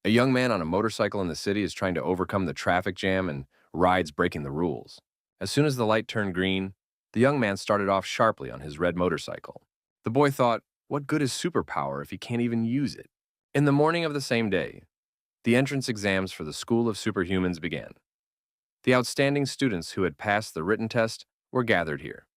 A young man on a motorcycle in the city is trying to overcome the traffic jam and rides breaking the rules. As soon as the light turned green, the young man started off sharply on his red motorcycle. The boy thought, what good is superpower if he can't even use it? In the morning of the same day, the entrance exams for the School of Superhumans began. The outstanding students who had passed the written test were gathered here.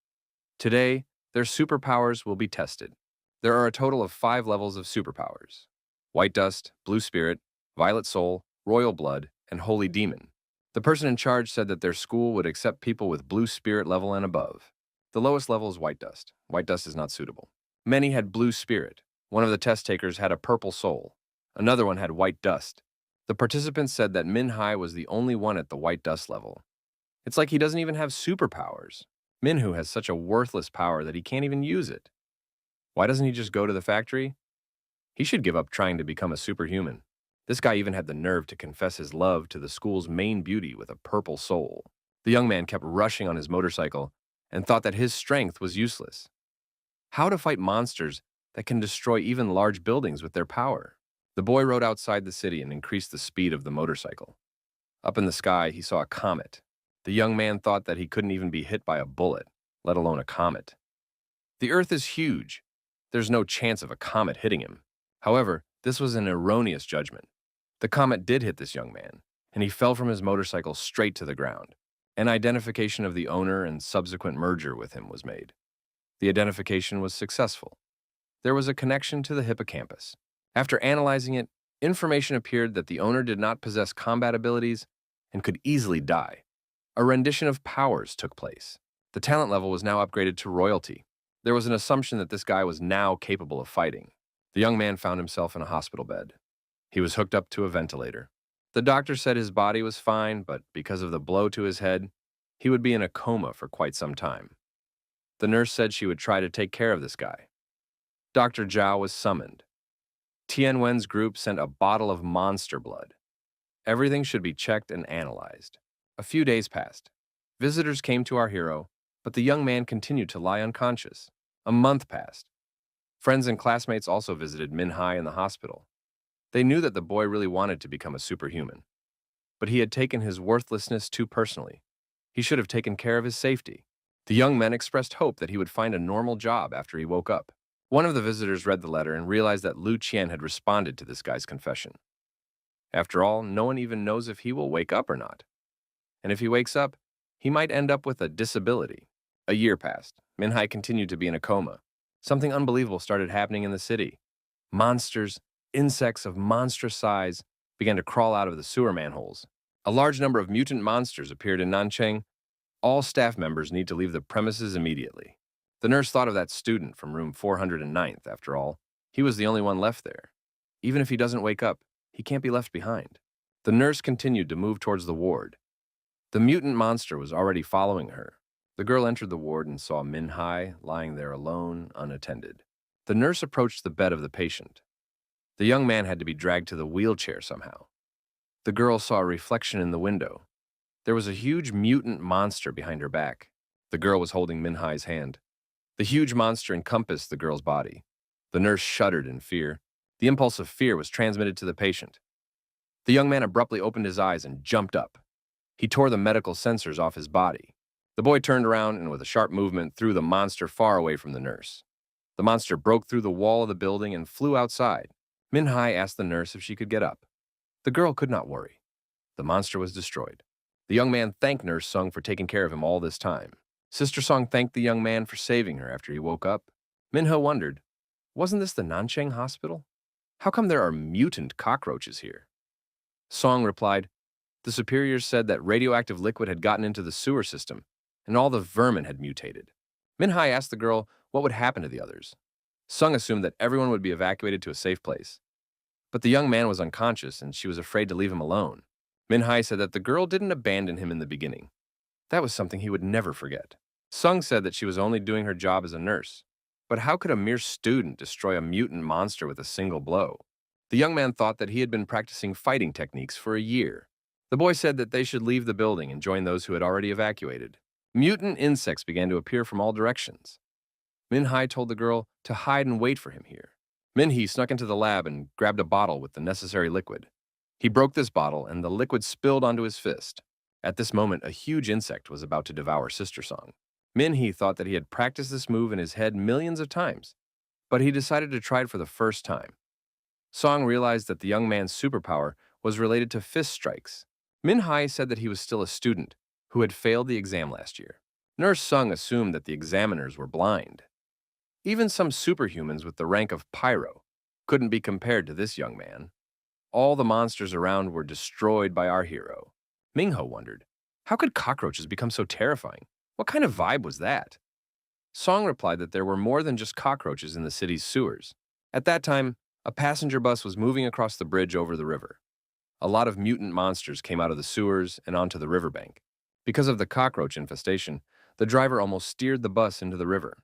Today, their superpowers will be tested. There are a total of 5 levels of superpowers: White Dust, Blue Spirit, Violet Soul, Royal Blood, and Holy Demon. The person in charge said that their school would accept people with Blue Spirit level and above. The lowest level is White Dust. White Dust is not suitable. Many had Blue Spirit. One of the test takers had a Purple Soul. Another one had White Dust. The participants said that Min Hai was the only one at the White Dust level. It's like he doesn't even have superpowers. Minhu has such a worthless power that he can't even use it. Why doesn't he just go to the factory? He should give up trying to become a superhuman. This guy even had the nerve to confess his love to the school's main beauty with a purple soul. The young man kept rushing on his motorcycle and thought that his strength was useless. How to fight monsters that can destroy even large buildings with their power? The boy rode outside the city and increased the speed of the motorcycle. Up in the sky, he saw a comet. The young man thought that he couldn't even be hit by a bullet, let alone a comet. The Earth is huge. There's no chance of a comet hitting him. However, this was an erroneous judgment. The comet did hit this young man, and he fell from his motorcycle straight to the ground. An identification of the owner and subsequent merger with him was made. The identification was successful. There was a connection to the hippocampus. After analyzing it, information appeared that the owner did not possess combat abilities and could easily die. A rendition of powers took place. The talent level was now upgraded to royalty. There was an assumption that this guy was now capable of fighting. The young man found himself in a hospital bed. He was hooked up to a ventilator. The doctor said his body was fine, but because of the blow to his head, he would be in a coma for quite some time. The nurse said she would try to take care of this guy. Dr. Zhao was summoned. Tianwen's group sent a bottle of monster blood. Everything should be checked and analyzed. A few days passed. Visitors came to our hero, but the young man continued to lie unconscious. A month passed. Friends and classmates also visited Min Hai in the hospital. They knew that the boy really wanted to become a superhuman, but he had taken his worthlessness too personally. He should have taken care of his safety. The young men expressed hope that he would find a normal job after he woke up. One of the visitors read the letter and realized that Lu Qian had responded to this guy's confession. After all, no one even knows if he will wake up or not. And if he wakes up, he might end up with a disability. A year passed. Min Hai continued to be in a coma. Something unbelievable started happening in the city. Monsters, insects of monstrous size, began to crawl out of the sewer manholes. A large number of mutant monsters appeared in Nanchang. All staff members need to leave the premises immediately. The nurse thought of that student from room 409th, after all. He was the only one left there. Even if he doesn't wake up, he can't be left behind. The nurse continued to move towards the ward. The mutant monster was already following her. The girl entered the ward and saw Min Hai lying there alone, unattended. The nurse approached the bed of the patient. The young man had to be dragged to the wheelchair somehow. The girl saw a reflection in the window. There was a huge mutant monster behind her back. The girl was holding Min Hai's hand. The huge monster encompassed the girl's body. The nurse shuddered in fear. The impulse of fear was transmitted to the patient. The young man abruptly opened his eyes and jumped up. He tore the medical sensors off his body. The boy turned around and with a sharp movement threw the monster far away from the nurse. The monster broke through the wall of the building and flew outside. Min Hai asked the nurse if she could get up. The girl could not worry. The monster was destroyed. The young man thanked Nurse Sung for taking care of him all this time. Sister Song thanked the young man for saving her after he woke up. Minho wondered, wasn't this the Nanchang hospital? How come there are mutant cockroaches here? Song replied, the superiors said that radioactive liquid had gotten into the sewer system, and all the vermin had mutated. Min Hai asked the girl what would happen to the others. Sung assumed that everyone would be evacuated to a safe place. But the young man was unconscious, and she was afraid to leave him alone. Min Hai said that the girl didn't abandon him in the beginning. That was something he would never forget. Sung said that she was only doing her job as a nurse. But how could a mere student destroy a mutant monster with a single blow? The young man thought that he had been practicing fighting techniques for a year. The boy said that they should leave the building and join those who had already evacuated. Mutant insects began to appear from all directions. Min Hai told the girl to hide and wait for him here. Min Hee snuck into the lab and grabbed a bottle with the necessary liquid. He broke this bottle, and the liquid spilled onto his fist. At this moment, a huge insect was about to devour Sister Song. Min-hee thought that he had practiced this move in his head millions of times, but he decided to try it for the first time. Song realized that the young man's superpower was related to fist strikes. Min-hai said that he was still a student who had failed the exam last year. Nurse Sung assumed that the examiners were blind. Even some superhumans with the rank of Pyro couldn't be compared to this young man. All the monsters around were destroyed by our hero. Mingho wondered, how could cockroaches become so terrifying? What kind of vibe was that? Song replied that there were more than just cockroaches in the city's sewers. At that time, a passenger bus was moving across the bridge over the river. A lot of mutant monsters came out of the sewers and onto the riverbank. Because of the cockroach infestation, the driver almost steered the bus into the river.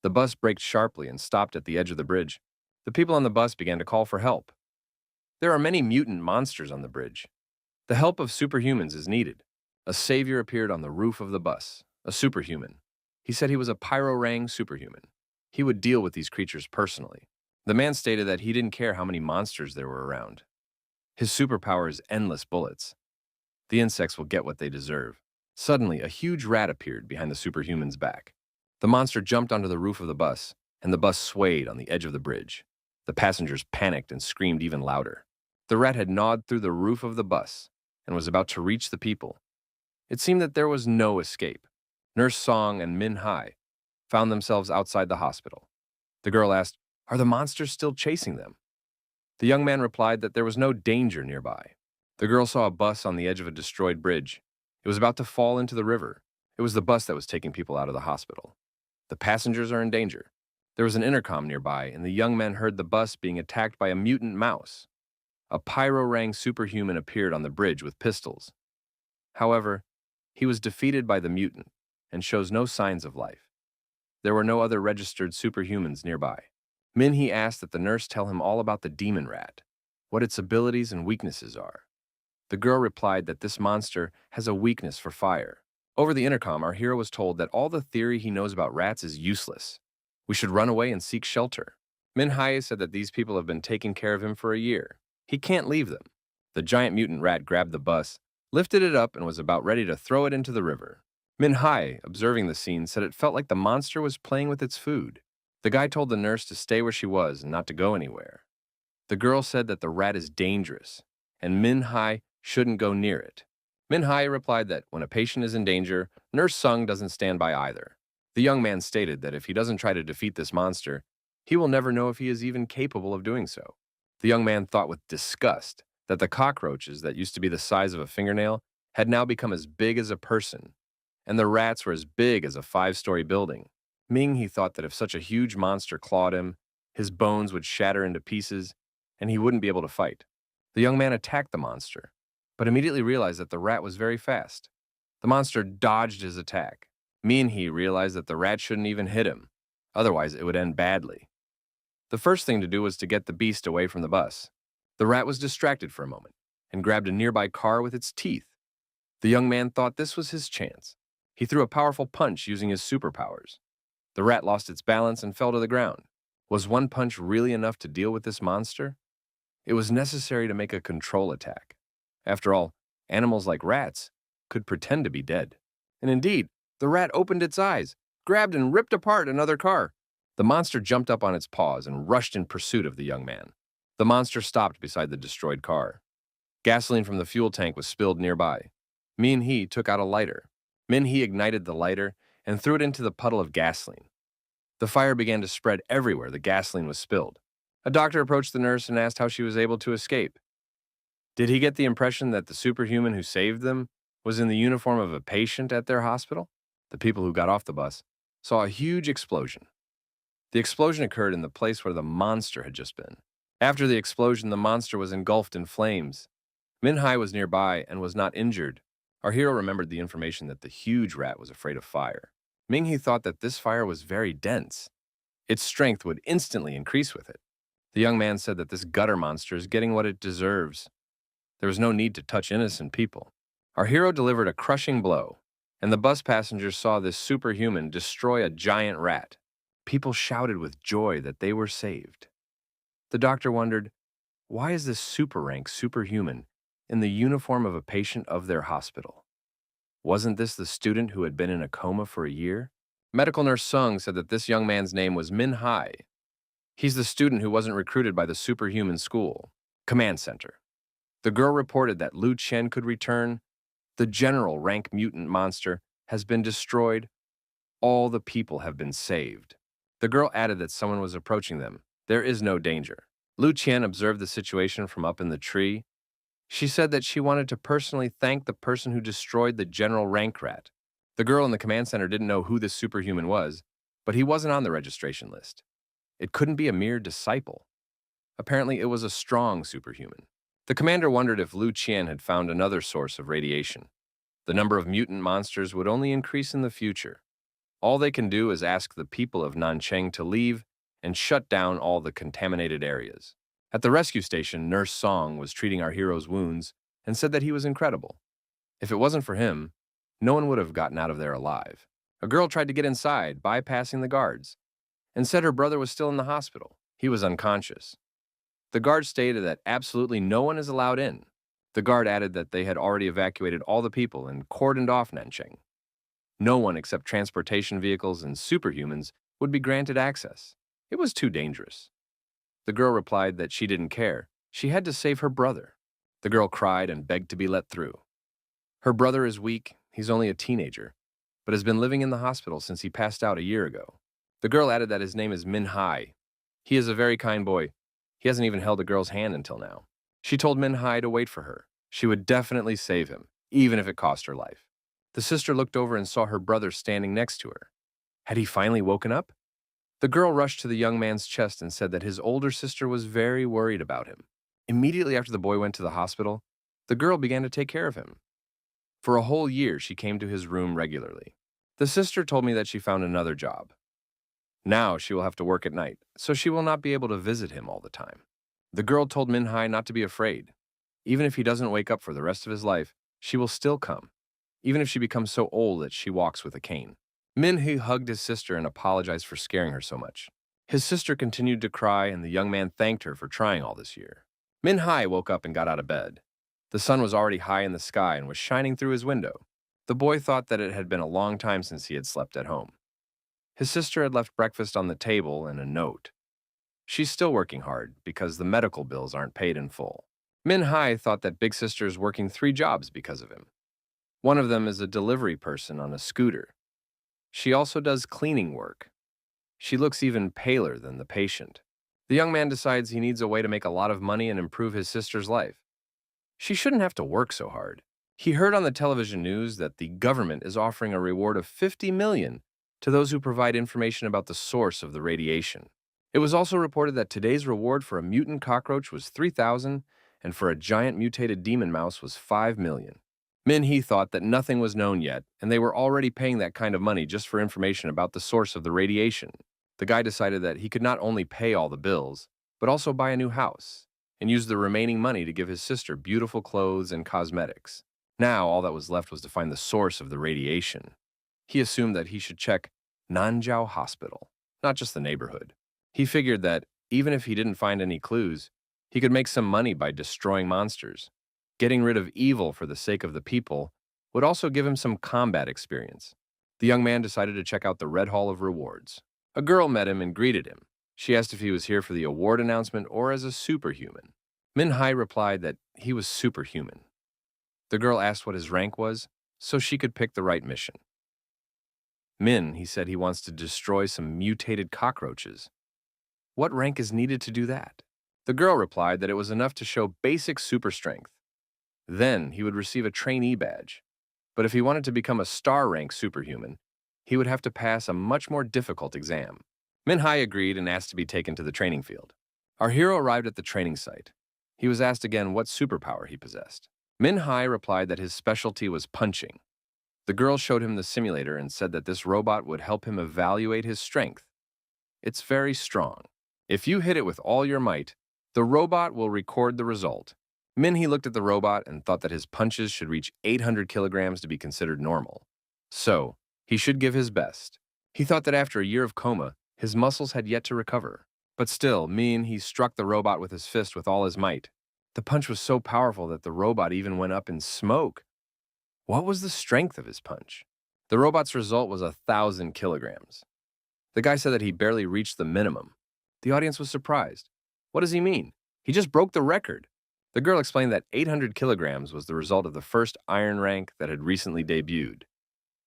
The bus braked sharply and stopped at the edge of the bridge. The people on the bus began to call for help. There are many mutant monsters on the bridge. The help of superhumans is needed. A savior appeared on the roof of the bus, a superhuman. He said he was a Pyrorang superhuman. He would deal with these creatures personally. The man stated that he didn't care how many monsters there were around. His superpower is endless bullets. The insects will get what they deserve. Suddenly, a huge rat appeared behind the superhuman's back. The monster jumped onto the roof of the bus, and the bus swayed on the edge of the bridge. The passengers panicked and screamed even louder. The rat had gnawed through the roof of the bus and was about to reach the people. It seemed that there was no escape. Nurse Song and Min Hai found themselves outside the hospital. The girl asked, "Are the monsters still chasing them?" The young man replied that there was no danger nearby. The girl saw a bus on the edge of a destroyed bridge. It was about to fall into the river. It was the bus that was taking people out of the hospital. The passengers are in danger. There was an intercom nearby, and the young man heard the bus being attacked by a mutant mouse. A Pyrorang superhuman appeared on the bridge with pistols. However, he was defeated by the mutant and shows no signs of life. There were no other registered superhumans nearby. Min-hee asked that the nurse tell him all about the demon rat, what its abilities and weaknesses are. The girl replied that this monster has a weakness for fire. Over the intercom, our hero was told that all the theory he knows about rats is useless. We should run away and seek shelter. Min-hai said that these people have been taking care of him for a year. He can't leave them. The giant mutant rat grabbed the bus, lifted it up, and was about ready to throw it into the river. Min-hai, observing the scene, said it felt like the monster was playing with its food. The guy told the nurse to stay where she was and not to go anywhere. The girl said that the rat is dangerous, and Min-hai shouldn't go near it. Min-hai replied that when a patient is in danger, Nurse Sung doesn't stand by either. The young man stated that if he doesn't try to defeat this monster, he will never know if he is even capable of doing so. The young man thought with disgust that the cockroaches that used to be the size of a fingernail had now become as big as a person, and the rats were as big as a 5-story building. He thought that if such a huge monster clawed him, his bones would shatter into pieces, and he wouldn't be able to fight. The young man attacked the monster, but immediately realized that the rat was very fast. The monster dodged his attack. He realized that the rat shouldn't even hit him, otherwise it would end badly. The first thing to do was to get the beast away from the bus. The rat was distracted for a moment and grabbed a nearby car with its teeth. The young man thought this was his chance. He threw a powerful punch using his superpowers. The rat lost its balance and fell to the ground. Was one punch really enough to deal with this monster? It was necessary to make a control attack. After all, animals like rats could pretend to be dead. And indeed, the rat opened its eyes, grabbed and ripped apart another car. The monster jumped up on its paws and rushed in pursuit of the young man. The monster stopped beside the destroyed car. Gasoline from the fuel tank was spilled nearby. Min-hee took out a lighter. Min-hee ignited the lighter and threw it into the puddle of gasoline. The fire began to spread everywhere the gasoline was spilled. A doctor approached the nurse and asked how she was able to escape. Did he get the impression that the superhuman who saved them was in the uniform of a patient at their hospital? The people who got off the bus saw a huge explosion. The explosion occurred in the place where the monster had just been. After the explosion, the monster was engulfed in flames. Min-hai was nearby and was not injured. Our hero remembered the information that the huge rat was afraid of fire. Ming-hee thought that this fire was very dense. Its strength would instantly increase with it. The young man said that this gutter monster is getting what it deserves. There was no need to touch innocent people. Our hero delivered a crushing blow, and the bus passengers saw this superhuman destroy a giant rat. People shouted with joy that they were saved. The doctor wondered, why is this super rank superhuman in the uniform of a patient of their hospital. Wasn't this the student who had been in a coma for a year? Medical nurse Sung said that this young man's name was Min Hai. He's the student who wasn't recruited by the superhuman school command center. The girl reported that Lu Chen could return. The general rank mutant monster has been destroyed. All the people have been saved. The girl added that someone was approaching them. There is no danger. Lu Qian observed the situation from up in the tree. She said that she wanted to personally thank the person who destroyed the general rank rat. The girl in the command center didn't know who this superhuman was, but he wasn't on the registration list. It couldn't be a mere disciple. Apparently, it was a strong superhuman. The commander wondered if Lu Qian had found another source of radiation. The number of mutant monsters would only increase in the future. All they can do is ask the people of Nancheng to leave and shut down all the contaminated areas. At the rescue station, Nurse Song was treating our hero's wounds and said that he was incredible. If it wasn't for him, no one would have gotten out of there alive. A girl tried to get inside, bypassing the guards, and said her brother was still in the hospital. He was unconscious. The guard stated that absolutely no one is allowed in. The guard added that they had already evacuated all the people and cordoned off Nancheng. No one except transportation vehicles and superhumans would be granted access. It was too dangerous. The girl replied that she didn't care. She had to save her brother. The girl cried and begged to be let through. Her brother is weak. He's only a teenager, but has been living in the hospital since he passed out a year ago. The girl added that his name is Min Hai. He is a very kind boy. He hasn't even held a girl's hand until now. She told Min Hai to wait for her. She would definitely save him, even if it cost her life. The sister looked over and saw her brother standing next to her. Had he finally woken up? The girl rushed to the young man's chest and said that his older sister was very worried about him. Immediately after the boy went to the hospital, the girl began to take care of him. For a whole year, she came to his room regularly. The sister told me that she found another job. Now she will have to work at night, so she will not be able to visit him all the time. The girl told Min Hai not to be afraid. Even if he doesn't wake up for the rest of his life, she will still come, even if she becomes so old that she walks with a cane. Min Hai hugged his sister and apologized for scaring her so much. His sister continued to cry, and the young man thanked her for trying all this year. Min Hai woke up and got out of bed. The sun was already high in the sky and was shining through his window. The boy thought that it had been a long time since he had slept at home. His sister had left breakfast on the table and a note. She's still working hard because the medical bills aren't paid in full. Min Hai thought that big sister is working 3 jobs because of him. One of them is a delivery person on a scooter. She also does cleaning work. She looks even paler than the patient. The young man decides he needs a way to make a lot of money and improve his sister's life. She shouldn't have to work so hard. He heard on the television news that the government is offering a reward of 50 million to those who provide information about the source of the radiation. It was also reported that today's reward for a mutant cockroach was 3,000 and for a giant mutated demon mouse was 5 million. Min Hee thought that nothing was known yet, and they were already paying that kind of money just for information about the source of the radiation. The guy decided that he could not only pay all the bills, but also buy a new house, and use the remaining money to give his sister beautiful clothes and cosmetics. Now, all that was left was to find the source of the radiation. He assumed that he should check Nanjiao Hospital, not just the neighborhood. He figured that, even if he didn't find any clues, he could make some money by destroying monsters. Getting rid of evil for the sake of the people would also give him some combat experience. The young man decided to check out the Red Hall of Rewards. A girl met him and greeted him. She asked if he was here for the award announcement or as a superhuman. Min Hai replied that he was superhuman. The girl asked what his rank was, so she could pick the right mission. Min, he said he wants to destroy some mutated cockroaches. What rank is needed to do that? The girl replied that it was enough to show basic super strength. Then he would receive a trainee badge. But if he wanted to become a star rank superhuman, he would have to pass a much more difficult exam. Min Hai agreed and asked to be taken to the training field. Our hero arrived at the training site. He was asked again what superpower he possessed. Min Hai replied that his specialty was punching. The girl showed him the simulator and said that this robot would help him evaluate his strength. It's very strong. If you hit it with all your might, the robot will record the result. Min Hee looked at the robot and thought that his punches should reach 800 kilograms to be considered normal. So, he should give his best. He thought that after a year of coma, his muscles had yet to recover. But still, Min Hee struck the robot with his fist with all his might. The punch was so powerful that the robot even went up in smoke. What was the strength of his punch? The robot's result was 1,000 kilograms. The guy said that he barely reached the minimum. The audience was surprised. What does he mean? He just broke the record. The girl explained that 800 kilograms was the result of the first iron rank that had recently debuted.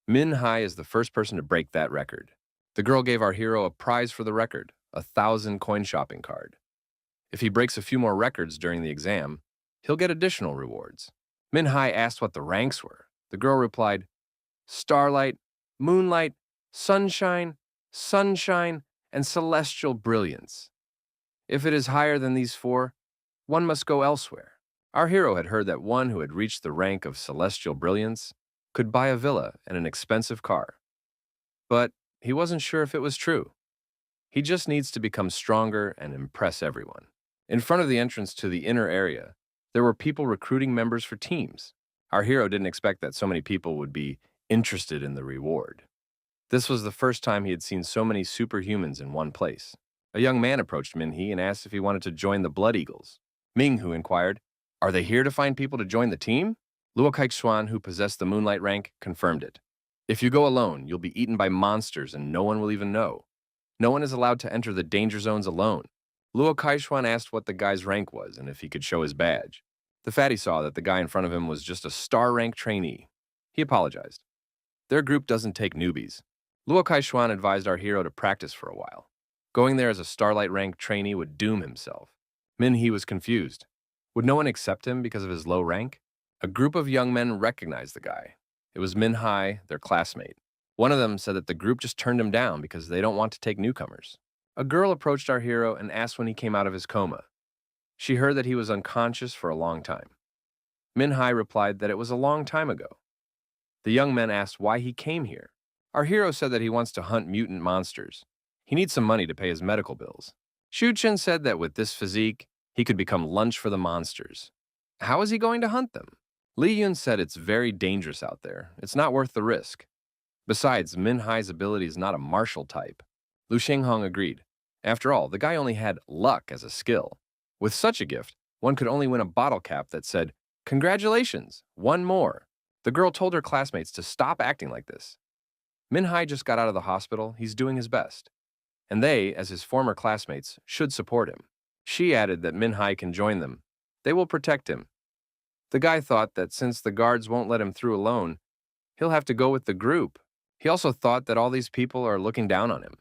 Min Hai is the first person to break that record. The girl gave our hero a prize for the record, a 1,000 coin shopping card. If he breaks a few more records during the exam, he'll get additional rewards. Min Hai asked what the ranks were. The girl replied, starlight, moonlight, sunshine, sunshine, and celestial brilliance. If it is higher than these four, one must go elsewhere. Our hero had heard that one who had reached the rank of celestial brilliance could buy a villa and an expensive car. But he wasn't sure if it was true. He just needs to become stronger and impress everyone. In front of the entrance to the inner area, there were people recruiting members for teams. Our hero didn't expect that so many people would be interested in the reward. This was the first time he had seen so many superhumans in one place. A young man approached Minhee and asked if he wanted to join the Blood Eagles. Minghu inquired, "Are they here to find people to join the team?" Luo Kaixuan, who possessed the Moonlight rank, confirmed it. "If you go alone, you'll be eaten by monsters and no one will even know. No one is allowed to enter the danger zones alone." Luo Kaixuan asked what the guy's rank was and if he could show his badge. The fatty saw that the guy in front of him was just a star rank trainee. He apologized. Their group doesn't take newbies. Luo Kaixuan advised our hero to practice for a while. Going there as a starlight rank trainee would doom himself. Minhee was confused. Would no one accept him because of his low rank? A group of young men recognized the guy. It was Min Hai, their classmate. One of them said that the group just turned him down because they don't want to take newcomers. A girl approached our hero and asked when he came out of his coma. She heard that he was unconscious for a long time. Min Hai replied that it was a long time ago. The young men asked why he came here. Our hero said that he wants to hunt mutant monsters. He needs some money to pay his medical bills. Shu Chen said that with this physique, he could become lunch for the monsters. How is he going to hunt them? Li Yun said it's very dangerous out there. It's not worth the risk. Besides, Min Hai's ability is not a martial type. Lu Shenghong agreed. After all, the guy only had luck as a skill. With such a gift, one could only win a bottle cap that said, "Congratulations, one more." The girl told her classmates to stop acting like this. Min Hai just got out of the hospital. He's doing his best. And they, as his former classmates, should support him. She added that Min Hai can join them. They will protect him. The guy thought that since the guards won't let him through alone, he'll have to go with the group. He also thought that all these people are looking down on him.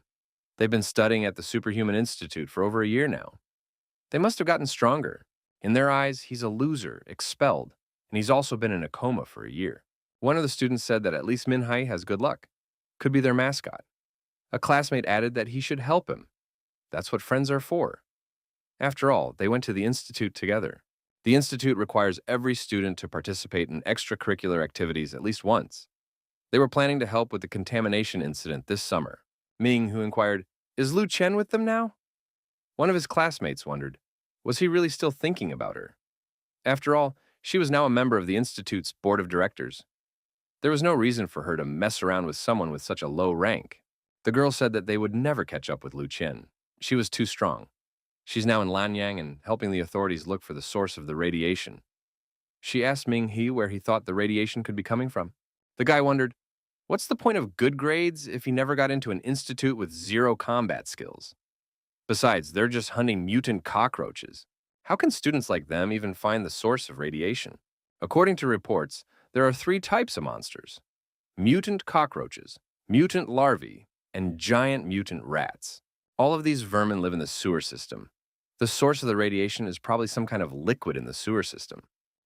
They've been studying at the Superhuman Institute for over a year now. They must have gotten stronger. In their eyes, he's a loser, expelled, and he's also been in a coma for a year. One of the students said that at least Min Hai has good luck. Could be their mascot. A classmate added that he should help him. That's what friends are for. After all, they went to the institute together. The institute requires every student to participate in extracurricular activities at least once. They were planning to help with the contamination incident this summer. Ming, who inquired, "Is Lu Chen with them now?" One of his classmates wondered, was he really still thinking about her? After all, she was now a member of the institute's board of directors. There was no reason for her to mess around with someone with such a low rank. The girl said that they would never catch up with Lu Chen. She was too strong. She's now in Lanyang and helping the authorities look for the source of the radiation. She asked Ming He where he thought the radiation could be coming from. The guy wondered, what's the point of good grades if he never got into an institute with zero combat skills? Besides, they're just hunting mutant cockroaches. How can students like them even find the source of radiation? According to reports, there are 3 types of monsters: mutant cockroaches, mutant larvae, and giant mutant rats. All of these vermin live in the sewer system. The source of the radiation is probably some kind of liquid in the sewer system.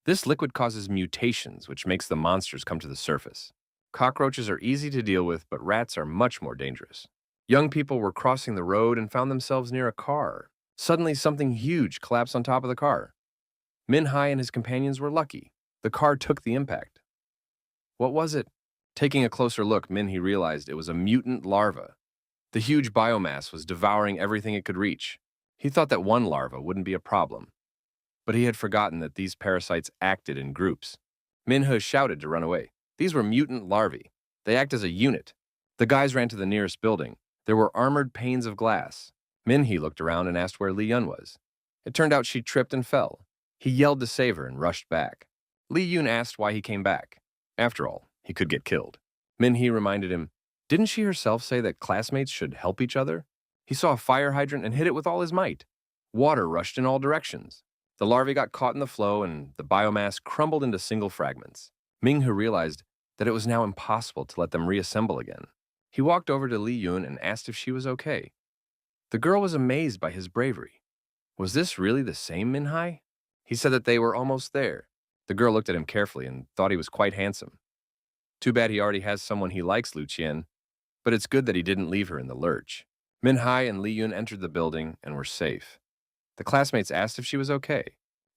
This liquid causes mutations, which makes the monsters come to the surface. Cockroaches are easy to deal with, but rats are much more dangerous. Young people were crossing the road and found themselves near a car. Suddenly, something huge collapsed on top of the car. Min Hai and his companions were lucky. The car took the impact. What was it? Taking a closer look, Min He realized it was a mutant larva. The huge biomass was devouring everything it could reach. He thought that one larva wouldn't be a problem. But he had forgotten that these parasites acted in groups. Min He shouted to run away. These were mutant larvae. They act as a unit. The guys ran to the nearest building. There were armored panes of glass. Min He looked around and asked where Li Yun was. It turned out she tripped and fell. He yelled to save her and rushed back. Li Yun asked why he came back. After all, he could get killed. Min-hee reminded him, didn't she herself say that classmates should help each other? He saw a fire hydrant and hit it with all his might. Water rushed in all directions. The larvae got caught in the flow and the biomass crumbled into single fragments. Ming-hee realized that it was now impossible to let them reassemble again. He walked over to Li Yun and asked if she was okay. The girl was amazed by his bravery. Was this really the same Min-hee? He said that they were almost there. The girl looked at him carefully and thought he was quite handsome. Too bad he already has someone he likes, Lu Qian, but it's good that he didn't leave her in the lurch. Min-hee and Li Yun entered the building and were safe. The classmates asked if she was okay.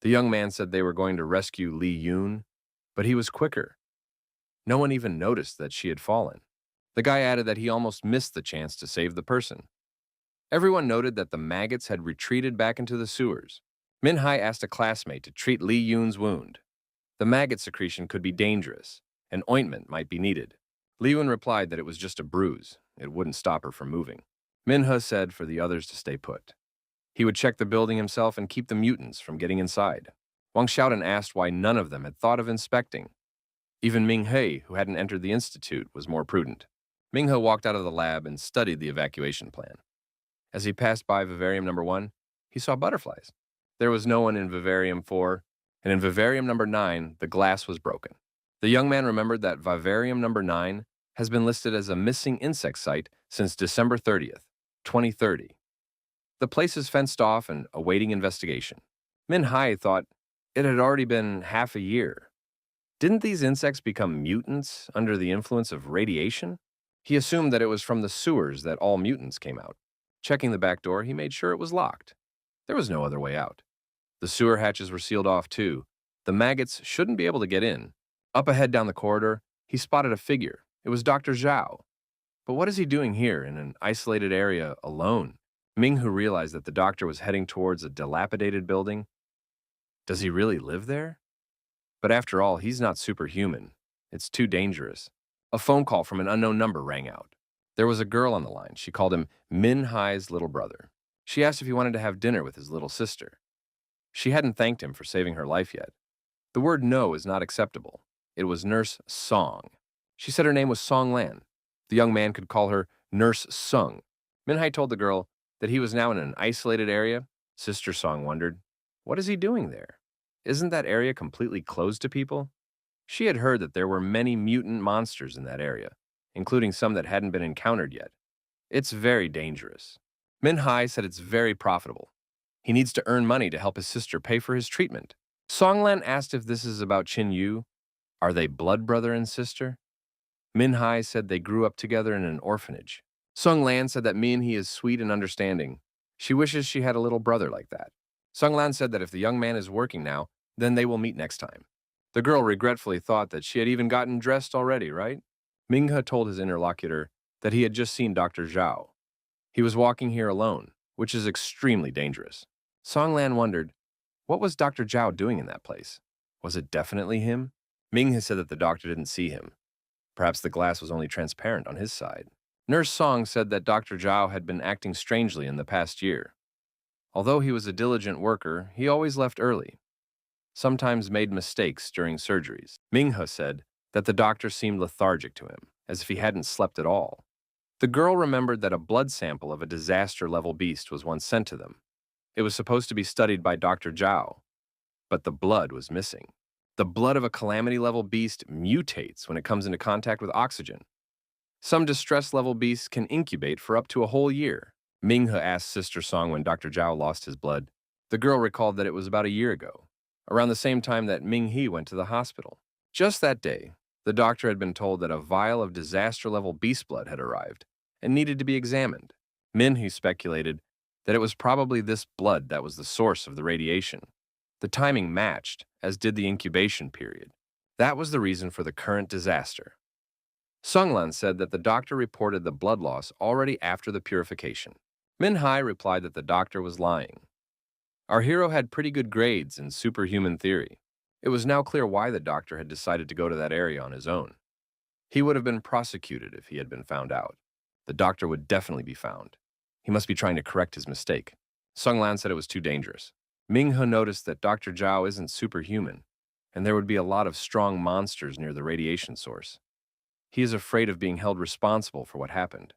The young man said they were going to rescue Li Yun, but he was quicker. No one even noticed that she had fallen. The guy added that he almost missed the chance to save the person. Everyone noted that the maggots had retreated back into the sewers. Min-hee asked a classmate to treat Li Yun's wound. The maggot secretion could be dangerous, and ointment might be needed. Li Yun replied that it was just a bruise. It wouldn't stop her from moving. Min-hee said for the others to stay put. He would check the building himself and keep the mutants from getting inside. Wang Xiaodan asked why none of them had thought of inspecting. Even Ming-hee, who hadn't entered the institute, was more prudent. Ming-hee walked out of the lab and studied the evacuation plan. As he passed by vivarium number 1, he saw butterflies. There was no one in vivarium 4, and in vivarium number 9, the glass was broken. The young man remembered that vivarium number 9 has been listed as a missing insect site since December 30th, 2030. The place is fenced off and awaiting investigation. Min-hee thought it had already been half a year. Didn't these insects become mutants under the influence of radiation? He assumed that it was from the sewers that all mutants came out. Checking the back door, he made sure it was locked. There was no other way out. The sewer hatches were sealed off too. The maggots shouldn't be able to get in. Up ahead down the corridor, he spotted a figure. It was Dr. Zhao. But what is he doing here in an isolated area alone? Ming-hee realized that the doctor was heading towards a dilapidated building. Does he really live there? But after all, he's not superhuman. It's too dangerous. A phone call from an unknown number rang out. There was a girl on the line. She called him Min-hee's little brother. She asked if he wanted to have dinner with his little sister. She hadn't thanked him for saving her life yet. The word no is not acceptable. It was Nurse Song. She said her name was Song Lan. The young man could call her Nurse Sung. Min-hee told the girl that he was now in an isolated area. Sister Song wondered, what is he doing there? Isn't that area completely closed to people? She had heard that there were many mutant monsters in that area, including some that hadn't been encountered yet. It's very dangerous. Min-hee said it's very profitable. He needs to earn money to help his sister pay for his treatment. Songlan asked if this is about Qin Yu. Are they blood brother and sister? Min-hee said they grew up together in an orphanage. Songlan said that Min-hee is sweet and understanding. She wishes she had a little brother like that. Songlan said that if the young man is working now, then they will meet next time. The girl regretfully thought that she had even gotten dressed already, right? Minghe told his interlocutor that he had just seen Dr. Zhao. He was walking here alone, which is extremely dangerous. Songlan wondered, what was Dr. Zhao doing in that place? Was it definitely him? Minghe said that the doctor didn't see him. Perhaps the glass was only transparent on his side. Nurse Song said that Dr. Zhao had been acting strangely in the past year. Although he was a diligent worker, he always left early, sometimes made mistakes during surgeries. Minghe said that the doctor seemed lethargic to him, as if he hadn't slept at all. The girl remembered that a blood sample of a disaster-level beast was once sent to them. It was supposed to be studied by Dr. Zhao, but the blood was missing. The blood of a calamity-level beast mutates when it comes into contact with oxygen. Some distress-level beasts can incubate for up to a whole year. Minghe asked Sister Song when Dr. Zhao lost his blood. The girl recalled that it was about a year ago, around the same time that Ming-hee went to the hospital. Just that day, the doctor had been told that a vial of disaster-level beast blood had arrived and needed to be examined. Min-hee speculated that it was probably this blood that was the source of the radiation. The timing matched, as did the incubation period. That was the reason for the current disaster. Sunglan said that the doctor reported the blood loss already after the purification. Min-hee replied that the doctor was lying. Our hero had pretty good grades in superhuman theory. It was now clear why the doctor had decided to go to that area on his own. He would have been prosecuted if he had been found out. The doctor would definitely be found. He must be trying to correct his mistake. Sunglan said it was too dangerous. Ming-he noticed that Dr. Zhao isn't superhuman, and there would be a lot of strong monsters near the radiation source. He is afraid of being held responsible for what happened.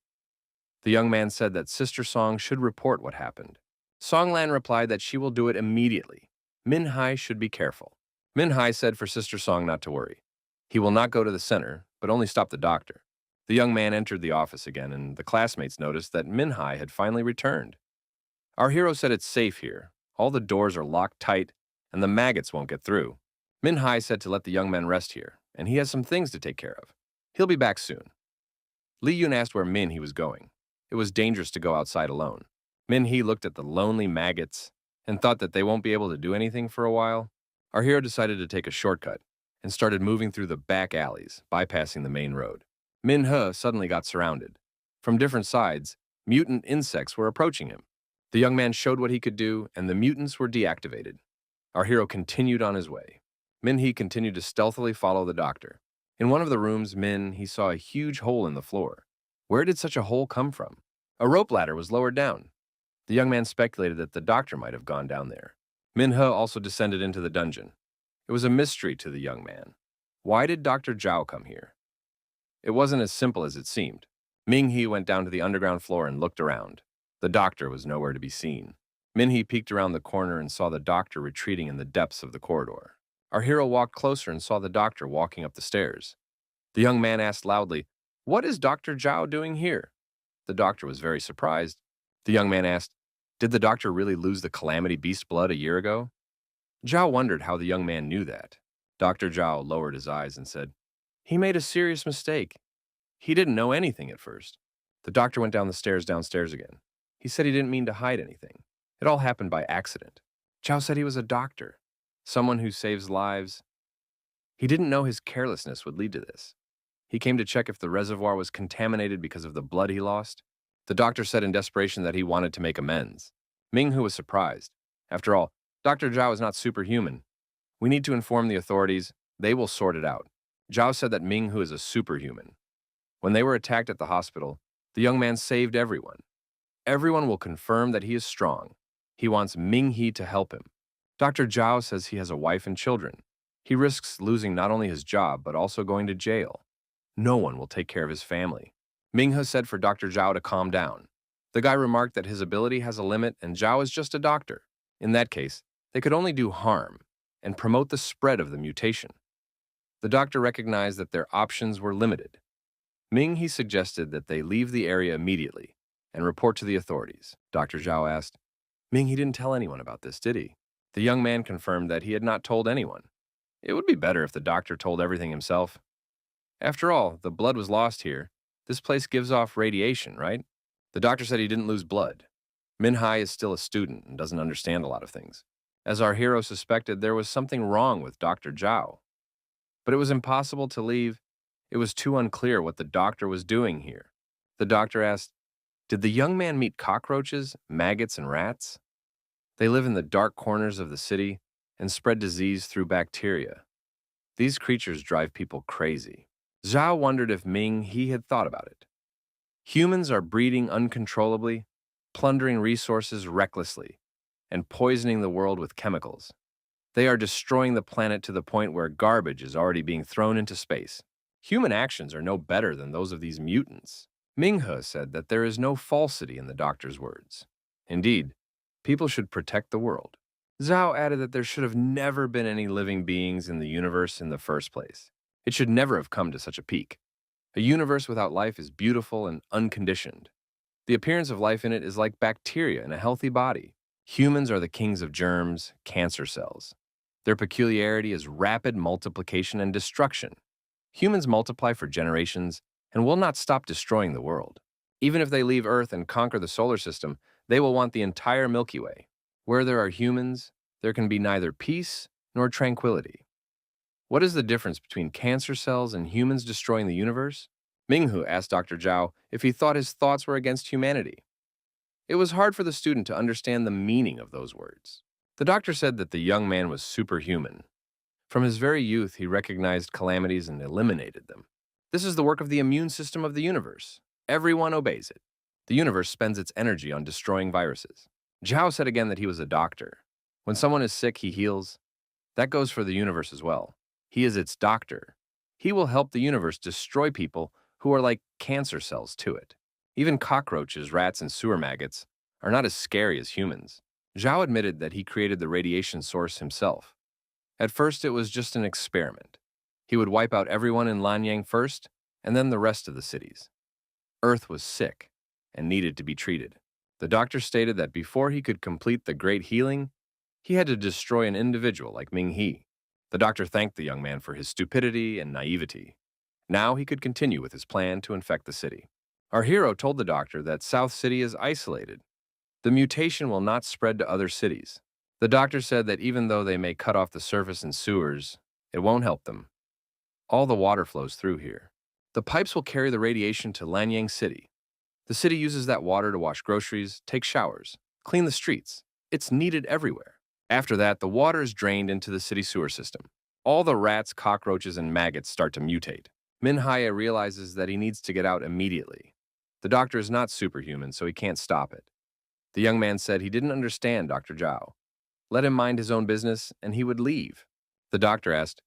The young man said that Sister Song should report what happened. Songlan replied that she will do it immediately. Min-hai should be careful. Min-hai said for Sister Song not to worry. He will not go to the center, but only stop the doctor. The young man entered the office again, and the classmates noticed that Min-hai had finally returned. Our hero said it's safe here. All the doors are locked tight, and the maggots won't get through. Min-hai said to let the young man rest here, and he has some things to take care of. He'll be back soon. Li Yun asked where Min-he was going. It was dangerous to go outside alone. Min-he looked at the lonely maggots and thought that they won't be able to do anything for a while. Our hero decided to take a shortcut and started moving through the back alleys, bypassing the main road. Min-he suddenly got surrounded. From different sides, mutant insects were approaching him. The young man showed what he could do, and the mutants were deactivated. Our hero continued on his way. Min-he continued to stealthily follow the doctor. In one of the rooms, he saw a huge hole in the floor. Where did such a hole come from? A rope ladder was lowered down. The young man speculated that the doctor might have gone down there. Min-he also descended into the dungeon. It was a mystery to the young man. Why did Dr. Zhao come here? It wasn't as simple as it seemed. Ming-he went down to the underground floor and looked around. The doctor was nowhere to be seen. Min-he peeked around the corner and saw the doctor retreating in the depths of the corridor. Our hero walked closer and saw the doctor walking up the stairs. The young man asked loudly, "What is Dr. Zhao doing here?" The doctor was very surprised. The young man asked, "Did the doctor really lose the Calamity Beast blood a year ago?" Zhao wondered how the young man knew that. Dr. Zhao lowered his eyes and said, "He made a serious mistake. He didn't know anything at first." The doctor went down the stairs downstairs again. He said he didn't mean to hide anything. It all happened by accident. Zhao said he was a doctor, someone who saves lives. He didn't know his carelessness would lead to this. He came to check if the reservoir was contaminated because of the blood he lost. The doctor said in desperation that he wanted to make amends. Ming-he was surprised. After all, Dr. Zhao is not superhuman. We need to inform the authorities. They will sort it out. Zhao said that Ming-he is a superhuman. When they were attacked at the hospital, the young man saved everyone. Everyone will confirm that he is strong. He wants Ming-he to help him. Dr. Zhao says he has a wife and children. He risks losing not only his job, but also going to jail. No one will take care of his family. Ming-he said for Dr. Zhao to calm down. The guy remarked that his ability has a limit and Zhao is just a doctor. In that case, they could only do harm and promote the spread of the mutation. The doctor recognized that their options were limited. Ming-he suggested that they leave the area immediately and report to the authorities. Dr. Zhao asked, "Ming-he didn't tell anyone about this, did he?" The young man confirmed that he had not told anyone. It would be better if the doctor told everything himself. After all, the blood was lost here. This place gives off radiation, right? The doctor said he didn't lose blood. Min-hai is still a student and doesn't understand a lot of things. As our hero suspected, there was something wrong with Dr. Zhao. But it was impossible to leave. It was too unclear what the doctor was doing here. The doctor asked, "Did the young man meet cockroaches, maggots, and rats? They live in the dark corners of the city and spread disease through bacteria. These creatures drive people crazy." Zhao wondered if Ming-he had thought about it. Humans are breeding uncontrollably, plundering resources recklessly, and poisoning the world with chemicals. They are destroying the planet to the point where garbage is already being thrown into space. Human actions are no better than those of these mutants. Ming-he said that there is no falsity in the doctor's words. Indeed, people should protect the world. Zhao added that there should have never been any living beings in the universe in the first place. It should never have come to such a peak. A universe without life is beautiful and unconditioned. The appearance of life in it is like bacteria in a healthy body. Humans are the kings of germs, cancer cells. Their peculiarity is rapid multiplication and destruction. Humans multiply for generations and will not stop destroying the world. Even if they leave Earth and conquer the solar system, they will want the entire Milky Way. Where there are humans, there can be neither peace nor tranquility. What is the difference between cancer cells and humans destroying the universe? Ming-he asked Dr. Zhao if he thought his thoughts were against humanity. It was hard for the student to understand the meaning of those words. The doctor said that the young man was superhuman. From his very youth, he recognized calamities and eliminated them. This is the work of the immune system of the universe. Everyone obeys it. The universe spends its energy on destroying viruses. Zhao said again that he was a doctor. When someone is sick, he heals. That goes for the universe as well. He is its doctor. He will help the universe destroy people who are like cancer cells to it. Even cockroaches, rats, and sewer maggots are not as scary as humans. Zhao admitted that he created the radiation source himself. At first, it was just an experiment. He would wipe out everyone in Lanyang first, and then the rest of the cities. Earth was sick and needed to be treated. The doctor stated that before he could complete the great healing, he had to destroy an individual like Ming He. The doctor thanked the young man for his stupidity and naivety. Now he could continue with his plan to infect the city. Our hero told the doctor that South City is isolated. The mutation will not spread to other cities. The doctor said that even though they may cut off the surface and sewers, it won't help them. All the water flows through here. The pipes will carry the radiation to Lanyang City. The city uses that water to wash groceries, take showers, clean the streets. It's needed everywhere. After that, the water is drained into the city sewer system. All the rats, cockroaches, and maggots start to mutate. Minhaya realizes that he needs to get out immediately. The doctor is not superhuman, so he can't stop it. The young man said he didn't understand Dr. Zhao. Let him mind his own business, and he would leave. The doctor asked,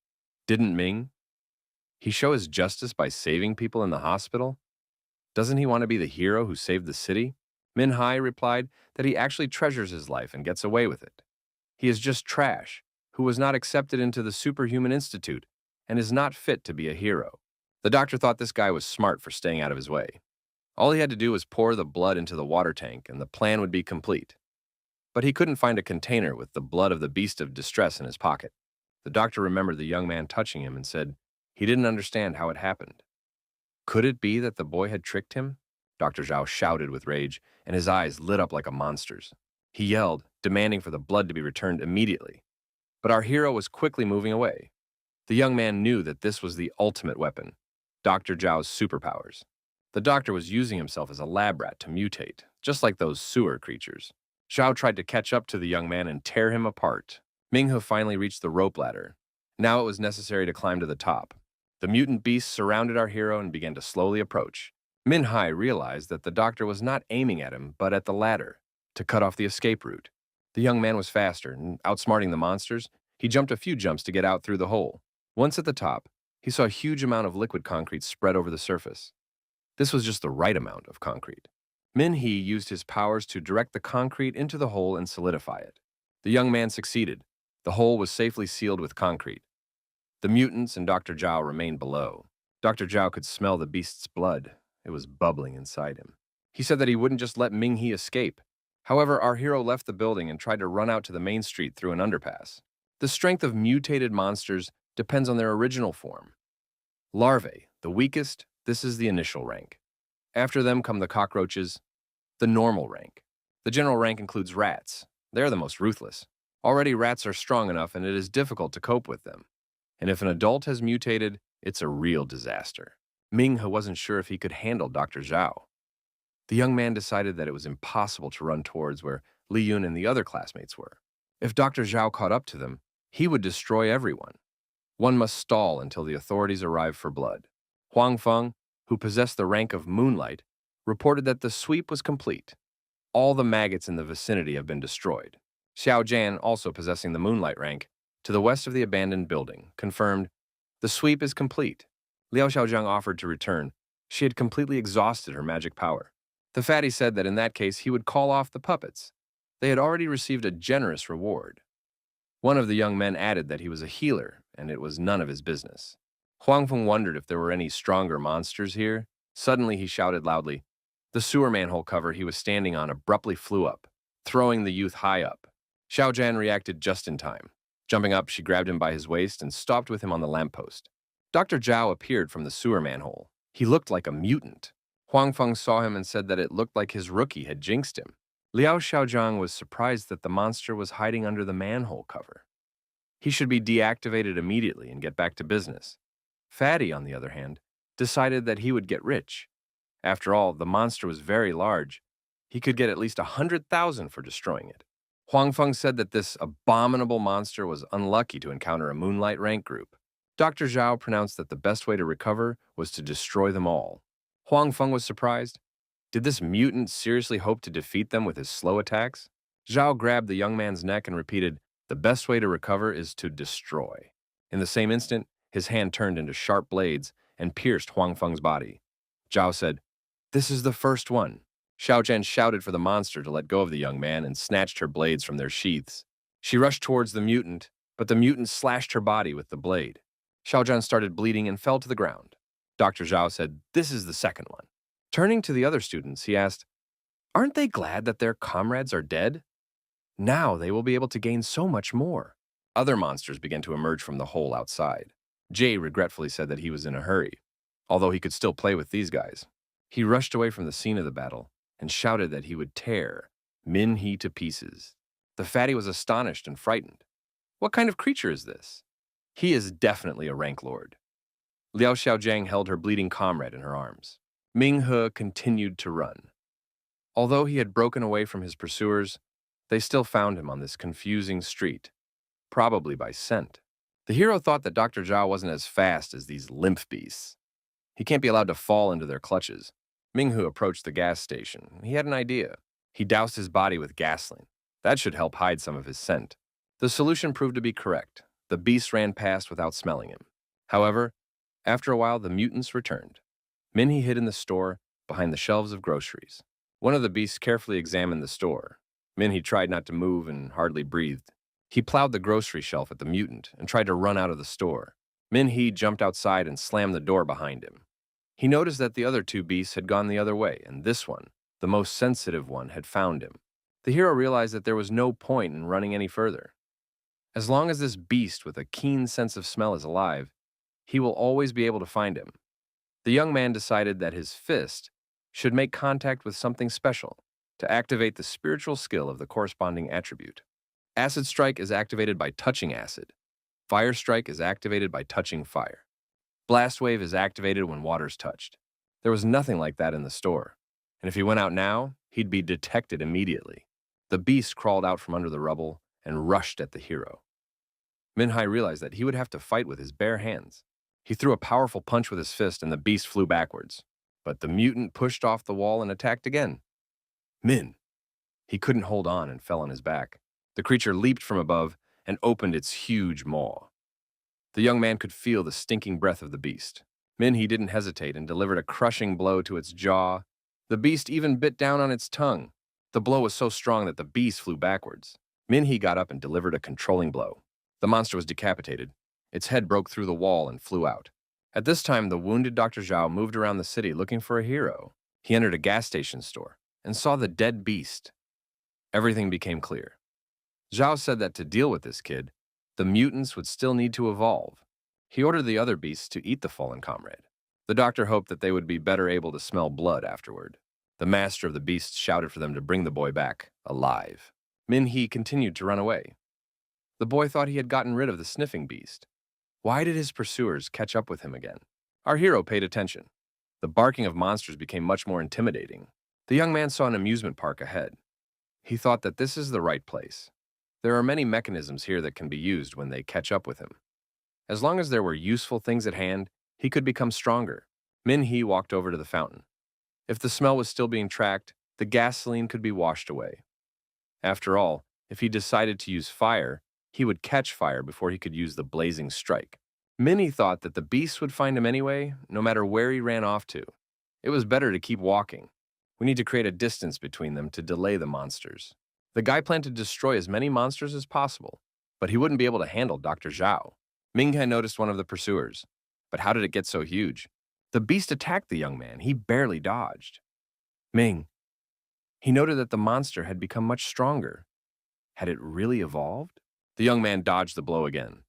"Didn't Ming? He show his justice by saving people in the hospital? Doesn't he want to be the hero who saved the city?" Min Hai replied that he actually treasures his life and gets away with it. He is just trash, who was not accepted into the Superhuman Institute and is not fit to be a hero. The doctor thought this guy was smart for staying out of his way. All he had to do was pour the blood into the water tank and the plan would be complete. But he couldn't find a container with the blood of the beast of distress in his pocket. The doctor remembered the young man touching him and said he didn't understand how it happened. Could it be that the boy had tricked him? Dr. Zhao shouted with rage, and his eyes lit up like a monster's. He yelled, demanding for the blood to be returned immediately. But our hero was quickly moving away. The young man knew that this was the ultimate weapon, Dr. Zhao's superpowers. The doctor was using himself as a lab rat to mutate, just like those sewer creatures. Zhao tried to catch up to the young man and tear him apart. Minghe finally reached the rope ladder. Now it was necessary to climb to the top. The mutant beasts surrounded our hero and began to slowly approach. Min Hai realized that the doctor was not aiming at him, but at the ladder, to cut off the escape route. The young man was faster, and outsmarting the monsters, he jumped a few jumps to get out through the hole. Once at the top, he saw a huge amount of liquid concrete spread over the surface. This was just the right amount of concrete. Min He used his powers to direct the concrete into the hole and solidify it. The young man succeeded. The hole was safely sealed with concrete. The mutants and Dr. Zhao remained below. Dr. Zhao could smell the beast's blood. It was bubbling inside him. He said that he wouldn't just let Ming He escape. However, our hero left the building and tried to run out to the main street through an underpass. The strength of mutated monsters depends on their original form. Larvae, the weakest, this is the initial rank. After them come the cockroaches, the normal rank. The general rank includes rats. They're the most ruthless. Already rats are strong enough and it is difficult to cope with them. And if an adult has mutated, it's a real disaster. Minghe wasn't sure if he could handle Dr. Zhao. The young man decided that it was impossible to run towards where Li Yun and the other classmates were. If Dr. Zhao caught up to them, he would destroy everyone. One must stall until the authorities arrive for blood. Huang Feng, who possessed the rank of Moonlight, reported that the sweep was complete. All the maggots in the vicinity have been destroyed. Xiao Jian, also possessing the Moonlight rank, to the west of the abandoned building, confirmed, "The sweep is complete." Liao Xiaojiang offered to return. She had completely exhausted her magic power. The fatty said that in that case he would call off the puppets. They had already received a generous reward. One of the young men added that he was a healer, and it was none of his business. Huang Feng wondered if there were any stronger monsters here. Suddenly he shouted loudly. The sewer manhole cover he was standing on abruptly flew up, throwing the youth high up. Xiao Jian reacted just in time. Jumping up, she grabbed him by his waist and stopped with him on the lamppost. Dr. Zhao appeared from the sewer manhole. He looked like a mutant. Huang Feng saw him and said that it looked like his rookie had jinxed him. Liao Xiaojiang was surprised that the monster was hiding under the manhole cover. He should be deactivated immediately and get back to business. Fatty, on the other hand, decided that he would get rich. After all, the monster was very large. He could get at least 100,000 for destroying it. Huang Feng said that this abominable monster was unlucky to encounter a Moonlight rank group. Dr. Zhao pronounced that the best way to recover was to destroy them all. Huang Feng was surprised. Did this mutant seriously hope to defeat them with his slow attacks? Zhao grabbed the young man's neck and repeated, The best way to recover is to destroy. In the same instant, his hand turned into sharp blades and pierced Huang Feng's body. Zhao said, "This is the first one." Xiao Zhen shouted for the monster to let go of the young man and snatched her blades from their sheaths. She rushed towards the mutant, but the mutant slashed her body with the blade. Xiao Zhen started bleeding and fell to the ground. Dr. Zhao said, "This is the second one." Turning to the other students, he asked, "Aren't they glad that their comrades are dead? Now they will be able to gain so much more." Other monsters began to emerge from the hole outside. Jay regretfully said that he was in a hurry, although he could still play with these guys. He rushed away from the scene of the battle and shouted that he would tear Min-hee to pieces. The fatty was astonished and frightened. What kind of creature is this? He is definitely a rank lord. Liao Xiaojiang held her bleeding comrade in her arms. Ming-he continued to run. Although he had broken away from his pursuers, they still found him on this confusing street, probably by scent. The hero thought that Dr. Zhao wasn't as fast as these lymph beasts. He can't be allowed to fall into their clutches. Ming-hu approached the gas station. He had an idea. He doused his body with gasoline. That should help hide some of his scent. The solution proved to be correct. The beast ran past without smelling him. However, after a while, the mutants returned. Min-hee hid in the store behind the shelves of groceries. One of the beasts carefully examined the store. Min-hee tried not to move and hardly breathed. He plowed the grocery shelf at the mutant and tried to run out of the store. Min-hee jumped outside and slammed the door behind him. He noticed that the other two beasts had gone the other way, and this one, the most sensitive one, had found him. The hero realized that there was no point in running any further. As long as this beast with a keen sense of smell is alive, he will always be able to find him. The young man decided that his fist should make contact with something special to activate the spiritual skill of the corresponding attribute. Acid Strike is activated by touching acid. Fire Strike is activated by touching fire. Blast Wave is activated when water's touched. There was nothing like that in the store, and if he went out now, he'd be detected immediately. The beast crawled out from under the rubble and rushed at the hero. Min-hee realized that he would have to fight with his bare hands. He threw a powerful punch with his fist and the beast flew backwards, but the mutant pushed off the wall and attacked again. Min! He couldn't hold on and fell on his back. The creature leaped from above and opened its huge maw. The young man could feel the stinking breath of the beast. Min-hee didn't hesitate and delivered a crushing blow to its jaw. The beast even bit down on its tongue. The blow was so strong that the beast flew backwards. Min-hee got up and delivered a controlling blow. The monster was decapitated. Its head broke through the wall and flew out. At this time, the wounded Dr. Zhao moved around the city looking for a hero. He entered a gas station store and saw the dead beast. Everything became clear. Zhao said that to deal with this kid, the mutants would still need to evolve. He ordered the other beasts to eat the fallen comrade. The doctor hoped that they would be better able to smell blood afterward. The master of the beasts shouted for them to bring the boy back, alive. Min-hee continued to run away. The boy thought he had gotten rid of the sniffing beast. Why did his pursuers catch up with him again? Our hero paid attention. The barking of monsters became much more intimidating. The young man saw an amusement park ahead. He thought that this is the right place. There are many mechanisms here that can be used when they catch up with him. As long as there were useful things at hand, he could become stronger. Min-hee walked over to the fountain. If the smell was still being tracked, the gasoline could be washed away. After all, if he decided to use fire, he would catch fire before he could use the blazing strike. Min-hee thought that the beast would find him anyway, no matter where he ran off to. It was better to keep walking. We need to create a distance between them to delay the monsters. The guy planned to destroy as many monsters as possible, but he wouldn't be able to handle Dr. Zhao. Ming-he noticed one of the pursuers. But how did it get so huge? The beast attacked the young man. He barely dodged. Ming. He noted that the monster had become much stronger. Had it really evolved? The young man dodged the blow again.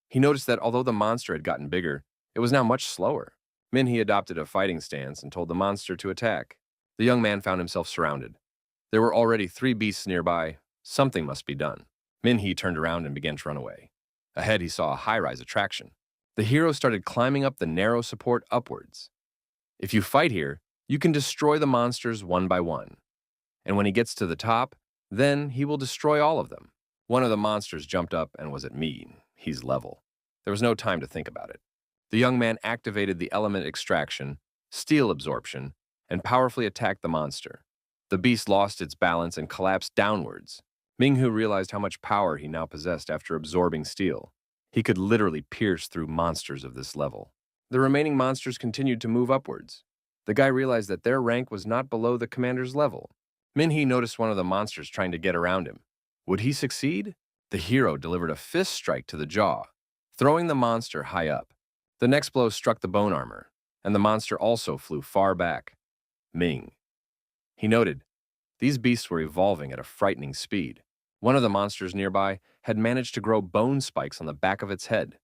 He noticed that although the monster had gotten bigger, it was now much slower. Min-hee adopted a fighting stance and told the monster to attack. The young man found himself surrounded. There were already 3 beasts nearby. Something must be done. Min-hee turned around and began to run away. Ahead, he saw a high-rise attraction. The hero started climbing up the narrow support upwards. If you fight here, you can destroy the monsters one by one. And when he gets to the top, then he will destroy all of them. One of the monsters jumped up and was at me. He's level. There was no time to think about it. The young man activated the element extraction, steel absorption, and powerfully attacked the monster. The beast lost its balance and collapsed downwards. Minghu realized how much power he now possessed after absorbing steel. He could literally pierce through monsters of this level. The remaining monsters continued to move upwards. The guy realized that their rank was not below the commander's level. Minhee noticed one of the monsters trying to get around him. Would he succeed? The hero delivered a fist strike to the jaw, throwing the monster high up. The next blow struck the bone armor, and the monster also flew far back. Ming. He noted, these beasts were evolving at a frightening speed. One of the monsters nearby had managed to grow bone spikes on the back of its head.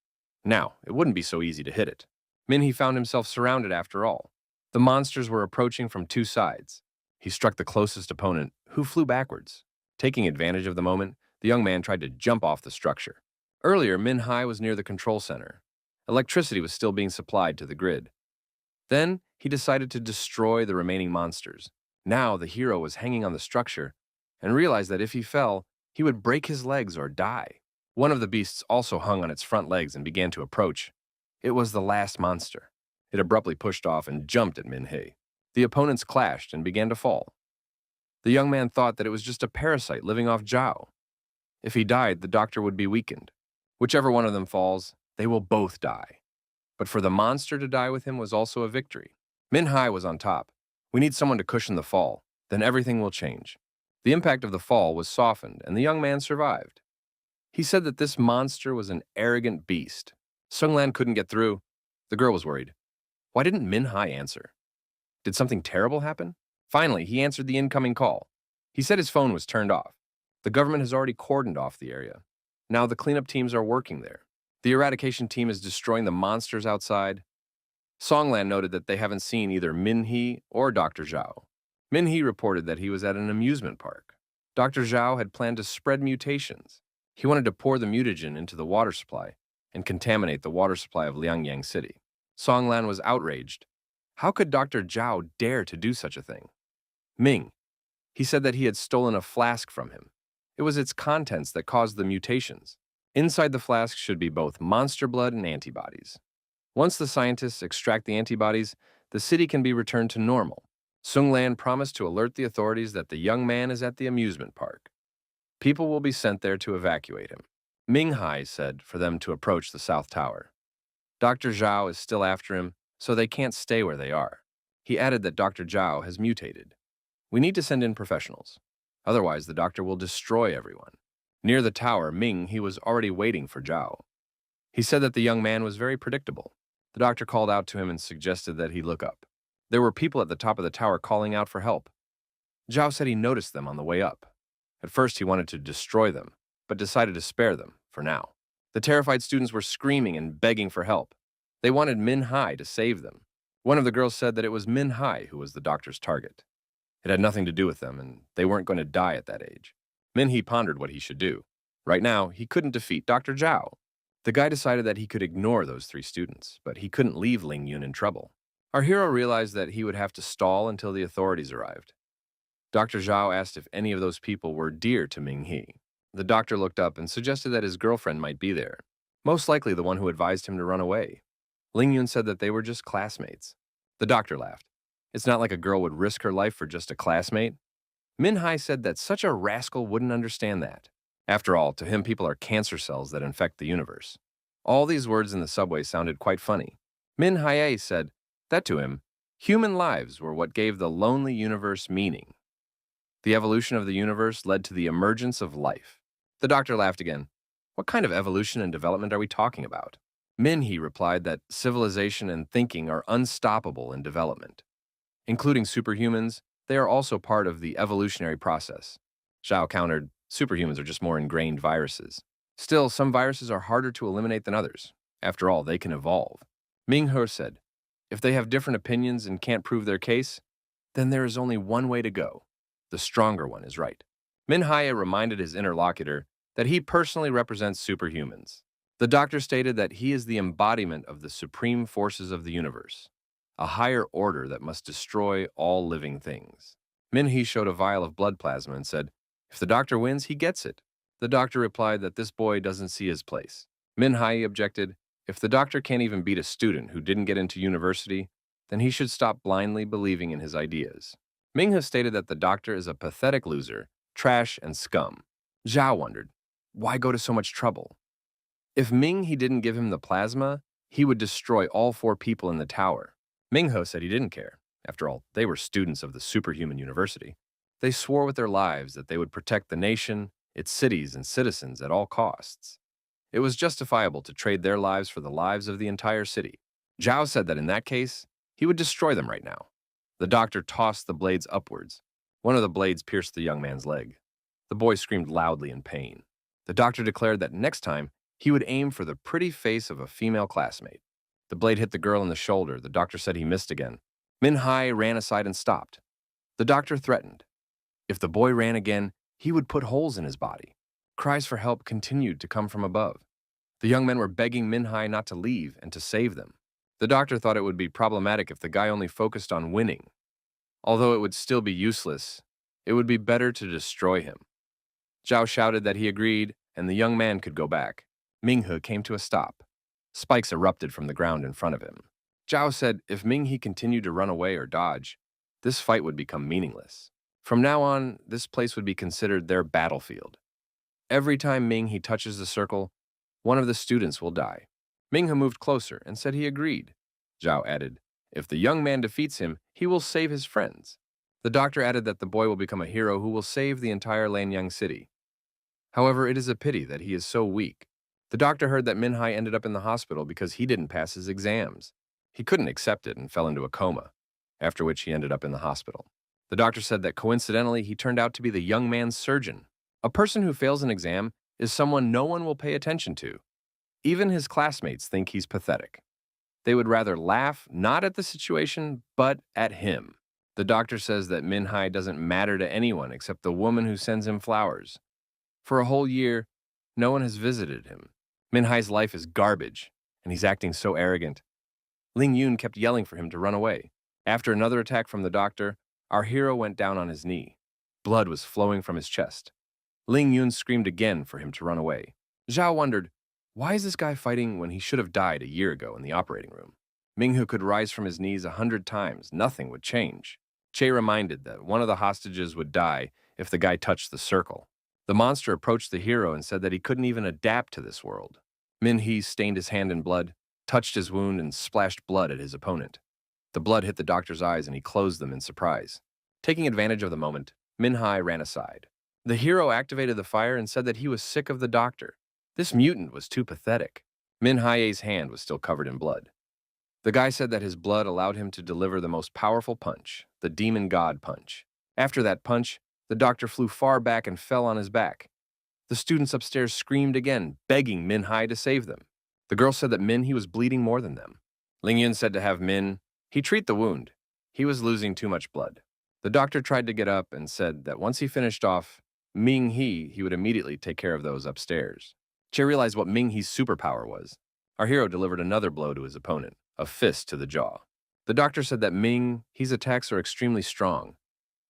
Now, it wouldn't be so easy to hit it. Minhee found himself surrounded after all. The monsters were approaching from two sides. He struck the closest opponent, who flew backwards. Taking advantage of the moment, the young man tried to jump off the structure. Earlier, Minhai was near the control center. Electricity was still being supplied to the grid. Then, he decided to destroy the remaining monsters. Now, the hero was hanging on the structure and realized that if he fell, he would break his legs or die. One of the beasts also hung on its front legs and began to approach. It was the last monster. It abruptly pushed off and jumped at Minhei. The opponents clashed and began to fall. The young man thought that it was just a parasite living off Zhao. If he died, the doctor would be weakened. Whichever one of them falls, they will both die. But for the monster to die with him was also a victory. Minhai was on top. We need someone to cushion the fall, then everything will change. The impact of the fall was softened, and the young man survived. He said that this monster was an arrogant beast. Sunglan couldn't get through. The girl was worried. Why didn't Minhai answer? Did something terrible happen? Finally, he answered the incoming call. He said his phone was turned off. The government has already cordoned off the area. Now the cleanup teams are working there. The eradication team is destroying the monsters outside. Songlan noted that they haven't seen either Minhee or Dr. Zhao. Minhee reported that he was at an amusement park. Dr. Zhao had planned to spread mutations. He wanted to pour the mutagen into the water supply and contaminate the water supply of Liangyang City. Songlan was outraged. How could Dr. Zhao dare to do such a thing? Ming. He said that he had stolen a flask from him. It was its contents that caused the mutations. Inside the flask should be both monster blood and antibodies. Once the scientists extract the antibodies, the city can be returned to normal. Sunglan promised to alert the authorities that the young man is at the amusement park. People will be sent there to evacuate him. Minghai said for them to approach the South Tower. Dr. Zhao is still after him, so they can't stay where they are. He added that Dr. Zhao has mutated. We need to send in professionals. Otherwise, the doctor will destroy everyone. Near the tower, he was already waiting for Zhao. He said that the young man was very predictable. The doctor called out to him and suggested that he look up. There were people at the top of the tower calling out for help. Zhao said he noticed them on the way up. At first, he wanted to destroy them, but decided to spare them, for now. The terrified students were screaming and begging for help. They wanted Minhai to save them. One of the girls said that it was Minhai who was the doctor's target. It had nothing to do with them, and they weren't going to die at that age. Minhee pondered what he should do. Right now, he couldn't defeat Dr. Zhao. The guy decided that he could ignore those three students, but he couldn't leave Ling Yun in trouble. Our hero realized that he would have to stall until the authorities arrived. Dr. Zhao asked if any of those people were dear to Minghee. The doctor looked up and suggested that his girlfriend might be there, most likely the one who advised him to run away. Ling Yun said that they were just classmates. The doctor laughed. It's not like a girl would risk her life for just a classmate. Minhai said that such a rascal wouldn't understand that. After all, to him, people are cancer cells that infect the universe. All these words in the subway sounded quite funny. Minhai said that to him, human lives were what gave the lonely universe meaning. The evolution of the universe led to the emergence of life. The doctor laughed again. What kind of evolution and development are we talking about? Minhee replied that civilization and thinking are unstoppable in development. Including superhumans, they are also part of the evolutionary process. Zhao countered, superhumans are just more ingrained viruses. Still, some viruses are harder to eliminate than others. After all, they can evolve. Minghe said, if they have different opinions and can't prove their case, then there is only one way to go. The stronger one is right. Minhai reminded his interlocutor that he personally represents superhumans. The doctor stated that he is the embodiment of the supreme forces of the universe, a higher order that must destroy all living things. Minhee showed a vial of blood plasma and said, if the doctor wins, he gets it. The doctor replied that this boy doesn't see his place. Minhai objected, if the doctor can't even beat a student who didn't get into university, then he should stop blindly believing in his ideas. Minghe stated that the doctor is a pathetic loser, trash, and scum. Zhao wondered, why go to so much trouble? If he didn't give him the plasma, he would destroy all four people in the tower. Minghe said he didn't care. After all, they were students of the superhuman university. They swore with their lives that they would protect the nation, its cities, and citizens at all costs. It was justifiable to trade their lives for the lives of the entire city. Zhao said that in that case, he would destroy them right now. The doctor tossed the blades upwards. One of the blades pierced the young man's leg. The boy screamed loudly in pain. The doctor declared that next time, he would aim for the pretty face of a female classmate. The blade hit the girl in the shoulder. The doctor said he missed again. Minhai ran aside and stopped. The doctor threatened. If the boy ran again, he would put holes in his body. Cries for help continued to come from above. The young men were begging Minhai not to leave and to save them. The doctor thought it would be problematic if the guy only focused on winning. Although it would still be useless, it would be better to destroy him. Zhao shouted that he agreed, and the young man could go back. Minghe came to a stop. Spikes erupted from the ground in front of him. Zhao said if Minghe continued to run away or dodge, this fight would become meaningless. From now on, this place would be considered their battlefield. Every time Minghe touches the circle, one of the students will die. Minghe moved closer and said he agreed. Zhao added, if the young man defeats him, he will save his friends. The doctor added that the boy will become a hero who will save the entire Lanyang city. However, it is a pity that he is so weak. The doctor heard that Minhai ended up in the hospital because he didn't pass his exams. He couldn't accept it and fell into a coma, after which he ended up in the hospital. The doctor said that coincidentally he turned out to be the young man's surgeon. A person who fails an exam is someone no one will pay attention to. Even his classmates think he's pathetic. They would rather laugh not at the situation, but at him. The doctor says that Minhai doesn't matter to anyone except the woman who sends him flowers. For a whole year, no one has visited him. Minhai's life is garbage, and he's acting so arrogant. Ling Yun kept yelling for him to run away. After another attack from the doctor, our hero went down on his knee. Blood was flowing from his chest. Ling Yun screamed again for him to run away. Zhao wondered, why is this guy fighting when he should have died a year ago in the operating room? Minghu could rise from his knees 100 times. Nothing would change. Che reminded that one of the hostages would die if the guy touched the circle. The monster approached the hero and said that he couldn't even adapt to this world. Minhee stained his hand in blood, touched his wound, and splashed blood at his opponent. The blood hit the doctor's eyes and he closed them in surprise. Taking advantage of the moment, Minhai ran aside. The hero activated the fire and said that he was sick of the doctor. This mutant was too pathetic. Minhaie's hand was still covered in blood. The guy said that his blood allowed him to deliver the most powerful punch, the demon god punch. After that punch, the doctor flew far back and fell on his back. The students upstairs screamed again, begging Minhai to save them. The girl said that Minhee was bleeding more than them. Ling Yun said to have he treat the wound. He was losing too much blood. The doctor tried to get up and said that once he finished off Ming-He, he would immediately take care of those upstairs. Che realized what Ming-He's superpower was. Our hero delivered another blow to his opponent, a fist to the jaw. The doctor said that Ming-He's attacks are extremely strong,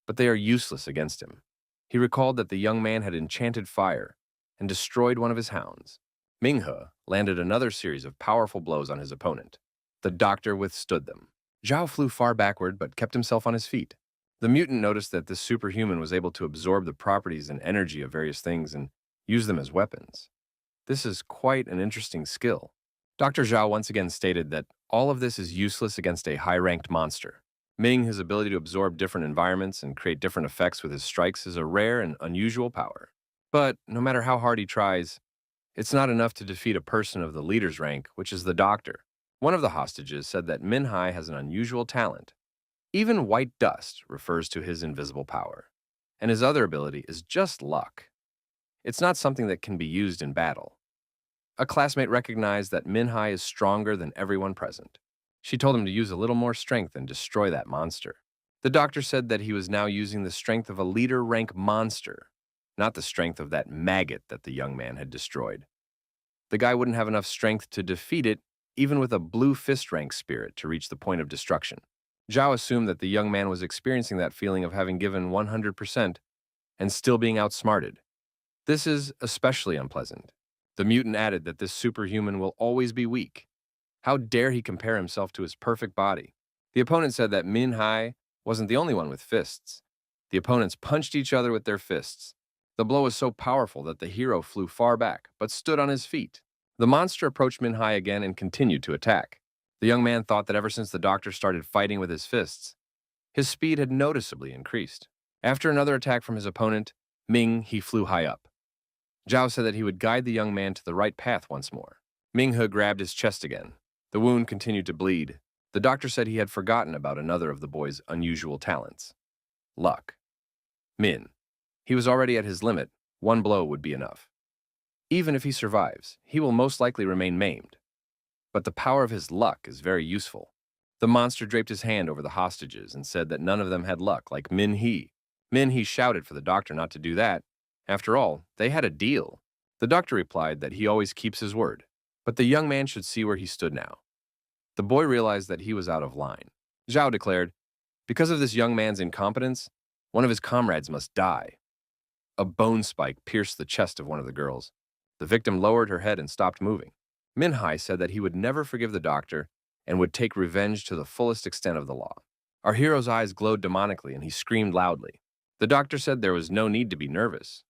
but they are useless against him. He recalled that the young man had enchanted fire and destroyed one of his hounds. Minghe landed another series of powerful blows on his opponent. The doctor withstood them. Zhao flew far backward but kept himself on his feet. The mutant noticed that this superhuman was able to absorb the properties and energy of various things and use them as weapons. This is quite an interesting skill. Dr. Zhao once again stated that all of this is useless against a high-ranked monster. His ability to absorb different environments and create different effects with his strikes is a rare and unusual power. But no matter how hard he tries, it's not enough to defeat a person of the leader's rank, which is the doctor. One of the hostages said that Minhai has an unusual talent. Even white dust refers to his invisible power, and his other ability is just luck. It's not something that can be used in battle. A classmate recognized that Minhai is stronger than everyone present. She told him to use a little more strength and destroy that monster. The doctor said that he was now using the strength of a leader rank monster, not the strength of that maggot that the young man had destroyed. The guy wouldn't have enough strength to defeat it, even with a blue fist rank spirit, to reach the point of destruction. Zhao assumed that the young man was experiencing that feeling of having given 100% and still being outsmarted. This is especially unpleasant. The mutant added that this superhuman will always be weak. How dare he compare himself to his perfect body? The opponent said that Minhai wasn't the only one with fists. The opponents punched each other with their fists. The blow was so powerful that the hero flew far back, but stood on his feet. The monster approached Minhai again and continued to attack. The young man thought that ever since the doctor started fighting with his fists, his speed had noticeably increased. After another attack from his opponent, Ming, he flew high up. Zhao said that he would guide the young man to the right path once more. Ming He grabbed his chest again. The wound continued to bleed. The doctor said he had forgotten about another of the boy's unusual talents. Luck. Min. He was already at his limit. One blow would be enough. Even if he survives, he will most likely remain maimed. But the power of his luck is very useful. The monster draped his hand over the hostages and said that none of them had luck, like Min He. Min He shouted for the doctor not to do that. After all, they had a deal. The doctor replied that he always keeps his word, but the young man should see where he stood now. The boy realized that he was out of line. Zhao declared, because of this young man's incompetence, one of his comrades must die. A bone spike pierced the chest of one of the girls. The victim lowered her head and stopped moving. Minhai said that he would never forgive the doctor and would take revenge to the fullest extent of the law. Our hero's eyes glowed demonically and he screamed loudly. The doctor said there was no need to be nervous.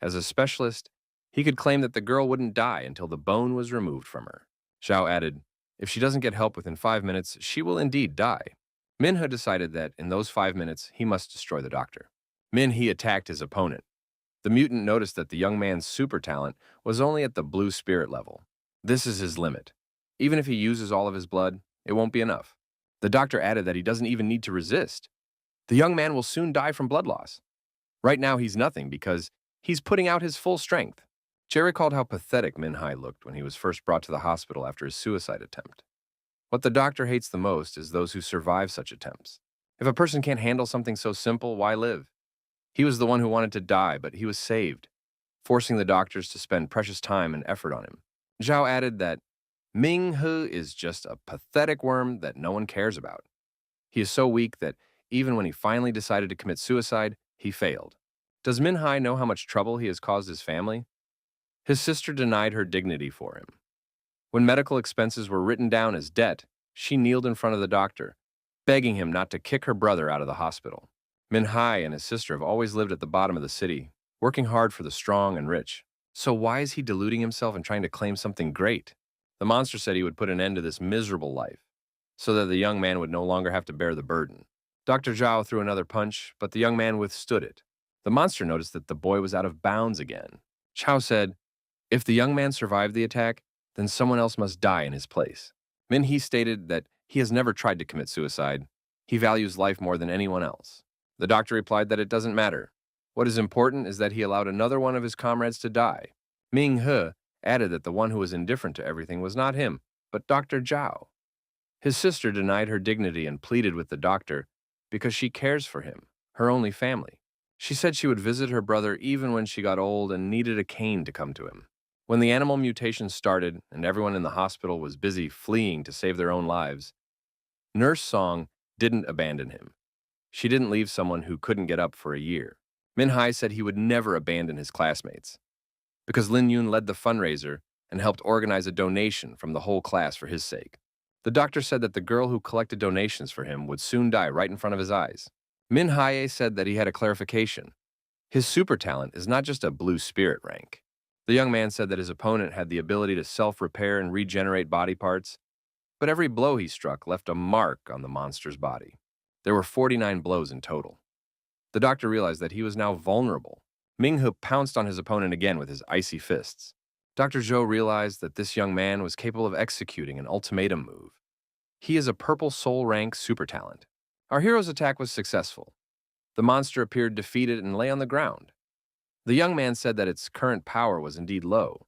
As a specialist, he could claim that the girl wouldn't die until the bone was removed from her. Zhao added, if she doesn't get help within 5 minutes, she will indeed die. Minhe decided that in those 5 minutes, he must destroy the doctor. Minhe attacked his opponent. The mutant noticed that the young man's super talent was only at the blue spirit level. This is his limit. Even if he uses all of his blood, it won't be enough. The doctor added that he doesn't even need to resist. The young man will soon die from blood loss. Right now, he's nothing because he's putting out his full strength. Jay recalled how pathetic Minhai looked when he was first brought to the hospital after his suicide attempt. What the doctor hates the most is those who survive such attempts. If a person can't handle something so simple, why live? He was the one who wanted to die, but he was saved, forcing the doctors to spend precious time and effort on him. Zhao added that Ming He is just a pathetic worm that no one cares about. He is so weak that even when he finally decided to commit suicide, he failed. Does Minhai know how much trouble he has caused his family? His sister denied her dignity for him. When medical expenses were written down as debt, she kneeled in front of the doctor, begging him not to kick her brother out of the hospital. Minhai and his sister have always lived at the bottom of the city, working hard for the strong and rich. So why is he deluding himself and trying to claim something great? The monster said he would put an end to this miserable life, so that the young man would no longer have to bear the burden. Dr. Zhao threw another punch, but the young man withstood it. The monster noticed that the boy was out of bounds again. Chao said, if the young man survived the attack, then someone else must die in his place. Minhee stated that he has never tried to commit suicide. He values life more than anyone else. The doctor replied that it doesn't matter. What is important is that he allowed another one of his comrades to die. Ming He added that the one who was indifferent to everything was not him, but Dr. Zhao. His sister denied her dignity and pleaded with the doctor because she cares for him, her only family. She said she would visit her brother even when she got old and needed a cane to come to him. When the animal mutation started and everyone in the hospital was busy fleeing to save their own lives, Nurse Song didn't abandon him. She didn't leave someone who couldn't get up for a year. Minhai said he would never abandon his classmates, because Lin Yun led the fundraiser and helped organize a donation from the whole class for his sake. The doctor said that the girl who collected donations for him would soon die right in front of his eyes. Min Haye said that he had a clarification. His super talent is not just a blue spirit rank. The young man said that his opponent had the ability to self-repair and regenerate body parts, but every blow he struck left a mark on the monster's body. There were 49 blows in total. The doctor realized that he was now vulnerable. Ming He pounced on his opponent again with his icy fists. Dr. Zhou realized that this young man was capable of executing an ultimatum move. He is a purple soul rank super talent. Our hero's attack was successful. The monster appeared defeated and lay on the ground. The young man said that its current power was indeed low,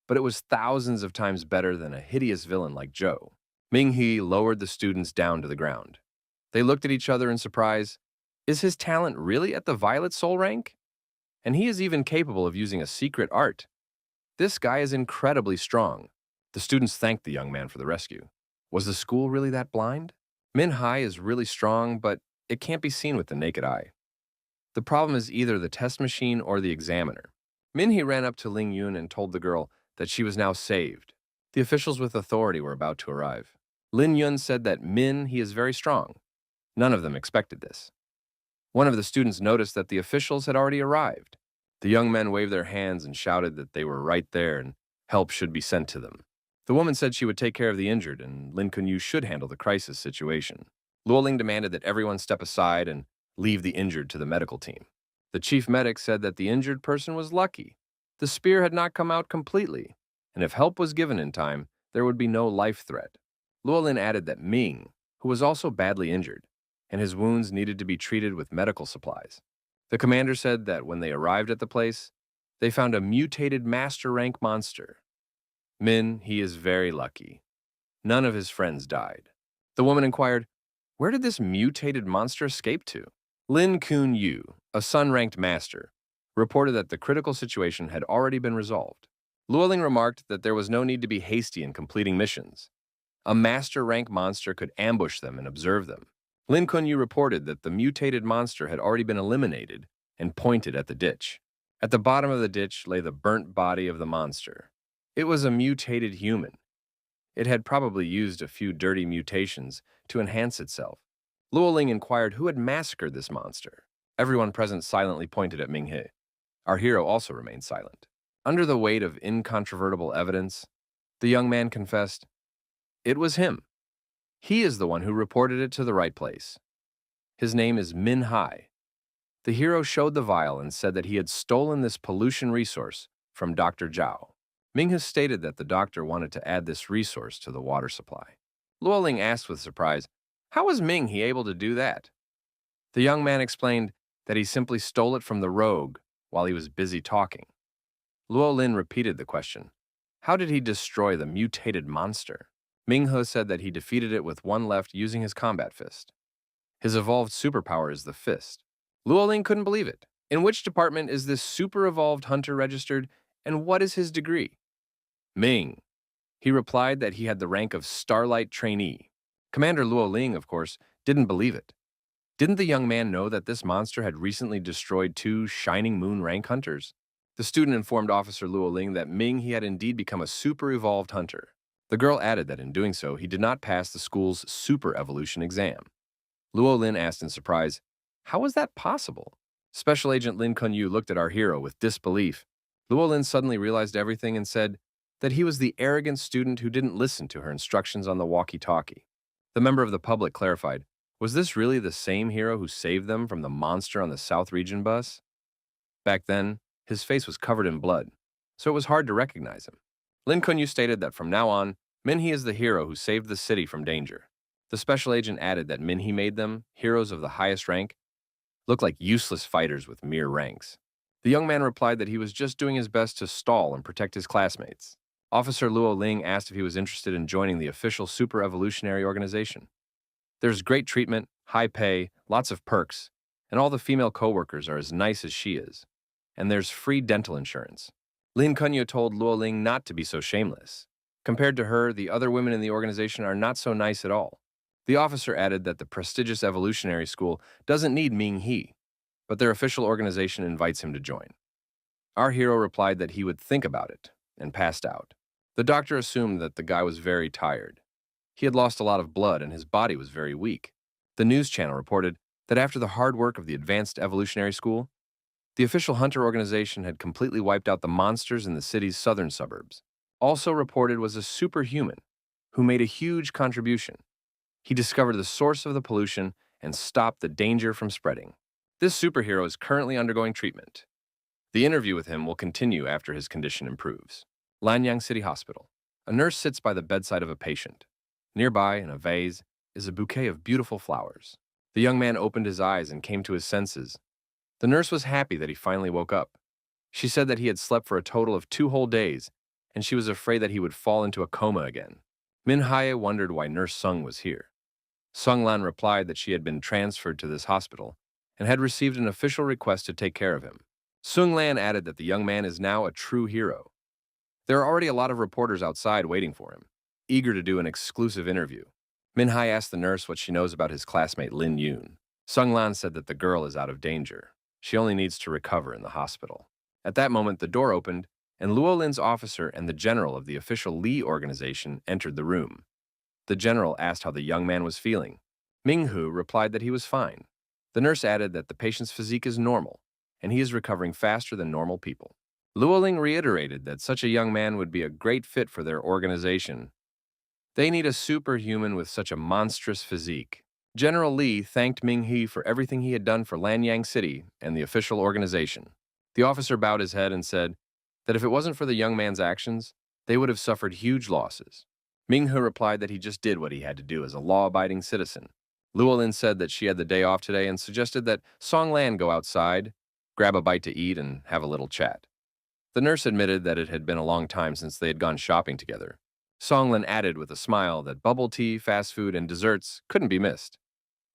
but it was thousands of times better than a hideous villain like Zhou. Ming He lowered the students down to the ground. They looked at each other in surprise. Is his talent really at the violet soul rank? And he is even capable of using a secret art. This guy is incredibly strong. The students thanked the young man for the rescue. Was the school really that blind? Min Hai is really strong, but it can't be seen with the naked eye. The problem is either the test machine or the examiner. Min He ran up to Ling Yun and told the girl that she was now saved. The officials with authority were about to arrive. Lin Yun said that he is very strong. None of them expected this. One of the students noticed that the officials had already arrived. The young men waved their hands and shouted that they were right there and help should be sent to them. The woman said she would take care of the injured and Lin Kunyu should handle the crisis situation. Luoling demanded that everyone step aside and leave the injured to the medical team. The chief medic said that the injured person was lucky. The spear had not come out completely, and if help was given in time, there would be no life threat. Luolin added that Ming, who was also badly injured, and his wounds needed to be treated with medical supplies. The commander said that when they arrived at the place, they found a mutated master rank monster. Min, he is very lucky. None of his friends died. The woman inquired, where did this mutated monster escape to? Lin Kun Yu, a sun-ranked master, reported that the critical situation had already been resolved. Luoling remarked that there was no need to be hasty in completing missions. A master rank monster could ambush them and observe them. Lin Kunyu reported that the mutated monster had already been eliminated and pointed at the ditch. At the bottom of the ditch lay the burnt body of the monster. It was a mutated human. It had probably used a few dirty mutations to enhance itself. Luoling inquired who had massacred this monster. Everyone present silently pointed at Minghe. Our hero also remained silent. Under the weight of incontrovertible evidence, the young man confessed, it was him. He is the one who reported it to the right place. His name is Min Hai. The hero showed the vial and said that he had stolen this pollution resource from Dr. Zhao. Ming has stated that the doctor wanted to add this resource to the water supply. Luoling asked with surprise, how was Ming he able to do that? The young man explained that he simply stole it from the rogue while he was busy talking. Luolin repeated the question, how did he destroy the mutated monster? Minghe said that he defeated it with one left using his combat fist. His evolved superpower is the fist. Luoling couldn't believe it. In which department is this super-evolved hunter registered, and what is his degree? Ming. He replied that he had the rank of Starlight Trainee. Commander Luoling, of course, didn't believe it. Didn't the young man know that this monster had recently destroyed 2 Shining Moon rank hunters? The student informed Officer Luoling that Ming he had indeed become a super-evolved hunter. The girl added that in doing so, he did not pass the school's super evolution exam. Luolin asked in surprise, how was that possible? Special Agent Lin Kunyu looked at our hero with disbelief. Luolin suddenly realized everything and said that he was the arrogant student who didn't listen to her instructions on the walkie-talkie. The member of the public clarified, was this really the same hero who saved them from the monster on the South Region bus? Back then, his face was covered in blood, so it was hard to recognize him. Lin Kunyu stated that from now on, Minhee is the hero who saved the city from danger. The special agent added that Minhee made them, heroes of the highest rank, look like useless fighters with mere ranks. The young man replied that he was just doing his best to stall and protect his classmates. Officer Luo Ling asked if he was interested in joining the official super evolutionary organization. There's great treatment, high pay, lots of perks, and all the female co-workers are as nice as she is. And there's free dental insurance. Lin Kunyu told Luo Ling not to be so shameless. Compared to her, the other women in the organization are not so nice at all. The officer added that the prestigious evolutionary school doesn't need Ming He, but their official organization invites him to join. Our hero replied that he would think about it, and passed out. The doctor assumed that the guy was very tired. He had lost a lot of blood and his body was very weak. The news channel reported that after the hard work of the advanced evolutionary school, the official hunter organization had completely wiped out the monsters in the city's southern suburbs. Also reported was a superhuman who made a huge contribution. He discovered the source of the pollution and stopped the danger from spreading. This superhero is currently undergoing treatment. The interview with him will continue after his condition improves. Lanyang City Hospital. A nurse sits by the bedside of a patient. Nearby, in a vase, is a bouquet of beautiful flowers. The young man opened his eyes and came to his senses. The nurse was happy that he finally woke up. She said that he had slept for a total of 2 whole days, and she was afraid that he would fall into a coma again. Min Haye wondered why Nurse Sung was here. Sung Lan replied that she had been transferred to this hospital and had received an official request to take care of him. Sung Lan added that the young man is now a true hero. There are already a lot of reporters outside waiting for him, eager to do an exclusive interview. Min Hai asked the nurse what she knows about his classmate Lin Yoon. Sung Lan said that the girl is out of danger. She only needs to recover in the hospital. At that moment, the door opened, and Luo Lin's officer and the general of the official Li organization entered the room. The general asked how the young man was feeling. Ming Hu replied that he was fine. The nurse added that the patient's physique is normal, and he is recovering faster than normal people. Luoling reiterated that such a young man would be a great fit for their organization. They need a superhuman with such a monstrous physique. General Li thanked Ming He for everything he had done for Lanyang City and the official organization. The officer bowed his head and said that if it wasn't for the young man's actions, they would have suffered huge losses. Ming He replied that he just did what he had to do as a law-abiding citizen. Luolin said that she had the day off today and suggested that Song Lan go outside, grab a bite to eat, and have a little chat. The nurse admitted that it had been a long time since they had gone shopping together. Songlin added with a smile that bubble tea, fast food, and desserts couldn't be missed.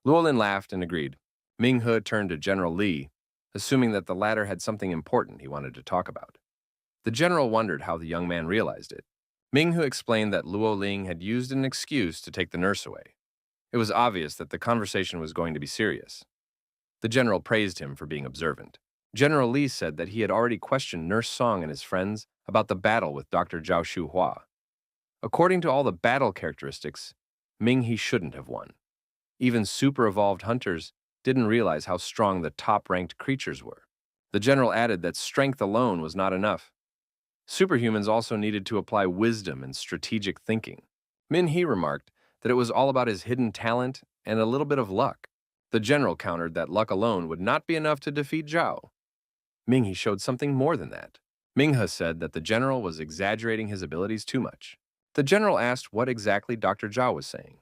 Luolin laughed and agreed. Ming He turned to General Li, assuming that the latter had something important he wanted to talk about. The general wondered how the young man realized it. Ming He explained that Luo Ling had used an excuse to take the nurse away. It was obvious that the conversation was going to be serious. The general praised him for being observant. General Li said that he had already questioned Nurse Song and his friends about the battle with Dr. Zhao Shuhua. According to all the battle characteristics, Ming He shouldn't have won. Even super-evolved hunters didn't realize how strong the top-ranked creatures were. The general added that strength alone was not enough. Superhumans also needed to apply wisdom and strategic thinking. Min He remarked that it was all about his hidden talent and a little bit of luck. The general countered that luck alone would not be enough to defeat Zhao. Ming He showed something more than that. Ming He said that the general was exaggerating his abilities too much. The general asked what exactly Dr. Zhao was saying.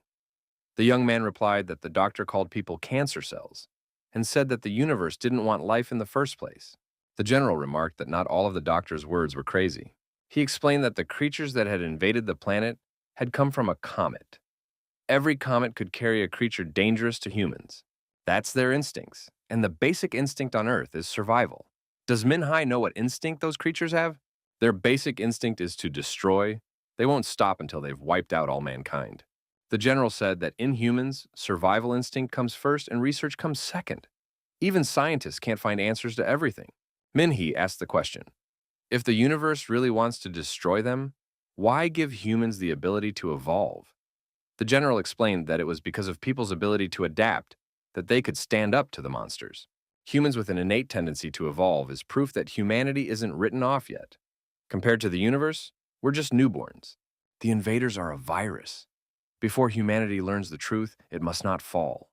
The young man replied that the doctor called people cancer cells and said that the universe didn't want life in the first place. The general remarked that not all of the doctor's words were crazy. He explained that the creatures that had invaded the planet had come from a comet. Every comet could carry a creature dangerous to humans. That's their instincts, and the basic instinct on Earth is survival. Does Min Hai know what instinct those creatures have? Their basic instinct is to destroy. They won't stop until they've wiped out all mankind. The general said that in humans, survival instinct comes first and research comes second. Even scientists can't find answers to everything. Min He asked the question, if the universe really wants to destroy them, why give humans the ability to evolve? The general explained that it was because of people's ability to adapt, that they could stand up to the monsters. Humans with an innate tendency to evolve is proof that humanity isn't written off yet. Compared to the universe, we're just newborns. The invaders are a virus. Before humanity learns the truth, it must not fall.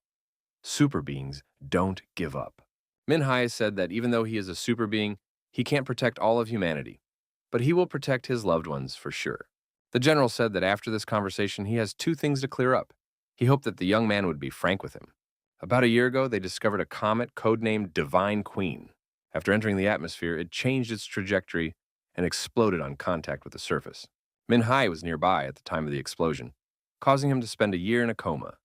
Super beings don't give up. Min Hai said that even though he is a super being, he can't protect all of humanity, but he will protect his loved ones for sure. The general said that after this conversation, he has two things to clear up. He hoped that the young man would be frank with him. About a year ago, they discovered a comet codenamed Divine Queen. After entering the atmosphere, it changed its trajectory and exploded on contact with the surface. Min Hai was nearby at the time of the explosion, causing him to spend a year in a coma.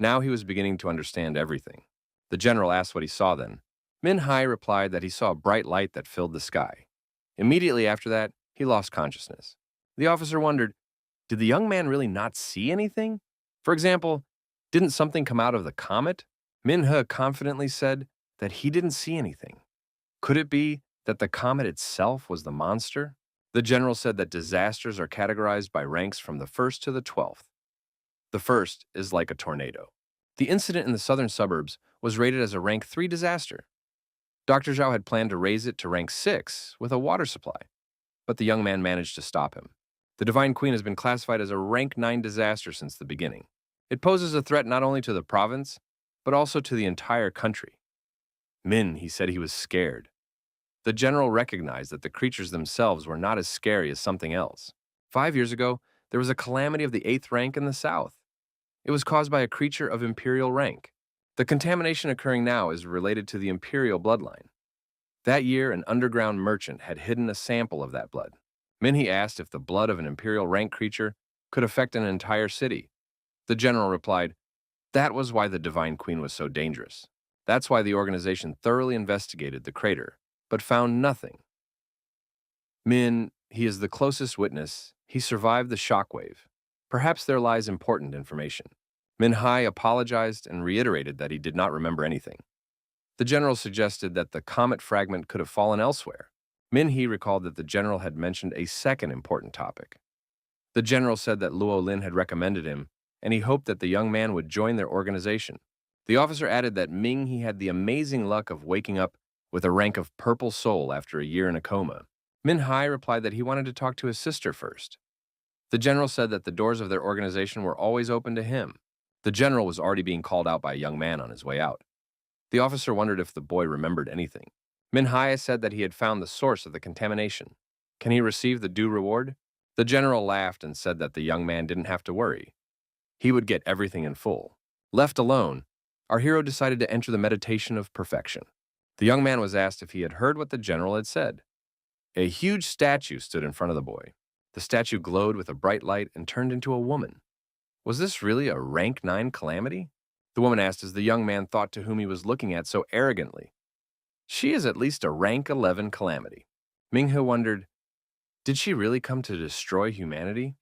Now he was beginning to understand everything. The general asked what he saw then. Min Hai replied that he saw a bright light that filled the sky. Immediately after that, he lost consciousness. The officer wondered, did the young man really not see anything? For example, didn't something come out of the comet? Min He confidently said that he didn't see anything. Could it be that the comet itself was the monster? The general said that disasters are categorized by ranks from the 1st to the 12th. The first is like a tornado. The incident in the southern suburbs was rated as a rank 3 disaster. Dr. Zhao had planned to raise it to rank 6 with a water supply, but the young man managed to stop him. The Divine Queen has been classified as a rank 9 disaster since the beginning. It poses a threat not only to the province, but also to the entire country. He said he was scared. The general recognized that the creatures themselves were not as scary as something else. 5 years ago, there was a calamity of the 8th rank in the south. It was caused by a creature of imperial rank. The contamination occurring now is related to the imperial bloodline. That year, an underground merchant had hidden a sample of that blood. Minhee asked if the blood of an imperial rank creature could affect an entire city. The general replied, that was why the Divine Queen was so dangerous. That's why the organization thoroughly investigated the crater, but found nothing. He is the closest witness. He survived the shockwave. Perhaps there lies important information. Min Hai apologized and reiterated that he did not remember anything. The general suggested that the comet fragment could have fallen elsewhere. Min He recalled that the general had mentioned a second important topic. The general said that Luo Lin had recommended him, and he hoped that the young man would join their organization. The officer added that Ming He had the amazing luck of waking up with a rank of purple soul after a year in a coma. Min-hai replied that he wanted to talk to his sister first. The general said that the doors of their organization were always open to him. The general was already being called out by a young man on his way out. The officer wondered if the boy remembered anything. Min-hai said that he had found the source of the contamination. Can he receive the due reward? The general laughed and said that the young man didn't have to worry. He would get everything in full. Left alone, our hero decided to enter the meditation of perfection. The young man was asked if he had heard what the general had said. A huge statue stood in front of the boy. The statue glowed with a bright light and turned into a woman. Was this really a rank 9 calamity? The woman asked as the young man thought to whom he was looking at so arrogantly. She is at least a rank 11 calamity. Minghe wondered, did she really come to destroy humanity?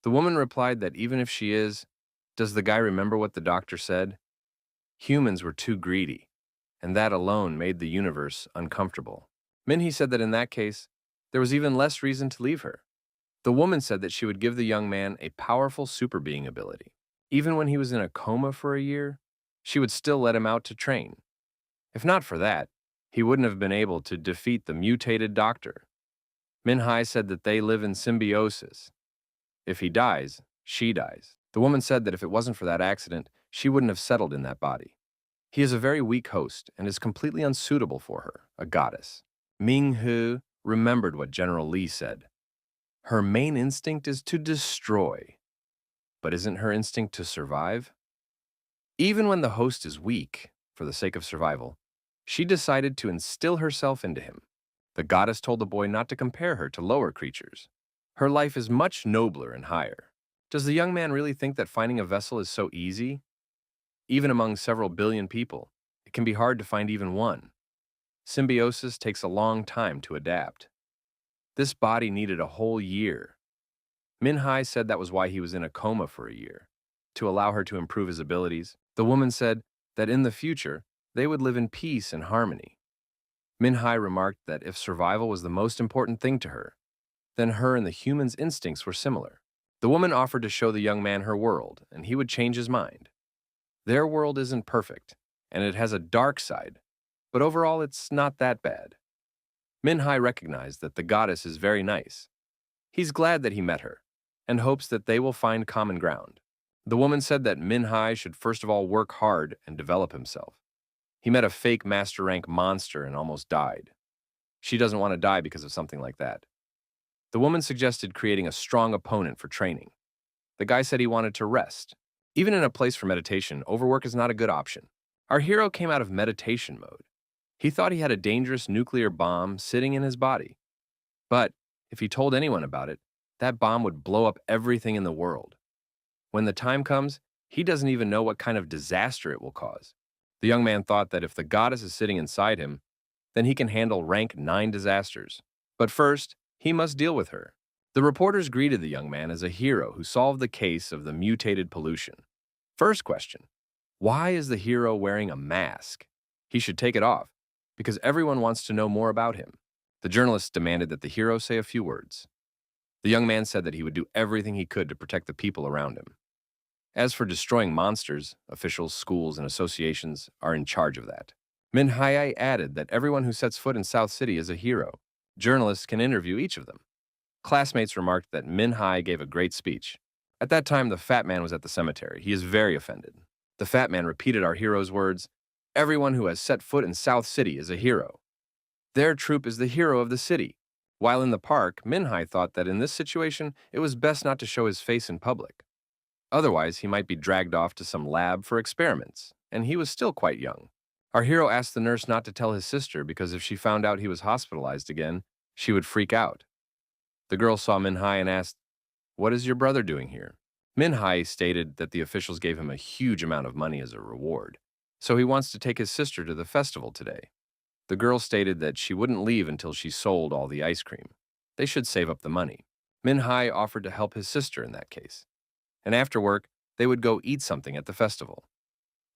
The woman replied that even if she is, does the guy remember what the doctor said? Humans were too greedy, and that alone made the universe uncomfortable. Minhee said that in that case, there was even less reason to leave her. The woman said that she would give the young man a powerful super being ability. Even when he was in a coma for a year, she would still let him out to train. If not for that, he wouldn't have been able to defeat the mutated doctor. Minhai said that they live in symbiosis. If he dies, she dies. The woman said that if it wasn't for that accident, she wouldn't have settled in that body. He is a very weak host and is completely unsuitable for her, a goddess. Ming-hu remembered what General Li said. Her main instinct is to destroy. But isn't her instinct to survive? Even when the host is weak, for the sake of survival, she decided to instill herself into him. The goddess told the boy not to compare her to lower creatures. Her life is much nobler and higher. Does the young man really think that finding a vessel is so easy? Even among several billion people, it can be hard to find even one. Symbiosis takes a long time to adapt. This body needed a whole year. Minhai said that was why he was in a coma for a year, to allow her to improve his abilities. The woman said that in the future, they would live in peace and harmony. Minhai remarked that if survival was the most important thing to her, then her and the human's instincts were similar. The woman offered to show the young man her world, and he would change his mind. Their world isn't perfect, and it has a dark side, but overall it's not that bad. Minhai recognized that the goddess is very nice. He's glad that he met her, and hopes that they will find common ground. The woman said that Minhai should first of all work hard and develop himself. He met a fake master rank monster and almost died. She doesn't want to die because of something like that. The woman suggested creating a strong opponent for training. The guy said he wanted to rest. Even in a place for meditation, overwork is not a good option. Our hero came out of meditation mode. He thought he had a dangerous nuclear bomb sitting in his body. But if he told anyone about it, that bomb would blow up everything in the world. When the time comes, he doesn't even know what kind of disaster it will cause. The young man thought that if the goddess is sitting inside him, then he can handle rank 9 disasters. But first, he must deal with her. The reporters greeted the young man as a hero who solved the case of the mutated pollution. First question, why is the hero wearing a mask? He should take it off, because everyone wants to know more about him. The journalists demanded that the hero say a few words. The young man said that he would do everything he could to protect the people around him. As for destroying monsters, officials, schools, and associations are in charge of that. Minhai added that everyone who sets foot in South City is a hero. Journalists can interview each of them. Classmates remarked that Minhai gave a great speech. At that time, the fat man was at the cemetery. He is very offended. The fat man repeated our hero's words, "Everyone who has set foot in South City is a hero. Their troop is the hero of the city." While in the park, Minhai thought that in this situation, it was best not to show his face in public. Otherwise, he might be dragged off to some lab for experiments, and he was still quite young. Our hero asked the nurse not to tell his sister because if she found out he was hospitalized again, she would freak out. The girl saw Minhai and asked, "What is your brother doing here?" Minhai stated that the officials gave him a huge amount of money as a reward, so he wants to take his sister to the festival today. The girl stated that she wouldn't leave until she sold all the ice cream. They should save up the money. Minhai offered to help his sister in that case. And after work, they would go eat something at the festival.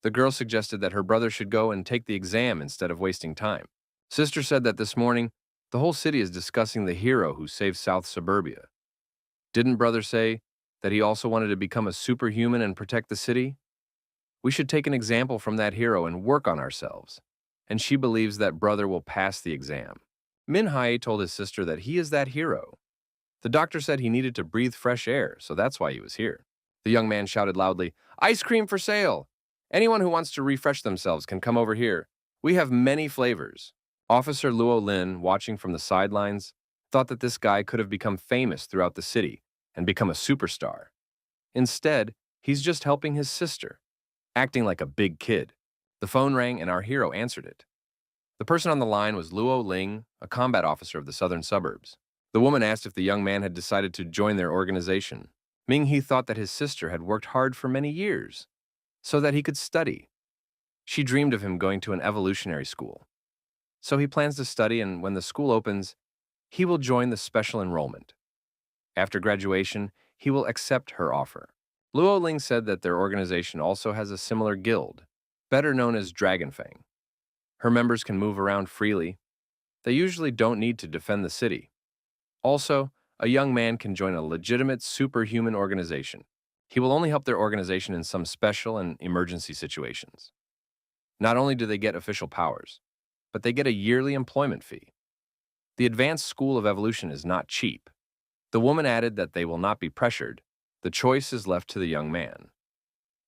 The girl suggested that her brother should go and take the exam instead of wasting time. Sister said that this morning, the whole city is discussing the hero who saved South Suburbia. Didn't brother say that he also wanted to become a superhuman and protect the city? We should take an example from that hero and work on ourselves. and she believes that brother will pass the exam. Min Hai told his sister that he is that hero. The doctor said he needed to breathe fresh air, so that's why he was here. The young man shouted loudly, "Ice cream for sale! Anyone who wants to refresh themselves can come over here. We have many flavors." Officer Luo Lin, watching from the sidelines, thought that this guy could have become famous throughout the city and become a superstar. Instead, he's just helping his sister, acting like a big kid. The phone rang and our hero answered it. The person on the line was Luo Ling, a combat officer of the southern suburbs. The woman asked if the young man had decided to join their organization. Ming He thought that his sister had worked hard for many years so that he could study. She dreamed of him going to an evolutionary school. So he plans to study, and when the school opens, he will join the special enrollment. After graduation, he will accept her offer. Luo Ling said that their organization also has a similar guild, better known as Dragonfang. Her members can move around freely. They usually don't need to defend the city. Also, a young man can join a legitimate superhuman organization. He will only help their organization in some special and emergency situations. Not only do they get official powers, but they get a yearly employment fee. The advanced school of evolution is not cheap. The woman added that they will not be pressured. The choice is left to the young man.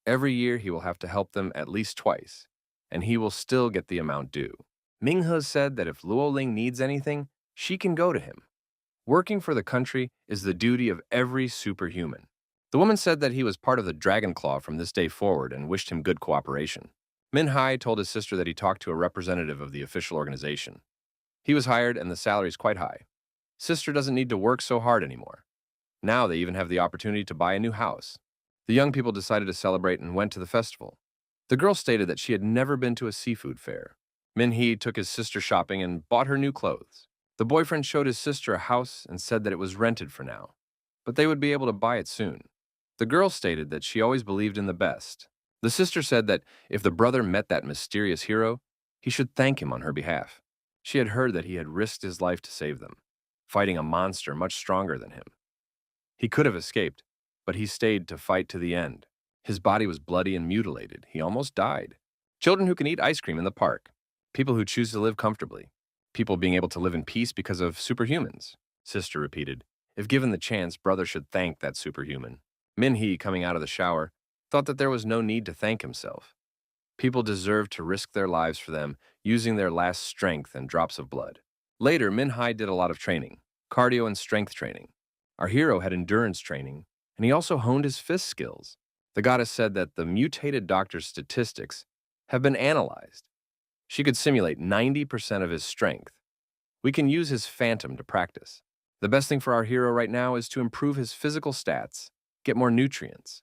Every year he will have to help them at least twice, and he will still get the amount due. Minghe said that if Luo Ling needs anything, she can go to him. Working for the country is the duty of every superhuman. The woman said that he was part of the Dragon Claw from this day forward and wished him good cooperation. Min Hai told his sister that he talked to a representative of the official organization. He was hired and the salary is quite high. Sister doesn't need to work so hard anymore. Now they even have the opportunity to buy a new house. The young people decided to celebrate and went to the festival. The girl stated that she had never been to a seafood fair. Min Hee took his sister shopping and bought her new clothes. The boyfriend showed his sister a house and said that it was rented for now, but they would be able to buy it soon. The girl stated that she always believed in the best. The sister said that if the brother met that mysterious hero, he should thank him on her behalf. She had heard that he had risked his life to save them, fighting a monster much stronger than him. He could have escaped, but he stayed to fight to the end. His body was bloody and mutilated. He almost died. Children who can eat ice cream in the park. People who choose to live comfortably. People being able to live in peace because of superhumans. Sister repeated. If given the chance, brother should thank that superhuman. Min Hee, coming out of the shower, thought that there was no need to thank himself. People deserved to risk their lives for them, using their last strength and drops of blood. Later, Min Hai did a lot of training, cardio and strength training. Our hero had endurance training, and he also honed his fist skills. The goddess said that the mutated doctor's statistics have been analyzed. She could simulate 90% of his strength. We can use his phantom to practice. The best thing for our hero right now is to improve his physical stats, get more nutrients.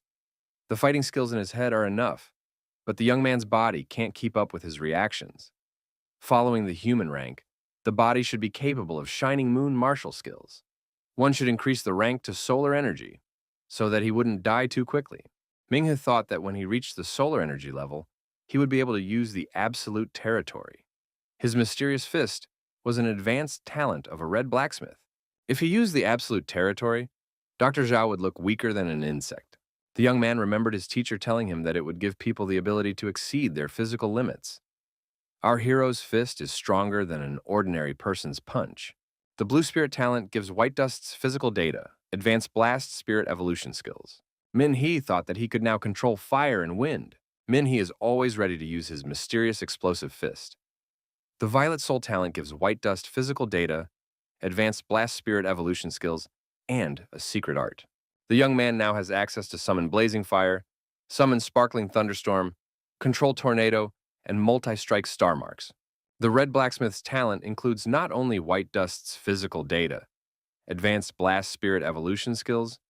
The fighting skills in his head are enough, but the young man's body can't keep up with his reactions. Following the human rank, the body should be capable of shining moon martial skills. One should increase the rank to solar energy, so that he wouldn't die too quickly. Minghe thought that when he reached the solar energy level, he would be able to use the absolute territory. His mysterious fist was an advanced talent of a red blacksmith. If he used the absolute territory, Dr. Zhao would look weaker than an insect. The young man remembered his teacher telling him that it would give people the ability to exceed their physical limits. Our hero's fist is stronger than an ordinary person's punch. The blue spirit talent gives White Dust's physical data, advanced blast spirit evolution skills. Min Hee thought that he could now control fire and wind. Min Hee is always ready to use his mysterious explosive fist. The violet soul talent gives White Dust physical data, advanced blast spirit evolution skills, and a secret art. The young man now has access to summon blazing fire, summon sparkling thunderstorm, control tornado, and multi-strike star marks. The red blacksmith's talent includes not only White Dust's physical data, advanced blast spirit evolution skills,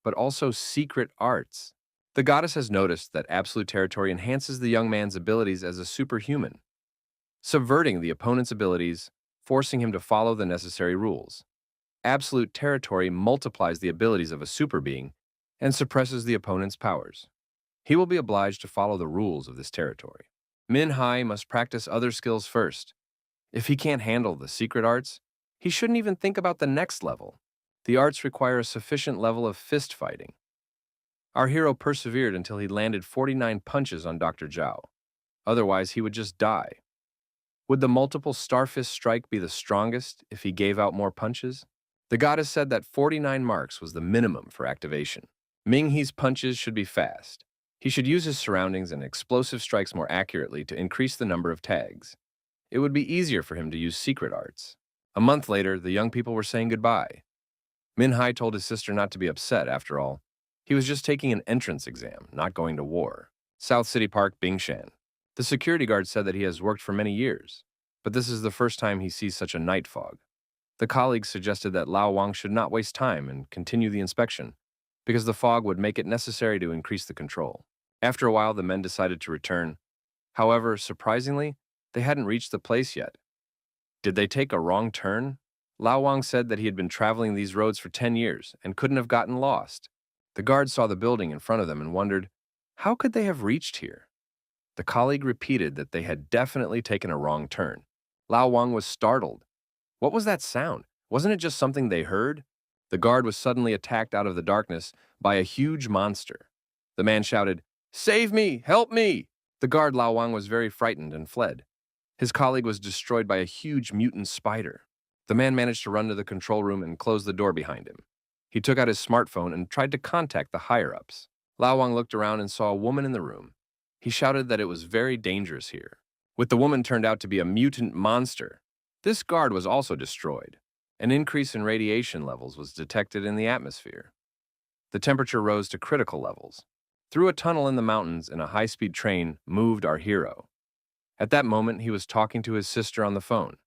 but also secret arts. The goddess has noticed that absolute territory enhances the young man's abilities as a superhuman, subverting the opponent's abilities, forcing him to follow the necessary rules. Absolute territory multiplies the abilities of a super being and suppresses the opponent's powers. He will be obliged to follow the rules of this territory. Min Hai must practice other skills first. If he can't handle the secret arts, he shouldn't even think about the next level. The arts require a sufficient level of fist fighting. Our hero persevered until he landed 49 punches on Dr. Zhao. Otherwise, he would just die. Would the multiple starfist strike be the strongest if he gave out more punches? The goddess said that 49 marks was the minimum for activation. Ming-He's punches should be fast. He should use his surroundings and explosive strikes more accurately to increase the number of tags. It would be easier for him to use secret arts. A month later, the young people were saying goodbye. Min-Hai told his sister not to be upset, after all. He was just taking an entrance exam, not going to war. South City Park, Bingshan. The security guard said that he has worked for many years, but this is the first time he sees such a night fog. The colleagues suggested that Lao Wang should not waste time and continue the inspection, because the fog would make it necessary to increase the control. After a while, the men decided to return. However, surprisingly, they hadn't reached the place yet. Did they take a wrong turn? Lao Wang said that he had been traveling these roads for 10 years and couldn't have gotten lost. The guard saw the building in front of them and wondered, how could they have reached here? The colleague repeated that they had definitely taken a wrong turn. Lao Wang was startled. What was that sound? Wasn't it just something they heard? The guard was suddenly attacked out of the darkness by a huge monster. The man shouted, "Save me! Help me!" The guard Lao Wang was very frightened and fled. His colleague was destroyed by a huge mutant spider. The man managed to run to the control room and close the door behind him. He took out his smartphone and tried to contact the higher-ups. Lao Wang looked around and saw a woman in the room. He shouted that it was very dangerous here. With the woman turned out to be a mutant monster. This guard was also destroyed. An increase in radiation levels was detected in the atmosphere. The temperature rose to critical levels. Through a tunnel in the mountains, and a high-speed train moved our hero. At that moment, he was talking to his sister on the phone.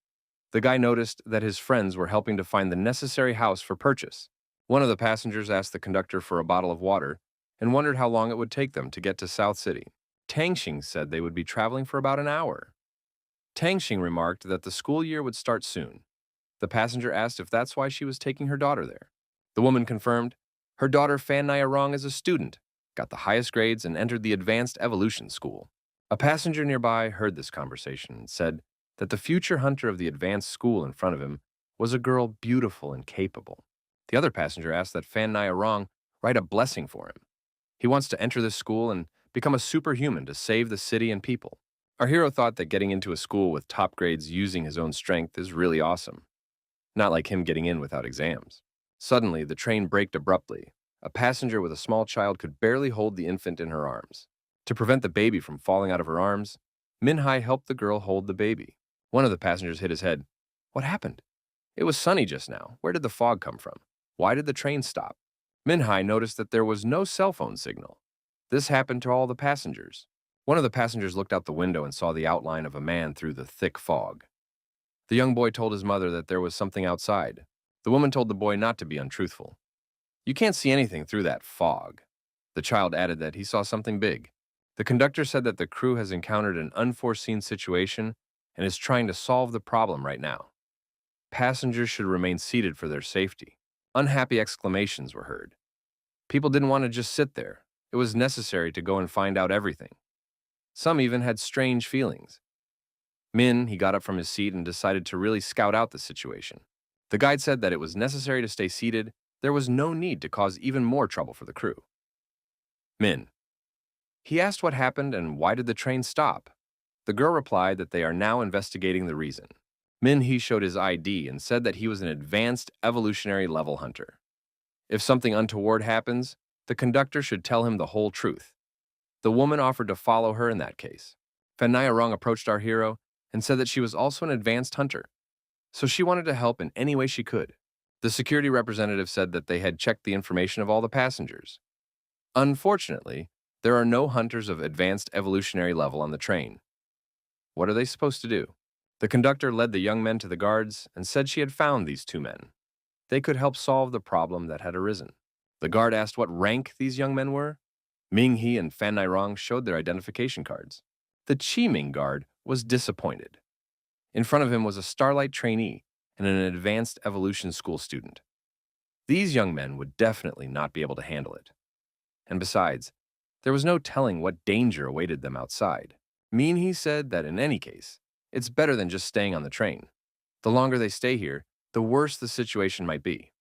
The guy noticed that his friends were helping to find the necessary house for purchase. One of the passengers asked the conductor for a bottle of water and wondered how long it would take them to get to South City. Tangxing said they would be traveling for about an hour. Tangxing remarked that the school year would start soon. The passenger asked if that's why she was taking her daughter there. The woman confirmed her daughter Fan Nayarong is a student, got the highest grades, and entered the advanced evolution school. A passenger nearby heard this conversation and said that the future hunter of the advanced school in front of him was a girl beautiful and capable. The other passenger asked that Fan Nayarong write a blessing for him. He wants to enter this school and become a superhuman to save the city and people. Our hero thought that getting into a school with top grades using his own strength is really awesome. Not like him getting in without exams. Suddenly, the train braked abruptly. A passenger with a small child could barely hold the infant in her arms. To prevent the baby from falling out of her arms, Min-Hai helped the girl hold the baby. One of the passengers hit his head. What happened? It was sunny just now. Where did the fog come from? Why did the train stop? Min-Hai noticed that there was no cell phone signal. This happened to all the passengers. One of the passengers looked out the window and saw the outline of a man through the thick fog. The young boy told his mother that there was something outside. The woman told the boy not to be untruthful. You can't see anything through that fog. The child added that he saw something big. The conductor said that the crew has encountered an unforeseen situation and is trying to solve the problem right now. Passengers should remain seated for their safety. Unhappy exclamations were heard. People didn't want to just sit there. It was necessary to go and find out everything. Some even had strange feelings. He got up from his seat and decided to really scout out the situation. The guide said that it was necessary to stay seated. There was no need to cause even more trouble for the crew. He asked what happened and why did the train stop. The girl replied that they are now investigating the reason. He showed his ID and said that he was an advanced evolutionary level hunter. If something untoward happens, the conductor should tell him the whole truth. The woman offered to follow her in that case. Fan Nayarong approached our hero and said that she was also an advanced hunter, so she wanted to help in any way she could. The security representative said that they had checked the information of all the passengers. Unfortunately, there are no hunters of advanced evolutionary level on the train. What are they supposed to do? The conductor led the young men to the guards and said she had found these two men. They could help solve the problem that had arisen. The guard asked what rank these young men were. Ming-He and Fan Nai-Rong showed their identification cards. The Chi-Ming guard was disappointed. In front of him was a Starlight trainee and an advanced evolution school student. These young men would definitely not be able to handle it. And besides, there was no telling what danger awaited them outside. Min-He said that in any case, it's better than just staying on the train. The longer they stay here, the worse the situation might be.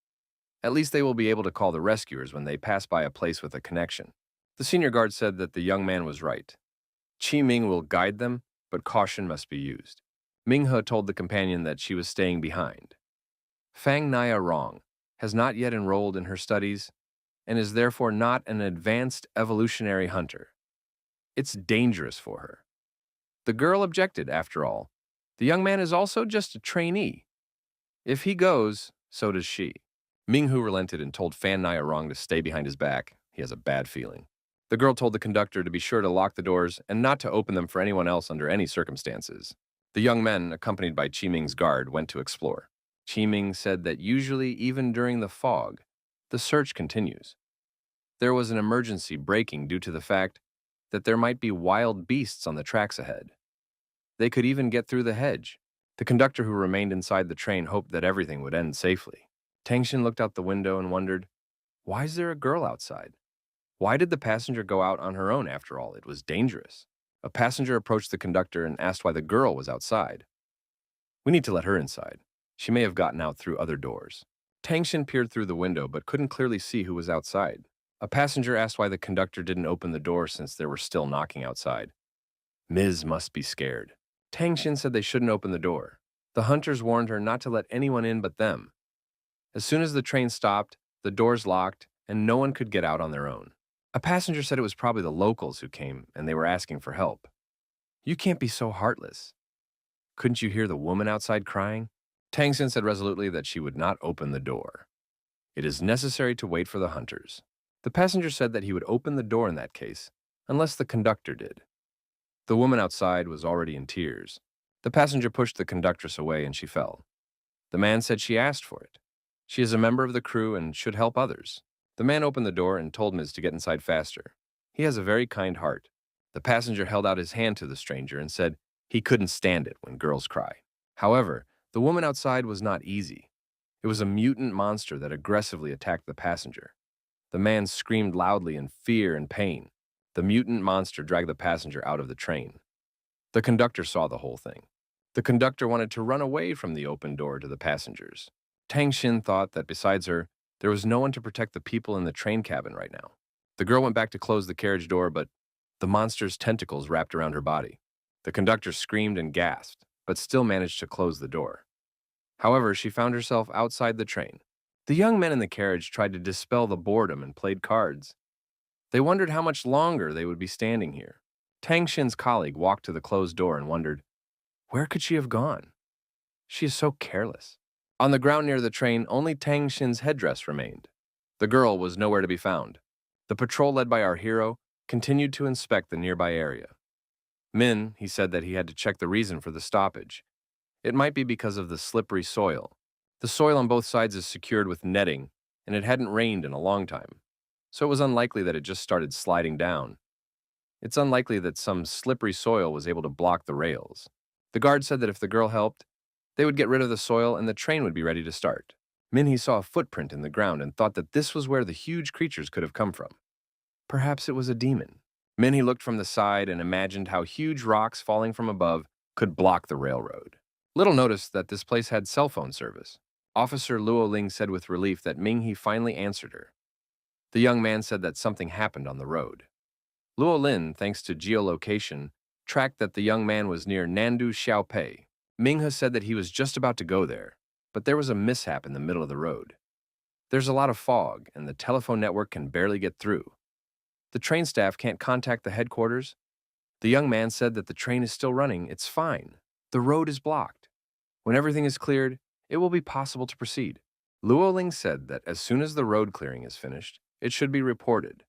At least they will be able to call the rescuers when they pass by a place with a connection. The senior guard said that the young man was right. Chi-Ming will guide them, but caution must be used. Minghe told the companion that she was staying behind. Fang Naya Rong has not yet enrolled in her studies and is therefore not an advanced evolutionary hunter. It's dangerous for her. The girl objected, after all. The young man is also just a trainee. If he goes, so does she. Minghu relented and told Fan Naya Rong to stay behind his back. He has a bad feeling. The girl told the conductor to be sure to lock the doors and not to open them for anyone else under any circumstances. The young men, accompanied by Qiming's guard, went to explore. Qiming said that usually, even during the fog, the search continues. There was an emergency braking due to the fact that there might be wild beasts on the tracks ahead. They could even get through the hedge. The conductor who remained inside the train hoped that everything would end safely. Tangshin looked out the window and wondered, why is there a girl outside? Why did the passenger go out on her own after all? It was dangerous. A passenger approached the conductor and asked why the girl was outside. We need to let her inside. She may have gotten out through other doors. Tangshin peered through the window but couldn't clearly see who was outside. A passenger asked why the conductor didn't open the door since there were still knocking outside. Ms. must be scared. Tangshin said they shouldn't open the door. The hunters warned her not to let anyone in but them. As soon as the train stopped, the doors locked, and no one could get out on their own. A passenger said it was probably the locals who came, and they were asking for help. You can't be so heartless. Couldn't you hear the woman outside crying? Tangshin said resolutely that she would not open the door. It is necessary to wait for the hunters. The passenger said that he would open the door in that case, unless the conductor did. The woman outside was already in tears. The passenger pushed the conductress away and she fell. The man said she asked for it. She is a member of the crew and should help others. The man opened the door and told Ms. to get inside faster. He has a very kind heart. The passenger held out his hand to the stranger and said he couldn't stand it when girls cry. However, the woman outside was not easy. It was a mutant monster that aggressively attacked the passenger. The man screamed loudly in fear and pain. The mutant monster dragged the passenger out of the train. The conductor saw the whole thing. The conductor wanted to run away from the open door to the passengers. Tang Xin thought that besides her, there was no one to protect the people in the train cabin right now. The girl went back to close the carriage door, but the monster's tentacles wrapped around her body. The conductor screamed and gasped, but still managed to close the door. However, she found herself outside the train. The young men in the carriage tried to dispel the boredom and played cards. They wondered how much longer they would be standing here. Tang Xin's colleague walked to the closed door and wondered, where could she have gone? She is so careless. On the ground near the train, only Tang Xin's headdress remained. The girl was nowhere to be found. The patrol led by our hero continued to inspect the nearby area. Min, he said that he had to check the reason for the stoppage. It might be because of the slippery soil. The soil on both sides is secured with netting, and it hadn't rained in a long time. So it was unlikely that it just started sliding down. It's unlikely that some slippery soil was able to block the rails. The guard said that if the girl helped, they would get rid of the soil and the train would be ready to start. Minhee saw a footprint in the ground and thought that this was where the huge creatures could have come from. Perhaps it was a demon. Minhee looked from the side and imagined how huge rocks falling from above could block the railroad. Little noticed that this place had cell phone service. Officer Luo Ling said with relief that Minghee finally answered her. The young man said that something happened on the road. Luo Lin, thanks to geolocation, tracked that the young man was near Nandu Xiaopei. Minghe said that he was just about to go there, but there was a mishap in the middle of the road. There's a lot of fog, and the telephone network can barely get through. The train staff can't contact the headquarters. The young man said that the train is still running. It's fine. The road is blocked. When everything is cleared, it will be possible to proceed. Luo Ling said that as soon as the road clearing is finished, it should be reported.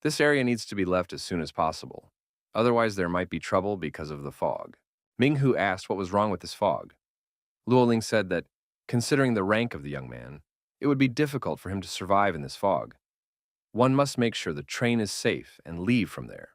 This area needs to be left as soon as possible. Otherwise, there might be trouble because of the fog. Minghu asked what was wrong with this fog. Luo Ling said that, considering the rank of the young man, it would be difficult for him to survive in this fog. One must make sure the train is safe and leave from there.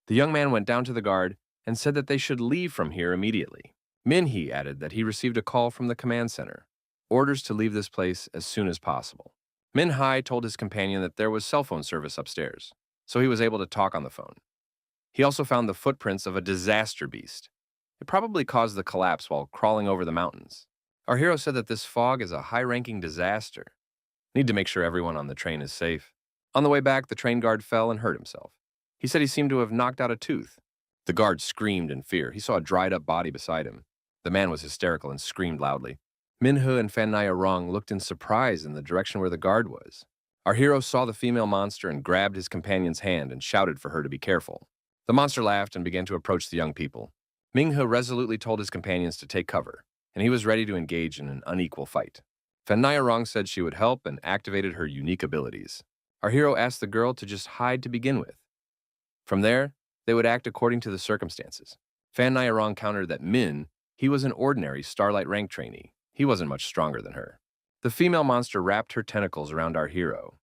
The young man went down to the guard and said that they should leave from here immediately. Minhee added that he received a call from the command center, orders to leave this place as soon as possible. Min Hai told his companion that there was cell phone service upstairs, so he was able to talk on the phone. He also found the footprints of a disaster beast. It probably caused the collapse while crawling over the mountains. Our hero said that this fog is a high-ranking disaster. Need to make sure everyone on the train is safe. On the way back, the train guard fell and hurt himself. He said he seemed to have knocked out a tooth. The guard screamed in fear. He saw a dried-up body beside him. The man was hysterical and screamed loudly. Minhe and Fan Naya Rong looked in surprise in the direction where the guard was. Our hero saw the female monster and grabbed his companion's hand and shouted for her to be careful. The monster laughed and began to approach the young people. Minghe resolutely told his companions to take cover, and he was ready to engage in an unequal fight. Fan Naya Rong said she would help and activated her unique abilities. Our hero asked the girl to just hide to begin with. From there, they would act according to the circumstances. Fan Naya Rong countered that he was an ordinary Starlight rank trainee. He wasn't much stronger than her. The female monster wrapped her tentacles around our hero.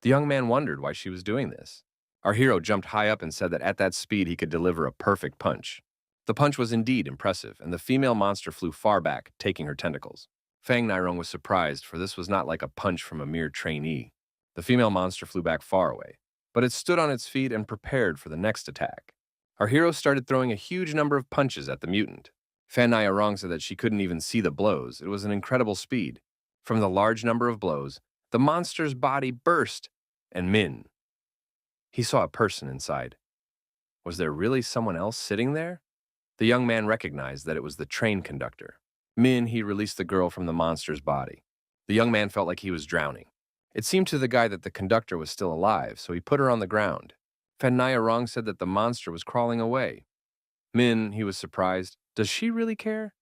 The young man wondered why she was doing this. Our hero jumped high up and said that at that speed he could deliver a perfect punch. The punch was indeed impressive, and the female monster flew far back, taking her tentacles. Fang Nairong was surprised, for this was not like a punch from a mere trainee. The female monster flew back far away, but it stood on its feet and prepared for the next attack. Our hero started throwing a huge number of punches at the mutant. Fan Nairong said that she couldn't even see the blows. It was an incredible speed. From the large number of blows, the monster's body burst, and he saw a person inside. Was there really someone else sitting there? The young man recognized that it was the train conductor. He released the girl from the monster's body. The young man felt like he was drowning. It seemed to the guy that the conductor was still alive, so he put her on the ground. Fan Nairong said that the monster was crawling away. He was surprised. Does she really care?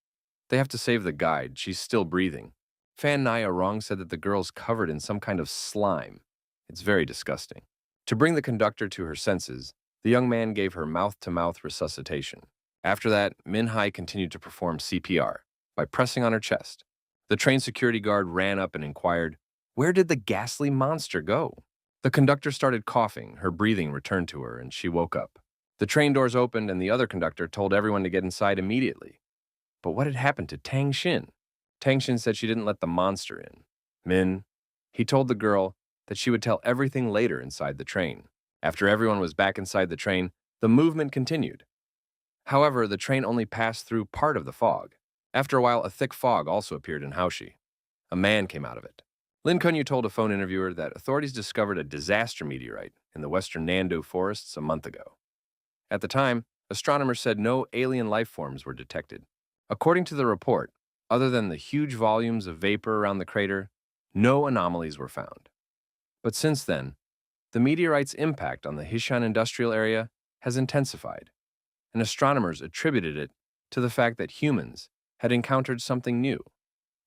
They have to save the guide. She's still breathing. Fan Nairong said that the girl's covered in some kind of slime. It's very disgusting. To bring the conductor to her senses, the young man gave her mouth-to-mouth resuscitation. After that, Minhai continued to perform CPR by pressing on her chest. The train security guard ran up and inquired, "Where did the ghastly monster go?" The conductor started coughing, her breathing returned to her, and she woke up. The train doors opened, and the other conductor told everyone to get inside immediately. But what had happened to Tang Xin? Tang Xin said she didn't let the monster in. He told the girl that she would tell everything later inside the train. After everyone was back inside the train, the movement continued. However, the train only passed through part of the fog. After a while, a thick fog also appeared in Haoxi. A man came out of it. Lin Kunyu told a phone interviewer that authorities discovered a disaster meteorite in the western Nando forests a month ago. At the time, astronomers said no alien life forms were detected. According to the report, other than the huge volumes of vapor around the crater, no anomalies were found. But since then, the meteorite's impact on the Hishan industrial area has intensified, and astronomers attributed it to the fact that humans had encountered something new.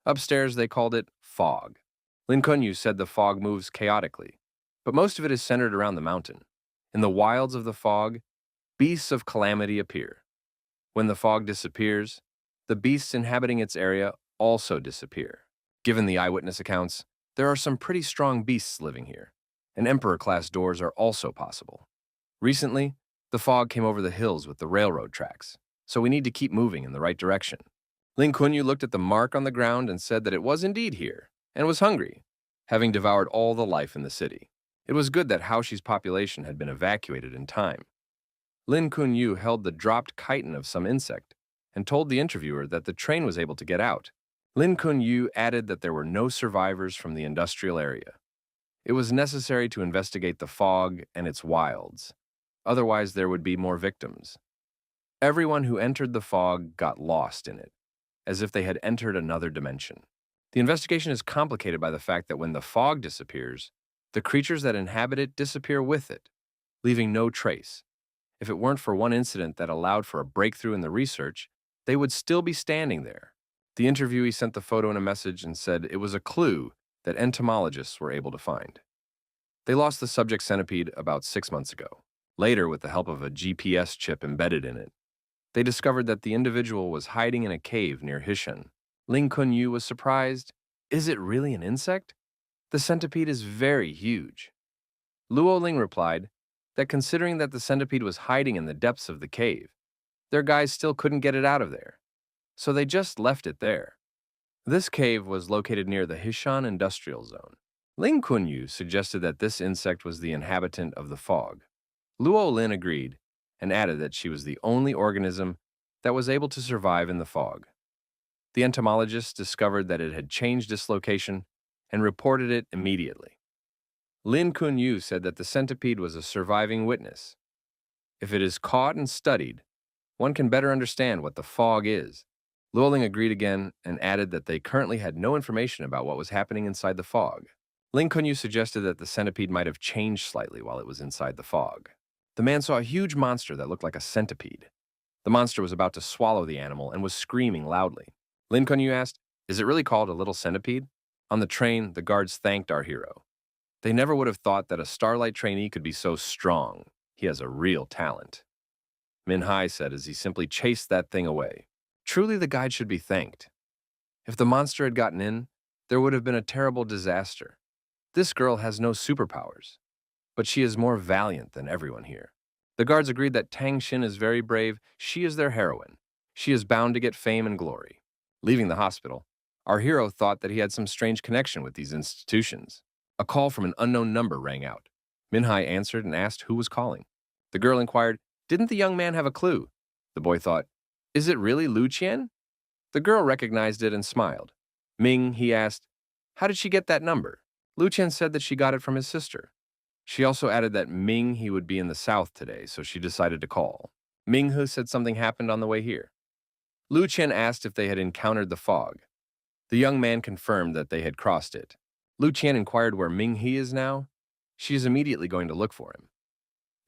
Upstairs, they called it fog. Lin Kunyu said the fog moves chaotically, but most of it is centered around the mountain. In the wilds of the fog, beasts of calamity appear. When the fog disappears, the beasts inhabiting its area also disappear. Given the eyewitness accounts, there are some pretty strong beasts living here, and Emperor-class doors are also possible. Recently, the fog came over the hills with the railroad tracks, so we need to keep moving in the right direction. Lin Kunyu looked at the mark on the ground and said that it was indeed here, and was hungry, having devoured all the life in the city. It was good that Haoxi's population had been evacuated in time. Lin Kunyu held the dropped chitin of some insect and told the interviewer that the train was able to get out. Lin Kunyu added that there were no survivors from the industrial area. It was necessary to investigate the fog and its wilds. Otherwise, there would be more victims. Everyone who entered the fog got lost in it, as if they had entered another dimension. The investigation is complicated by the fact that when the fog disappears, the creatures that inhabit it disappear with it, leaving no trace. If it weren't for one incident that allowed for a breakthrough in the research, they would still be standing there. The interviewee sent the photo in a message and said it was a clue that entomologists were able to find. They lost the subject centipede about 6 months ago. Later, with the help of a GPS chip embedded in it, they discovered that the individual was hiding in a cave near Hishan. Ling Kunyu was surprised. Is it really an insect? The centipede is very huge. Luo Ling replied that considering that the centipede was hiding in the depths of the cave, their guys still couldn't get it out of there, so they just left it there. This cave was located near the Hishan industrial zone. Ling Kunyu suggested that this insect was the inhabitant of the fog. Luo Lin agreed and added that she was the only organism that was able to survive in the fog. The entomologists discovered that it had changed its location and reported it immediately. Lin Kunyu said that the centipede was a surviving witness. If it is caught and studied, one can better understand what the fog is. Luoling agreed again and added that they currently had no information about what was happening inside the fog. Ling Kunyu suggested that the centipede might have changed slightly while it was inside the fog. The man saw a huge monster that looked like a centipede. The monster was about to swallow the animal and was screaming loudly. Lin Kunyu asked, "Is it really called a little centipede?" On the train, the guards thanked our hero. They never would have thought that a Starlight trainee could be so strong. He has a real talent. Min Hai said as he simply chased that thing away. Truly, the guide should be thanked. If the monster had gotten in, there would have been a terrible disaster. This girl has no superpowers, but she is more valiant than everyone here. The guards agreed that Tang Xin is very brave. She is their heroine. She is bound to get fame and glory. Leaving the hospital, our hero thought that he had some strange connection with these institutions. A call from an unknown number rang out. Minhai answered and asked who was calling. The girl inquired, "Didn't the young man have a clue?" The boy thought, "Is it really Lu Qian?" The girl recognized it and smiled. Ming, he asked, "How did she get that number?" Lu Qian said that she got it from his sister. She also added that Ming he would be in the south today, so she decided to call. Ming Hu said something happened on the way here. Lu Qian asked if they had encountered the fog. The young man confirmed that they had crossed it. Lu Qian inquired where Ming He is now. She is immediately going to look for him.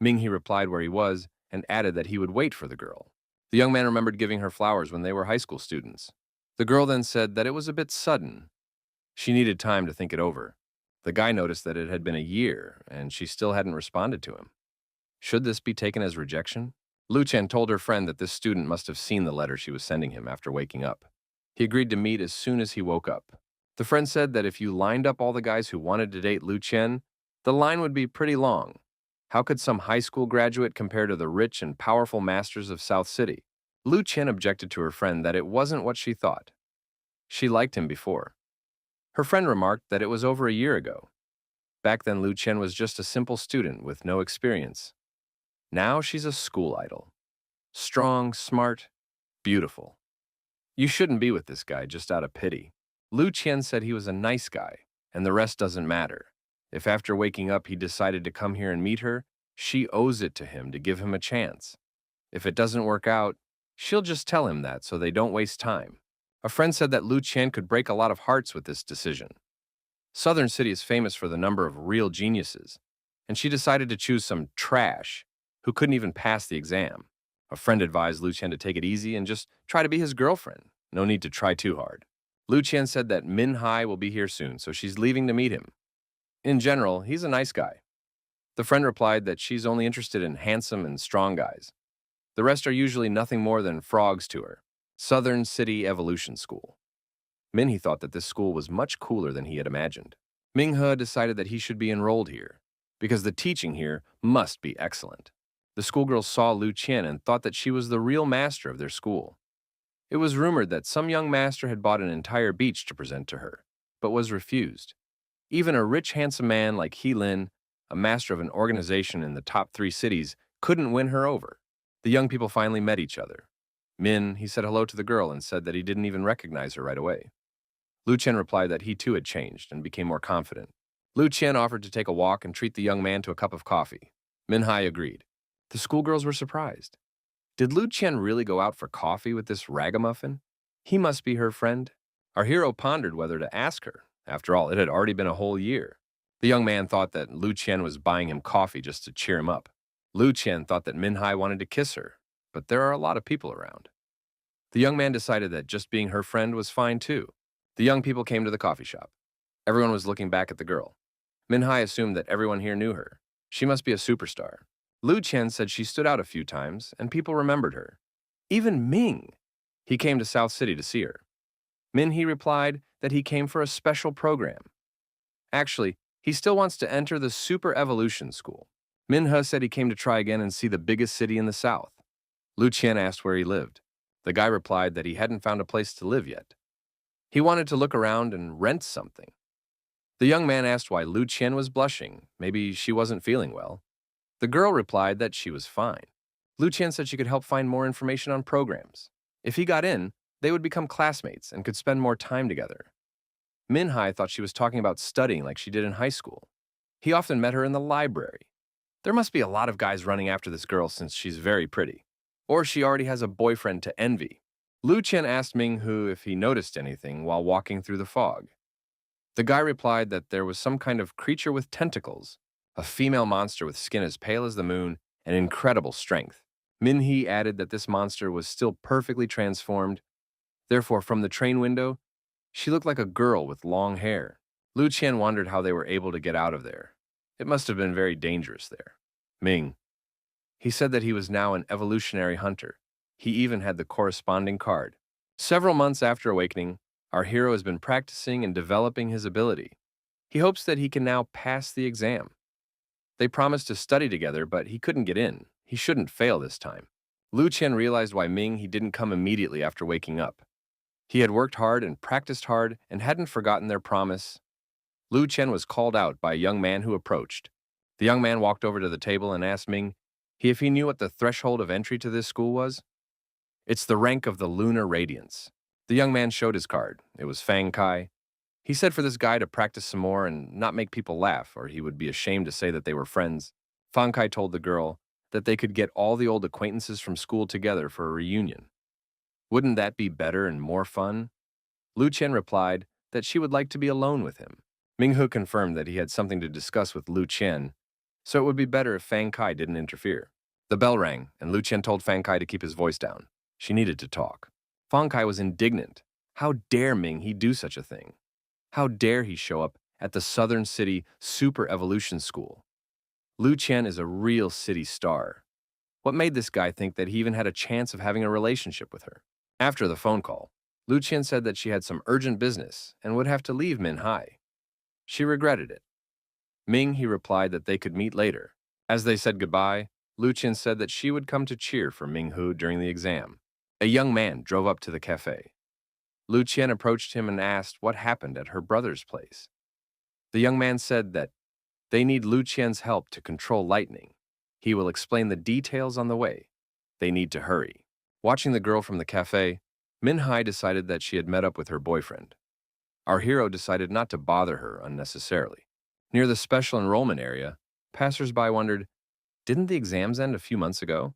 Ming He replied where he was and added that he would wait for the girl. The young man remembered giving her flowers when they were high school students. The girl then said that it was a bit sudden. She needed time to think it over. The guy noticed that it had been a year, and she still hadn't responded to him. Should this be taken as rejection? Lu Chen told her friend that this student must have seen the letter she was sending him after waking up. He agreed to meet as soon as he woke up. The friend said that if you lined up all the guys who wanted to date Lu Chen, the line would be pretty long. How could some high school graduate compare to the rich and powerful masters of South City? Lu Chen objected to her friend that it wasn't what she thought. She liked him before. Her friend remarked that it was over a year ago. Back then, Lu Chen was just a simple student with no experience. Now she's a school idol. Strong, smart, beautiful. You shouldn't be with this guy just out of pity. Lu Qian said he was a nice guy, and the rest doesn't matter. If after waking up he decided to come here and meet her, she owes it to him to give him a chance. If it doesn't work out, she'll just tell him that so they don't waste time. A friend said that Lu Qian could break a lot of hearts with this decision. Southern City is famous for the number of real geniuses, and she decided to choose some trash who couldn't even pass the exam. A friend advised Lu Qian to take it easy and just try to be his girlfriend. No need to try too hard. Lu Qian said that Min Hai will be here soon, so she's leaving to meet him. In general, he's a nice guy. The friend replied that she's only interested in handsome and strong guys. The rest are usually nothing more than frogs to her. Southern City Evolution School. Minhee thought that this school was much cooler than he had imagined. Minghe decided that he should be enrolled here, because the teaching here must be excellent. The schoolgirls saw Lu Qian and thought that she was the real master of their school. It was rumored that some young master had bought an entire beach to present to her, but was refused. Even a rich, handsome man like He Lin, a master of an organization in the top 3 cities, couldn't win her over. The young people finally met each other. Min, he said hello to the girl and said that he didn't even recognize her right away. Lu Qian replied that he too had changed and became more confident. Lu Qian offered to take a walk and treat the young man to a cup of coffee. Min Hai agreed. The schoolgirls were surprised. Did Lu Qian really go out for coffee with this ragamuffin? He must be her friend. Our hero pondered whether to ask her. After all, it had already been a whole year. The young man thought that Lu Qian was buying him coffee just to cheer him up. Lu Qian thought that Min Hai wanted to kiss her, but there are a lot of people around. The young man decided that just being her friend was fine too. The young people came to the coffee shop. Everyone was looking back at the girl. Min Hai assumed that everyone here knew her. She must be a superstar. Lu Qian said she stood out a few times, and people remembered her. Even Ming. He came to South City to see her. Min He replied that he came for a special program. Actually, he still wants to enter the Super Evolution School. Min He said he came to try again and see the biggest city in the south. Lu Qian asked where he lived. The guy replied that he hadn't found a place to live yet. He wanted to look around and rent something. The young man asked why Lu Qian was blushing. Maybe she wasn't feeling well. The girl replied that she was fine. Lu Qian said she could help find more information on programs. If he got in, they would become classmates and could spend more time together. Min Hai thought she was talking about studying like she did in high school. He often met her in the library. There must be a lot of guys running after this girl since she's very pretty. Or she already has a boyfriend to envy. Lu Qian asked Ming Hu if he noticed anything while walking through the fog. The guy replied that there was some kind of creature with tentacles, a female monster with skin as pale as the moon and incredible strength. Min He added that this monster was still perfectly transformed. Therefore, from the train window, she looked like a girl with long hair. Lu Qian wondered how they were able to get out of there. It must have been very dangerous there. Ming. He said that he was now an evolutionary hunter. He even had the corresponding card. Several months after awakening, our hero has been practicing and developing his ability. He hopes that he can now pass the exam. They promised to study together, but he couldn't get in. He shouldn't fail this time. Lu Qian realized why Ming he didn't come immediately after waking up. He had worked hard and practiced hard and hadn't forgotten their promise. Lu Qian was called out by a young man who approached. The young man walked over to the table and asked Ming if he knew what the threshold of entry to this school was. It's the rank of the Lunar Radiance. The young man showed his card. It was Fang Kai. He said for this guy to practice some more and not make people laugh, or he would be ashamed to say that they were friends. Fang Kai told the girl that they could get all the old acquaintances from school together for a reunion. Wouldn't that be better and more fun? Lu Qian replied that she would like to be alone with him. Ming Hu confirmed that he had something to discuss with Lu Qian, so it would be better if Fang Kai didn't interfere. The bell rang, and Lu Qian told Fang Kai to keep his voice down. She needed to talk. Fang Kai was indignant. How dare Ming he do such a thing? How dare he show up at the Southern City Super Evolution School? Lu Qian is a real city star. What made this guy think that he even had a chance of having a relationship with her? After the phone call, Lu Qian said that she had some urgent business and would have to leave Min Hai. She regretted it. Ming he replied that they could meet later. As they said goodbye, Lu Qian said that she would come to cheer for Ming Hu during the exam. A young man drove up to the cafe. Lu Qian approached him and asked what happened at her brother's place. The young man said that they need Lu Qian's help to control lightning. He will explain the details on the way. They need to hurry. Watching the girl from the cafe, Min Hai decided that she had met up with her boyfriend. Our hero decided not to bother her unnecessarily. Near the special enrollment area, passers-by wondered, didn't the exams end a few months ago?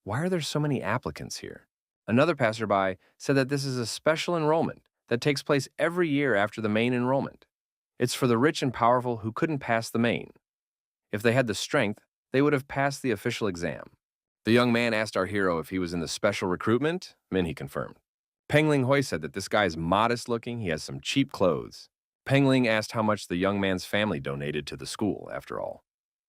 Why are there so many applicants here? Another passerby said that this is a special enrollment that takes place every year after the main enrollment. It's for the rich and powerful who couldn't pass the main. If they had the strength, they would have passed the official exam. The young man asked our hero if he was in the special recruitment. Min he confirmed. Peng Ling Hui said that this guy is modest looking, he has some cheap clothes. Peng Ling asked how much the young man's family donated to the school, after all.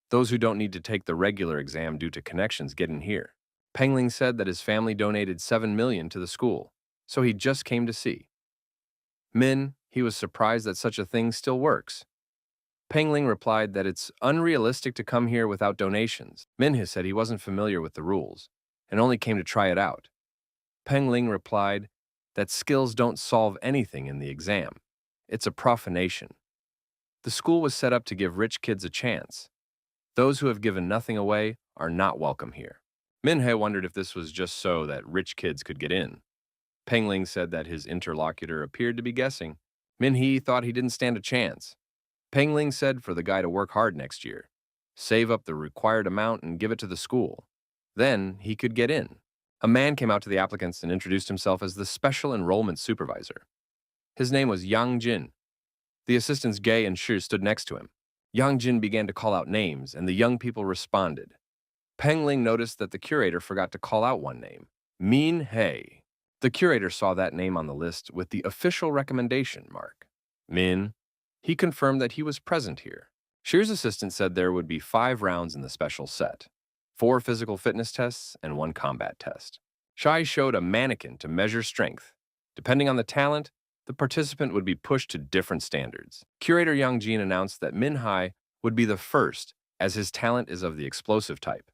Those who don't need to take the regular exam due to connections get in here. Peng Ling said that his family donated 7 million to the school, so he just came to see. Min, he was surprised that such a thing still works. Peng Ling replied that it's unrealistic to come here without donations. Min He said he wasn't familiar with the rules and only came to try it out. Peng Ling replied that skills don't solve anything in the exam. It's a profanation. The school was set up to give rich kids a chance. Those who have given nothing away are not welcome here. Min He wondered if this was just so that rich kids could get in. Peng Ling said that his interlocutor appeared to be guessing. Min He thought he didn't stand a chance. Peng Ling said for the guy to work hard next year, save up the required amount and give it to the school. Then he could get in. A man came out to the applicants and introduced himself as the special enrollment supervisor. His name was Yang Jin. The assistants Gay and Shi stood next to him. Yang Jin began to call out names, and the young people responded. Peng Ling noticed that the curator forgot to call out one name, Min He. The curator saw that name on the list with the official recommendation mark. Min. He confirmed that he was present here. Shir's assistant said there would be 5 rounds in the special set, 4 physical fitness tests and 1 combat test. Shai showed a mannequin to measure strength. Depending on the talent, the participant would be pushed to different standards. Curator Yang Jin announced that Min Hai would be the first, as his talent is of the explosive type.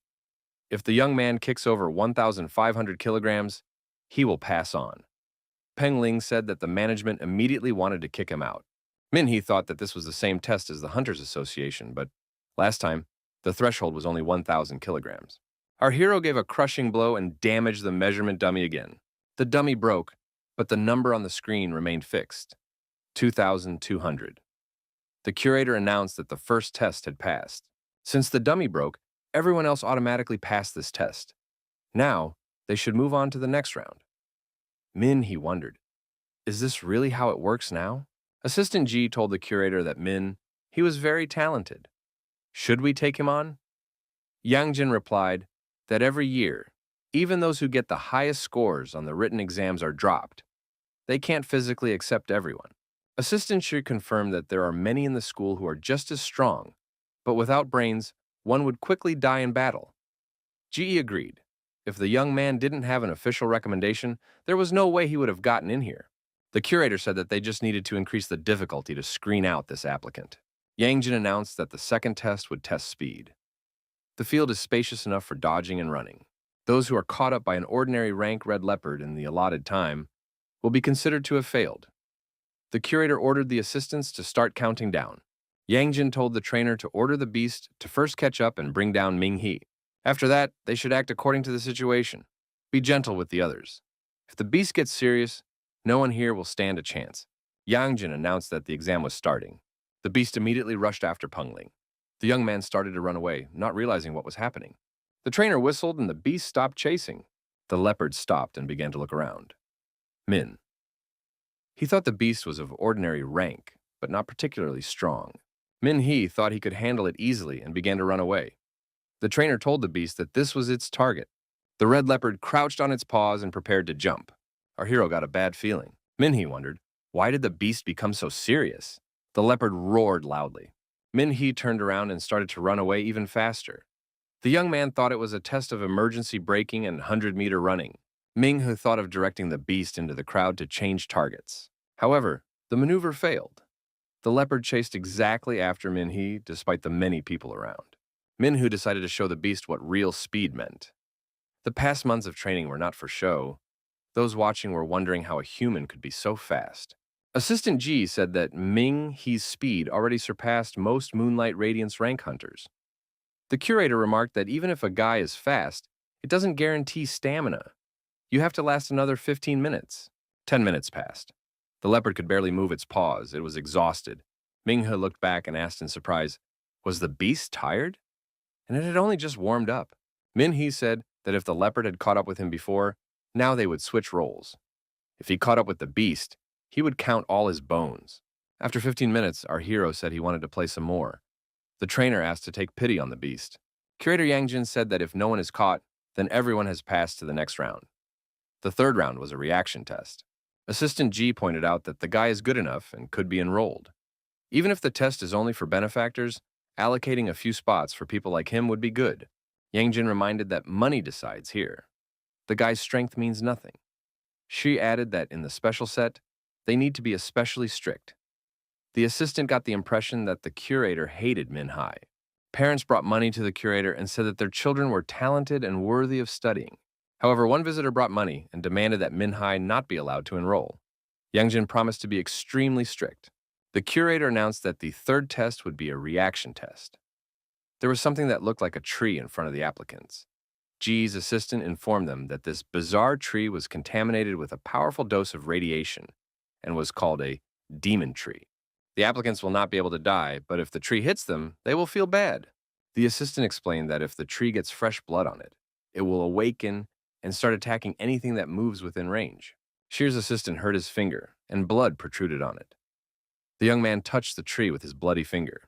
If the young man kicks over 1,500 kilograms, he will pass on. Peng Ling said that the management immediately wanted to kick him out. Min He thought that this was the same test as the Hunters Association, but last time, the threshold was only 1,000 kilograms. Our hero gave a crushing blow and damaged the measurement dummy again. The dummy broke, but the number on the screen remained fixed, 2,200. The curator announced that the first test had passed. Since the dummy broke, everyone else automatically passed this test. Now, they should move on to the next round. Min, he wondered, is this really how it works now? Assistant G told the curator that Min, he was very talented. Should we take him on? Yangjin replied that every year, even those who get the highest scores on the written exams are dropped. They can't physically accept everyone. Assistant Shi confirmed that there are many in the school who are just as strong, but without brains, one would quickly die in battle. GE agreed. If the young man didn't have an official recommendation, there was no way he would have gotten in here. The curator said that they just needed to increase the difficulty to screen out this applicant. Yangjin announced that the second test would test speed. The field is spacious enough for dodging and running. Those who are caught up by an ordinary rank red leopard in the allotted time will be considered to have failed. The curator ordered the assistants to start counting down. Yangjin told the trainer to order the beast to first catch up and bring down Ming-He. After that, they should act according to the situation. Be gentle with the others. If the beast gets serious, no one here will stand a chance. Yangjin announced that the exam was starting. The beast immediately rushed after Pengling. The young man started to run away, not realizing what was happening. The trainer whistled and the beast stopped chasing. The leopard stopped and began to look around. Min. He thought the beast was of ordinary rank, but not particularly strong. Min-He thought he could handle it easily and began to run away. The trainer told the beast that this was its target. The red leopard crouched on its paws and prepared to jump. Our hero got a bad feeling. Min-He wondered, why did the beast become so serious? The leopard roared loudly. Min-He turned around and started to run away even faster. The young man thought it was a test of emergency braking and 100-meter running. Ming-He thought of directing the beast into the crowd to change targets. However, the maneuver failed. The leopard chased exactly after Min-He despite the many people around. Min-Hu decided to show the beast what real speed meant. The past months of training were not for show. Those watching were wondering how a human could be so fast. Assistant G said that Ming-He's speed already surpassed most Moonlight Radiance rank hunters. The curator remarked that even if a guy is fast, it doesn't guarantee stamina. You have to last another 15 minutes. 10 minutes passed. The leopard could barely move its paws. It was exhausted. Ming-He looked back and asked in surprise, was the beast tired? And it had only just warmed up. Min-He said that if the leopard had caught up with him before, now they would switch roles. If he caught up with the beast, he would count all his bones. After 15 minutes, our hero said he wanted to play some more. The trainer asked to take pity on the beast. Curator Yangjin said that if no one is caught, then everyone has passed to the next round. The third round was a reaction test. Assistant G pointed out that the guy is good enough and could be enrolled. Even if the test is only for benefactors, allocating a few spots for people like him would be good. Yangjin reminded that money decides here. The guy's strength means nothing. She added that in the special set, they need to be especially strict. The assistant got the impression that the curator hated Min-Hai. Parents brought money to the curator and said that their children were talented and worthy of studying. However, one visitor brought money and demanded that Min-Hai not be allowed to enroll. Yangjin promised to be extremely strict. The curator announced that the third test would be a reaction test. There was something that looked like a tree in front of the applicants. G's assistant informed them that this bizarre tree was contaminated with a powerful dose of radiation and was called a demon tree. The applicants will not be able to die, but if the tree hits them, they will feel bad. The assistant explained that if the tree gets fresh blood on it, it will awaken and start attacking anything that moves within range. Shear's assistant hurt his finger, and blood protruded on it. The young man touched the tree with his bloody finger.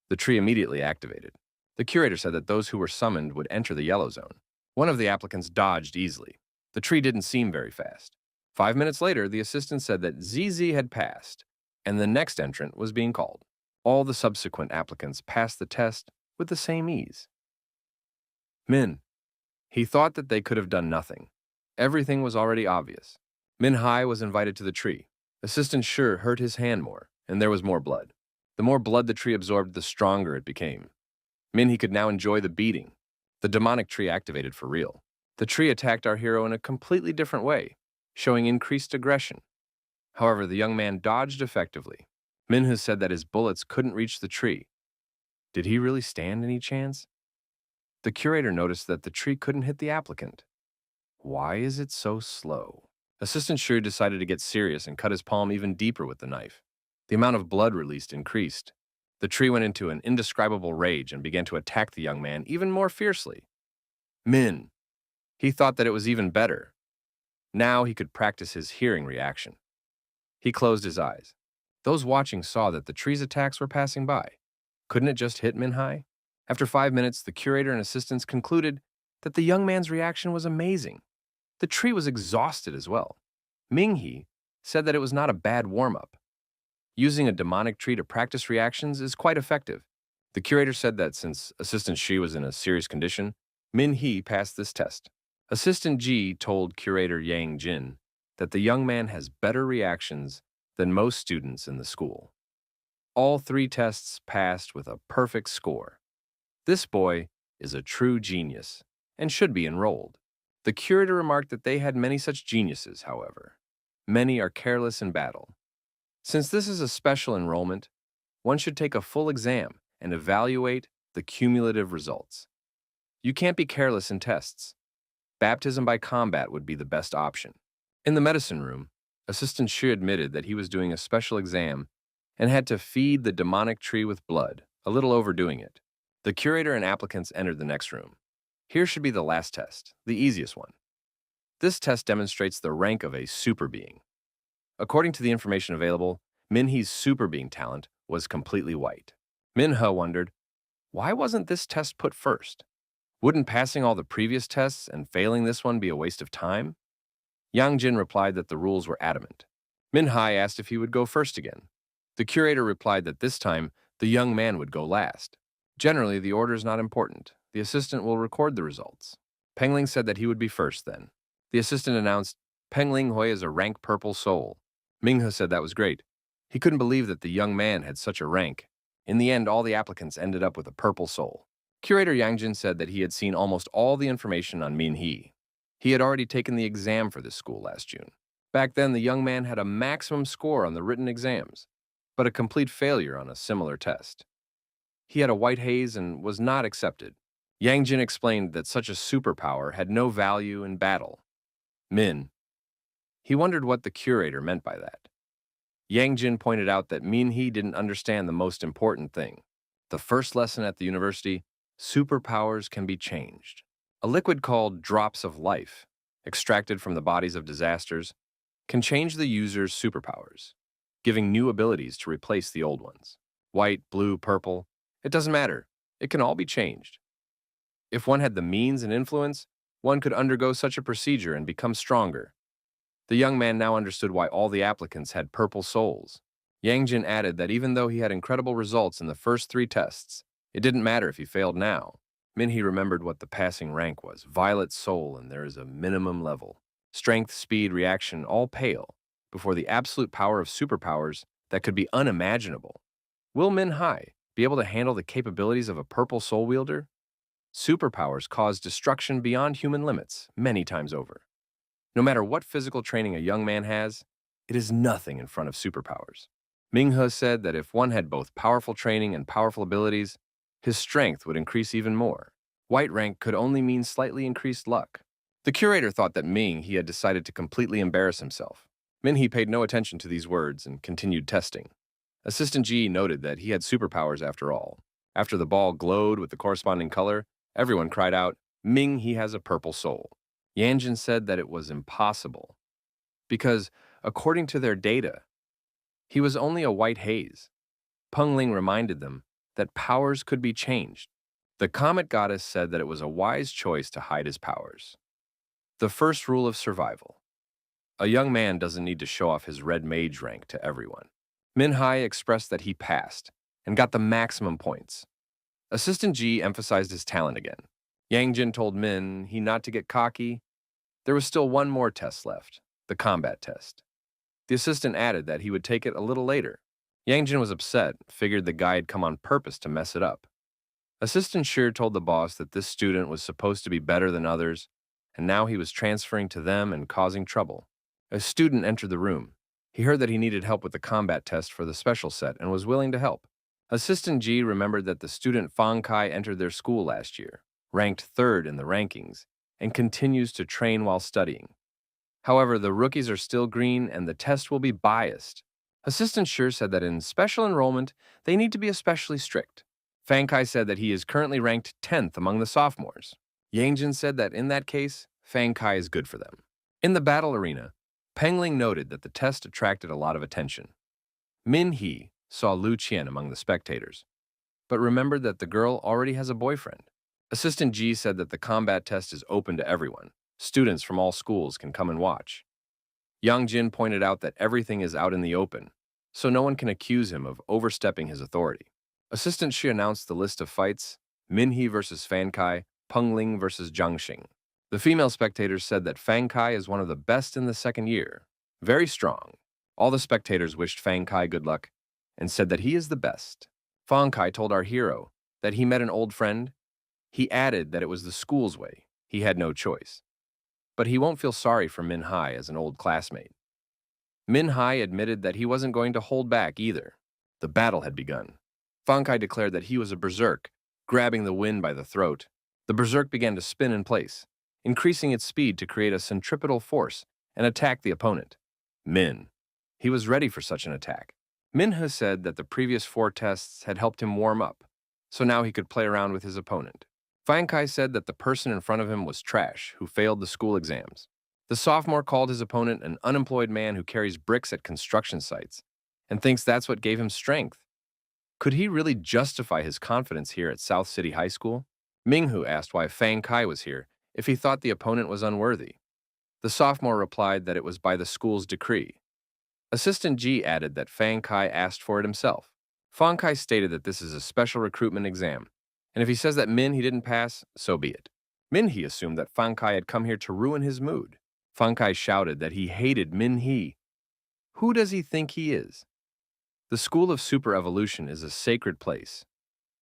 The tree immediately activated. The curator said that those who were summoned would enter the yellow zone. One of the applicants dodged easily. The tree didn't seem very fast. 5 minutes later, the assistant said that ZZ had passed, and the next entrant was being called. All the subsequent applicants passed the test with the same ease. Min. He thought that they could have done nothing. Everything was already obvious. Min-Hai was invited to the tree. Assistant Shi hurt his hand more, and there was more blood. The more blood the tree absorbed, the stronger it became. Min-He could now enjoy the beating. The demonic tree activated for real. The tree attacked our hero in a completely different way, showing increased aggression. However, the young man dodged effectively. Min-He said that his bullets couldn't reach the tree. Did he really stand any chance? The curator noticed that the tree couldn't hit the applicant. Why is it so slow? Assistant Shi decided to get serious and cut his palm even deeper with the knife. The amount of blood released increased. The tree went into an indescribable rage and began to attack the young man even more fiercely. Min. He thought that it was even better. Now he could practice his hearing reaction. He closed his eyes. Those watching saw that the tree's attacks were passing by. Couldn't it just hit Minhai? After 5 minutes, the curator and assistants concluded that the young man's reaction was amazing. The tree was exhausted as well. Minghe said that it was not a bad warm-up. Using a demonic tree to practice reactions is quite effective. The curator said that since Assistant Shi was in a serious condition, Minhe passed this test. Assistant Ji told Curator Yang Jin that the young man has better reactions than most students in the school. All 3 tests passed with a perfect score. This boy is a true genius and should be enrolled. The curator remarked that they had many such geniuses, however. Many are careless in battle. Since this is a special enrollment, one should take a full exam and evaluate the cumulative results. You can't be careless in tests. Baptism by combat would be the best option. In the medicine room, Assistant Shi admitted that he was doing a special exam and had to feed the demonic tree with blood, a little overdoing it. The curator and applicants entered the next room. Here should be the last test, the easiest one. This test demonstrates the rank of a super being. According to the information available, Minhe's super being talent was completely white. Minhe wondered, why wasn't this test put first? Wouldn't passing all the previous tests and failing this one be a waste of time? Yang Jin replied that the rules were adamant. Minhai asked if he would go first again. The curator replied that this time the young man would go last. Generally, the order is not important. The assistant will record the results. Pengling said that he would be first then. The assistant announced, Pengling Hui is a rank purple soul. Minghe said that was great. He couldn't believe that the young man had such a rank. In the end, all the applicants ended up with a purple soul. Curator Yang Jin said that he had seen almost all the information on Minhe. He had already taken the exam for this school last June. Back then, the young man had a maximum score on the written exams, but a complete failure on a similar test. He had a white haze and was not accepted. Yang Jin explained that such a superpower had no value in battle. He wondered what the curator meant by that. Yang Jin pointed out that Minhe didn't understand the most important thing. The first lesson at the university, superpowers can be changed. A liquid called drops of life, extracted from the bodies of disasters, can change the user's superpowers, giving new abilities to replace the old ones. White, blue, purple, it doesn't matter. It can all be changed. If one had the means and influence, one could undergo such a procedure and become stronger. The young man now understood why all the applicants had purple souls. Yang Jin added that even though he had incredible results in the first 3 tests, it didn't matter if he failed now. Minhe remembered what the passing rank was, violet soul, and there is a minimum level. Strength, speed, reaction, all pale before the absolute power of superpowers that could be unimaginable. Will Minhai be able to handle the capabilities of a purple soul wielder? Superpowers cause destruction beyond human limits many times over. No matter what physical training a young man has, it is nothing in front of superpowers. Minghe said that if one had both powerful training and powerful abilities, his strength would increase even more. White rank could only mean slightly increased luck. The curator thought that He had decided to completely embarrass himself. Minhe paid no attention to these words and continued testing. Assistant Ji noted that he had superpowers after all. After the ball glowed with the corresponding color, everyone cried out, He has a purple soul. Yanjin said that it was impossible, because, according to their data, he was only a white haze. Pengling reminded them that powers could be changed. The comet goddess said that it was a wise choice to hide his powers. The first rule of survival. A young man doesn't need to show off his red mage rank to everyone. Minhai expressed that he passed and got the maximum points. Assistant Ji emphasized his talent again. Yangjin told he not to get cocky. There was still one more test left, the combat test. The assistant added that he would take it a little later. Yangjin was upset, figured the guy had come on purpose to mess it up. Assistant Shi told the boss that this student was supposed to be better than others, and now he was transferring to them and causing trouble. A student entered the room. He heard that he needed help with the combat test for the special set and was willing to help. Assistant Ji remembered that the student Fang Kai entered their school last year, ranked 3rd in the rankings, and continues to train while studying. However, the rookies are still green and the test will be biased. Assistant Shi said that in special enrollment, they need to be especially strict. Fang Kai said that he is currently ranked 10th among the sophomores. Yangjin said that in that case, Fang Kai is good for them. In the battle arena, Pengling noted that the test attracted a lot of attention. Min Hee saw Lu Qian among the spectators, but remembered that the girl already has a boyfriend. Assistant Ji said that the combat test is open to everyone. Students from all schools can come and watch. Yang Jin pointed out that everything is out in the open, so no one can accuse him of overstepping his authority. Assistant Shi announced the list of fights: Min Hee versus Fan Kai, Peng Ling versus Zhang Xing. The female spectators said that Fang Kai is one of the best in the second year. Very strong. All the spectators wished Fang Kai good luck and said that he is the best. Fang Kai told our hero that he met an old friend. He added that it was the school's way. He had no choice. But he won't feel sorry for Min Hai as an old classmate. Min Hai admitted that he wasn't going to hold back either. The battle had begun. Fang Kai declared that he was a berserk, grabbing the wind by the throat. The berserk began to spin in place, increasing its speed to create a centripetal force and attack the opponent. Min. He was ready for such an attack. Minhe said that the previous 4 tests had helped him warm up, so now he could play around with his opponent. Fang Kai said that the person in front of him was trash, who failed the school exams. The sophomore called his opponent an unemployed man who carries bricks at construction sites and thinks that's what gave him strength. Could he really justify his confidence here at South City High School? Minghu asked why Fang Kai was here if he thought the opponent was unworthy. The sophomore replied that it was by the school's decree. Assistant Ji added that Fang Kai asked for it himself. Fang Kai stated that this is a special recruitment exam, and if he says that Min he didn't pass, so be it. Min He assumed that Fang Kai had come here to ruin his mood. Fang Kai shouted that he hated Min He. Who does he think he is? The School of Super Evolution is a sacred place,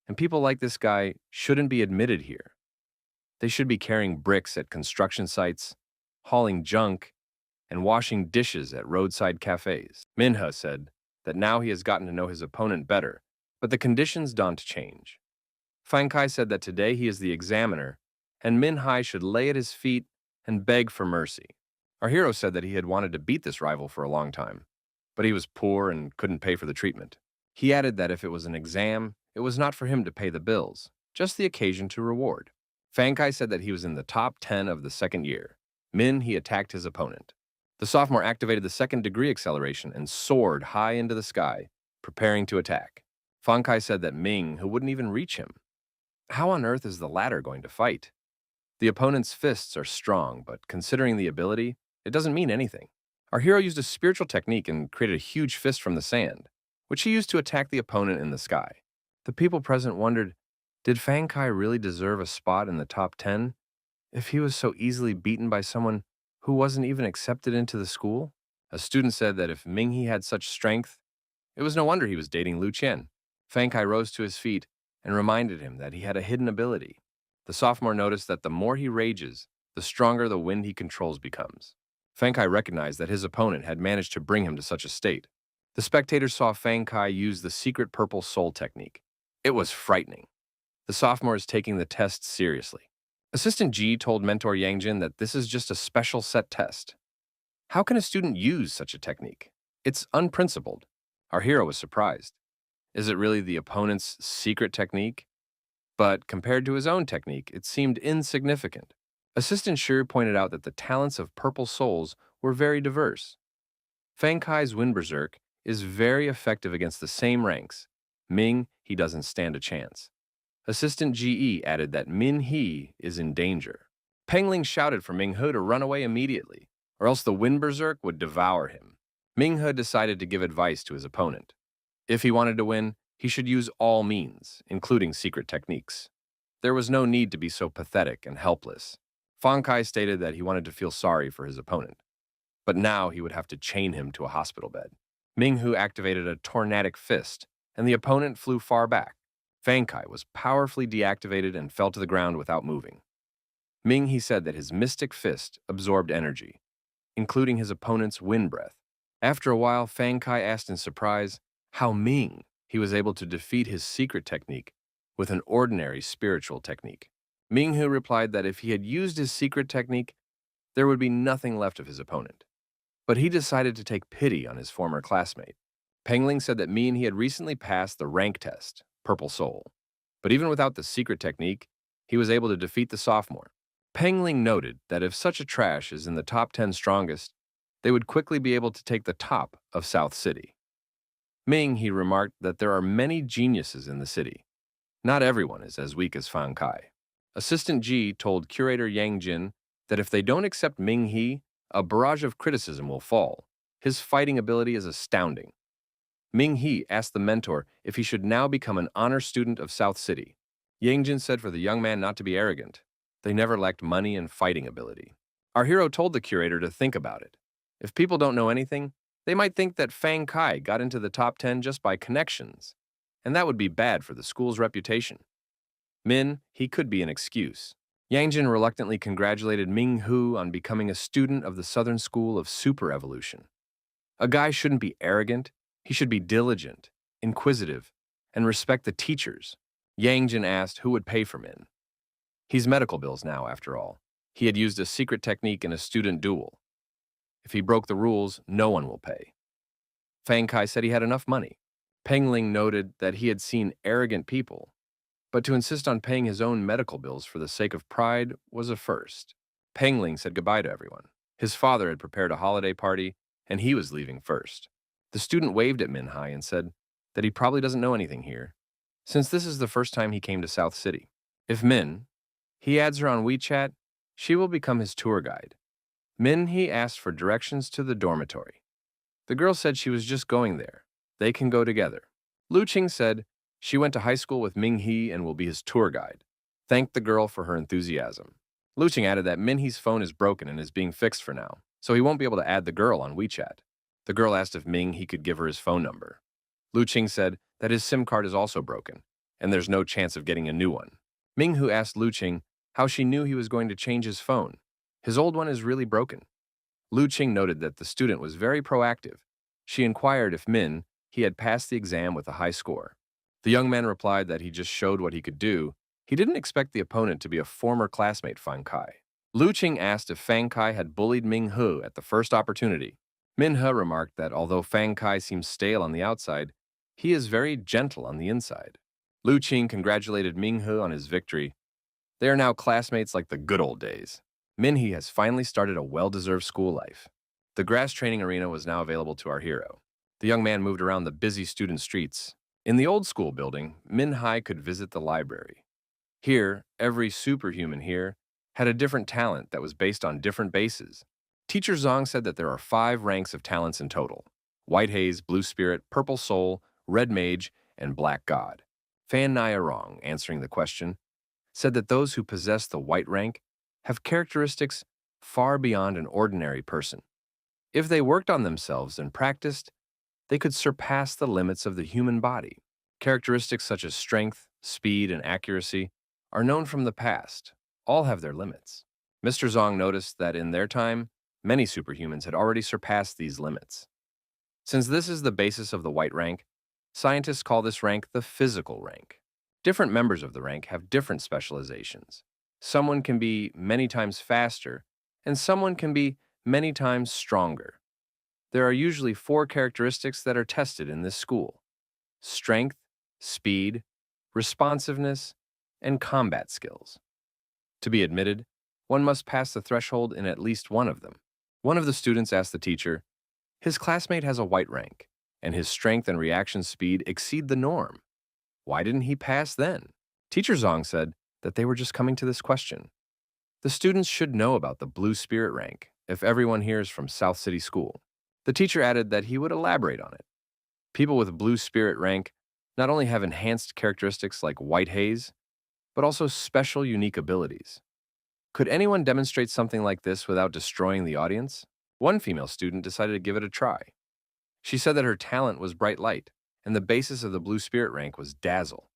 and people like this guy shouldn't be admitted here. They should be carrying bricks at construction sites, hauling junk, and washing dishes at roadside cafes. Minhe said that now he has gotten to know his opponent better, but the conditions don't change. Fang Kai said that today he is the examiner, and Min Hai should lay at his feet and beg for mercy. Our hero said that he had wanted to beat this rival for a long time, but he was poor and couldn't pay for the treatment. He added that if it was an exam, it was not for him to pay the bills, just the occasion to reward. Fang Kai said that he was in the top 10 of the second year. Min He attacked his opponent. The sophomore activated the second degree acceleration and soared high into the sky, preparing to attack. Fang Kai said that Ming, who wouldn't even reach him. How on earth is the latter going to fight? The opponent's fists are strong, but considering the ability, it doesn't mean anything. Our hero used a spiritual technique and created a huge fist from the sand, which he used to attack the opponent in the sky. The people present wondered, did Fang Kai really deserve a spot in the top 10 if he was so easily beaten by someone who wasn't even accepted into the school? A student said that if Minghe had such strength, it was no wonder he was dating Lu Qian. Fang Kai rose to his feet and reminded him that he had a hidden ability. The sophomore noticed that the more he rages, the stronger the wind he controls becomes. Fang Kai recognized that his opponent had managed to bring him to such a state. The spectators saw Fang Kai use the secret purple soul technique. It was frightening. The sophomore is taking the test seriously. Assistant Ji told mentor Yangjin that this is just a special set test. How can a student use such a technique? It's unprincipled. Our hero was surprised. Is it really the opponent's secret technique? But compared to his own technique, it seemed insignificant. Assistant Shi pointed out that the talents of purple souls were very diverse. Fang Kai's Wind Berserk is very effective against the same ranks. Ming, he doesn't stand a chance. Assistant GE added that Min He is in danger. Pengling shouted for Minghe to run away immediately, or else the Wind Berserk would devour him. Minghe decided to give advice to his opponent. If he wanted to win, he should use all means, including secret techniques. There was no need to be so pathetic and helpless. Fang Kai stated that he wanted to feel sorry for his opponent, but now he would have to chain him to a hospital bed. Minghu activated a tornadic fist, and the opponent flew far back. Fang Kai was powerfully deactivated and fell to the ground without moving. Ming he said that his mystic fist absorbed energy, including his opponent's wind breath. After a while, Fang Kai asked in surprise how Ming he was able to defeat his secret technique with an ordinary spiritual technique. Minghu replied that if he had used his secret technique, there would be nothing left of his opponent. But he decided to take pity on his former classmate. Pengling said that Min he had recently passed the rank test, Purple Soul. But even without the secret technique, he was able to defeat the sophomore. Pengling noted that if such a trash is in the top 10 strongest, they would quickly be able to take the top of South City. Ming, he remarked that there are many geniuses in the city. Not everyone is as weak as Fan Kai. Assistant Ji told curator Yang Jin that if they don't accept Ming He, a barrage of criticism will fall. His fighting ability is astounding. Ming He asked the mentor if he should now become an honor student of South City. Yang Jin said for the young man not to be arrogant. They never lacked money and fighting ability. Our hero told the curator to think about it. If people don't know anything, they might think that Fang Kai got into the top 10 just by connections, and that would be bad for the school's reputation. Min, he could be an excuse. Yang Jin reluctantly congratulated Ming Hu on becoming a student of the Southern School of Super Evolution. A guy shouldn't be arrogant, he should be diligent, inquisitive, and respect the teachers. Yang Jin asked who would pay for Min. He's medical bills now, after all. He had used a secret technique in a student duel. If he broke the rules, no one will pay. Fang Kai said he had enough money. Pengling noted that he had seen arrogant people, but to insist on paying his own medical bills for the sake of pride was a first. Pengling said goodbye to everyone. His father had prepared a holiday party, and he was leaving first. The student waved at Min Hai and said that he probably doesn't know anything here, since this is the first time he came to South City. If Min, he adds her on WeChat, she will become his tour guide. Min He asked for directions to the dormitory. The girl said she was just going there. They can go together. Lu Qing said she went to high school with Ming He and will be his tour guide. Thanked the girl for her enthusiasm. Lu Qing added that Min He's phone is broken and is being fixed for now, so he won't be able to add the girl on WeChat. The girl asked if Ming He could give her his phone number. Lu Qing said that his SIM card is also broken, and there's no chance of getting a new one. Ming Hu asked Lu Qing how she knew he was going to change his phone. His old one is really broken. Lu Qing noted that the student was very proactive. She inquired if Min he had passed the exam with a high score. The young man replied that he just showed what he could do. He didn't expect the opponent to be a former classmate Fang Kai. Lu Qing asked if Fang Kai had bullied Ming Hu at the first opportunity. Min He remarked that although Fang Kai seems stale on the outside, he is very gentle on the inside. Lu Qing congratulated Ming Hu on his victory. They are now classmates like the good old days. Min He has finally started a well-deserved school life. The grass training arena was now available to our hero. The young man moved around the busy student streets. In the old school building, Min Hai could visit the library. Here, every superhuman here had a different talent that was based on different bases. Teacher Zong said that there are 5 ranks of talents in total: White Haze, Blue Spirit, Purple Soul, Red Mage, and Black God. Fan Nyarong, answering the question, said that those who possess the white rank have characteristics far beyond an ordinary person. If they worked on themselves and practiced, they could surpass the limits of the human body. Characteristics such as strength, speed, and accuracy are known from the past. All have their limits. Mr. Zong noticed that in their time, many superhumans had already surpassed these limits. Since this is the basis of the white rank, scientists call this rank the physical rank. Different members of the rank have different specializations. Someone can be many times faster, and someone can be many times stronger. There are usually 4 characteristics that are tested in this school: strength, speed, responsiveness, and combat skills. To be admitted, one must pass the threshold in at least one of them. One of the students asked the teacher, his classmate has a white rank, and his strength and reaction speed exceed the norm. Why didn't he pass then? Teacher Zong said that they were just coming to this question. The students should know about the Blue Spirit rank if everyone here is from South City School. The teacher added that he would elaborate on it. People with Blue Spirit rank not only have enhanced characteristics like White Haze, but also special unique abilities. Could anyone demonstrate something like this without destroying the audience? One female student decided to give it a try. She said that her talent was bright light, and the basis of the Blue Spirit rank was dazzle.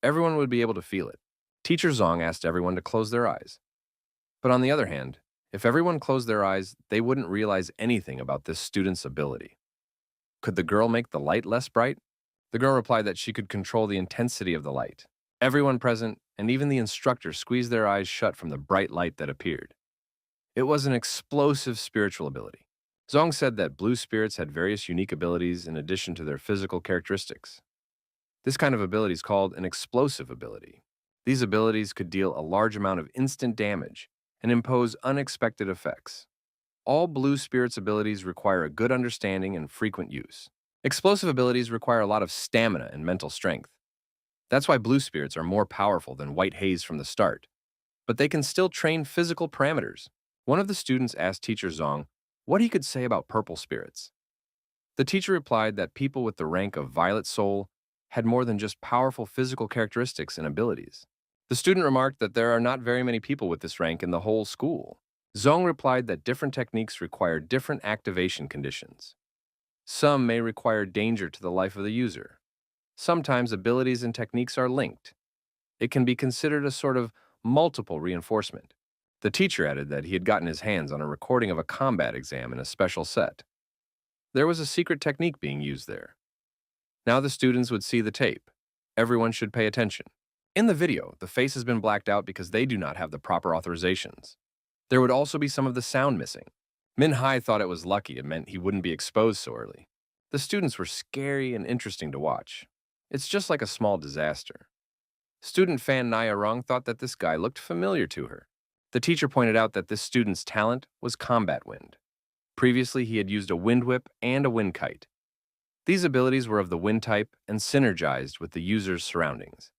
Everyone would be able to feel it. Teacher Zong asked everyone to close their eyes. But on the other hand, if everyone closed their eyes, they wouldn't realize anything about this student's ability. Could the girl make the light less bright? The girl replied that she could control the intensity of the light. Everyone present, and even the instructor, squeezed their eyes shut from the bright light that appeared. It was an explosive spiritual ability. Zong said that blue spirits had various unique abilities in addition to their physical characteristics. This kind of ability is called an explosive ability. These abilities could deal a large amount of instant damage and impose unexpected effects. All blue spirits abilities require a good understanding and frequent use. Explosive abilities require a lot of stamina and mental strength. That's why blue spirits are more powerful than white haze from the start. But they can still train physical parameters. One of the students asked teacher Zong what he could say about purple spirits. The teacher replied that people with the rank of violet soul had more than just powerful physical characteristics and abilities. The student remarked that there are not very many people with this rank in the whole school. Zong replied that different techniques require different activation conditions. Some may require danger to the life of the user. Sometimes abilities and techniques are linked. It can be considered a sort of multiple reinforcement. The teacher added that he had gotten his hands on a recording of a combat exam in a special set. There was a secret technique being used there. Now the students would see the tape. Everyone should pay attention. In the video, the face has been blacked out because they do not have the proper authorizations. There would also be some of the sound missing. Min Hai thought it was lucky. It meant he wouldn't be exposed so early. The students were scary and interesting to watch. It's just like a small disaster. Student Fan Naya Rong thought that this guy looked familiar to her. The teacher pointed out that this student's talent was combat wind. Previously, he had used a wind whip and a wind kite. These abilities were of the wind type and synergized with the user's surroundings.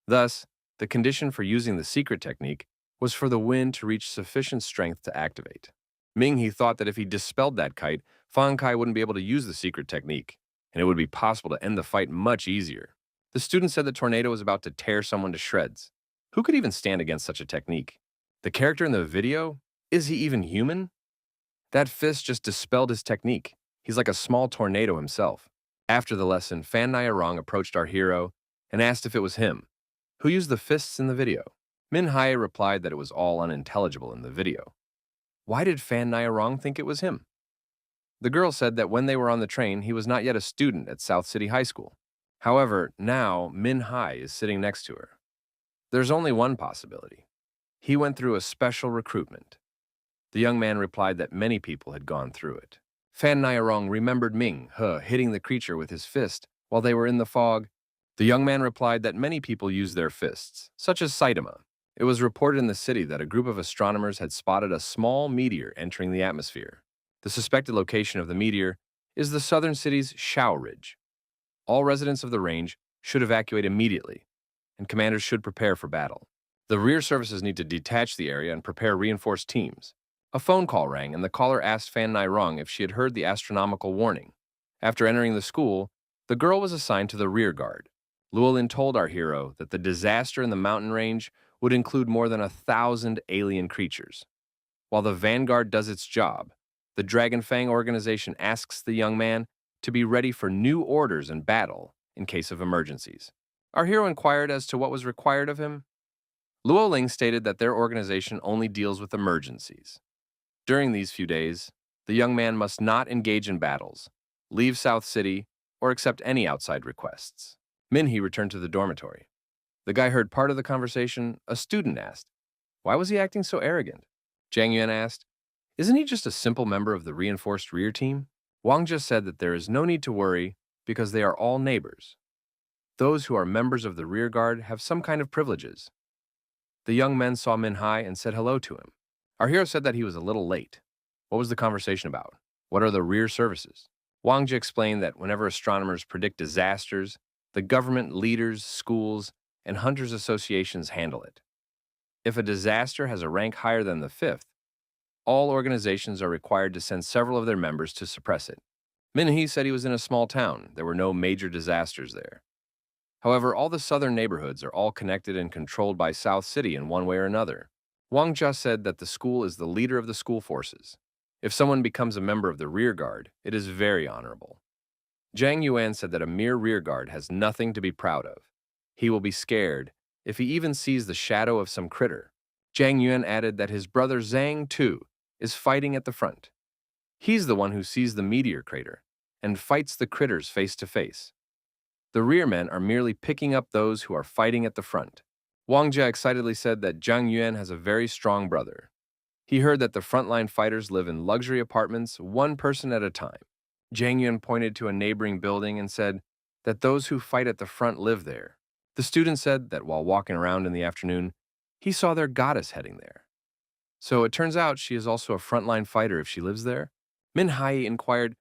Thus, the condition for using the secret technique was for the wind to reach sufficient strength to activate. Ming He thought that if he dispelled that kite, Fang Kai wouldn't be able to use the secret technique, and it would be possible to end the fight much easier. The student said the tornado was about to tear someone to shreds. Who could even stand against such a technique? The character in the video? Is he even human? That fist just dispelled his technique. He's like a small tornado himself. After the lesson, Fan Naya Rong approached our hero and asked if it was him. Who used the fists in the video? Min Hai replied that it was all unintelligible in the video. Why did Fan Naya Rong think it was him? The girl said that when they were on the train, he was not yet a student at South City High School. However, now Min Hai is sitting next to her. There's only one possibility. He went through a special recruitment. The young man replied that many people had gone through it. Fan Naya Rong remembered Ming He hitting the creature with his fist while they were in the fog. The young man replied that many people use their fists, such as Saitama. It was reported in the city that a group of astronomers had spotted a small meteor entering the atmosphere. The suspected location of the meteor is the southern city's Shao Ridge. All residents of the range should evacuate immediately, and commanders should prepare for battle. The rear services need to detach the area and prepare reinforced teams. A phone call rang, and the caller asked Fan Nai Rong if she had heard the astronomical warning. After entering the school, the girl was assigned to the rear guard. Llewellyn told our hero that the disaster in the mountain range would include more than 1,000 alien creatures. While the vanguard does its job, the Dragon Fang organization asks the young man to be ready for new orders and battle in case of emergencies. Our hero inquired as to what was required of him. Luo Ling stated that their organization only deals with emergencies. During these few days, the young man must not engage in battles, leave South City, or accept any outside requests. Minhee returned to the dormitory. The guy heard part of the conversation. A student asked, why was he acting so arrogant? Zhang Yuan asked, isn't he just a simple member of the reinforced rear team? Wang just said that there is no need to worry because they are all neighbors. Those who are members of the rear guard have some kind of privileges. The young men saw Min Hai and said hello to him. Our hero said that he was a little late. What was the conversation about? What are the rear services? Wang Ji explained that whenever astronomers predict disasters, the government, leaders, schools, and hunters associations handle it. If a disaster has a rank higher than the 5th, all organizations are required to send several of their members to suppress it. Minhee said he was in a small town. There were no major disasters there. However, all the southern neighborhoods are all connected and controlled by South City in one way or another. Wang Jia said that the school is the leader of the school forces. If someone becomes a member of the rear guard, it is very honorable. Zhang Yuan said that a mere rear guard has nothing to be proud of. He will be scared if he even sees the shadow of some critter. Zhang Yuan added that his brother Zhang, too, is fighting at the front. He's the one who sees the meteor crater and fights the critters face to face. The rear men are merely picking up those who are fighting at the front. Wang Jia excitedly said that Zhang Yuan has a very strong brother. He heard that the frontline fighters live in luxury apartments, one person at a time. Zhang Yuan pointed to a neighboring building and said that those who fight at the front live there. The student said that while walking around in the afternoon, he saw their goddess heading there. So it turns out she is also a frontline fighter if she lives there? Min Hai inquired,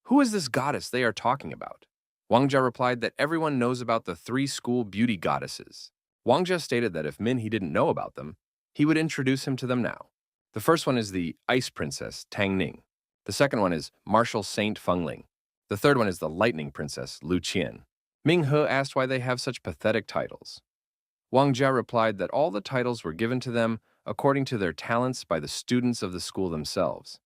who is this goddess they are talking about? Wang Jia replied that everyone knows about the three school beauty goddesses. Wang Jia stated that if Min He didn't know about them, he would introduce him to them now. The first one is the Ice Princess, Tang Ning. The second one is Martial Saint Feng Ling. The third one is the Lightning Princess, Lu Qian. Ming He asked why they have such pathetic titles. Wang Jia replied that all the titles were given to them according to their talents by the students of the school themselves.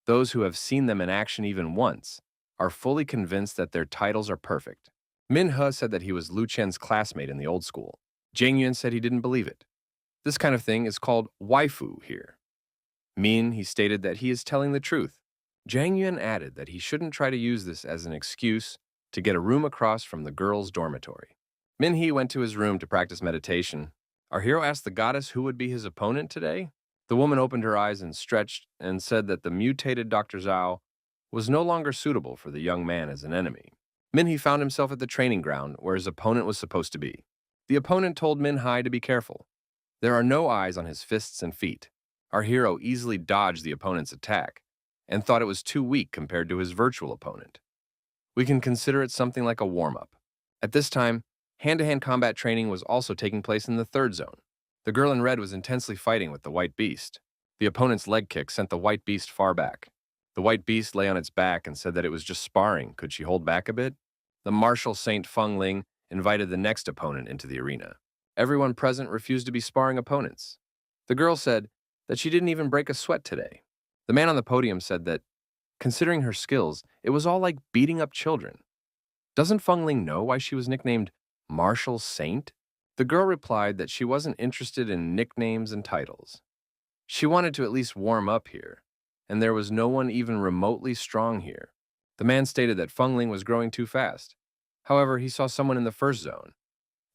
Those who have seen them in action even once are fully convinced that their titles are perfect. Min He said that he was Lu Qian's classmate in the old school. Jiang Yuan said he didn't believe it. This kind of thing is called waifu here. Min, he stated that he is telling the truth. Jiang Yuan added that he shouldn't try to use this as an excuse to get a room across from the girls' dormitory. Min He went to his room to practice meditation. Our hero asked the goddess who would be his opponent today. The woman opened her eyes and stretched and said that the mutated Dr. Zhao was no longer suitable for the young man as an enemy. Min He found himself at the training ground where his opponent was supposed to be. The opponent told Min Hai to be careful. There are no eyes on his fists and feet. Our hero easily dodged the opponent's attack and thought it was too weak compared to his virtual opponent. We can consider it something like a warm-up. At this time, hand-to-hand combat training was also taking place in the third zone. The girl in red was intensely fighting with the white beast. The opponent's leg kick sent the white beast far back. The white beast lay on its back and said that it was just sparring. Could she hold back a bit? The martial Saint Feng Ling invited the next opponent into the arena. Everyone present refused to be sparring opponents. The girl said that she didn't even break a sweat today. The man on the podium said that, considering her skills, it was all like beating up children. Doesn't Feng Ling know why she was nicknamed Martial Saint? The girl replied that she wasn't interested in nicknames and titles. She wanted to at least warm up here, and there was no one even remotely strong here. The man stated that Feng Ling was growing too fast. However, he saw someone in the first zone.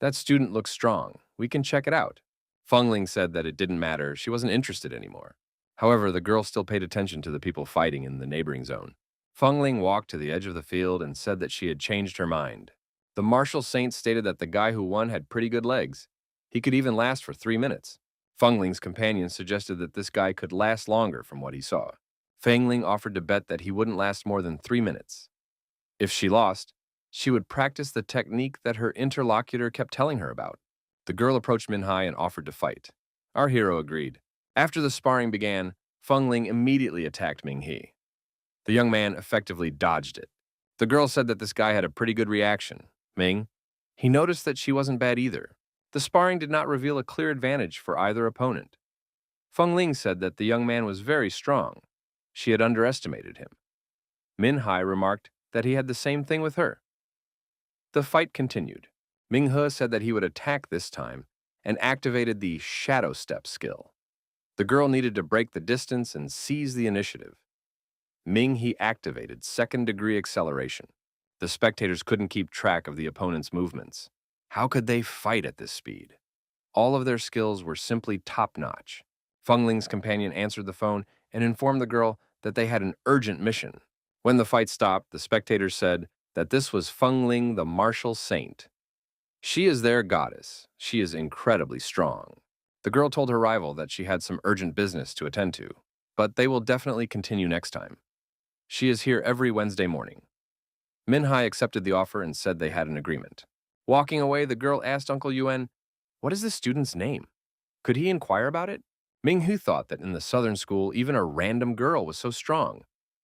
That student looks strong. We can check it out. Feng Ling said that it didn't matter. She wasn't interested anymore. However, the girl still paid attention to the people fighting in the neighboring zone. Feng Ling walked to the edge of the field and said that she had changed her mind. The martial saint stated that the guy who won had pretty good legs. He could even last for 3 minutes. Feng Ling's companion suggested that this guy could last longer from what he saw. Feng Ling offered to bet that he wouldn't last more than 3 minutes. If she lost, she would practice the technique that her interlocutor kept telling her about. The girl approached Min Hai and offered to fight. Our hero agreed. After the sparring began, Feng Ling immediately attacked Ming He. The young man effectively dodged it. The girl said that this guy had a pretty good reaction. Ming, he noticed that she wasn't bad either. The sparring did not reveal a clear advantage for either opponent. Feng Ling said that the young man was very strong. She had underestimated him. Min Hai remarked that he had the same thing with her. The fight continued. Ming He said that he would attack this time and activated the shadow step skill. The girl needed to break the distance and seize the initiative. Ming He activated second-degree acceleration. The spectators couldn't keep track of the opponent's movements. How could they fight at this speed? All of their skills were simply top-notch. Feng Ling's companion answered the phone and informed the girl that they had an urgent mission. When the fight stopped, the spectators said that this was Feng Ling, the martial saint. She is their goddess. She is incredibly strong. The girl told her rival that she had some urgent business to attend to, but they will definitely continue next time. She is here every Wednesday morning. Min Hai accepted the offer and said they had an agreement. Walking away, the girl asked Uncle Yuan, "What is this student's name? Could he inquire about it?" Ming Hu thought that in the southern school, even a random girl was so strong.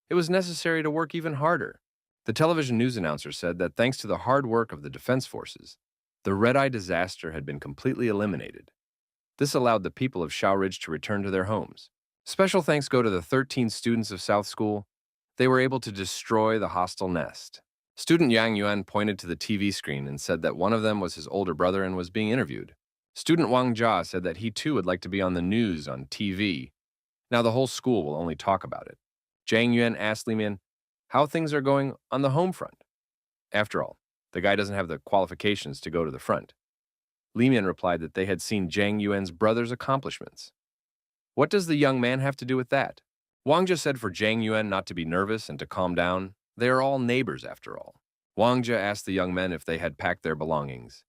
It was necessary to work even harder. The television news announcer said that thanks to the hard work of the defense forces, the red-eye disaster had been completely eliminated. This allowed the people of Shao Ridge to return to their homes. Special thanks go to the 13 students of South School. They were able to destroy the hostile nest. Student Yang Yuan pointed to the TV screen and said that one of them was his older brother and was being interviewed. Student Wang Jia said that he too would like to be on the news on TV. Now the whole school will only talk about it. Jiang Yuan asked Li Mian how things are going on the home front. After all, the guy doesn't have the qualifications to go to the front. Li Mian replied that they had seen Jiang Yuan's brother's accomplishments. What does the young man have to do with that? Wang Jia said for Jiang Yuan not to be nervous and to calm down. They are all neighbors after all. Wang Jia asked the young men if they had packed their belongings.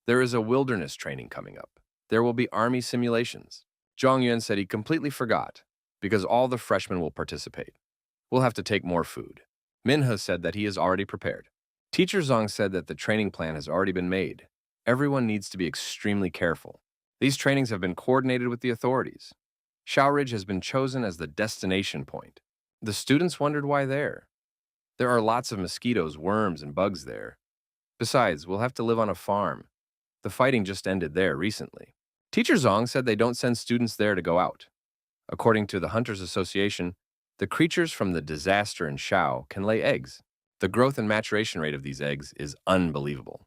There is a wilderness training coming up. There will be army simulations. Zhang Yuan said he completely forgot, because all the freshmen will participate. We'll have to take more food. Minhe said that he is already prepared. Teacher Zhang said that the training plan has already been made. Everyone needs to be extremely careful. These trainings have been coordinated with the authorities. Ridge has been chosen as the destination point. The students wondered why there. There are lots of mosquitoes, worms, and bugs there. Besides, we'll have to live on a farm. The fighting just ended there recently. Teacher Zhang said they don't send students there to go out. According to the Hunters Association, the creatures from the disaster in Shao can lay eggs. The growth and maturation rate of these eggs is unbelievable.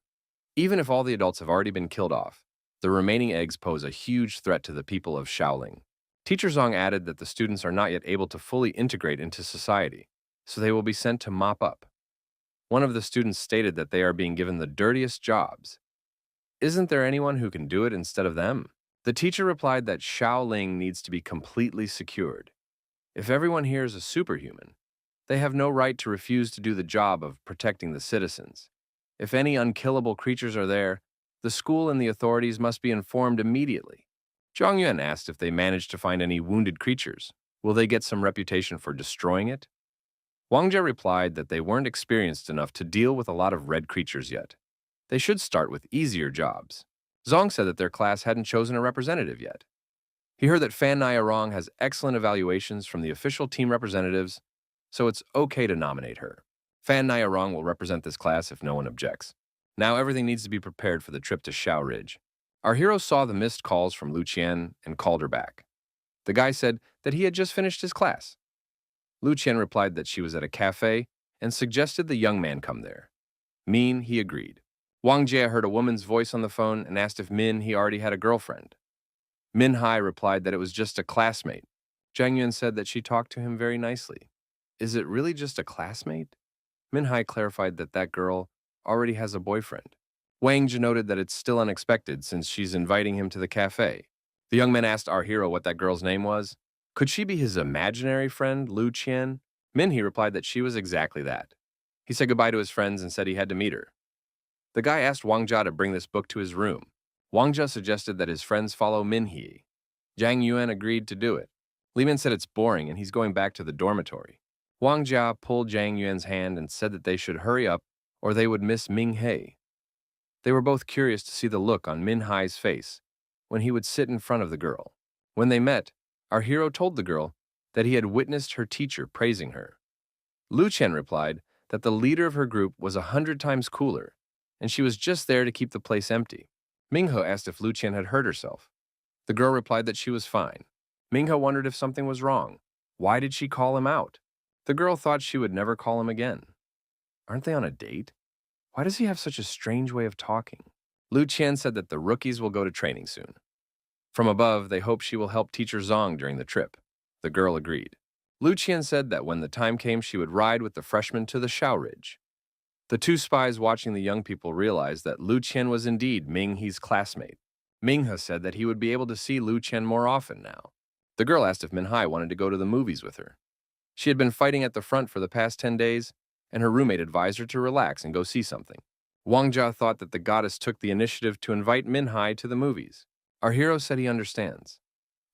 Even if all the adults have already been killed off, the remaining eggs pose a huge threat to the people of Shaoling. Teacher Zhang added that the students are not yet able to fully integrate into society, so they will be sent to mop up. One of the students stated that they are being given the dirtiest jobs. Isn't there anyone who can do it instead of them? The teacher replied that Shaoling needs to be completely secured. If everyone here is a superhuman, they have no right to refuse to do the job of protecting the citizens. If any unkillable creatures are there, the school and the authorities must be informed immediately. Zhang Yuan asked if they managed to find any wounded creatures. Will they get some reputation for destroying it? Wang Jie replied that they weren't experienced enough to deal with a lot of red creatures yet. They should start with easier jobs. Zhang said that their class hadn't chosen a representative yet. He heard that Fan Niarong has excellent evaluations from the official team representatives, so it's okay to nominate her. Fan Niarong will represent this class if no one objects. Now everything needs to be prepared for the trip to Shao Ridge. Our hero saw the missed calls from Lu Qian and called her back. The guy said that he had just finished his class. Lu Qian replied that she was at a cafe and suggested the young man come there. He agreed. Wang Jie heard a woman's voice on the phone and asked if he already had a girlfriend. Min Hai replied that it was just a classmate. Zhang Yuan said that she talked to him very nicely. Is it really just a classmate? Min Hai clarified that that girl already has a boyfriend. Wang Jie noted that it's still unexpected since she's inviting him to the cafe. The young man asked our hero what that girl's name was. Could she be his imaginary friend, Lu Qian? He replied that she was exactly that. He said goodbye to his friends and said he had to meet her. The guy asked Wang Jia to bring this book to his room. Wang Jia suggested that his friends follow Minhe. Zhang Yuan agreed to do it. Li Min said it's boring and he's going back to the dormitory. Wang Jia pulled Zhang Yuan's hand and said that they should hurry up or they would miss Ming He. They were both curious to see the look on Min Hai's face when he would sit in front of the girl. When they met, our hero told the girl that he had witnessed her teacher praising her. Lu Chen replied that the leader of her group was 100 times cooler, and she was just there to keep the place empty. Minghe asked if Lu Chen had hurt herself. The girl replied that she was fine. Minghe wondered if something was wrong. Why did she call him out? The girl thought she would never call him again. Aren't they on a date? Why does he have such a strange way of talking? Lu Qian said that the rookies will go to training soon. From above, they hope she will help Teacher Zhang during the trip. The girl agreed. Lu Qian said that when the time came, she would ride with the freshmen to the Shao Ridge. The two spies watching the young people realized that Lu Qian was indeed Ming He's classmate. Minghe said that he would be able to see Lu Qian more often now. The girl asked if Min Hai wanted to go to the movies with her. She had been fighting at the front for the past 10 days, and her roommate advised her to relax and go see something. Wang Jia thought that the goddess took the initiative to invite Min Hai to the movies. Our hero said he understands.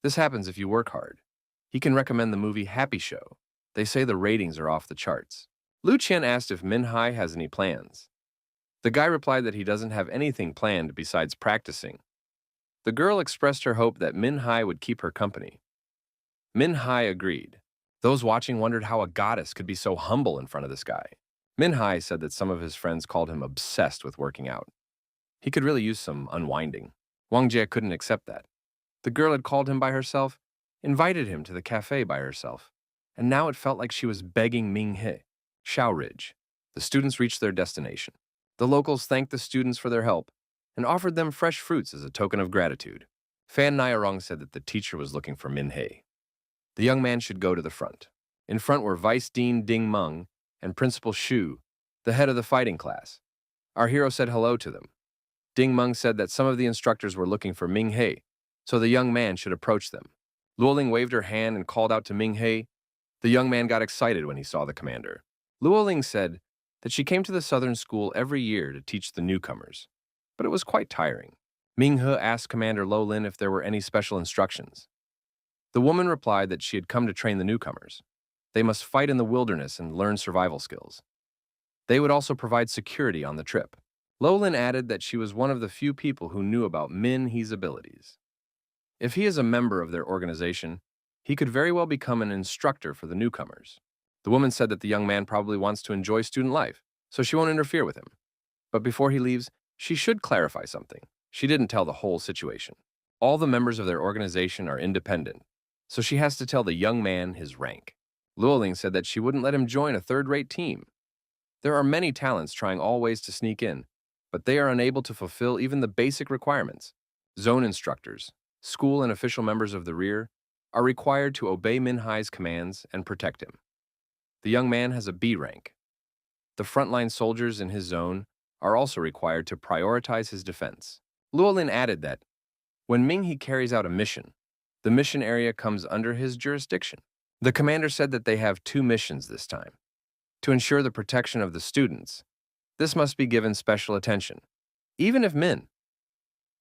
This happens if you work hard. He can recommend the movie Happy Show. They say the ratings are off the charts. Lu Qian asked if Min Hai has any plans. The guy replied that he doesn't have anything planned besides practicing. The girl expressed her hope that Min Hai would keep her company. Min Hai agreed. Those watching wondered how a goddess could be so humble in front of this guy. Min Hai said that some of his friends called him obsessed with working out. He could really use some unwinding. Wang Jie couldn't accept that. The girl had called him by herself, invited him to the cafe by herself, and now it felt like she was begging Ming He. Shao Ridge. The students reached their destination. The locals thanked the students for their help and offered them fresh fruits as a token of gratitude. Fan Niarong said that the teacher was looking for Min He. The young man should go to the front. In front were Vice Dean Ding Meng and Principal Xu, the head of the fighting class. Our hero said hello to them. Ding Meng said that some of the instructors were looking for Ming He, so the young man should approach them. Luoling waved her hand and called out to Ming He. The young man got excited when he saw the commander. Luoling said that she came to the southern school every year to teach the newcomers, but it was quite tiring. Ming He asked Commander Lo Lin if there were any special instructions. The woman replied that she had come to train the newcomers. They must fight in the wilderness and learn survival skills. They would also provide security on the trip. Lolin added that she was one of the few people who knew about Min He's abilities. If he is a member of their organization, he could very well become an instructor for the newcomers. The woman said that the young man probably wants to enjoy student life, so she won't interfere with him. But before he leaves, she should clarify something. She didn't tell the whole situation. All the members of their organization are independent, so she has to tell the young man his rank. Luoling said that she wouldn't let him join a third-rate team. There are many talents trying all ways to sneak in, but they are unable to fulfill even the basic requirements. Zone instructors, school and official members of the rear, are required to obey Minhai's commands and protect him. The young man has a B rank. The frontline soldiers in his zone are also required to prioritize his defense. Luolin added that, when Minghe carries out a mission, the mission area comes under his jurisdiction. The commander said that they have 2 missions this time. To ensure the protection of the students, this must be given special attention. Even if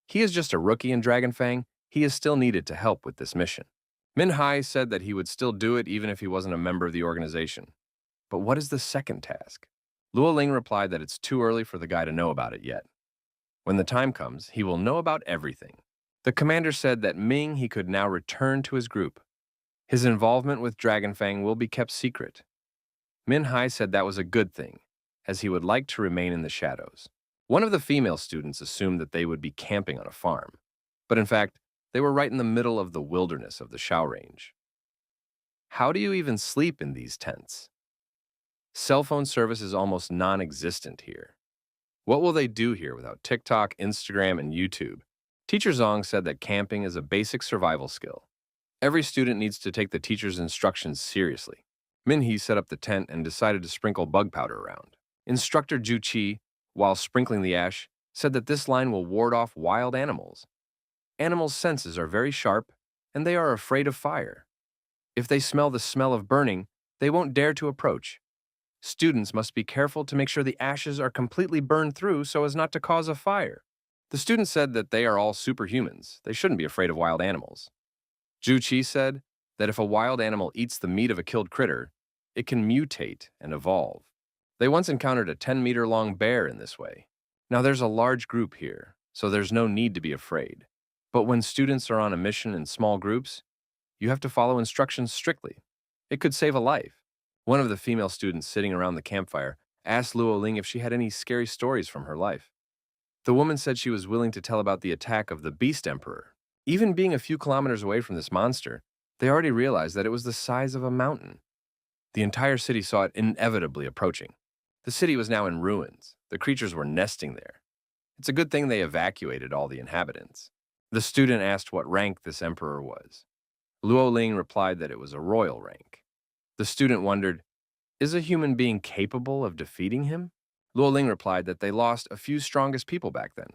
he is just a rookie in Dragonfang, he is still needed to help with this mission. Minhai said that he would still do it even if he wasn't a member of the organization. But what is the second task? Luoling replied that it's too early for the guy to know about it yet. When the time comes, he will know about everything. The commander said that he could now return to his group. His involvement with Dragonfang will be kept secret. Minhai said that was a good thing, as he would like to remain in the shadows. One of the female students assumed that they would be camping on a farm, but in fact, they were right in the middle of the wilderness of the Shao Range. How do you even sleep in these tents? Cell phone service is almost non-existent here. What will they do here without TikTok, Instagram, and YouTube? Teacher Zong said that camping is a basic survival skill. Every student needs to take the teacher's instructions seriously. Minhee set up the tent and decided to sprinkle bug powder around. Instructor Ju Chi, while sprinkling the ash, said that this line will ward off wild animals. Animals' senses are very sharp, and they are afraid of fire. If they smell the smell of burning, they won't dare to approach. Students must be careful to make sure the ashes are completely burned through so as not to cause a fire. The students said that they are all superhumans. They shouldn't be afraid of wild animals. Ju Chi said that if a wild animal eats the meat of a killed critter, it can mutate and evolve. They once encountered a 10-meter-long bear in this way. Now there's a large group here, so there's no need to be afraid. But when students are on a mission in small groups, you have to follow instructions strictly. It could save a life. One of the female students sitting around the campfire asked Luo Ling if she had any scary stories from her life. The woman said she was willing to tell about the attack of the Beast Emperor. Even being a few kilometers away from this monster, they already realized that it was the size of a mountain. The entire city saw it inevitably approaching. The city was now in ruins. The creatures were nesting there. It's a good thing they evacuated all the inhabitants. The student asked what rank this emperor was. Luo Ling replied that it was a royal rank. The student wondered, is a human being capable of defeating him? Luo Ling replied that they lost a few strongest people back then.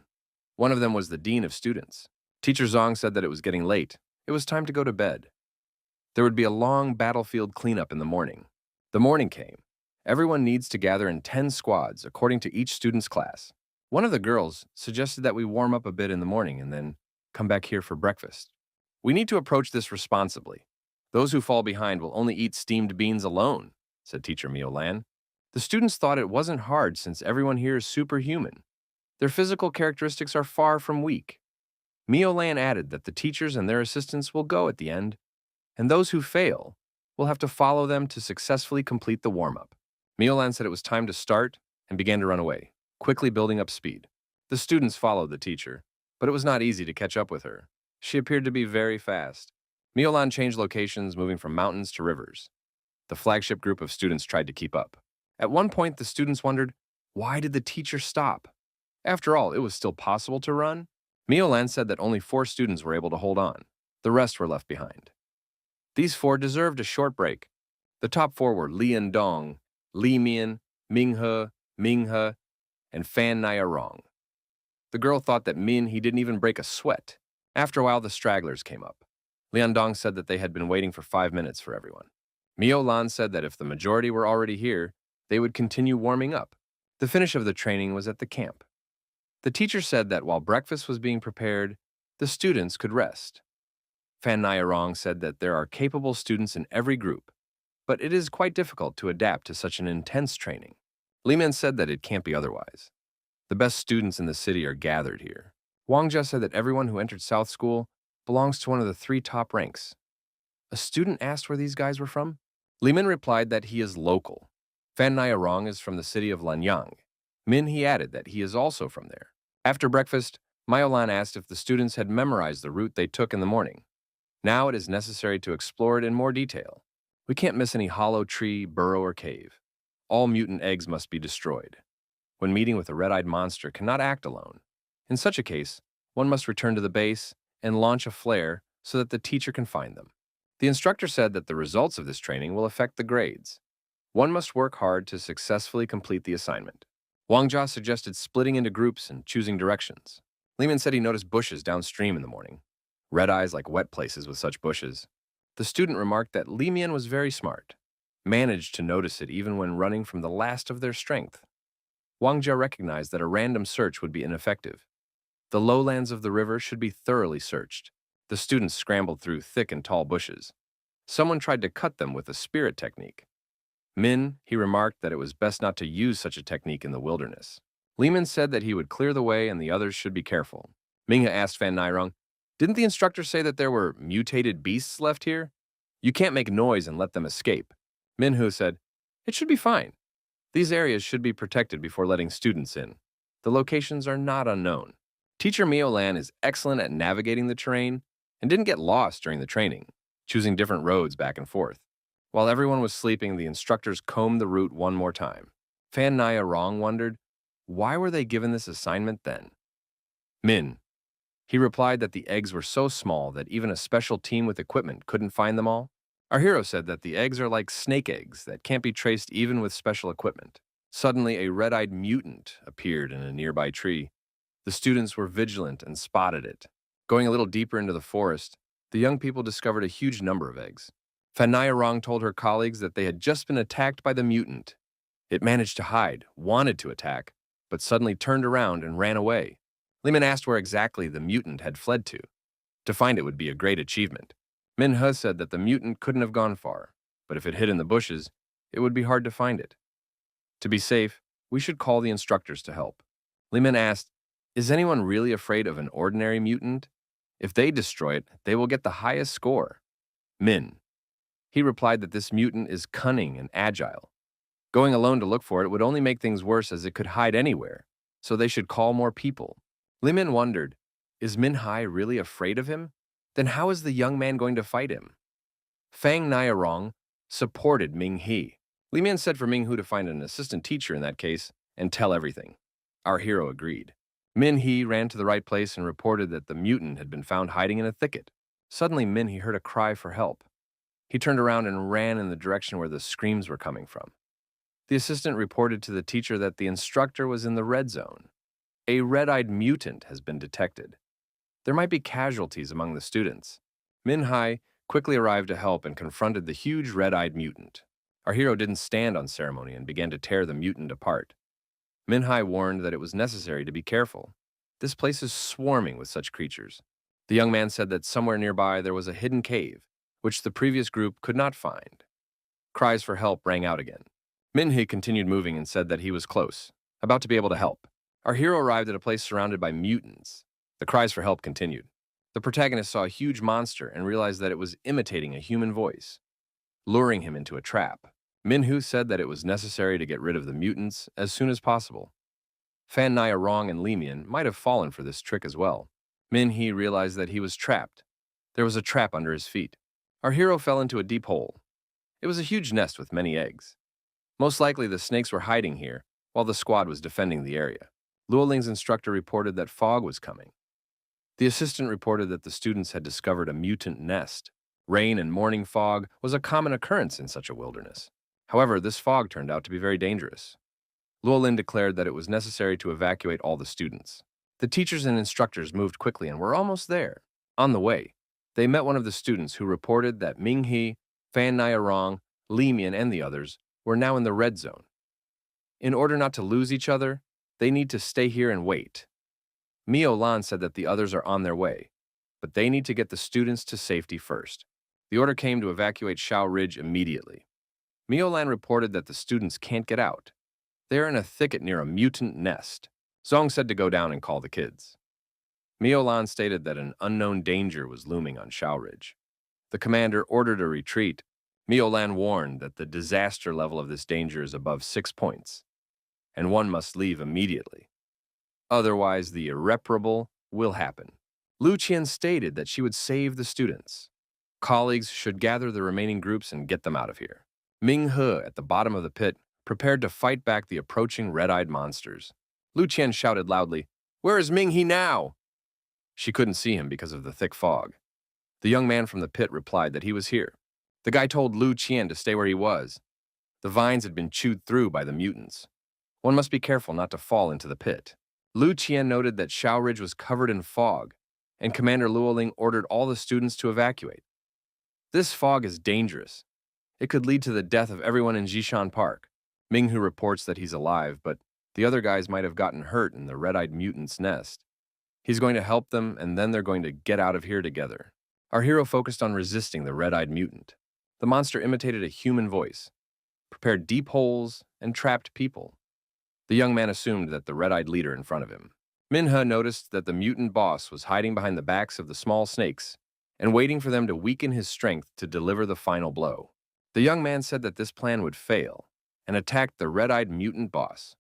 One of them was the dean of students. Teacher Zong said that it was getting late. It was time to go to bed. There would be a long battlefield cleanup in the morning. The morning came. Everyone needs to gather in 10 squads according to each student's class. One of the girls suggested that we warm up a bit in the morning and then come back here for breakfast. We need to approach this responsibly. Those who fall behind will only eat steamed beans alone, said Teacher Mio Lan. The students thought it wasn't hard since everyone here is superhuman. Their physical characteristics are far from weak. Mio Lan added that the teachers and their assistants will go at the end, and those who fail will have to follow them to successfully complete the warm-up. Mio Lan said it was time to start and began to run away, quickly building up speed. The students followed the teacher, but it was not easy to catch up with her. She appeared to be very fast. Mio Lan changed locations, moving from mountains to rivers. The flagship group of students tried to keep up. At one point, the students wondered, why did the teacher stop? After all, it was still possible to run. Mio Lan said that only 4 students were able to hold on. The rest were left behind. These 4 deserved a short break. The top 4 were Lian Dong, Li Mian, Minghe, Minghe, and Fan Nyarong. The girl thought that he didn't even break a sweat. After a while, the stragglers came up. Lian Dong said that they had been waiting for 5 minutes for everyone. Mio Lan said that if the majority were already here, they would continue warming up. The finish of the training was at the camp. The teacher said that while breakfast was being prepared, the students could rest. Fan Nyarong said that there are capable students in every group, but it is quite difficult to adapt to such an intense training. Liman said that it can't be otherwise. The best students in the city are gathered here. Wangjia said that everyone who entered South School belongs to one of the three top ranks. A student asked where these guys were from. Liman replied that he is local. Fan Nyarong is from the city of Lanyang. Min he added that he is also from there. After breakfast, Myolan asked if the students had memorized the route they took in the morning. Now it is necessary to explore it in more detail. We can't miss any hollow tree, burrow, or cave. All mutant eggs must be destroyed. When meeting with a red-eyed monster cannot act alone. In such a case, one must return to the base and launch a flare so that the teacher can find them. The instructor said that the results of this training will affect the grades. One must work hard to successfully complete the assignment. Wang Jia suggested splitting into groups and choosing directions. Lehman said he noticed bushes downstream in the morning. Red eyes like wet places with such bushes. The student remarked that Li Mian was very smart, managed to notice it even when running from the last of their strength. Wang Jia recognized that a random search would be ineffective. The lowlands of the river should be thoroughly searched. The students scrambled through thick and tall bushes. Someone tried to cut them with a spirit technique. Min, he remarked that it was best not to use such a technique in the wilderness. Lehman said that he would clear the way and the others should be careful. Mingha asked Fan Nyrong, "Didn't the instructor say that there were mutated beasts left here? You can't make noise and let them escape." Minhu said, "It should be fine. These areas should be protected before letting students in. The locations are not unknown." Teacher Miolan is excellent at navigating the terrain and didn't get lost during the training, choosing different roads back and forth. While everyone was sleeping, the instructors combed the route one more time. Fan Naya Rong wondered, why were they given this assignment then? Min. He replied that the eggs were so small that even a special team with equipment couldn't find them all. Our hero said that the eggs are like snake eggs that can't be traced even with special equipment. Suddenly, a red-eyed mutant appeared in a nearby tree. The students were vigilant and spotted it. Going a little deeper into the forest, the young people discovered a huge number of eggs. Fanaya Rong told her colleagues that they had just been attacked by the mutant. It managed to hide, wanted to attack, but suddenly turned around and ran away. Lehman asked where exactly the mutant had fled to. To find it would be a great achievement. Min He said that the mutant couldn't have gone far, but if it hid in the bushes, it would be hard to find it. To be safe, we should call the instructors to help. Lehman asked, "Is anyone really afraid of an ordinary mutant? If they destroy it, they will get the highest score." Min. He replied that this mutant is cunning and agile. Going alone to look for it would only make things worse as it could hide anywhere, so they should call more people. Limin wondered, is Min Hai really afraid of him? Then how is the young man going to fight him? Fang Nyarong supported Ming He. Li Mian said for Ming Hu to find an assistant teacher in that case and tell everything. Our hero agreed. Min He ran to the right place and reported that the mutant had been found hiding in a thicket. Suddenly Min He heard a cry for help. He turned around and ran in the direction where the screams were coming from. The assistant reported to the teacher that the instructor was in the red zone. A red-eyed mutant has been detected. There might be casualties among the students. Min Hai quickly arrived to help and confronted the huge red-eyed mutant. Our hero didn't stand on ceremony and began to tear the mutant apart. Min Hai warned that it was necessary to be careful. This place is swarming with such creatures. The young man said that somewhere nearby there was a hidden cave, which the previous group could not find. Cries for help rang out again. Min He continued moving and said that he was close, about to be able to help. Our hero arrived at a place surrounded by mutants. The cries for help continued. The protagonist saw a huge monster and realized that it was imitating a human voice, luring him into a trap. Minhu said that it was necessary to get rid of the mutants as soon as possible. Fan Naya Rong and Li Mian might have fallen for this trick as well. Min He realized that he was trapped. There was a trap under his feet. Our hero fell into a deep hole. It was a huge nest with many eggs. Most likely the snakes were hiding here while the squad was defending the area. Luoling's instructor reported that fog was coming. The assistant reported that the students had discovered a mutant nest. Rain and morning fog was a common occurrence in such a wilderness. However, this fog turned out to be very dangerous. Luolin declared that it was necessary to evacuate all the students. The teachers and instructors moved quickly and were almost there. On the way, they met one of the students who reported that Ming He, Fan Nyarong, Li Mian, and the others were now in the red zone. In order not to lose each other, they need to stay here and wait. Mio Lan said that the others are on their way, but they need to get the students to safety first. The order came to evacuate Shao Ridge immediately. Miolan reported that the students can't get out. They are in a thicket near a mutant nest. Zong said to go down and call the kids. Miolan stated that an unknown danger was looming on Shao Ridge. The commander ordered a retreat. Miolan warned that the disaster level of this danger is above 6 points, and one must leave immediately. Otherwise, the irreparable will happen. Lu Qian stated that she would save the students. Colleagues should gather the remaining groups and get them out of here. Ming He, at the bottom of the pit, prepared to fight back the approaching red-eyed monsters. Lu Qian shouted loudly, "Where is Ming He now?" She couldn't see him because of the thick fog. The young man from the pit replied that he was here. The guy told Lu Qian to stay where he was. The vines had been chewed through by the mutants. One must be careful not to fall into the pit. Lu Qian noted that Shao Ridge was covered in fog, and Commander Luoling ordered all the students to evacuate. This fog is dangerous. It could lead to the death of everyone in Jishan Park. Minghu reports that he's alive, but the other guys might have gotten hurt in the red-eyed mutant's nest. He's going to help them, and then they're going to get out of here together. Our hero focused on resisting the red-eyed mutant. The monster imitated a human voice, prepared deep holes, and trapped people. The young man assumed that the red-eyed leader in front of him. Minhe noticed that the mutant boss was hiding behind the backs of the small snakes and waiting for them to weaken his strength to deliver the final blow. The young man said that this plan would fail and attacked the red-eyed mutant boss,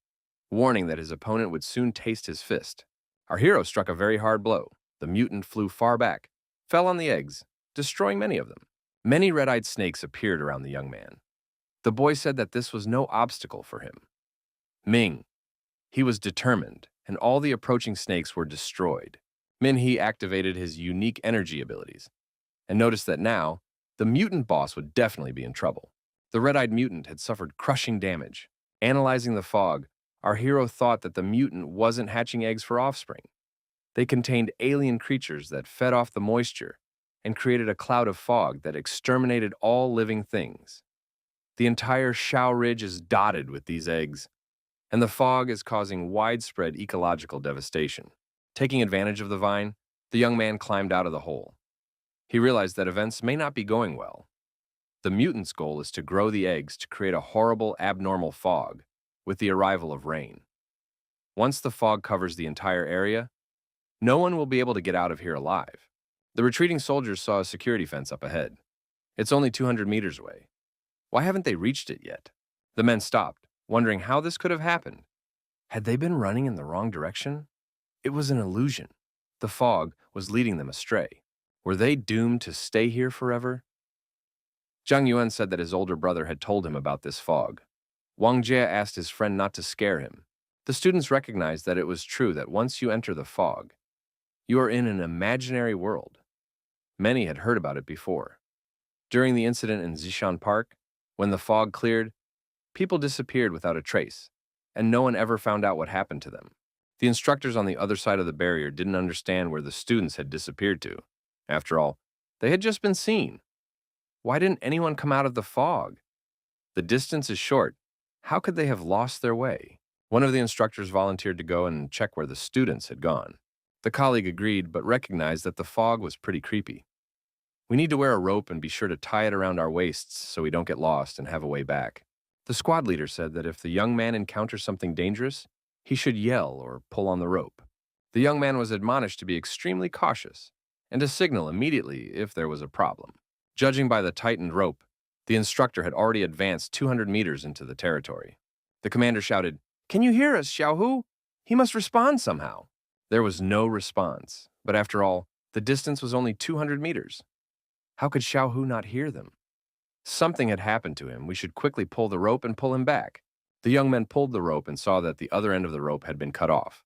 warning that his opponent would soon taste his fist. Our hero struck a very hard blow. The mutant flew far back, fell on the eggs, destroying many of them. Many red-eyed snakes appeared around the young man. The boy said that this was no obstacle for him. Ming. He was determined, and all the approaching snakes were destroyed. Minhe activated his unique energy abilities, and noticed that now, the mutant boss would definitely be in trouble. The red-eyed mutant had suffered crushing damage. Analyzing the fog, our hero thought that the mutant wasn't hatching eggs for offspring. They contained alien creatures that fed off the moisture and created a cloud of fog that exterminated all living things. The entire Shao Ridge is dotted with these eggs, and the fog is causing widespread ecological devastation. Taking advantage of the vine, the young man climbed out of the hole. He realized that events may not be going well. The mutant's goal is to grow the eggs to create a horrible, abnormal fog with the arrival of rain. Once the fog covers the entire area, no one will be able to get out of here alive. The retreating soldiers saw a security fence up ahead. It's only 200 meters away. Why haven't they reached it yet? The men stopped, wondering how this could have happened. Had they been running in the wrong direction? It was an illusion. The fog was leading them astray. Were they doomed to stay here forever? Zhang Yuan said that his older brother had told him about this fog. Wang Jie asked his friend not to scare him. The students recognized that it was true that once you enter the fog, you are in an imaginary world. Many had heard about it before. During the incident in Zishan Park, when the fog cleared, people disappeared without a trace, and no one ever found out what happened to them. The instructors on the other side of the barrier didn't understand where the students had disappeared to. After all, they had just been seen. Why didn't anyone come out of the fog? The distance is short. How could they have lost their way? One of the instructors volunteered to go and check where the students had gone. The colleague agreed, but recognized that the fog was pretty creepy. We need to wear a rope and be sure to tie it around our waists so we don't get lost and have a way back. The squad leader said that if the young man encounters something dangerous, he should yell or pull on the rope. The young man was admonished to be extremely cautious and to signal immediately if there was a problem. Judging by the tightened rope, the instructor had already advanced 200 meters into the territory. The commander shouted, "Can you hear us, Xiaohu? He must respond somehow." There was no response, but after all, the distance was only 200 meters. How could Xiaohu not hear them? Something had happened to him. We should quickly pull the rope and pull him back. The young men pulled the rope and saw that the other end of the rope had been cut off.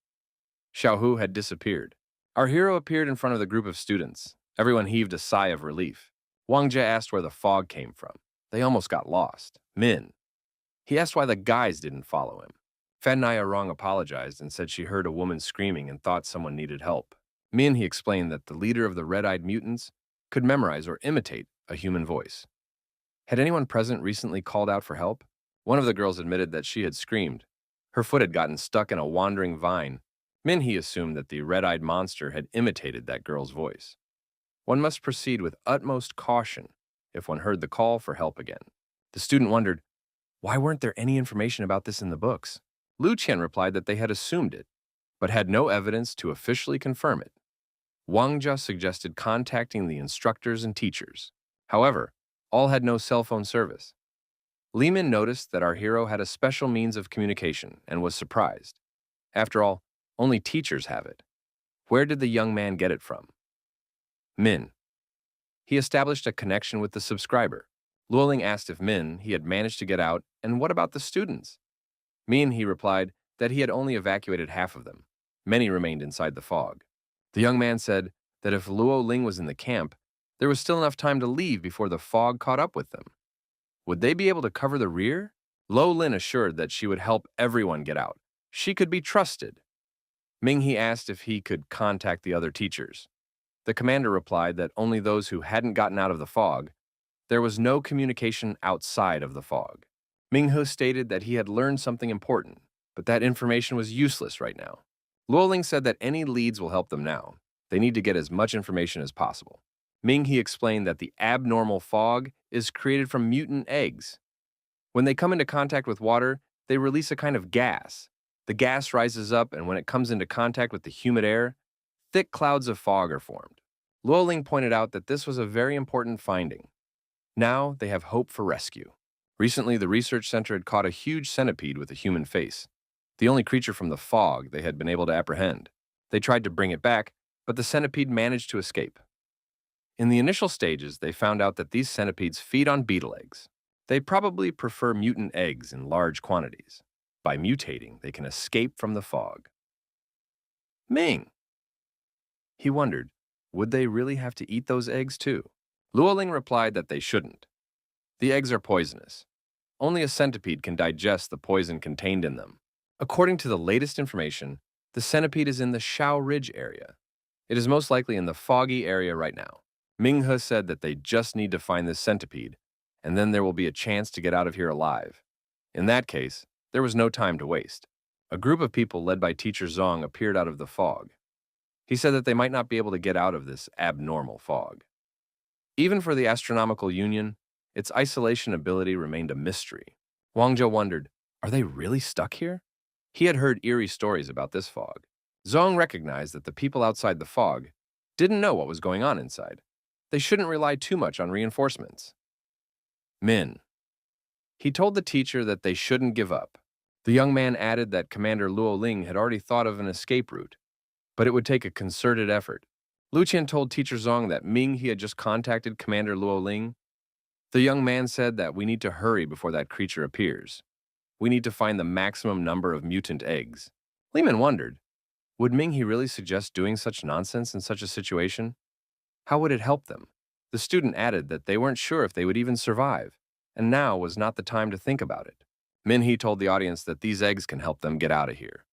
Xiaohu had disappeared. Our hero appeared in front of the group of students. Everyone heaved a sigh of relief. Wang Jie asked where the fog came from. They almost got lost. Min. He asked why the guys didn't follow him. Fan Naya Rong apologized and said she heard a woman screaming and thought someone needed help. Min, he explained that the leader of the red-eyed mutants could memorize or imitate a human voice. Had anyone present recently called out for help? One of the girls admitted that she had screamed. Her foot had gotten stuck in a wandering vine. Min, he assumed that the red-eyed monster had imitated that girl's voice. One must proceed with utmost caution if one heard the call for help again. The student wondered, why weren't there any information about this in the books? Lu Qian replied that they had assumed it, but had no evidence to officially confirm it. Wang Jia suggested contacting the instructors and teachers. However, all had no cell phone service. Li Min noticed that our hero had a special means of communication and was surprised. After all, only teachers have it. Where did the young man get it from? Min. He established a connection with the subscriber. Luoling asked if Min he had managed to get out, and what about the students? Min he replied that he had only evacuated half of them. Many remained inside the fog. The young man said that if Luo Ling was in the camp, there was still enough time to leave before the fog caught up with them. Would they be able to cover the rear? Lo Lin assured that she would help everyone get out. She could be trusted. Ming he asked if he could contact the other teachers. The commander replied that only those who hadn't gotten out of the fog. There was no communication outside of the fog. Ming He stated that he had learned something important, but that information was useless right now. Luoling said that any leads will help them now. They need to get as much information as possible. Ming He explained that the abnormal fog is created from mutant eggs. When they come into contact with water, they release a kind of gas. The gas rises up, and when it comes into contact with the humid air, thick clouds of fog are formed. Luoling pointed out that this was a very important finding. Now they have hope for rescue. Recently, the research center had caught a huge centipede with a human face, the only creature from the fog they had been able to apprehend. They tried to bring it back, but the centipede managed to escape. In the initial stages, they found out that these centipedes feed on beetle eggs. They probably prefer mutant eggs in large quantities. By mutating, they can escape from the fog. Ming! He wondered, would they really have to eat those eggs too? Luoling replied that they shouldn't. The eggs are poisonous. Only a centipede can digest the poison contained in them. According to the latest information, the centipede is in the Shao Ridge area. It is most likely in the foggy area right now. Ming He said that they just need to find this centipede, and then there will be a chance to get out of here alive. In that case, there was no time to waste. A group of people led by Teacher Zong appeared out of the fog. He said that they might not be able to get out of this abnormal fog. Even for the Astronomical Union, its isolation ability remained a mystery. Wang Zhou wondered, are they really stuck here? He had heard eerie stories about this fog. Zong recognized that the people outside the fog didn't know what was going on inside. They shouldn't rely too much on reinforcements. Min. He told the teacher that they shouldn't give up. The young man added that Commander Luo Ling had already thought of an escape route, but it would take a concerted effort. Lu Qian told Teacher Zong that Ming he had just contacted Commander Luo Ling. The young man said that we need to hurry before that creature appears. We need to find the maximum number of mutant eggs. Li Min wondered, would Ming he really suggest doing such nonsense in such a situation? How would it help them? The student added that they weren't sure if they would even survive, and now was not the time to think about it. Min He told the audience that these eggs can help them get out of here.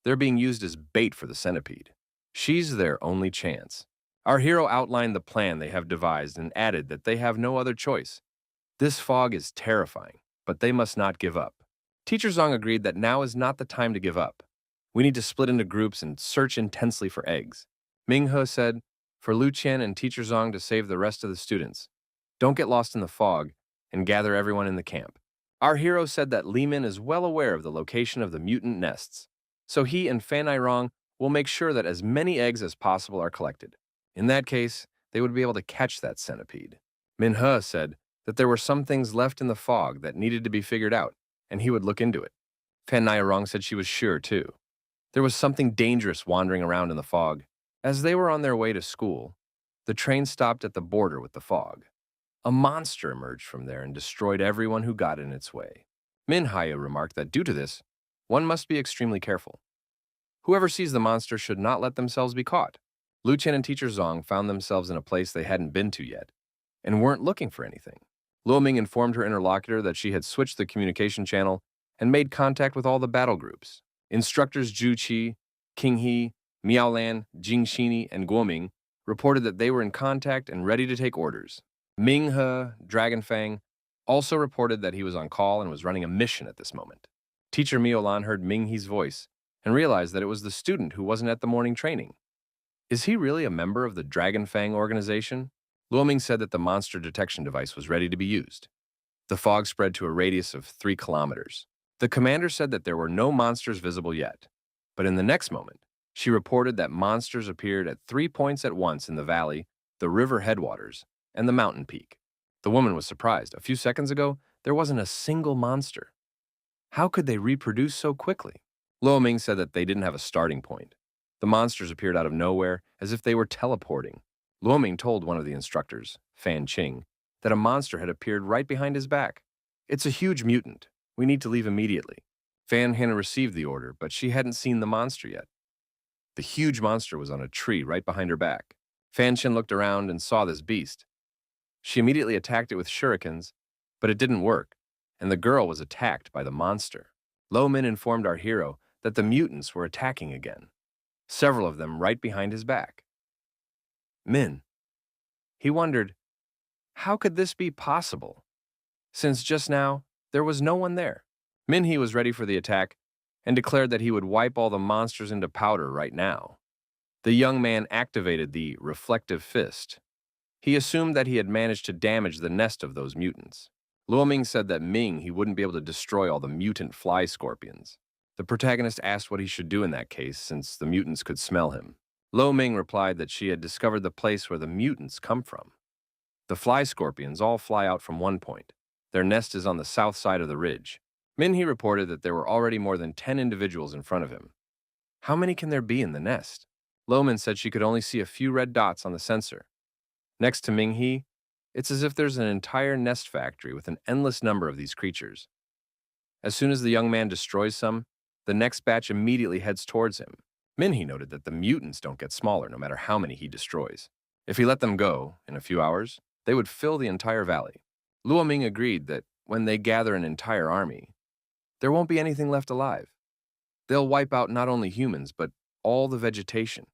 They're being used as bait for the centipede. She's their only chance. Our hero outlined the plan they have devised and added that they have no other choice. This fog is terrifying, but they must not give up. Teacher Zong agreed that now is not the time to give up. We need to split into groups and search intensely for eggs. Ming He said, for Lu Qian and Teacher Zong to save the rest of the students. Don't get lost in the fog and gather everyone in the camp. Our hero said that Li Min is well aware of the location of the mutant nests, so he and Fan Rong will make sure that as many eggs as possible are collected. In that case, they would be able to catch that centipede. Min He said that there were some things left in the fog that needed to be figured out, and he would look into it. Fan Rong said she was sure, too. There was something dangerous wandering around in the fog. As they were on their way to school, the train stopped at the border with the fog. A monster emerged from there and destroyed everyone who got in its way. Min Haya remarked that due to this, one must be extremely careful. Whoever sees the monster should not let themselves be caught. Lu Qian and Teacher Zong found themselves in a place they hadn't been to yet and weren't looking for anything. Luo Ming informed her interlocutor that she had switched the communication channel and made contact with all the battle groups. Instructors Zhu Qi, King He, Miao Lan, Jing Xini, and Guoming reported that they were in contact and ready to take orders. Ming He, Dragon Fang, also reported that he was on call and was running a mission at this moment. Teacher Miao Lan heard Ming He's voice and realized that it was the student who wasn't at the morning training. Is he really a member of the Dragon Fang organization? Luoming said that the monster detection device was ready to be used. The fog spread to a radius of 3 kilometers. The commander said that there were no monsters visible yet. But in the next moment, she reported that monsters appeared at 3 points at once in the valley, the river headwaters, and the mountain peak. The woman was surprised. A few seconds ago, there wasn't a single monster. How could they reproduce so quickly? Luoming said that they didn't have a starting point. The monsters appeared out of nowhere, as if they were teleporting. Luoming told one of the instructors, Fan Qing, that a monster had appeared right behind his back. It's a huge mutant. We need to leave immediately. Fan Hannah received the order, but she hadn't seen the monster yet. The huge monster was on a tree right behind her back. Fan Qin looked around and saw this beast. She immediately attacked it with shurikens, but it didn't work, and the girl was attacked by the monster. Lo Min informed our hero that the mutants were attacking again, several of them right behind his back. Min. He wondered, how could this be possible? Since just now, there was no one there. Minhee was ready for the attack and declared that he would wipe all the monsters into powder right now. The young man activated the reflective fist. He assumed that he had managed to damage the nest of those mutants. Luoming said that he wouldn't be able to destroy all the mutant fly scorpions. The protagonist asked what he should do in that case, since the mutants could smell him. Lo Ming replied that she had discovered the place where the mutants come from. The fly scorpions all fly out from one point. Their nest is on the south side of the ridge. Minhee reported that there were already more than 10 individuals in front of him. How many can there be in the nest? Lo Min said she could only see a few red dots on the sensor. Next to Minhee, it's as if there's an entire nest factory with an endless number of these creatures. As soon as the young man destroys some, the next batch immediately heads towards him. Minhee noted that the mutants don't get smaller no matter how many he destroys. If he let them go, in a few hours, they would fill the entire valley. Luoming agreed that when they gather an entire army, there won't be anything left alive. They'll wipe out not only humans, but all the vegetation.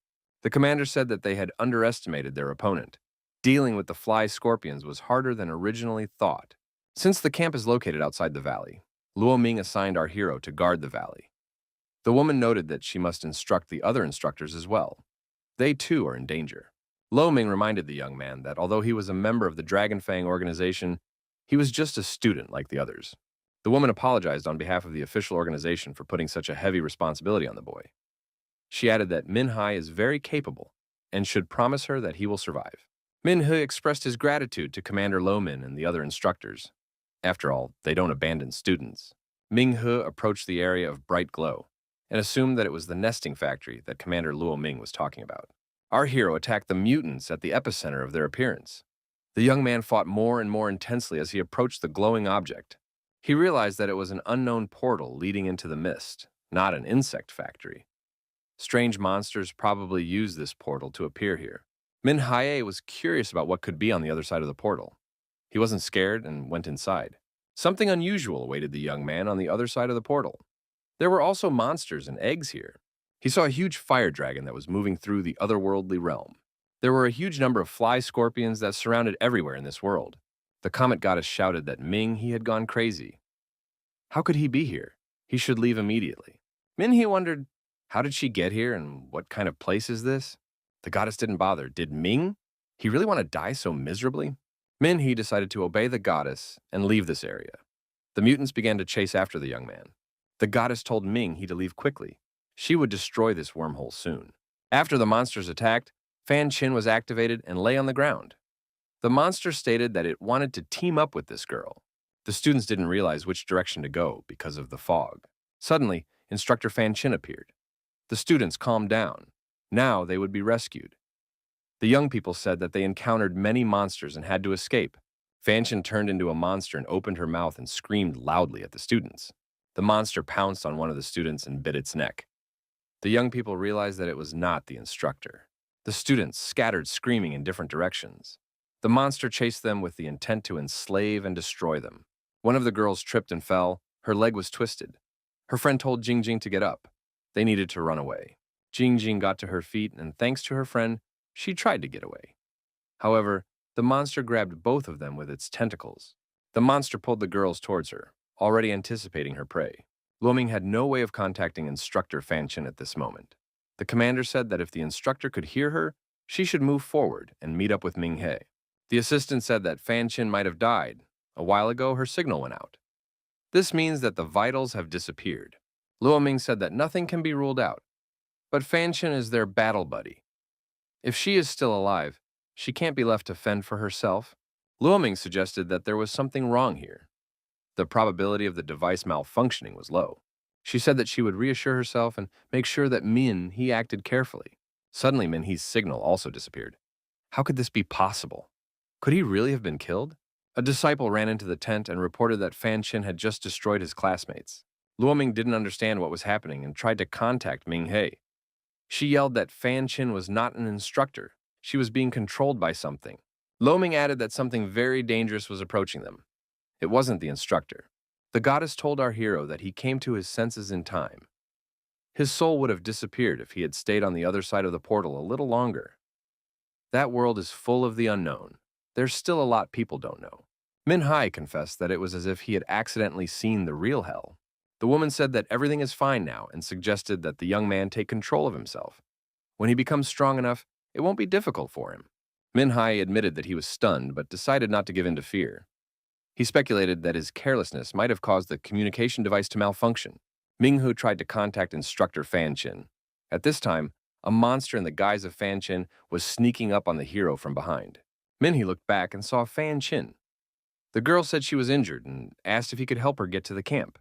The commander said that they had underestimated their opponent. Dealing with the fly scorpions was harder than originally thought. Since the camp is located outside the valley, Luoming assigned our hero to guard the valley. The woman noted that she must instruct the other instructors as well. They too are in danger. Luoming reminded the young man that although he was a member of the Dragon Fang organization, he was just a student like the others. The woman apologized on behalf of the official organization for putting such a heavy responsibility on the boy. She added that Minhai is very capable and should promise her that he will survive. Minhe expressed his gratitude to Commander Lomin and the other instructors. After all, they don't abandon students. Minghe approached the area of bright glow and assumed that it was the nesting factory that Commander Luo Ming was talking about. Our hero attacked the mutants at the epicenter of their appearance. The young man fought more and more intensely as he approached the glowing object. He realized that it was an unknown portal leading into the mist, not an insect factory. Strange monsters probably used this portal to appear here. Min Haye was curious about what could be on the other side of the portal. He wasn't scared and went inside. Something unusual awaited the young man on the other side of the portal. There were also monsters and eggs here. He saw a huge fire dragon that was moving through the otherworldly realm. There were a huge number of fly scorpions that surrounded everywhere in this world. The comet goddess shouted that he had gone crazy. How could he be here? He should leave immediately. He wondered, how did she get here and what kind of place is this? The goddess didn't bother. Did Ming? He really want to die so miserably? He decided to obey the goddess and leave this area. The mutants began to chase after the young man. The goddess told he to leave quickly. She would destroy this wormhole soon. After the monsters attacked, Fan Chin was activated and lay on the ground. The monster stated that it wanted to team up with this girl. The students didn't realize which direction to go because of the fog. Suddenly, Instructor Fan Chin appeared. The students calmed down. Now they would be rescued. The young people said that they encountered many monsters and had to escape. Fan Chin turned into a monster and opened her mouth and screamed loudly at the students. The monster pounced on one of the students and bit its neck. The young people realized that it was not the instructor. The students scattered screaming in different directions. The monster chased them with the intent to enslave and destroy them. One of the girls tripped and fell. Her leg was twisted. Her friend told Jingjing to get up. They needed to run away. Jingjing got to her feet, and thanks to her friend, she tried to get away. However, the monster grabbed both of them with its tentacles. The monster pulled the girls towards her, already anticipating her prey. Luoming had no way of contacting Instructor Fan Chin at this moment. The commander said that if the instructor could hear her, she should move forward and meet up with Ming He. The assistant said that Fan Chin might have died. A while ago, her signal went out. This means that the vitals have disappeared. Luo Ming said that nothing can be ruled out, but Fan Chin is their battle buddy. If she is still alive, she can't be left to fend for herself. Luo Ming suggested that there was something wrong here. The probability of the device malfunctioning was low. She said that she would reassure herself and make sure that Min He acted carefully. Suddenly, Min He's signal also disappeared. How could this be possible? Could he really have been killed? A disciple ran into the tent and reported that Fan Chin had just destroyed his classmates. Luo Ming didn't understand what was happening and tried to contact Ming He. She yelled that Fan Chin was not an instructor. She was being controlled by something. Luo Ming added that something very dangerous was approaching them. It wasn't the instructor. The goddess told our hero that he came to his senses in time. His soul would have disappeared if he had stayed on the other side of the portal a little longer. That world is full of the unknown. There's still a lot people don't know. Min Hai confessed that it was as if he had accidentally seen the real hell. The woman said that everything is fine now and suggested that the young man take control of himself. When he becomes strong enough, it won't be difficult for him. Min Hai admitted that he was stunned but decided not to give in to fear. He speculated that his carelessness might have caused the communication device to malfunction. Minghu tried to contact instructor Fan Chin. At this time, a monster in the guise of Fan Chin was sneaking up on the hero from behind. Minhee looked back and saw Fan Chin. The girl said she was injured and asked if he could help her get to the camp.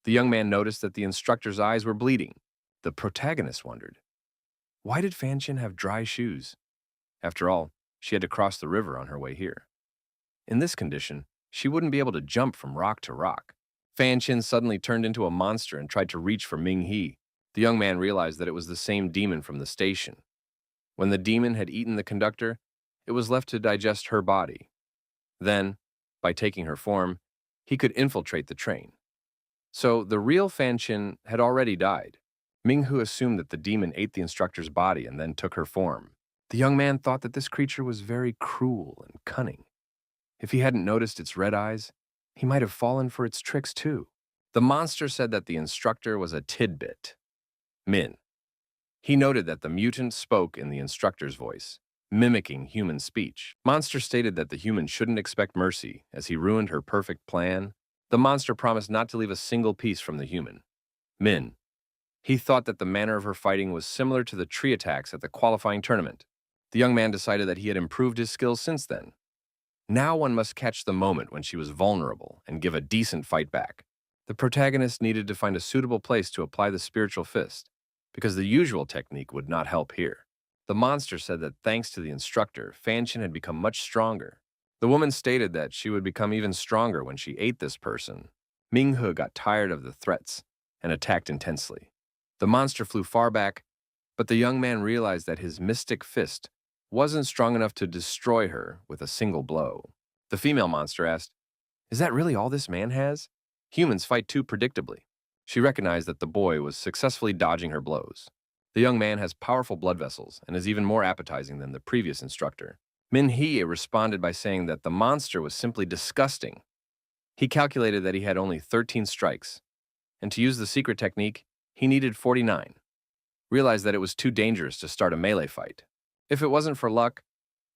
The young man noticed that the instructor's eyes were bleeding. The protagonist wondered, why did Fan Chin have dry shoes? After all, she had to cross the river on her way here. In this condition, she wouldn't be able to jump from rock to rock. Fan Chin suddenly turned into a monster and tried to reach for Ming He. The young man realized that it was the same demon from the station. When the demon had eaten the conductor, it was left to digest her body. Then, by taking her form, he could infiltrate the train. So the real Fan Chin had already died. Minghu assumed that the demon ate the instructor's body and then took her form. The young man thought that this creature was very cruel and cunning. If he hadn't noticed its red eyes, he might have fallen for its tricks too. The monster said that the instructor was a tidbit. Min. He noted that the mutant spoke in the instructor's voice, mimicking human speech. Monster stated that the human shouldn't expect mercy, as he ruined her perfect plan. The monster promised not to leave a single piece from the human. Min. He thought that the manner of her fighting was similar to the tree attacks at the qualifying tournament. The young man decided that he had improved his skills since then. Now one must catch the moment when she was vulnerable and give a decent fight back. The protagonist needed to find a suitable place to apply the spiritual fist, because the usual technique would not help here. The monster said that thanks to the instructor, Fan Chin had become much stronger. The woman stated that she would become even stronger when she ate this person. Minghe got tired of the threats and attacked intensely. The monster flew far back, but the young man realized that his mystic fist wasn't strong enough to destroy her with a single blow. The female monster asked, "Is that really all this man has? Humans fight too predictably." She recognized that the boy was successfully dodging her blows. The young man has powerful blood vessels and is even more appetizing than the previous instructor. Min Hee responded by saying that the monster was simply disgusting. He calculated that he had only 13 strikes, and to use the secret technique, he needed 49. Realized that it was too dangerous to start a melee fight. If it wasn't for luck,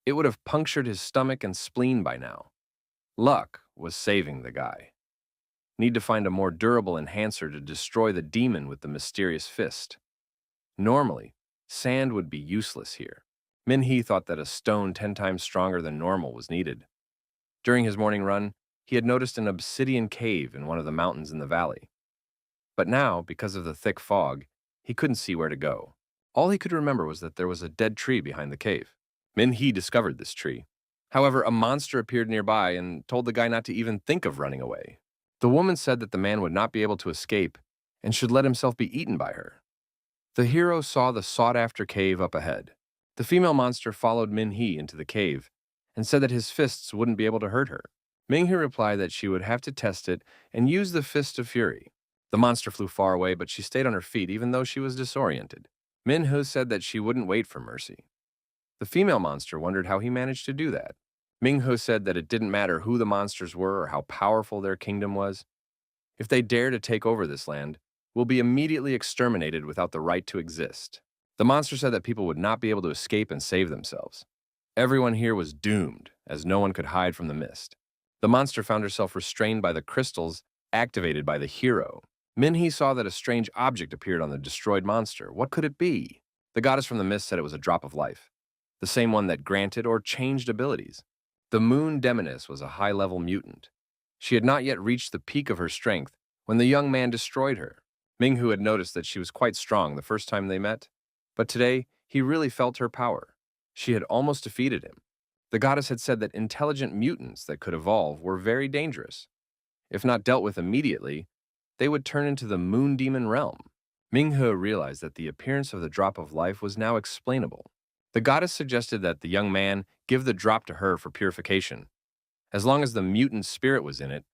it would have punctured his stomach and spleen by now. Luck was saving the guy. Need to find a more durable enhancer to destroy the demon with the mysterious fist. Normally, sand would be useless here. Min Hee thought that a stone 10 times stronger than normal was needed. During his morning run, he had noticed an obsidian cave in one of the mountains in the valley. But now, because of the thick fog, he couldn't see where to go. All he could remember was that there was a dead tree behind the cave. Min Hee discovered this tree. However, a monster appeared nearby and told the guy not to even think of running away. The woman said that the man would not be able to escape and should let himself be eaten by her. The hero saw the sought-after cave up ahead. The female monster followed Min Hee into the cave and said that his fists wouldn't be able to hurt her. Ming Hee replied that she would have to test it and use the Fist of Fury. The monster flew far away, but she stayed on her feet even though she was disoriented. Min Hee said that she wouldn't wait for mercy. The female monster wondered how he managed to do that. Ming Hee said that it didn't matter who the monsters were or how powerful their kingdom was. If they dare to take over this land, we'll be immediately exterminated without the right to exist. The monster said that people would not be able to escape and save themselves. Everyone here was doomed, as no one could hide from the mist. The monster found herself restrained by the crystals activated by the hero. Minhee saw that a strange object appeared on the destroyed monster. What could it be? The goddess from the mist said it was a drop of life, the same one that granted or changed abilities. The moon demoness was a high-level mutant. She had not yet reached the peak of her strength when the young man destroyed her. Minghu had noticed that she was quite strong the first time they met, but today he really felt her power. She had almost defeated him. The goddess had said that intelligent mutants that could evolve were very dangerous. If not dealt with immediately, they would turn into the moon demon realm. Minghe realized that the appearance of the drop of life was now explainable. The goddess suggested that the young man give the drop to her for purification. As long as the mutant spirit was in it,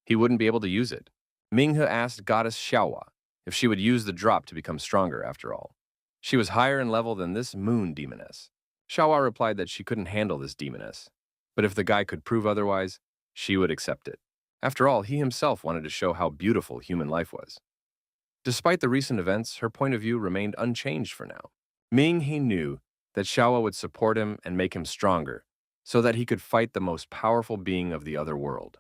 he wouldn't be able to use it. Minghe asked goddess Xiaohua if she would use the drop to become stronger after all. She was higher in level than this moon demoness. Xiaohua replied that she couldn't handle this demoness, but if the guy could prove otherwise, she would accept it. After all, he himself wanted to show how beautiful human life was. Despite the recent events, her point of view remained unchanged for now. He knew that Xiaohua would support him and make him stronger, so that he could fight the most powerful being of the other world.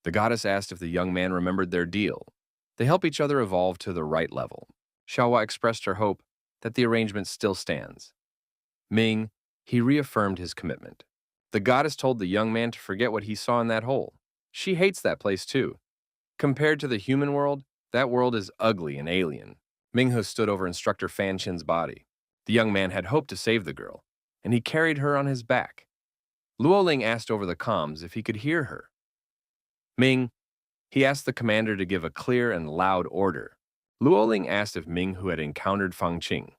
The goddess asked if the young man remembered their deal. They help each other evolve to the right level. Xiaohua expressed her hope that the arrangement still stands. He reaffirmed his commitment. The goddess told the young man to forget what he saw in that hole. She hates that place too. Compared to the human world, that world is ugly and alien. Minghe stood over instructor Fan Chin's body. The young man had hoped to save the girl, and he carried her on his back. Luoling asked over the comms if he could hear her. He asked the commander to give a clear and loud order. Luoling asked if Minghu had encountered Fang Qing.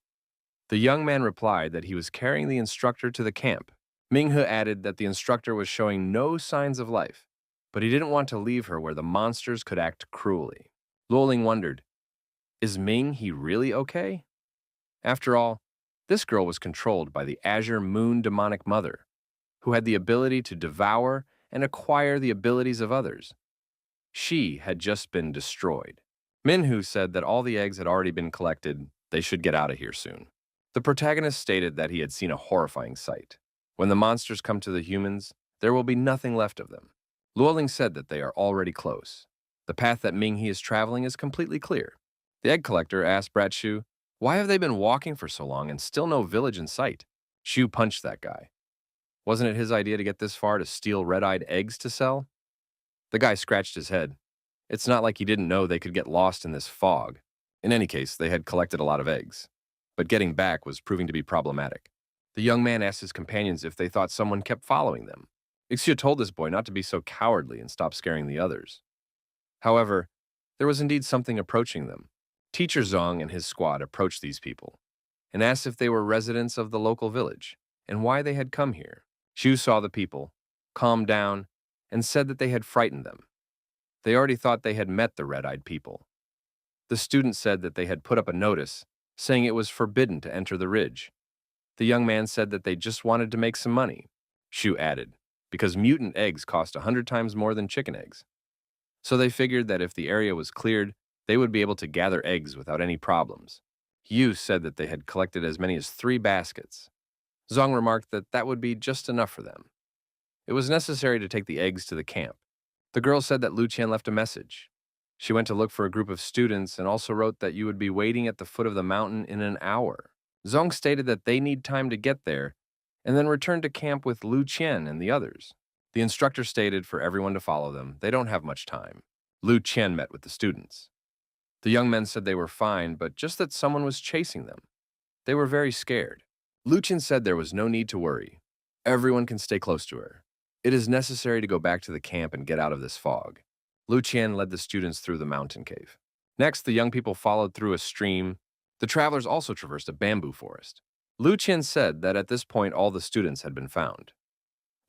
The young man replied that he was carrying the instructor to the camp. Minghe added that the instructor was showing no signs of life, but he didn't want to leave her where the monsters could act cruelly. Luoling wondered, is He really okay? After all, this girl was controlled by the Azure Moon demonic mother, who had the ability to devour and acquire the abilities of others. She had just been destroyed. Minhu said that all the eggs had already been collected. They should get out of here soon. The protagonist stated that he had seen a horrifying sight. When the monsters come to the humans, there will be nothing left of them. Luoling said that they are already close. The path that Minghe is traveling is completely clear. The egg collector asked Brat Shu, why have they been walking for so long and still no village in sight? Shu punched that guy. Wasn't it his idea to get this far to steal red-eyed eggs to sell? The guy scratched his head. It's not like he didn't know they could get lost in this fog. In any case, they had collected a lot of eggs. But getting back was proving to be problematic. The young man asked his companions if they thought someone kept following them. Ixia told this boy not to be so cowardly and stop scaring the others. However, there was indeed something approaching them. Teacher Zong and his squad approached these people and asked if they were residents of the local village and why they had come here. Shu saw the people, calmed down, and said that they had frightened them. They already thought they had met the red-eyed people. The student said that they had put up a notice saying it was forbidden to enter the ridge. The young man said that they just wanted to make some money. Shu added, because mutant eggs cost 100 times more than chicken eggs. So they figured that if the area was cleared, they would be able to gather eggs without any problems. Yu said that they had collected as many as 3 baskets. Zong remarked that that would be just enough for them. It was necessary to take the eggs to the camp. The girl said that Lu Qian left a message. She went to look for a group of students and also wrote that you would be waiting at the foot of the mountain in an hour. Zong stated that they need time to get there and then return to camp with Lu Qian and the others. The instructor stated for everyone to follow them. They don't have much time. Lu Qian met with the students. The young men said they were fine, but just that someone was chasing them. They were very scared. Lu Qian said there was no need to worry. Everyone can stay close to her. It is necessary to go back to the camp and get out of this fog. Lu Qian led the students through the mountain cave. Next, the young people followed through a stream. The travelers also traversed a bamboo forest. Lu Qian said that at this point all the students had been found.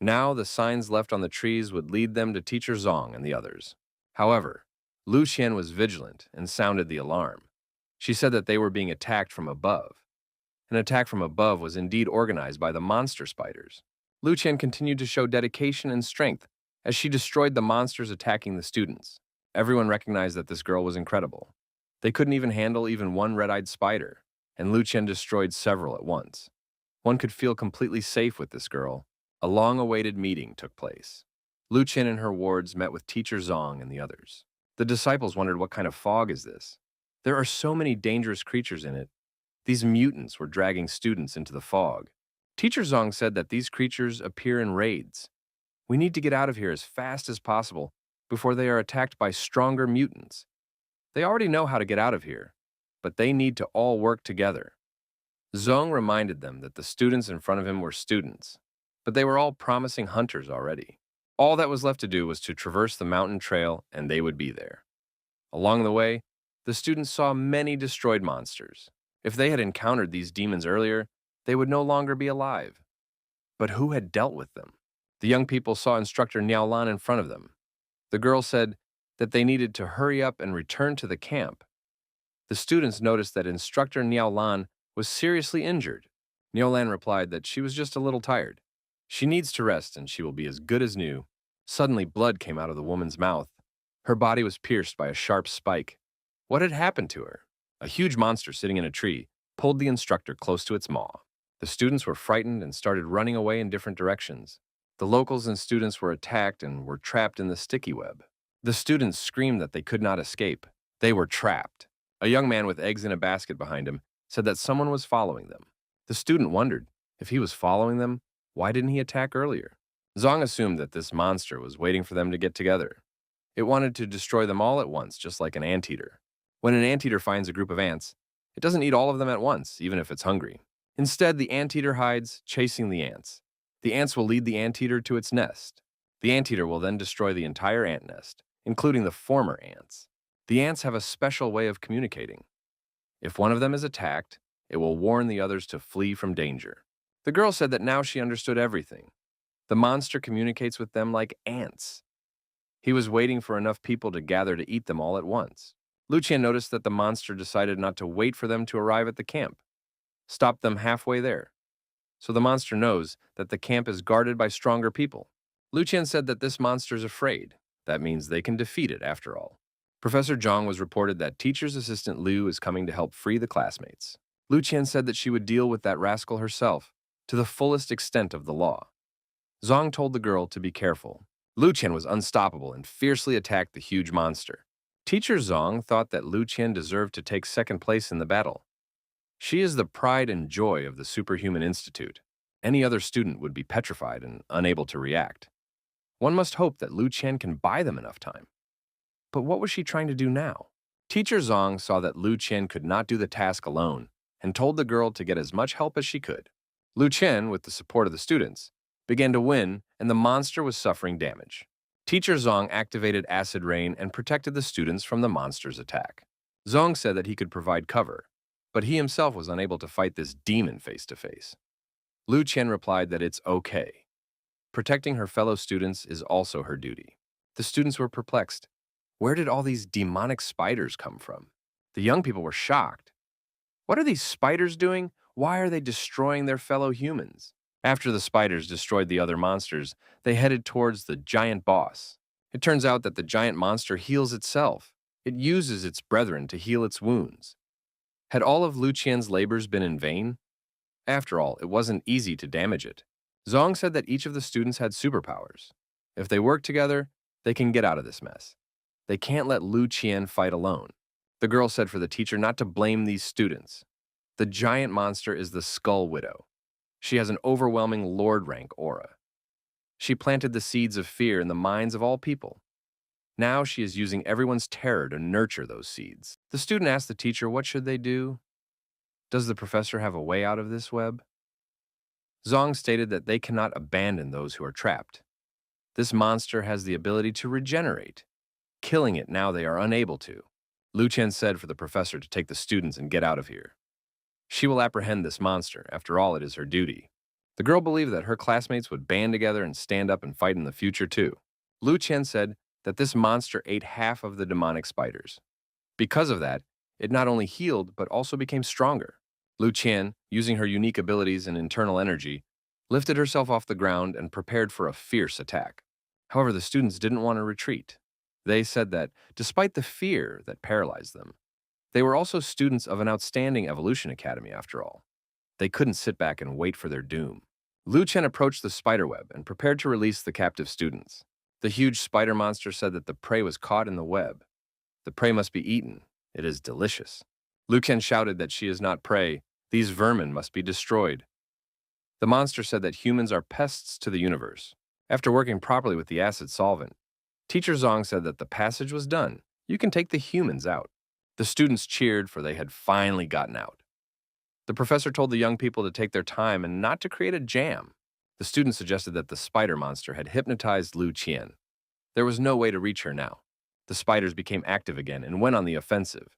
Now the signs left on the trees would lead them to Teacher Zong and the others. However, Lu Qian was vigilant and sounded the alarm. She said that they were being attacked from above. An attack from above was indeed organized by the monster spiders. Lu Qian continued to show dedication and strength as she destroyed the monsters attacking the students. Everyone recognized that this girl was incredible. They couldn't even handle even one red-eyed spider. and Lu Qian destroyed several at once. One could feel completely safe with this girl. A long-awaited meeting took place. Lu Qian and her wards met with teacher Zong and the others. The disciples wondered, what kind of fog is this? There are so many dangerous creatures in it. These mutants were dragging students into the fog. Teacher Zong said that these creatures appear in raids. We need to get out of here as fast as possible before they are attacked by stronger mutants. They already know how to get out of here, but they need to all work together. Zong reminded them that the students in front of him were students, but they were all promising hunters already. All that was left to do was to traverse the mountain trail, and they would be there. Along the way, the students saw many destroyed monsters. If they had encountered these demons earlier, they would no longer be alive. But who had dealt with them? The young people saw Instructor Niaolan in front of them. The girl said that they needed to hurry up and return to the camp. The students noticed that Instructor Niaolan was seriously injured. Niaolan replied that she was just a little tired. She needs to rest and she will be as good as new. Suddenly, blood came out of the woman's mouth. Her body was pierced by a sharp spike. What had happened to her? A huge monster sitting in a tree pulled the instructor close to its maw. The students were frightened and started running away in different directions. The locals and students were attacked and were trapped in the sticky web. The students screamed that they could not escape. They were trapped. A young man with eggs in a basket behind him said that someone was following them. The student wondered, if he was following them, why didn't he attack earlier? Zong assumed that this monster was waiting for them to get together. It wanted to destroy them all at once, just like an anteater. When an anteater finds a group of ants, it doesn't eat all of them at once, even if it's hungry. Instead, the anteater hides, chasing the ants. The ants will lead the anteater to its nest. The anteater will then destroy the entire ant nest, including the former ants. The ants have a special way of communicating. If one of them is attacked, it will warn the others to flee from danger. The girl said that now she understood everything. The monster communicates with them like ants. He was waiting for enough people to gather to eat them all at once. Lu Qian noticed that the monster decided not to wait for them to arrive at the camp. Stopped them halfway there. So the monster knows that the camp is guarded by stronger people. Lu Qian said that this monster is afraid. That means they can defeat it after all. Professor Zhang was reported that teacher's assistant Liu is coming to help free the classmates. Lu Qian said that she would deal with that rascal herself, to the fullest extent of the law. Zhang told the girl to be careful. Lu Qian was unstoppable and fiercely attacked the huge monster. Teacher Zhang thought that Lu Qian deserved to take second place in the battle. She is the pride and joy of the Superhuman Institute. Any other student would be petrified and unable to react. One must hope that Lu Qian can buy them enough time. But what was she trying to do now? Teacher Zhang saw that Lu Qian could not do the task alone and told the girl to get as much help as she could. Lu Qian, with the support of the students, began to win, and the monster was suffering damage. Teacher Zhang activated acid rain and protected the students from the monster's attack. Zhang said that he could provide cover, but he himself was unable to fight this demon face to face. Lu Qian replied that it's okay. Protecting her fellow students is also her duty. The students were perplexed. Where did all these demonic spiders come from? The young people were shocked. What are these spiders doing? Why are they destroying their fellow humans? After the spiders destroyed the other monsters, they headed towards the giant boss. It turns out that the giant monster heals itself. It uses its brethren to heal its wounds. Had all of Lu Qian's labors been in vain? After all, it wasn't easy to damage it. Zhang said that each of the students had superpowers. If they work together, they can get out of this mess. They can't let Lu Qian fight alone. The girl said for the teacher not to blame these students. The giant monster is the Skull Widow. She has an overwhelming Lord rank aura. She planted the seeds of fear in the minds of all people. Now she is using everyone's terror to nurture those seeds. The student asked the teacher, what should they do? Does the professor have a way out of this web? Zhang stated that they cannot abandon those who are trapped. This monster has the ability to regenerate. Killing it now they are unable to. Lu Qian said for the professor to take the students and get out of here. She will apprehend this monster. After all, it is her duty. The girl believed that her classmates would band together and stand up and fight in the future too. Lu Qian said that this monster ate half of the demonic spiders. Because of that, it not only healed but also became stronger. Lu Qian, using her unique abilities and internal energy, lifted herself off the ground and prepared for a fierce attack. However, the students didn't want to retreat. They said that, despite the fear that paralyzed them, They were also students of an outstanding evolution academy, after all. They couldn't sit back and wait for their doom. Lu Chen approached the spiderweb and prepared to release the captive students. The huge spider monster said that the prey was caught in the web. The prey must be eaten. It is delicious. Lu Chen shouted that she is not prey. These vermin must be destroyed. The monster said that humans are pests to the universe. After working properly with the acid solvent, Teacher Zong said that the passage was done. You can take the humans out. The students cheered, for they had finally gotten out. The professor told the young people to take their time and not to create a jam. The students suggested that the spider monster had hypnotized Lu Qian. There was no way to reach her now. The spiders became active again and went on the offensive.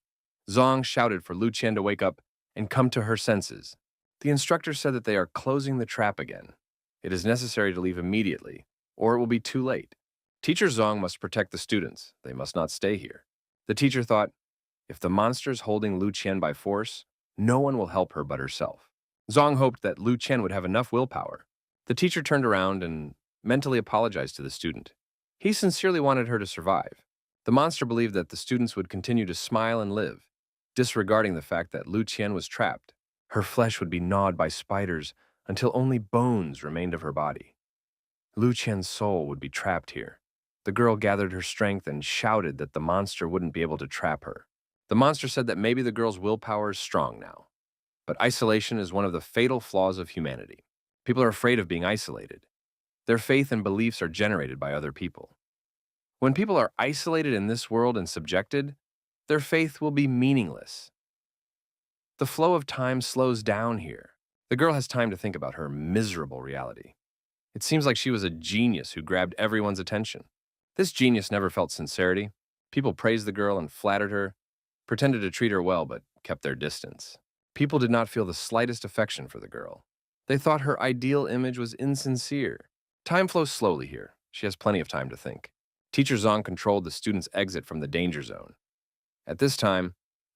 Zong shouted for Lu Qian to wake up and come to her senses. The instructor said that they are closing the trap again. It is necessary to leave immediately, or it will be too late. Teacher Zong must protect the students. They must not stay here. The teacher thought, if the monster's holding Lu Qian by force, no one will help her but herself. Zong hoped that Lu Qian would have enough willpower. The teacher turned around and mentally apologized to the student. He sincerely wanted her to survive. The monster believed that the students would continue to smile and live, disregarding the fact that Lu Qian was trapped. Her flesh would be gnawed by spiders until only bones remained of her body. Lu Qian's soul would be trapped here. The girl gathered her strength and shouted that the monster wouldn't be able to trap her. The monster said that maybe the girl's willpower is strong now. But isolation is one of the fatal flaws of humanity. People are afraid of being isolated. Their faith and beliefs are generated by other people. When people are isolated in this world and subjected, their faith will be meaningless. The flow of time slows down here. The girl has time to think about her miserable reality. It seems like she was a genius who grabbed everyone's attention. This genius never felt sincerity. People praised the girl and flattered her, pretended to treat her well but kept their distance. People did not feel the slightest affection for the girl. They thought her ideal image was insincere. Time flows slowly here. She has plenty of time to think. Teacher Zong controlled the student's exit from the danger zone. At this time,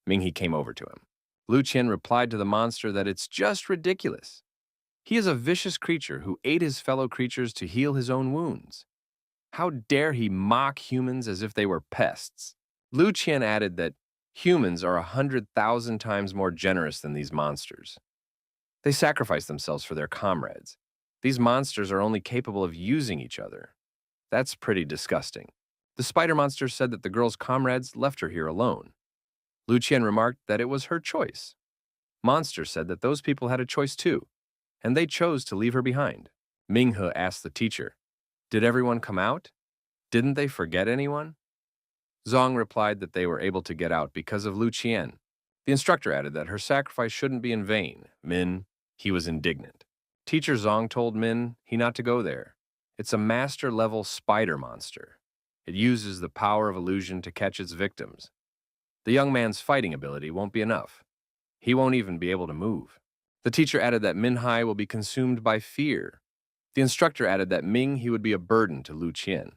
Minghe came over to him. Lu Qian replied to the monster that it's just ridiculous. He is a vicious creature who ate his fellow creatures to heal his own wounds. How dare he mock humans as if they were pests? Lu Qian added that humans are 100,000 times more generous than these monsters. They sacrifice themselves for their comrades. These monsters are only capable of using each other. That's pretty disgusting. The spider monster said that the girl's comrades left her here alone. Lu Qian remarked that it was her choice. Monster said that those people had a choice too, and they chose to leave her behind. Minghe asked the teacher, did everyone come out? Didn't they forget anyone? Zong replied that they were able to get out because of Lu Qian. The instructor added that her sacrifice shouldn't be in vain. He was indignant. Teacher Zong told Min he not to go there. It's a master-level spider monster. It uses the power of illusion to catch its victims. The young man's fighting ability won't be enough. He won't even be able to move. The teacher added that Minhai will be consumed by fear. The instructor added that he would be a burden to Lu Qian.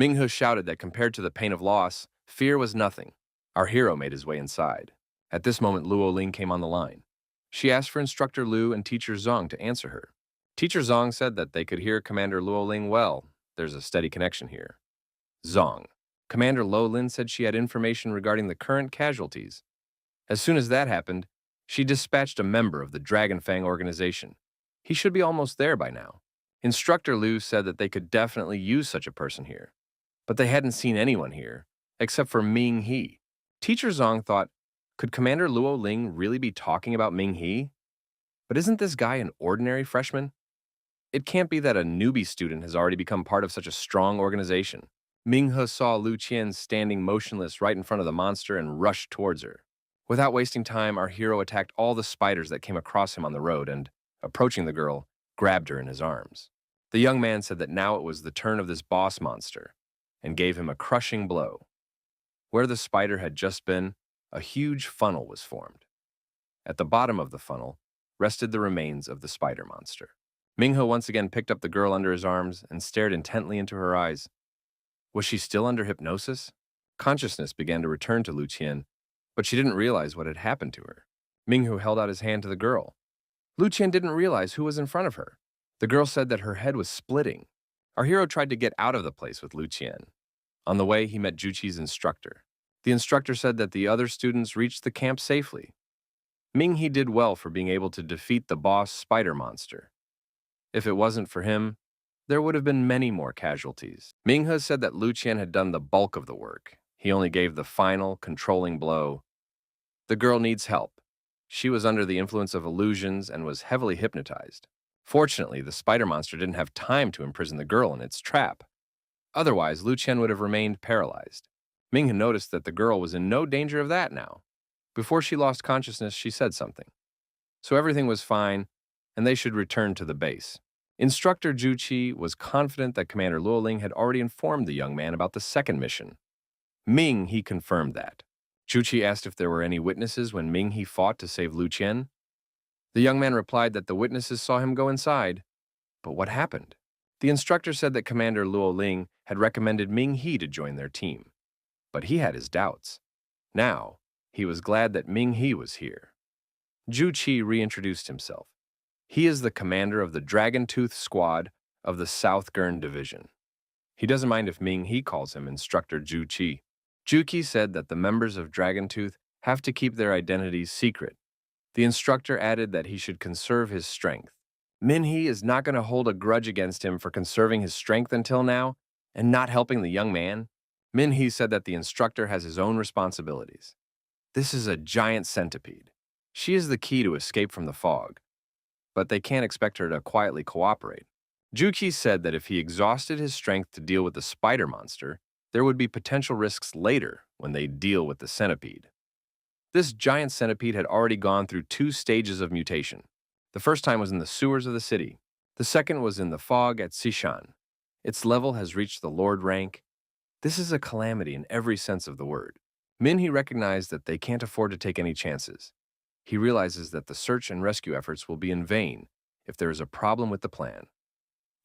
Minghe shouted that compared to the pain of loss, fear was nothing. Our hero made his way inside. At this moment, Luo Ling came on the line. She asked for Instructor Lu and Teacher Zong to answer her. Teacher Zong said that they could hear Commander Luo Ling well. There's a steady connection here. Zong. Commander Lo Lin said she had information regarding the current casualties. As soon as that happened, she dispatched a member of the Dragon Fang organization. He should be almost there by now. Instructor Lu said that they could definitely use such a person here, but they hadn't seen anyone here, except for Ming He. Teacher Zong thought, could Commander Luo Ling really be talking about Ming He? But isn't this guy an ordinary freshman? It can't be that a newbie student has already become part of such a strong organization. Minghe saw Lu Qian standing motionless right in front of the monster and rushed towards her. Without wasting time, our hero attacked all the spiders that came across him on the road and, approaching the girl, grabbed her in his arms. The young man said that now it was the turn of this boss monster and gave him a crushing blow. Where the spider had just been, a huge funnel was formed. At the bottom of the funnel rested the remains of the spider monster. Minghe once again picked up the girl under his arms and stared intently into her eyes. Was she still under hypnosis? Consciousness began to return to Lu Qian, but she didn't realize what had happened to her. Minghe held out his hand to the girl. Lu Qian didn't realize who was in front of her. The girl said that her head was splitting. Our hero tried to get out of the place with Lu Qian. On the way, he met Juqi's instructor. The instructor said that the other students reached the camp safely. Ming-He did well for being able to defeat the boss spider monster. If it wasn't for him, there would have been many more casualties. Ming-He said that Lu Qian had done the bulk of the work. He only gave the final, controlling blow. The girl needs help. She was under the influence of illusions and was heavily hypnotized. Fortunately, the spider monster didn't have time to imprison the girl in its trap. Otherwise, Lu Qian would have remained paralyzed. Ming had noticed that the girl was in no danger of that now. Before she lost consciousness, she said something. So everything was fine, and they should return to the base. Instructor Zhu Qi was confident that Commander Luo Ling had already informed the young man about the second mission. Ming-He confirmed that. Zhu Qi asked if there were any witnesses when Ming-He fought to save Lu Qian. The young man replied that the witnesses saw him go inside. But what happened? The instructor said that Commander Luo Ling had recommended Ming-He to join their team. But he had his doubts. Now, he was glad that Ming-He was here. Zhu Qi reintroduced himself. He is the commander of the Dragon Tooth Squad of the South Gurn Division. He doesn't mind if Ming-He calls him Instructor Zhu Qi. Zhu Qi said that the members of Dragon Tooth have to keep their identities secret. The instructor added that he should conserve his strength. Ming-He is not going to hold a grudge against him for conserving his strength until now and not helping the young man. Ming-He said that the instructor has his own responsibilities. This is a giant centipede. She is the key to escape from the fog, but they can't expect her to quietly cooperate. Zhu Qi said that if he exhausted his strength to deal with the spider monster, there would be potential risks later when they deal with the centipede. This giant centipede had already gone through 2 stages of mutation. The first time was in the sewers of the city. The second was in the fog at Xishan. Its level has reached the Lord rank. This is a calamity in every sense of the word. Min-He recognized that they can't afford to take any chances. He realizes that the search and rescue efforts will be in vain if there is a problem with the plan.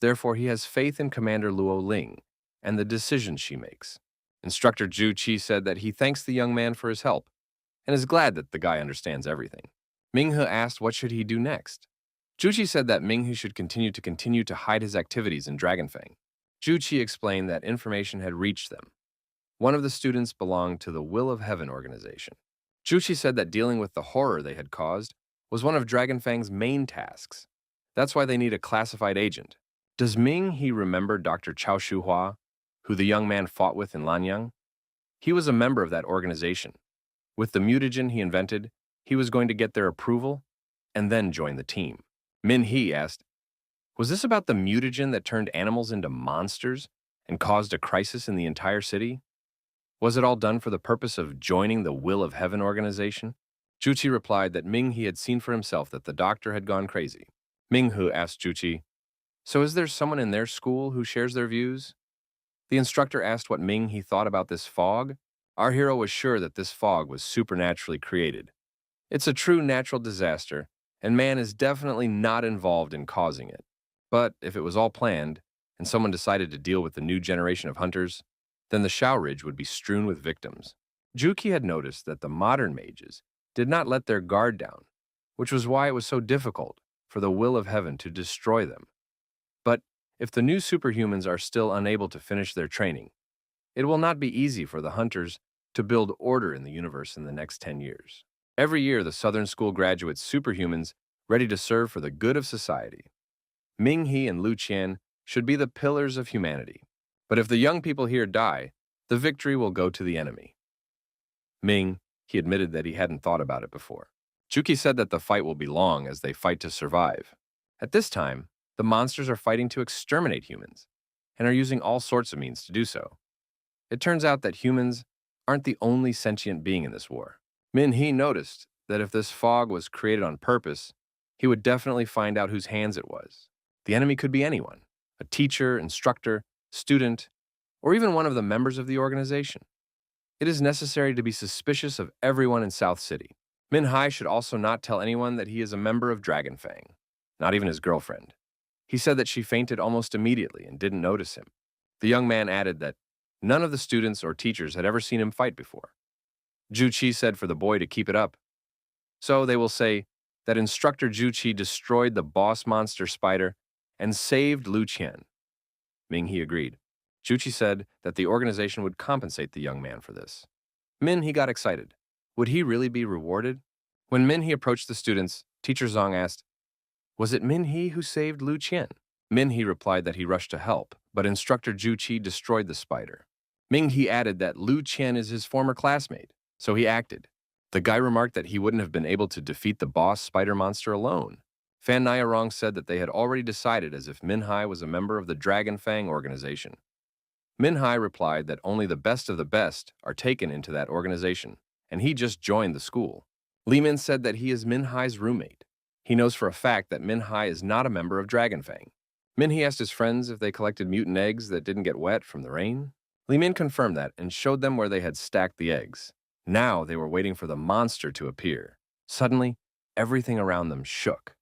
Therefore, he has faith in Commander Luo Ling and the decisions she makes. Instructor Zhu Qi said that he thanks the young man for his help and is glad that the guy understands everything. Ming-He asked what should he do next. Zhu Qi said that Ming-He should continue to hide his activities in Dragonfang. Zhu Qi explained that information had reached them. One of the students belonged to the Will of Heaven organization. Zhu Qi said that dealing with the horror they had caused was one of Dragonfang's main tasks. That's why they need a classified agent. Does Ming-He remember Dr. Chao Shuhua, who the young man fought with in Lanyang? He was a member of that organization. With the mutagen he invented, he was going to get their approval and then join the team. Min-He asked, was this about the mutagen that turned animals into monsters and caused a crisis in the entire city? Was it all done for the purpose of joining the Will of Heaven organization? Zhu Qi replied that Ming-He had seen for himself that the doctor had gone crazy. Ming-He asked Zhu Qi, so is there someone in their school who shares their views? The instructor asked what Ming-He thought about this fog. Our hero was sure that this fog was supernaturally created. It's a true natural disaster, and man is definitely not involved in causing it. But if it was all planned, and someone decided to deal with the new generation of hunters, then the Shao Ridge would be strewn with victims. Zhu Qi had noticed that the modern mages did not let their guard down, which was why it was so difficult for the Will of Heaven to destroy them. But if the new superhumans are still unable to finish their training, it will not be easy for the hunters to build order in the universe in the next 10 years. Every year, the Southern School graduates superhumans ready to serve for the good of society. Ming-He and Lu Qian should be the pillars of humanity. But if the young people here die, the victory will go to the enemy. He admitted that he hadn't thought about it before. Zhu Qi said that the fight will be long as they fight to survive. At this time, the monsters are fighting to exterminate humans and are using all sorts of means to do so. It turns out that humans aren't the only sentient being in this war. Min-He noticed that if this fog was created on purpose, he would definitely find out whose hands it was. The enemy could be anyone, a teacher, instructor, student, or even one of the members of the organization. It is necessary to be suspicious of everyone in South City. Min-Hai should also not tell anyone that he is a member of Dragonfang, not even his girlfriend. He said that she fainted almost immediately and didn't notice him. The young man added that none of the students or teachers had ever seen him fight before. Zhu Qi said for the boy to keep it up. So they will say that Instructor Zhu Qi destroyed the boss monster spider and saved Lu Qian. Ming-He agreed. Zhu Qi said that the organization would compensate the young man for this. Min He got excited. Would he really be rewarded? When Min He approached the students, teacher Zong asked, "Was it Min He who saved Lu Qian?" Min He replied that he rushed to help, but instructor Ju Qi destroyed the spider. Ming He added that Lu Qian is his former classmate, so he acted. The guy remarked that he wouldn't have been able to defeat the boss spider monster alone. Fan Nyarong said that they had already decided as if Min Hai was a member of the Dragon Fang organization. Min Hai replied that only the best of the best are taken into that organization, and he just joined the school. Li Min said that he is Min Hai's roommate. He knows for a fact that Min Hai is not a member of Dragon Fang. Min He asked his friends if they collected mutant eggs that didn't get wet from the rain. Li Min confirmed that and showed them where they had stacked the eggs. Now they were waiting for the monster to appear. Suddenly, everything around them shook.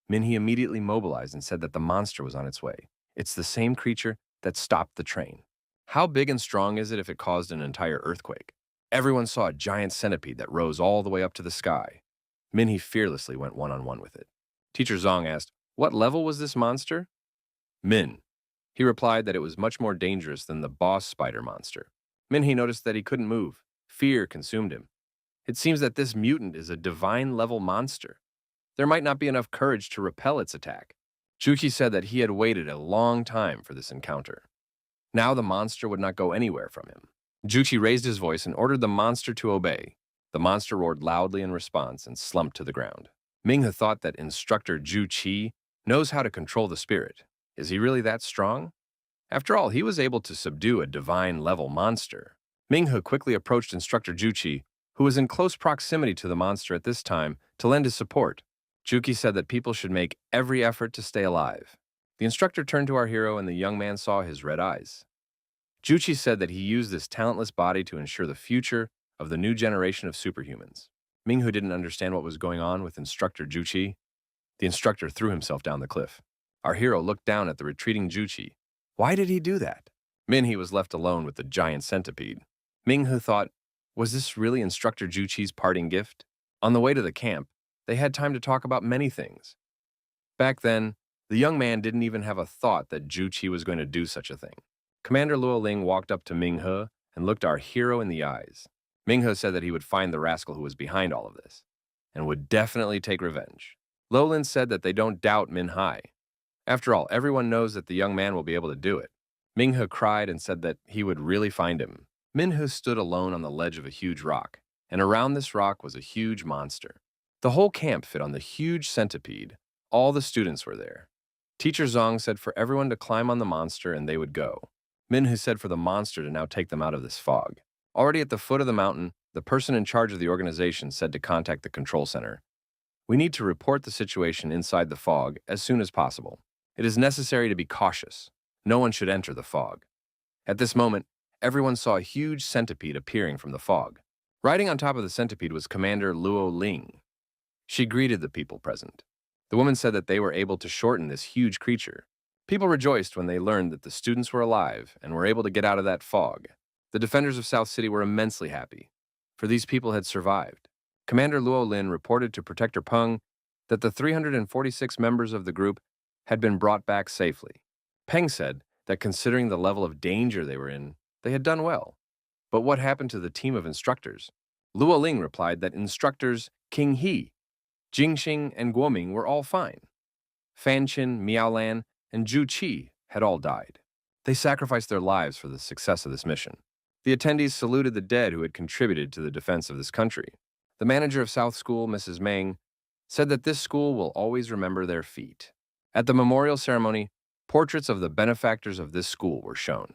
Min He immediately mobilized and said that the monster was on its way. It's the same creature that stopped the train. How big and strong is it if it caused an entire earthquake? Everyone saw a giant centipede that rose all the way up to the sky. Min He fearlessly went one-on-one with it. Teacher Zong asked, "What level was this monster?" Min. He replied that it was much more dangerous than the boss spider monster. Min He noticed that he couldn't move. Fear consumed him. It seems that this mutant is a divine-level monster. There might not be enough courage to repel its attack. Juki said that he had waited a long time for this encounter. Now the monster would not go anywhere from him. Juchi raised his voice and ordered the monster to obey. The monster roared loudly in response and slumped to the ground. Minghe thought that instructor Ju Qi knows how to control the spirit. Is he really that strong? After all, he was able to subdue a divine-level monster. Minghe quickly approached instructor Juchi, who was in close proximity to the monster at this time, to lend his support. Juki said that people should make every effort to stay alive. The instructor turned to our hero and the young man saw his red eyes. Juchi said that he used this talentless body to ensure the future of the new generation of superhumans. Minghu didn't understand what was going on with instructor Juchi. The instructor threw himself down the cliff. Our hero looked down at the retreating Juchi. Why did he do that? Minhe was left alone with the giant centipede. Minghu thought, was this really instructor Juchi's parting gift? On the way to the camp, they had time to talk about many things. Back then, the young man didn't even have a thought that Juchi was going to do such a thing. Commander Luo Ling walked up to Minghe and looked our hero in the eyes. Minghe said that he would find the rascal who was behind all of this, and would definitely take revenge. Lolin said that they don't doubt Min Hai. After all, everyone knows that the young man will be able to do it. Minghe cried and said that he would really find him. Minhe stood alone on the ledge of a huge rock, and around this rock was a huge monster. The whole camp fit on the huge centipede. All the students were there. Teacher Zong said for everyone to climb on the monster and they would go. Minhe said for the monster to now take them out of this fog. Already at the foot of the mountain, the person in charge of the organization said to contact the control center. We need to report the situation inside the fog as soon as possible. It is necessary to be cautious. No one should enter the fog. At this moment, everyone saw a huge centipede appearing from the fog. Riding on top of the centipede was Commander Luo Ling. She greeted the people present. The woman said that they were able to shorten this huge creature. People rejoiced when they learned that the students were alive and were able to get out of that fog. The defenders of South City were immensely happy, for these people had survived. Commander Luo Lin reported to Protector Peng that the 346 members of the group had been brought back safely. Peng said that considering the level of danger they were in, they had done well. But what happened to the team of instructors? Luo Ling replied that instructors King He, Jingxing, and Guoming were all fine. Fan Qin, Miao Lan, and Zhu Qi had all died. They sacrificed their lives for the success of this mission. The attendees saluted the dead who had contributed to the defense of this country. The manager of South School, Mrs. Meng, said that this school will always remember their feat. At the memorial ceremony, portraits of the benefactors of this school were shown.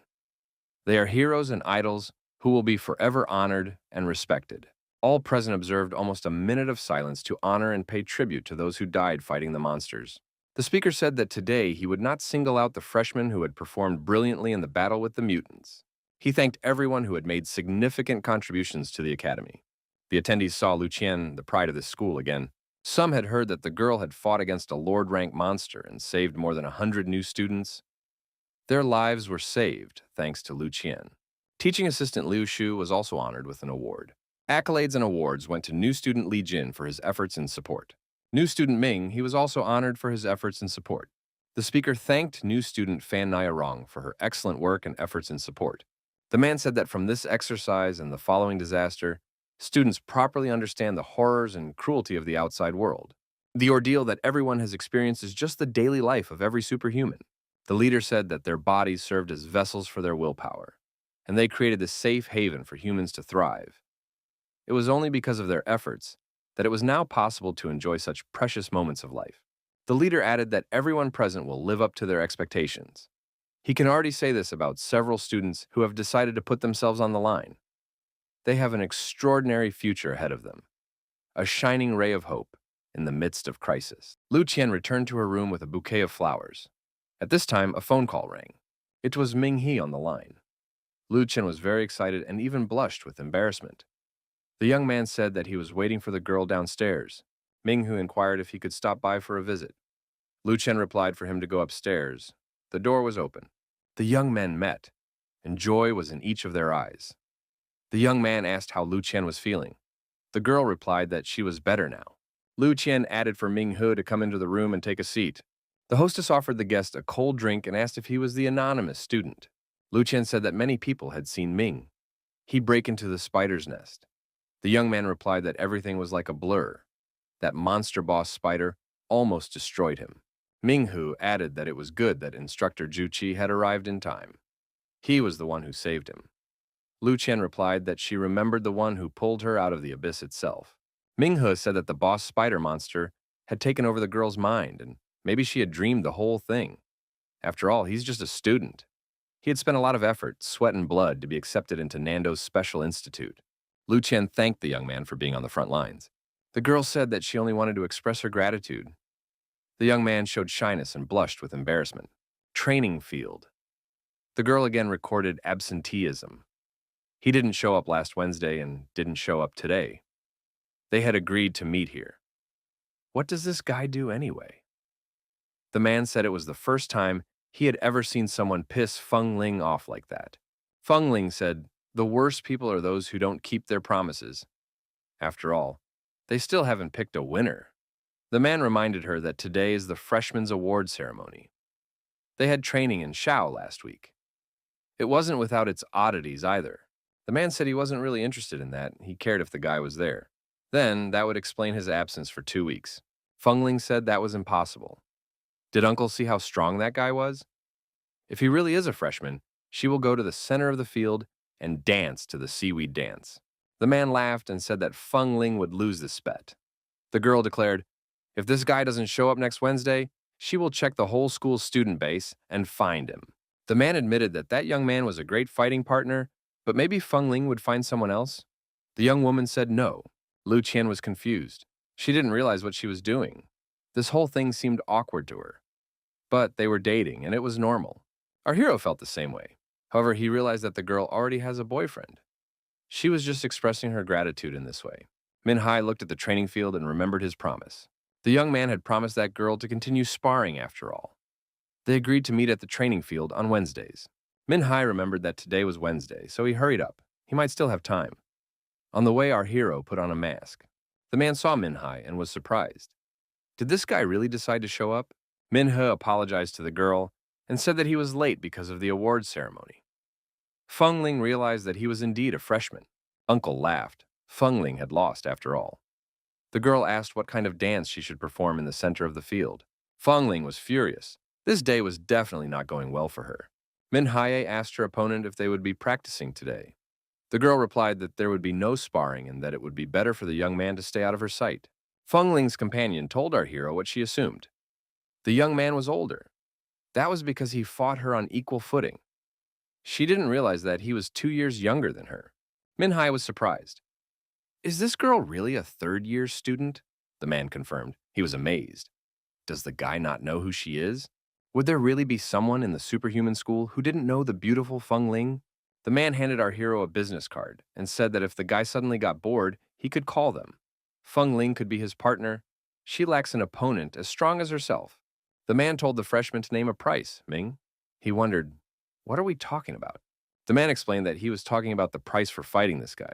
They are heroes and idols who will be forever honored and respected. All present observed almost a minute of silence to honor and pay tribute to those who died fighting the monsters. The speaker said that today he would not single out the freshmen who had performed brilliantly in the battle with the mutants. He thanked everyone who had made significant contributions to the academy. The attendees saw Lu Qian, the pride of this school, again. Some had heard that the girl had fought against a Lord-rank monster and saved more than 100 new students. Their lives were saved thanks to Lu Qian. Teaching assistant Liu Shu was also honored with an award. Accolades and awards went to new student Li Jin for his efforts in support. New student Ming, he was also honored for his efforts in support. The speaker thanked new student Fan Nyarong for her excellent work and efforts in support. The man said that from this exercise and the following disaster, students properly understand the horrors and cruelty of the outside world. The ordeal that everyone has experienced is just the daily life of every superhuman. The leader said that their bodies served as vessels for their willpower, and they created this safe haven for humans to thrive. It was only because of their efforts that it was now possible to enjoy such precious moments of life. The leader added that everyone present will live up to their expectations. He can already say this about several students who have decided to put themselves on the line. They have an extraordinary future ahead of them, a shining ray of hope in the midst of crisis. Lu Qian returned to her room with a bouquet of flowers. At this time, a phone call rang. It was Ming He on the line. Lu Qian was very excited and even blushed with embarrassment. The young man said that he was waiting for the girl downstairs. Ming Hu inquired if he could stop by for a visit. Lu Qian replied for him to go upstairs. The door was open. The young men met, and joy was in each of their eyes. The young man asked how Lu Qian was feeling. The girl replied that she was better now. Lu Qian added for Ming Hu to come into the room and take a seat. The hostess offered the guest a cold drink and asked if he was the anonymous student. Lu Qian said that many people had seen Ming. He'd break into the spider's nest. The young man replied that everything was like a blur. That monster boss spider almost destroyed him. Ming Hu added that it was good that instructor Ju Qi had arrived in time. He was the one who saved him. Lu Qian replied that she remembered the one who pulled her out of the abyss itself. Ming Hu said that the boss spider monster had taken over the girl's mind, and maybe she had dreamed the whole thing. After all, he's just a student. He had spent a lot of effort, sweat, and blood to be accepted into Nando's special institute. Lu Qian thanked the young man for being on the front lines. The girl said that she only wanted to express her gratitude. The young man showed shyness and blushed with embarrassment. Training field. The girl again recorded absenteeism. He didn't show up last Wednesday and didn't show up today. They had agreed to meet here. What does this guy do anyway? The man said it was the first time he had ever seen someone piss Feng Ling off like that. Feng Ling said, "The worst people are those who don't keep their promises." After all, they still haven't picked a winner. The man reminded her that today is the freshman's award ceremony. They had training in Shao last week. It wasn't without its oddities either. The man said he wasn't really interested in that. He cared if the guy was there. Then, that would explain his absence for 2 weeks. Feng Ling said that was impossible. Did Uncle see how strong that guy was? If he really is a freshman, she will go to the center of the field and dance to the seaweed dance. The man laughed and said that Feng Ling would lose this bet. The girl declared, if this guy doesn't show up next Wednesday, she will check the whole school's student base and find him. The man admitted that that young man was a great fighting partner, but maybe Feng Ling would find someone else. The young woman said no. Lu Qian was confused. She didn't realize what she was doing. This whole thing seemed awkward to her. But they were dating, and it was normal. Our hero felt the same way. However, he realized that the girl already has a boyfriend. She was just expressing her gratitude in this way. Min Hai looked at the training field and remembered his promise. The young man had promised that girl to continue sparring after all. They agreed to meet at the training field on Wednesdays. Min Hai remembered that today was Wednesday, so he hurried up. He might still have time. On the way, our hero put on a mask. The man saw Min Hai and was surprised. Did this guy really decide to show up? Min He apologized to the girl and said that he was late because of the awards ceremony. Feng Ling realized that he was indeed a freshman. Uncle laughed. Feng Ling had lost after all. The girl asked what kind of dance she should perform in the center of the field. Feng Ling was furious. This day was definitely not going well for her. Min Haye asked her opponent if they would be practicing today. The girl replied that there would be no sparring and that it would be better for the young man to stay out of her sight. Feng Ling's companion told our hero what she assumed. The young man was older. That was because he fought her on equal footing. She didn't realize that he was 2 years younger than her. Min Hai was surprised. Is this girl really a third-year student? The man confirmed. He was amazed. Does the guy not know who she is? Would there really be someone in the superhuman school who didn't know the beautiful Feng Ling? The man handed our hero a business card and said that if the guy suddenly got bored, he could call them. Feng Ling could be his partner. She lacks an opponent as strong as herself. The man told the freshman to name a price, Ming. He wondered, what are we talking about? The man explained that he was talking about the price for fighting this guy.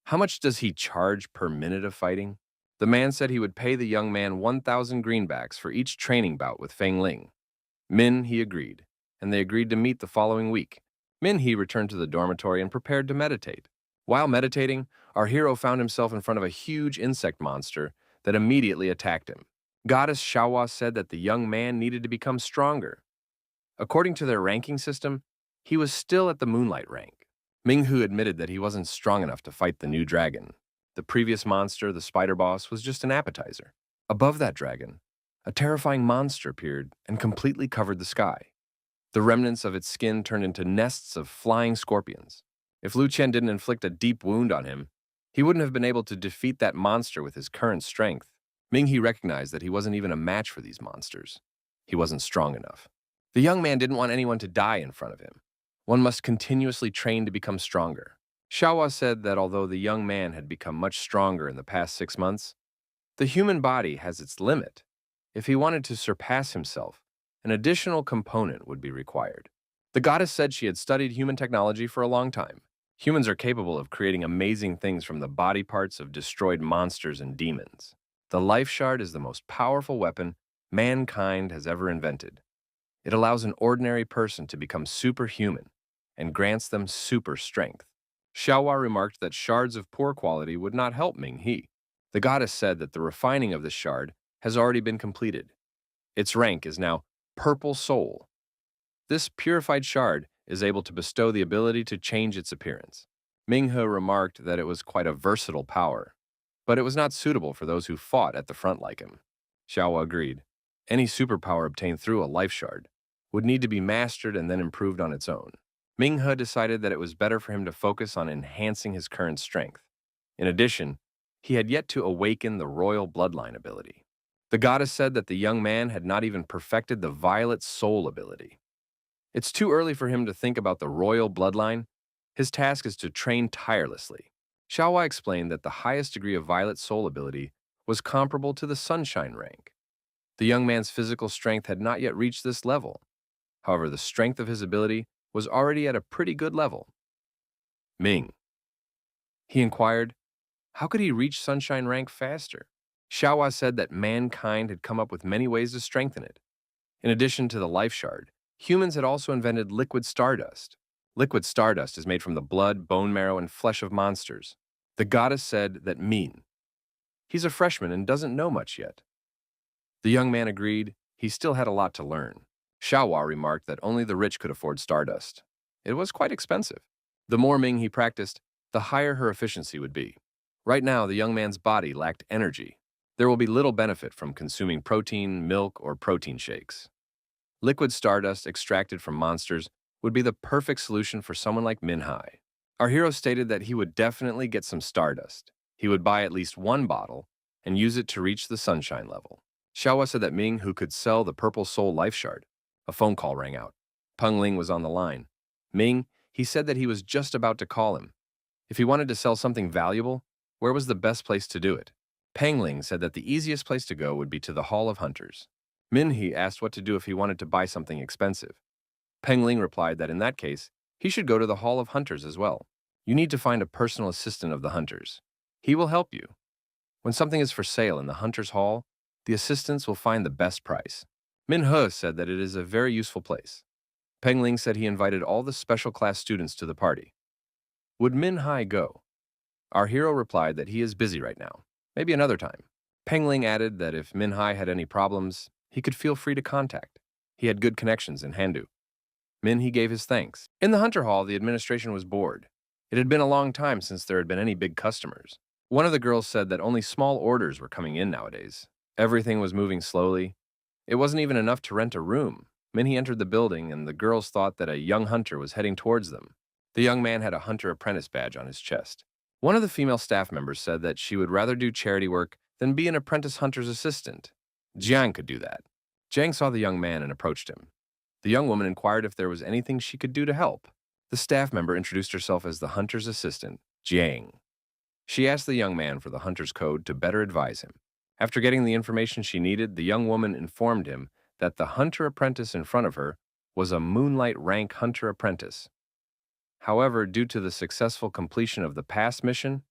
How much does he charge per minute of fighting? The man said he would pay the young man 1,000 greenbacks for each training bout with Feng Ling. Min, he agreed, and they agreed to meet the following week. Min-hee returned to the dormitory and prepared to meditate. While meditating, our hero found himself in front of a huge insect monster that immediately attacked him. Goddess Shawa said that the young man needed to become stronger. According to their ranking system, he was still at the Moonlight rank. Minghu admitted that he wasn't strong enough to fight the new dragon. The previous monster, the spider boss, was just an appetizer. Above that dragon, a terrifying monster appeared and completely covered the sky. The remnants of its skin turned into nests of flying scorpions. If Lu Chen didn't inflict a deep wound on him, he wouldn't have been able to defeat that monster with his current strength. Ming-hee recognized that he wasn't even a match for these monsters. He wasn't strong enough. The young man didn't want anyone to die in front of him. One must continuously train to become stronger. Shawa said that although the young man had become much stronger in the past 6 months, the human body has its limit. If he wanted to surpass himself, an additional component would be required. The goddess said she had studied human technology for a long time. Humans are capable of creating amazing things from the body parts of destroyed monsters and demons. The life shard is the most powerful weapon mankind has ever invented. It allows an ordinary person to become superhuman and grants them super strength. Xiaohua remarked that shards of poor quality would not help Ming-hee. The goddess said that the refining of the shard has already been completed. Its rank is now Purple Soul. This purified shard is able to bestow the ability to change its appearance. Ming-he remarked that it was quite a versatile power, but it was not suitable for those who fought at the front like him. Xiaohua agreed. Any superpower obtained through a life shard would need to be mastered and then improved on its own. Ming-he decided that it was better for him to focus on enhancing his current strength. In addition, he had yet to awaken the royal bloodline ability. The goddess said that the young man had not even perfected the violet soul ability. It's too early for him to think about the royal bloodline. His task is to train tirelessly. Xiaohua explained that the highest degree of violet soul ability was comparable to the sunshine rank. The young man's physical strength had not yet reached this level. However, the strength of his ability was already at a pretty good level. Ming. He inquired, how could he reach sunshine rank faster? Xiaohua said that mankind had come up with many ways to strengthen it. In addition to the life shard, humans had also invented liquid stardust. Liquid stardust is made from the blood, bone marrow, and flesh of monsters. The goddess said that he's a freshman and doesn't know much yet. The young man agreed he still had a lot to learn. Xiaohua remarked that only the rich could afford stardust. It was quite expensive. The more Ming he practiced, the higher her efficiency would be. Right now, the young man's body lacked energy. There will be little benefit from consuming protein, milk, or protein shakes. Liquid stardust extracted from monsters would be the perfect solution for someone like Min-hai. Our hero stated that he would definitely get some stardust. He would buy at least one bottle and use it to reach the sunshine level. Xiaohua said that Ming, who could sell the Purple Soul Life Shard. A phone call rang out. Peng Ling was on the line. Ming, he said that he was just about to call him. If he wanted to sell something valuable, where was the best place to do it? Peng Ling said that the easiest place to go would be to the Hall of Hunters. Min-hee asked what to do if he wanted to buy something expensive. Peng Ling replied that in that case, he should go to the Hall of Hunters as well. You need to find a personal assistant of the hunters. He will help you. When something is for sale in the Hunters Hall, the assistants will find the best price. Min-he said that it is a very useful place. Peng Ling said he invited all the special class students to the party. Would Min-hai go? Our hero replied that he is busy right now. Maybe another time. Peng Ling added that if Min-hai had any problems, he could feel free to contact. He had good connections in Handu. Min-hee gave his thanks. In the Hunter Hall, the administration was bored. It had been a long time since there had been any big customers. One of the girls said that only small orders were coming in nowadays. Everything was moving slowly. It wasn't even enough to rent a room. Min-hee entered the building, and the girls thought that a young hunter was heading towards them. The young man had a hunter apprentice badge on his chest. One of the female staff members said that she would rather do charity work than be an apprentice hunter's assistant. Jiang could do that. Jiang saw the young man and approached him. The young woman inquired if there was anything she could do to help. The staff member introduced herself as the hunter's assistant, Jiang. She asked the young man for the hunter's code to better advise him. After getting the information she needed, the young woman informed him that the hunter apprentice in front of her was a moonlight rank hunter apprentice. However, due to the successful completion of the past mission,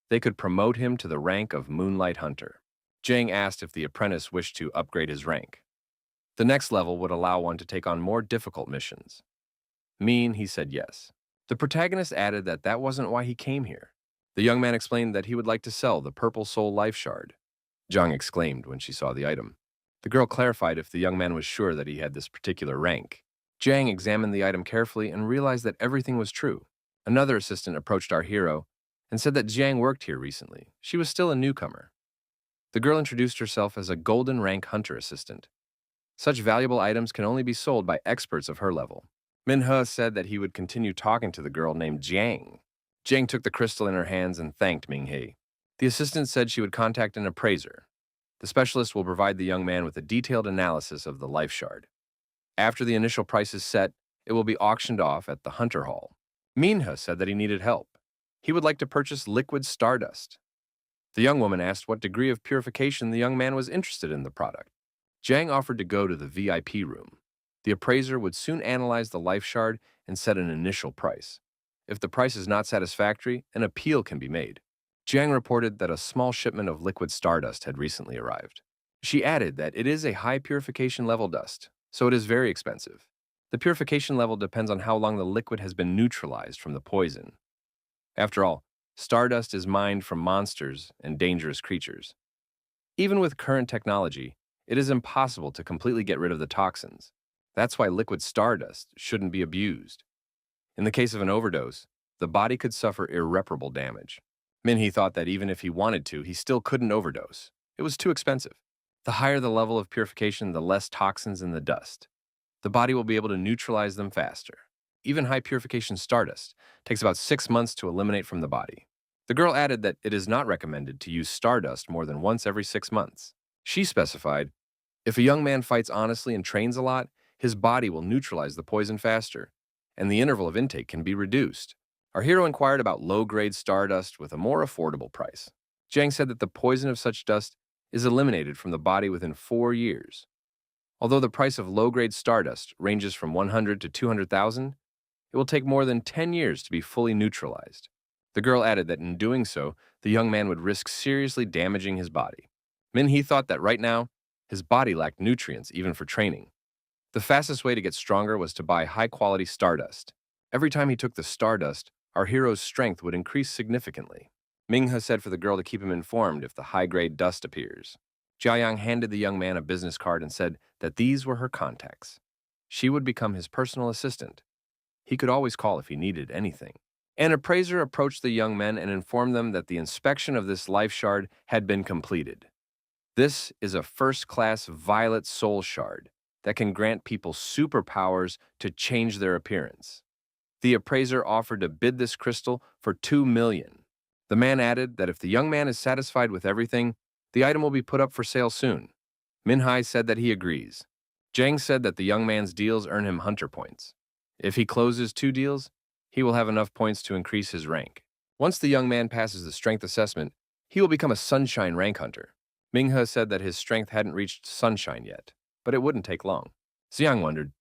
they could promote him to the rank of moonlight hunter. Jiang asked if the apprentice wished to upgrade his rank. The next level would allow one to take on more difficult missions. Mean, he said yes. The protagonist added that that wasn't why he came here. The young man explained that he would like to sell the Purple Soul Life Shard. Zhang exclaimed when she saw the item. The girl clarified if the young man was sure that he had this particular rank. Zhang examined the item carefully and realized that everything was true. Another assistant approached our hero and said that Zhang worked here recently. She was still a newcomer. The girl introduced herself as a golden rank hunter assistant. Such valuable items can only be sold by experts of her level. Minhe said that he would continue talking to the girl named Jiang. Jiang took the crystal in her hands and thanked Minghe. The assistant said she would contact an appraiser. The specialist will provide the young man with a detailed analysis of the life shard. After the initial price is set, it will be auctioned off at the Hunter Hall. Minhe said that he needed help. He would like to purchase liquid stardust. The young woman asked what degree of purification the young man was interested in the product. Jiang offered to go to the VIP room. The appraiser would soon analyze the life shard and set an initial price. If the price is not satisfactory, an appeal can be made. Jiang reported that a small shipment of liquid stardust had recently arrived. She added that it is a high purification level dust, so it is very expensive. The purification level depends on how long the liquid has been neutralized from the poison. After all, stardust is mined from monsters and dangerous creatures. Even with current technology, it is impossible to completely get rid of the toxins. That's why liquid stardust shouldn't be abused. In the case of an overdose, the body could suffer irreparable damage. Minhe thought that even if he wanted to, he still couldn't overdose. It was too expensive. The higher the level of purification, the less toxins in the dust. The body will be able to neutralize them faster. Even high purification stardust takes about 6 months to eliminate from the body. The girl added that it is not recommended to use stardust more than once every 6 months. She specified, if a young man fights honestly and trains a lot, his body will neutralize the poison faster, and the interval of intake can be reduced. Our hero inquired about low-grade stardust with a more affordable price. Jiang said that the poison of such dust is eliminated from the body within 4 years. Although the price of low-grade stardust ranges from 100 to 200,000, it will take more than 10 years to be fully neutralized. The girl added that in doing so, the young man would risk seriously damaging his body. Minhe thought that right now, his body lacked nutrients even for training. The fastest way to get stronger was to buy high-quality stardust. Every time he took the stardust, our hero's strength would increase significantly. Minghe said for the girl to keep him informed if the high-grade dust appears. Jiayang handed the young man a business card and said that these were her contacts. She would become his personal assistant. He could always call if he needed anything. An appraiser approached the young men and informed them that the inspection of this life shard had been completed. This is a first-class violet soul shard that can grant people superpowers to change their appearance. The appraiser offered to bid this crystal for 2 million. The man added that if the young man is satisfied with everything, the item will be put up for sale soon. Minhe said that he agrees. Jiang said that the young man's deals earn him hunter points. If he closes 2 deals, he will have enough points to increase his rank. Once the young man passes the strength assessment, he will become a sunshine rank hunter. Minghe said that his strength hadn't reached sunshine yet, but it wouldn't take long. Xiang wondered,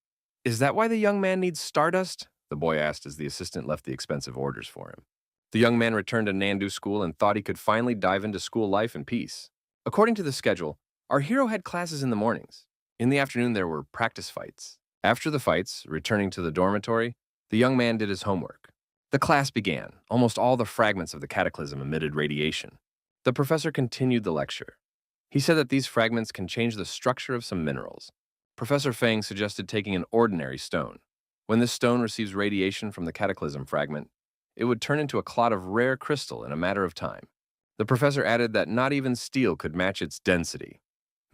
is that why the young man needs stardust? The boy asked as the assistant left the expensive orders for him. The young man returned to Nandu school and thought he could finally dive into school life in peace. According to the schedule, our hero had classes in the mornings. In the afternoon, there were practice fights. After the fights, returning to the dormitory, the young man did his homework. The class began. Almost all the fragments of the cataclysm emitted radiation. The professor continued the lecture. He said that these fragments can change the structure of some minerals. Professor Feng suggested taking an ordinary stone. When this stone receives radiation from the cataclysm fragment, it would turn into a clot of rare crystal in a matter of time. The professor added that not even steel could match its density.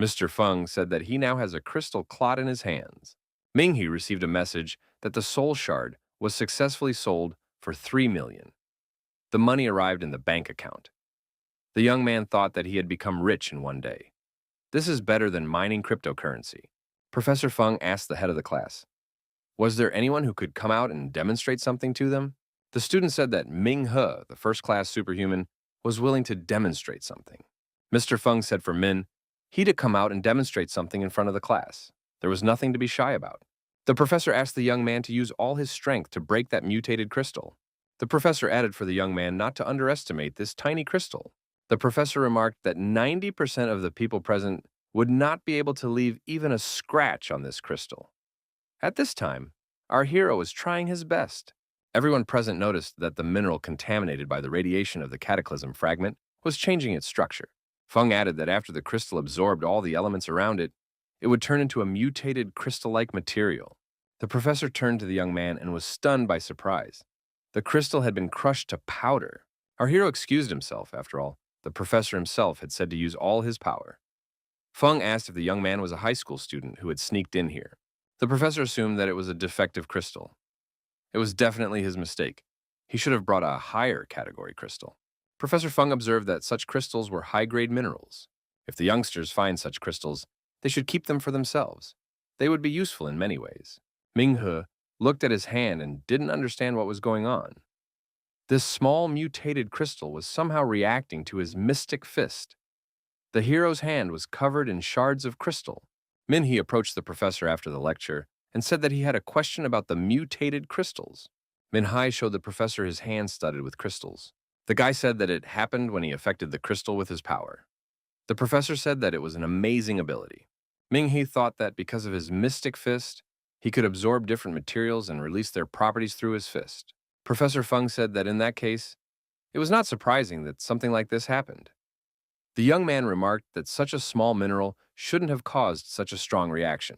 Mr. Feng said that he now has a crystal clot in his hands. Minghe received a message that the soul shard was successfully sold for 3 million. The money arrived in the bank account. The young man thought that he had become rich in one day. This is better than mining cryptocurrency. Professor Feng asked the head of the class, was there anyone who could come out and demonstrate something to them? The student said that Minghe, the first-class superhuman, was willing to demonstrate something. Mr. Feng said for Min, he to come out and demonstrate something in front of the class. There was nothing to be shy about. The professor asked the young man to use all his strength to break that mutated crystal. The professor added for the young man not to underestimate this tiny crystal. The professor remarked that 90% of the people present would not be able to leave even a scratch on this crystal. At this time, Our hero was trying his best. Everyone present noticed that the mineral contaminated by the radiation of the cataclysm fragment was changing its structure. Feng added that after the crystal absorbed all the elements around it, it would turn into a mutated crystal-like material. The professor turned to the young man and was stunned by surprise. The crystal had been crushed to powder. Our hero excused himself, after all. The professor himself had said to use all his power. Feng asked if the young man was a high school student who had sneaked in here. The professor assumed that it was a defective crystal. It was definitely his mistake. He should have brought a higher category crystal. Professor Feng observed that such crystals were high-grade minerals. If the youngsters find such crystals, they should keep them for themselves. They would be useful in many ways. Minghe looked at his hand and didn't understand what was going on. This small mutated crystal was somehow reacting to his mystic fist. The hero's hand was covered in shards of crystal. Minhee approached the professor after the lecture and said that he had a question about the mutated crystals. Minhai showed the professor his hand studded with crystals. The guy said that it happened when he affected the crystal with his power. The professor said that it was an amazing ability. Minhee thought that because of his mystic fist, he could absorb different materials and release their properties through his fist. Professor Feng said that in that case, it was not surprising that something like this happened. The young man remarked that such a small mineral shouldn't have caused such a strong reaction.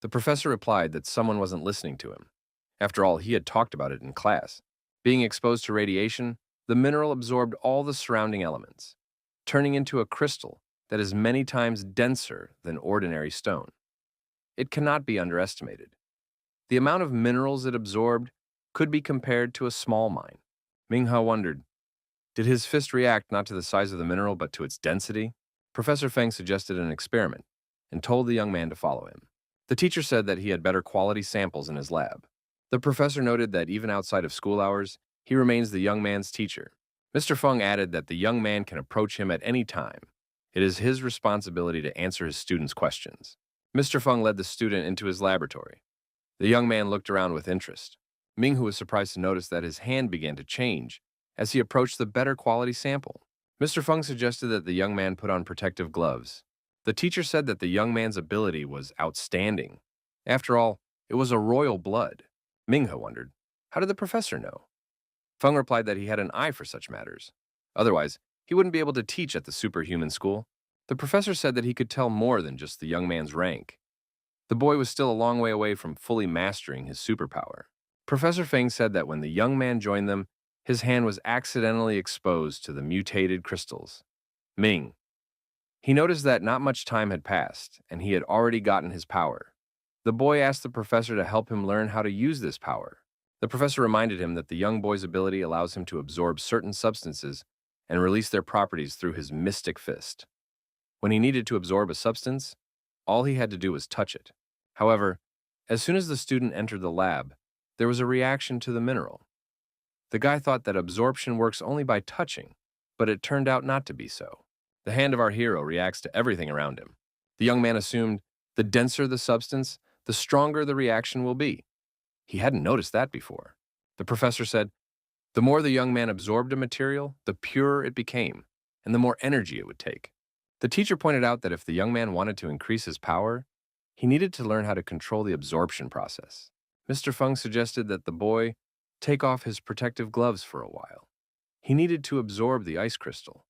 The professor replied that someone wasn't listening to him. After all, he had talked about it in class. Being exposed to radiation, the mineral absorbed all the surrounding elements, turning into a crystal that is many times denser than ordinary stone. It cannot be underestimated. The amount of minerals it absorbed could be compared to a small mine. Minghe wondered, did his fist react not to the size of the mineral but to its density? Professor Feng suggested an experiment and told the young man to follow him. The teacher said that he had better quality samples in his lab. The professor noted that even outside of school hours, he remains the young man's teacher. Mr. Feng added that the young man can approach him at any time. It is his responsibility to answer his students' questions. Mr. Feng led the student into his laboratory. The young man looked around with interest. Minghu was surprised to notice that his hand began to change as he approached the better quality sample. Mr. Feng suggested that the young man put on protective gloves. The teacher said that the young man's ability was outstanding. After all, it was a royal blood. Minghe wondered, how did the professor know? Feng replied that he had an eye for such matters. Otherwise, he wouldn't be able to teach at the superhuman school. The professor said that he could tell more than just the young man's rank. The boy was still a long way away from fully mastering his superpower. Professor Feng said that when the young man joined them, his hand was accidentally exposed to the mutated crystals. Ming. He noticed that not much time had passed, and he had already gotten his power. The boy asked the professor to help him learn how to use this power. The professor reminded him that the young boy's ability allows him to absorb certain substances and release their properties through his mystic fist. When he needed to absorb a substance, all he had to do was touch it. However, as soon as the student entered the lab, there was a reaction to the mineral. The guy thought that absorption works only by touching, but it turned out not to be so. The hand of our hero reacts to everything around him. The young man assumed the denser the substance, the stronger the reaction will be. He hadn't noticed that before. The professor said, the more the young man absorbed a material, the purer it became, and the more energy it would take. The teacher pointed out that if the young man wanted to increase his power, he needed to learn how to control the absorption process. Mr. Feng suggested that the boy take off his protective gloves for a while. He needed to absorb the ice crystal,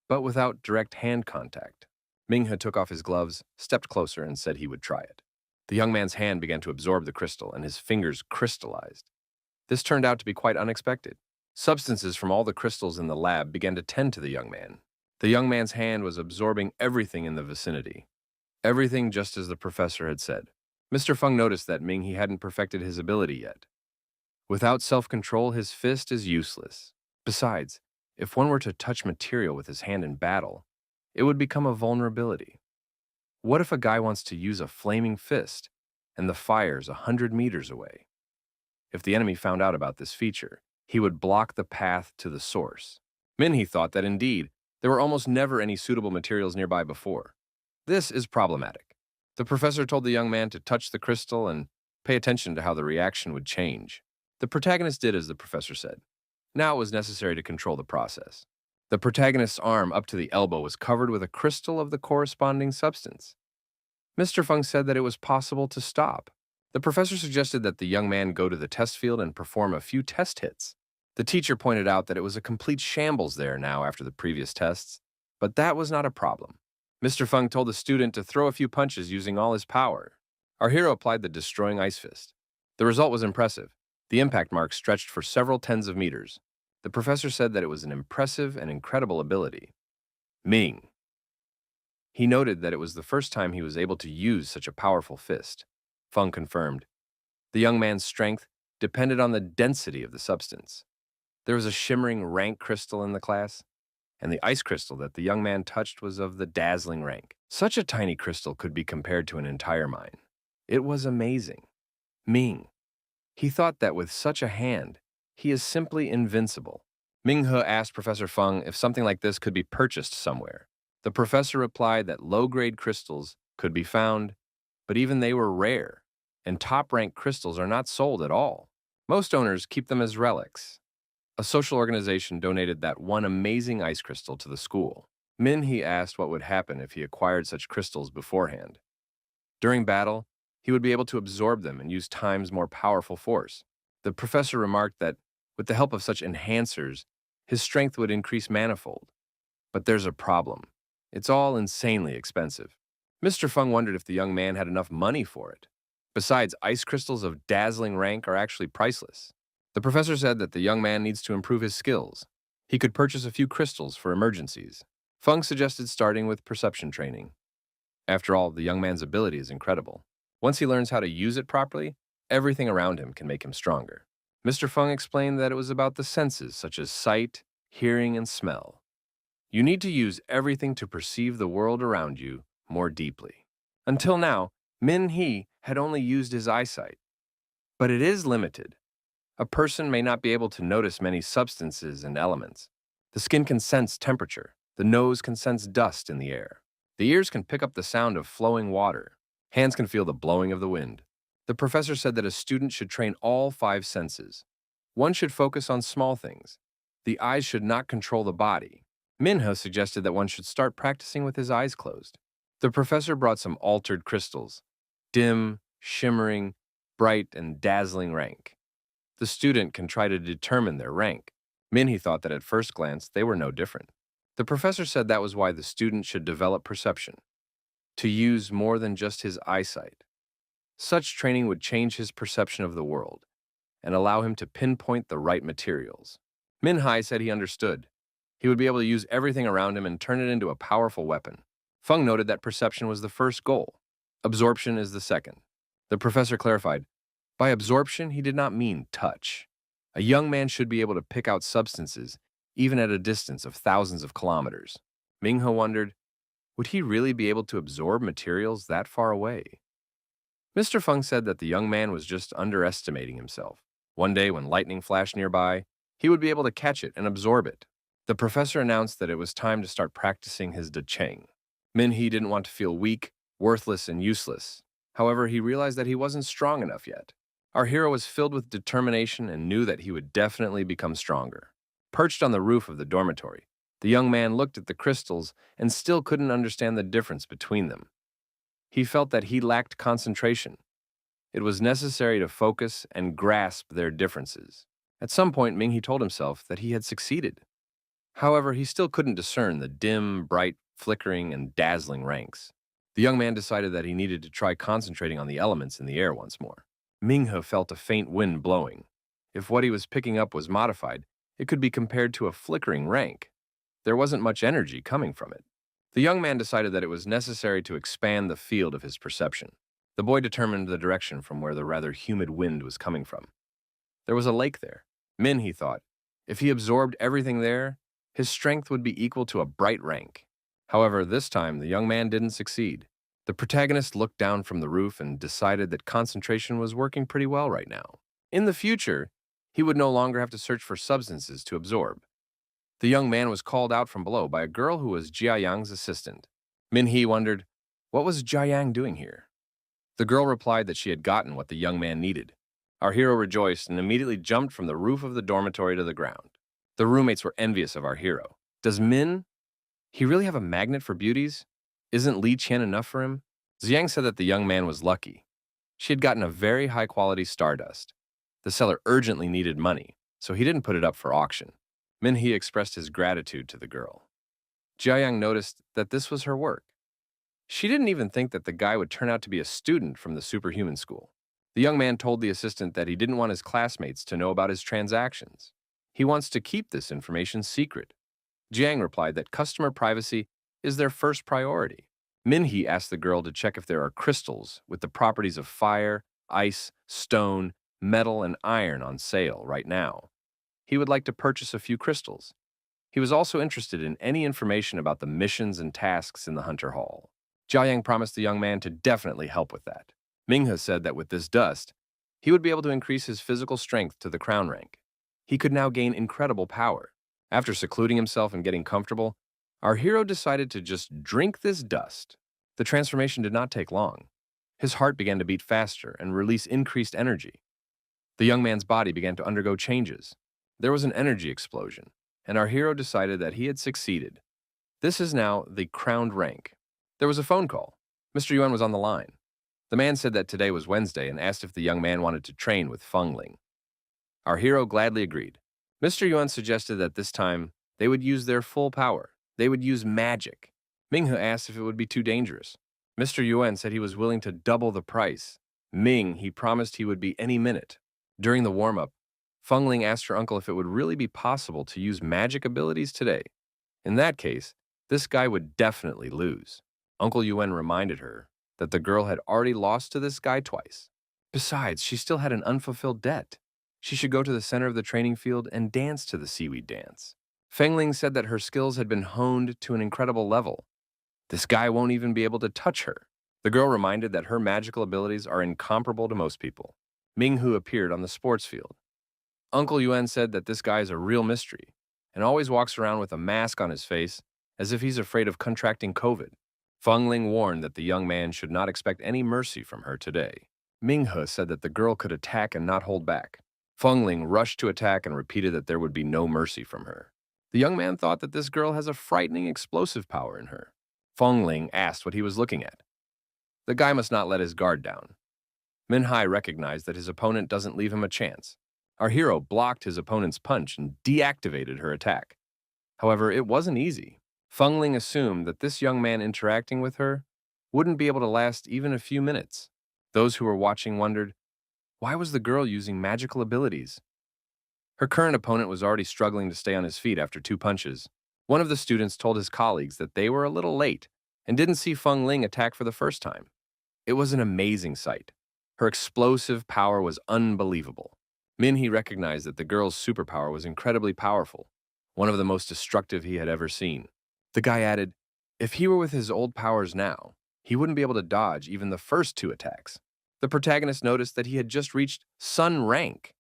but without direct hand contact. Minghe took off his gloves, stepped closer, and said he would try it. The young man's hand began to absorb the crystal, and his fingers crystallized. This turned out to be quite unexpected. Substances from all the crystals in the lab began to tend to the young man. The young man's hand was absorbing everything in the vicinity. Everything just as the professor had said. Mr. Feng noticed that Minghe hadn't perfected his ability yet. Without self-control, his fist is useless. Besides, if one were to touch material with his hand in battle, it would become a vulnerability. What if a guy wants to use a flaming fist and the fire's 100 meters away? If the enemy found out about this feature, he would block the path to the source. Minhee thought that indeed, there were almost never any suitable materials nearby before. This is problematic. The professor told the young man to touch the crystal and pay attention to how the reaction would change. The protagonist did as the professor said. Now it was necessary to control the process. The protagonist's arm up to the elbow was covered with a crystal of the corresponding substance. Mr. Feng said that it was possible to stop. The professor suggested that the young man go to the test field and perform a few test hits. The teacher pointed out that it was a complete shambles there now after the previous tests, but that was not a problem. Mr. Fung told the student to throw a few punches using all his power. Our hero applied the destroying ice fist. The result was impressive. The impact mark stretched for several tens of meters. The professor said that it was an impressive and incredible ability. Ming. He noted that it was the first time he was able to use such a powerful fist. Fung confirmed. The young man's strength depended on the density of the substance. There was a shimmering rank crystal in the class, and the ice crystal that the young man touched was of the dazzling rank. Such a tiny crystal could be compared to an entire mine. It was amazing. Ming. He thought that with such a hand, he is simply invincible. Ming He asked Professor Fung if something like this could be purchased somewhere. The professor replied that low-grade crystals could be found, but even they were rare, and top-ranked crystals are not sold at all. Most owners keep them as relics. A social organization donated that one amazing ice crystal to the school. Min He asked what would happen if he acquired such crystals beforehand. During battle, he would be able to absorb them and use times more powerful force. The professor remarked that, with the help of such enhancers, his strength would increase manifold. But there's a problem. It's all insanely expensive. Mr. Fung wondered if the young man had enough money for it. Besides, ice crystals of dazzling rank are actually priceless. The professor said that the young man needs to improve his skills. He could purchase a few crystals for emergencies. Fung suggested starting with perception training. After all, the young man's ability is incredible. Once he learns how to use it properly, everything around him can make him stronger. Mr. Fung explained that it was about the senses such as sight, hearing, and smell. You need to use everything to perceive the world around you more deeply. Until now, Min He had only used his eyesight. But it is limited. A person may not be able to notice many substances and elements. The skin can sense temperature. The nose can sense dust in the air. The ears can pick up the sound of flowing water. Hands can feel the blowing of the wind. The professor said that a student should train all 5 senses. One should focus on small things. The eyes should not control the body. Minho suggested that one should start practicing with his eyes closed. The professor brought some altered crystals, dim, shimmering, bright, and dazzling rank. The student can try to determine their rank. Minhee thought that at first glance they were no different. The professor said that was why the student should develop perception, to use more than just his eyesight. Such training would change his perception of the world and allow him to pinpoint the right materials. Minhai said he understood. He would be able to use everything around him and turn it into a powerful weapon. Fung noted that perception was the first goal. Absorption is the second. The professor clarified, by absorption, he did not mean touch. A young man should be able to pick out substances, even at a distance of thousands of kilometers. Minghe wondered, would he really be able to absorb materials that far away? Mr. Fung said that the young man was just underestimating himself. One day, when lightning flashed nearby, he would be able to catch it and absorb it. The professor announced that it was time to start practicing his De Cheng. Minhee didn't want to feel weak, worthless, and useless. However, he realized that he wasn't strong enough yet. Our hero was filled with determination and knew that he would definitely become stronger. Perched on the roof of the dormitory, the young man looked at the crystals and still couldn't understand the difference between them. He felt that he lacked concentration. It was necessary to focus and grasp their differences. At some point, Minghee told himself that he had succeeded. However, he still couldn't discern the dim, bright, flickering, and dazzling ranks. The young man decided that he needed to try concentrating on the elements in the air once more. Minghe felt a faint wind blowing. If what he was picking up was modified, it could be compared to a flickering rank. There wasn't much energy coming from it. The young man decided that it was necessary to expand the field of his perception. The boy determined the direction from where the rather humid wind was coming from. There was a lake there. He thought, if he absorbed everything there, his strength would be equal to a bright rank. However, this time, the young man didn't succeed. The protagonist looked down from the roof and decided that concentration was working pretty well right now. In the future, he would no longer have to search for substances to absorb. The young man was called out from below by a girl who was Jia Yang's assistant. Minhee wondered, what was Jia Yang doing here? The girl replied that she had gotten what the young man needed. Our hero rejoiced and immediately jumped from the roof of the dormitory to the ground. The roommates were envious of our hero. Does he really have a magnet for beauties? Isn't Li Qian enough for him? Zhang said that the young man was lucky. She had gotten a very high-quality stardust. The seller urgently needed money, so he didn't put it up for auction. Minhee expressed his gratitude to the girl. Jiayang noticed that this was her work. She didn't even think that the guy would turn out to be a student from the superhuman school. The young man told the assistant that he didn't want his classmates to know about his transactions. He wants to keep this information secret. Jiang replied that customer privacy is their first priority. Minhee asked the girl to check if there are crystals with the properties of fire, ice, stone, metal, and iron on sale right now. He would like to purchase a few crystals. He was also interested in any information about the missions and tasks in the Hunter Hall. Jiayang promised the young man to definitely help with that. Minghe said that with this dust, he would be able to increase his physical strength to the crown rank. He could now gain incredible power. After secluding himself and getting comfortable, our hero decided to just drink this dust. The transformation did not take long. His heart began to beat faster and release increased energy. The young man's body began to undergo changes. There was an energy explosion, and our hero decided that he had succeeded. This is now the crowned rank. There was a phone call. Mr. Yuan was on the line. The man said that today was Wednesday and asked if the young man wanted to train with Feng Ling. Our hero gladly agreed. Mr. Yuan suggested that this time they would use their full power. They would use magic. Minghe asked if it would be too dangerous. Mr. Yuan said he was willing to double the price. He promised he would be any minute. During the warm-up, Feng Ling asked her uncle if it would really be possible to use magic abilities today. In that case, this guy would definitely lose. Uncle Yuan reminded her that the girl had already lost to this guy twice. Besides, she still had an unfulfilled debt. She should go to the center of the training field and dance to the seaweed dance. Feng Ling said that her skills had been honed to an incredible level. This guy won't even be able to touch her. The girl reminded that her magical abilities are incomparable to most people. Minghu appeared on the sports field. Uncle Yuan said that this guy is a real mystery and always walks around with a mask on his face as if he's afraid of contracting COVID. Feng Ling warned that the young man should not expect any mercy from her today. Minghe said that the girl could attack and not hold back. Feng Ling rushed to attack and repeated that there would be no mercy from her. The young man thought that this girl has a frightening explosive power in her. Feng Ling asked what he was looking at. The guy must not let his guard down. Minhai recognized that his opponent doesn't leave him a chance. Our hero blocked his opponent's punch and deactivated her attack. However, it wasn't easy. Feng Ling assumed that this young man interacting with her wouldn't be able to last even a few minutes. Those who were watching wondered, why was the girl using magical abilities? Her current opponent was already struggling to stay on his feet after 2 punches. One of the students told his colleagues that they were a little late and didn't see Feng Ling attack for the first time. It was an amazing sight. Her explosive power was unbelievable. Minhee recognized that the girl's superpower was incredibly powerful, one of the most destructive he had ever seen. The guy added, if he were with his old powers now, he wouldn't be able to dodge even the first 2 attacks. The protagonist noticed that he had just reached Sun rank.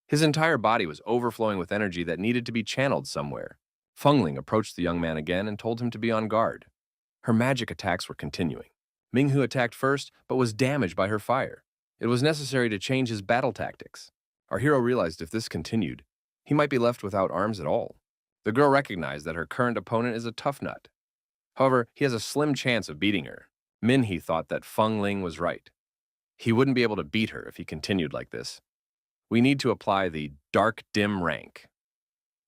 His entire body was overflowing with energy that needed to be channeled somewhere. Feng Ling approached the young man again and told him to be on guard. Her magic attacks were continuing. Minghu attacked first, but was damaged by her fire. It was necessary to change his battle tactics. Our hero realized if this continued, he might be left without arms at all. The girl recognized that her current opponent is a tough nut. However, he has a slim chance of beating her. Minhee thought that Feng Ling was right. He wouldn't be able to beat her if he continued like this. We need to apply the dark dim rank.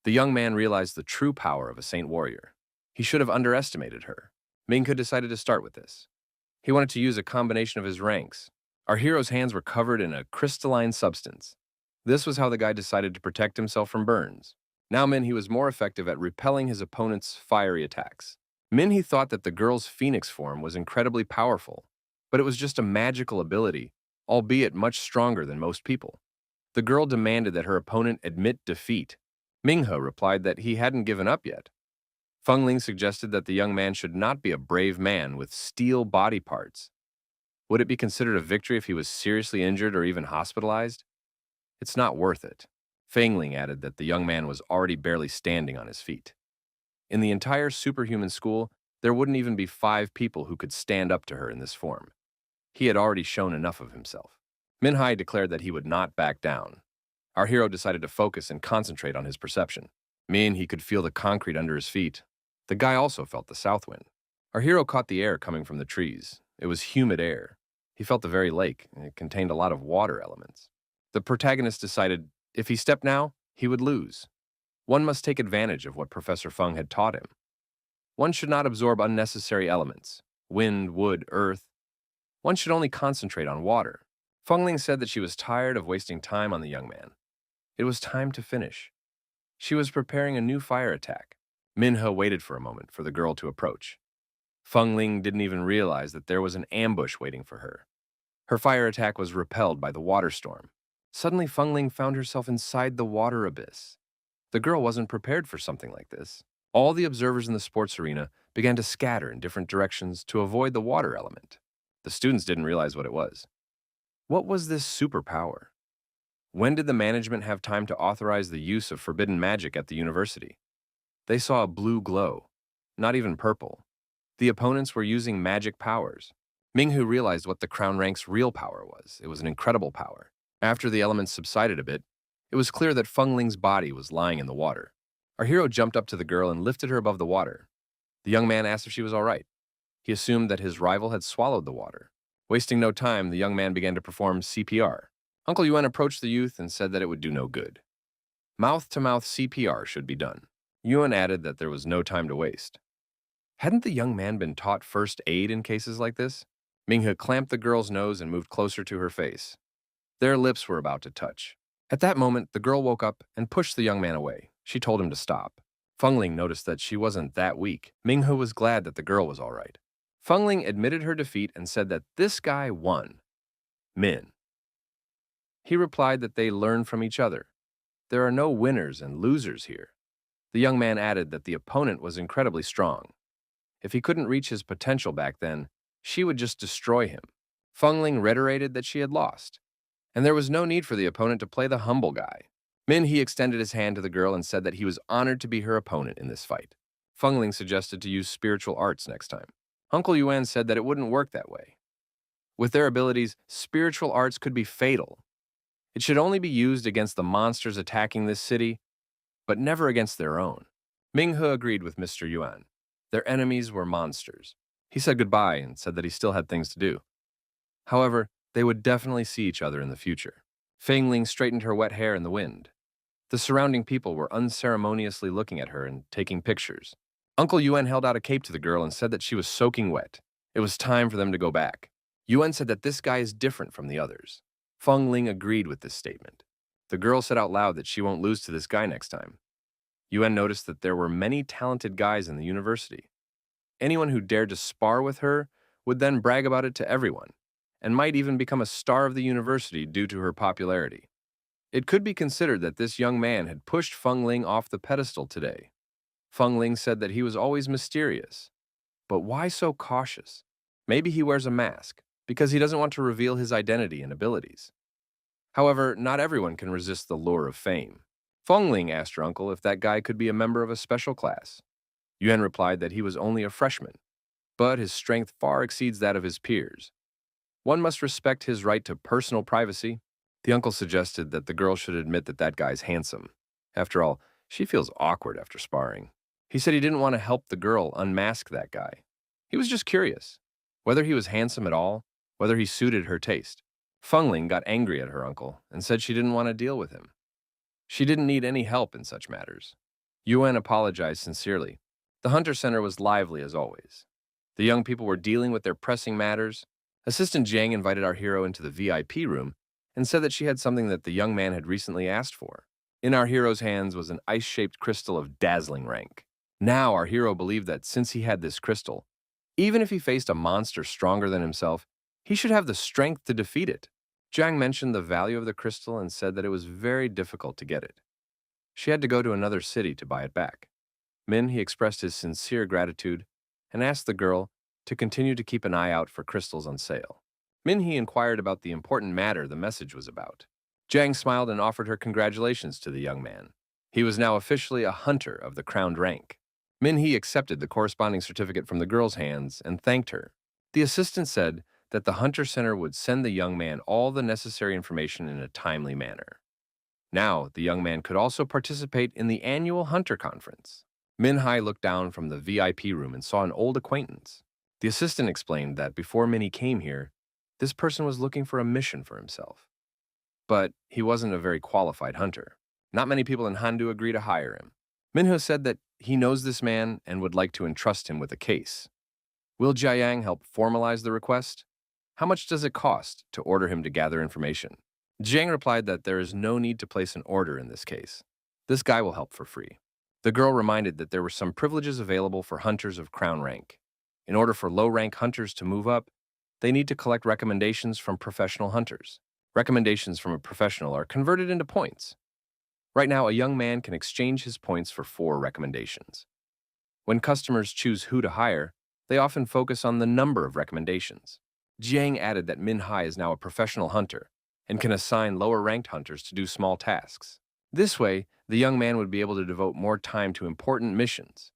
The young man realized the true power of a saint warrior. He should have underestimated her. Minghe decided to start with this. He wanted to use a combination of his ranks. Our hero's hands were covered in a crystalline substance. This was how the guy decided to protect himself from burns. Now Minhee was more effective at repelling his opponent's fiery attacks. Minhee thought that the girl's phoenix form was incredibly powerful, but it was just a magical ability, albeit much stronger than most people. The girl demanded that her opponent admit defeat. Minghe replied that he hadn't given up yet. Feng Ling suggested that the young man should not be a brave man with steel body parts. Would it be considered a victory if he was seriously injured or even hospitalized? It's not worth it. Feng Ling added that the young man was already barely standing on his feet. In the entire superhuman school, there wouldn't even be 5 people who could stand up to her in this form. He had already shown enough of himself. Minhai declared that he would not back down. Our hero decided to focus and concentrate on his perception. He could feel the concrete under his feet. The guy also felt the south wind. Our hero caught the air coming from the trees. It was humid air. He felt the very lake, and it contained a lot of water elements. The protagonist decided if he stepped now, he would lose. One must take advantage of what Professor Feng had taught him. One should not absorb unnecessary elements, wind, wood, earth. One should only concentrate on water. Fengling said that she was tired of wasting time on the young man. It was time to finish. She was preparing a new fire attack. Minhe waited for a moment for the girl to approach. Fengling didn't even realize that there was an ambush waiting for her. Her fire attack was repelled by the water storm. Suddenly, Fengling found herself inside the water abyss. The girl wasn't prepared for something like this. All the observers in the sports arena began to scatter in different directions to avoid the water element. The students didn't realize what it was. What was this superpower? When did the management have time to authorize the use of forbidden magic at the university? They saw a blue glow, not even purple. The opponents were using magic powers. Minghu realized what the Crown Rank's real power was. It was an incredible power. After the elements subsided a bit, it was clear that Fengling's body was lying in the water. Our hero jumped up to the girl and lifted her above the water. The young man asked if she was all right. He assumed that his rival had swallowed the water. Wasting no time, the young man began to perform CPR. Uncle Yuan approached the youth and said that it would do no good. Mouth-to-mouth CPR should be done. Yuan added that there was no time to waste. Hadn't the young man been taught first aid in cases like this? Minghe clamped the girl's nose and moved closer to her face. Their lips were about to touch. At that moment, the girl woke up and pushed the young man away. She told him to stop. Fengling noticed that she wasn't that weak. Minghe was glad that the girl was all right. Fengling admitted her defeat and said that this guy won. Min. He replied that they learn from each other. There are no winners and losers here. The young man added that the opponent was incredibly strong. If he couldn't reach his potential back then, she would just destroy him. Fengling reiterated that she had lost, and there was no need for the opponent to play the humble guy. He extended his hand to the girl and said that he was honored to be her opponent in this fight. Fengling suggested to use spiritual arts next time. Uncle Yuan said that it wouldn't work that way. With their abilities, spiritual arts could be fatal. It should only be used against the monsters attacking this city, but never against their own. Minghe agreed with Mr. Yuan. Their enemies were monsters. He said goodbye and said that he still had things to do. However, they would definitely see each other in the future. Fengling straightened her wet hair in the wind. The surrounding people were unceremoniously looking at her and taking pictures. Uncle Yuan held out a cape to the girl and said that she was soaking wet. It was time for them to go back. Yuan said that this guy is different from the others. Fengling agreed with this statement. The girl said out loud that she won't lose to this guy next time. Yuan noticed that there were many talented guys in the university. Anyone who dared to spar with her would then brag about it to everyone, and might even become a star of the university due to her popularity. It could be considered that this young man had pushed Fengling off the pedestal today. Fengling said that he was always mysterious. But why so cautious? Maybe he wears a mask, because he doesn't want to reveal his identity and abilities. However, not everyone can resist the lure of fame. Fengling asked her uncle if that guy could be a member of a special class. Yuan replied that he was only a freshman, but his strength far exceeds that of his peers. One must respect his right to personal privacy. The uncle suggested that the girl should admit that that guy's handsome. After all, she feels awkward after sparring. He said he didn't want to help the girl unmask that guy. He was just curious, whether he was handsome at all, whether he suited her taste. Fengling got angry at her uncle and said she didn't want to deal with him. She didn't need any help in such matters. Yuan apologized sincerely. The Hunter Center was lively as always. The young people were dealing with their pressing matters. Assistant Jiang invited our hero into the VIP room and said that she had something that the young man had recently asked for. In our hero's hands was an ice-shaped crystal of dazzling rank. Now our hero believed that since he had this crystal, even if he faced a monster stronger than himself, he should have the strength to defeat it. Jiang mentioned the value of the crystal and said that it was very difficult to get it. She had to go to another city to buy it back. He expressed his sincere gratitude and asked the girl to continue to keep an eye out for crystals on sale. He inquired about the important matter the message was about. Jiang smiled and offered her congratulations to the young man. He was now officially a hunter of the crowned rank. He accepted the corresponding certificate from the girl's hands and thanked her. The assistant said that the Hunter Center would send the young man all the necessary information in a timely manner. Now, the young man could also participate in the annual Hunter Conference. Minhai looked down from the VIP room and saw an old acquaintance. The assistant explained that before Minnie came here, This person was looking for a mission for himself. But he wasn't a very qualified hunter. Not many people in Handu agree to hire him. Minho said that he knows this man and would like to entrust him with a case. Will Jiayang help formalize the request? How much does it cost to order him to gather information? Jiang replied that there is no need to place an order in this case. This guy will help for free. The girl reminded that there were some privileges available for hunters of crown rank. In order for low-rank hunters to move up, they need to collect recommendations from professional hunters. Recommendations from a professional are converted into points. Right now, a young man can exchange his points for 4 recommendations. When customers choose who to hire, they often focus on the number of recommendations. Jiang added that Min Hai is now a professional hunter and can assign lower-ranked hunters to do small tasks. This way, the young man would be able to devote more time to important missions,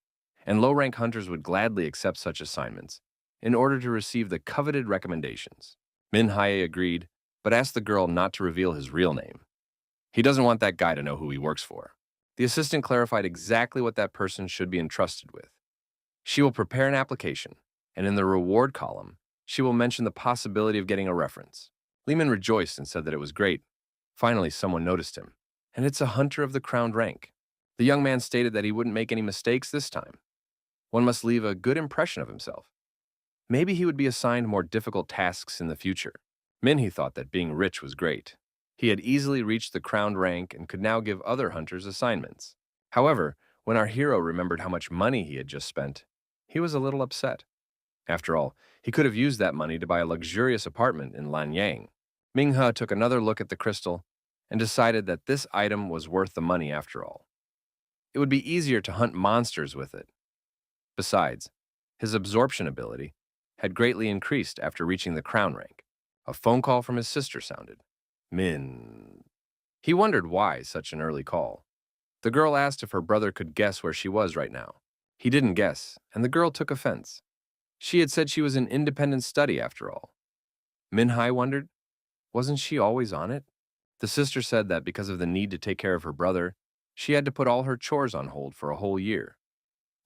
and low-rank hunters would gladly accept such assignments in order to receive the coveted recommendations. Min Hai agreed, but asked the girl not to reveal his real name. He doesn't want that guy to know who he works for. The assistant clarified exactly what that person should be entrusted with. She will prepare an application, and in the reward column, she will mention the possibility of getting a reference. Lehman rejoiced and said that it was great. Finally, someone noticed him, and it's a hunter of the crowned rank. The young man stated that he wouldn't make any mistakes this time. One must leave a good impression of himself. Maybe he would be assigned more difficult tasks in the future. Minhee thought that being rich was great. He had easily reached the crowned rank and could now give other hunters assignments. However, when our hero remembered how much money he had just spent, he was a little upset. After all, he could have used that money to buy a luxurious apartment in Lanyang. Minghe took another look at the crystal and decided that this item was worth the money after all. It would be easier to hunt monsters with it. Besides, his absorption ability had greatly increased after reaching the crown rank. A phone call from his sister sounded. Min. He wondered why such an early call. The girl asked if her brother could guess where she was right now. He didn't guess, and the girl took offense. She had said she was in independent study after all. Min Hai wondered, wasn't she always on it? The sister said that because of the need to take care of her brother, she had to put all her chores on hold for a whole year.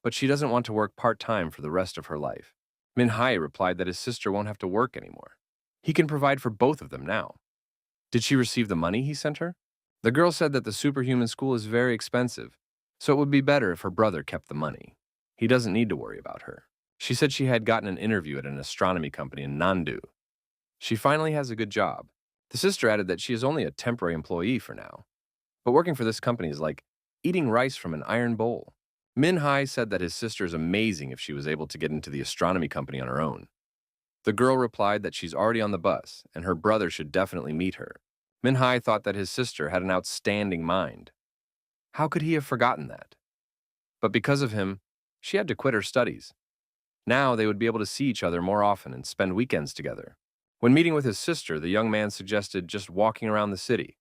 But she doesn't want to work part-time for the rest of her life. Min Hai replied that his sister won't have to work anymore. He can provide for both of them now. Did she receive the money he sent her? The girl said that the superhuman school is very expensive, so it would be better if her brother kept the money. He doesn't need to worry about her. She said she had gotten an interview at an astronomy company in Nandu. She finally has a good job. The sister added that she is only a temporary employee for now. But working for this company is like eating rice from an iron bowl. Min Hai said that his sister is amazing if she was able to get into the astronomy company on her own. The girl replied that she's already on the bus, and her brother should definitely meet her. Min Hai thought that his sister had an outstanding mind. How could he have forgotten that? But because of him, she had to quit her studies. Now they would be able to see each other more often and spend weekends together. When meeting with his sister, the young man suggested just walking around the city.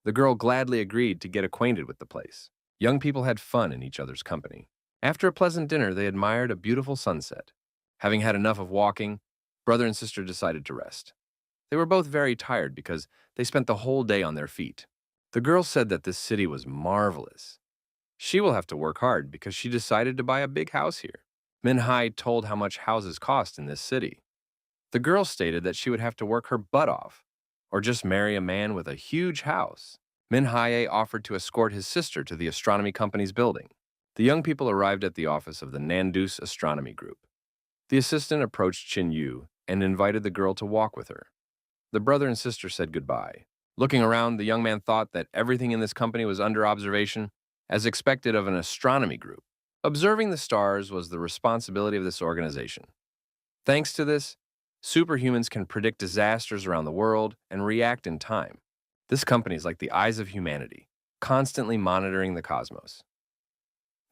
The girl gladly agreed to get acquainted with the place. Young people had fun in each other's company. After a pleasant dinner, they admired a beautiful sunset. Having had enough of walking, brother and sister decided to rest. They were both very tired because they spent the whole day on their feet. The girl said that this city was marvelous. She will have to work hard because she decided to buy a big house here. Min Hai told how much houses cost in this city. The girl stated that she would have to work her butt off, or just marry a man with a huge house. Min Hai offered to escort his sister to the astronomy company's building. The young people arrived at the office of the Nandus Astronomy Group. The assistant approached Chin Yu and invited the girl to walk with her. The brother and sister said goodbye. Looking around, the young man thought that everything in this company was under observation, as expected of an astronomy group. Observing the stars was the responsibility of this organization. Thanks to this, superhumans can predict disasters around the world and react in time. This company is like the eyes of humanity, constantly monitoring the cosmos.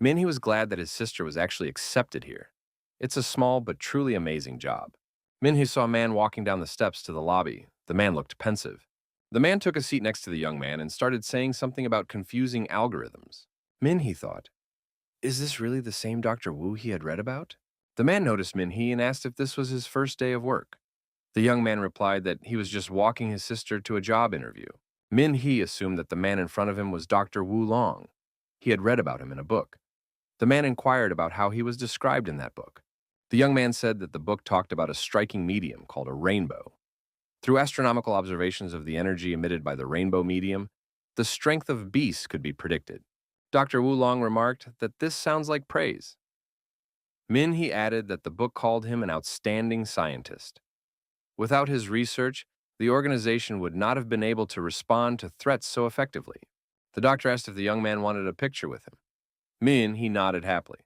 Minhee was glad that his sister was actually accepted here. It's a small but truly amazing job. Minhee saw a man walking down the steps to the lobby. The man looked pensive. The man took a seat next to the young man and started saying something about confusing algorithms. Minhee thought, is this really the same Dr. Wu he had read about? The man noticed Minhee and asked if this was his first day of work. The young man replied that he was just walking his sister to a job interview. Minhee assumed that the man in front of him was Dr. Wu Long. He had read about him in a book. The man inquired about how he was described in that book. The young man said that the book talked about a striking medium called a rainbow. Through astronomical observations of the energy emitted by the rainbow medium, the strength of beasts could be predicted. Dr. Wulong remarked that this sounds like praise. Min he added that the book called him an outstanding scientist. Without his research, the organization would not have been able to respond to threats so effectively. The doctor asked if the young man wanted a picture with him. Min he nodded happily.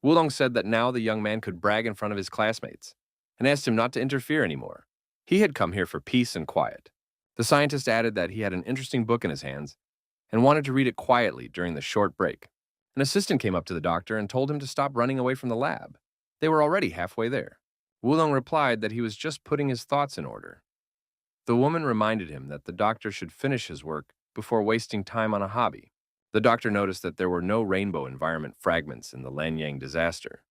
Wulong said that now the young man could brag in front of his classmates, and asked him not to interfere anymore. He had come here for peace and quiet. The scientist added that he had an interesting book in his hands and wanted to read it quietly during the short break. An assistant came up to the doctor and told him to stop running away from the lab. They were already halfway there. Wulong replied that he was just putting his thoughts in order. The woman reminded him that the doctor should finish his work before wasting time on a hobby. The doctor noticed that there were no rainbow environment fragments in the Lanyang disaster.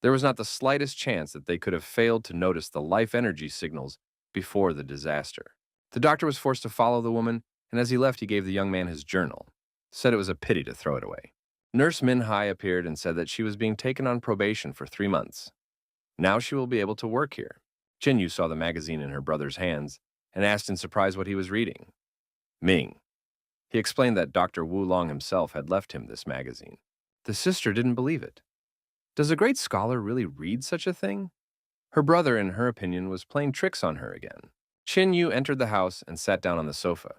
There was not the slightest chance that they could have failed to notice the life energy signals before the disaster. The doctor was forced to follow the woman, and as he left, he gave the young man his journal. Said it was a pity to throw it away. Nurse Min Hai appeared and said that she was being taken on probation for 3 months. Now she will be able to work here. Chin Yu saw the magazine in her brother's hands and asked in surprise what he was reading. Ming. He explained that Dr. Wulong himself had left him this magazine. The sister didn't believe it. Does a great scholar really read such a thing? Her brother, in her opinion, was playing tricks on her again. Chin Yu entered the house and sat down on the sofa.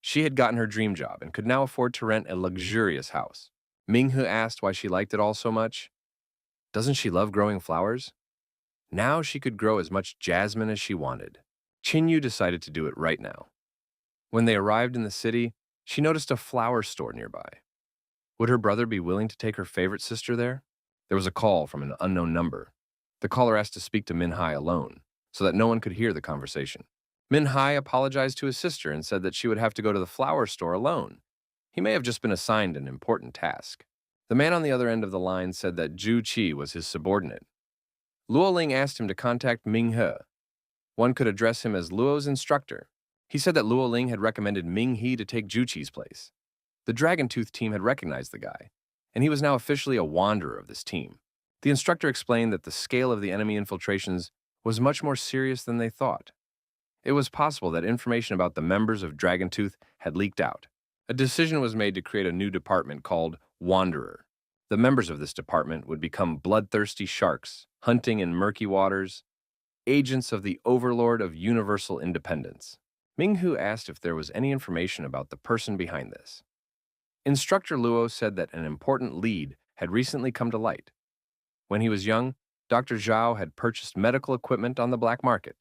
She had gotten her dream job and could now afford to rent a luxurious house. Ming He asked why she liked it all so much. Doesn't she love growing flowers? Now she could grow as much jasmine as she wanted. Chin Yu decided to do it right now. When they arrived in the city, she noticed a flower store nearby. Would her brother be willing to take her favorite sister there? There was a call from an unknown number. The caller asked to speak to Min Hai alone, so that no one could hear the conversation. Min Hai apologized to his sister and said that she would have to go to the flower store alone. He may have just been assigned an important task. The man on the other end of the line said that Zhu Qi was his subordinate. Luo Ling asked him to contact Ming He. One could address him as Luo's instructor. He said that Luo Ling had recommended Ming He to take Zhu Qi's place. The Dragon Tooth team had recognized the guy, and he was now officially a wanderer of this team. The instructor explained that the scale of the enemy infiltrations was much more serious than they thought. It was possible that information about the members of Dragon Tooth had leaked out. A decision was made to create a new department called Wanderer. The members of this department would become bloodthirsty sharks, hunting in murky waters, agents of the Overlord of Universal Independence. Ming Hu asked if there was any information about the person behind this. Instructor Luo said that an important lead had recently come to light. When he was young, Dr. Zhao had purchased medical equipment on the black market.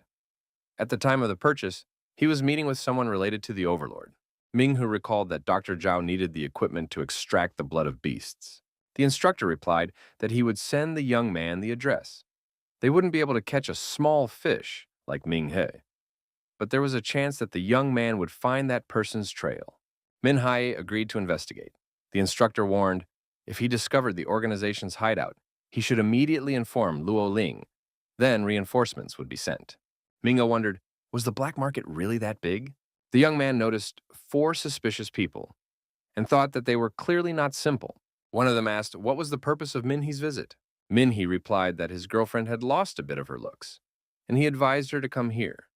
At the time of the purchase, he was meeting with someone related to the Overlord. Ming Hu recalled that Dr. Zhao needed the equipment to extract the blood of beasts. The instructor replied that he would send the young man the address. They wouldn't be able to catch a small fish like Ming He, but there was a chance that the young man would find that person's trail. Min Hai agreed to investigate. The instructor warned, if he discovered the organization's hideout, he should immediately inform Luo Ling. Then reinforcements would be sent. Mingo wondered, was the black market really that big? The young man noticed 4 suspicious people and thought that they were clearly not simple. One of them asked what was the purpose of Minhee's visit. Minhee replied that his girlfriend had lost a bit of her looks, and he advised her to come here.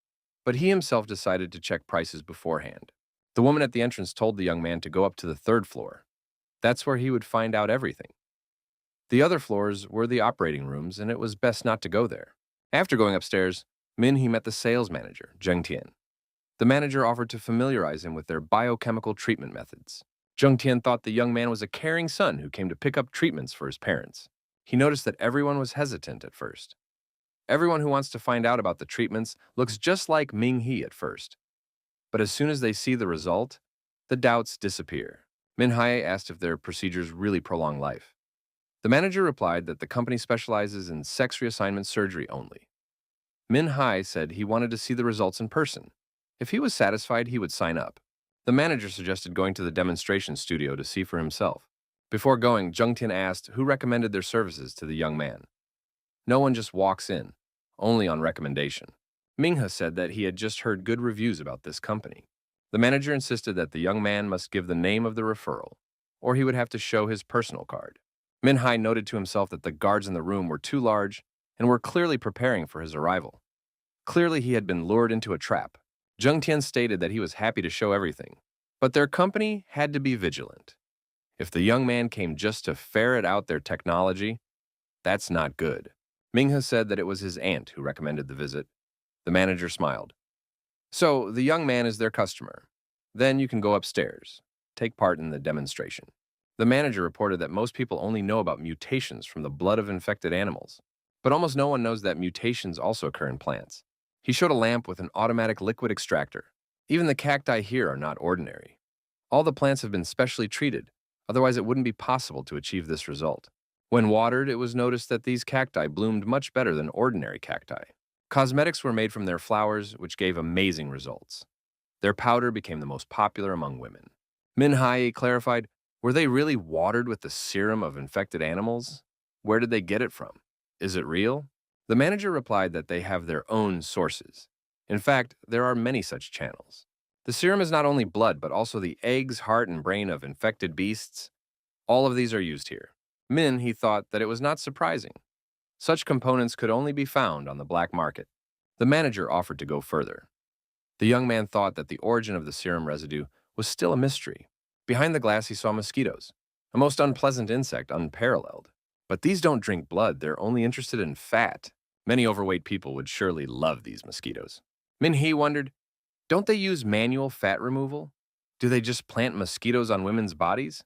But he himself decided to check prices beforehand. The woman at the entrance told the young man to go up to the 3rd floor. That's where he would find out everything. The other floors were the operating rooms, and it was best not to go there. After going upstairs, Minhee met the sales manager, Zheng Tian. The manager offered to familiarize him with their biochemical treatment methods. Zheng Tian thought the young man was a caring son who came to pick up treatments for his parents. He noticed that everyone was hesitant at first. Everyone who wants to find out about the treatments looks just like Ming He at first. But as soon as they see the result, the doubts disappear. Min Hai asked if their procedures really prolong life. The manager replied that the company specializes in sex reassignment surgery only. Min Hai said he wanted to see the results in person. If he was satisfied, he would sign up. The manager suggested going to the demonstration studio to see for himself. Before going, Zheng Tian asked who recommended their services to the young man. No one just walks in, only on recommendation. Minghe said that he had just heard good reviews about this company. The manager insisted that the young man must give the name of the referral, or he would have to show his personal card. Min Hai noted to himself that the guards in the room were too large and were clearly preparing for his arrival. Clearly, he had been lured into a trap. Zheng Tian stated that he was happy to show everything, but their company had to be vigilant. If the young man came just to ferret out their technology, that's not good. Minghe said that it was his aunt who recommended the visit. The manager smiled. So, the young man is their customer. Then you can go upstairs. Take part in the demonstration. The manager reported that most people only know about mutations from the blood of infected animals, but almost no one knows that mutations also occur in plants. He showed a lamp with an automatic liquid extractor. Even the cacti here are not ordinary. All the plants have been specially treated, otherwise it wouldn't be possible to achieve this result. When watered, it was noticed that these cacti bloomed much better than ordinary cacti. Cosmetics were made from their flowers, which gave amazing results. Their powder became the most popular among women. Min Hai clarified, were they really watered with the serum of infected animals? Where did they get it from? Is it real? The manager replied that they have their own sources. In fact, there are many such channels. The serum is not only blood, but also the eggs, heart, and brain of infected beasts. All of these are used here. Min, he thought that it was not surprising. Such components could only be found on the black market. The manager offered to go further. The young man thought that the origin of the serum residue was still a mystery. Behind the glass, he saw mosquitoes, a most unpleasant insect, unparalleled. But these don't drink blood, they're only interested in fat. Many overweight people would surely love these mosquitoes. Min Hee wondered, don't they use manual fat removal? Do they just plant mosquitoes on women's bodies?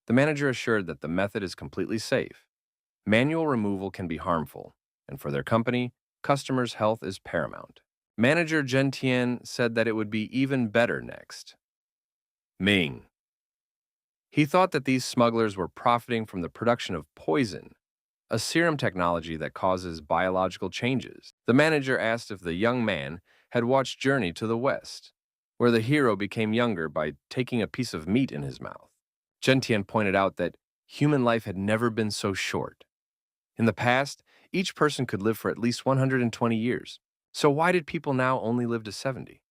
The manager assured that the method is completely safe. Manual removal can be harmful, and for their company, customers' health is paramount. Manager Zhen Tian said that it would be even better next. Ming. He thought that these smugglers were profiting from the production of poison, a serum technology that causes biological changes. The manager asked if the young man had watched Journey to the West, where the hero became younger by taking a piece of meat in his mouth. Zhen Tian pointed out that human life had never been so short. In the past, each person could live for at least 120 years. So why did people now only live to 70?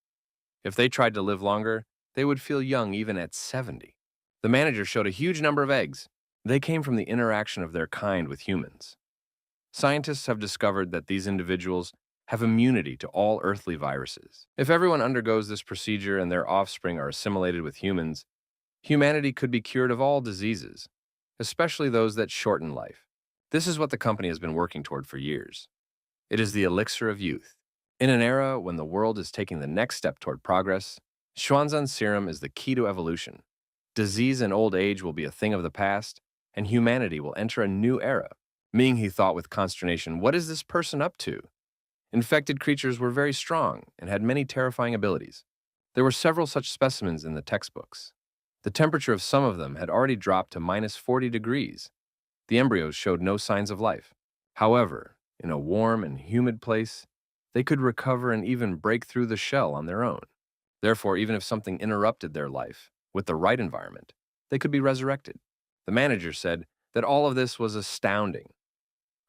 If they tried to live longer, they would feel young even at 70. The manager showed a huge number of eggs. They came from the interaction of their kind with humans. Scientists have discovered that these individuals have immunity to all earthly viruses. If everyone undergoes this procedure and their offspring are assimilated with humans, humanity could be cured of all diseases, especially those that shorten life. This is what the company has been working toward for years. It is the elixir of youth. In an era when the world is taking the next step toward progress, Xuanzan serum is the key to evolution. Disease and old age will be a thing of the past, and humanity will enter a new era. Ming, he thought with consternation, what is this person up to? Infected creatures were very strong and had many terrifying abilities. There were several such specimens in the textbooks. The temperature of some of them had already dropped to -40 degrees. The embryos showed no signs of life. However, in a warm and humid place, they could recover and even break through the shell on their own. Therefore, even if something interrupted their life, with the right environment, they could be resurrected. The manager said that all of this was astounding.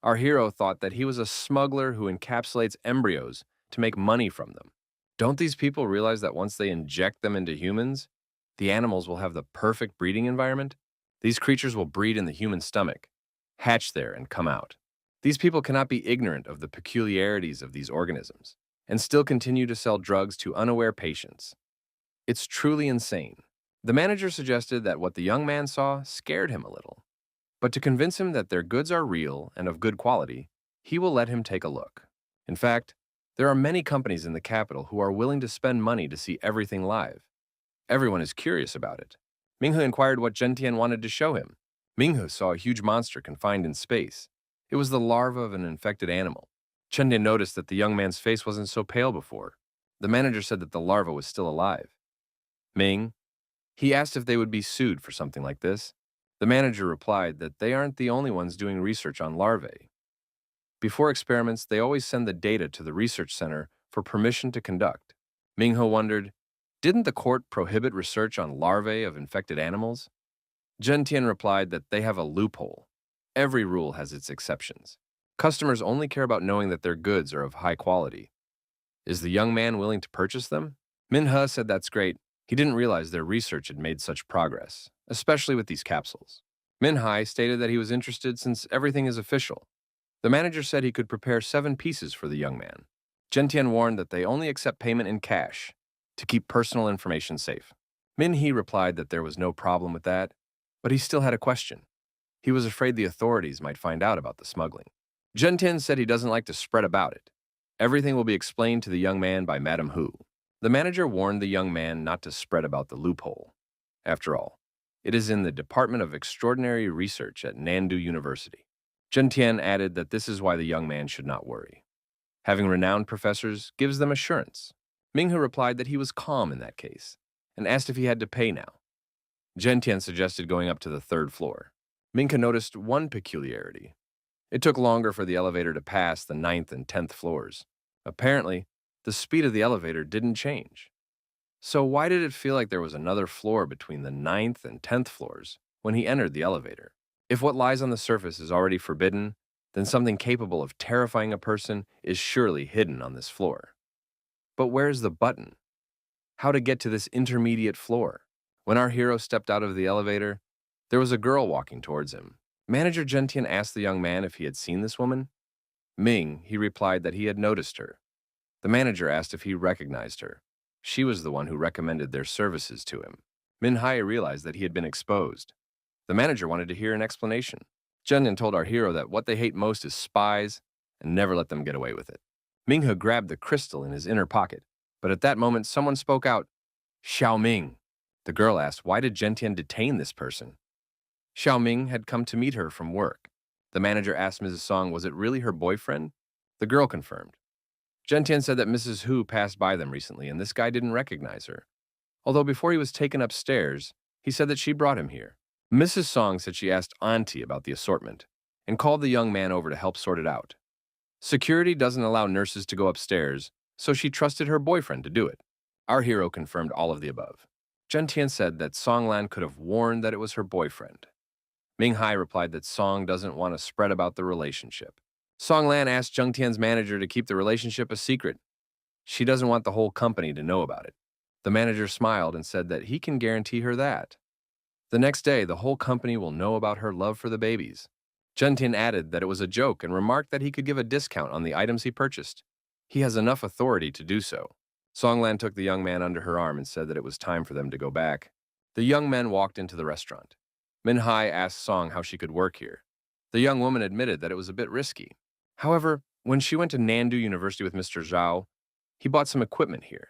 Our hero thought that he was a smuggler who encapsulates embryos to make money from them. Don't these people realize that once they inject them into humans, the animals will have the perfect breeding environment? These creatures will breed in the human stomach, hatch there, and come out. These people cannot be ignorant of the peculiarities of these organisms and still continue to sell drugs to unaware patients. It's truly insane. The manager suggested that what the young man saw scared him a little. But to convince him that their goods are real and of good quality, he will let him take a look. In fact, there are many companies in the capital who are willing to spend money to see everything live. Everyone is curious about it. Minghe inquired what Zhen wanted to show him. Minghe saw a huge monster confined in space. It was the larva of an infected animal. Chen noticed that the young man's face wasn't so pale before. The manager said that the larva was still alive. Ming, he asked if they would be sued for something like this. The manager replied that they aren't the only ones doing research on larvae. Before experiments, they always send the data to the research center for permission to conduct. Minghe wondered, didn't the court prohibit research on larvae of infected animals? Zhen replied that they have a loophole. Every rule has its exceptions. Customers only care about knowing that their goods are of high quality. Is the young man willing to purchase them? Minhe said that's great. He didn't realize their research had made such progress, especially with these capsules. Minhai stated that he was interested since everything is official. The manager said he could prepare 7 pieces for the young man. Gentian warned that they only accept payment in cash to keep personal information safe. Min-hee replied that there was no problem with that, but he still had a question. He was afraid the authorities might find out about the smuggling. Gentian said he doesn't like to spread about it. Everything will be explained to the young man by Madame Hu. The manager warned the young man not to spread about the loophole. After all, it is in the Department of Extraordinary Research at Nandu University. Gentian added that this is why the young man should not worry. Having renowned professors gives them assurance. Minghu replied that he was calm in that case and asked if he had to pay now. Gentian suggested going up to the third floor. Minka noticed one peculiarity. It took longer for the elevator to pass the 9th and 10th floors. Apparently, the speed of the elevator didn't change. So why did it feel like there was another floor between the 9th and 10th floors when he entered the elevator? If what lies on the surface is already forbidden, then something capable of terrifying a person is surely hidden on this floor. But where's the button? How to get to this intermediate floor? When our hero stepped out of the elevator, there was a girl walking towards him. Manager Gentian asked the young man if he had seen this woman. He replied that he had noticed her. The manager asked if he recognized her. She was the one who recommended their services to him. Min-hai realized that he had been exposed. The manager wanted to hear an explanation. Gentian told our hero that what they hate most is spies and never let them get away with it. Minghe grabbed the crystal in his inner pocket, but at that moment someone spoke out, "Xiao Ming." The girl asked, why did Gentian detain this person? Xiao Ming had come to meet her from work. The manager asked Mrs. Song, was it really her boyfriend? The girl confirmed. Gentian said that Mrs. Hu passed by them recently and this guy didn't recognize her. Although before he was taken upstairs, he said that she brought him here. Mrs. Song said she asked Auntie about the assortment and called the young man over to help sort it out. Security doesn't allow nurses to go upstairs, so she trusted her boyfriend to do it. Our hero confirmed all of the above. Gentian said that Songlan could have warned that it was her boyfriend. Ming-hai replied that Song doesn't want to spread about the relationship. Songlan asked Gentian's manager to keep the relationship a secret. She doesn't want the whole company to know about it. The manager smiled and said that he can guarantee her that. The next day, the whole company will know about her love for the babies. Gentian added that it was a joke and remarked that he could give a discount on the items he purchased. He has enough authority to do so. Songlan took the young man under her arm and said that it was time for them to go back. The young men walked into the restaurant. Min-hai asked Song how she could work here. The young woman admitted that it was a bit risky. However, when she went to Nandu University with Mr. Zhao, he bought some equipment here.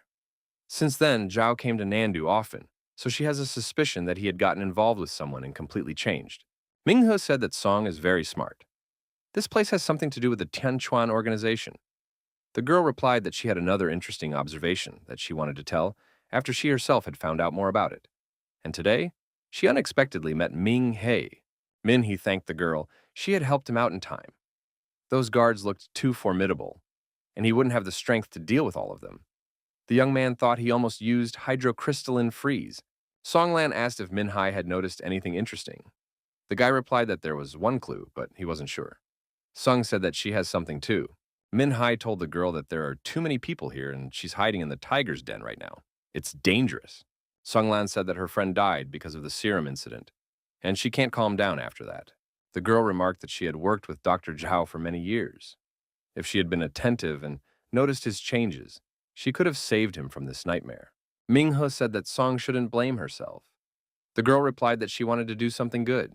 Since then, Zhao came to Nandu often, so she has a suspicion that he had gotten involved with someone and completely changed. Minghe said that Song is very smart. This place has something to do with the Tianquan organization. The girl replied that she had another interesting observation that she wanted to tell after she herself had found out more about it. And today, she unexpectedly met Ming-hei. Min-he thanked the girl. She had helped him out in time. Those guards looked too formidable, and he wouldn't have the strength to deal with all of them. The young man thought he almost used hydrocrystalline freeze. Songlan asked if Min-hai had noticed anything interesting. The guy replied that there was one clue, but he wasn't sure. Sung said that she has something too. Min-hai told the girl that there are too many people here and she's hiding in the tiger's den right now. It's dangerous. Sunglan said that her friend died because of the serum incident, and she can't calm down after that. The girl remarked that she had worked with Dr. Zhao for many years. If she had been attentive and noticed his changes, she could have saved him from this nightmare. Minghe said that Song shouldn't blame herself. The girl replied that she wanted to do something good,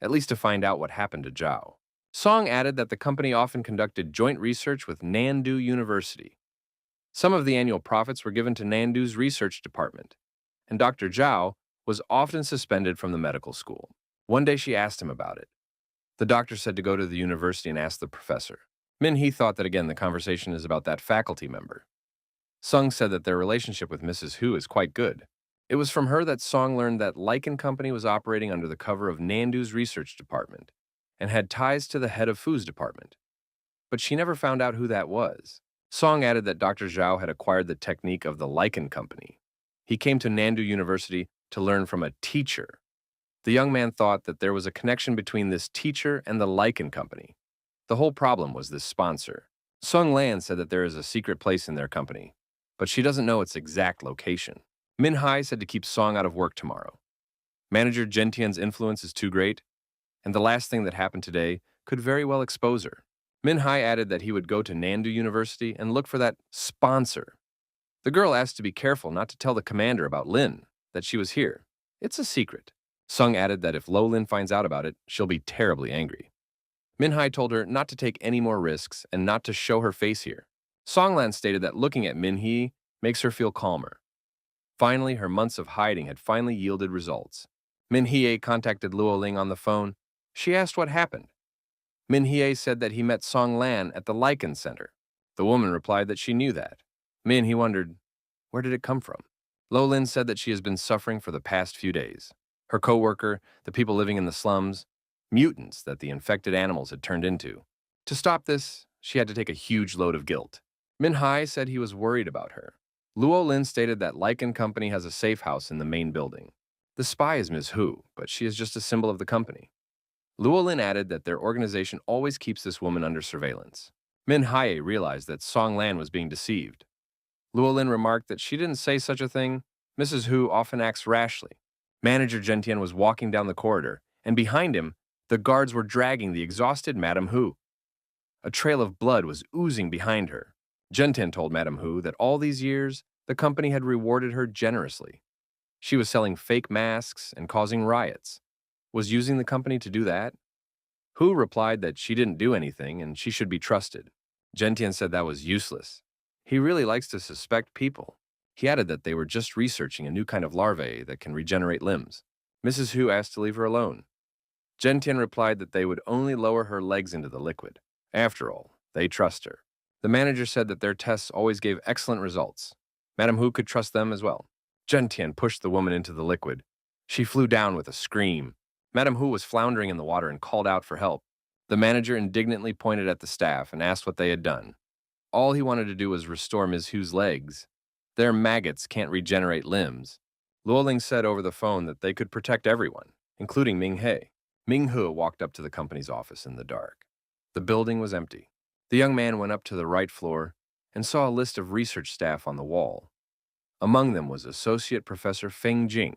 at least to find out what happened to Zhao. Song added that the company often conducted joint research with Nandu University. Some of the annual profits were given to Nandu's research department, and Dr. Zhao was often suspended from the medical school. One day she asked him about it. The doctor said to go to the university and ask the professor. Min-he thought that again the conversation is about that faculty member. Sung said that their relationship with Mrs. Hu is quite good. It was from her that Song learned that Lichen Company was operating under the cover of Nandu's research department and had ties to the head of Fu's department. But she never found out who that was. Song added that Dr. Zhao had acquired the technique of the Lichen Company. He came to Nandu University to learn from a teacher. The young man thought that there was a connection between this teacher and the Lichen Company. The whole problem was this sponsor. Sung Lan said that there is a secret place in their company, but she doesn't know its exact location. Min-hai said to keep Song out of work tomorrow. Manager Gentian's influence is too great, and the last thing that happened today could very well expose her. Minhai added that he would go to Nandu University and look for that sponsor. The girl asked to be careful not to tell the commander about Lin, that she was here. It's a secret. Sung added that if Lo Lin finds out about it, she'll be terribly angry. Minhai told her not to take any more risks and not to show her face here. Songlan stated that looking at Minhee makes her feel calmer. Finally, her months of hiding had finally yielded results. Minhee contacted Luo Ling on the phone. She asked what happened. Minhee said that he met Song Lan at the Lycan Center. The woman replied that she knew that. He wondered, where did it come from? Lo Lin said that she has been suffering for the past few days. Her co-worker, the people living in the slums, mutants that the infected animals had turned into. To stop this, she had to take a huge load of guilt. Minhai said he was worried about her. Luo Lin stated that Lycan Company has a safe house in the main building. The spy is Ms. Hu, but she is just a symbol of the company. Luo Lin added that their organization always keeps this woman under surveillance. Minhai realized that Song Lan was being deceived. Luo Lin remarked that she didn't say such a thing. Mrs. Hu often acts rashly. Manager Gentian was walking down the corridor, and behind him, the guards were dragging the exhausted Madame Hu. A trail of blood was oozing behind her. Gentian told Madame Hu that all these years, the company had rewarded her generously. She was selling fake masks and causing riots. Was using the company to do that? Hu replied that she didn't do anything and she should be trusted. Gentian said that was useless. He really likes to suspect people. He added that they were just researching a new kind of larvae that can regenerate limbs. Mrs. Hu asked to leave her alone. Gentian replied that they would only lower her legs into the liquid. After all, they trust her. The manager said that their tests always gave excellent results. Madame Hu could trust them as well. Gentian pushed the woman into the liquid. She flew down with a scream. Madame Hu was floundering in the water and called out for help. The manager indignantly pointed at the staff and asked what they had done. All he wanted to do was restore Ms. Hu's legs. Their maggots can't regenerate limbs. Luoling said over the phone that they could protect everyone, including Ming He. Ming He walked up to the company's office in the dark. The building was empty. The young man went up to the right floor and saw a list of research staff on the wall. Among them was Associate Professor Feng Jing.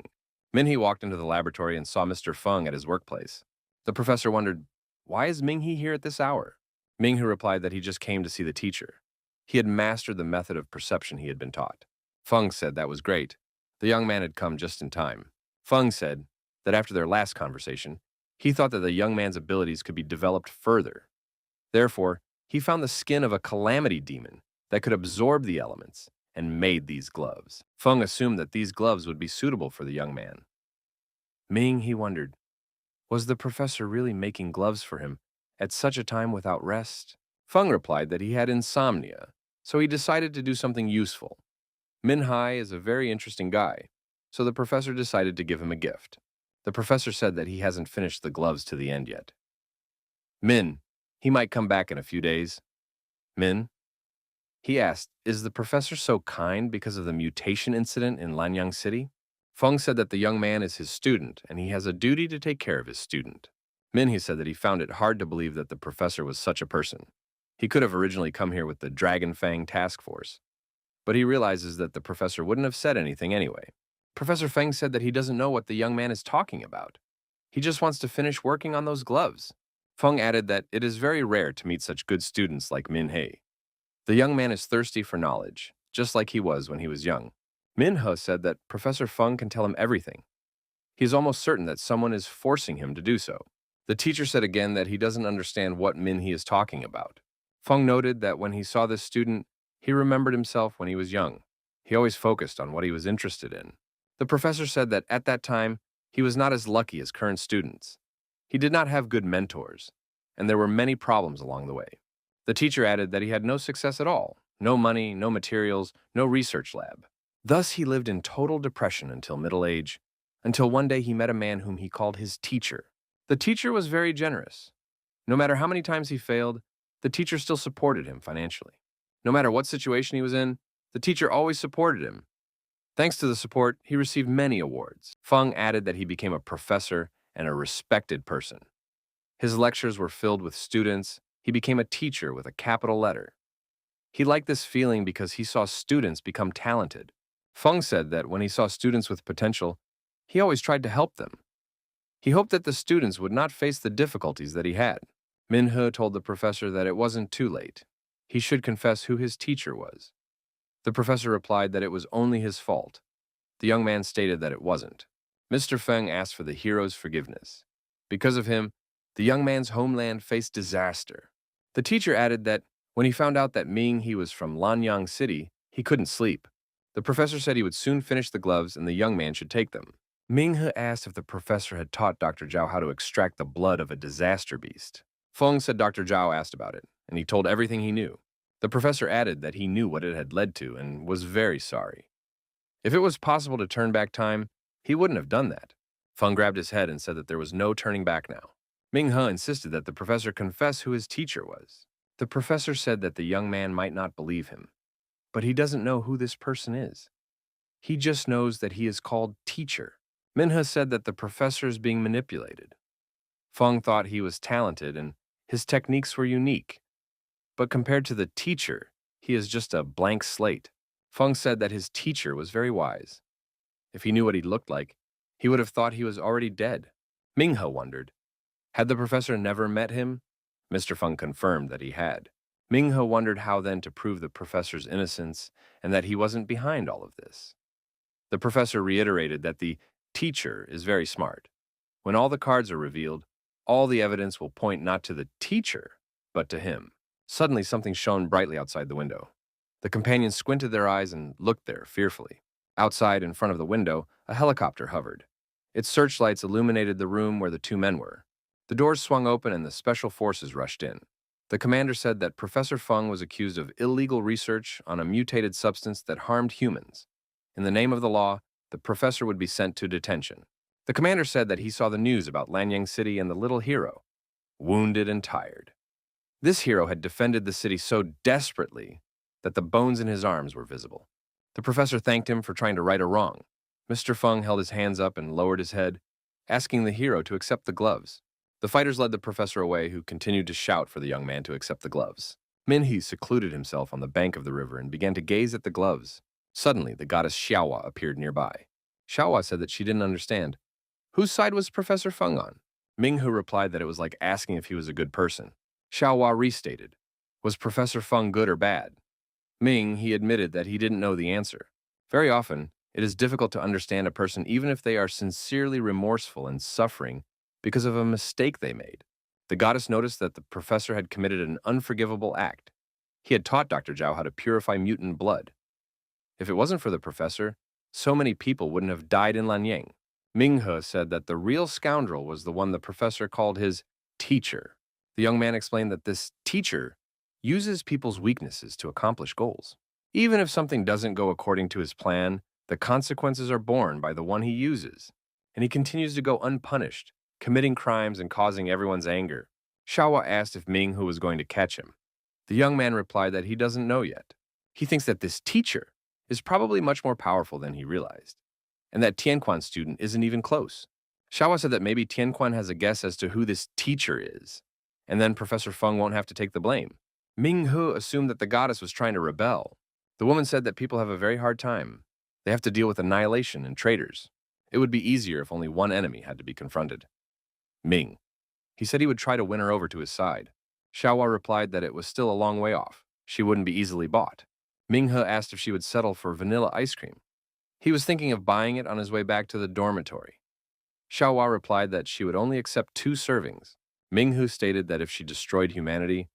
Minhee walked into the laboratory and saw Mr. Feng at his workplace. The professor wondered, why is Minhee here at this hour? Minhee replied that he just came to see the teacher. He had mastered the method of perception he had been taught. Feng said that was great. The young man had come just in time. Feng said that after their last conversation, he thought that the young man's abilities could be developed further. Therefore, he found the skin of a calamity demon that could absorb the elements and made these gloves. Feng assumed that these gloves would be suitable for the young man. Ming, he wondered, was the professor really making gloves for him at such a time without rest? Feng replied that he had insomnia, so he decided to do something useful. Minhai is a very interesting guy, so the professor decided to give him a gift. The professor said that he hasn't finished the gloves to the end yet. Min, he might come back in a few days. Min? He asked, is the professor so kind because of the mutation incident in Lanyang City? Feng said that the young man is his student and he has a duty to take care of his student. Minhee said that he found it hard to believe that the professor was such a person. He could have originally come here with the Dragon Fang task force, but he realizes that the professor wouldn't have said anything anyway. Professor Feng said that he doesn't know what the young man is talking about. He just wants to finish working on those gloves. Feng added that it is very rare to meet such good students like Minhee. The young man is thirsty for knowledge, just like he was when he was young. Minhe said that Professor Feng can tell him everything. He is almost certain that someone is forcing him to do so. The teacher said again that he doesn't understand what Minhee is talking about. Feng noted that when he saw this student, he remembered himself when he was young. He always focused on what he was interested in. The professor said that at that time, he was not as lucky as current students. He did not have good mentors, and there were many problems along the way. The teacher added that he had no success at all, no money, no materials, no research lab. Thus he lived in total depression until middle age, until one day he met a man whom he called his teacher. The teacher was very generous. No matter how many times he failed, the teacher still supported him financially. No matter what situation he was in, the teacher always supported him. Thanks to the support, he received many awards. Feng added that he became a professor and a respected person. His lectures were filled with students. He became a teacher with a capital letter. He liked this feeling because he saw students become talented. Feng said that when he saw students with potential, he always tried to help them. He hoped that the students would not face the difficulties that he had. Minhe told the professor that it wasn't too late. He should confess who his teacher was. The professor replied that it was only his fault. The young man stated that it wasn't. Mr. Feng asked for the hero's forgiveness. Because of him, the young man's homeland faced disaster. The teacher added that when he found out that he was from Lanyang City, he couldn't sleep. The professor said he would soon finish the gloves and the young man should take them. Minghe asked if the professor had taught Dr. Zhao how to extract the blood of a disaster beast. Feng said Dr. Zhao asked about it, and he told everything he knew. The professor added that he knew what it had led to and was very sorry. If it was possible to turn back time, he wouldn't have done that. Feng grabbed his head and said that there was no turning back now. Minghe insisted that the professor confess who his teacher was. The professor said that the young man might not believe him, but he doesn't know who this person is. He just knows that he is called teacher. Minhe said that the professor is being manipulated. Feng thought he was talented and his techniques were unique, but compared to the teacher, he is just a blank slate. Feng said that his teacher was very wise. If he knew what he looked like, he would have thought he was already dead. Minghe wondered, had the professor never met him? Mr. Feng confirmed that he had. Minghe wondered how then to prove the professor's innocence and that he wasn't behind all of this. The professor reiterated that the teacher is very smart. When all the cards are revealed, all the evidence will point not to the teacher, but to him. Suddenly, something shone brightly outside the window. The companions squinted their eyes and looked there fearfully. Outside, in front of the window, a helicopter hovered. Its searchlights illuminated the room where the two men were. The doors swung open and the special forces rushed in. The commander said that Professor Feng was accused of illegal research on a mutated substance that harmed humans. In the name of the law, the professor would be sent to detention. The commander said that he saw the news about Lanyang City and the little hero, wounded and tired. This hero had defended the city so desperately that the bones in his arms were visible. The professor thanked him for trying to right a wrong. Mr. Feng held his hands up and lowered his head, asking the hero to accept the gloves. The fighters led the professor away, who continued to shout for the young man to accept the gloves. Minhe secluded himself on the bank of the river and began to gaze at the gloves. Suddenly, the goddess Xiaohua appeared nearby. Xiaohua said that she didn't understand. Whose side was Professor Feng on? Minghe replied that it was like asking if he was a good person. Xiaohua restated, was Professor Feng good or bad? He admitted that he didn't know the answer. Very often, it is difficult to understand a person even if they are sincerely remorseful and suffering because of a mistake they made. The goddess noticed that the professor had committed an unforgivable act. He had taught Dr. Zhao how to purify mutant blood. If it wasn't for the professor, so many people wouldn't have died in Lanyang. Minghe said that the real scoundrel was the one the professor called his teacher. The young man explained that this teacher uses people's weaknesses to accomplish goals. Even if something doesn't go according to his plan, the consequences are borne by the one he uses, and he continues to go unpunished, committing crimes and causing everyone's anger. Xiaohua asked if Minghe was going to catch him. The young man replied that he doesn't know yet. He thinks that this teacher is probably much more powerful than he realized, and that Tianquan's student isn't even close. Xiaohua said that maybe Tianquan has a guess as to who this teacher is, and then Professor Feng won't have to take the blame. Minghe assumed that the goddess was trying to rebel. The woman said that people have a very hard time. They have to deal with annihilation and traitors. It would be easier if only one enemy had to be confronted. Ming. He said he would try to win her over to his side. Xiaohua replied that it was still a long way off. She wouldn't be easily bought. Minghe asked if she would settle for vanilla ice cream. He was thinking of buying it on his way back to the dormitory. Xiaohua replied that she would only accept 2 servings. Minghe stated that if she destroyed humanity,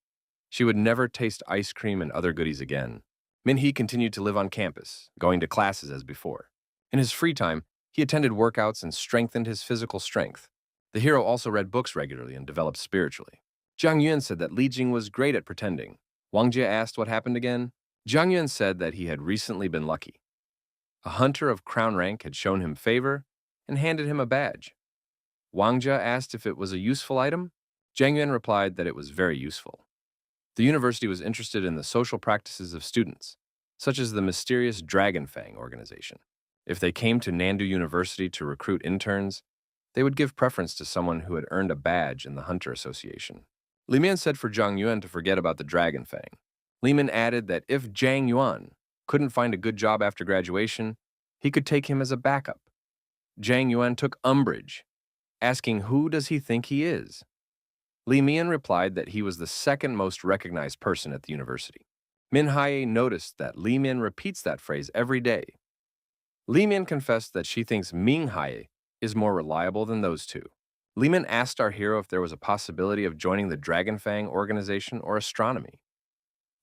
she would never taste ice cream and other goodies again. Minhe continued to live on campus, going to classes as before. In his free time, he attended workouts and strengthened his physical strength. The hero also read books regularly and developed spiritually. Zhang Yuan said that Li Jing was great at pretending. Wang Jie asked what happened again. Zhang Yuan said that he had recently been lucky. A hunter of crown rank had shown him favor and handed him a badge. Wang Jie asked if it was a useful item. Zhang Yuan replied that it was very useful. The university was interested in the social practices of students, such as the mysterious Dragon Fang organization. If they came to Nandu University to recruit interns, they would give preference to someone who had earned a badge in the Hunter Association. Li Mian said for Zhang Yuan to forget about the Dragon Fang. Li Mian added that if Zhang Yuan couldn't find a good job after graduation, he could take him as a backup. Zhang Yuan took umbrage, asking who does he think he is. Li Mian replied that he was the second most recognized person at the university. Min Hae noticed that Li Mian repeats that phrase every day. Li Mian confessed that she thinks Ming Hae is more reliable than those two. Li Mian asked our hero if there was a possibility of joining the Dragonfang organization or astronomy.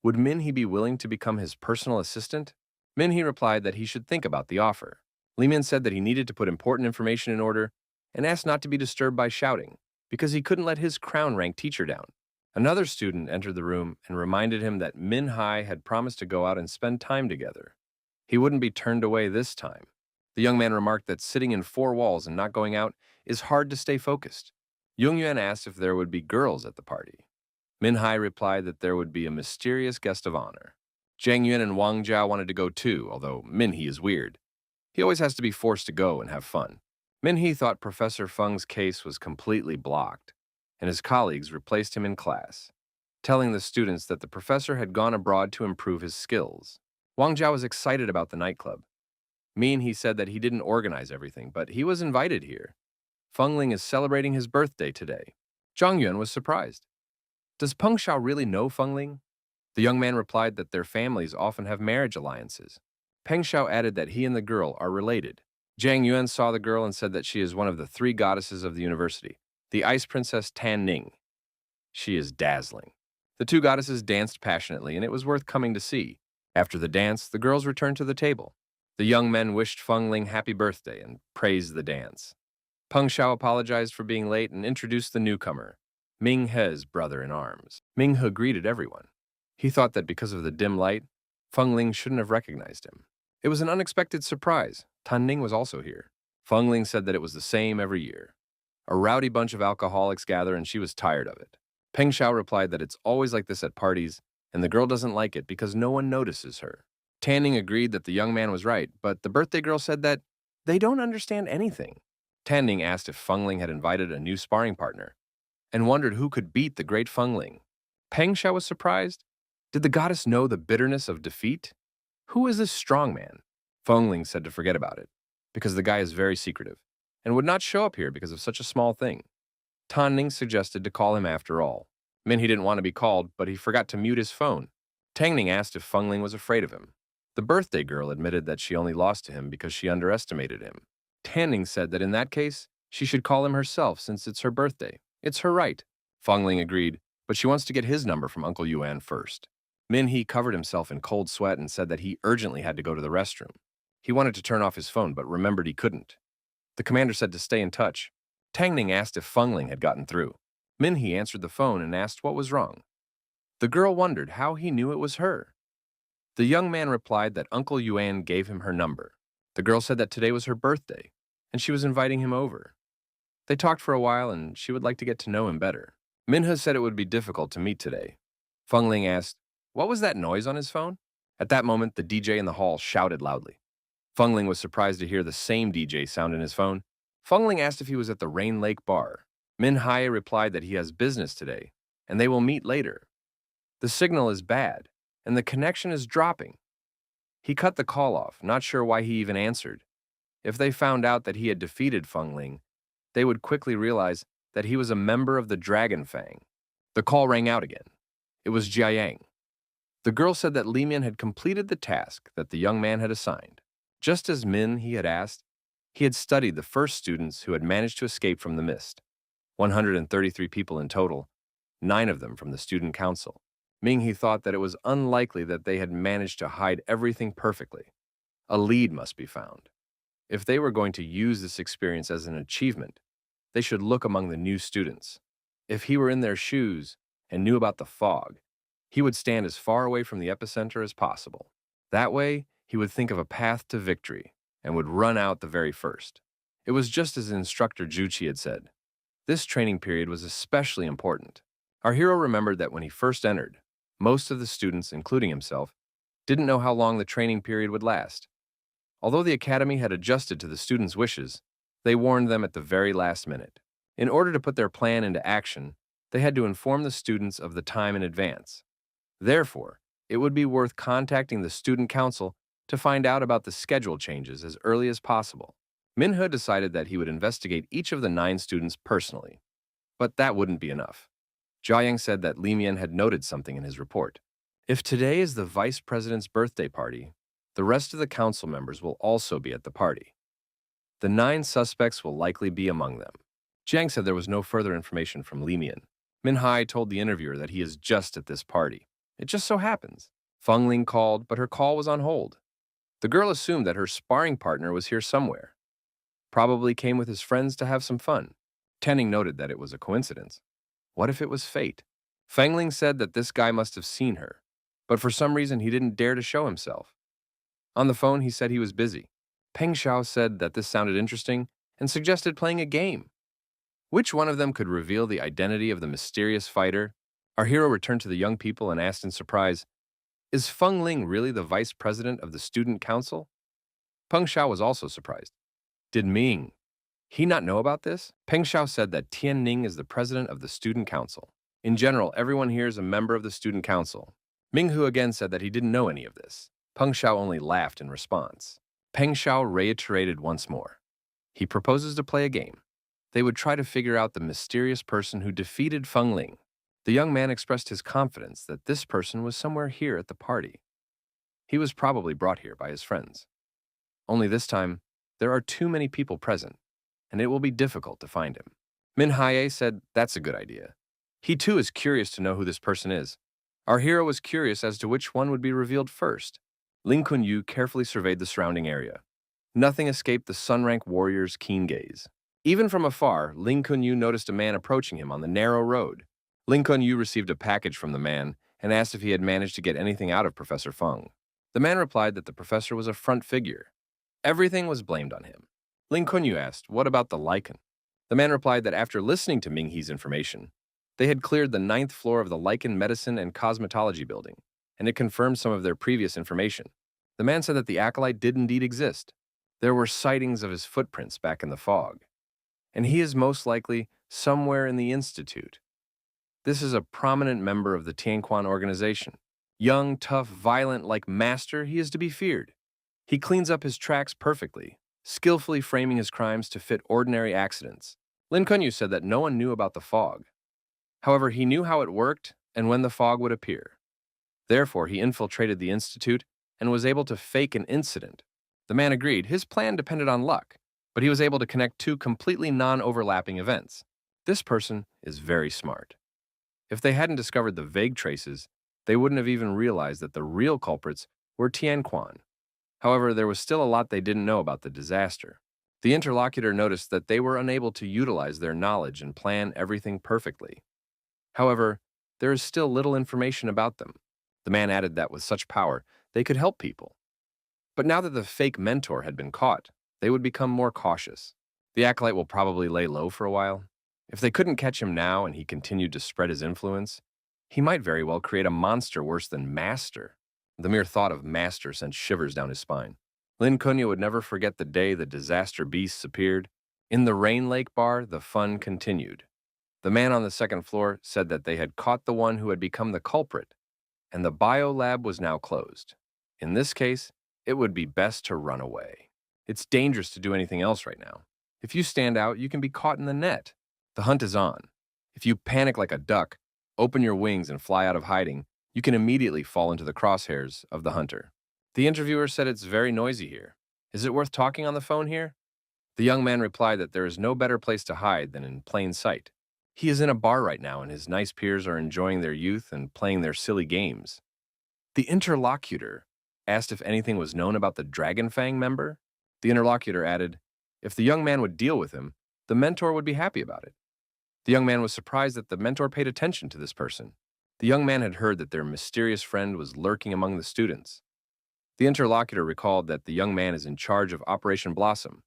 Would Min Hee be willing to become his personal assistant? Min Hee replied that he should think about the offer. Li Mian said that he needed to put important information in order and asked not to be disturbed by shouting, because he couldn't let his crown-rank teacher down. Another student entered the room and reminded him that Min Hai had promised to go out and spend time together. He wouldn't be turned away this time. The young man remarked that sitting in four walls and not going out is hard to stay focused. Jung Yuan asked if there would be girls at the party. Min Hai replied that there would be a mysterious guest of honor. Zhang Yuan and Wang Jiao wanted to go too, although Min Hee is weird. He always has to be forced to go and have fun. Min Hee thought Professor Feng's case was completely blocked, and his colleagues replaced him in class, telling the students that the professor had gone abroad to improve his skills. Wang Jiao was excited about the nightclub. Min Hee said that he didn't organize everything, but he was invited here. Feng Ling is celebrating his birthday today. Zhang Yuan was surprised. Does Peng Xiao really know Feng Ling? The young man replied that their families often have marriage alliances. Peng Xiao added that he and the girl are related. Zhang Yuan saw the girl and said that she is one of the three goddesses of the university, the Ice Princess Tan Ning. She is dazzling. The two goddesses danced passionately, and it was worth coming to see. After the dance, the girls returned to the table. The young men wished Feng Ling happy birthday and praised the dance. Peng Xiao apologized for being late and introduced the newcomer, Ming He's brother-in-arms. Ming He greeted everyone. He thought that because of the dim light, Feng Ling shouldn't have recognized him. It was an unexpected surprise. Tan Ning was also here. Feng Ling said that it was the same every year. A rowdy bunch of alcoholics gather and she was tired of it. Peng Xiao replied that it's always like this at parties, and the girl doesn't like it because no one notices her. Tan Ning agreed that the young man was right, but the birthday girl said that they don't understand anything. Tan Ning asked if Feng Ling had invited a new sparring partner, and wondered who could beat the great Feng Ling. Peng Xiao was surprised. Did the goddess know the bitterness of defeat? Who is this strong man? Feng Ling said to forget about it, because the guy is very secretive, and would not show up here because of such a small thing. Tan Ning suggested to call him after all. Min he didn't want to be called, but he forgot to mute his phone. Tang Ning asked if Feng Ling was afraid of him. The birthday girl admitted that she only lost to him because she underestimated him. Tan Ning said that in that case, she should call him herself since it's her birthday. It's her right. Feng Ling agreed, but she wants to get his number from Uncle Yuan first. Min He covered himself in cold sweat and said that he urgently had to go to the restroom. He wanted to turn off his phone, but remembered he couldn't. The commander said to stay in touch. Tang Ning asked if Feng Ling had gotten through. Min He answered the phone and asked what was wrong. The girl wondered how he knew it was her. The young man replied that Uncle Yuan gave him her number. The girl said that today was her birthday, and she was inviting him over. They talked for a while, and she would like to get to know him better. Minha said it would be difficult to meet today. Feng Ling asked, what was that noise on his phone? At that moment, the DJ in the hall shouted loudly. Feng Ling was surprised to hear the same DJ sound in his phone. Feng Ling asked if he was at the Rain Lake Bar. Min Hai replied that he has business today, and they will meet later. The signal is bad, and the connection is dropping. He cut the call off, not sure why he even answered. If they found out that he had defeated Feng Ling, they would quickly realize that he was a member of the Dragon Fang. The call rang out again. It was Jiayang. The girl said that Li Mian had completed the task that the young man had assigned. Just as Min he had asked, he had studied the first students who had managed to escape from the mist. 133 people in total, 9 of them from the student council. Ming he thought that it was unlikely that they had managed to hide everything perfectly. A lead must be found. If they were going to use this experience as an achievement, they should look among the new students. If he were in their shoes and knew about the fog, he would stand as far away from the epicenter as possible. That way, he would think of a path to victory and would run out the very first. It was just as instructor Juchi had said. This training period was especially important. Our hero remembered that when he first entered, most of the students, including himself, didn't know how long the training period would last. Although the academy had adjusted to the students' wishes, they warned them at the very last minute. In order to put their plan into action, they had to inform the students of the time in advance. Therefore, it would be worth contacting the student council to find out about the schedule changes as early as possible. Minhe decided that he would investigate each of the 9 students personally. But that wouldn't be enough. Jiayang said that Li Mian had noted something in his report. If today is the vice president's birthday party, the rest of the council members will also be at the party. The 9 suspects will likely be among them. Jiang said there was no further information from Li Mian. Min Hai told the interviewer that he is just at this party. It just so happens. Feng Ling called, but her call was on hold. The girl assumed that her sparring partner was here somewhere. Probably came with his friends to have some fun. Tenning noted that it was a coincidence. What if it was fate? Feng Ling said that this guy must have seen her, but for some reason he didn't dare to show himself. On the phone, he said he was busy. Peng Xiao said that this sounded interesting and suggested playing a game. Which one of them could reveal the identity of the mysterious fighter? Our hero returned to the young people and asked in surprise, "Is Feng Ling really the vice president of the student council?" Peng Xiao was also surprised. Did Ming he not know about this? Peng Xiao said that Tian Ning is the president of the student council. In general, everyone here is a member of the student council. Ming Hu again said that he didn't know any of this. Peng Xiao only laughed in response. Peng Xiao reiterated once more. He proposes to play a game. They would try to figure out the mysterious person who defeated Feng Ling. The young man expressed his confidence that this person was somewhere here at the party. He was probably brought here by his friends. Only this time, there are too many people present, and it will be difficult to find him. Min Haye said that's a good idea. He too is curious to know who this person is. Our hero was curious as to which one would be revealed first. Ling Kunyu carefully surveyed the surrounding area. Nothing escaped the Sun-rank warrior's keen gaze. Even from afar, Ling Kunyu noticed a man approaching him on the narrow road. Ling Kunyu received a package from the man and asked if he had managed to get anything out of Professor Feng. The man replied that the professor was a front figure. Everything was blamed on him. Ling Kunyu asked, "What about the lichen?" The man replied that after listening to Ming He's information, they had cleared the 9th floor of the lichen medicine and cosmetology building, and it confirmed some of their previous information. The man said that the acolyte did indeed exist. There were sightings of his footprints back in the fog, and he is most likely somewhere in the institute. This is a prominent member of the Tianquan organization. Young, tough, violent, like master, he is to be feared. He cleans up his tracks perfectly, skillfully framing his crimes to fit ordinary accidents. Lin Kunyu said that no one knew about the fog. However, he knew how it worked and when the fog would appear. Therefore, he infiltrated the institute and was able to fake an incident. The man agreed. His plan depended on luck, but he was able to connect 2 completely non-overlapping events. This person is very smart. If they hadn't discovered the vague traces, they wouldn't have even realized that the real culprits were Tianquan. However, there was still a lot they didn't know about the disaster. The interlocutor noticed that they were unable to utilize their knowledge and plan everything perfectly. However, there is still little information about them. The man added that with such power, they could help people. But now that the fake mentor had been caught, they would become more cautious. The acolyte will probably lay low for a while. If they couldn't catch him now and he continued to spread his influence, he might very well create a monster worse than Master. The mere thought of Master sent shivers down his spine. Lin Kunya would never forget the day the disaster beasts appeared. In the Rain Lake bar, the fun continued. The man on the 2nd floor said that they had caught the one who had become the culprit, and the biolab was now closed. In this case, it would be best to run away. It's dangerous to do anything else right now. If you stand out, you can be caught in the net. The hunt is on. If you panic like a duck, open your wings and fly out of hiding, you can immediately fall into the crosshairs of the hunter. The interviewer said it's very noisy here. Is it worth talking on the phone here? The young man replied that there is no better place to hide than in plain sight. He is in a bar right now and his nice peers are enjoying their youth and playing their silly games. The interlocutor asked if anything was known about the Dragon Fang member. The interlocutor added, if the young man would deal with him, the mentor would be happy about it. The young man was surprised that the mentor paid attention to this person. The young man had heard that their mysterious friend was lurking among the students. The interlocutor recalled that the young man is in charge of Operation Blossom.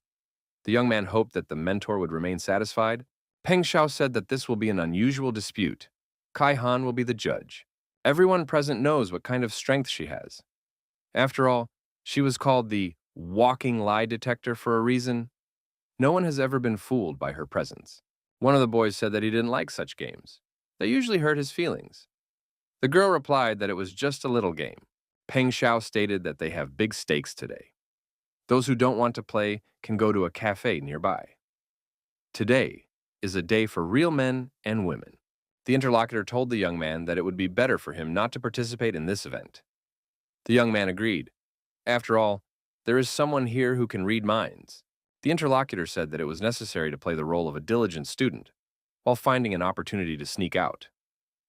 The young man hoped that the mentor would remain satisfied. Peng Xiao said that this will be an unusual dispute. Kai Han will be the judge. Everyone present knows what kind of strength she has. After all, she was called the walking lie detector for a reason. No one has ever been fooled by her presence. One of the boys said that he didn't like such games. They usually hurt his feelings. The girl replied that it was just a little game. Peng Xiao stated that they have big stakes today. Those who don't want to play can go to a cafe nearby. Today is a day for real men and women. The interlocutor told the young man that it would be better for him not to participate in this event. The young man agreed. After all, there is someone here who can read minds. The interlocutor said that it was necessary to play the role of a diligent student, while finding an opportunity to sneak out.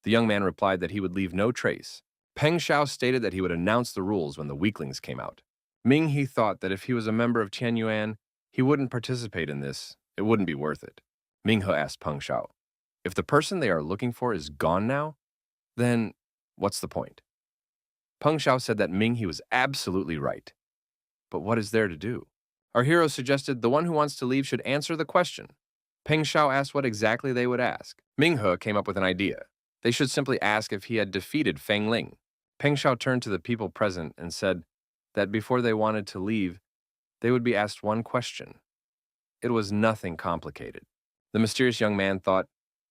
The young man replied that he would leave no trace. Peng Xiao stated that he would announce the rules when the weaklings came out. Ming He thought that if he was a member of Tianyuan, he wouldn't participate in this. It wouldn't be worth it. Ming He asked Peng Xiao, if the person they are looking for is gone now, then what's the point? Peng Xiao said that Ming He was absolutely right. But what is there to do? Our hero suggested the one who wants to leave should answer the question. Peng Xiao asked what exactly they would ask. Ming He came up with an idea. They should simply ask if he had defeated Feng Ling. Peng Xiao turned to the people present and said that before they wanted to leave, they would be asked one question. It was nothing complicated. The mysterious young man thought,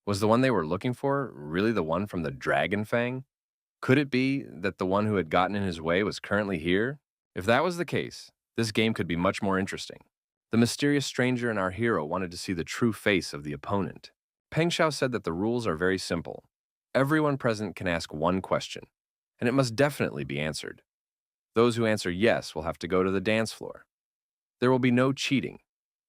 was the one they were looking for really the one from the Dragon Fang? Could it be that the one who had gotten in his way was currently here? If that was the case, this game could be much more interesting. The mysterious stranger and our hero wanted to see the true face of the opponent. Peng Xiao said that the rules are very simple. Everyone present can ask one question, and it must definitely be answered. Those who answer yes will have to go to the dance floor. There will be no cheating.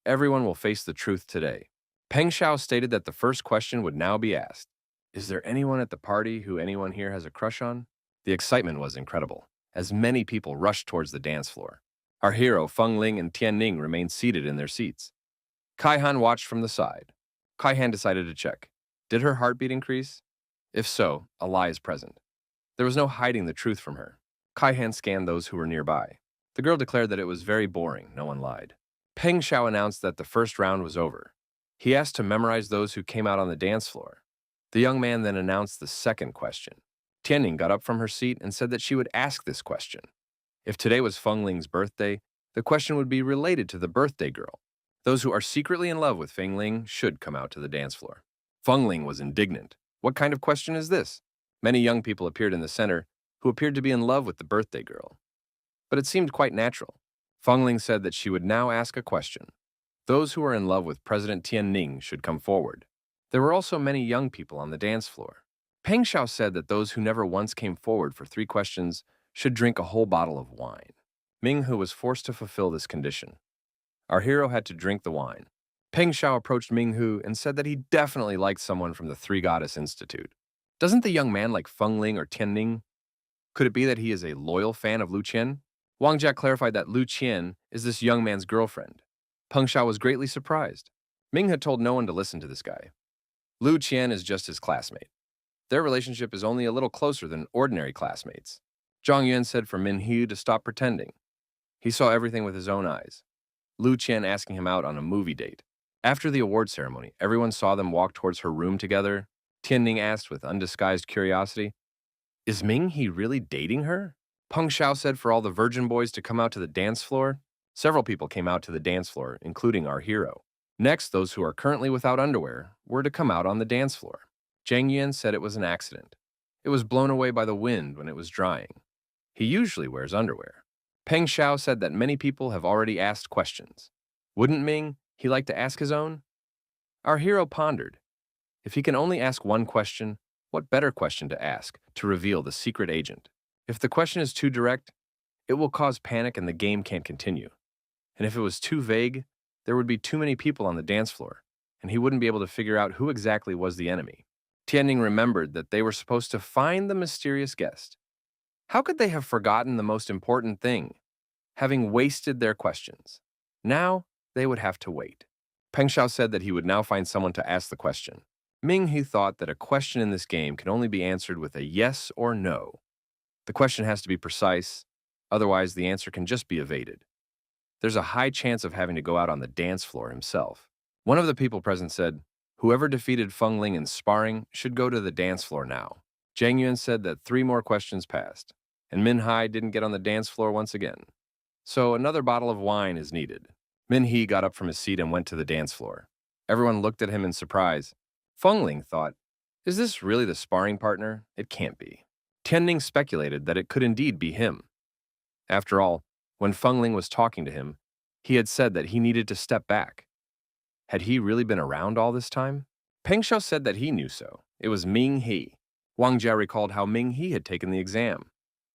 Everyone will face the truth today. Peng Xiao stated that the first question would now be asked. Is there anyone at the party who anyone here has a crush on? The excitement was incredible, as many people rushed towards the dance floor. Our hero, Feng Ling and Tian Ning, remained seated in their seats. Kai Han watched from the side. Kai Han decided to check. Did her heartbeat increase? If so, a lie is present. There was no hiding the truth from her. Kai Han scanned those who were nearby. The girl declared that it was very boring, no one lied. Peng Xiao announced that the first round was over. He asked to memorize those who came out on the dance floor. The young man then announced the second question. Tianning got up from her seat and said that she would ask this question. If today was Feng Ling's birthday, the question would be related to the birthday girl. Those who are secretly in love with Feng Ling should come out to the dance floor. Feng Ling was indignant. What kind of question is this? Many young people appeared in the center who appeared to be in love with the birthday girl. But it seemed quite natural. Feng Ling said that she would now ask a question. Those who are in love with President Tian Ning should come forward. There were also many young people on the dance floor. Peng Xiao said that those who never once came forward for 3 questions should drink a whole bottle of wine. Ming Hu was forced to fulfill this condition. Our hero had to drink the wine. Peng Xiao approached Ming Hu and said that he definitely liked someone from the Three Goddess Institute. Doesn't the young man like Feng Ling or Tian Ning? Could it be that he is a loyal fan of Lu Qian? Wang Jia clarified that Lu Qian is this young man's girlfriend. Peng Xiao was greatly surprised. Ming had told no one to listen to this guy. Lu Qian is just his classmate. Their relationship is only a little closer than ordinary classmates. Zhang Yuan said for Min He to stop pretending. He saw everything with his own eyes. Lu Qian asking him out on a movie date. After the award ceremony, everyone saw them walk towards her room together. Tianning asked with undisguised curiosity, is Ming He really dating her? Peng Xiao said for all the virgin boys to come out to the dance floor. Several people came out to the dance floor, including our hero. Next, those who are currently without underwear were to come out on the dance floor. Zhang Yuan said it was an accident. It was blown away by the wind when it was drying. He usually wears underwear. Peng Xiao said that many people have already asked questions. Wouldn't Ming he like to ask his own? Our hero pondered. If he can only ask one question, what better question to ask to reveal the secret agent? If the question is too direct, it will cause panic and the game can't continue. And if it was too vague, there would be too many people on the dance floor, and he wouldn't be able to figure out who exactly was the enemy. Tianning remembered that they were supposed to find the mysterious guest. How could they have forgotten the most important thing, having wasted their questions? Now, they would have to wait. Peng Xiao said that he would now find someone to ask the question. Ming He thought that a question in this game can only be answered with a yes or no. The question has to be precise, otherwise the answer can just be evaded. There's a high chance of having to go out on the dance floor himself. One of the people present said, whoever defeated Feng Ling in sparring should go to the dance floor now. Zhang Yuan said that 3 more questions passed, and Min Hai didn't get on the dance floor once again. So another bottle of wine is needed. Min He got up from his seat and went to the dance floor. Everyone looked at him in surprise. Feng Ling thought, is this really the sparring partner? It can't be. Tianning speculated that it could indeed be him. After all, when Feng Ling was talking to him, he had said that he needed to step back. Had he really been around all this time? Peng Xiao said that he knew so. It was Ming He. Wang Jia recalled how Ming He had taken the exam.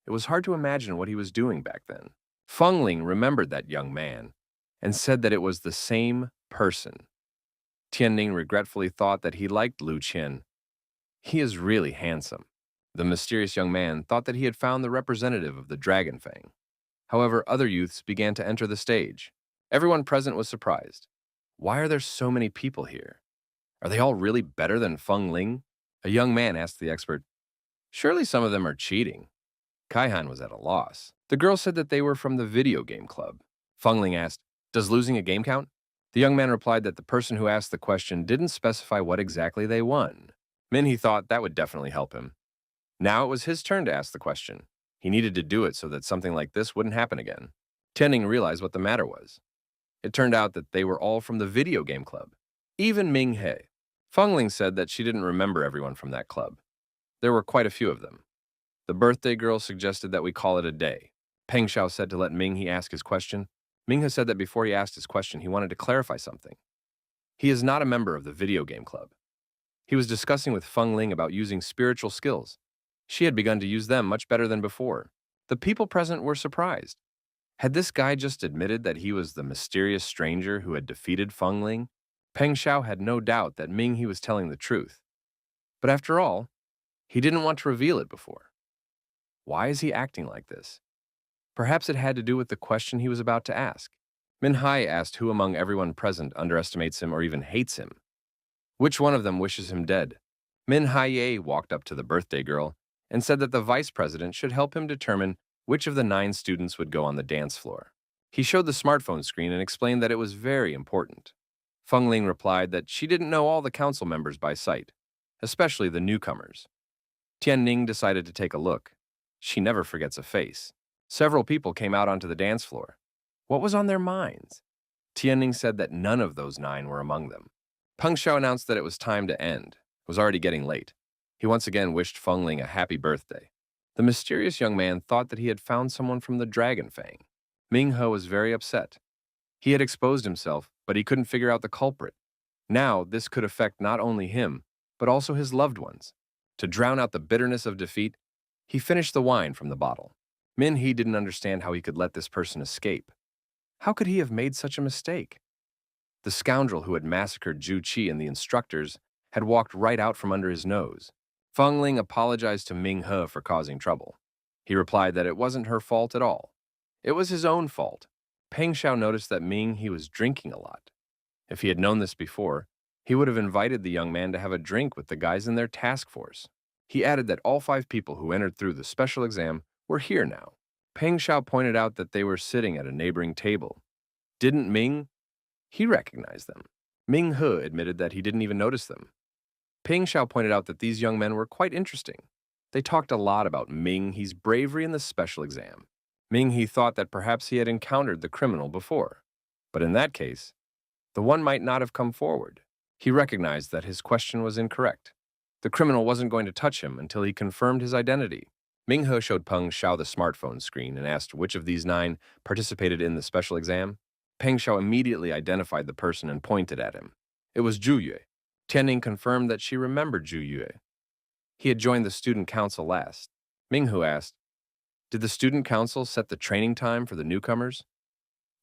It was hard to imagine what he was doing back then. Feng Ling remembered that young man and said that it was the same person. Tianning regretfully thought that he liked Lu Qian. He is really handsome. The mysterious young man thought that he had found the representative of the Dragon Fang. However, other youths began to enter the stage. Everyone present was surprised. Why are there so many people here? Are they all really better than Feng Ling? A young man asked the expert. Surely some of them are cheating. Kaihan was at a loss. The girl said that they were from the video game club. Feng Ling asked, does losing a game count? The young man replied that the person who asked the question didn't specify what exactly they won. Minhee thought that would definitely help him. Now it was his turn to ask the question. He needed to do it so that something like this wouldn't happen again. Tianning realized what the matter was. It turned out that they were all from the video game club. Even Ming He. Feng Ling said that she didn't remember everyone from that club. There were quite a few of them. The birthday girl suggested that we call it a day. Peng Xiao said to let Ming He ask his question. Ming He said that before he asked his question, he wanted to clarify something. He is not a member of the video game club. He was discussing with Feng Ling about using spiritual skills. She had begun to use them much better than before. The people present were surprised. Had this guy just admitted that he was the mysterious stranger who had defeated Feng Ling? Peng Xiao had no doubt that Ming He was telling the truth. But after all, he didn't want to reveal it before. Why is he acting like this? Perhaps it had to do with the question he was about to ask. Min Hai asked who among everyone present underestimates him or even hates him. Which one of them wishes him dead? Min Hai walked up to the birthday girl and said that the vice president should help him determine which of the 9 students would go on the dance floor. He showed the smartphone screen and explained that it was very important. Feng Ling replied that she didn't know all the council members by sight, especially the newcomers. Tianning decided to take a look. She never forgets a face. Several people came out onto the dance floor. What was on their minds? Tianning said that none of those 9 were among them. Peng Xiao announced that it was time to end. It was already getting late. He once again wished Feng Ling a happy birthday. The mysterious young man thought that he had found someone from the Dragon Fang. Ming He was very upset. He had exposed himself, but he couldn't figure out the culprit. Now, this could affect not only him, but also his loved ones. To drown out the bitterness of defeat, he finished the wine from the bottle. Min He didn't understand how he could let this person escape. How could he have made such a mistake? The scoundrel who had massacred Zhu Qi and the instructors had walked right out from under his nose. Feng Ling apologized to Ming He for causing trouble. He replied that it wasn't her fault at all. It was his own fault. Peng Xiao noticed that Ming He was drinking a lot. If he had known this before, he would have invited the young man to have a drink with the guys in their task force. He added that all 5 people who entered through the special exam were here now. Peng Xiao pointed out that they were sitting at a neighboring table. Didn't Ming? He recognized them. Ming He admitted that he didn't even notice them. Peng Xiao pointed out that these young men were quite interesting. They talked a lot about Ming He's bravery in the special exam. Ming He thought that perhaps he had encountered the criminal before. But in that case, the one might not have come forward. He recognized that his question was incorrect. The criminal wasn't going to touch him until he confirmed his identity. Ming He showed Peng Xiao the smartphone screen and asked which of these 9 participated in the special exam. Peng Xiao immediately identified the person and pointed at him. It was Zhu Yue. Tianning confirmed that she remembered Zhu Yue. He had joined the student council last. Ming Hu asked, did the student council set the training time for the newcomers?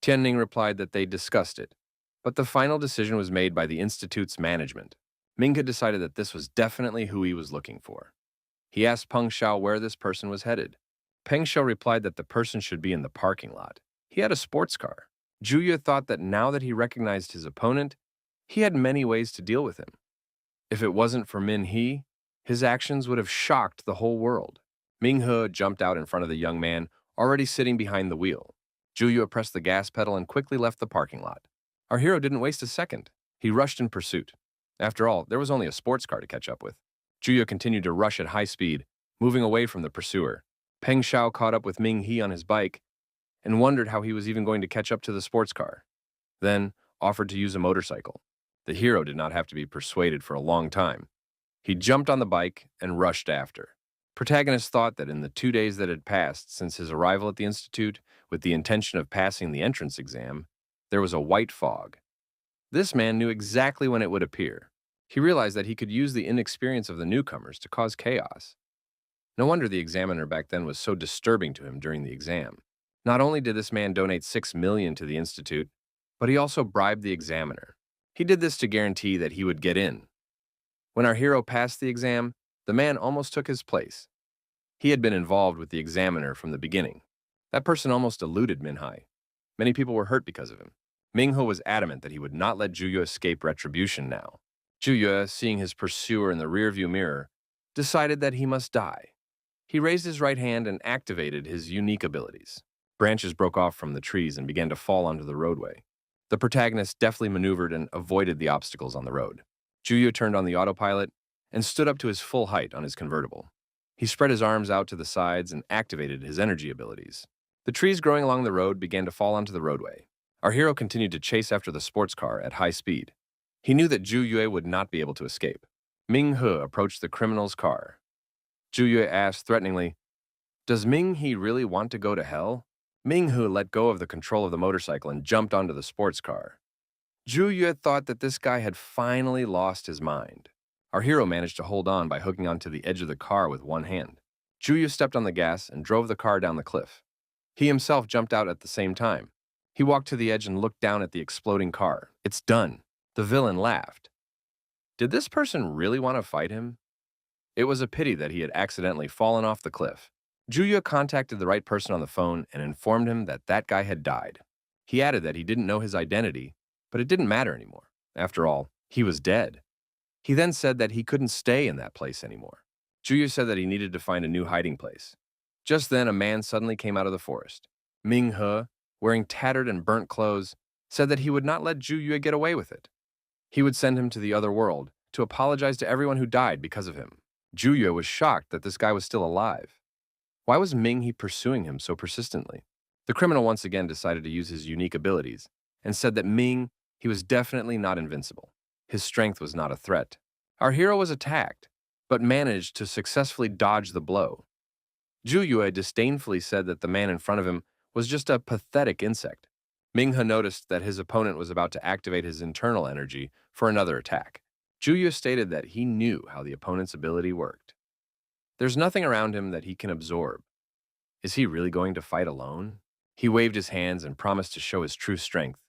Tianning replied that they discussed it, but the final decision was made by the institute's management. Ming He decided that this was definitely who he was looking for. He asked Peng Xiao where this person was headed. Peng Xiao replied that the person should be in the parking lot. He had a sports car. Zhu Yue thought that now that he recognized his opponent, he had many ways to deal with him. If it wasn't for Min He, his actions would have shocked the whole world. Ming He jumped out in front of the young man, already sitting behind the wheel. Zhu Yue pressed the gas pedal and quickly left the parking lot. Our hero didn't waste a second. He rushed in pursuit. After all, there was only a sports car to catch up with. Zhu Yue continued to rush at high speed, moving away from the pursuer. Peng Xiao caught up with Ming He on his bike and wondered how he was even going to catch up to the sports car. Then offered to use a motorcycle. The hero did not have to be persuaded for a long time. He jumped on the bike and rushed after. Protagonist thought that in the 2 days that had passed since his arrival at the institute with the intention of passing the entrance exam, there was a white fog. This man knew exactly when it would appear. He realized that he could use the inexperience of the newcomers to cause chaos. No wonder the examiner back then was so disturbing to him during the exam. Not only did this man donate 6 million to the institute, but he also bribed the examiner. He did this to guarantee that he would get in. When our hero passed the exam, the man almost took his place. He had been involved with the examiner from the beginning. That person almost eluded Minhai. Many people were hurt because of him. Minghe was adamant that he would not let Juye escape retribution now. Juye, seeing his pursuer in the rearview mirror, decided that he must die. He raised his right hand and activated his unique abilities. Branches broke off from the trees and began to fall onto the roadway. The protagonist deftly maneuvered and avoided the obstacles on the road. Juye turned on the autopilot and stood up to his full height on his convertible. He spread his arms out to the sides and activated his energy abilities. The trees growing along the road began to fall onto the roadway. Our hero continued to chase after the sports car at high speed. He knew that Zhu Yue would not be able to escape. Ming He approached the criminal's car. Zhu Yue asked threateningly, "Does Ming He really want to go to hell?" Ming He let go of the control of the motorcycle and jumped onto the sports car. Zhu Yue thought that this guy had finally lost his mind. Our hero managed to hold on by hooking onto the edge of the car with one hand. Zhu Yue stepped on the gas and drove the car down the cliff. He himself jumped out at the same time. He walked to the edge and looked down at the exploding car. "It's done." The villain laughed. Did this person really want to fight him? It was a pity that he had accidentally fallen off the cliff. Juya contacted the right person on the phone and informed him that that guy had died. He added that he didn't know his identity, but it didn't matter anymore. After all, he was dead. He then said that he couldn't stay in that place anymore. Juya said that he needed to find a new hiding place. Just then, a man suddenly came out of the forest. Ming He, wearing tattered and burnt clothes, said that he would not let Zhu Yue get away with it. He would send him to the other world to apologize to everyone who died because of him. Zhu Yue was shocked that this guy was still alive. Why was Ming He pursuing him so persistently? The criminal once again decided to use his unique abilities and said that he was definitely not invincible. His strength was not a threat. Our hero was attacked, but managed to successfully dodge the blow. Zhu Yue disdainfully said that the man in front of him was just a pathetic insect. Ming He noticed that his opponent was about to activate his internal energy for another attack. Zhu Yue stated that he knew how the opponent's ability worked. There's nothing around him that he can absorb. Is he really going to fight alone? He waved his hands and promised to show his true strength.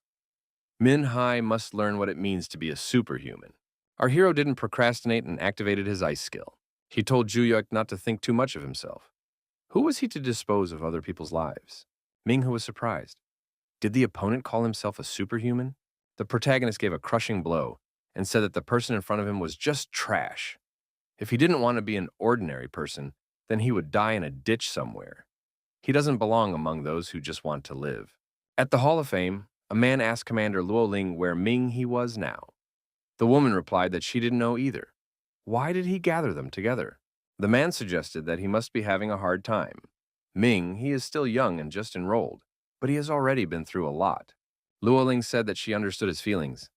Min Hai must learn what it means to be a superhuman. Our hero didn't procrastinate and activated his ice skill. He told Zhu Yue not to think too much of himself. Who was he to dispose of other people's lives? Ming He was surprised. Did the opponent call himself a superhuman? The protagonist gave a crushing blow and said that the person in front of him was just trash. If he didn't want to be an ordinary person, then he would die in a ditch somewhere. He doesn't belong among those who just want to live. At the Hall of Fame, a man asked Commander Luo Ling where Ming He was now. The woman replied that she didn't know either. Why did he gather them together? The man suggested that he must be having a hard time. Ming, he is still young and just enrolled, but he has already been through a lot. Luo Ling said that she understood his feelings.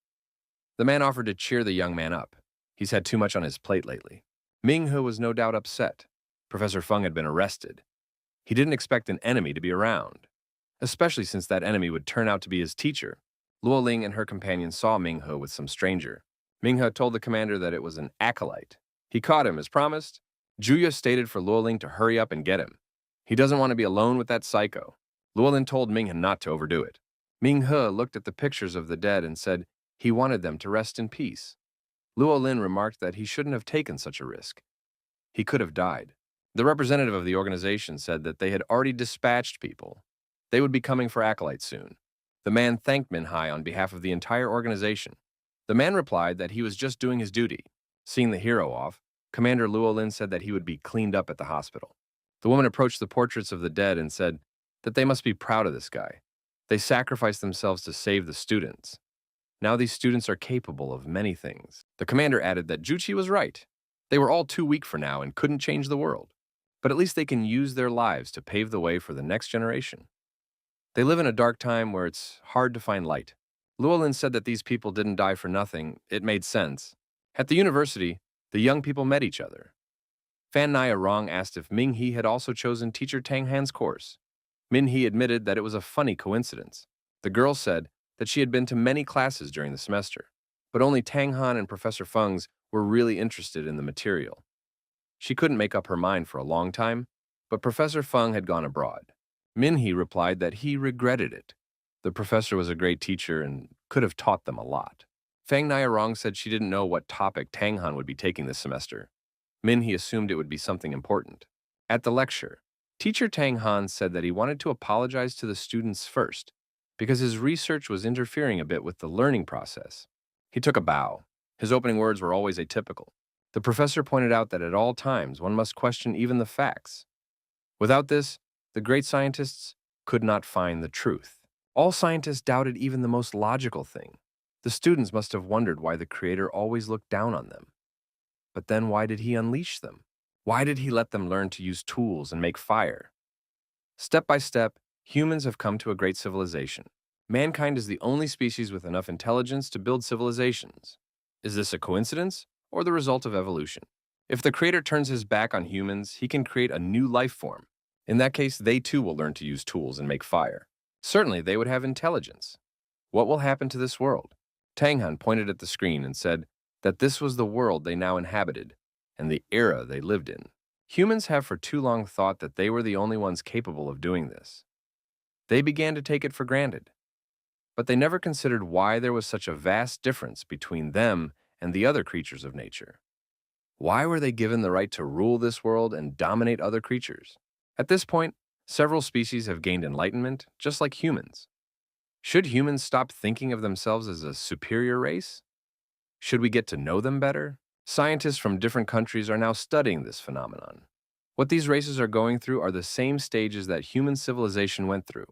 The man offered to cheer the young man up. He's had too much on his plate lately. Ming He was no doubt upset. Professor Feng had been arrested. He didn't expect an enemy to be around, especially since that enemy would turn out to be his teacher. Luo Ling and her companion saw Ming He with some stranger. Ming He told the commander that it was an acolyte. He caught him as promised. Juya stated for Luo Ling to hurry up and get him. He doesn't want to be alone with that psycho. Luo Ling told Ming He not to overdo it. Ming He looked at the pictures of the dead and said he wanted them to rest in peace. Luo Lin remarked that he shouldn't have taken such a risk. He could have died. The representative of the organization said that they had already dispatched people. They would be coming for acolytes soon. The man thanked Min Hai on behalf of the entire organization. The man replied that he was just doing his duty. Seeing the hero off, Commander Luo Lin said that he would be cleaned up at the hospital. The woman approached the portraits of the dead and said that they must be proud of this guy. They sacrificed themselves to save the students. Now these students are capable of many things. The commander added that Juchi was right. They were all too weak for now and couldn't change the world. But at least they can use their lives to pave the way for the next generation. They live in a dark time where it's hard to find light. Llewellyn said that these people didn't die for nothing. It made sense. At the university, the young people met each other. Fan Nia Rong asked if Ming He had also chosen teacher Tang Han's course. Min He admitted that it was a funny coincidence. The girl said that she had been to many classes during the semester, but only Tang Han and Professor Feng's were really interested in the material. She couldn't make up her mind for a long time, but Professor Feng had gone abroad. Minhee replied that he regretted it. The professor was a great teacher and could have taught them a lot. Fang Niarong said she didn't know what topic Tang Han would be taking this semester. Minhee assumed it would be something important. At the lecture, teacher Tang Han said that he wanted to apologize to the students first, because his research was interfering a bit with the learning process. He took a bow. His opening words were always atypical. The professor pointed out that at all times one must question even the facts. Without this, the great scientists could not find the truth. All scientists doubted even the most logical thing. The students must have wondered why the Creator always looked down on them. But then why did he unleash them? Why did he let them learn to use tools and make fire? Step by step, humans have come to a great civilization. Mankind is the only species with enough intelligence to build civilizations. Is this a coincidence or the result of evolution? If the Creator turns his back on humans, he can create a new life form. In that case, they too will learn to use tools and make fire. Certainly, they would have intelligence. What will happen to this world? Tang Han pointed at the screen and said that this was the world they now inhabited and the era they lived in. Humans have for too long thought that they were the only ones capable of doing this. They began to take it for granted. But they never considered why there was such a vast difference between them and the other creatures of nature. Why were they given the right to rule this world and dominate other creatures? At this point, several species have gained enlightenment, just like humans. Should humans stop thinking of themselves as a superior race? Should we get to know them better? Scientists from different countries are now studying this phenomenon. What these races are going through are the same stages that human civilization went through.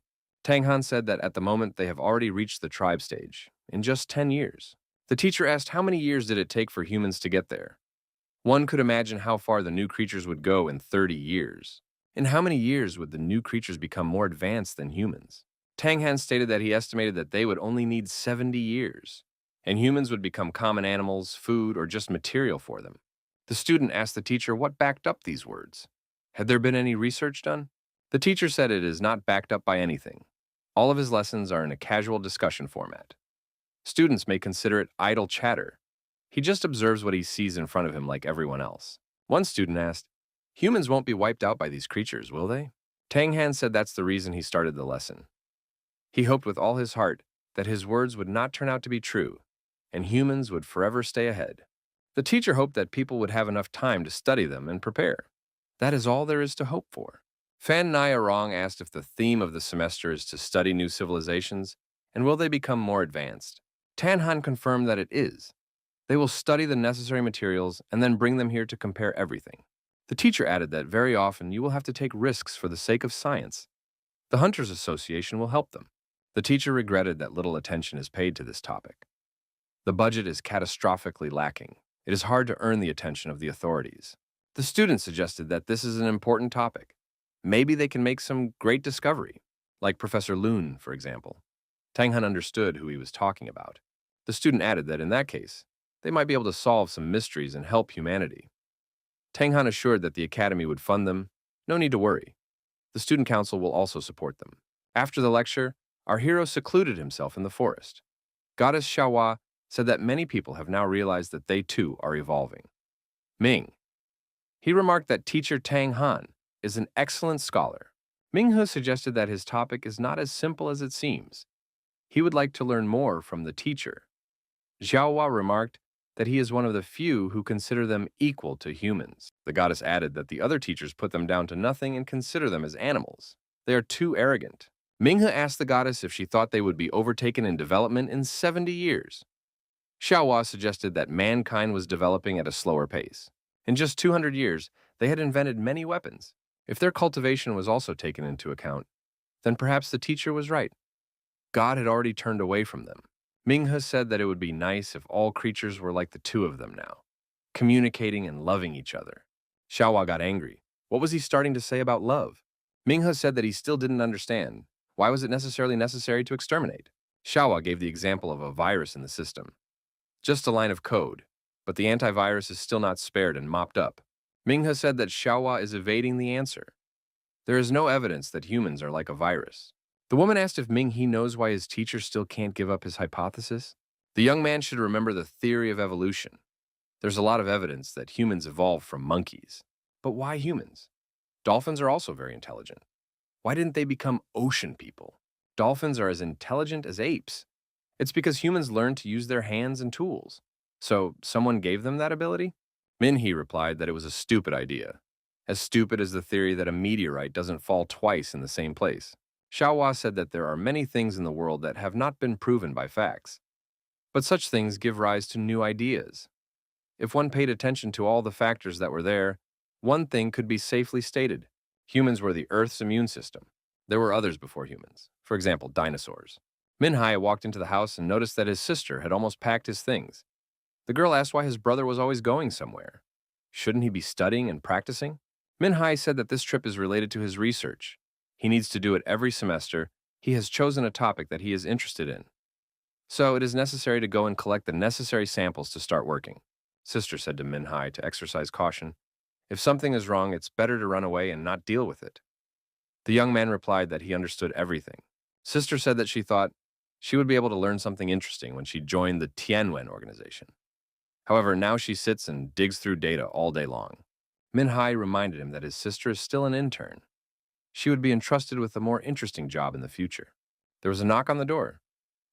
Tang Han said that at the moment they have already reached the tribe stage, in just 10 years. The teacher asked how many years did it take for humans to get there. One could imagine how far the new creatures would go in 30 years. In how many years would the new creatures become more advanced than humans? Tang Han stated that he estimated that they would only need 70 years, and humans would become common animals, food, or just material for them. The student asked the teacher what backed up these words. Had there been any research done? The teacher said it is not backed up by anything. All of his lessons are in a casual discussion format. Students may consider it idle chatter. He just observes what he sees in front of him like everyone else. One student asked, "Humans won't be wiped out by these creatures, will they?" Tang Han said that's the reason he started the lesson. He hoped with all his heart that his words would not turn out to be true, and humans would forever stay ahead. The teacher hoped that people would have enough time to study them and prepare. That is all there is to hope for. Fan Niarong asked if the theme of the semester is to study new civilizations, and will they become more advanced. Tan Han confirmed that it is. They will study the necessary materials and then bring them here to compare everything. The teacher added that very often you will have to take risks for the sake of science. The Hunters Association will help them. The teacher regretted that little attention is paid to this topic. The budget is catastrophically lacking. It is hard to earn the attention of the authorities. The student suggested that this is an important topic. Maybe they can make some great discovery, like Professor Loon, for example. Tang Han understood who he was talking about. The student added that in that case, they might be able to solve some mysteries and help humanity. Tang Han assured that the academy would fund them. No need to worry. The student council will also support them. After the lecture, our hero secluded himself in the forest. Goddess Xiaohua said that many people have now realized that they too are evolving. Ming. He remarked that teacher Tang Han is an excellent scholar. Minghe suggested that his topic is not as simple as it seems. He would like to learn more from the teacher. Xiaohua remarked that he is one of the few who consider them equal to humans. The goddess added that the other teachers put them down to nothing and consider them as animals. They are too arrogant. Minghe asked the goddess if she thought they would be overtaken in development in 70 years. Xiaohua suggested that mankind was developing at a slower pace. In just 200 years, they had invented many weapons. If their cultivation was also taken into account, then perhaps the teacher was right. God had already turned away from them. Minghe said that it would be nice if all creatures were like the two of them now, communicating and loving each other. Xiaohua got angry. What was he starting to say about love? Minghe said that he still didn't understand. Why was it necessary to exterminate? Xiaohua gave the example of a virus in the system. Just a line of code, but the antivirus is still not spared and mopped up. Minghe said that Xiaohua is evading the answer. There is no evidence that humans are like a virus. The woman asked if Minghe knows why his teacher still can't give up his hypothesis. The young man should remember the theory of evolution. There's a lot of evidence that humans evolved from monkeys. But why humans? Dolphins are also very intelligent. Why didn't they become ocean people? Dolphins are as intelligent as apes. It's because humans learned to use their hands and tools. So someone gave them that ability? Minhee replied that it was a stupid idea. As stupid as the theory that a meteorite doesn't fall twice in the same place. Xiaohua said that there are many things in the world that have not been proven by facts. But such things give rise to new ideas. If one paid attention to all the factors that were there, one thing could be safely stated. Humans were the Earth's immune system. There were others before humans. For example, dinosaurs. Minhai walked into the house and noticed that his sister had almost packed his things. The girl asked why his brother was always going somewhere. Shouldn't he be studying and practicing? Minhai said that this trip is related to his research. He needs to do it every semester. He has chosen a topic that he is interested in. So it is necessary to go and collect the necessary samples to start working. Sister said to Minhai to exercise caution. If something is wrong, it's better to run away and not deal with it. The young man replied that he understood everything. Sister said that she thought she would be able to learn something interesting when she joined the Tianwen organization. However, now she sits and digs through data all day long. Minhai reminded him that his sister is still an intern. She would be entrusted with a more interesting job in the future. There was a knock on the door.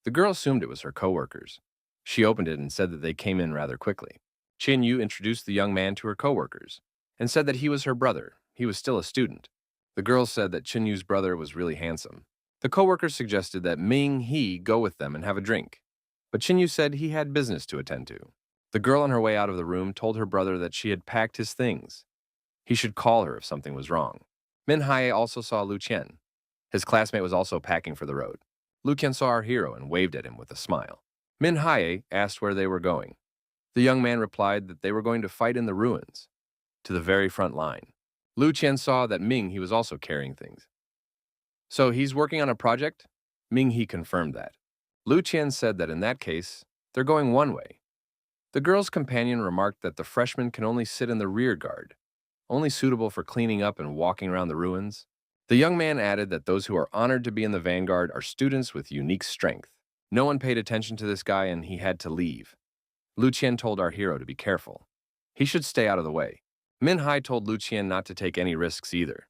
The girl assumed it was her coworkers. She opened it and said that they came in rather quickly. Qin Yu introduced the young man to her coworkers and said that he was her brother. He was still a student. The girl said that Qin Yu's brother was really handsome. The coworkers suggested that Ming He go with them and have a drink, but Qin Yu said he had business to attend to. The girl on her way out of the room told her brother that she had packed his things. He should call her if something was wrong. Min Hae also saw Lu Qian. His classmate was also packing for the road. Lu Qian saw our hero and waved at him with a smile. Min Hae asked where they were going. The young man replied that they were going to fight in the ruins, to the very front line. Lu Qian saw that Ming He was also carrying things. So he's working on a project? Ming He confirmed that. Lu Qian said that in that case, they're going one way. The girl's companion remarked that the freshman can only sit in the rear guard, only suitable for cleaning up and walking around the ruins. The young man added that those who are honored to be in the vanguard are students with unique strength. No one paid attention to this guy and he had to leave. Lu Qian told our hero to be careful. He should stay out of the way. Min Hai told Lu Qian not to take any risks either.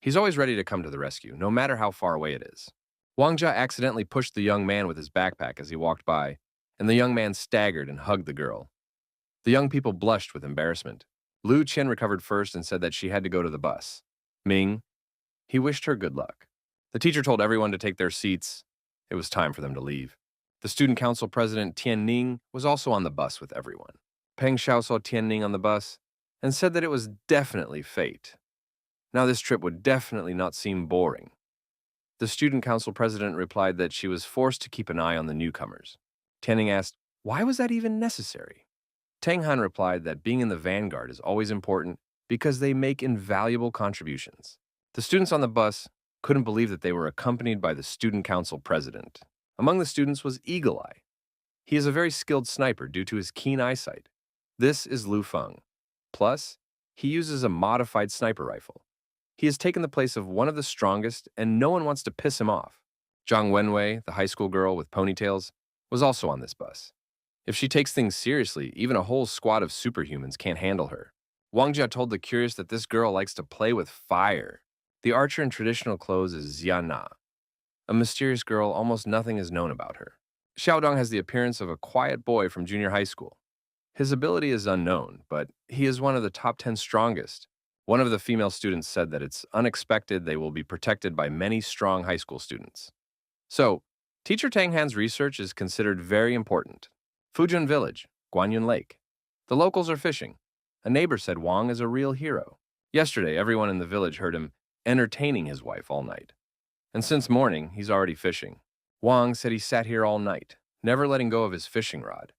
He's always ready to come to the rescue, no matter how far away it is. Wang Jia accidentally pushed the young man with his backpack as he walked by, and the young man staggered and hugged the girl. The young people blushed with embarrassment. Lu Qian recovered first and said that she had to go to the bus. Ming, he wished her good luck. The teacher told everyone to take their seats. It was time for them to leave. The student council president Tian Ning was also on the bus with everyone. Peng Xiao saw Tian Ning on the bus and said that it was definitely fate. Now this trip would definitely not seem boring. The student council president replied that she was forced to keep an eye on the newcomers. Tian Ning asked, why was that even necessary? Tang Han replied that being in the vanguard is always important because they make invaluable contributions. The students on the bus couldn't believe that they were accompanied by the student council president. Among the students was Eagle Eye. He is a very skilled sniper due to his keen eyesight. This is Lu Feng. Plus, he uses a modified sniper rifle. He has taken the place of one of the strongest, and no one wants to piss him off. Zhang Wenwei, the high school girl with ponytails, was also on this bus. If she takes things seriously, even a whole squad of superhumans can't handle her. Wang Jia told the curious that this girl likes to play with fire. The archer in traditional clothes is Xia Na. A mysterious girl, almost nothing is known about her. Xiaodong has the appearance of a quiet boy from junior high school. His ability is unknown, but he is one of the top 10 strongest. One of the female students said that it's unexpected they will be protected by many strong high school students. So, Teacher Tang Han's research is considered very important. Fujun Village, Guanyun Lake. The locals are fishing. A neighbor said Wang is a real hero. Yesterday, everyone in the village heard him entertaining his wife all night. And since morning, he's already fishing. Wang said he sat here all night, never letting go of his fishing rod.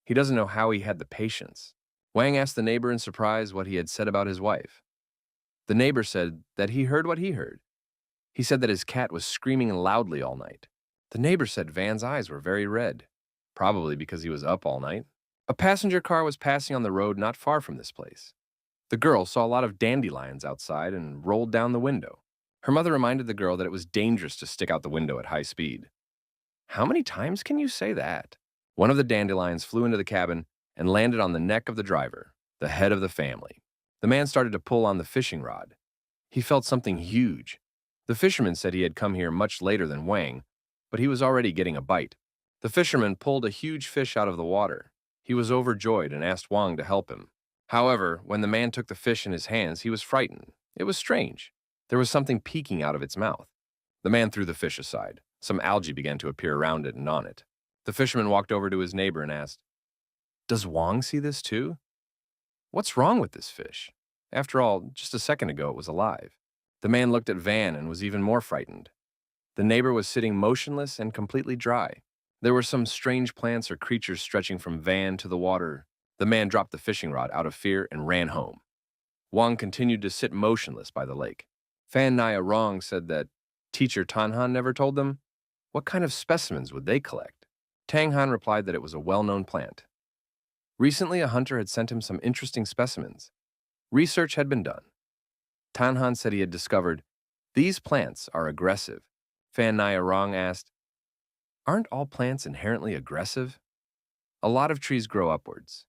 He doesn't know how he had the patience. Wang asked the neighbor in surprise what he had said about his wife. The neighbor said that he heard what he heard. He said that his cat was screaming loudly all night. The neighbor said Van's eyes were very red, probably because he was up all night. A passenger car was passing on the road not far from this place. The girl saw a lot of dandelions outside and rolled down the window. Her mother reminded the girl that it was dangerous to stick out the window at high speed. How many times can you say that? One of the dandelions flew into the cabin and landed on the neck of the driver, the head of the family. The man started to pull on the fishing rod. He felt something huge. The fisherman said he had come here much later than Wang, but he was already getting a bite. The fisherman pulled a huge fish out of the water. He was overjoyed and asked Wang to help him. However, when the man took the fish in his hands, he was frightened. It was strange. There was something peeking out of its mouth. The man threw the fish aside. Some algae began to appear around it and on it. The fisherman walked over to his neighbor and asked, "Does Wang see this too? What's wrong with this fish? After all, just a second ago it was alive." The man looked at Van and was even more frightened. The neighbor was sitting motionless and completely dry. There were some strange plants or creatures stretching from Van to the water. The man dropped the fishing rod out of fear and ran home. Wang continued to sit motionless by the lake. Fan Nia Rong said that teacher Tanhan never told them. What kind of specimens would they collect? Tang Han replied that it was a well-known plant. Recently, a hunter had sent him some interesting specimens. Research had been done. Tanhan said he had discovered these plants are aggressive. Fan Nia Rong asked, "Aren't all plants inherently aggressive?" A lot of trees grow upwards.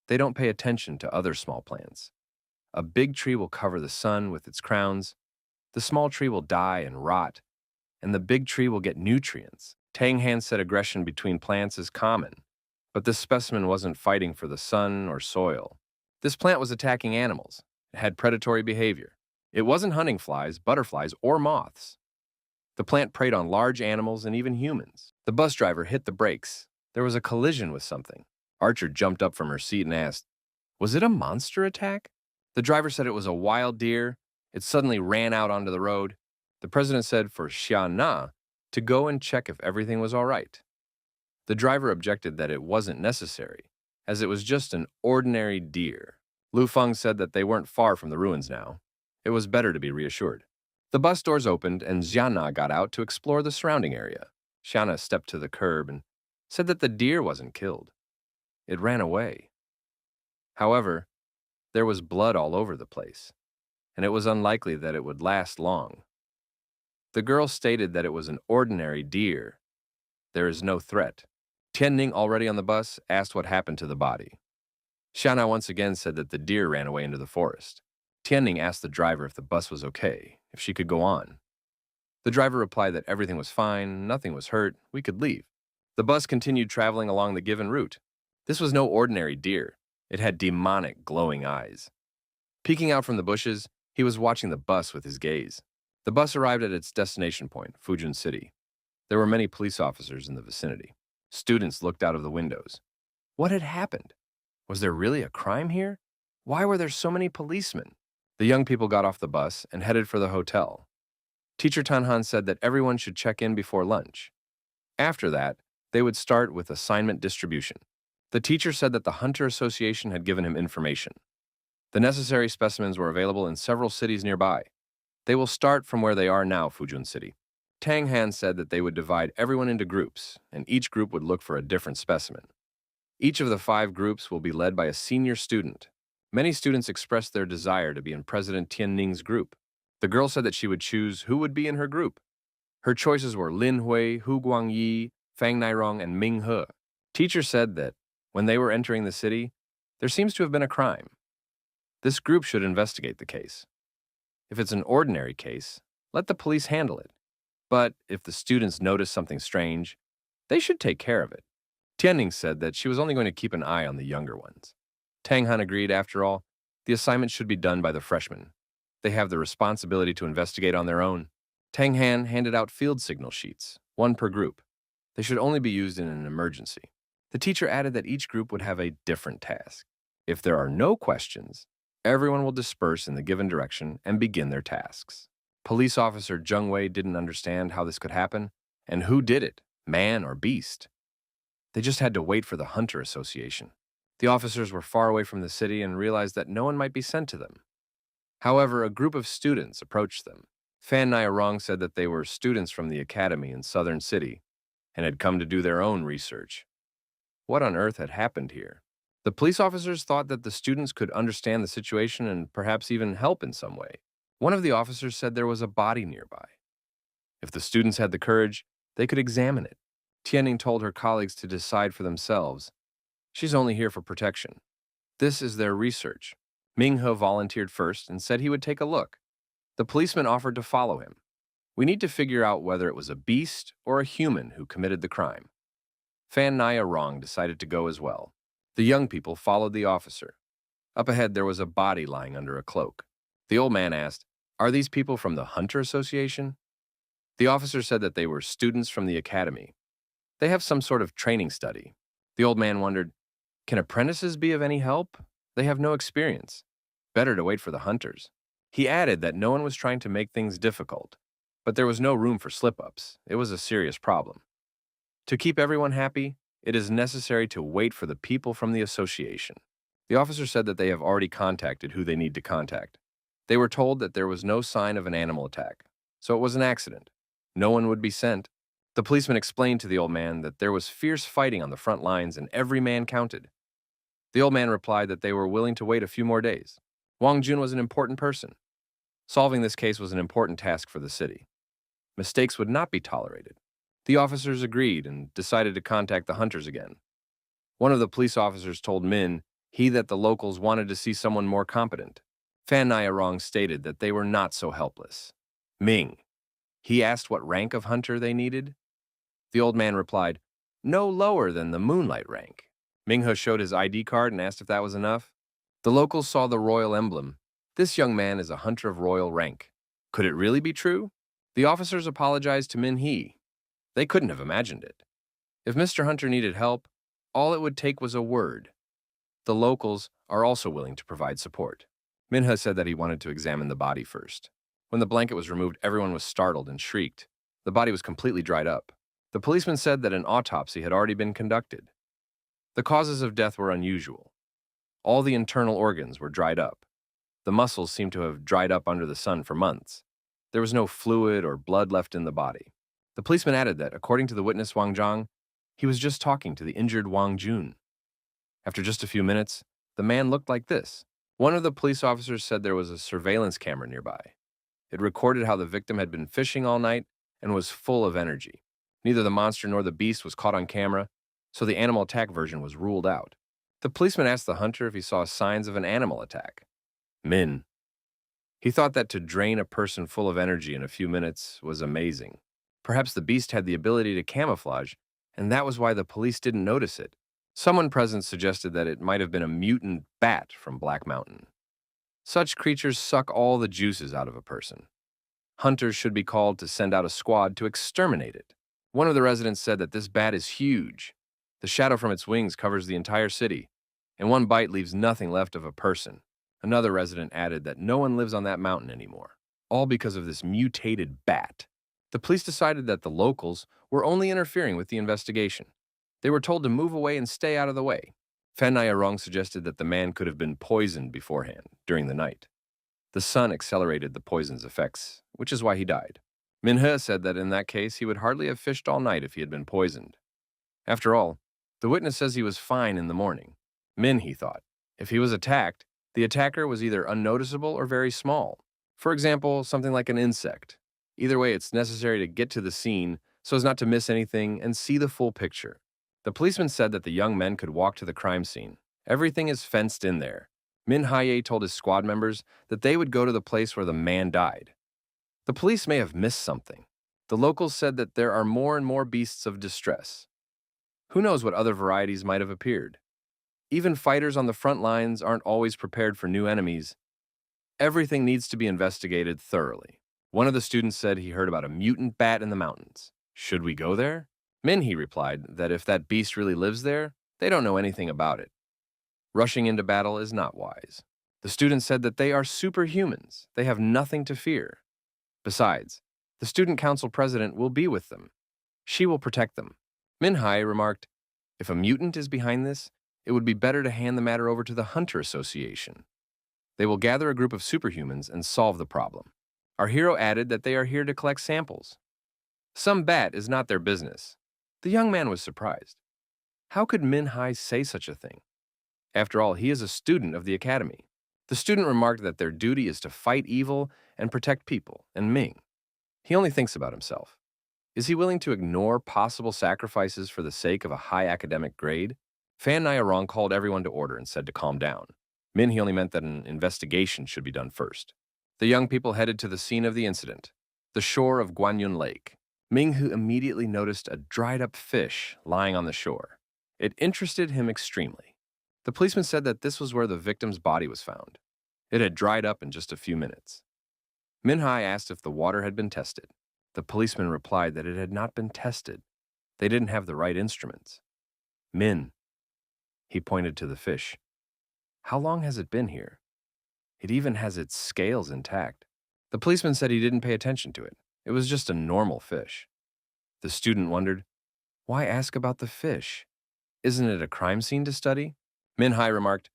They don't pay attention to other small plants. A big tree will cover the sun with its crowns. The small tree will die and rot, and the big tree will get nutrients. Tang Han said aggression between plants is common, but this specimen wasn't fighting for the sun or soil. This plant was attacking animals. It had predatory behavior. It wasn't hunting flies, butterflies, or moths. The plant preyed on large animals and even humans. The bus driver hit the brakes. There was a collision with something. Archer jumped up from her seat and asked, "Was it a monster attack?" The driver said it was a wild deer. It suddenly ran out onto the road. The president said for Xia Na to go and check if everything was all right. The driver objected that it wasn't necessary, as it was just an ordinary deer. Lu Feng said that they weren't far from the ruins now. It was better to be reassured. The bus doors opened and Xiana got out to explore the surrounding area. Xiana stepped to the curb and said that the deer wasn't killed. It ran away. However, there was blood all over the place, and it was unlikely that it would last long. The girl stated that it was an ordinary deer. There is no threat. Tianning, already on the bus, asked what happened to the body. Xiana once again said that the deer ran away into the forest. Tianning asked the driver if the bus was okay, if she could go on. The driver replied that everything was fine, nothing was hurt, we could leave. The bus continued traveling along the given route. This was no ordinary deer. It had demonic, glowing eyes. Peeking out from the bushes, he was watching the bus with his gaze. The bus arrived at its destination point, Fujun City. There were many police officers in the vicinity. Students looked out of the windows. What had happened? Was there really a crime here? Why were there so many policemen? The young people got off the bus and headed for the hotel. Teacher Tanhan said that everyone should check in before lunch. After that, they would start with assignment distribution. The teacher said that the Hunter Association had given him information. The necessary specimens were available in several cities nearby. They will start from where they are now, Fujun City. Tang Han said that they would divide everyone into groups, and each group would look for a different specimen. Each of the 5 groups will be led by a senior student. Many students expressed their desire to be in President Tianning's group. The girl said that she would choose who would be in her group. Her choices were Lin Hui, Hu Guangyi, Fang Nairong, and Ming He. Teacher said that when they were entering the city, there seems to have been a crime. This group should investigate the case. If it's an ordinary case, let the police handle it. But if the students notice something strange, they should take care of it. Tianning said that she was only going to keep an eye on the younger ones. Tang Han agreed, after all, the assignment should be done by the freshmen. They have the responsibility to investigate on their own. Tang Han handed out field signal sheets, 1 per group. They should only be used in an emergency. The teacher added that each group would have a different task. If there are no questions, everyone will disperse in the given direction and begin their tasks. Police officer Zheng Wei didn't understand how this could happen, and who did it, man or beast. They just had to wait for the Hunter Association. The officers were far away from the city and realized that no one might be sent to them. However, a group of students approached them. Fan Nairong said that they were students from the academy in Southern City and had come to do their own research. What on earth had happened here? The police officers thought that the students could understand the situation and perhaps even help in some way. One of the officers said there was a body nearby. If the students had the courage, they could examine it. Tianning told her colleagues to decide for themselves. She's only here for protection. This is their research. Minghe volunteered first and said he would take a look. The policeman offered to follow him. We need to figure out whether it was a beast or a human who committed the crime. Fan Naya Rong decided to go as well. The young people followed the officer. Up ahead, there was a body lying under a cloak. The old man asked, "Are these people from the Hunter Association?" The officer said that they were students from the academy. They have some sort of training study. The old man wondered, can apprentices be of any help? They have no experience. Better to wait for the hunters. He added that no one was trying to make things difficult, but there was no room for slip-ups. It was a serious problem. To keep everyone happy, it is necessary to wait for the people from the association. The officer said that they have already contacted who they need to contact. They were told that there was no sign of an animal attack, so it was an accident. No one would be sent. The policeman explained to the old man that there was fierce fighting on the front lines and every man counted. The old man replied that they were willing to wait a few more days. Wang Jun was an important person. Solving this case was an important task for the city. Mistakes would not be tolerated. The officers agreed and decided to contact the hunters again. One of the police officers told Min that the locals wanted to see someone more competent. Fan Nayarong stated that they were not so helpless. Ming. He asked what rank of hunter they needed. The old man replied, no lower than the moonlight rank. Minghe showed his ID card and asked if that was enough. The locals saw the royal emblem. This young man is a hunter of royal rank. Could it really be true? The officers apologized to Min. They couldn't have imagined it. If Mr. Hunter needed help, all it would take was a word. The locals are also willing to provide support. Minha said that he wanted to examine the body first. When the blanket was removed, everyone was startled and shrieked. The body was completely dried up. The policeman said that an autopsy had already been conducted. The causes of death were unusual. All the internal organs were dried up. The muscles seemed to have dried up under the sun for months. There was no fluid or blood left in the body. The policeman added that, according to the witness Wang Zhang, he was just talking to the injured Wang Jun. After just a few minutes, the man looked like this. One of the police officers said there was a surveillance camera nearby. It recorded how the victim had been fishing all night and was full of energy. Neither the monster nor the beast was caught on camera, so the animal attack version was ruled out. The policeman asked the hunter if he saw signs of an animal attack. Min. He thought that to drain a person full of energy in a few minutes was amazing. Perhaps the beast had the ability to camouflage, and that was why the police didn't notice it. Someone present suggested that it might have been a mutant bat from Black Mountain. Such creatures suck all the juices out of a person. Hunters should be called to send out a squad to exterminate it. One of the residents said that this bat is huge. The shadow from its wings covers the entire city, and one bite leaves nothing left of a person. Another resident added that no one lives on that mountain anymore, all because of this mutated bat. The police decided that the locals were only interfering with the investigation. They were told to move away and stay out of the way. Fan Nayarong suggested that the man could have been poisoned beforehand, during the night. The sun accelerated the poison's effects, which is why he died. Minhe said that in that case, he would hardly have fished all night if he had been poisoned. After all, the witness says he was fine in the morning. He thought, if he was attacked, the attacker was either unnoticeable or very small. For example, something like an insect. Either way, it's necessary to get to the scene so as not to miss anything and see the full picture. The policeman said that the young men could walk to the crime scene. Everything is fenced in there. Min Haye told his squad members that they would go to the place where the man died. The police may have missed something. The locals said that there are more and more beasts of distress. Who knows what other varieties might have appeared? Even fighters on the front lines aren't always prepared for new enemies. Everything needs to be investigated thoroughly. One of the students said he heard about a mutant bat in the mountains. Should we go there? Minhee replied that if that beast really lives there, they don't know anything about it. Rushing into battle is not wise. The students said that they are superhumans. They have nothing to fear. Besides, the student council president will be with them. She will protect them. Minhai remarked, if a mutant is behind this, it would be better to hand the matter over to the Hunter Association. They will gather a group of superhumans and solve the problem. Our hero added that they are here to collect samples. Some bat is not their business. The young man was surprised. How could Minhai say such a thing? After all, he is a student of the academy. The student remarked that their duty is to fight evil and protect people, and Ming. He only thinks about himself. Is he willing to ignore possible sacrifices for the sake of a high academic grade? Fan Nyarong called everyone to order and said to calm down. Min he only meant that an investigation should be done first. The young people headed to the scene of the incident, the shore of Guanyun Lake. Minghu immediately noticed a dried-up fish lying on the shore. It interested him extremely. The policeman said that this was where the victim's body was found. It had dried up in just a few minutes. Minhai asked if the water had been tested. The policeman replied that it had not been tested. They didn't have the right instruments. Min, he pointed to the fish. How long has it been here? It even has its scales intact. The policeman said he didn't pay attention to it. It was just a normal fish. The student wondered, why ask about the fish? Isn't it a crime scene to study? Minhai remarked,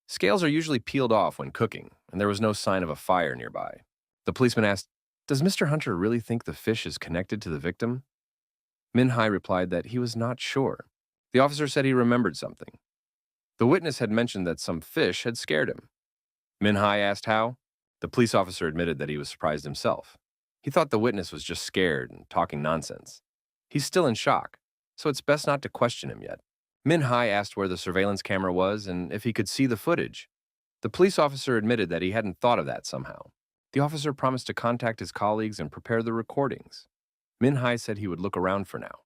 scales are usually peeled off when cooking, and there was no sign of a fire nearby. The policeman asked, does Mr. Hunter really think the fish is connected to the victim? Minhai replied that he was not sure. The officer said he remembered something. The witness had mentioned that some fish had scared him. Minhai asked how. The police officer admitted that he was surprised himself. He thought the witness was just scared and talking nonsense. He's still in shock, so it's best not to question him yet. Minhai asked where the surveillance camera was and if he could see the footage. The police officer admitted that he hadn't thought of that somehow. The officer promised to contact his colleagues and prepare the recordings. Minhai said he would look around for now.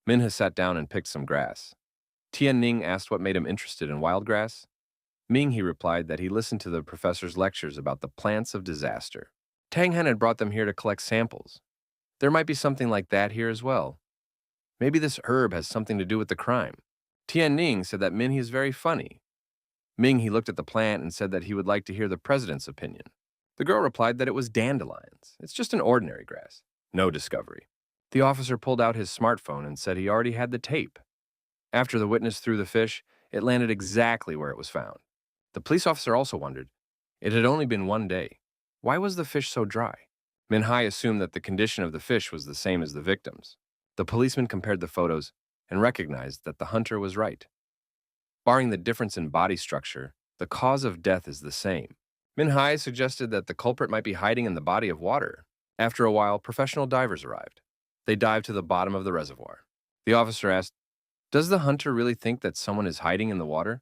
Minha sat down and picked some grass. Tian Ning asked what made him interested in wild grass. Ming he replied that he listened to the professor's lectures about the plants of disaster. Tang Han had brought them here to collect samples. There might be something like that here as well. Maybe this herb has something to do with the crime. Tian Ning said that Min he is very funny. Ming he looked at the plant and said that he would like to hear the president's opinion. The girl replied that it was dandelions. It's just an ordinary grass. No discovery. The officer pulled out his smartphone and said he already had the tape. After the witness threw the fish, it landed exactly where it was found. The police officer also wondered. It had only been one day. Why was the fish so dry? Minhai assumed that the condition of the fish was the same as the victim's. The policeman compared the photos and recognized that the hunter was right. Barring the difference in body structure, the cause of death is the same. Minhai suggested that the culprit might be hiding in the body of water. After a while, professional divers arrived. They dived to the bottom of the reservoir. The officer asked, does the hunter really think that someone is hiding in the water?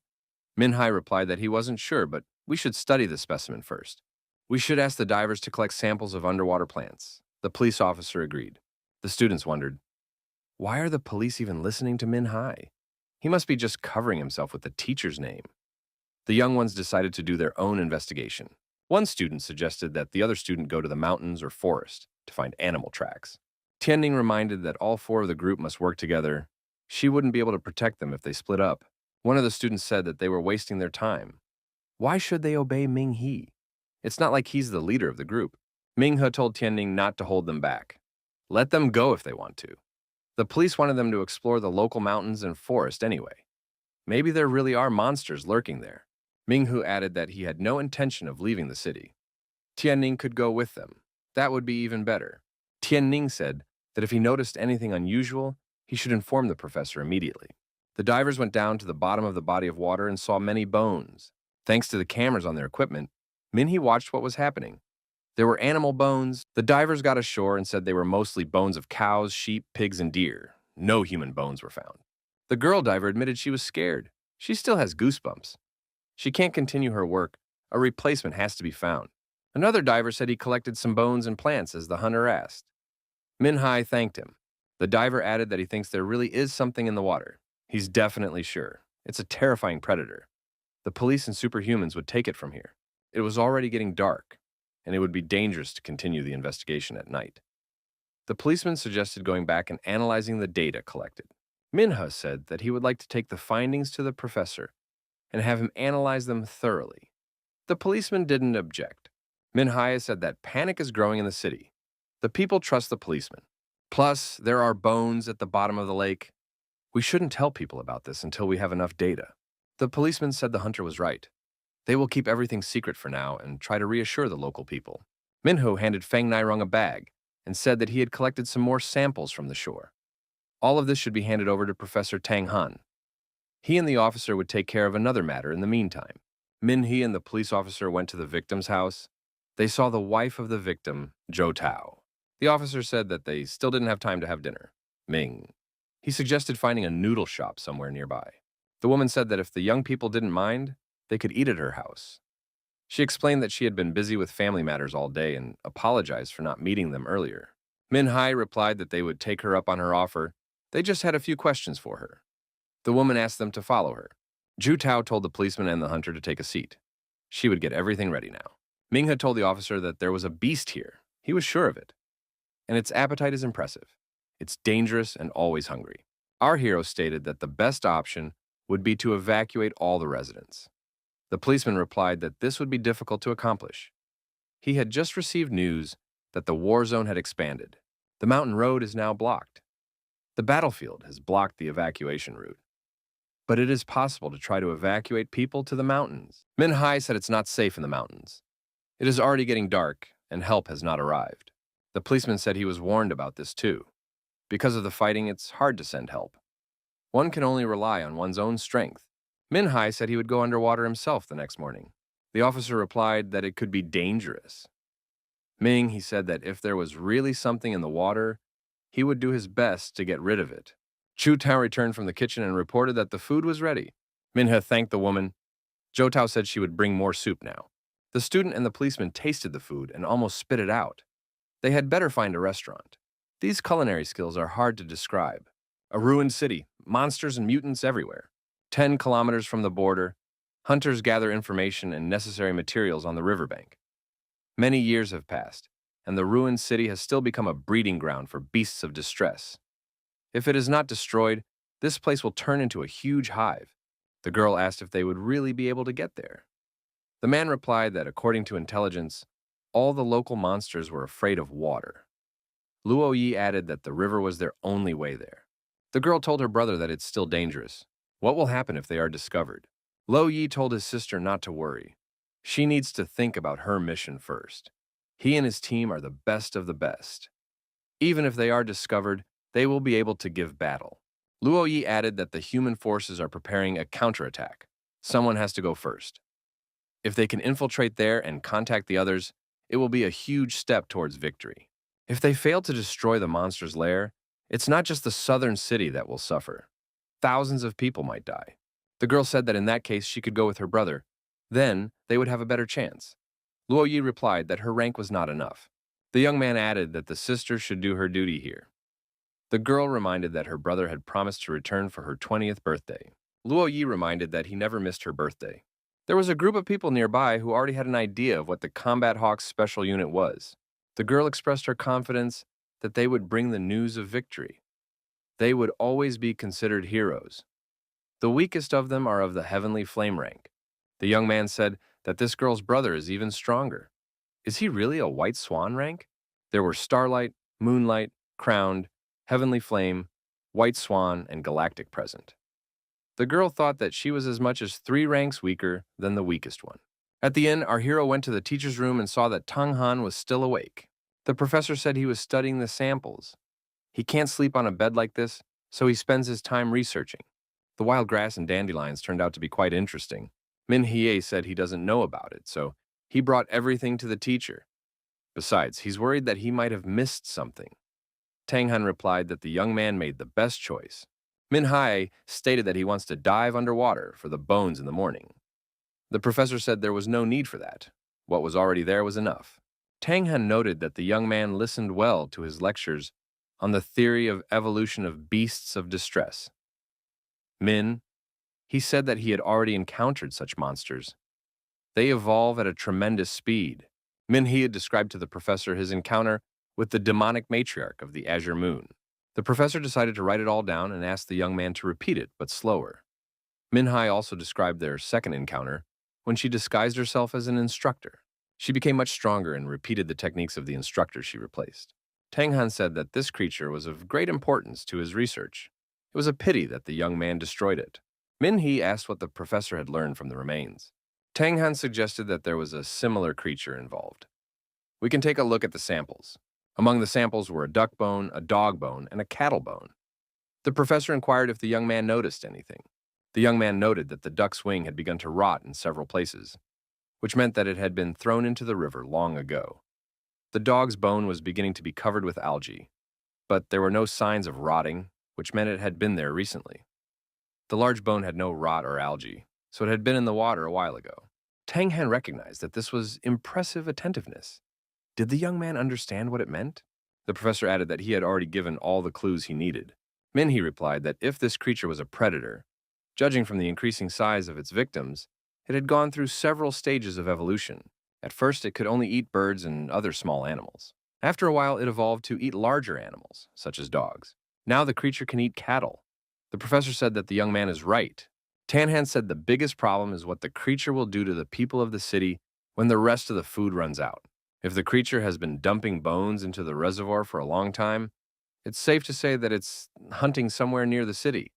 Minhai replied that he wasn't sure, but we should study the specimen first. We should ask the divers to collect samples of underwater plants. The police officer agreed. The students wondered, why are the police even listening to Minhai? He must be just covering himself with the teacher's name. The young ones decided to do their own investigation. One student suggested that the other student go to the mountains or forest to find animal tracks. Tianning reminded that all four of the group must work together. She wouldn't be able to protect them if they split up. One of the students said that they were wasting their time. Why should they obey Ming He? It's not like he's the leader of the group. Ming He told Tianning not to hold them back. Let them go if they want to. The police wanted them to explore the local mountains and forest anyway. Maybe there really are monsters lurking there. Minghu added that he had no intention of leaving the city. Tianning could go with them. That would be even better. Tianning said that if he noticed anything unusual, he should inform the professor immediately. The divers went down to the bottom of the body of water and saw many bones. Thanks to the cameras on their equipment, Minhee watched what was happening. There were animal bones. The divers got ashore and said they were mostly bones of cows, sheep, pigs, and deer. No human bones were found. The girl diver admitted she was scared. She still has goosebumps. She can't continue her work. A replacement has to be found. Another diver said he collected some bones and plants as the hunter asked. Minhai thanked him. The diver added that he thinks there really is something in the water. He's definitely sure. It's a terrifying predator. The police and superhumans would take it from here. It was already getting dark, and it would be dangerous to continue the investigation at night. The policeman suggested going back and analyzing the data collected. Minha said that he would like to take the findings to the professor and have him analyze them thoroughly. The policeman didn't object. Minhaya said that panic is growing in the city. The people trust the policeman. Plus, there are bones at the bottom of the lake. We shouldn't tell people about this until we have enough data. The policeman said the hunter was right. They will keep everything secret for now and try to reassure the local people. Minho handed Feng Nairong a bag and said that he had collected some more samples from the shore. All of this should be handed over to Professor Tang Han. He and the officer would take care of another matter in the meantime. Minhee and the police officer went to the victim's house. They saw the wife of the victim, Zhou Tao. The officer said that they still didn't have time to have dinner. Ming. He suggested finding a noodle shop somewhere nearby. The woman said that if the young people didn't mind, they could eat at her house. She explained that she had been busy with family matters all day and apologized for not meeting them earlier. Min Hai replied that they would take her up on her offer. They just had a few questions for her. The woman asked them to follow her. Ju Tao told the policeman and the hunter to take a seat. She would get everything ready now. Ming had told the officer that there was a beast here. He was sure of it. And its appetite is impressive. It's dangerous and always hungry. Our hero stated that the best option would be to evacuate all the residents. The policeman replied that this would be difficult to accomplish. He had just received news that the war zone had expanded. The mountain road is now blocked. The battlefield has blocked the evacuation route. But it is possible to try to evacuate people to the mountains. Min Hai said it's not safe in the mountains. It is already getting dark, and help has not arrived. The policeman said he was warned about this too. Because of the fighting, it's hard to send help. One can only rely on one's own strength. Min Hai said he would go underwater himself the next morning. The officer replied that it could be dangerous. Ming, he said that if there was really something in the water, he would do his best to get rid of it. Chu Tao returned from the kitchen and reported that the food was ready. Minha thanked the woman. Jo Tao said she would bring more soup now. The student and the policeman tasted the food and almost spit it out. They had better find a restaurant. These culinary skills are hard to describe. A ruined city, monsters and mutants everywhere. 10 kilometers from the border, hunters gather information and necessary materials on the riverbank. Many years have passed, and the ruined city has still become a breeding ground for beasts of distress. If it is not destroyed, this place will turn into a huge hive. The girl asked if they would really be able to get there. The man replied that according to intelligence, all the local monsters were afraid of water. Luo Yi added that the river was their only way there. The girl told her brother that it's still dangerous. What will happen if they are discovered? Lo Yi told his sister not to worry. She needs to think about her mission first. He and his team are the best of the best. Even if they are discovered, they will be able to give battle. Luo Yi added that the human forces are preparing a counterattack. Someone has to go first. If they can infiltrate there and contact the others, it will be a huge step towards victory. If they fail to destroy the monster's lair, it's not just the southern city that will suffer. Thousands of people might die. The girl said that in that case she could go with her brother. Then they would have a better chance. Luo Yi replied that her rank was not enough. The young man added that the sister should do her duty here. The girl reminded that her brother had promised to return for her 20th birthday. Luo Yi reminded that he never missed her birthday. There was a group of people nearby who already had an idea of what the Combat Hawks special unit was. The girl expressed her confidence that they would bring the news of victory. They would always be considered heroes. The weakest of them are of the heavenly flame rank. The young man said that this girl's brother is even stronger. Is he really a white swan rank? There were starlight, moonlight, crowned, heavenly flame, white swan, and galactic present. The girl thought that she was as much as 3 ranks weaker than the weakest one. At the end, our hero went to the teacher's room and saw that Tang Han was still awake. The professor said he was studying the samples. He can't sleep on a bed like this, so he spends his time researching. The wild grass and dandelions turned out to be quite interesting. Min Hie said he doesn't know about it, so he brought everything to the teacher. Besides, he's worried that he might have missed something. Tang Han replied that the young man made the best choice. Min Hai stated that he wants to dive underwater for the bones in the morning. The professor said there was no need for that. What was already there was enough. Tang Han noted that the young man listened well to his lectures on the theory of evolution of beasts of distress. Min, he said that he had already encountered such monsters. They evolve at a tremendous speed. Min He had described to the professor his encounter with the demonic matriarch of the Azure Moon. The professor decided to write it all down and asked the young man to repeat it, but slower. Min Hai also described their second encounter when she disguised herself as an instructor. She became much stronger and repeated the techniques of the instructor she replaced. Tang Han said that this creature was of great importance to his research. It was a pity that the young man destroyed it. Min He asked what the professor had learned from the remains. Tang Han suggested that there was a similar creature involved. We can take a look at the samples. Among the samples were a duck bone, a dog bone, and a cattle bone. The professor inquired if the young man noticed anything. The young man noted that the duck's wing had begun to rot in several places, which meant that it had been thrown into the river long ago. The dog's bone was beginning to be covered with algae, but there were no signs of rotting, which meant it had been there recently. The large bone had no rot or algae, so it had been in the water a while ago. Tang Han recognized that this was impressive attentiveness. Did the young man understand what it meant? The professor added that he had already given all the clues he needed. Minhee replied that if this creature was a predator, judging from the increasing size of its victims, it had gone through several stages of evolution. At first, it could only eat birds and other small animals. After a while, it evolved to eat larger animals, such as dogs. Now the creature can eat cattle. The professor said that the young man is right. Tanhan said the biggest problem is what the creature will do to the people of the city when the rest of the food runs out. If the creature has been dumping bones into the reservoir for a long time, it's safe to say that it's hunting somewhere near the city.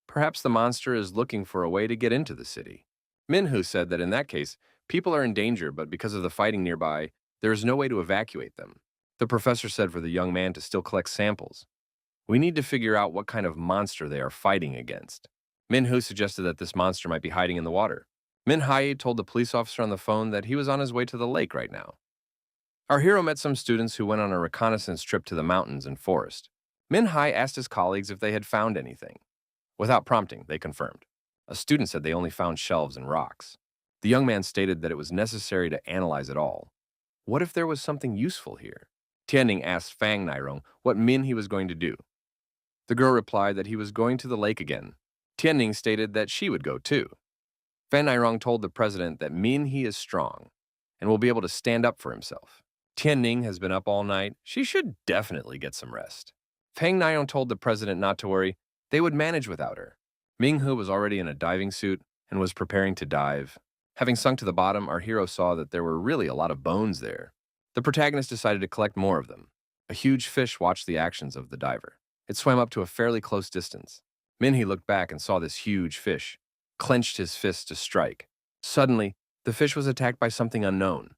Perhaps the monster is looking for a way to get into the city. Minhoo said that in that case, people are in danger, but because of the fighting nearby, there is no way to evacuate them. The professor said for the young man to still collect samples. We need to figure out what kind of monster they are fighting against. Minhoo suggested that this monster might be hiding in the water. Min Hae told the police officer on the phone that he was on his way to the lake right now. Our hero met some students who went on a reconnaissance trip to the mountains and forest. Min Hae asked his colleagues if they had found anything. Without prompting, they confirmed. A student said they only found shelves and rocks. The young man stated that it was necessary to analyze it all. What if there was something useful here? Tianning asked Fang Nairong what Min he was going to do. The girl replied that he was going to the lake again. Tianning stated that she would go too. Fan Nairong told the president that Min he is strong and will be able to stand up for himself. Tianning has been up all night. She should definitely get some rest. Fang Nairong told the president not to worry. They would manage without her. Minghu was already in a diving suit and was preparing to dive. Having sunk to the bottom, our hero saw that there were really a lot of bones there. The protagonist decided to collect more of them. A huge fish watched the actions of the diver. It swam up to a fairly close distance. Minhee looked back and saw this huge fish, clenched his fist to strike. Suddenly, the fish was attacked by something unknown.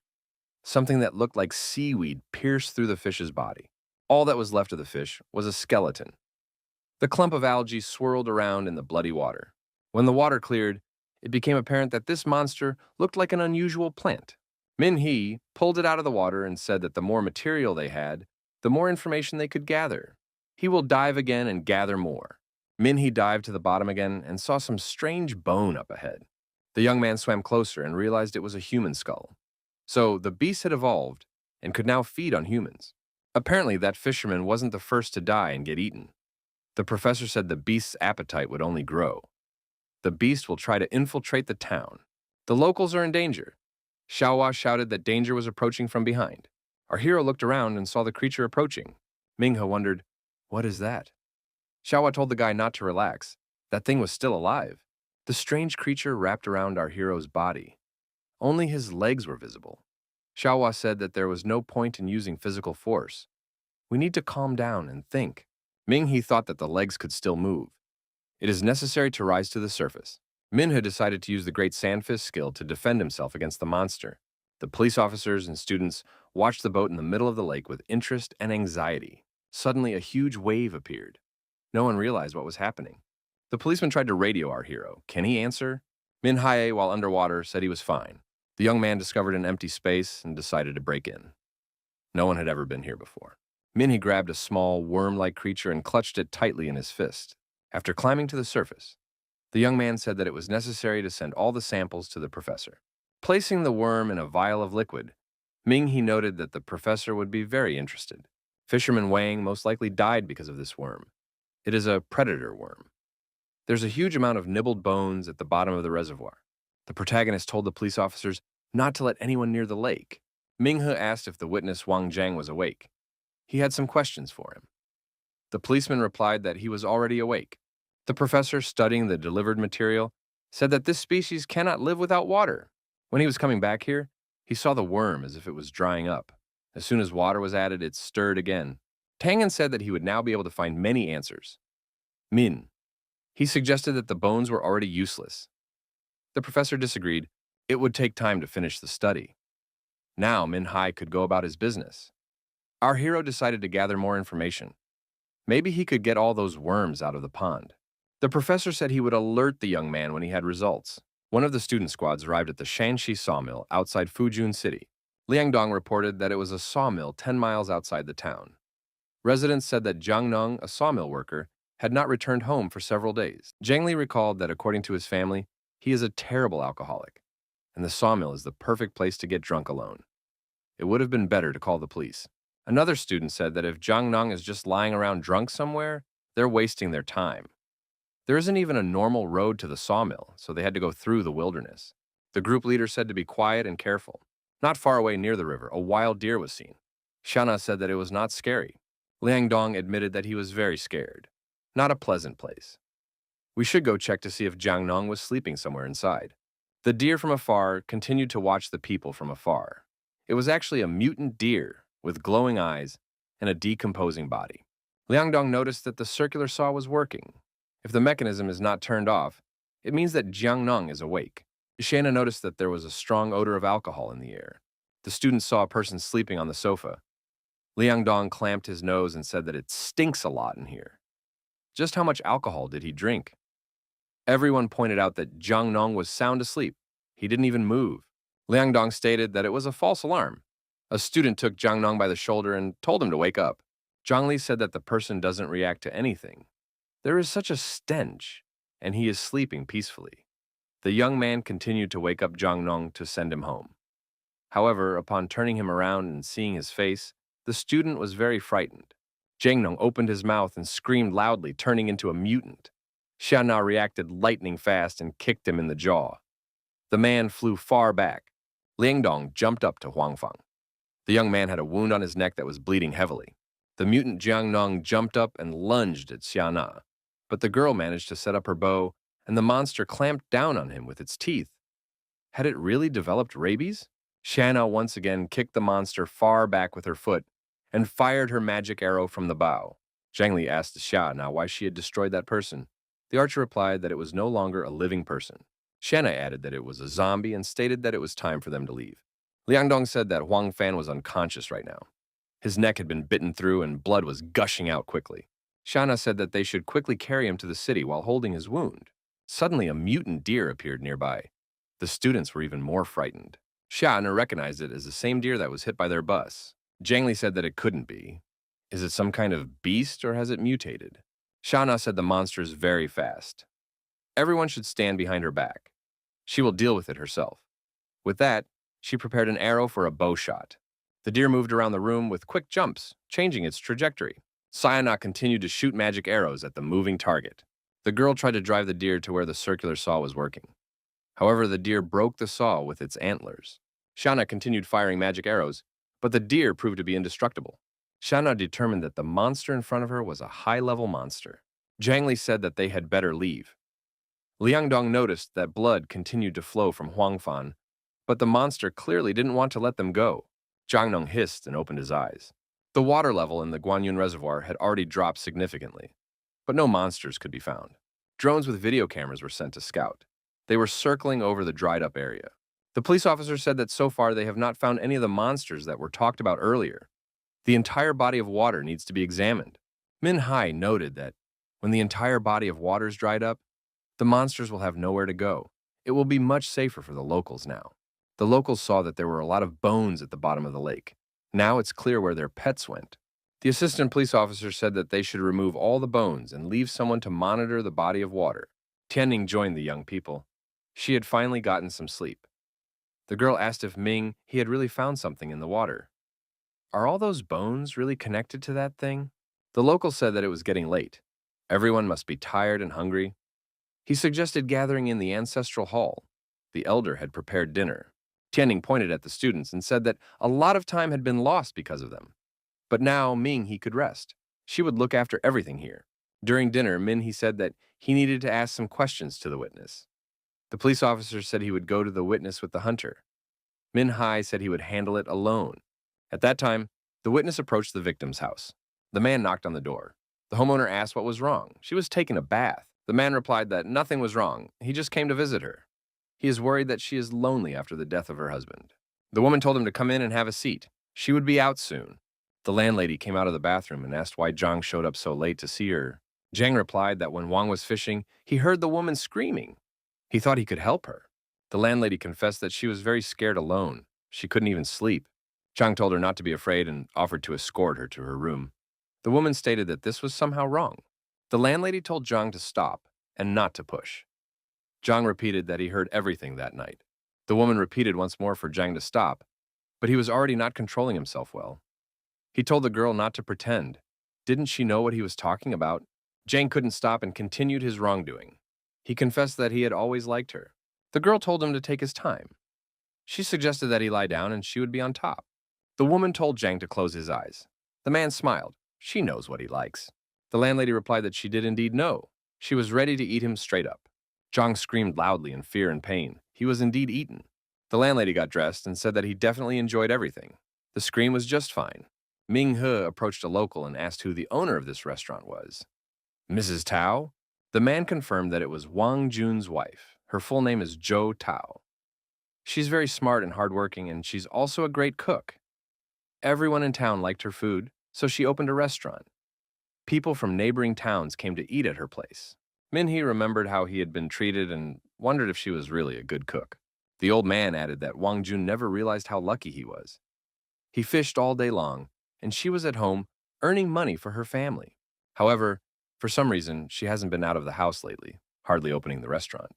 Something that looked like seaweed pierced through the fish's body. All that was left of the fish was a skeleton. The clump of algae swirled around in the bloody water. When the water cleared, it became apparent that this monster looked like an unusual plant. Minhee pulled it out of the water and said that the more material they had, the more information they could gather. He will dive again and gather more. Minhee dived to the bottom again and saw some strange bone up ahead. The young man swam closer and realized it was a human skull. So the beast had evolved and could now feed on humans. Apparently, that fisherman wasn't the first to die and get eaten. The professor said the beast's appetite would only grow. The beast will try to infiltrate the town. The locals are in danger. Xiaohua shouted that danger was approaching from behind. Our hero looked around and saw the creature approaching. Minghe wondered, "What is that?" Xiaohua told the guy not to relax. That thing was still alive. The strange creature wrapped around our hero's body. Only his legs were visible. Xiaohua said that there was no point in using physical force. We need to calm down and think. Minghe thought that the legs could still move. It is necessary to rise to the surface. Minhe decided to use the great sandfist skill to defend himself against the monster. The police officers and students watched the boat in the middle of the lake with interest and anxiety. Suddenly, a huge wave appeared. No one realized what was happening. The policeman tried to radio our hero. Can he answer? Min Hae, while underwater, said he was fine. The young man discovered an empty space and decided to break in. No one had ever been here before. Minhee grabbed a small, worm-like creature and clutched it tightly in his fist. After climbing to the surface, the young man said that it was necessary to send all the samples to the professor. Placing the worm in a vial of liquid, Minghe noted that the professor would be very interested. Fisherman Wang most likely died because of this worm. It is a predator worm. There's a huge amount of nibbled bones at the bottom of the reservoir. The protagonist told the police officers not to let anyone near the lake. Minghe asked if the witness Wang Jiang was awake. He had some questions for him. The policeman replied that he was already awake. The professor, studying the delivered material, said that this species cannot live without water. When he was coming back here, he saw the worm as if it was drying up. As soon as water was added, it stirred again. Tangen said that he would now be able to find many answers. Min. He suggested that the bones were already useless. The professor disagreed. It would take time to finish the study. Now Min Hai could go about his business. Our hero decided to gather more information. Maybe he could get all those worms out of the pond. The professor said he would alert the young man when he had results. One of the student squads arrived at the Shanxi sawmill outside Fujun City. Liangdong reported that it was a sawmill 10 miles outside the town. Residents said that Jiang Neng, a sawmill worker, had not returned home for several days. Zhang Li recalled that according to his family, he is a terrible alcoholic, and the sawmill is the perfect place to get drunk alone. It would have been better to call the police. Another student said that if Zhang Nong is just lying around drunk somewhere, they're wasting their time. There isn't even a normal road to the sawmill, so they had to go through the wilderness. The group leader said to be quiet and careful. Not far away near the river, a wild deer was seen. Shana said that it was not scary. Liang Dong admitted that he was very scared. Not a pleasant place. We should go check to see if Jiang Nong was sleeping somewhere inside. The deer from afar continued to watch the people from afar. It was actually a mutant deer with glowing eyes and a decomposing body. Liang Dong noticed that the circular saw was working. If the mechanism is not turned off, it means that Jiang Nong is awake. Shana noticed that there was a strong odor of alcohol in the air. The student saw a person sleeping on the sofa. Liang Dong clamped his nose and said that it stinks a lot in here. Just how much alcohol did he drink? Everyone pointed out that Jiang Nong was sound asleep. He didn't even move. Liang Dong stated that it was a false alarm. A student took Jiang Nong by the shoulder and told him to wake up. Zhang Li said that the person doesn't react to anything. There is such a stench, and he is sleeping peacefully. The young man continued to wake up Jiang Nong to send him home. However, upon turning him around and seeing his face, the student was very frightened. Jiang Nong opened his mouth and screamed loudly, turning into a mutant. Xiana reacted lightning fast and kicked him in the jaw. The man flew far back. Liang Dong jumped up to Huang Feng. The young man had a wound on his neck that was bleeding heavily. The mutant Jiang Nong jumped up and lunged at Xiana, but the girl managed to set up her bow, and the monster clamped down on him with its teeth. Had it really developed rabies? Xiana once again kicked the monster far back with her foot and fired her magic arrow from the bow. Zhang Li asked Xiana why she had destroyed that person. The archer replied that it was no longer a living person. Xiana added that it was a zombie and stated that it was time for them to leave. Liang Dong said that Huang Fan was unconscious right now. His neck had been bitten through and blood was gushing out quickly. Shana said that they should quickly carry him to the city while holding his wound. Suddenly, a mutant deer appeared nearby. The students were even more frightened. Shana recognized it as the same deer that was hit by their bus. Zhang Li said that it couldn't be. Is it some kind of beast or has it mutated? Shana said the monster is very fast. Everyone should stand behind her back. She will deal with it herself. With that, she prepared an arrow for a bow shot. The deer moved around the room with quick jumps, changing its trajectory. Sayana continued to shoot magic arrows at the moving target. The girl tried to drive the deer to where the circular saw was working. However, the deer broke the saw with its antlers. Shana continued firing magic arrows, but the deer proved to be indestructible. Shana determined that the monster in front of her was a high-level monster. Zhang Li said that they had better leave. Liang Dong noticed that blood continued to flow from Huang Fan, but the monster clearly didn't want to let them go. Jiang Nong hissed and opened his eyes. The water level in the Guanyun Reservoir had already dropped significantly, but no monsters could be found. Drones with video cameras were sent to scout. They were circling over the dried-up area. The police officer said that so far they have not found any of the monsters that were talked about earlier. The entire body of water needs to be examined. Min Hai noted that when the entire body of water is dried up, the monsters will have nowhere to go. It will be much safer for the locals now. The locals saw that there were a lot of bones at the bottom of the lake. Now it's clear where their pets went. The assistant police officer said that they should remove all the bones and leave someone to monitor the body of water. Tianning joined the young people. She had finally gotten some sleep. The girl asked if Ming he had really found something in the water. Are all those bones really connected to that thing? The local said that it was getting late. Everyone must be tired and hungry. He suggested gathering in the ancestral hall. The elder had prepared dinner. Tianning pointed at the students and said that a lot of time had been lost because of them. But now Ming he could rest. She would look after everything here. During dinner, Min he said that he needed to ask some questions to the witness. The police officer said he would go to the witness with the hunter. Min Hai said he would handle it alone. At that time, the witness approached the victim's house. The man knocked on the door. The homeowner asked what was wrong. She was taking a bath. The man replied that nothing was wrong. He just came to visit her. He is worried that she is lonely after the death of her husband. The woman told him to come in and have a seat. She would be out soon. The landlady came out of the bathroom and asked why Zhang showed up so late to see her. Zhang replied that when Wang was fishing, he heard the woman screaming. He thought he could help her. The landlady confessed that she was very scared alone. She couldn't even sleep. Zhang told her not to be afraid and offered to escort her to her room. The woman stated that this was somehow wrong. The landlady told Zhang to stop and not to push. Zhang repeated that he heard everything that night. The woman repeated once more for Zhang to stop, but he was already not controlling himself well. He told the girl not to pretend. Didn't she know what he was talking about? Zhang couldn't stop and continued his wrongdoing. He confessed that he had always liked her. The girl told him to take his time. She suggested that he lie down and she would be on top. The woman told Zhang to close his eyes. The man smiled. She knows what he likes. The landlady replied that she did indeed know. She was ready to eat him straight up. Zhang screamed loudly in fear and pain. He was indeed eaten. The landlady got dressed and said that he definitely enjoyed everything. The scream was just fine. Ming He approached a local and asked who the owner of this restaurant was. Mrs. Tao? The man confirmed that it was Wang Jun's wife. Her full name is Zhou Tao. She's very smart and hardworking, and she's also a great cook. Everyone in town liked her food, so she opened a restaurant. People from neighboring towns came to eat at her place. Minhee remembered how he had been treated and wondered if she was really a good cook. The old man added that Wang Jun never realized how lucky he was. He fished all day long, and she was at home earning money for her family. However, for some reason, she hasn't been out of the house lately, hardly opening the restaurant.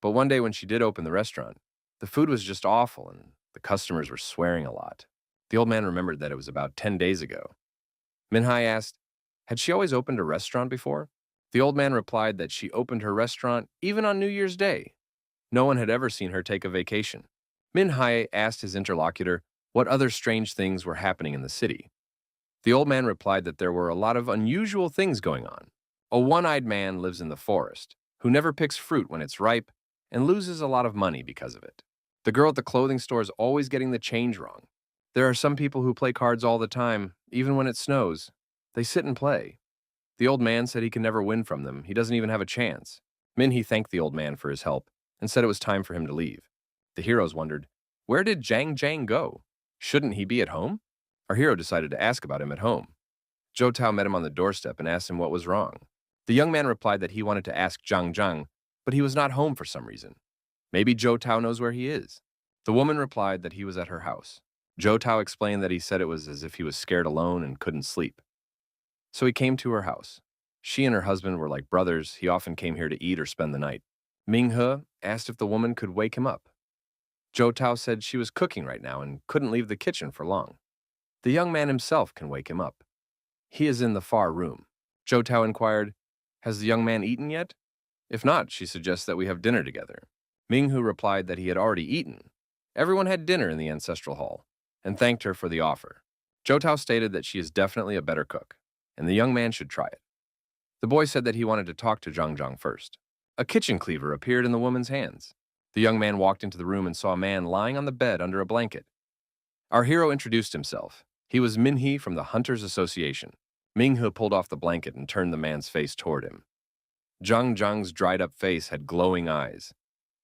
But one day when she did open the restaurant, the food was just awful and the customers were swearing a lot. The old man remembered that it was about 10 days ago. Minhai asked, had she always opened a restaurant before? The old man replied that she opened her restaurant even on New Year's Day. No one had ever seen her take a vacation. Minhai asked his interlocutor what other strange things were happening in the city. The old man replied that there were a lot of unusual things going on. A one-eyed man lives in the forest, who never picks fruit when it's ripe and loses a lot of money because of it. The girl at the clothing store is always getting the change wrong. There are some people who play cards all the time, even when it snows. They sit and play. The old man said he can never win from them. He doesn't even have a chance. Minhee thanked the old man for his help and said it was time for him to leave. The heroes wondered, where did Jang go? Shouldn't he be at home? Our hero decided to ask about him at home. Zhou Tao met him on the doorstep and asked him what was wrong. The young man replied that he wanted to ask Zhang, but he was not home for some reason. Maybe Zhou Tao knows where he is. The woman replied that he was at her house. Zhou Tao explained that he said it was as if he was scared alone and couldn't sleep. So he came to her house. She and her husband were like brothers. He often came here to eat or spend the night. Ming He asked if the woman could wake him up. Zhou Tao said she was cooking right now and couldn't leave the kitchen for long. The young man himself can wake him up. He is in the far room. Zhou Tao inquired, has the young man eaten yet? If not, she suggests that we have dinner together. Ming He replied that he had already eaten. Everyone had dinner in the ancestral hall and thanked her for the offer. Zhou Tao stated that she is definitely a better cook, and the young man should try it. The boy said that he wanted to talk to Zhang first. A kitchen cleaver appeared in the woman's hands. The young man walked into the room and saw a man lying on the bed under a blanket. Our hero introduced himself. He was Minhee from the Hunters Association. Ming He pulled off the blanket and turned the man's face toward him. Zhang's dried-up face had glowing eyes.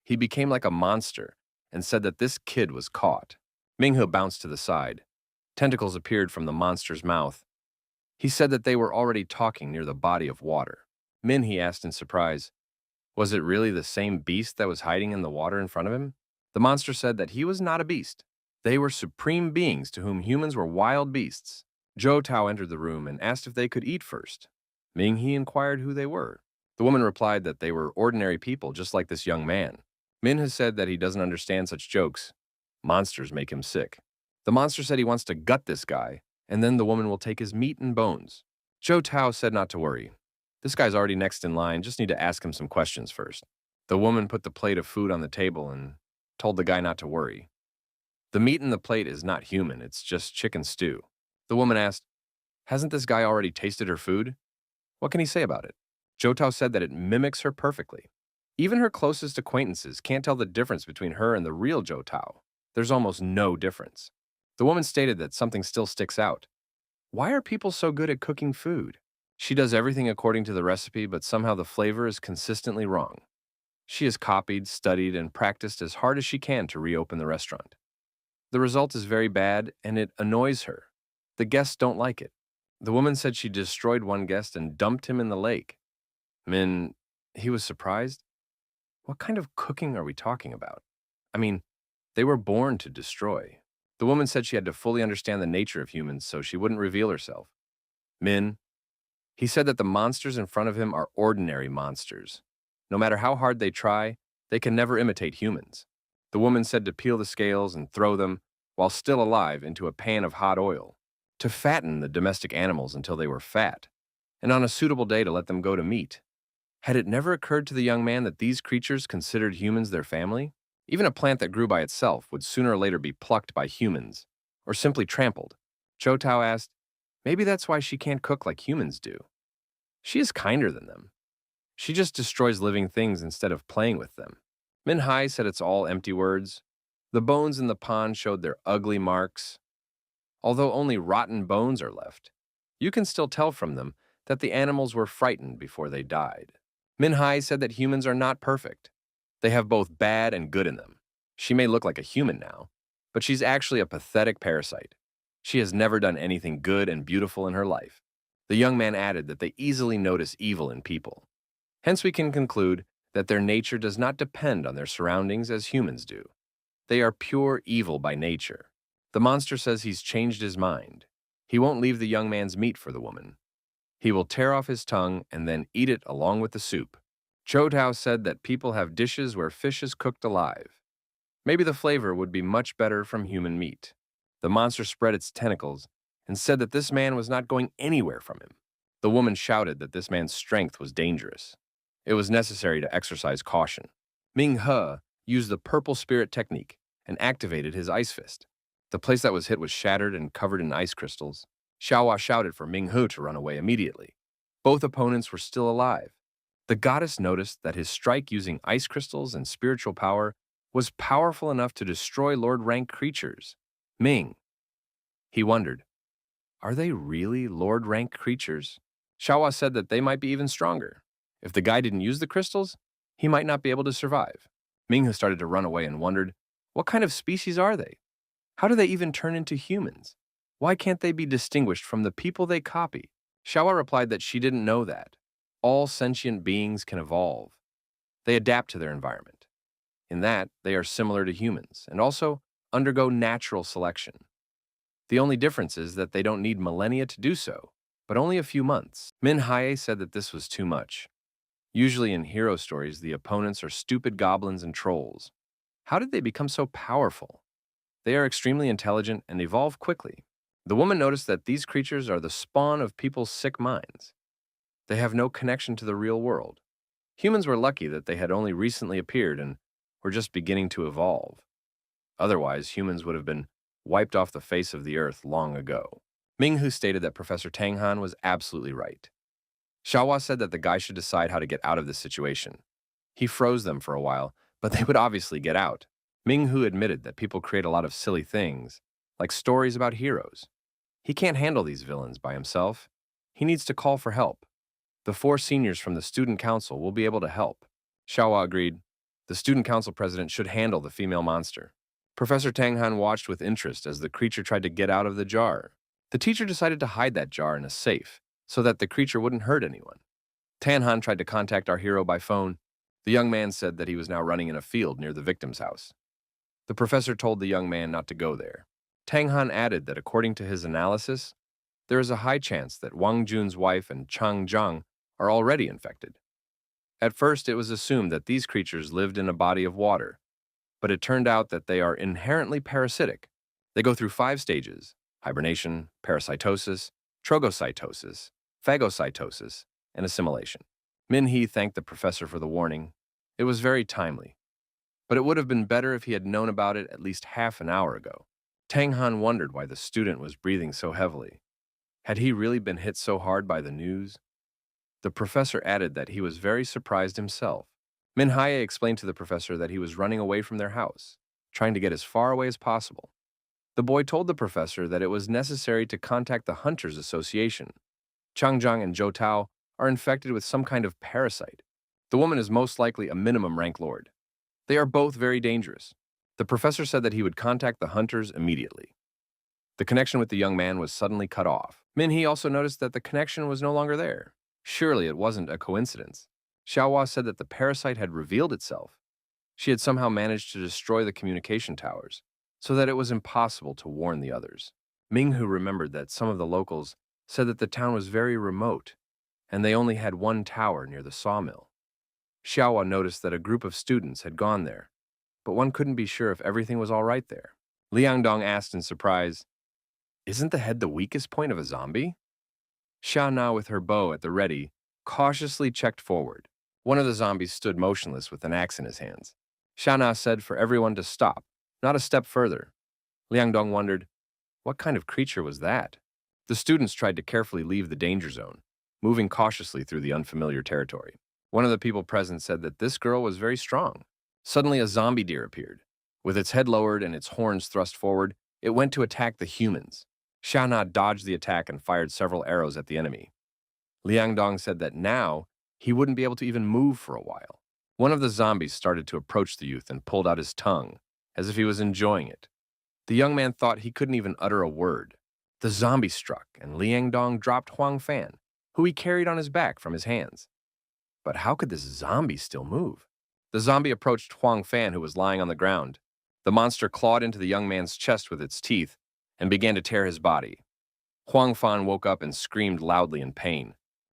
He became like a monster and said that this kid was caught. Ming He bounced to the side. Tentacles appeared from the monster's mouth. He said that they were already talking near the body of water. Minhee asked in surprise, was it really the same beast that was hiding in the water in front of him? The monster said that he was not a beast. They were supreme beings to whom humans were wild beasts. Zhou Tao entered the room and asked if they could eat first. Ming He inquired who they were. The woman replied that they were ordinary people just like this young man. Min has said that he doesn't understand such jokes. Monsters make him sick. The monster said he wants to gut this guy, and then the woman will take his meat and bones. Zhou Tao said not to worry. This guy's already next in line, just need to ask him some questions first. The woman put the plate of food on the table and told the guy not to worry. The meat in the plate is not human, it's just chicken stew. The woman asked, hasn't this guy already tasted her food? What can he say about it? Zhou Tao said that it mimics her perfectly. Even her closest acquaintances can't tell the difference between her and the real Zhou Tao. There's almost no difference. The woman stated that something still sticks out. Why are people so good at cooking food? She does everything according to the recipe, but somehow the flavor is consistently wrong. She has copied, studied, and practiced as hard as she can to reopen the restaurant. The result is very bad, and it annoys her. The guests don't like it. The woman said she destroyed one guest and dumped him in the lake. He was surprised. What kind of cooking are we talking about? I mean, they were born to destroy. The woman said she had to fully understand the nature of humans so she wouldn't reveal herself. He said that the monsters in front of him are ordinary monsters. No matter how hard they try, they can never imitate humans. The woman said to peel the scales and throw them, while still alive, into a pan of hot oil, to fatten the domestic animals until they were fat, and on a suitable day to let them go to meat. Had it never occurred to the young man that these creatures considered humans their family? Even a plant that grew by itself would sooner or later be plucked by humans, or simply trampled. Cho Tao asked, maybe that's why she can't cook like humans do. She is kinder than them. She just destroys living things instead of playing with them. Min Hai said it's all empty words. The bones in the pond showed their ugly marks. Although only rotten bones are left, you can still tell from them that the animals were frightened before they died. Min Hai said that humans are not perfect. They have both bad and good in them. She may look like a human now, but she's actually a pathetic parasite. She has never done anything good and beautiful in her life. The young man added that they easily notice evil in people. Hence we can conclude that their nature does not depend on their surroundings as humans do. They are pure evil by nature. The monster says he's changed his mind. He won't leave the young man's meat for the woman. He will tear off his tongue and then eat it along with the soup. Cho Tao said that people have dishes where fish is cooked alive. Maybe the flavor would be much better from human meat. The monster spread its tentacles and said that this man was not going anywhere from him. The woman shouted that this man's strength was dangerous. It was necessary to exercise caution. Ming He used the purple spirit technique and activated his ice fist. The place that was hit was shattered and covered in ice crystals. Xiaohua shouted for Ming He to run away immediately. Both opponents were still alive. The goddess noticed that his strike using ice crystals and spiritual power was powerful enough to destroy Lord-rank creatures. Ming. He wondered, are they really Lord-rank creatures? Xiaohua said that they might be even stronger. If the guy didn't use the crystals, he might not be able to survive. Ming He started to run away and wondered, what kind of species are they? How do they even turn into humans? Why can't they be distinguished from the people they copy? Xiaohua replied that she didn't know that. All sentient beings can evolve. They adapt to their environment. In that, they are similar to humans and also undergo natural selection. The only difference is that they don't need millennia to do so, but only a few months. Min Hae said that this was too much. Usually in hero stories, the opponents are stupid goblins and trolls. How did they become so powerful? They are extremely intelligent and evolve quickly. The woman noticed that these creatures are the spawn of people's sick minds. They have no connection to the real world. Humans were lucky that they had only recently appeared and were just beginning to evolve. Otherwise, humans would have been wiped off the face of the earth long ago. Ming Hu stated that Professor Tang Han was absolutely right. Xiaohua said that the guy should decide how to get out of this situation. He froze them for a while, but they would obviously get out. Ming Hu admitted that people create a lot of silly things, like stories about heroes. He can't handle these villains by himself. He needs to call for help. The 4 seniors from the student council will be able to help. Xiaohua agreed. The student council president should handle the female monster. Professor Tang Han watched with interest as the creature tried to get out of the jar. The teacher decided to hide that jar in a safe so that the creature wouldn't hurt anyone. Tan Han tried to contact our hero by phone. The young man said that he was now running in a field near the victim's house. The professor told the young man not to go there. Tang Han added that according to his analysis, there is a high chance that Wang Jun's wife and Chang Zhang are already infected. At first, it was assumed that these creatures lived in a body of water, but it turned out that they are inherently parasitic. They go through 5 stages: hibernation, parasitosis, trogocytosis, phagocytosis, and assimilation. Min He thanked the professor for the warning. It was very timely, but it would have been better if he had known about it at least half an hour ago. Tang Han wondered why the student was breathing so heavily. Had he really been hit so hard by the news? The professor added that he was very surprised himself. Min Haye explained to the professor that he was running away from their house, trying to get as far away as possible. The boy told the professor that it was necessary to contact the Hunters Association. Chang Zhang and Zhou Tao are infected with some kind of parasite. The woman is most likely a minimum rank lord. They are both very dangerous. The professor said that he would contact the hunters immediately. The connection with the young man was suddenly cut off. Min He also noticed that the connection was no longer there. Surely it wasn't a coincidence. Xiaohua said that the parasite had revealed itself. She had somehow managed to destroy the communication towers, so that it was impossible to warn the others. Ming Hu remembered that some of the locals said that the town was very remote and they only had one tower near the sawmill. Xiaohua noticed that a group of students had gone there, but one couldn't be sure if everything was all right there. Liangdong asked in surprise, "Isn't the head the weakest point of a zombie?" Xiaona, with her bow at the ready, cautiously checked forward. One of the zombies stood motionless with an axe in his hands. Xiaona said for everyone to stop, not a step further. Liangdong wondered, what kind of creature was that? The students tried to carefully leave the danger zone, moving cautiously through the unfamiliar territory. One of the people present said that this girl was very strong. Suddenly, a zombie deer appeared. With its head lowered and its horns thrust forward, it went to attack the humans. Xiaona dodged the attack and fired several arrows at the enemy. Liangdong said that now he wouldn't be able to even move for a while. One of the zombies started to approach the youth and pulled out his tongue, as if he was enjoying it. The young man thought he couldn't even utter a word. The zombie struck, and Liangdong dropped Huang Fan, who he carried on his back from his hands. But how could this zombie still move? The zombie approached Huang Fan, who was lying on the ground. The monster clawed into the young man's chest with its teeth and began to tear his body. Huang Fan woke up and screamed loudly in pain.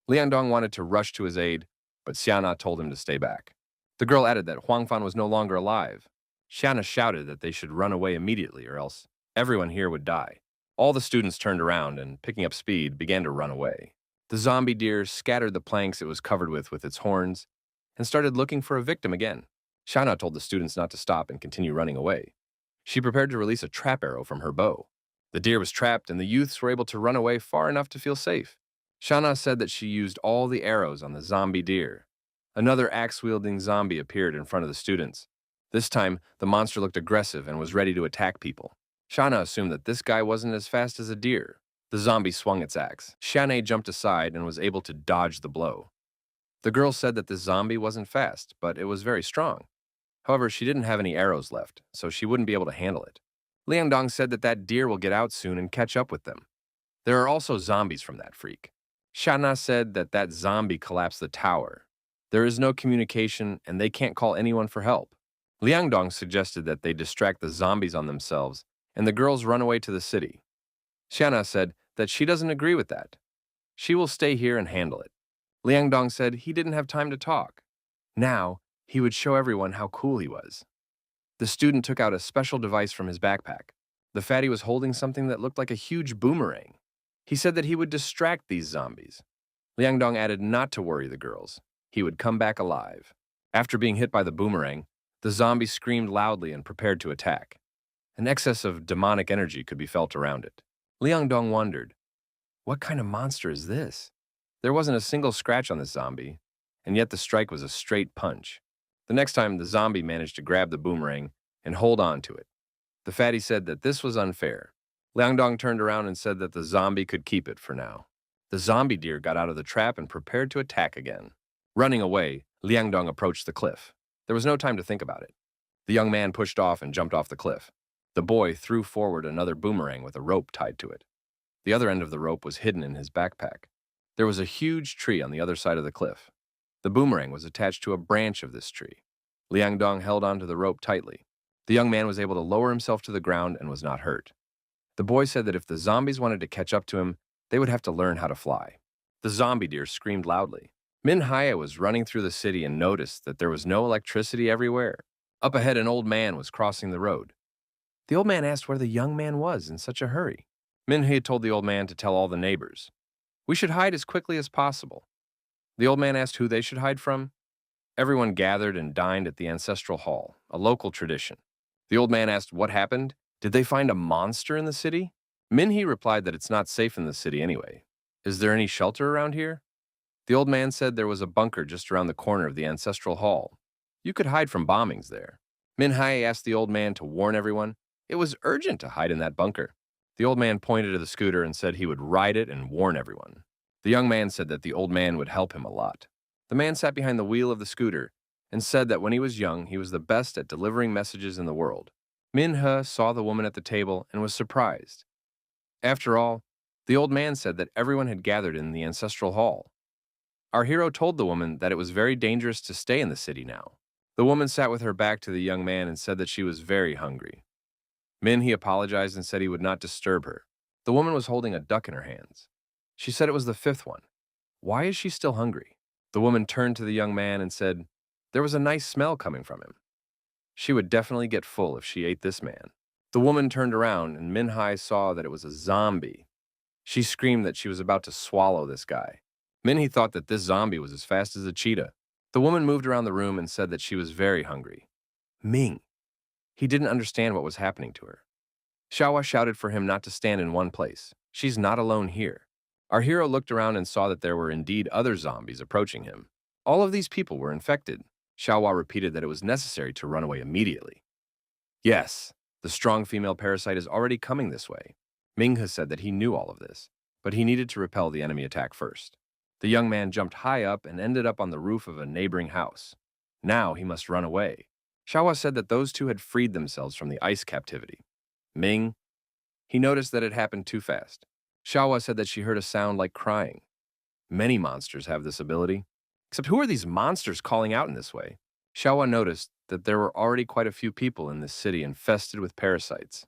Liangdong wanted to rush to his aid, but Xiana told him to stay back. The girl added that Huang Fan was no longer alive. Xiana shouted that they should run away immediately or else everyone here would die. All the students turned around and, picking up speed, began to run away. The zombie deer scattered the planks it was covered with its horns and started looking for a victim again. Xiana told the students not to stop and continue running away. She prepared to release a trap arrow from her bow. The deer was trapped and the youths were able to run away far enough to feel safe. Xiana said that she used all the arrows on the zombie deer. Another axe-wielding zombie appeared in front of the students. This time, the monster looked aggressive and was ready to attack people. Xiana assumed that this guy wasn't as fast as a deer. The zombie swung its axe. Xiana jumped aside and was able to dodge the blow. The girl said that this zombie wasn't fast, but it was very strong. However, she didn't have any arrows left, so she wouldn't be able to handle it. Liangdong said that that deer will get out soon and catch up with them. There are also zombies from that freak. Xiana said that that zombie collapsed the tower. There is no communication and they can't call anyone for help. Liangdong suggested that they distract the zombies on themselves and the girls run away to the city. Xiana said that she doesn't agree with that. She will stay here and handle it. Liangdong said he didn't have time to talk. Now, he would show everyone how cool he was. The student took out a special device from his backpack. The fatty was holding something that looked like a huge boomerang. He said that he would distract these zombies. Liangdong added not to worry the girls. He would come back alive. After being hit by the boomerang, the zombie screamed loudly and prepared to attack. An excess of demonic energy could be felt around it. Liangdong wondered, what kind of monster is this? There wasn't a single scratch on this zombie, and yet the strike was a straight punch. The next time, the zombie managed to grab the boomerang and hold on to it. The fatty said that this was unfair. Liangdong turned around and said that the zombie could keep it for now. The zombie deer got out of the trap and prepared to attack again. Running away, Liangdong approached the cliff. There was no time to think about it. The young man pushed off and jumped off the cliff. The boy threw forward another boomerang with a rope tied to it. The other end of the rope was hidden in his backpack. There was a huge tree on the other side of the cliff. The boomerang was attached to a branch of this tree. Liangdong held onto the rope tightly. The young man was able to lower himself to the ground and was not hurt. The boy said that if the zombies wanted to catch up to him, they would have to learn how to fly. The zombie deer screamed loudly. Manhwa was running through the city and noticed that there was no electricity everywhere. Up ahead, an old man was crossing the road. The old man asked where the young man was in such a hurry. Manhwa told the old man to tell all the neighbors. We should hide as quickly as possible. The old man asked who they should hide from. Everyone gathered and dined at the ancestral hall, a local tradition. The old man asked what happened. Did they find a monster in the city? Minhee replied that it's not safe in the city anyway. Is there any shelter around here? The old man said there was a bunker just around the corner of the ancestral hall. You could hide from bombings there. Minhai asked the old man to warn everyone. It was urgent to hide in that bunker. The old man pointed to the scooter and said he would ride it and warn everyone. The young man said that the old man would help him a lot. The man sat behind the wheel of the scooter and said that when he was young, he was the best at delivering messages in the world. Minhe saw the woman at the table and was surprised. After all, the old man said that everyone had gathered in the ancestral hall. Our hero told the woman that it was very dangerous to stay in the city now. The woman sat with her back to the young man and said that she was very hungry. Minhe apologized and said he would not disturb her. The woman was holding a duck in her hands. She said it was the fifth one. Why is she still hungry? The woman turned to the young man and said, there was a nice smell coming from him. She would definitely get full if she ate this man. The woman turned around and Minhai saw that it was a zombie. She screamed that she was about to swallow this guy. Minhee thought that this zombie was as fast as a cheetah. The woman moved around the room and said that she was very hungry. Ming. He didn't understand what was happening to her. Xiaohua shouted for him not to stand in one place. She's not alone here. Our hero looked around and saw that there were indeed other zombies approaching him. All of these people were infected. Xiaohua repeated that it was necessary to run away immediately. Yes, the strong female parasite is already coming this way. Minghe said that he knew all of this, but he needed to repel the enemy attack first. The young man jumped high up and ended up on the roof of a neighboring house. Now he must run away. Xiaohua said that those two had freed themselves from the ice captivity. Ming, he noticed that it happened too fast. Xiaohua said that she heard a sound like crying. Many monsters have this ability. Except who are these monsters calling out in this way? Xiaohua noticed that there were already quite a few people in this city infested with parasites.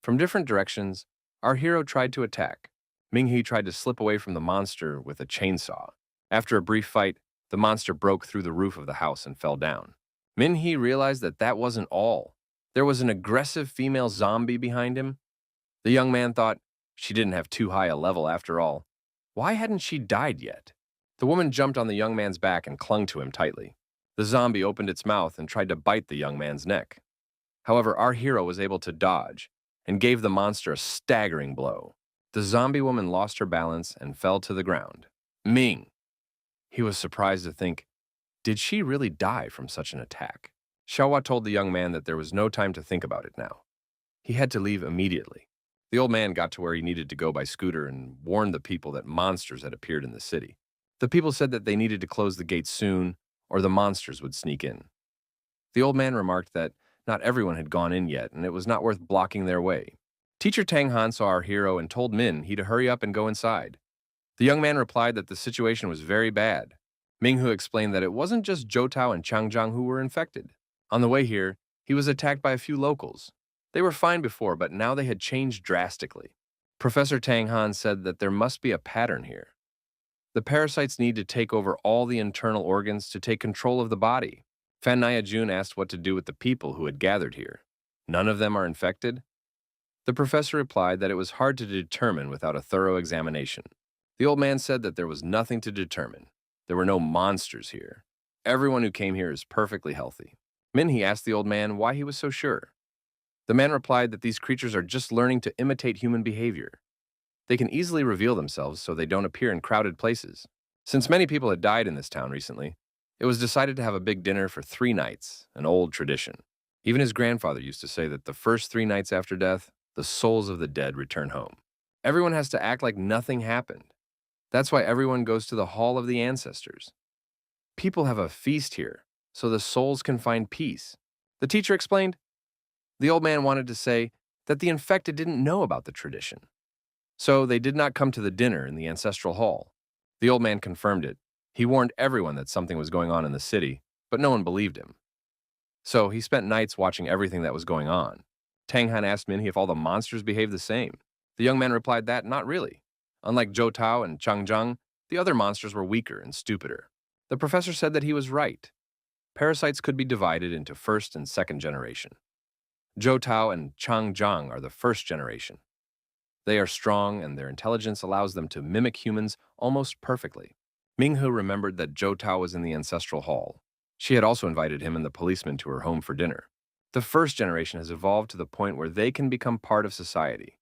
From different directions, our hero tried to attack. Minghe tried to slip away from the monster with a chainsaw. After a brief fight, the monster broke through the roof of the house and fell down. Minhee realized that that wasn't all. There was an aggressive female zombie behind him. The young man thought, she didn't have too high a level after all. Why hadn't she died yet? The woman jumped on the young man's back and clung to him tightly. The zombie opened its mouth and tried to bite the young man's neck. However, our hero was able to dodge and gave the monster a staggering blow. The zombie woman lost her balance and fell to the ground. Ming! He was surprised to think, did she really die from such an attack? Xiaohua told the young man that there was no time to think about it now. He had to leave immediately. The old man got to where he needed to go by scooter and warned the people that monsters had appeared in the city. The people said that they needed to close the gates soon, or the monsters would sneak in. The old man remarked that not everyone had gone in yet, and it was not worth blocking their way. Teacher Tang Han saw our hero and told Min he to hurry up and go inside. The young man replied that the situation was very bad. Minghu explained that it wasn't just Zhou Tao and Chang Zhang who were infected. On the way here, he was attacked by a few locals. They were fine before, but now they had changed drastically. Professor Tang Han said that there must be a pattern here. The parasites need to take over all the internal organs to take control of the body. Fan Naya Jun asked what to do with the people who had gathered here. None of them are infected? The professor replied that it was hard to determine without a thorough examination. The old man said that there was nothing to determine. There were no monsters here. Everyone who came here is perfectly healthy. Minhee asked the old man why he was so sure. The man replied that these creatures are just learning to imitate human behavior. They can easily reveal themselves so they don't appear in crowded places. Since many people had died in this town recently, it was decided to have a big dinner for 3 nights, an old tradition. Even his grandfather used to say that the first 3 nights after death, the souls of the dead return home. Everyone has to act like nothing happened. That's why everyone goes to the Hall of the Ancestors. People have a feast here, so the souls can find peace. The teacher explained. The old man wanted to say that the infected didn't know about the tradition. So they did not come to the dinner in the ancestral hall. The old man confirmed it. He warned everyone that something was going on in the city, but no one believed him. So he spent nights watching everything that was going on. Tang Han asked Minhee if all the monsters behaved the same. The young man replied that not really. Unlike Zhou Tao and Chang Zhang, the other monsters were weaker and stupider. The professor said that he was right. Parasites could be divided into first and second generation. Zhou Tao and Chang Zhang are the first generation. They are strong, and their intelligence allows them to mimic humans almost perfectly. Minghu remembered that Zhou Tao was in the ancestral hall. She had also invited him and the policeman to her home for dinner. The first generation has evolved to the point where they can become part of society.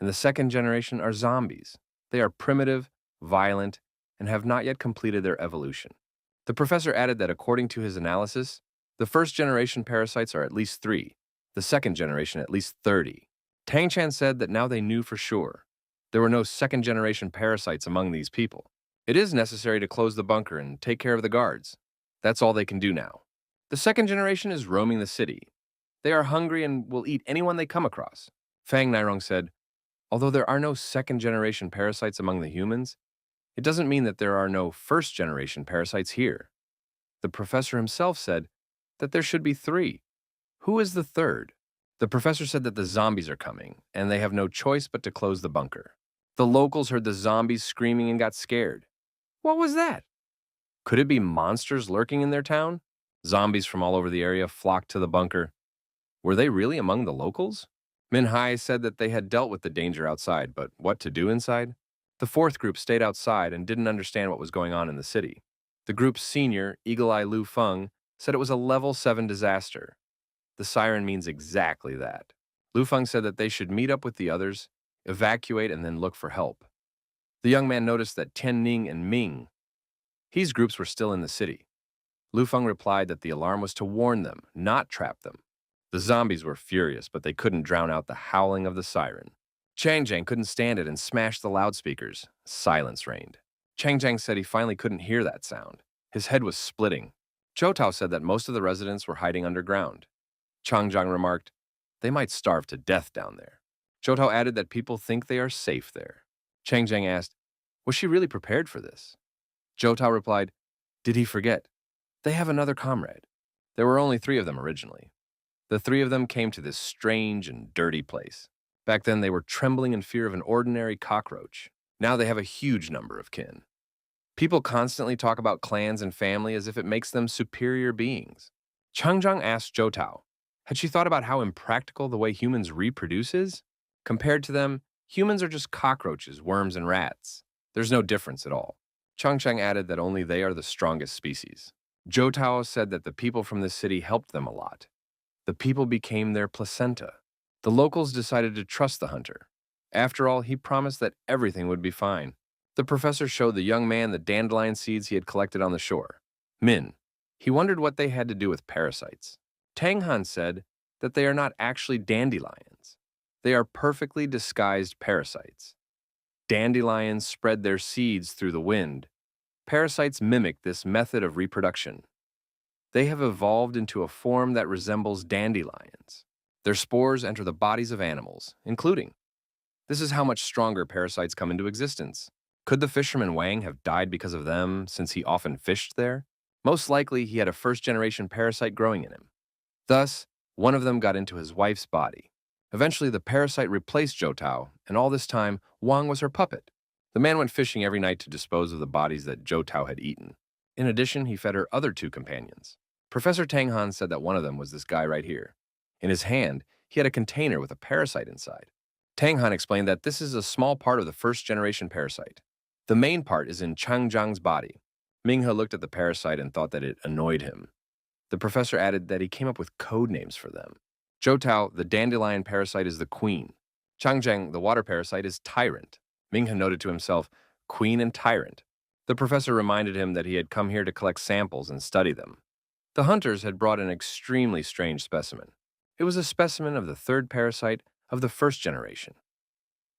And the second generation are zombies. They are primitive, violent, and have not yet completed their evolution. The professor added that according to his analysis, the first generation parasites are at least 3, the second generation at least 30. Tang Chan said that now they knew for sure. There were no second-generation parasites among these people. It is necessary to close the bunker and take care of the guards. That's all they can do now. The second generation is roaming the city. They are hungry and will eat anyone they come across. Fang Nairong said, although there are no second-generation parasites among the humans, it doesn't mean that there are no first-generation parasites here. The professor himself said that there should be 3. Who is the third? The professor said that the zombies are coming, and they have no choice but to close the bunker. The locals heard the zombies screaming and got scared. What was that? Could it be monsters lurking in their town? Zombies from all over the area flocked to the bunker. Were they really among the locals? Minhai said that they had dealt with the danger outside, but what to do inside? The fourth group stayed outside and didn't understand what was going on in the city. The group's senior, Eagle Eye Lu Feng, said it was a level 7 disaster. The siren means exactly that. Lu Feng said that they should meet up with the others, evacuate, and then look for help. The young man noticed that Tian Ning and Ming, his groups were still in the city. Lu Feng replied that the alarm was to warn them, not trap them. The zombies were furious, but they couldn't drown out the howling of the siren. Chang Jiang couldn't stand it and smashed the loudspeakers. Silence reigned. Chang Jiang said he finally couldn't hear that sound. His head was splitting. Zhou Tao said that most of the residents were hiding underground. Chang Jiang remarked, "They might starve to death down there." Zhou Tao added that people think they are safe there. Chang Jiang asked, "Was she really prepared for this?" Zhou Tao replied, "Did he forget? They have another comrade." There were only 3 of them originally. The 3 of them came to this strange and dirty place. Back then, they were trembling in fear of an ordinary cockroach. Now they have a huge number of kin. People constantly talk about clans and family as if it makes them superior beings. Chang Jiang asked Zhou Tao, had she thought about how impractical the way humans reproduce is? Compared to them, humans are just cockroaches, worms, and rats. There's no difference at all. Chang Chang added that only they are the strongest species. Zhou Tao said that the people from this city helped them a lot. The people became their placenta. The locals decided to trust the hunter. After all, he promised that everything would be fine. The professor showed the young man the dandelion seeds he had collected on the shore. Min. He wondered what they had to do with parasites. Tang Han said that they are not actually dandelions. They are perfectly disguised parasites. Dandelions spread their seeds through the wind. Parasites mimic this method of reproduction. They have evolved into a form that resembles dandelions. Their spores enter the bodies of animals, including. This is how much stronger parasites come into existence. Could the fisherman Wang have died because of them, since he often fished there? Most likely, he had a first-generation parasite growing in him. Thus, one of them got into his wife's body. Eventually, the parasite replaced Zhou Tao, and all this time, Wang was her puppet. The man went fishing every night to dispose of the bodies that Zhou Tao had eaten. In addition, he fed her other 2 companions. Professor Tang Han said that one of them was this guy right here. In his hand, he had a container with a parasite inside. Tang Han explained that this is a small part of the first-generation parasite. The main part is in Chang Jiang's body. Minghe looked at the parasite and thought that it annoyed him. The professor added that he came up with code names for them. Zhou Tao, the dandelion parasite, is the queen. Chang Jiang, the water parasite, is tyrant. Minghe noted to himself, queen and tyrant. The professor reminded him that he had come here to collect samples and study them. The hunters had brought an extremely strange specimen. It was a specimen of the 3rd parasite of the first generation.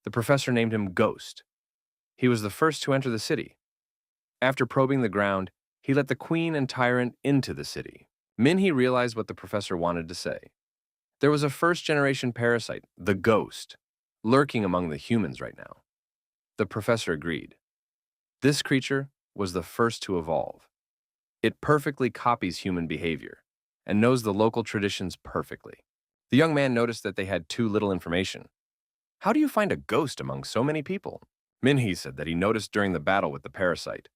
The professor named him Ghost. He was the first to enter the city. After probing the ground, he let the queen and tyrant into the city. Minhee realized what the professor wanted to say. There was a first-generation parasite, the Ghost, lurking among the humans right now. The professor agreed. This creature was the first to evolve. It perfectly copies human behavior and knows the local traditions perfectly. The young man noticed that they had too little information. How do you find a ghost among so many people? Minhee said that he noticed during the battle with the parasite.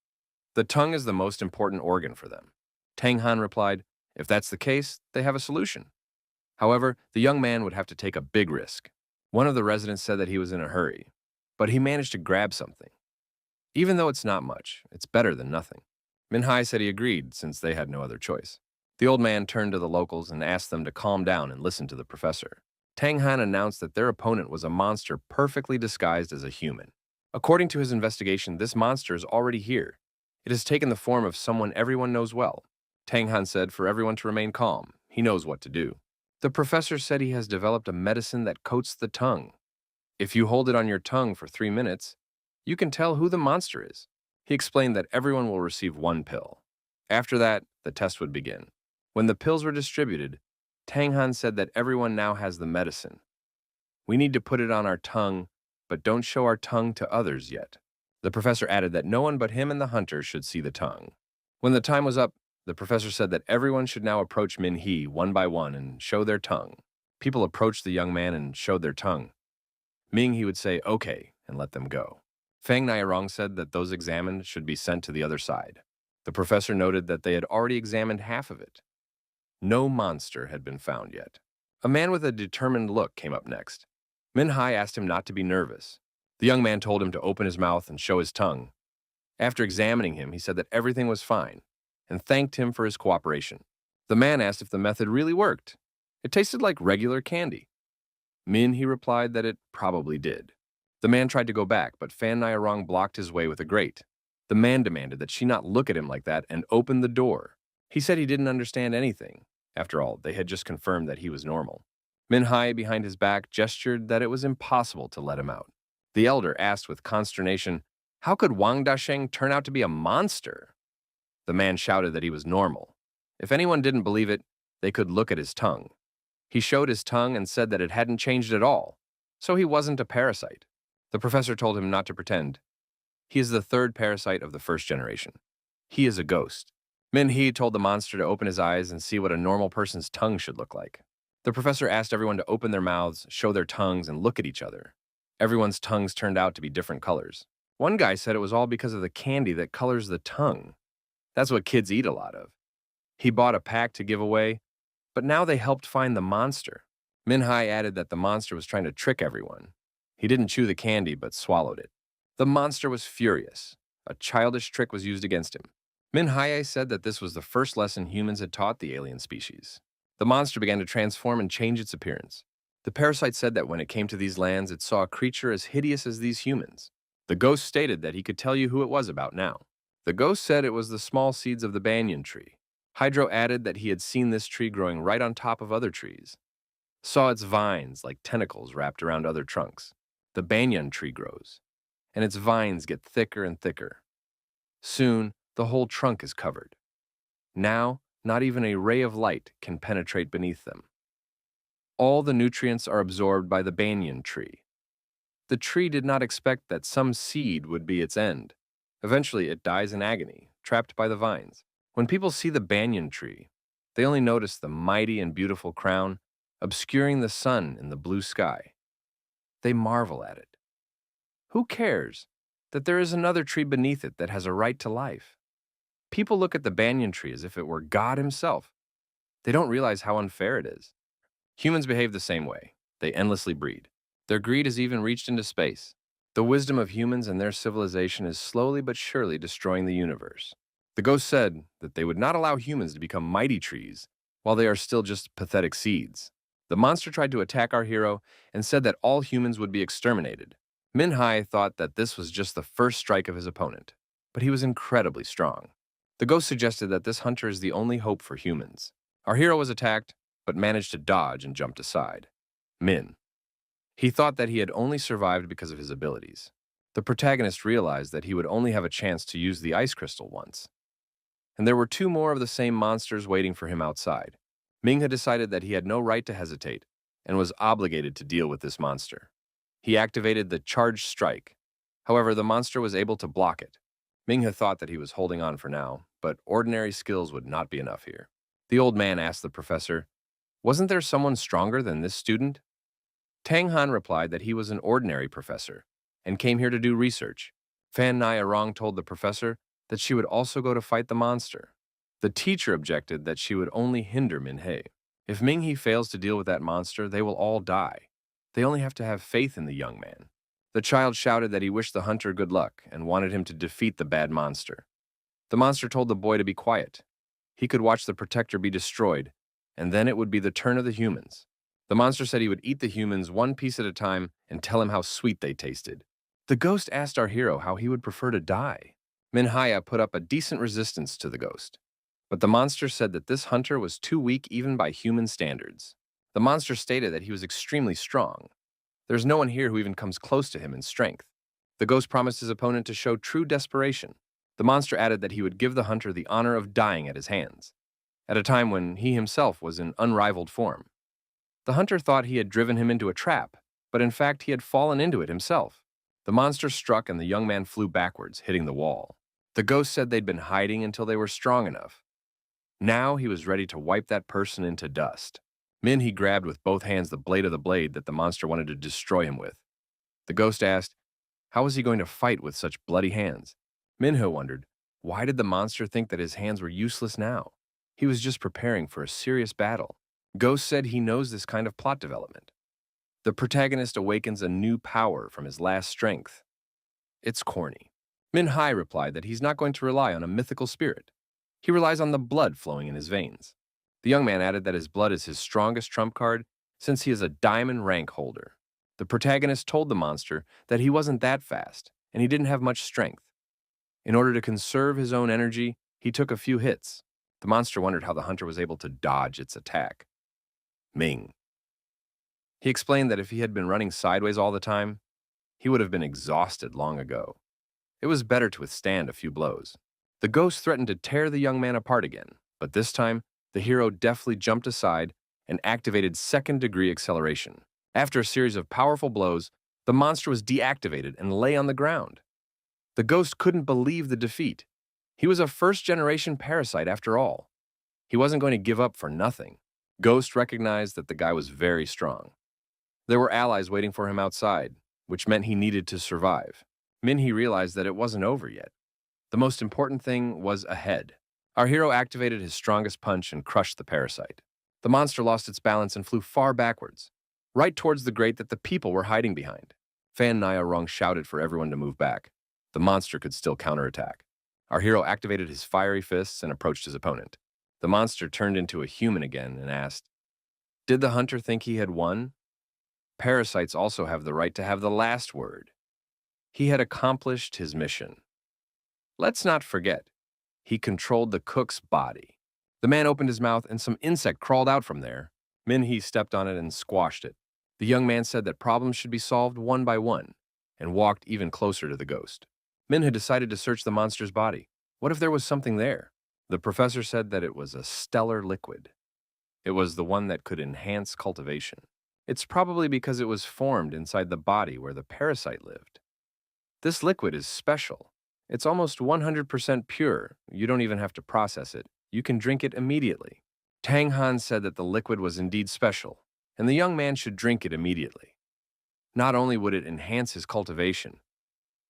The tongue is the most important organ for them. Tang Han replied, if that's the case, they have a solution. However, the young man would have to take a big risk. One of the residents said that he was in a hurry, but he managed to grab something. Even though it's not much, it's better than nothing. Minhai said he agreed, since they had no other choice. The old man turned to the locals and asked them to calm down and listen to the professor. Tang Han announced that their opponent was a monster perfectly disguised as a human. According to his investigation, this monster is already here. It has taken the form of someone everyone knows well. Tang Han said for everyone to remain calm. He knows what to do. The professor said he has developed a medicine that coats the tongue. If you hold it on your tongue for 3 minutes, you can tell who the monster is. He explained that everyone will receive 1 pill. After that, the test would begin. When the pills were distributed, Tang Han said that everyone now has the medicine. We need to put it on our tongue, but don't show our tongue to others yet. The professor added that no one but him and the hunter should see the tongue. When the time was up, the professor said that everyone should now approach Minhee one by one and show their tongue. People approached the young man and showed their tongue. Minhee would say, okay, and let them go. Fang Nairong said that those examined should be sent to the other side. The professor noted that they had already examined half of it. No monster had been found yet. A man with a determined look came up next. Min Hai asked him not to be nervous. The young man told him to open his mouth and show his tongue. After examining him, he said that everything was fine and thanked him for his cooperation. The man asked if the method really worked. It tasted like regular candy. Min, he replied that it probably did. The man tried to go back, but Fan Nairong blocked his way with a grate. The man demanded that she not look at him like that and opened the door. He said he didn't understand anything. After all, they had just confirmed that he was normal. Min Hai, behind his back, gestured that it was impossible to let him out. The elder asked with consternation, how could Wang Dasheng turn out to be a monster? The man shouted that he was normal. If anyone didn't believe it, they could look at his tongue. He showed his tongue and said that it hadn't changed at all, so he wasn't a parasite. The professor told him not to pretend. He is the third parasite of the first generation. He is a ghost. Min He told the monster to open his eyes and see what a normal person's tongue should look like. The professor asked everyone to open their mouths, show their tongues, and look at each other. Everyone's tongues turned out to be different colors. One guy said it was all because of the candy that colors the tongue. That's what kids eat a lot of. He bought a pack to give away, but now they helped find the monster. Min Hai added that the monster was trying to trick everyone. He didn't chew the candy, but swallowed it. The monster was furious. A childish trick was used against him. Min Hai said that this was the first lesson humans had taught the alien species. The monster began to transform and change its appearance. The parasite said that when it came to these lands, it saw a creature as hideous as these humans. The ghost stated that he could tell you who it was about now. The ghost said it was the small seeds of the banyan tree. Hydro added that he had seen this tree growing right on top of other trees. Saw its vines like tentacles wrapped around other trunks. The banyan tree grows, and its vines get thicker and thicker. Soon, the whole trunk is covered. Now, not even a ray of light can penetrate beneath them. All the nutrients are absorbed by the banyan tree. The tree did not expect that some seed would be its end. Eventually, it dies in agony, trapped by the vines. When people see the banyan tree, they only notice the mighty and beautiful crown obscuring the sun in the blue sky. They marvel at it. Who cares that there is another tree beneath it that has a right to life? People look at the banyan tree as if it were God himself. They don't realize how unfair it is. Humans behave the same way. They endlessly breed. Their greed has even reached into space. The wisdom of humans and their civilization is slowly but surely destroying the universe. The ghost said that they would not allow humans to become mighty trees while they are still just pathetic seeds. The monster tried to attack our hero and said that all humans would be exterminated. Min Hai thought that this was just the first strike of his opponent, but he was incredibly strong. The ghost suggested that this hunter is the only hope for humans. Our hero was attacked, but managed to dodge and jumped aside. Min. He thought that he had only survived because of his abilities. The protagonist realized that he would only have a chance to use the ice crystal once. And there were two more of the same monsters waiting for him outside. Ming had decided that he had no right to hesitate and was obligated to deal with this monster. He activated the charged strike. However, the monster was able to block it. Ming had thought that he was holding on for now, but ordinary skills would not be enough here. The old man asked the professor, "Wasn't there someone stronger than this student?" Tang Han replied that he was an ordinary professor and came here to do research. Fan Nairong told the professor that she would also go to fight the monster. The teacher objected that she would only hinder Min He. If Ming He fails to deal with that monster, they will all die. They only have to have faith in the young man. The child shouted that he wished the hunter good luck and wanted him to defeat the bad monster. The monster told the boy to be quiet. He could watch the protector be destroyed, and then it would be the turn of the humans. The monster said he would eat the humans one piece at a time and tell him how sweet they tasted. The ghost asked our hero how he would prefer to die. Minhaya put up a decent resistance to the ghost, but the monster said that this hunter was too weak even by human standards. The monster stated that he was extremely strong. There's no one here who even comes close to him in strength. The ghost promised his opponent to show true desperation. The monster added that he would give the hunter the honor of dying at his hands, at a time when he himself was in unrivaled form. The hunter thought he had driven him into a trap, but in fact he had fallen into it himself. The monster struck and the young man flew backwards, hitting the wall. The ghost said they'd been hiding until they were strong enough. Now he was ready to wipe that person into dust. Min he grabbed with both hands the blade of the blade that the monster wanted to destroy him with. The ghost asked, How was he going to fight with such bloody hands? Minho wondered, why did the monster think that his hands were useless now? He was just preparing for a serious battle. Ghost said he knows this kind of plot development. The protagonist awakens a new power from his last strength. It's corny. Min Hai replied that he's not going to rely on a mythical spirit. He relies on the blood flowing in his veins. The young man added that his blood is his strongest trump card since he is a diamond rank holder. The protagonist told the monster that he wasn't that fast and he didn't have much strength. In order to conserve his own energy, he took a few hits. The monster wondered how the hunter was able to dodge its attack. Ming. He explained that if he had been running sideways all the time, he would have been exhausted long ago. It was better to withstand a few blows. The ghost threatened to tear the young man apart again, but this time, the hero deftly jumped aside and activated second-degree acceleration. After a series of powerful blows, the monster was deactivated and lay on the ground. The ghost couldn't believe the defeat. He was a first-generation parasite after all. He wasn't going to give up for nothing. Ghost recognized that the guy was very strong. There were allies waiting for him outside, which meant he needed to survive. Minhee realized that it wasn't over yet. The most important thing was ahead. Our hero activated his strongest punch and crushed the parasite. The monster lost its balance and flew far backwards, right towards the grate that the people were hiding behind. Fan Nia Rong shouted for everyone to move back. The monster could still counterattack. Our hero activated his fiery fists and approached his opponent. The monster turned into a human again and asked, "Did the hunter think he had won?" Parasites also have the right to have the last word. He had accomplished his mission. Let's not forget, he controlled the cook's body. The man opened his mouth and some insect crawled out from there. Minhee stepped on it and squashed it. The young man said that problems should be solved one by one and walked even closer to the ghost. Minhee decided to search the monster's body. What if there was something there? The professor said that it was a stellar liquid. It was the one that could enhance cultivation. It's probably because it was formed inside the body where the parasite lived. This liquid is special. It's almost 100% pure. You don't even have to process it. You can drink it immediately. Tang Han said that the liquid was indeed special, and the young man should drink it immediately. Not only would it enhance his cultivation,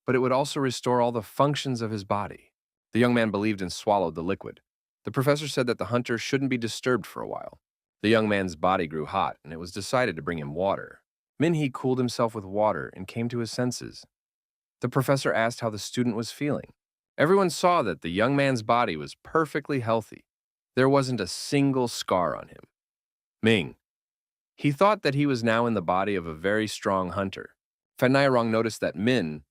but it would also restore all the functions of his body. The young man believed and swallowed the liquid. The professor said that the hunter shouldn't be disturbed for a while. The young man's body grew hot, and it was decided to bring him water. Minhee cooled himself with water and came to his senses. The professor asked how the student was feeling. Everyone saw that the young man's body was perfectly healthy. There wasn't a single scar on him. Ming. He thought that he was now in the body of a very strong hunter. Fan Nairong noticed that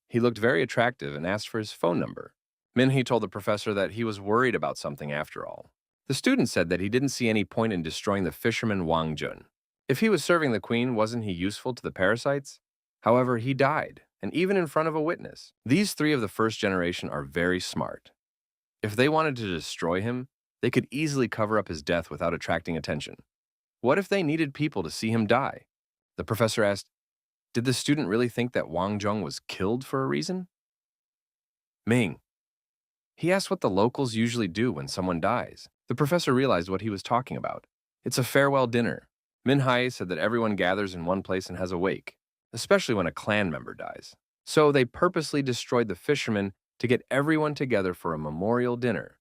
he looked very attractive and asked for his phone number. Minhee told the professor that he was worried about something after all. The student said that he didn't see any point in destroying the fisherman Wang Jun. If he was serving the queen, wasn't he useful to the parasites? However, he died, and even in front of a witness. These three of the first generation are very smart. If they wanted to destroy him, they could easily cover up his death without attracting attention. What if they needed people to see him die? The professor asked, did the student really think that Wang Zhong was killed for a reason? Ming. He asked what the locals usually do when someone dies. The professor realized what he was talking about. It's a farewell dinner. Min Hai said that everyone gathers in one place and has a wake, especially when a clan member dies. So they purposely destroyed the fishermen to get everyone together for a memorial dinner.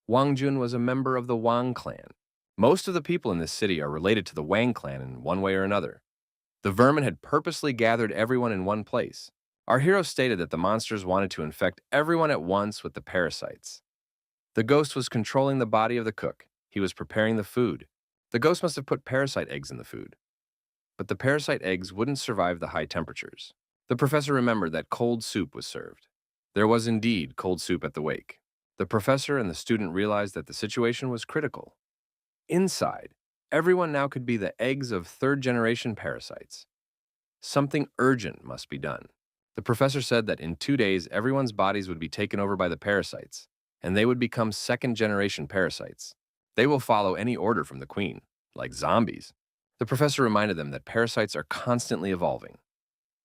Wang Jun was a member of the Wang clan. Most of the people in this city are related to the Wang clan in one way or another. The vermin had purposely gathered everyone in one place. Our hero stated that the monsters wanted to infect everyone at once with the parasites. The ghost was controlling the body of the cook. He was preparing the food. The ghost must have put parasite eggs in the food. But the parasite eggs wouldn't survive the high temperatures. The professor remembered that cold soup was served. There was indeed cold soup at the wake. The professor and the student realized that the situation was critical. Inside, everyone now could be the eggs of third-generation parasites. Something urgent must be done. The professor said that in 2 days, everyone's bodies would be taken over by the parasites, and they would become second-generation parasites. They will follow any order from the queen, like zombies. The professor reminded them that parasites are constantly evolving.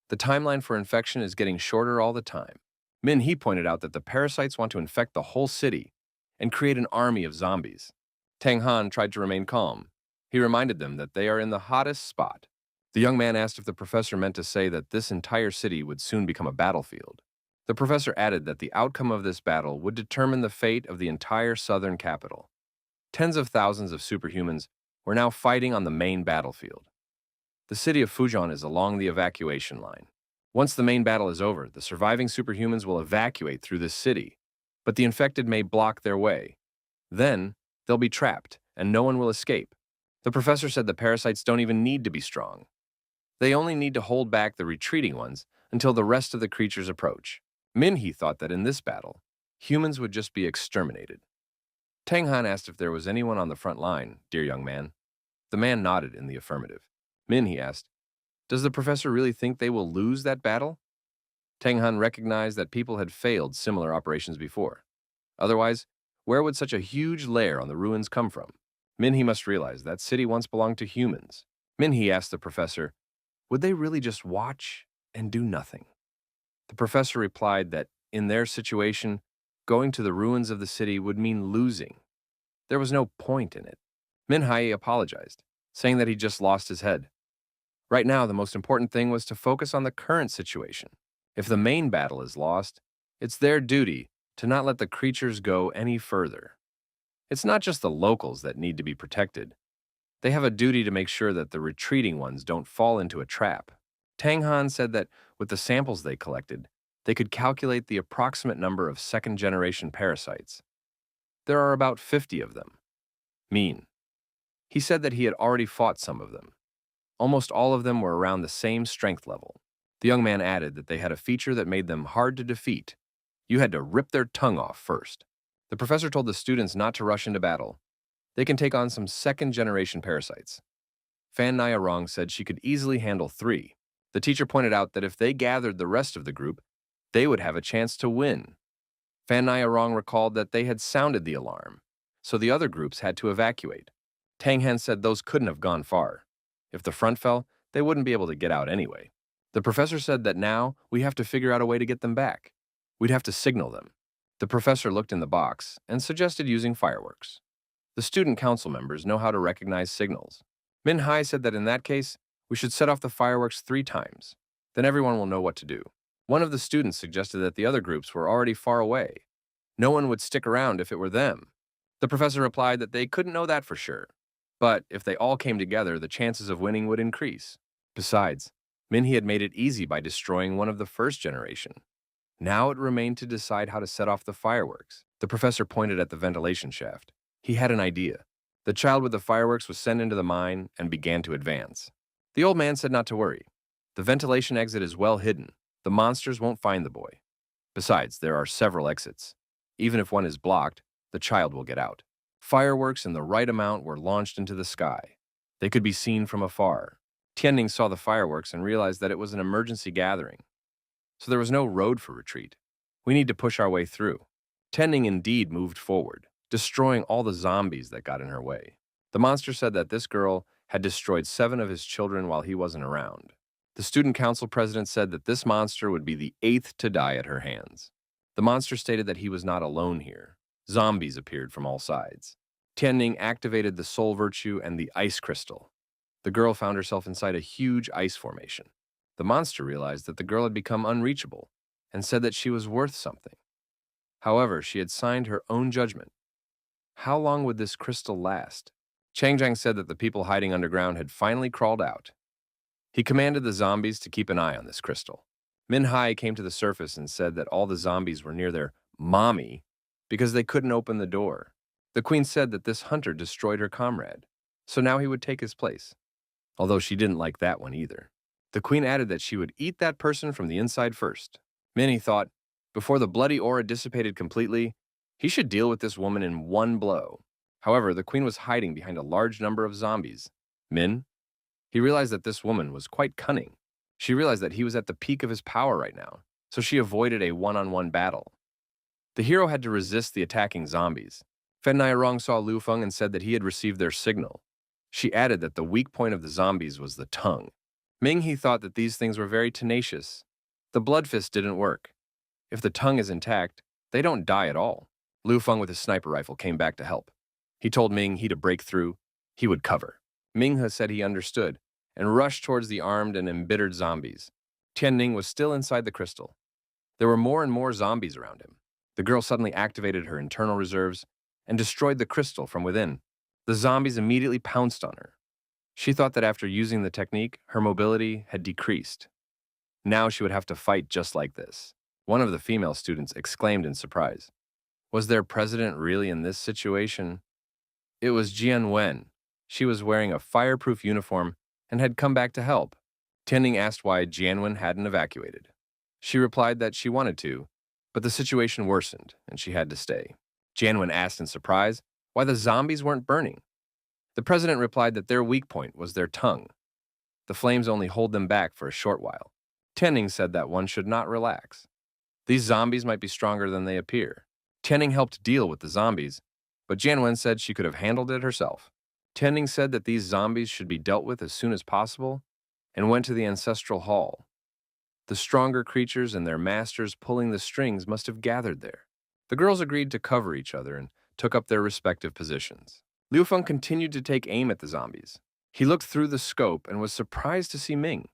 The timeline for infection is getting shorter all the time. He pointed out that the parasites want to infect the whole city and create an army of zombies. Tang Han tried to remain calm. He reminded them that they are in the hottest spot. The young man asked if the professor meant to say that this entire city would soon become a battlefield. The professor added that the outcome of this battle would determine the fate of the entire southern capital. Tens of thousands of superhumans were now fighting on the main battlefield. The city of Fujian is along the evacuation line. Once the main battle is over, the surviving superhumans will evacuate through this city, but the infected may block their way. Then, they'll be trapped, and no one will escape. The professor said the parasites don't even need to be strong. They only need to hold back the retreating ones until the rest of the creatures approach. Minhee thought that in this battle, humans would just be exterminated. Tang Han asked if there was anyone on the front line, dear young man. The man nodded in the affirmative. Minhee asked, does the professor really think they will lose that battle? Tang Han recognized that people had failed similar operations before. Otherwise, where would such a huge lair on the ruins come from? Minhee must realize that city once belonged to humans. Minhee asked the professor, would they really just watch and do nothing? The professor replied that, in their situation, going to the ruins of the city would mean losing. There was no point in it. Minhee apologized, saying that he just lost his head. Right now, the most important thing was to focus on the current situation. If the main battle is lost, it's their duty to not let the creatures go any further. It's not just the locals that need to be protected. They have a duty to make sure that the retreating ones don't fall into a trap. Tang Han said that with the samples they collected, they could calculate the approximate number of second-generation parasites. There are about 50 of them. Mean. He said that he had already fought some of them. Almost all of them were around the same strength level. The young man added that they had a feature that made them hard to defeat. You had to rip their tongue off first. The professor told the students not to rush into battle. They can take on some second-generation parasites. Fan Nyarong said she could easily handle 3. The teacher pointed out that if they gathered the rest of the group, they would have a chance to win. Fan Nyarong recalled that they had sounded the alarm, so the other groups had to evacuate. Tang Han said those couldn't have gone far. If the front fell, they wouldn't be able to get out anyway. The professor said that now we have to figure out a way to get them back. We'd have to signal them. The professor looked in the box and suggested using fireworks. The student council members know how to recognize signals. Minhee said that in that case, we should set off the fireworks 3 times. Then everyone will know what to do. One of the students suggested that the other groups were already far away. No one would stick around if it were them. The professor replied that they couldn't know that for sure. But if they all came together, the chances of winning would increase. Besides, Minhee had made it easy by destroying one of the first generation. Now it remained to decide how to set off the fireworks. The professor pointed at the ventilation shaft. He had an idea. The child with the fireworks was sent into the mine and began to advance. The old man said not to worry. The ventilation exit is well hidden. The monsters won't find the boy. Besides, there are several exits. Even if one is blocked, the child will get out. Fireworks in the right amount were launched into the sky. They could be seen from afar. Tianning saw the fireworks and realized that it was an emergency gathering. So there was no road for retreat. We need to push our way through. Tianning indeed moved forward, destroying all the zombies that got in her way. The monster said that this girl had destroyed 7 of his children while he wasn't around. The student council president said that this monster would be the 8th to die at her hands. The monster stated that he was not alone here. Zombies appeared from all sides. Tianning activated the soul virtue and the ice crystal. The girl found herself inside a huge ice formation. The monster realized that the girl had become unreachable and said that she was worth something. However, she had signed her own judgment. How long would this crystal last? Changjiang said that the people hiding underground had finally crawled out. He commanded the zombies to keep an eye on this crystal. Minhee came to the surface and said that all the zombies were near their mommy because they couldn't open the door. The queen said that this hunter destroyed her comrade, so now he would take his place, although she didn't like that one either. The queen added that she would eat that person from the inside first. Minhee thought, before the bloody aura dissipated completely, he should deal with this woman in one blow. However, the queen was hiding behind a large number of zombies. He realized that this woman was quite cunning. She realized that he was at the peak of his power right now, so she avoided a one-on-one battle. The hero had to resist the attacking zombies. Fen Nyarong saw Lu Feng and said that he had received their signal. She added that the weak point of the zombies was the tongue. Minhee thought that these things were very tenacious. The blood fist didn't work. If the tongue is intact, they don't die at all. Lu Feng with his sniper rifle came back to help. He told Minhee to break through. He would cover. Minhee said he understood and rushed towards the armed and embittered zombies. Tianning was still inside the crystal. There were more and more zombies around him. The girl suddenly activated her internal reserves and destroyed the crystal from within. The zombies immediately pounced on her. She thought that after using the technique, her mobility had decreased. Now she would have to fight just like this. One of the female students exclaimed in surprise. Was their president really in this situation? It was Jian Wen. She was wearing a fireproof uniform and had come back to help. Tianning asked why Jianwen hadn't evacuated. She replied that she wanted to, but the situation worsened and she had to stay. Jianwen asked in surprise why the zombies weren't burning. The president replied that their weak point was their tongue. The flames only hold them back for a short while. Tianning said that one should not relax. These zombies might be stronger than they appear. Tianning helped deal with the zombies, but Jianwen said she could have handled it herself. Tianning said that these zombies should be dealt with as soon as possible and went to the ancestral hall. The stronger creatures and their masters pulling the strings must have gathered there. The girls agreed to cover each other and took up their respective positions. Liu Feng continued to take aim at the zombies. He looked through the scope and was surprised to see Ming.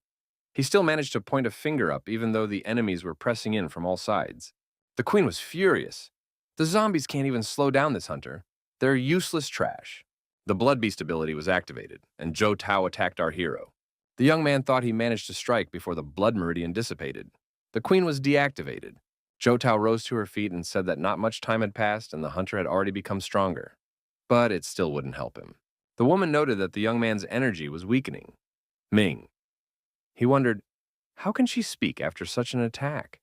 He still managed to point a finger up even though the enemies were pressing in from all sides. The queen was furious. The zombies can't even slow down this hunter. They're useless trash. The Blood Beast ability was activated, and Zhou Tao attacked our hero. The young man thought he managed to strike before the blood meridian dissipated. The queen was deactivated. Zhou Tao rose to her feet and said that not much time had passed and the hunter had already become stronger. But it still wouldn't help him. The woman noted that the young man's energy was weakening. Ming. He wondered, how can she speak after such an attack?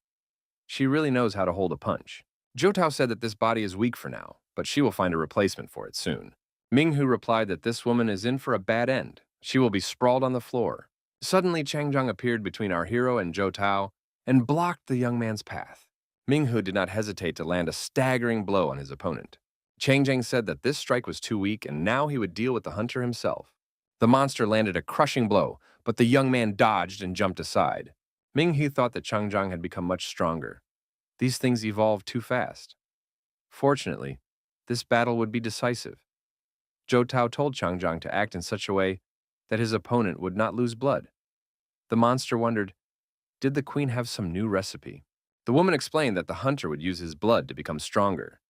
She really knows how to hold a punch. Zhou Tao said that this body is weak for now, but she will find a replacement for it soon. Minghu replied that this woman is in for a bad end. She will be sprawled on the floor. Suddenly, Changzhang appeared between our hero and Zhou Tao and blocked the young man's path. Minghu did not hesitate to land a staggering blow on his opponent. Changzhang said that this strike was too weak and now he would deal with the hunter himself. The monster landed a crushing blow, but the young man dodged and jumped aside. Minghu thought that Changzhang had become much stronger. These things evolved too fast. Fortunately, this battle would be decisive. Zhou Tao told Changzhang to act in such a way that his opponent would not lose blood. The monster wondered, did the queen have some new recipe? The woman explained that the hunter would use his blood to become stronger.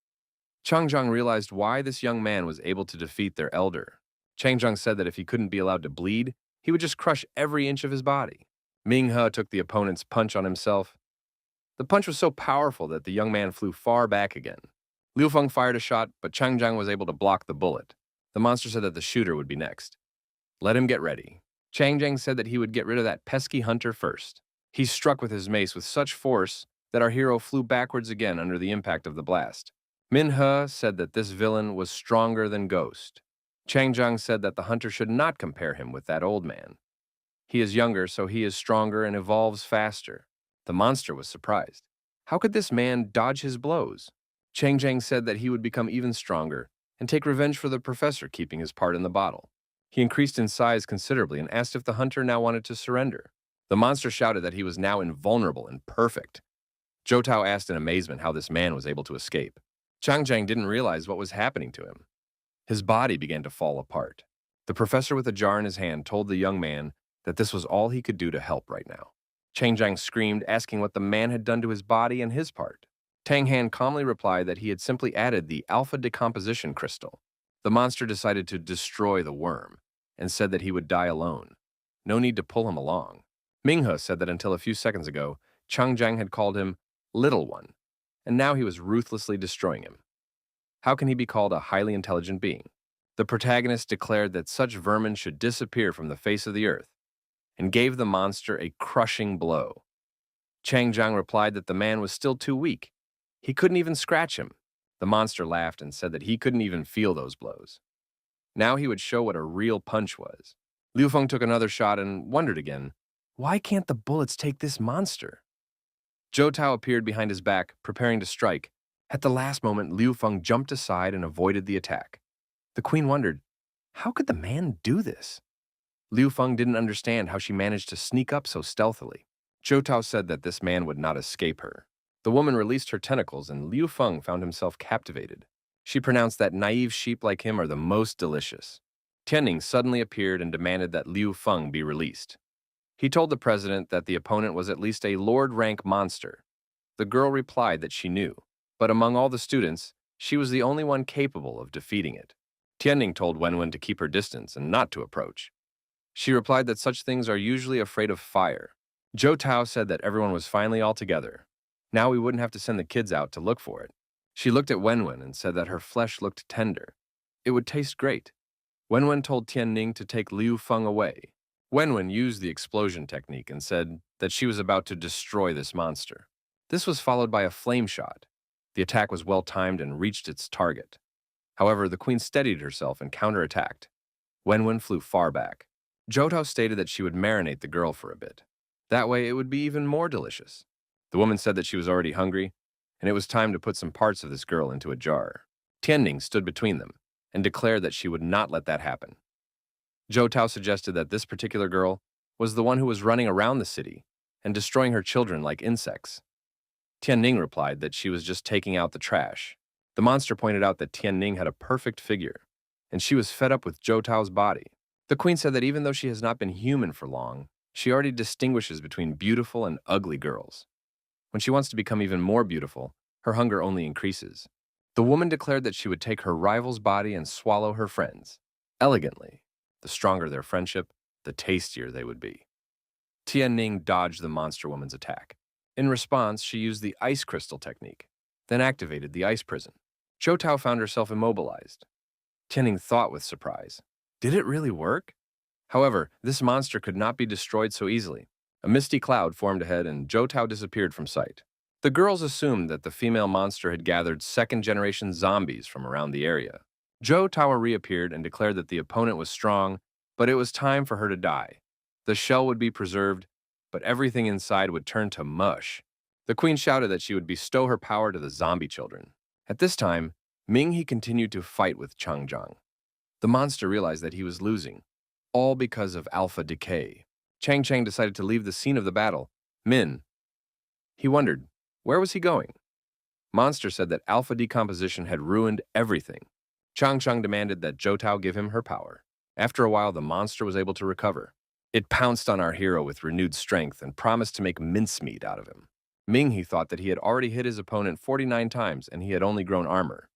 Changzhang realized why this young man was able to defeat their elder. Changzhang said that if he couldn't be allowed to bleed, he would just crush every inch of his body. Minghe took the opponent's punch on himself. The punch was so powerful that the young man flew far back again. Liu Feng fired a shot, but Changzhang was able to block the bullet. The monster said that the shooter would be next. Let him get ready. Changzhang said that he would get rid of that pesky hunter first. He struck with his mace with such force that our hero flew backwards again under the impact of the blast. Minhe said that this villain was stronger than Ghost. Changzhang said that the hunter should not compare him with that old man. He is younger, so he is stronger and evolves faster. The monster was surprised. How could this man dodge his blows? Changzhang said that he would become even stronger and take revenge for the professor keeping his part in the bottle. He increased in size considerably and asked if the hunter now wanted to surrender. The monster shouted that he was now invulnerable and perfect. Zhou Tao asked in amazement how this man was able to escape. Changzhang didn't realize what was happening to him. His body began to fall apart. The professor with a jar in his hand told the young man that this was all he could do to help right now. Changzhang screamed, asking what the man had done to his body and his part. Tang Han calmly replied that he had simply added the alpha decomposition crystal. The monster decided to destroy the worm and said that he would die alone. No need to pull him along. Minghe said that until a few seconds ago, Changzhang had called him Little One, and now he was ruthlessly destroying him. How can he be called a highly intelligent being? The protagonist declared that such vermin should disappear from the face of the earth and gave the monster a crushing blow. Changzhang replied that the man was still too weak. He couldn't even scratch him. The monster laughed and said that he couldn't even feel those blows. Now he would show what a real punch was. Liu Feng took another shot and wondered again, why can't the bullets take this monster? Zhou Tao appeared behind his back, preparing to strike. At the last moment, Liu Feng jumped aside and avoided the attack. The queen wondered, how could the man do this? Liu Feng didn't understand how she managed to sneak up so stealthily. Zhou Tao said that this man would not escape her. The woman released her tentacles and Liu Feng found himself captivated. She pronounced that naive sheep like him are the most delicious. Tianning suddenly appeared and demanded that Liu Feng be released. He told the president that the opponent was at least a lord-rank monster. The girl replied that she knew, but among all the students, she was the only one capable of defeating it. Tianning told Wenwen to keep her distance and not to approach. She replied that such things are usually afraid of fire. Zhou Tao said that everyone was finally all together. Now we wouldn't have to send the kids out to look for it. She looked at Wenwen and said that her flesh looked tender. It would taste great. Wenwen told Tianning to take Liu Feng away. Wenwen used the explosion technique and said that she was about to destroy this monster. This was followed by a flame shot. The attack was well timed and reached its target. However, the queen steadied herself and counterattacked. Wenwen flew far back. Zhou stated that she would marinate the girl for a bit. That way, it would be even more delicious. The woman said that she was already hungry, and it was time to put some parts of this girl into a jar. Tianning stood between them and declared that she would not let that happen. Zhou suggested that this particular girl was the one who was running around the city and destroying her children like insects. Tianning replied that she was just taking out the trash. The monster pointed out that Tianning had a perfect figure, and she was fed up with Zhou Tao's body. The queen said that even though she has not been human for long, she already distinguishes between beautiful and ugly girls. When she wants to become even more beautiful, her hunger only increases. The woman declared that she would take her rival's body and swallow her friends. Elegantly. The stronger their friendship, the tastier they would be. Tianning dodged the monster woman's attack. In response, she used the ice crystal technique, then activated the ice prison. Zhou Tao found herself immobilized. Tianning thought with surprise, did it really work? However, this monster could not be destroyed so easily. A misty cloud formed ahead and Zhou Tao disappeared from sight. The girls assumed that the female monster had gathered second-generation zombies from around the area. Zhou Tao reappeared and declared that the opponent was strong, but it was time for her to die. The shell would be preserved, but everything inside would turn to mush. The queen shouted that she would bestow her power to the zombie children. At this time, Minghe continued to fight with Changzhang. The monster realized that he was losing, all because of alpha decay. Chang decided to leave the scene of the battle. He wondered, where was he going? Monster said that alpha decomposition had ruined everything. Changchang demanded that Zhou Tao give him her power. After a while, the monster was able to recover. It pounced on our hero with renewed strength and promised to make mincemeat out of him. Minghe thought that he had already hit his opponent 49 times and he had only grown armor.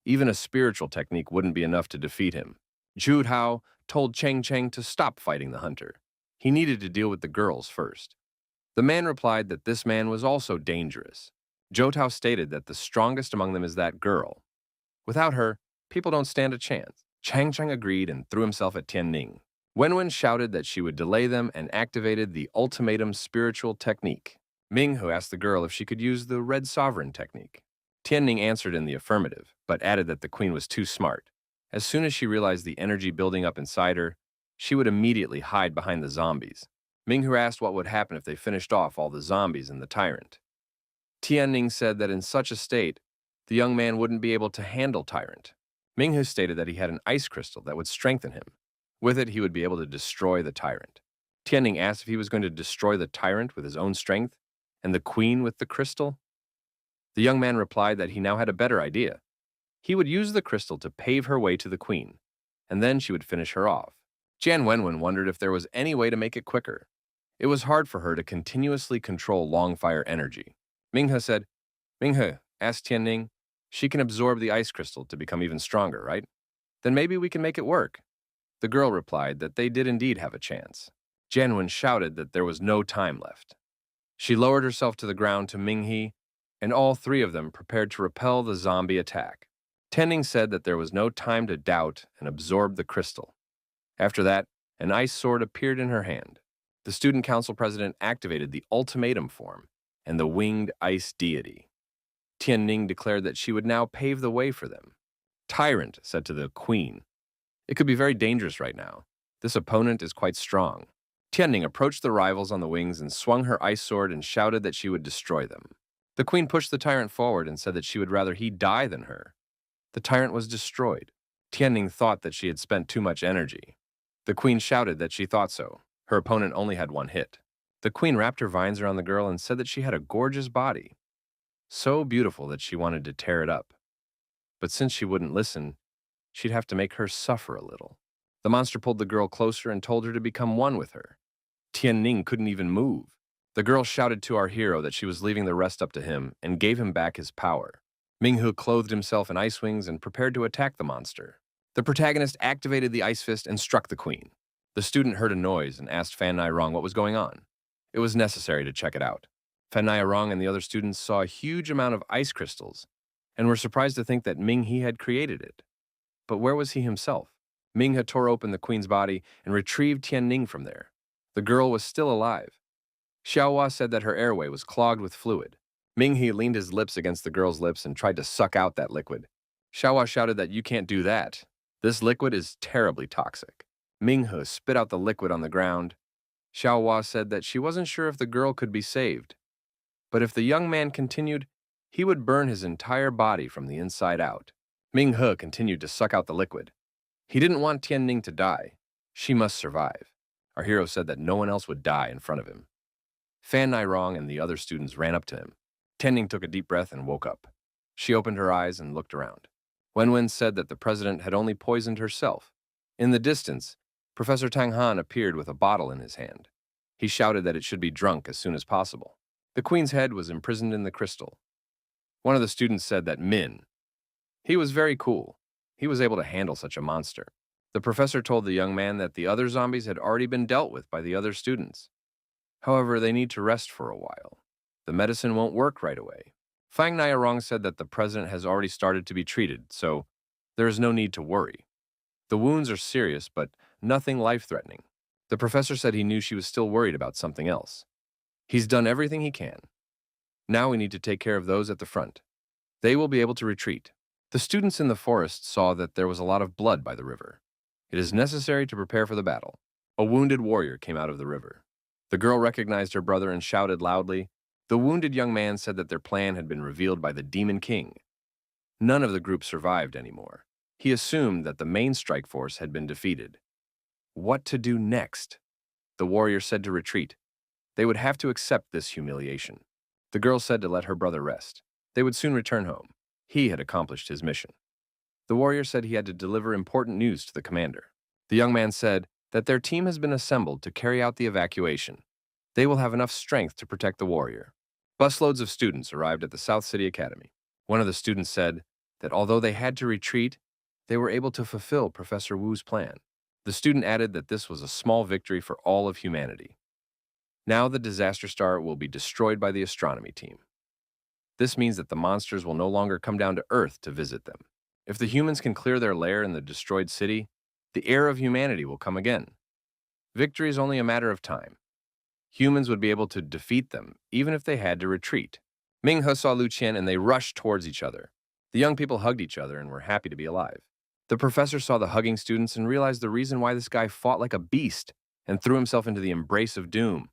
Even a spiritual technique wouldn't be enough to defeat him. Zhu Hao told Chang to stop fighting the hunter. He needed to deal with the girls first. The man replied that this man was also dangerous. Zhou Tao stated that the strongest among them is that girl. Without her, people don't stand a chance. Chang agreed and threw himself at Tianning. Wenwen shouted that she would delay them and activated the ultimatum spiritual technique. Minghe asked the girl if she could use the red sovereign technique. Tianning answered in the affirmative, but added that the queen was too smart. As soon as she realized the energy building up inside her, she would immediately hide behind the zombies. Minghe asked what would happen if they finished off all the zombies and the tyrant. Tianning said that in such a state, the young man wouldn't be able to handle tyrant. Minghe stated that he had an ice crystal that would strengthen him. With it, he would be able to destroy the tyrant. Tianning asked if he was going to destroy the tyrant with his own strength and the queen with the crystal. The young man replied that he now had a better idea. He would use the crystal to pave her way to the queen, and then she would finish her off. Jian Wenwen wondered if there was any way to make it quicker. It was hard for her to continuously control long-fire energy. Minghe said, Minghe, asked Tianning, she can absorb the ice crystal to become even stronger, right? Then maybe we can make it work. The girl replied that they did indeed have a chance. Jianwen shouted that there was no time left. She lowered herself to the ground to Minghe, and all three of them prepared to repel the zombie attack. Tianning said that there was no time to doubt and absorb the crystal. After that, an ice sword appeared in her hand. The student council president activated the ultimatum form and the winged ice deity. Tianning declared that she would now pave the way for them. Tyrant said to the queen, it could be very dangerous right now. This opponent is quite strong. Tianning approached the rivals on the wings and swung her ice sword and shouted that she would destroy them. The queen pushed the tyrant forward and said that she would rather he die than her. The tyrant was destroyed. Tianning thought that she had spent too much energy. The queen shouted that she thought so. Her opponent only had one hit. The queen wrapped her vines around the girl and said that she had a gorgeous body, so beautiful that she wanted to tear it up. But since she wouldn't listen, she'd have to make her suffer a little. The monster pulled the girl closer and told her to become one with her. Tianning couldn't even move. The girl shouted to our hero that she was leaving the rest up to him and gave him back his power. Minghu clothed himself in ice wings and prepared to attack the monster. The protagonist activated the ice fist and struck the queen. The student heard a noise and asked Fan Nai-rong what was going on. It was necessary to check it out. Fan Nai-rong and the other students saw a huge amount of ice crystals and were surprised to think that Ming-he had created it. But where was he himself? Ming-he tore open the queen's body and retrieved Tianning from there. The girl was still alive. Xiaohua said that her airway was clogged with fluid. Ming-he leaned his lips against the girl's lips and tried to suck out that liquid. Xiaohua shouted that you can't do that. This liquid is terribly toxic. Ming-he spit out the liquid on the ground. Xiaohua said that she wasn't sure if the girl could be saved. But if the young man continued, he would burn his entire body from the inside out. Ming-he continued to suck out the liquid. He didn't want Tianning to die. She must survive. Our hero said that no one else would die in front of him. Fan Nai-rong and the other students ran up to him. Tianning took a deep breath and woke up. She opened her eyes and looked around. Wen-wen said that the president had only poisoned herself. In the distance, Professor Tang Han appeared with a bottle in his hand. He shouted that it should be drunk as soon as possible. The queen's head was imprisoned in the crystal. One of the students said that he was very cool. He was able to handle such a monster. The professor told the young man that the other zombies had already been dealt with by the other students. However, they need to rest for a while. The medicine won't work right away. Fang Nai-rong said that the president has already started to be treated, so there is no need to worry. The wounds are serious, but nothing life-threatening. The professor said he knew she was still worried about something else. He's done everything he can. Now we need to take care of those at the front. They will be able to retreat. The students in the forest saw that there was a lot of blood by the river. It is necessary to prepare for the battle. A wounded warrior came out of the river. The girl recognized her brother and shouted loudly. The wounded young man said that their plan had been revealed by the Demon King. None of the group survived anymore. He assumed that the main strike force had been defeated. What to do next? The warrior said to retreat. They would have to accept this humiliation. The girl said to let her brother rest. They would soon return home. He had accomplished his mission. The warrior said he had to deliver important news to the commander. The young man said that their team has been assembled to carry out the evacuation. They will have enough strength to protect the warrior. Busloads of students arrived at the South City Academy. One of the students said that although they had to retreat, they were able to fulfill Professor Wu's plan. The student added that this was a small victory for all of humanity. Now the disaster star will be destroyed by the astronomy team. This means that the monsters will no longer come down to Earth to visit them. If the humans can clear their lair in the destroyed city, the era of humanity will come again. Victory is only a matter of time. Humans would be able to defeat them, even if they had to retreat. Ming-he saw Lu Qian and they rushed towards each other. The young people hugged each other and were happy to be alive. The professor saw the hugging students and realized the reason why this guy fought like a beast and threw himself into the embrace of doom.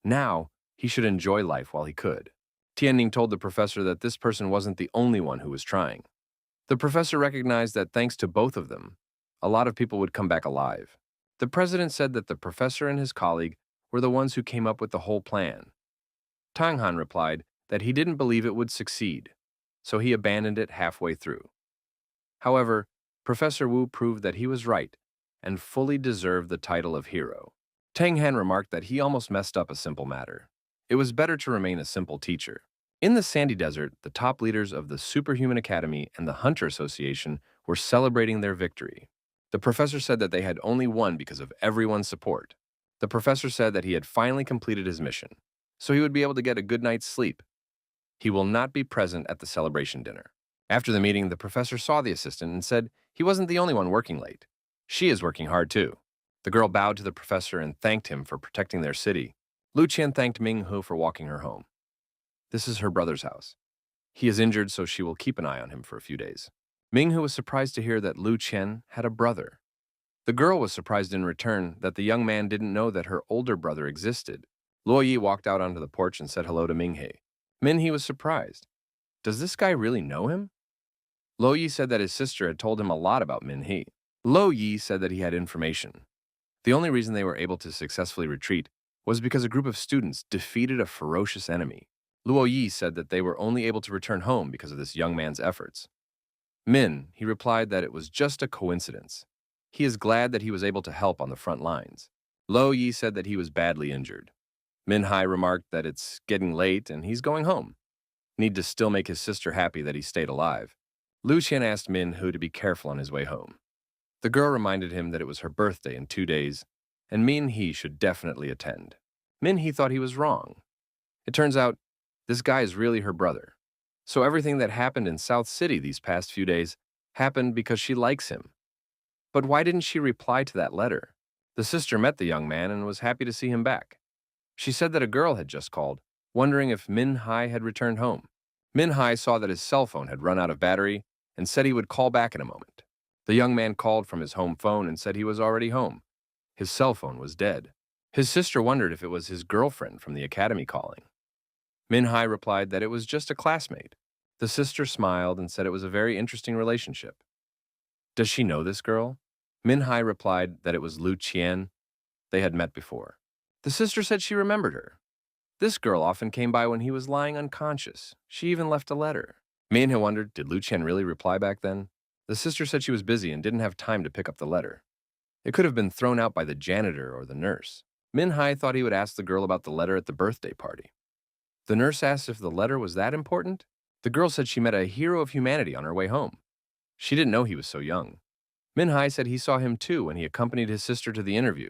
Now, he should enjoy life while he could. Tianning told the professor that this person wasn't the only one who was trying. The professor recognized that thanks to both of them, a lot of people would come back alive. The president said that the professor and his colleague were the ones who came up with the whole plan. Tang Han replied that he didn't believe it would succeed, so he abandoned it halfway through. However, Professor Wu proved that he was right and fully deserved the title of hero. Tang Han remarked that he almost messed up a simple matter. It was better to remain a simple teacher. In the sandy desert, the top leaders of the Superhuman Academy and the Hunter Association were celebrating their victory. The professor said that they had only won because of everyone's support. The professor said that he had finally completed his mission, so he would be able to get a good night's sleep. He will not be present at the celebration dinner. After the meeting, the professor saw the assistant and said he wasn't the only one working late. She is working hard too. The girl bowed to the professor and thanked him for protecting their city. Lu Qian thanked Ming-he for walking her home. This is her brother's house. He is injured, so she will keep an eye on him for a few days. Ming-he was surprised to hear that Lu Qian had a brother. The girl was surprised in return that the young man didn't know that her older brother existed. Luo Yi walked out onto the porch and said hello to Ming-he. Min-he was surprised. Does this guy really know him? Luo Yi said that his sister had told him a lot about Min-he. Luo Yi said that he had information. The only reason they were able to successfully retreat was because a group of students defeated a ferocious enemy. Luo Yi said that they were only able to return home because of this young man's efforts. He replied that it was just a coincidence. He is glad that he was able to help on the front lines. Lo Yi said that he was badly injured. Min Hai remarked that it's getting late and he's going home. Need to still make his sister happy that he stayed alive. Lu Qian asked Min Hu to be careful on his way home. The girl reminded him that it was her birthday in 2 days, and Min He should definitely attend. Min He thought he was wrong. It turns out, this guy is really her brother. So everything that happened in South City these past few days happened because she likes him. But why didn't she reply to that letter? The sister met the young man and was happy to see him back. She said that a girl had just called, wondering if Min Hai had returned home. Min Hai saw that his cell phone had run out of battery and said he would call back in a moment. The young man called from his home phone and said he was already home. His cell phone was dead. His sister wondered if it was his girlfriend from the academy calling. Min Hai replied that it was just a classmate. The sister smiled and said it was a very interesting relationship. Does she know this girl? Min Hai replied that it was Lu Qian. They had met before. The sister said she remembered her. This girl often came by when he was lying unconscious. She even left a letter. Min Hai wondered, did Lu Qian really reply back then? The sister said she was busy and didn't have time to pick up the letter. It could have been thrown out by the janitor or the nurse. Min Hai thought he would ask the girl about the letter at the birthday party. The nurse asked if the letter was that important. The girl said she met a hero of humanity on her way home. She didn't know he was so young. Min Hai said he saw him too when he accompanied his sister to the interview.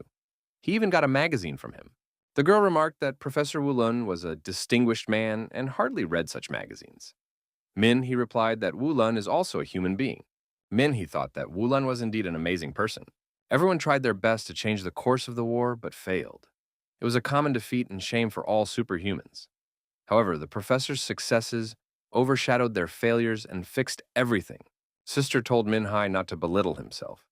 He even got a magazine from him. The girl remarked that Professor Wu Lun was a distinguished man and hardly read such magazines. Min, he replied that Wu Lun is also a human being. Min, he thought that Wu Lun was indeed an amazing person. Everyone tried their best to change the course of the war, but failed. It was a common defeat and shame for all superhumans. However, the professor's successes overshadowed their failures and fixed everything. Sister told Min Hai not to belittle himself.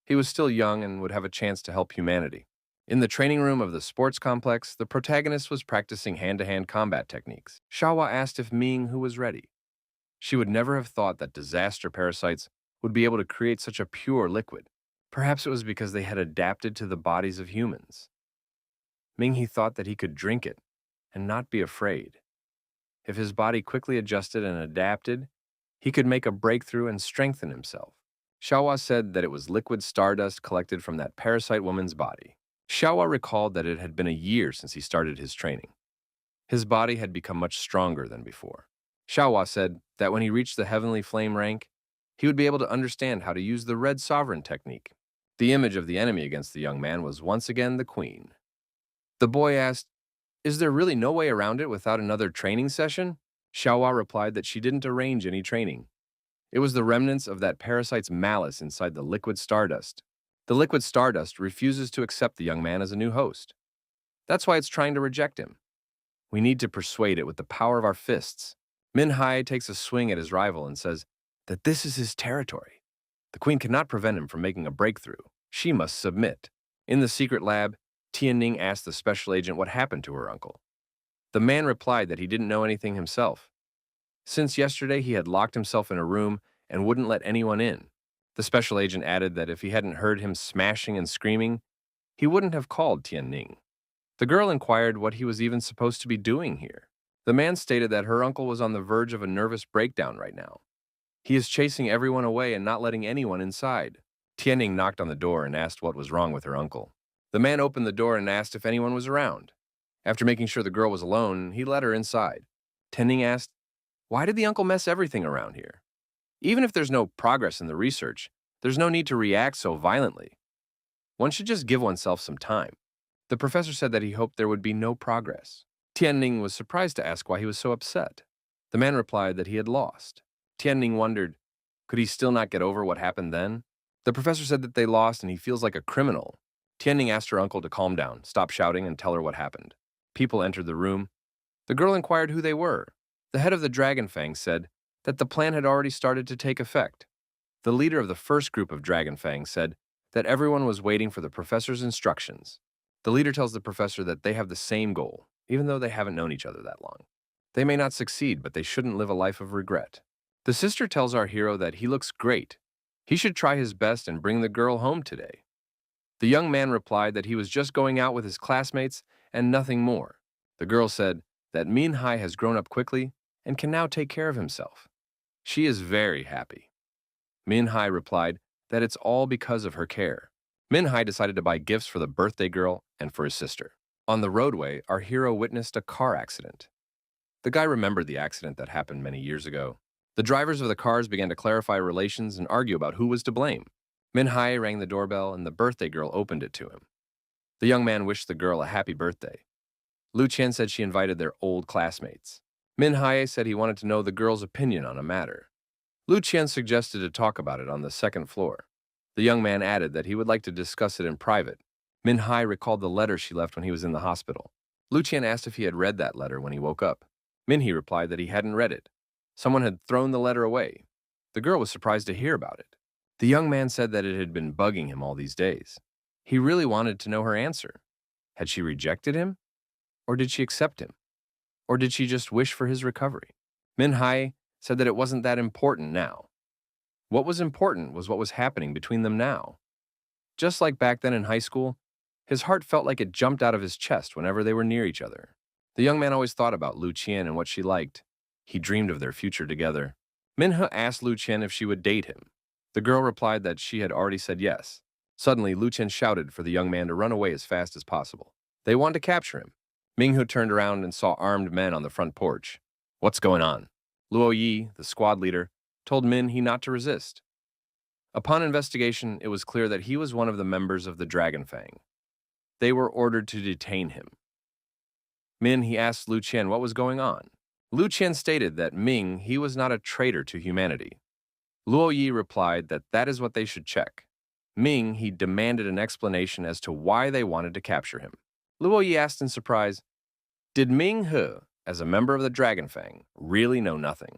He was still young and would have a chance to help humanity. In the training room of the sports complex, the protagonist was practicing hand-to-hand combat techniques. Shawa asked if Ming Hu was ready. She would never have thought that disaster parasites would be able to create such a pure liquid. Perhaps it was because they had adapted to the bodies of humans. Ming He thought that he could drink it and not be afraid. If his body quickly adjusted and adapted, he could make a breakthrough and strengthen himself. Shawa said that it was liquid stardust collected from that parasite woman's body. Shawa recalled that it had been a year since he started his training. His body had become much stronger than before. Shawa said that when he reached the Heavenly Flame rank, he would be able to understand how to use the Red Sovereign technique. The image of the enemy against the young man was once again the queen. The boy asked, "Is there really no way around it without another training session?" Shawa replied that she didn't arrange any training. It was the remnants of that parasite's malice inside the liquid stardust. The liquid stardust refuses to accept the young man as a new host. That's why it's trying to reject him. We need to persuade it with the power of our fists. Min Hai takes a swing at his rival and says that this is his territory. The queen cannot prevent him from making a breakthrough. She must submit. In the secret lab, Tianning asked the special agent what happened to her uncle. The man replied that he didn't know anything himself. Since yesterday, he had locked himself in a room and wouldn't let anyone in. The special agent added that if he hadn't heard him smashing and screaming, he wouldn't have called Tianning. The girl inquired what he was even supposed to be doing here. The man stated that her uncle was on the verge of a nervous breakdown right now. He is chasing everyone away and not letting anyone inside. Tianning knocked on the door and asked what was wrong with her uncle. The man opened the door and asked if anyone was around. After making sure the girl was alone, he let her inside. Tianning asked, "Why did the uncle mess everything around here? Even if there's no progress in the research, there's no need to react so violently. One should just give oneself some time." The professor said that he hoped there would be no progress. Tianning was surprised to ask why he was so upset. The man replied that he had lost. Tianning wondered, could he still not get over what happened then? The professor said that they lost and he feels like a criminal. Tianning asked her uncle to calm down, stop shouting, and tell her what happened. People entered the room. The girl inquired who they were. The head of the Dragon Fang said that the plan had already started to take effect. The leader of the first group of Dragon Fang said that everyone was waiting for the professor's instructions. The leader tells the professor that they have the same goal, even though they haven't known each other that long. They may not succeed, but they shouldn't live a life of regret. The sister tells our hero that he looks great. He should try his best and bring the girl home today. The young man replied that he was just going out with his classmates and nothing more. The girl said that Min Hai has grown up quickly and can now take care of himself. She is very happy. Min Hai replied that it's all because of her care. Minhai decided to buy gifts for the birthday girl and for his sister. On the roadway, our hero witnessed a car accident. The guy remembered the accident that happened many years ago. The drivers of the cars began to clarify relations and argue about who was to blame. Minhai rang the doorbell and the birthday girl opened it to him. The young man wished the girl a happy birthday. Lu Qian said she invited their old classmates. Minhai said he wanted to know the girl's opinion on a matter. Lu Qian suggested to talk about it on the second floor. The young man added that he would like to discuss it in private. Minhai recalled the letter she left when he was in the hospital. Lu Qian asked if he had read that letter when he woke up. Minhai replied that he hadn't read it. Someone had thrown the letter away. The girl was surprised to hear about it. The young man said that it had been bugging him all these days. He really wanted to know her answer. Had she rejected him? Or did she accept him? Or did she just wish for his recovery? Minhai said that it wasn't that important now. What was important was what was happening between them now. Just like back then in high school, his heart felt like it jumped out of his chest whenever they were near each other. The young man always thought about Lu Qian and what she liked. He dreamed of their future together. Minhe asked Lu Qian if she would date him. The girl replied that she had already said yes. Suddenly, Lu Qian shouted for the young man to run away as fast as possible. They wanted to capture him. Minghu turned around and saw armed men on the front porch. What's going on? Luo Yi, the squad leader, told Min He not to resist. Upon investigation, it was clear that he was one of the members of the Dragon Fang. They were ordered to detain him. Min He asked Lu Qian what was going on. Lu Qian stated that Ming He was not a traitor to humanity. Luo Yi replied that that is what they should check. Ming He demanded an explanation as to why they wanted to capture him. Luo Yi asked in surprise, did Ming He, as a member of the Dragon Fang, really know nothing?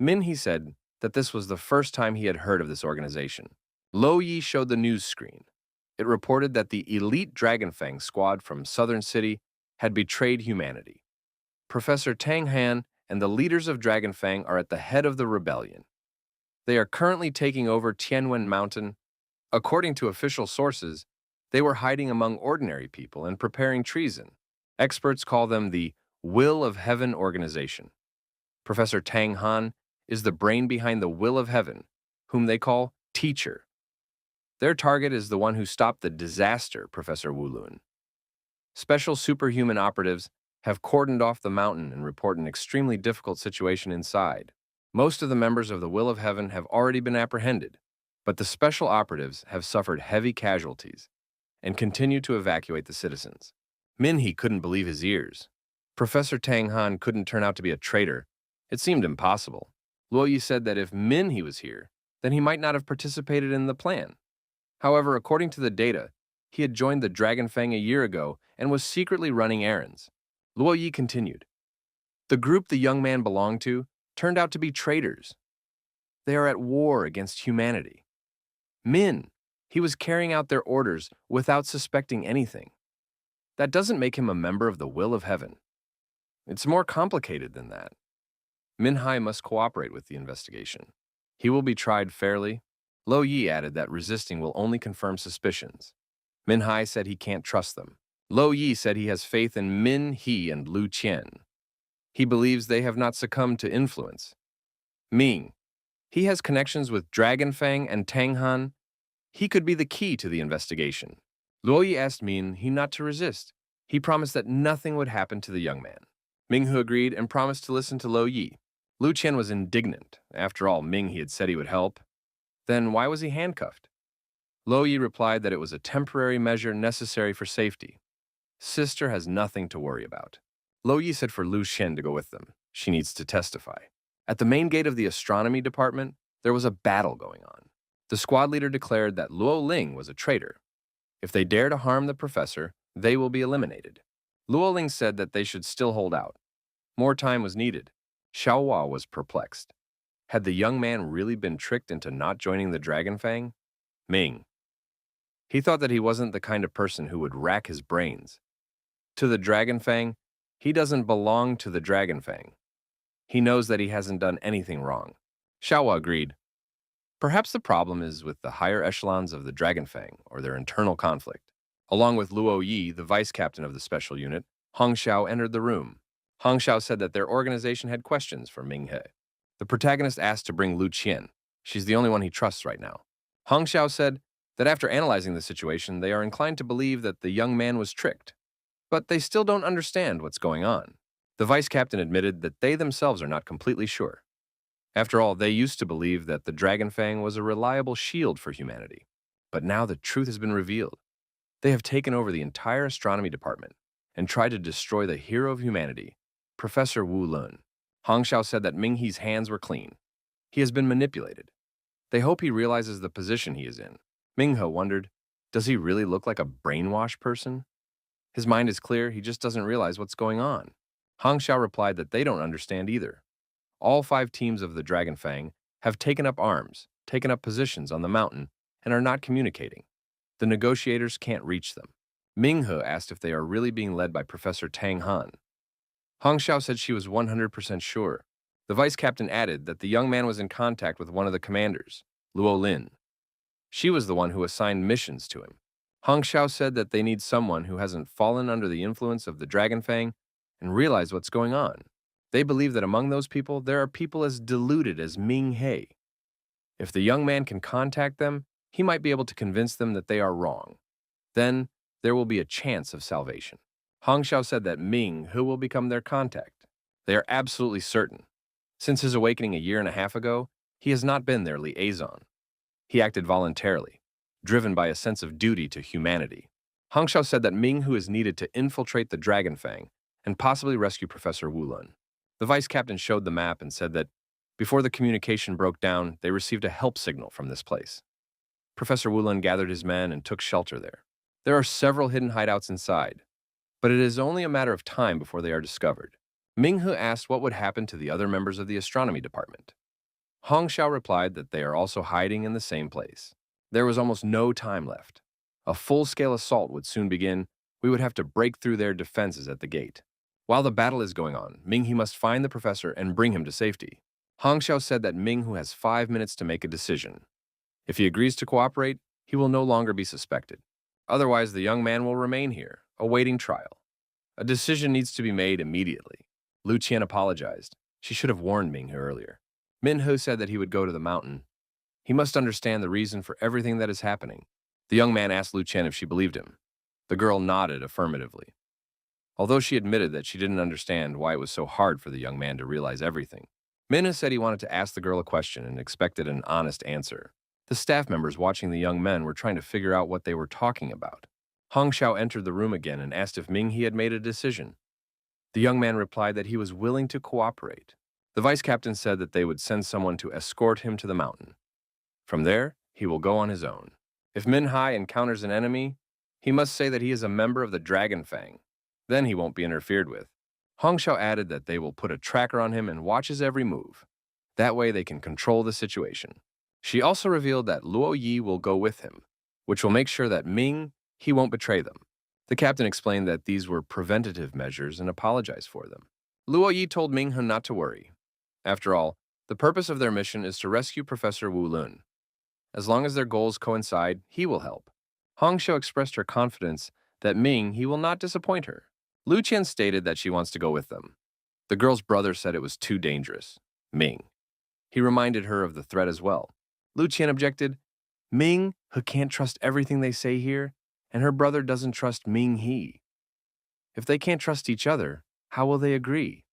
Min He said that this was the first time he had heard of this organization. Lo Yi showed the news screen. It reported that the elite Dragon Fang squad from Southern City had betrayed humanity. Professor Tang Han and the leaders of Dragon Fang are at the head of the rebellion. They are currently taking over Tianwen Mountain. According to official sources, they were hiding among ordinary people and preparing treason. Experts call them the Will of Heaven organization. Professor Tang Han is the brain behind the Will of Heaven, whom they call Teacher. Their target is the one who stopped the disaster, Professor Wu Lun. Special superhuman operatives have cordoned off the mountain and report an extremely difficult situation inside. Most of the members of the Will of Heaven have already been apprehended, but the special operatives have suffered heavy casualties and continue to evacuate the citizens. Min He couldn't believe his ears. Professor Tang Han couldn't turn out to be a traitor. It seemed impossible. Luo Yi said that if Min He was here, then he might not have participated in the plan. However, according to the data, he had joined the Dragon Fang a year ago and was secretly running errands. Luo Yi continued. The group the young man belonged to turned out to be traitors. They are at war against humanity. Min, he was carrying out their orders without suspecting anything. That doesn't make him a member of the Will of Heaven. It's more complicated than that. Minhai must cooperate with the investigation. He will be tried fairly. Lo Yi added that resisting will only confirm suspicions. Minhai said he can't trust them. Lo Yi said he has faith in Min He and Lu Qian. He believes they have not succumbed to influence. Ming, he has connections with Dragon Fang and Tang Han. He could be the key to the investigation. Luo Yi asked Min He not to resist. He promised that nothing would happen to the young man. Ming Hu agreed and promised to listen to Lo Yi. Lu Qian was indignant. After all, Ming He had said he would help. Then why was he handcuffed? Lo Yi replied that it was a temporary measure necessary for safety. Sister has nothing to worry about. Lo Yi said for Lu Xian to go with them. She needs to testify. At the main gate of the astronomy department, there was a battle going on. The squad leader declared that Luo Ling was a traitor. If they dare to harm the professor, they will be eliminated. Luo Ling said that they should still hold out. More time was needed. Xiao Hua was perplexed. Had the young man really been tricked into not joining the Dragon Fang? Ming. He thought that he wasn't the kind of person who would rack his brains. To the Dragon Fang, he doesn't belong to the Dragon Fang. He knows that he hasn't done anything wrong. Xiao Hua agreed. Perhaps the problem is with the higher echelons of the Dragon Fang or their internal conflict. Along with Luo Yi, the vice captain of the special unit, Hong Xiao entered the room. Hong Xiao said that their organization had questions for Ming He. The protagonist asked to bring Lu Qian. She's the only one he trusts right now. Hong Xiao said that after analyzing the situation, they are inclined to believe that the young man was tricked, but they still don't understand what's going on. The vice captain admitted that they themselves are not completely sure. After all, they used to believe that the Dragon Fang was a reliable shield for humanity. But now the truth has been revealed. They have taken over the entire astronomy department and tried to destroy the hero of humanity, Professor Wu Lun. Hong Xiao said that Ming He's hands were clean. He has been manipulated. They hope he realizes the position he is in. Ming He wondered, does he really look like a brainwashed person? His mind is clear, he just doesn't realize what's going on. Hong Xiao replied that they don't understand either. All 5 teams of the Dragon Fang have taken up arms, taken up positions on the mountain, and are not communicating. The negotiators can't reach them. Ming He asked if they are really being led by Professor Tang Han. Hong Xiao said she was 100% sure. The vice captain added that the young man was in contact with one of the commanders, Luo Lin. She was the one who assigned missions to him. Hong Xiao said that they need someone who hasn't fallen under the influence of the Dragon Fang and realized what's going on. They believe that among those people, there are people as deluded as Ming He. If the young man can contact them, he might be able to convince them that they are wrong. Then, there will be a chance of salvation. Hong Xiao said that Ming He will become their contact. They are absolutely certain. Since his awakening a year and a half ago, he has not been their liaison. He acted voluntarily, driven by a sense of duty to humanity. Hong Xiao said that Ming He is needed to infiltrate the Dragon Fang and possibly rescue Professor Wu Lun. The vice captain showed the map and said that before the communication broke down, they received a help signal from this place. Professor Wu Lun gathered his men and took shelter there. There are several hidden hideouts inside, but it is only a matter of time before they are discovered. Ming He asked what would happen to the other members of the astronomy department. Hong Xiao replied that they are also hiding in the same place. There was almost no time left. A full-scale assault would soon begin. We would have to break through their defenses at the gate. While the battle is going on, Ming He must find the professor and bring him to safety. Hong Xiao said that Ming He has 5 minutes to make a decision. If he agrees to cooperate, he will no longer be suspected. Otherwise, the young man will remain here, awaiting trial. A decision needs to be made immediately. Lu Qian apologized. She should have warned Ming He earlier. Min He said that he would go to the mountain. He must understand the reason for everything that is happening. The young man asked Lu Qian if she believed him. The girl nodded affirmatively. Although she admitted that she didn't understand why it was so hard for the young man to realize everything. Min He said he wanted to ask the girl a question and expected an honest answer. The staff members watching the young men were trying to figure out what they were talking about. Hong Xiao entered the room again and asked if Ming He had made a decision. The young man replied that he was willing to cooperate. The vice captain said that they would send someone to escort him to the mountain. From there, he will go on his own. If Min Hai encounters an enemy, he must say that he is a member of the Dragon Fang. Then he won't be interfered with. Hong Xiao added that they will put a tracker on him and watch his every move. That way they can control the situation. She also revealed that Luo Yi will go with him, which will make sure that Ming He won't betray them. The captain explained that these were preventative measures and apologized for them. Luo Yi told Ming He not to worry. After all, the purpose of their mission is to rescue Professor Wu Lun. As long as their goals coincide, he will help. Hong Xiao expressed her confidence that Ming He will not disappoint her. Lu Qian stated that she wants to go with them. The girl's brother said it was too dangerous. Ming. He reminded her of the threat as well. Lu Qian objected. Ming He can't trust everything they say here, and her brother doesn't trust Ming He. If they can't trust each other, how will they agree?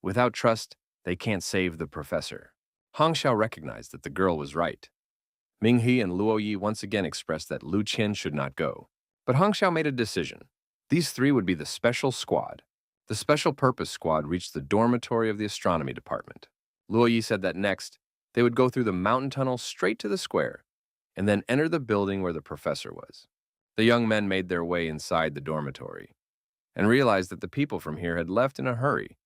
Without trust, they can't save the professor. Hong Xiao recognized that the girl was right. Ming He and Luo Yi once again expressed that Lu Qian should not go. But Hong Xiao made a decision. These 3 would be the special squad. The special purpose squad reached the dormitory of the astronomy department. Luo Yi said that next, they would go through the mountain tunnel straight to the square, and then enter the building where the professor was. The young men made their way inside the dormitory, and realized that the people from here had left in a hurry,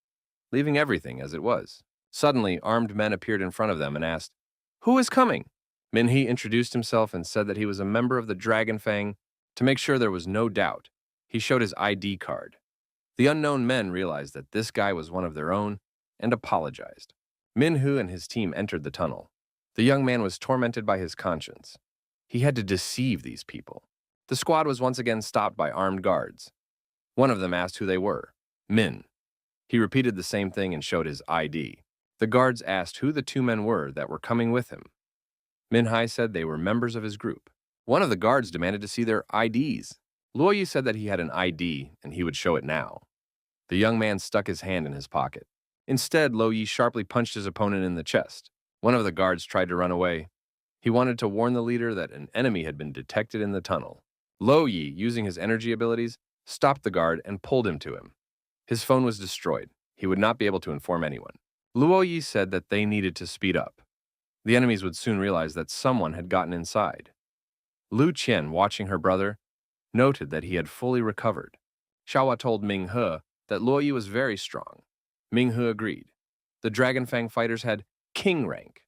leaving everything as it was. Suddenly, armed men appeared in front of them and asked, "Who is coming?" Min He introduced himself and said that he was a member of the Dragon Fang. To make sure there was no doubt, he showed his ID card. The unknown men realized that this guy was one of their own and apologized. Min He and his team entered the tunnel. The young man was tormented by his conscience. He had to deceive these people. The squad was once again stopped by armed guards. One of them asked who they were. Min. He repeated the same thing and showed his ID. The guards asked who the 2 men were that were coming with him. Minhai said they were members of his group. One of the guards demanded to see their IDs. Luoyi said that he had an ID and he would show it now. The young man stuck his hand in his pocket. Instead, Luoyi sharply punched his opponent in the chest. One of the guards tried to run away. He wanted to warn the leader that an enemy had been detected in the tunnel. Luoyi, using his energy abilities, stopped the guard and pulled him to him. His phone was destroyed. He would not be able to inform anyone. Luoyi said that they needed to speed up. The enemies would soon realize that someone had gotten inside. Lu Qian, watching her brother, noted that he had fully recovered. Xiaohua told Ming He that Luoyi was very strong. Ming He agreed. The Dragonfang fighters had king rank,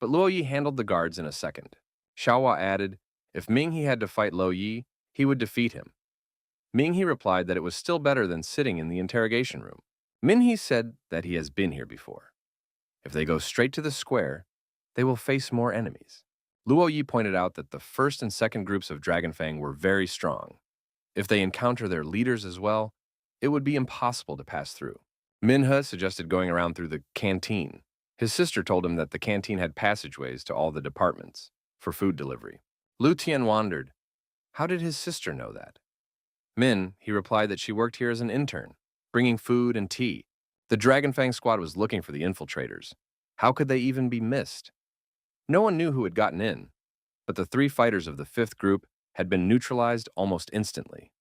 but Luoyi handled the guards in a second. Xiaohua added, if Ming He had to fight Luoyi, he would defeat him. Ming He replied that it was still better than sitting in the interrogation room. Min He said that he has been here before. If they go straight to the square, they will face more enemies. Luoyi pointed out that the first and second groups of Dragonfang were very strong. If they encounter their leaders as well, it would be impossible to pass through. Minhe suggested going around through the canteen. His sister told him that the canteen had passageways to all the departments for food delivery. Lu Tian wondered, how did his sister know that? He replied that she worked here as an intern, bringing food and tea. The Dragonfang squad was looking for the infiltrators. How could they even be missed? No one knew who had gotten in, but the 3 fighters of the 5th group had been neutralized almost instantly.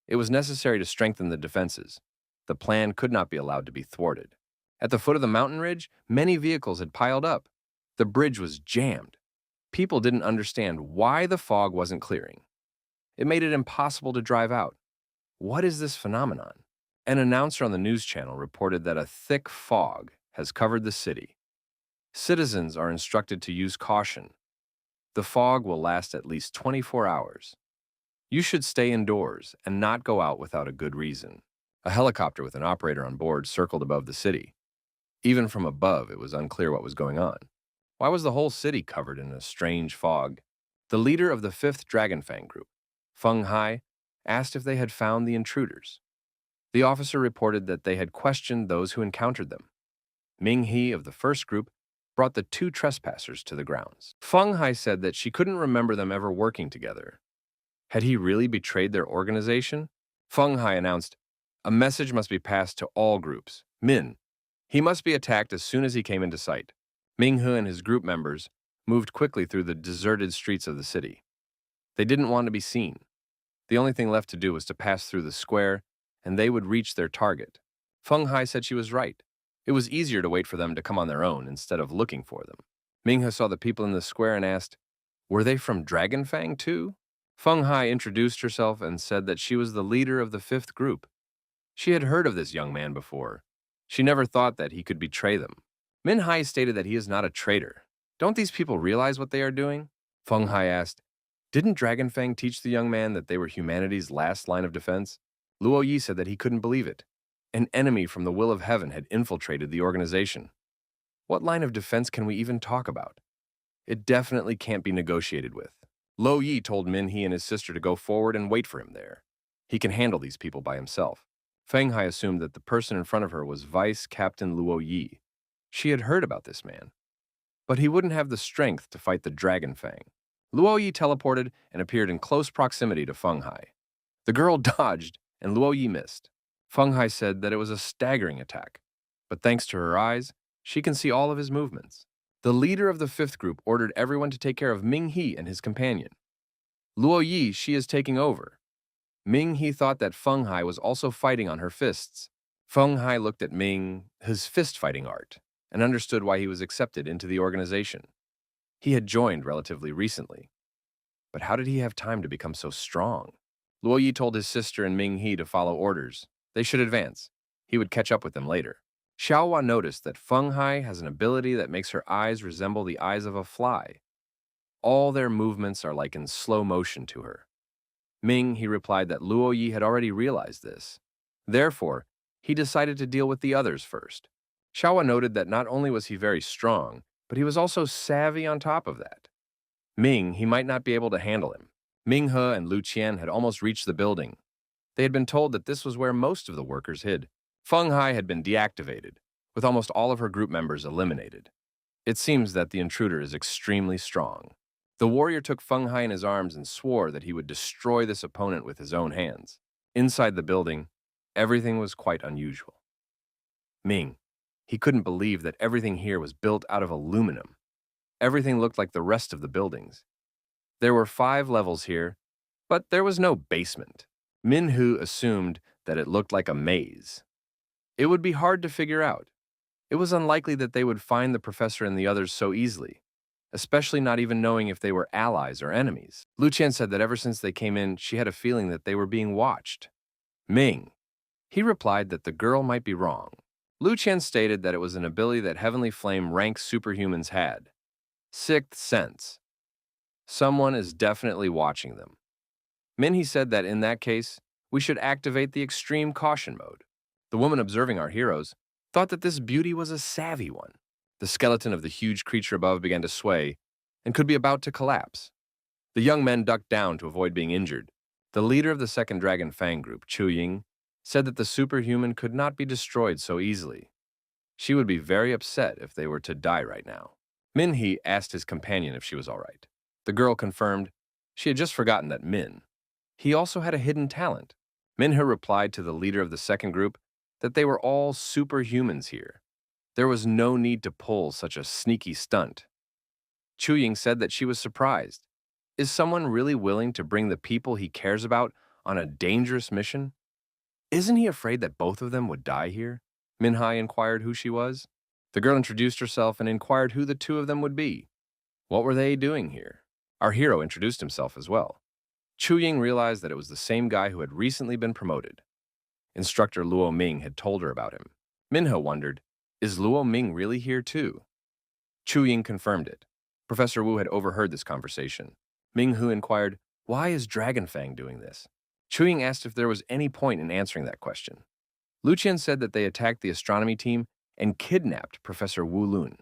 It was necessary to strengthen the defenses. The plan could not be allowed to be thwarted. At the foot of the mountain ridge, many vehicles had piled up. The bridge was jammed. People didn't understand why the fog wasn't clearing. It made it impossible to drive out. What is this phenomenon? An announcer on the news channel reported that a thick fog has covered the city. Citizens are instructed to use caution. The fog will last at least 24 hours. You should stay indoors and not go out without a good reason. A helicopter with an operator on board circled above the city. Even from above, it was unclear what was going on. Why was the whole city covered in a strange fog? The leader of the 5th Dragonfang group, Feng Hai, asked if they had found the intruders. The officer reported that they had questioned those who encountered them. Ming He of the 1st group brought the 2 trespassers to the grounds. Feng Hai said that she couldn't remember them ever working together. Had he really betrayed their organization? Feng Hai announced, a message must be passed to all groups. He must be attacked as soon as he came into sight. Ming He and his group members moved quickly through the deserted streets of the city. They didn't want to be seen. The only thing left to do was to pass through the square, and they would reach their target. Feng Hai said she was right. It was easier to wait for them to come on their own instead of looking for them. Ming He saw the people in the square and asked, were they from Dragonfang too? Feng Hai introduced herself and said that she was the leader of the 5th group. She had heard of this young man before. She never thought that he could betray them. Min Hai stated that he is not a traitor. Don't these people realize what they are doing? Feng Hai asked, didn't Dragonfang teach the young man that they were humanity's last line of defense? Luo Yi said that he couldn't believe it. An enemy from the will of heaven had infiltrated the organization. What line of defense can we even talk about? It definitely can't be negotiated with. Lo Yi told Min He and his sister to go forward and wait for him there. He can handle these people by himself. Feng Hai assumed that the person in front of her was Vice Captain Luo Yi. She had heard about this man. But he wouldn't have the strength to fight the Dragonfang. Luo Yi teleported and appeared in close proximity to Feng Hai. The girl dodged, and Luo Yi missed. Feng Hai said that it was a staggering attack, but thanks to her eyes, she can see all of his movements. The leader of the 5th group ordered everyone to take care of Ming He and his companion. Luo Yi, she is taking over. Ming He thought that Feng Hai was also fighting on her fists. Feng Hai looked at Ming, his fist-fighting art, and understood why he was accepted into the organization. He had joined relatively recently. But how did he have time to become so strong? Luo Yi told his sister and Ming He to follow orders. They should advance. He would catch up with them later. Xiaohua noticed that Feng Hai has an ability that makes her eyes resemble the eyes of a fly. All their movements are like in slow motion to her. Ming He replied that Luo Yi had already realized this. Therefore, he decided to deal with the others first. Xiaohua noted that not only was he very strong, but he was also savvy on top of that. He might not be able to handle him. Ming He and Lu Qian had almost reached the building. They had been told that this was where most of the workers hid. Feng Hai had been deactivated, with almost all of her group members eliminated. It seems that the intruder is extremely strong. The warrior took Feng Hai in his arms and swore that he would destroy this opponent with his own hands. Inside the building, everything was quite unusual. Ming, he couldn't believe that everything here was built out of aluminum. Everything looked like the rest of the buildings. There were 5 levels here, but there was no basement. Minhu assumed that it looked like a maze. It would be hard to figure out. It was unlikely that they would find the professor and the others so easily, especially not even knowing if they were allies or enemies. Lu Qian said that ever since they came in, she had a feeling that they were being watched. Ming, he replied that the girl might be wrong. Lu Qian stated that it was an ability that Heavenly Flame rank superhumans had. 6th sense. Someone is definitely watching them. Minhee said that in that case, we should activate the extreme caution mode. The woman observing our heroes thought that this beauty was a savvy one. The skeleton of the huge creature above began to sway and could be about to collapse. The young men ducked down to avoid being injured. The leader of the second Dragon Fang group, Chu Ying, said that the superhuman could not be destroyed so easily. She would be very upset if they were to die right now. Minhee asked his companion if she was all right. The girl confirmed she had just forgotten that he also had a hidden talent. Minhee replied to the leader of the second group that they were all superhumans here. There was no need to pull such a sneaky stunt. Chu Ying said that she was surprised. Is someone really willing to bring the people he cares about on a dangerous mission? Isn't he afraid that both of them would die here? Minhai inquired who she was. The girl introduced herself and inquired who the 2 of them would be. What were they doing here? Our hero introduced himself as well. Chu Ying realized that it was the same guy who had recently been promoted. Instructor Luo Ming had told her about him. Minho wondered, is Luo Ming really here too? Chu Ying confirmed it. Professor Wu had overheard this conversation. Ming Hu inquired, why is Dragonfang doing this? Chu Ying asked if there was any point in answering that question. Lu Qian said that they attacked the astronomy team and kidnapped Professor Wu Lun.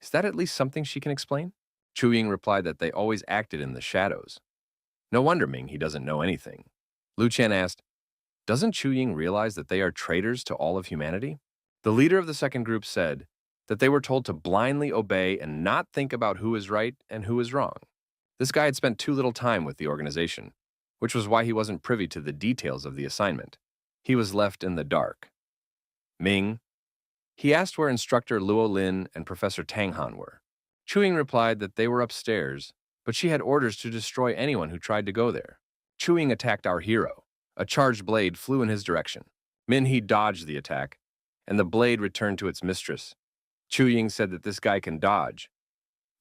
Is that at least something she can explain? Chu Ying replied that they always acted in the shadows. No wonder Ming he doesn't know anything. Lu Qian asked, doesn't Chu Ying realize that they are traitors to all of humanity? The leader of the second group said that they were told to blindly obey and not think about who is right and who is wrong. This guy had spent too little time with the organization, which was why he wasn't privy to the details of the assignment. He was left in the dark. Ming, he asked where Instructor Luo Lin and Professor Tang Han were. Chu Ying replied that they were upstairs, but she had orders to destroy anyone who tried to go there. Chu Ying attacked our hero. A charged blade flew in his direction. Minhee dodged the attack, and the blade returned to its mistress. Chu Ying said that this guy can dodge,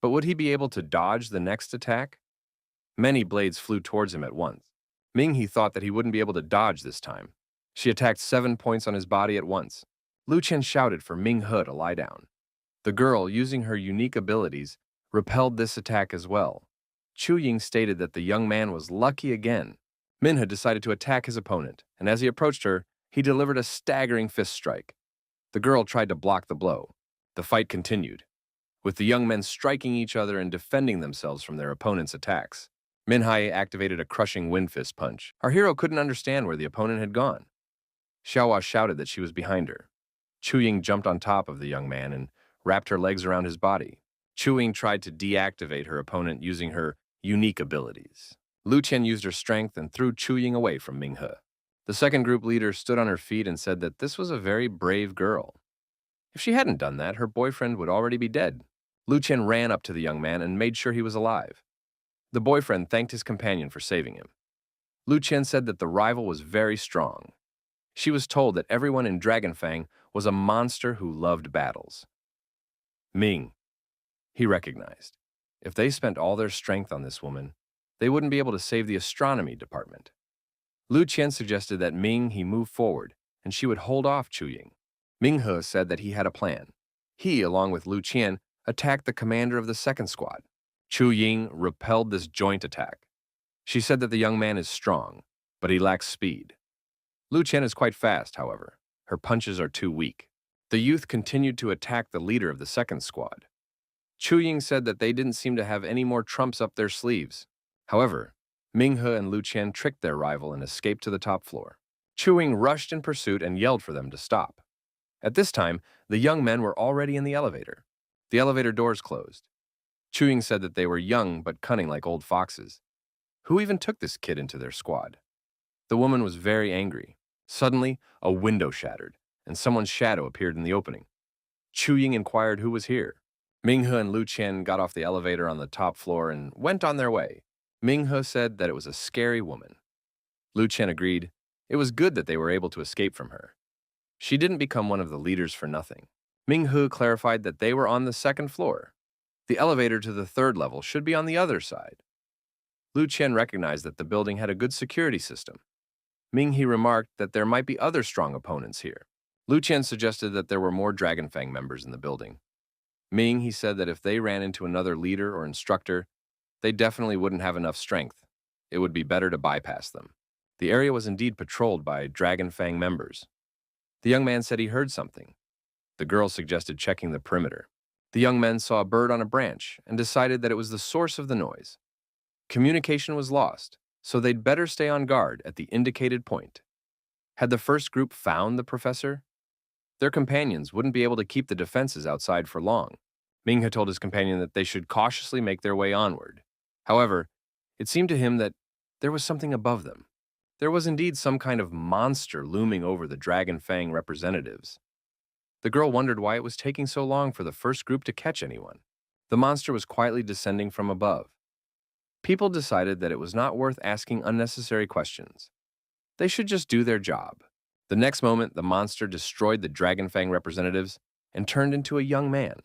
but would he be able to dodge the next attack? Many blades flew towards him at once. Minhee thought that he wouldn't be able to dodge this time. She attacked 7 points on his body at once. Lu Qian shouted for Ming He to lie down. The girl, using her unique abilities, repelled this attack as well. Chu Ying stated that the young man was lucky again. Minhe decided to attack his opponent, and as he approached her, he delivered a staggering fist strike. The girl tried to block the blow. The fight continued, with the young men striking each other and defending themselves from their opponent's attacks. Minhai activated a crushing wind fist punch. Our hero couldn't understand where the opponent had gone. Xiaohua shouted that she was behind her. Chu Ying jumped on top of the young man and wrapped her legs around his body. Chu Ying tried to deactivate her opponent using her unique abilities. Lu Qian used her strength and threw Chu Ying away from Ming He. The second group leader stood on her feet and said that this was a very brave girl. If she hadn't done that, her boyfriend would already be dead. Lu Qian ran up to the young man and made sure he was alive. The boyfriend thanked his companion for saving him. Lu Qian said that the rival was very strong. She was told that everyone in Dragonfang was a monster who loved battles. Ming, he recognized. If they spent all their strength on this woman, they wouldn't be able to save the astronomy department. Lu Qian suggested that Ming he move forward and she would hold off Chu Ying. Ming He said that he had a plan. He, along with Lu Qian, attacked the commander of the second squad. Chu Ying repelled this joint attack. She said that the young man is strong, but he lacks speed. Lu Qian is quite fast, however. Her punches are too weak. The youth continued to attack the leader of the second squad. Chu Ying said that they didn't seem to have any more trumps up their sleeves. However, Ming He and Lu Qian tricked their rival and escaped to the top floor. Chu Ying rushed in pursuit and yelled for them to stop. At this time, the young men were already in the elevator. The elevator doors closed. Chuying said that they were young but cunning like old foxes. Who even took this kid into their squad? The woman was very angry. Suddenly, a window shattered, and someone's shadow appeared in the opening. Chuying inquired who was here. Minghe and Lu Qian got off the elevator on the top floor and went on their way. Minghe said that it was a scary woman. Lu Qian agreed. It was good that they were able to escape from her. She didn't become one of the leaders for nothing. Minghe clarified that they were on the second floor. The elevator to the third level should be on the other side. Lu Qian recognized that the building had a good security system. Minghe remarked that there might be other strong opponents here. Lu Qian suggested that there were more Dragonfang members in the building. He said that if they ran into another leader or instructor, they definitely wouldn't have enough strength. It would be better to bypass them. The area was indeed patrolled by Dragonfang members. The young man said he heard something. The girl suggested checking the perimeter. The young men saw a bird on a branch and decided that it was the source of the noise. Communication was lost, so they'd better stay on guard at the indicated point. Had the first group found the professor? Their companions wouldn't be able to keep the defenses outside for long. Minghe told his companion that they should cautiously make their way onward. However, it seemed to him that there was something above them. There was indeed some kind of monster looming over the Dragonfang representatives. The girl wondered why it was taking so long for the first group to catch anyone. The monster was quietly descending from above. People decided that it was not worth asking unnecessary questions. They should just do their job. The next moment, the monster destroyed the Dragonfang representatives and turned into a young man.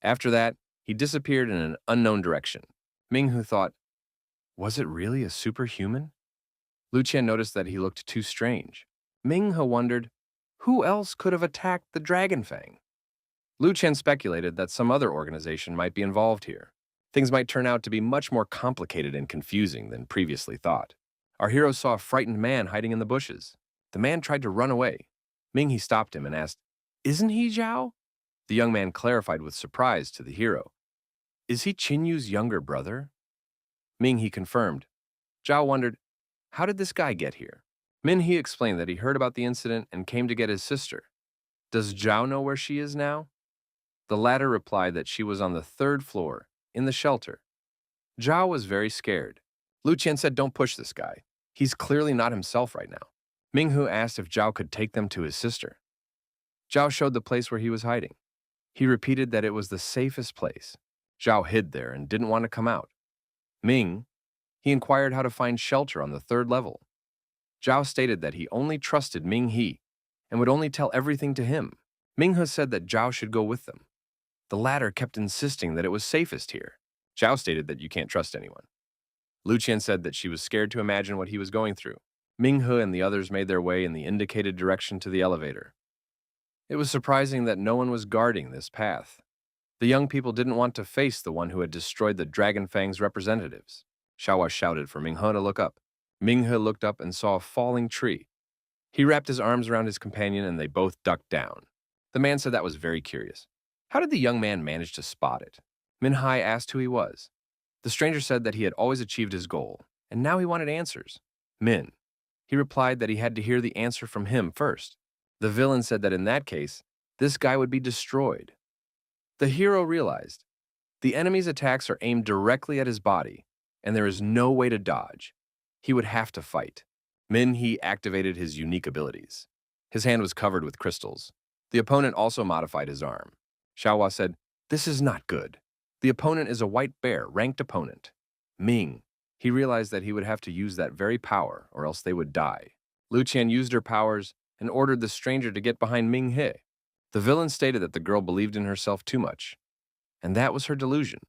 After that, he disappeared in an unknown direction. Minghe thought, was it really a superhuman? Lu Qian noticed that he looked too strange. Minghe wondered, who else could have attacked the Dragonfang? Lu Qian speculated that some other organization might be involved here. Things might turn out to be much more complicated and confusing than previously thought. Our hero saw a frightened man hiding in the bushes. The man tried to run away. Minghe stopped him and asked, isn't he Zhao? The young man clarified with surprise to the hero. Is he Qinyu's younger brother? Minghe confirmed. Zhao wondered, how did this guy get here? Minhe explained that he heard about the incident and came to get his sister. Does Zhao know where she is now? The latter replied that she was on the third floor, in the shelter. Zhao was very scared. Lu Qian said, don't push this guy. He's clearly not himself right now. Minghe asked if Zhao could take them to his sister. Zhao showed the place where he was hiding. He repeated that it was the safest place. Zhao hid there and didn't want to come out. He inquired how to find shelter on the third level. Zhao stated that he only trusted Minghe and would only tell everything to him. Minghe said that Zhao should go with them. The latter kept insisting that it was safest here. Zhao stated that you can't trust anyone. Lu Qian said that she was scared to imagine what he was going through. Minghe and the others made their way in the indicated direction to the elevator. It was surprising that no one was guarding this path. The young people didn't want to face the one who had destroyed the Dragonfang's representatives. Xiaohua shouted for Minghe to look up. Minghe looked up and saw a falling tree. He wrapped his arms around his companion and they both ducked down. The man said that was very curious. How did the young man manage to spot it? Minhai asked who he was. The stranger said that he had always achieved his goal, and now he wanted answers. He replied that he had to hear the answer from him first. The villain said that in that case, this guy would be destroyed. The hero realized the enemy's attacks are aimed directly at his body, and there is no way to dodge. He would have to fight. He activated his unique abilities. His hand was covered with crystals. The opponent also modified his arm. Xiaohua said, this is not good. The opponent is a white bear, ranked opponent. He realized that he would have to use that very power, or else they would die. Lu Qian used her powers and ordered the stranger to get behind Minghe. The villain stated that the girl believed in herself too much, and that was her delusion.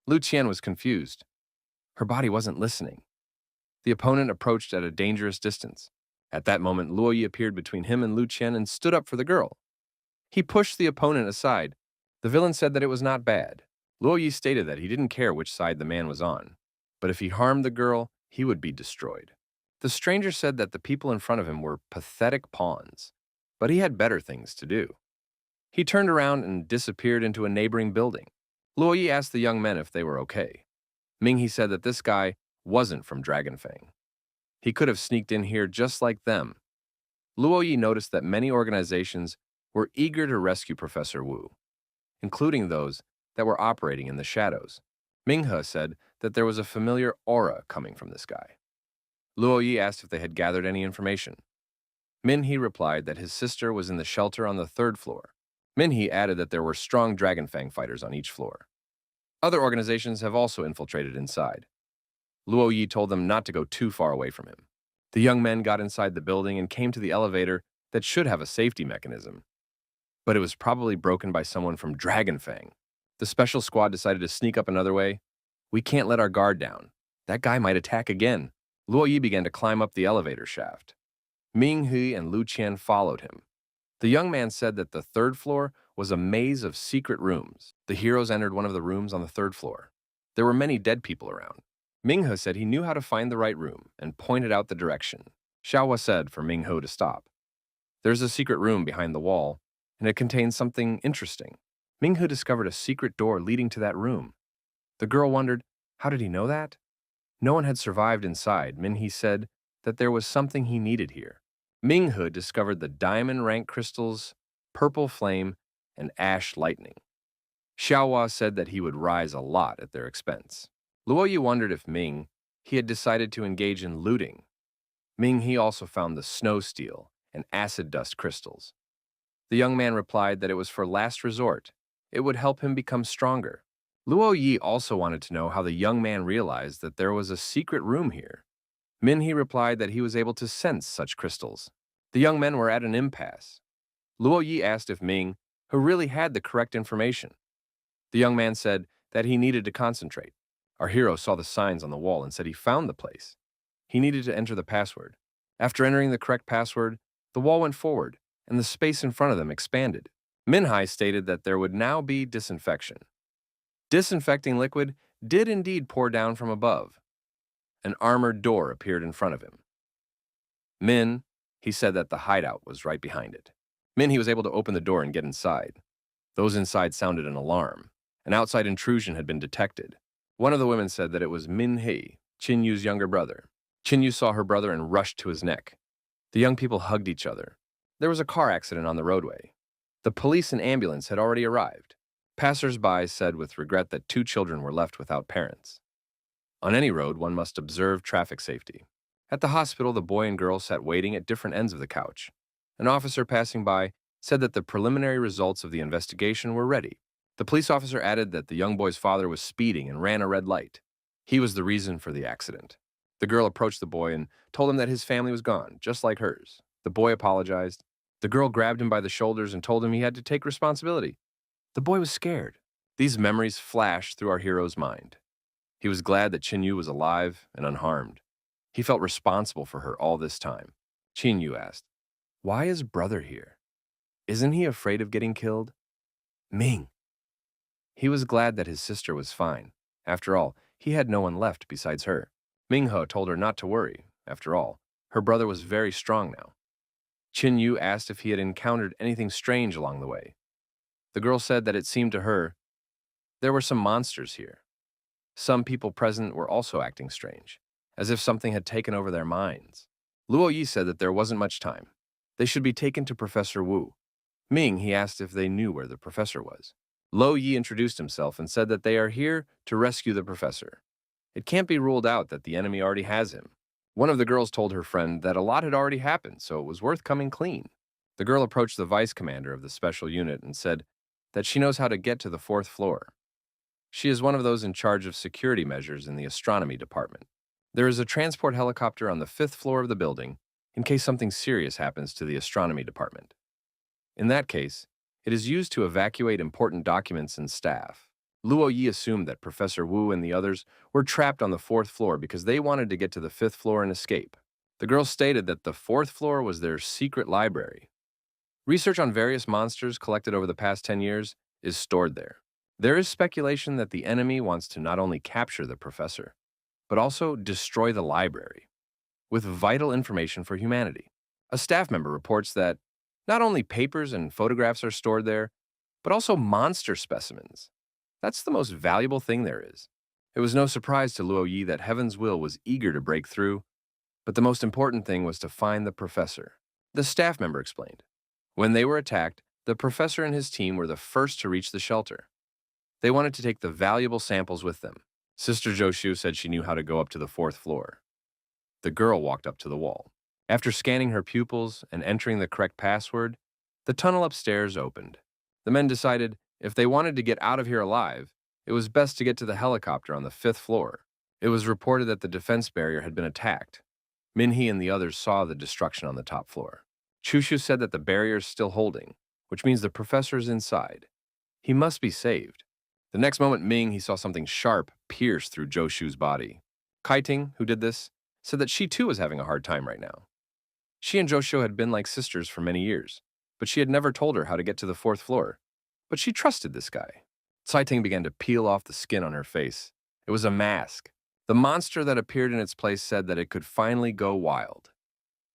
Lu Qian was confused. Her body wasn't listening. The opponent approached at a dangerous distance. At that moment, Luoyi appeared between him and Lu Qian and stood up for the girl. He pushed the opponent aside. The villain said that it was not bad. Luoyi stated that he didn't care which side the man was on, but if he harmed the girl, he would be destroyed. The stranger said that the people in front of him were pathetic pawns, but he had better things to do. He turned around and disappeared into a neighboring building. Luoyi asked the young men if they were okay. Minghe said that this guy wasn't from Dragonfang. He could have sneaked in here just like them. Luoyi noticed that many organizations were eager to rescue Professor Wu, including those that were operating in the shadows. Minghe said that there was a familiar aura coming from this guy. Luo Yi asked if they had gathered any information. Minhee replied that his sister was in the shelter on the third floor. Minhee added that there were strong Dragonfang fighters on each floor. Other organizations have also infiltrated inside. Luo Yi told them not to go too far away from him. The young men got inside the building and came to the elevator that should have a safety mechanism. But it was probably broken by someone from Dragonfang. The special squad decided to sneak up another way. We can't let our guard down. That guy might attack again. Luo Yi began to climb up the elevator shaft. Ming He and Lu Qian followed him. The young man said that the third floor was a maze of secret rooms. The heroes entered one of the rooms on the third floor. There were many dead people around. Minghe said he knew how to find the right room and pointed out the direction. Xiaohua said for Minghe to stop. There's a secret room behind the wall, and it contains something interesting. Minghe discovered a secret door leading to that room. The girl wondered, how did he know that? No one had survived inside. Minhee said that there was something he needed here. Minghe discovered the diamond rank crystals, purple flame, and ash lightning. Xiaohua said that he would rise a lot at their expense. Luo Yi wondered if he had decided to engage in looting. He also found the snow steel and acid dust crystals. The young man replied that it was for last resort. It would help him become stronger. Luo Yi also wanted to know how the young man realized that there was a secret room here. Minhee replied that he was able to sense such crystals. The young men were at an impasse. Luo Yi asked if who really had the correct information. The young man said that he needed to concentrate. Our hero saw the signs on the wall and said he found the place. He needed to enter the password. After entering the correct password, the wall went forward, and the space in front of them expanded. Minhai stated that there would now be disinfection. Disinfecting liquid did indeed pour down from above. An armored door appeared in front of him. He said that the hideout was right behind it. He was able to open the door and get inside. Those inside sounded an alarm. An outside intrusion had been detected. One of the women said that it was Minhee, Qin Yu's younger brother. Qin Yu saw her brother and rushed to his neck. The young people hugged each other. There was a car accident on the roadway. The police and ambulance had already arrived. Passers-by said with regret that 2 children were left without parents. On any road, one must observe traffic safety. At the hospital, the boy and girl sat waiting at different ends of the couch. An officer passing by said that the preliminary results of the investigation were ready. The police officer added that the young boy's father was speeding and ran a red light. He was the reason for the accident. The girl approached the boy and told him that his family was gone, just like hers. The boy apologized. The girl grabbed him by the shoulders and told him he had to take responsibility. The boy was scared. These memories flashed through our hero's mind. He was glad that Qin Yu was alive and unharmed. He felt responsible for her all this time. Qin Yu asked, "Why is brother here? Isn't he afraid of getting killed?" Ming. He was glad that his sister was fine. After all, he had no one left besides her. Minghe told her not to worry. After all, her brother was very strong now. Qin Yu asked if he had encountered anything strange along the way. The girl said that it seemed to her there were some monsters here. Some people present were also acting strange, as if something had taken over their minds. Luo Yi said that there wasn't much time. They should be taken to Professor Wu. He asked if they knew where the professor was. Lo Yi introduced himself and said that they are here to rescue the professor. It can't be ruled out that the enemy already has him. One of the girls told her friend that a lot had already happened, so it was worth coming clean. The girl approached the vice commander of the special unit and said that she knows how to get to the 4th floor. She is one of those in charge of security measures in the astronomy department. There is a transport helicopter on the 5th floor of the building in case something serious happens to the astronomy department. In that case, it is used to evacuate important documents and staff. Luo Yi assumed that Professor Wu and the others were trapped on the 4th floor because they wanted to get to the 5th floor and escape. The girl stated that the 4th floor was their secret library. Research on various monsters collected over the past 10 years is stored there. There is speculation that the enemy wants to not only capture the professor, but also destroy the library, with vital information for humanity. A staff member reports that not only papers and photographs are stored there, but also monster specimens. That's the most valuable thing there is. It was no surprise to Luo Yi that Heaven's Will was eager to break through, but the most important thing was to find the professor. The staff member explained. When they were attacked, the professor and his team were the first to reach the shelter. They wanted to take the valuable samples with them. Sister Joshu said she knew how to go up to the fourth floor. The girl walked up to the wall. After scanning her pupils and entering the correct password, the tunnel upstairs opened. The men decided if they wanted to get out of here alive, it was best to get to the helicopter on the fifth floor. It was reported that the defense barrier had been attacked. Minhee and the others saw the destruction on the top floor. Chushu said that the barrier is still holding, which means the professor is inside. He must be saved. The next moment, he saw something sharp pierce through Joshu's body. Kaiting, who did this, said that she too was having a hard time right now. She and Joshu had been like sisters for many years, but she had never told her how to get to the fourth floor. But she trusted this guy. Caiting began to peel off the skin on her face. It was a mask. The monster that appeared in its place said that it could finally go wild.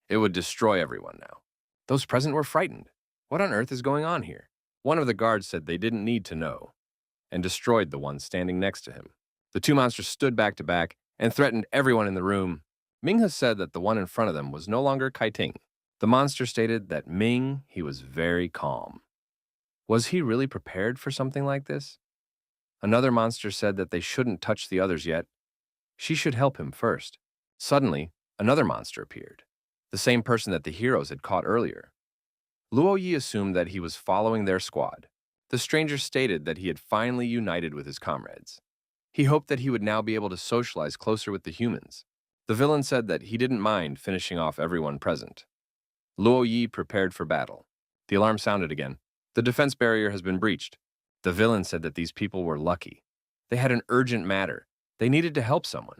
It would destroy everyone now. Those present were frightened. What on earth is going on here? One of the guards said they didn't need to know, and destroyed the one standing next to him. The two monsters stood back to back and threatened everyone in the room. Minghe said that the one in front of them was no longer Kaiting. The monster stated that he was very calm. Was he really prepared for something like this? Another monster said that they shouldn't touch the others yet. She should help him first. Suddenly, another monster appeared, the same person that the heroes had caught earlier. Luo Yi assumed that he was following their squad. The stranger stated that he had finally united with his comrades. He hoped that he would now be able to socialize closer with the humans. The villain said that he didn't mind finishing off everyone present. Luo Yi prepared for battle. The alarm sounded again. The defense barrier has been breached. The villain said that these people were lucky. They had an urgent matter. They needed to help someone.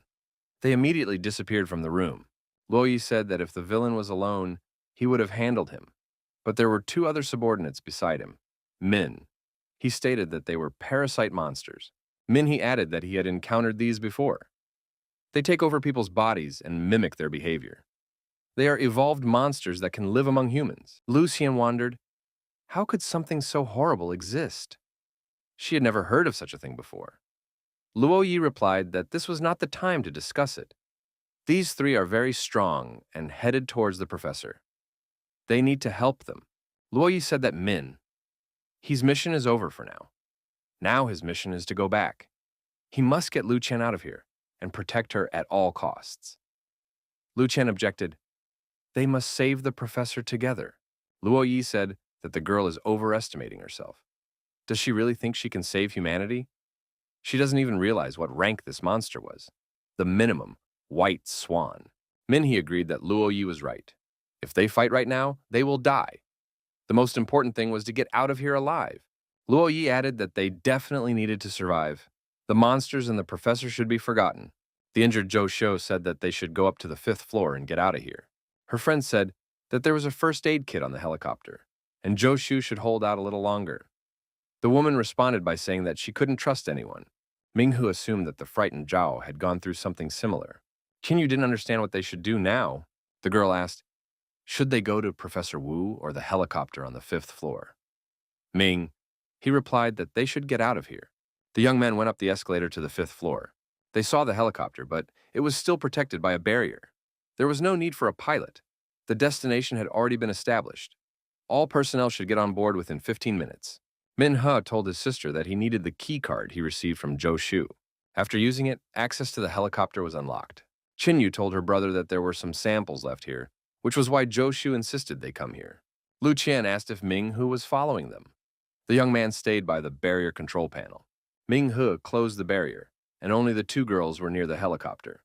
They immediately disappeared from the room. Luo Yi said that if the villain was alone, he would have handled him. But there were two other subordinates beside him. Min. He stated that they were parasite monsters. He added that he had encountered these before. They take over people's bodies and mimic their behavior. They are evolved monsters that can live among humans. Lu Xian wondered, how could something so horrible exist? She had never heard of such a thing before. Luo Yi replied that this was not the time to discuss it. These three are very strong and headed towards the professor. They need to help them. Luo Yi said that his mission is over for now. Now his mission is to go back. He must get Lu Chen out of here and protect her at all costs. Lu Chen objected, they must save the professor together. Luo Yi said that the girl is overestimating herself. Does she really think she can save humanity? She doesn't even realize what rank this monster was. The minimum, white swan. Minhee agreed that Luo Yi was right. If they fight right now, they will die. The most important thing was to get out of here alive. Luo Yi added that they definitely needed to survive. The monsters and the professor should be forgotten. The injured Zhou Shou said that they should go up to the fifth floor and get out of here. Her friend said that there was a first aid kit on the helicopter, and Zhou Shou should hold out a little longer. The woman responded by saying that she couldn't trust anyone. Minghu assumed that the frightened Zhao had gone through something similar. Qinyu didn't understand what they should do now. The girl asked, should they go to Professor Wu or the helicopter on the fifth floor? He replied that they should get out of here. The young men went up the escalator to the fifth floor. They saw the helicopter, but it was still protected by a barrier. There was no need for a pilot. The destination had already been established. All personnel should get on board within 15 minutes. Minhe told his sister that he needed the key card he received from Zhou Shu. After using it, access to the helicopter was unlocked. Qinyu told her brother that there were some samples left here, which was why Zhou Shu insisted they come here. Lu Qian asked if Minghe was following them. The young man stayed by the barrier control panel. Minghe closed the barrier, and only the two girls were near the helicopter.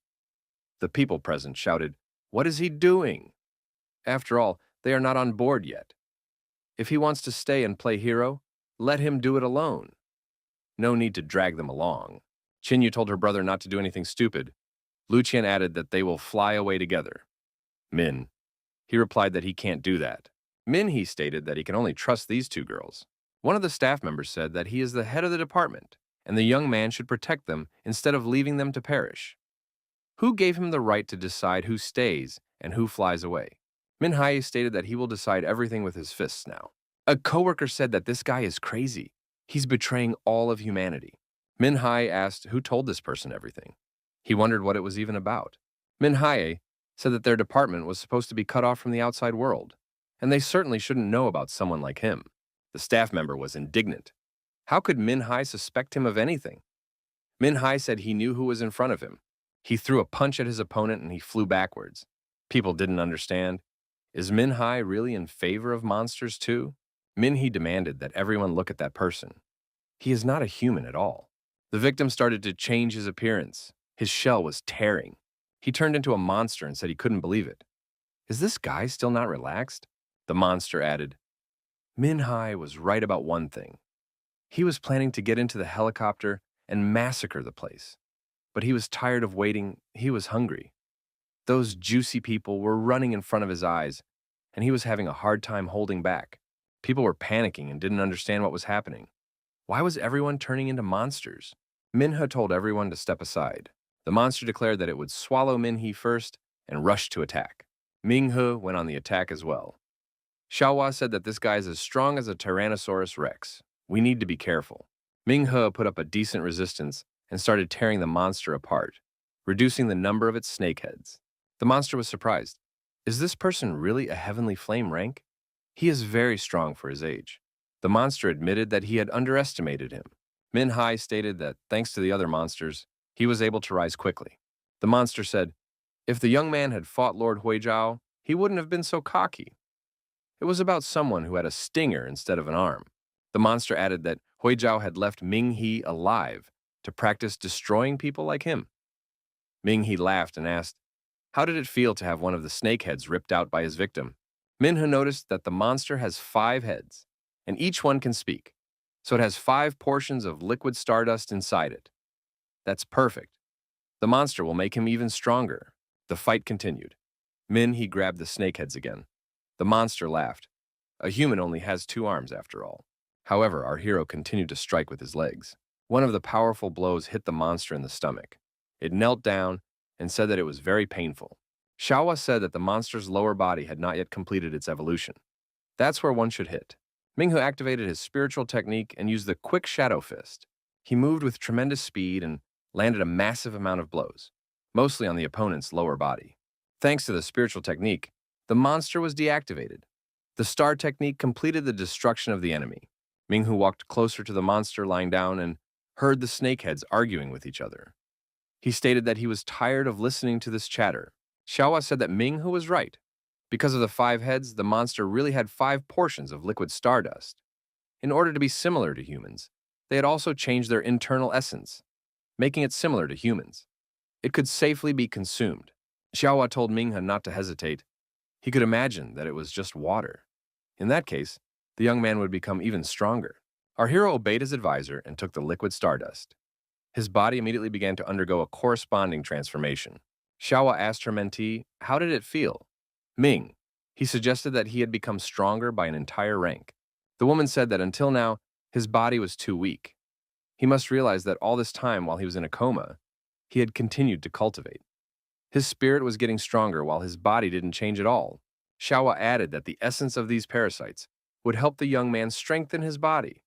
The people present shouted, "What is he doing?" After all, they are not on board yet. If he wants to stay and play hero, let him do it alone. No need to drag them along. Qinyu told her brother not to do anything stupid. Lu Qian added that they will fly away together. He replied that he can't do that. He stated that he can only trust these two girls. One of the staff members said that he is the head of the department, and the young man should protect them instead of leaving them to perish. Who gave him the right to decide who stays and who flies away? Minhai stated that he will decide everything with his fists now. A coworker said that this guy is crazy. He's betraying all of humanity. Minhai asked who told this person everything. He wondered what it was even about. Minhai said that their department was supposed to be cut off from the outside world, and they certainly shouldn't know about someone like him. The staff member was indignant. How could Minhai suspect him of anything? Min Hai said he knew who was in front of him. He threw a punch at his opponent and he flew backwards. People didn't understand. Is Min Hai really in favor of monsters too? Min He demanded that everyone look at that person. He is not a human at all. The victim started to change his appearance. His shell was tearing. He turned into a monster and said he couldn't believe it. Is this guy still not relaxed? The monster added. Min Hai was right about one thing. He was planning to get into the helicopter and massacre the place. But he was tired of waiting. He was hungry. Those juicy people were running in front of his eyes, and he was having a hard time holding back. People were panicking and didn't understand what was happening. Why was everyone turning into monsters? Minhe told everyone to step aside. The monster declared that it would swallow Minhe first and rushed to attack. Minghe went on the attack as well. Xiaohua said that this guy is as strong as a Tyrannosaurus Rex. We need to be careful. Minghe put up a decent resistance and started tearing the monster apart, reducing the number of its snakeheads. The monster was surprised. Is this person really a heavenly flame rank? He is very strong for his age. The monster admitted that he had underestimated him. Min Hai stated that, thanks to the other monsters, he was able to rise quickly. The monster said, if the young man had fought Lord Huizhao, he wouldn't have been so cocky. It was about someone who had a stinger instead of an arm. The monster added that Huizhao had left Ming He alive to practice destroying people like him. Ming He laughed and asked, how did it feel to have one of the snake heads ripped out by his victim? Minhe noticed that the monster has 5 heads, and each one can speak, so it has 5 portions of liquid stardust inside it. That's perfect. The monster will make him even stronger. The fight continued. He grabbed the snakeheads again. The monster laughed. A human only has 2 arms after all. However, our hero continued to strike with his legs. One of the powerful blows hit the monster in the stomach. It knelt down and said that it was very painful. Xiaohua said that the monster's lower body had not yet completed its evolution. That's where one should hit. Minghu activated his spiritual technique and used the quick shadow fist. He moved with tremendous speed and landed a massive amount of blows, mostly on the opponent's lower body. Thanks to the spiritual technique, the monster was deactivated. The star technique completed the destruction of the enemy. Minghu walked closer to the monster lying down and heard the snakeheads arguing with each other. He stated that he was tired of listening to this chatter. Xiaohua said that Minghu was right. Because of the 5 heads, the monster really had 5 portions of liquid stardust. In order to be similar to humans, they had also changed their internal essence, making it similar to humans. It could safely be consumed. Xiaohua told Minghe not to hesitate. He could imagine that it was just water. In that case, the young man would become even stronger. Our hero obeyed his advisor and took the liquid stardust. His body immediately began to undergo a corresponding transformation. Xiaohua asked her mentee, how did it feel? Ming. He suggested that he had become stronger by an entire rank. The woman said that until now, his body was too weak. He must realize that all this time while he was in a coma, he had continued to cultivate. His spirit was getting stronger while his body didn't change at all. Xiaohua added that the essence of these parasites would help the young man strengthen his body.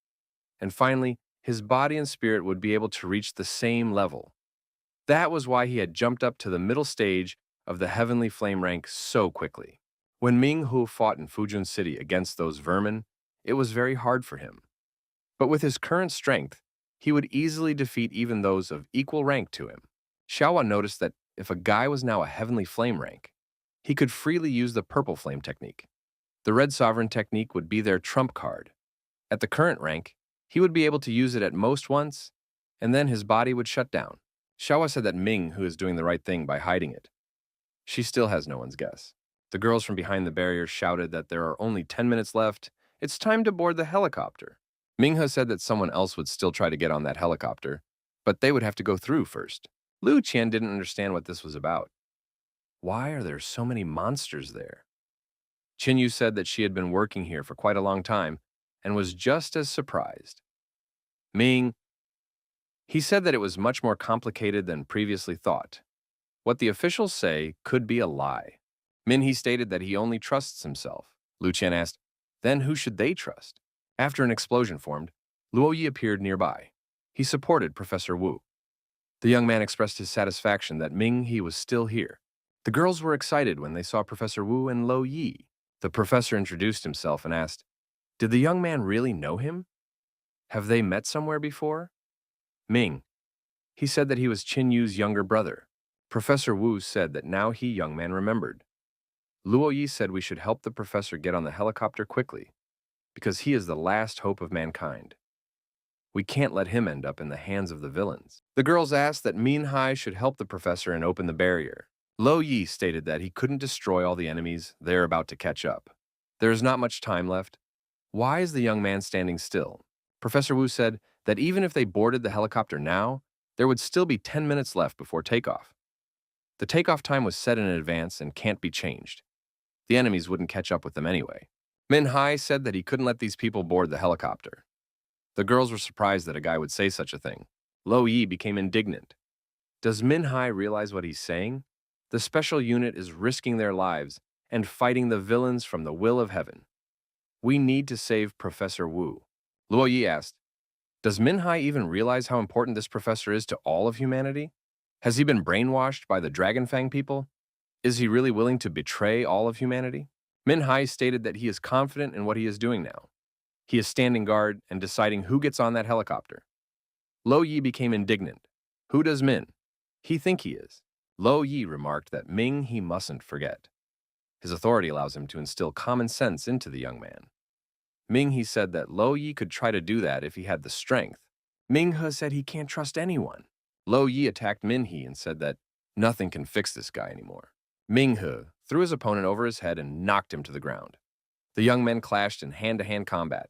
And finally, his body and spirit would be able to reach the same level. That was why he had jumped up to the middle stage of the heavenly flame rank so quickly. When Ming Hu fought in Fujun City against those vermin, it was very hard for him. But with his current strength, he would easily defeat even those of equal rank to him. Xiaohua noticed that if a guy was now a heavenly flame rank, he could freely use the purple flame technique. The red sovereign technique would be their trump card. At the current rank, he would be able to use it at most once, and then his body would shut down. Xiaohua said that Ming Hu is doing the right thing by hiding it. She still has no one's guess. The girls from behind the barrier shouted that there are only 10 minutes left. It's time to board the helicopter. Minghe said that someone else would still try to get on that helicopter, but they would have to go through first. Lu Qian didn't understand what this was about. Why are there so many monsters there? Qinyu said that she had been working here for quite a long time and was just as surprised. Ming. He said that it was much more complicated than previously thought. What the officials say could be a lie. Minhe stated that he only trusts himself. Lu Qian asked, then who should they trust? After an explosion formed, Luoyi appeared nearby. He supported Professor Wu. The young man expressed his satisfaction that Ming He was still here. The girls were excited when they saw Professor Wu and Lo Yi. The professor introduced himself and asked, did the young man really know him? Have they met somewhere before? Ming. He said that he was Qin Yu's younger brother. Professor Wu said that now he, young man, remembered. Luo Yi said we should help the professor get on the helicopter quickly, because he is the last hope of mankind. We can't let him end up in the hands of the villains. The girls asked that Min Hai should help the professor and open the barrier. Lo Yi stated that he couldn't destroy all the enemies they are about to catch up. There is not much time left. Why is the young man standing still? Professor Wu said that even if they boarded the helicopter now, there would still be 10 minutes left before takeoff. The takeoff time was set in advance and can't be changed. The enemies wouldn't catch up with them anyway. Min Hai said that he couldn't let these people board the helicopter. The girls were surprised that a guy would say such a thing. Lo Yi became indignant. Does Min Hai realize what he's saying? The special unit is risking their lives and fighting the villains from the will of heaven. We need to save Professor Wu. Luo Yi asked, does Min Hai even realize how important this professor is to all of humanity? Has he been brainwashed by the Dragon Fang people? Is he really willing to betray all of humanity? Min Hai stated that he is confident in what he is doing now. He is standing guard and deciding who gets on that helicopter. Lo Yi became indignant. Who does Min? He think he is. Lo Yi remarked that Ming he mustn't forget. His authority allows him to instill common sense into the young man. Ming he said that Lo Yi could try to do that if he had the strength. Ming He said he can't trust anyone. Lo Yi attacked Min He and said that nothing can fix this guy anymore. Ming He threw his opponent over his head and knocked him to the ground. The young men clashed in hand-to-hand combat.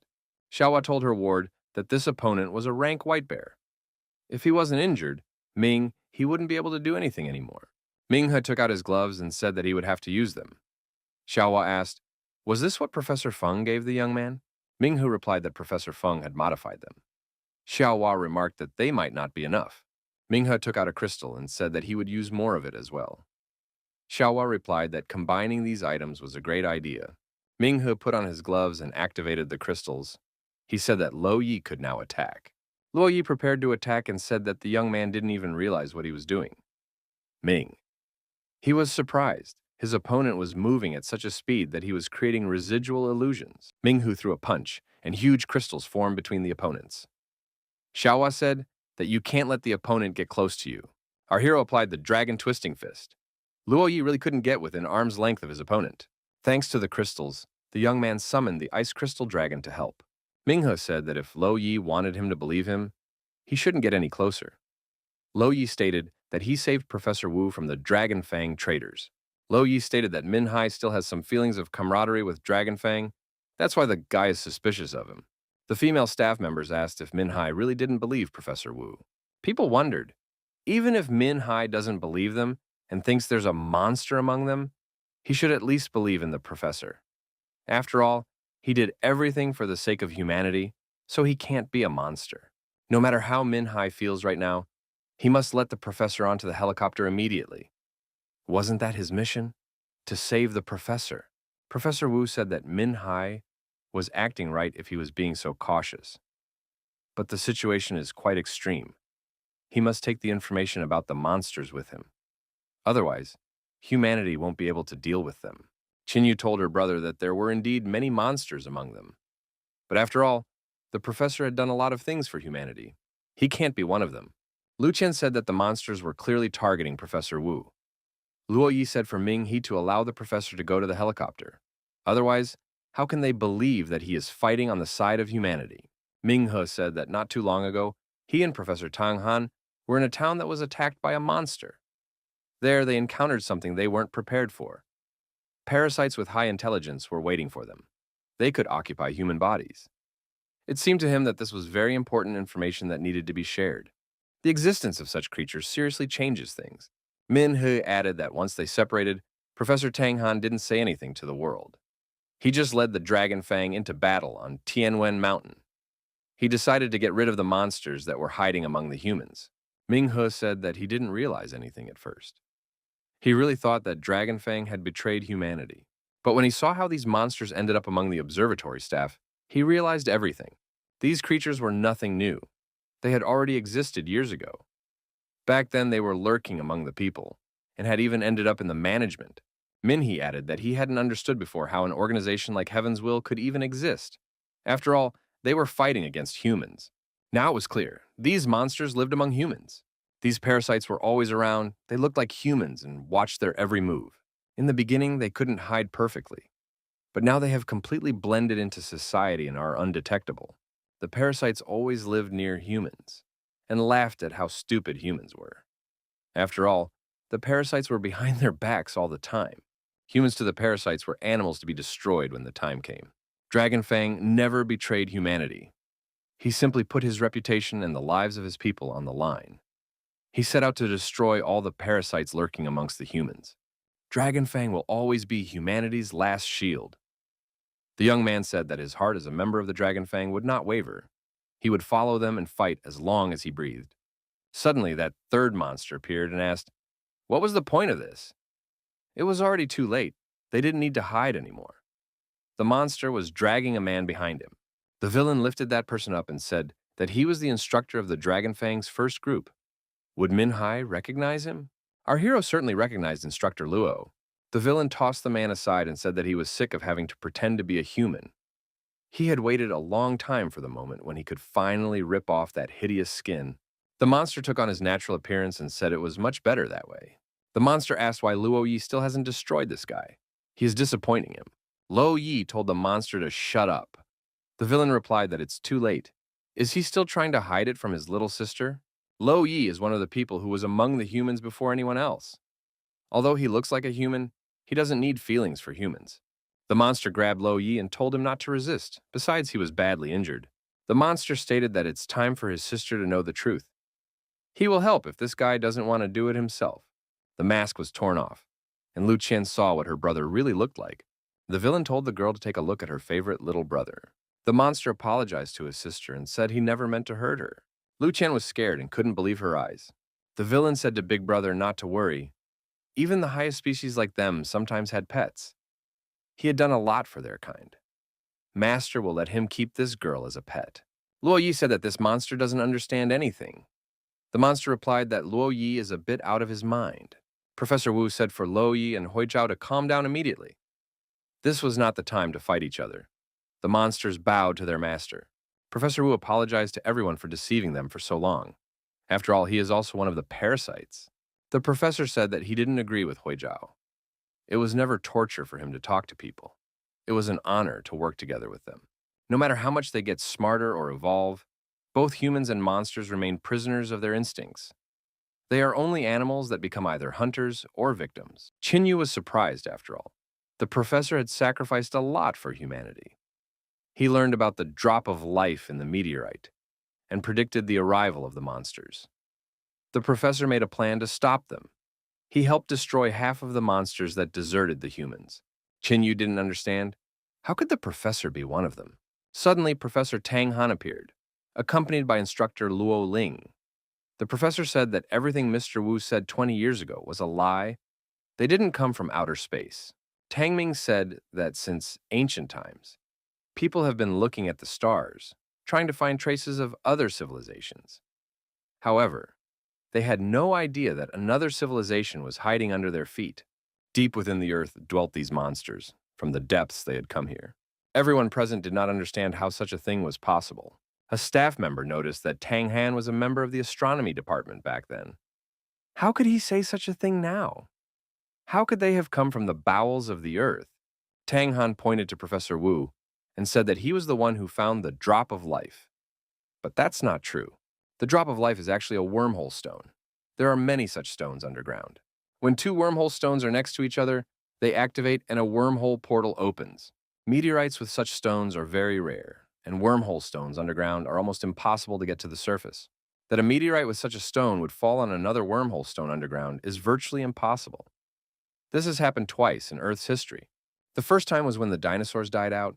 Xiaohua told her ward that this opponent was a rank white bear. If he wasn't injured, Ming he wouldn't be able to do anything anymore. Ming He took out his gloves and said that he would have to use them. Xiaohua asked, was this what Professor Feng gave the young man? Ming He replied that Professor Feng had modified them. Xiaohua remarked that they might not be enough. Ming He took out a crystal and said that he would use more of it as well. Xiaohua replied that combining these items was a great idea. Ming He put on his gloves and activated the crystals. He said that Lo Yi could now attack. Luo Yi prepared to attack and said that the young man didn't even realize what he was doing. Ming. He was surprised. His opponent was moving at such a speed that he was creating residual illusions. Ming He threw a punch, and huge crystals formed between the opponents. Xiaohua said that you can't let the opponent get close to you. Our hero applied the dragon twisting fist. Luo Yi really couldn't get within arm's length of his opponent. Thanks to the crystals, the young man summoned the ice crystal dragon to help. Ming He said that if Lo Yi wanted him to believe him, he shouldn't get any closer. Lo Yi stated that he saved Professor Wu from the Dragon Fang traitors. Lo Yi stated that Min Hai still has some feelings of camaraderie with Dragon Fang. That's why the guy is suspicious of him. The female staff members asked if Min Hai really didn't believe Professor Wu. People wondered, even if Min Hai doesn't believe them and thinks there's a monster among them, he should at least believe in the professor. After all, he did everything for the sake of humanity, so he can't be a monster. No matter how Min Hai feels right now, he must let the professor onto the helicopter immediately. Wasn't that his mission? To save the professor. Professor Wu said that Min Hai was acting right if he was being so cautious. But the situation is quite extreme. He must take the information about the monsters with him. Otherwise, humanity won't be able to deal with them. Qinyu told her brother that there were indeed many monsters among them. But after all, the professor had done a lot of things for humanity. He can't be one of them. Lu Qian said that the monsters were clearly targeting Professor Wu. Luo Yi said for Ming He to allow the professor to go to the helicopter. Otherwise, how can they believe that he is fighting on the side of humanity? Ming He said that not too long ago, he and Professor Tang Han were in a town that was attacked by a monster. There, they encountered something they weren't prepared for. Parasites with high intelligence were waiting for them. They could occupy human bodies. It seemed to him that this was very important information that needed to be shared. The existence of such creatures seriously changes things. Min He added that once they separated, Professor Tang Han didn't say anything to the world. He just led the Dragon Fang into battle on Tianwen Mountain. He decided to get rid of the monsters that were hiding among the humans. Ming He said that he didn't realize anything at first. He really thought that Dragon Fang had betrayed humanity. But when he saw how these monsters ended up among the observatory staff, he realized everything. These creatures were nothing new. They had already existed years ago. Back then, they were lurking among the people, and had even ended up in the management. Min He added that he hadn't understood before how an organization like Heaven's Will could even exist. After all, they were fighting against humans. Now it was clear, these monsters lived among humans. These parasites were always around, they looked like humans and watched their every move. In the beginning, they couldn't hide perfectly, but now they have completely blended into society and are undetectable. The parasites always lived near humans and laughed at how stupid humans were. After all, the parasites were behind their backs all the time. Humans to the parasites were animals to be destroyed when the time came. Dragonfang never betrayed humanity. He simply put his reputation and the lives of his people on the line. He set out to destroy all the parasites lurking amongst the humans. Dragonfang will always be humanity's last shield. The young man said that his heart as a member of the Dragonfang would not waver. He would follow them and fight as long as he breathed. Suddenly, that third monster appeared and asked, "What was the point of this?" It was already too late. They didn't need to hide anymore. The monster was dragging a man behind him. The villain lifted that person up and said that he was the instructor of the Dragonfang's first group. Would Minhai recognize him? Our hero certainly recognized Instructor Luo. The villain tossed the man aside and said that he was sick of having to pretend to be a human. He had waited a long time for the moment when he could finally rip off that hideous skin. The monster took on his natural appearance and said it was much better that way. The monster asked why Luo Yi still hasn't destroyed this guy. He is disappointing him. Luo Yi told the monster to shut up. The villain replied that it's too late. Is he still trying to hide it from his little sister? Luo Yi is one of the people who was among the humans before anyone else. Although he looks like a human, he doesn't need feelings for humans. The monster grabbed Luo Yi and told him not to resist. Besides, he was badly injured. The monster stated that it's time for his sister to know the truth. He will help if this guy doesn't want to do it himself. The mask was torn off, and Lu Qian saw what her brother really looked like. The villain told the girl to take a look at her favorite little brother. The monster apologized to his sister and said he never meant to hurt her. Lu Qian was scared and couldn't believe her eyes. The villain said to Big Brother not to worry. Even the highest species like them sometimes had pets. He had done a lot for their kind. Master will let him keep this girl as a pet. Luo Yi said that this monster doesn't understand anything. The monster replied that Luo Yi is a bit out of his mind. Professor Wu said for Luo Yi and Hui Zhao to calm down immediately. This was not the time to fight each other. The monsters bowed to their master. Professor Wu apologized to everyone for deceiving them for so long. After all, he is also one of the parasites. The professor said that he didn't agree with Hui Zhao. It was never torture for him to talk to people. It was an honor to work together with them. No matter how much they get smarter or evolve, both humans and monsters remain prisoners of their instincts. They are only animals that become either hunters or victims. Qinyu was surprised, after all. The professor had sacrificed a lot for humanity. He learned about the drop of life in the meteorite and predicted the arrival of the monsters. The professor made a plan to stop them. He helped destroy half of the monsters that deserted the humans. Qinyu didn't understand. How could the professor be one of them? Suddenly, Professor Tang Han appeared, accompanied by instructor Luo Ling. The professor said that everything Mr. Wu said 20 years ago was a lie. They didn't come from outer space. Tang Ming said that since ancient times, people have been looking at the stars, trying to find traces of other civilizations. However, they had no idea that another civilization was hiding under their feet. Deep within the earth dwelt these monsters. From the depths they had come here. Everyone present did not understand how such a thing was possible. A staff member noticed that Tang Han was a member of the astronomy department back then. How could he say such a thing now? How could they have come from the bowels of the earth? Tang Han pointed to Professor Wu and said that he was the one who found the drop of life. But that's not true. The drop of life is actually a wormhole stone. There are many such stones underground. When two wormhole stones are next to each other, they activate and a wormhole portal opens. Meteorites with such stones are very rare, and wormhole stones underground are almost impossible to get to the surface. That a meteorite with such a stone would fall on another wormhole stone underground is virtually impossible. This has happened twice in Earth's history. The first time was when the dinosaurs died out.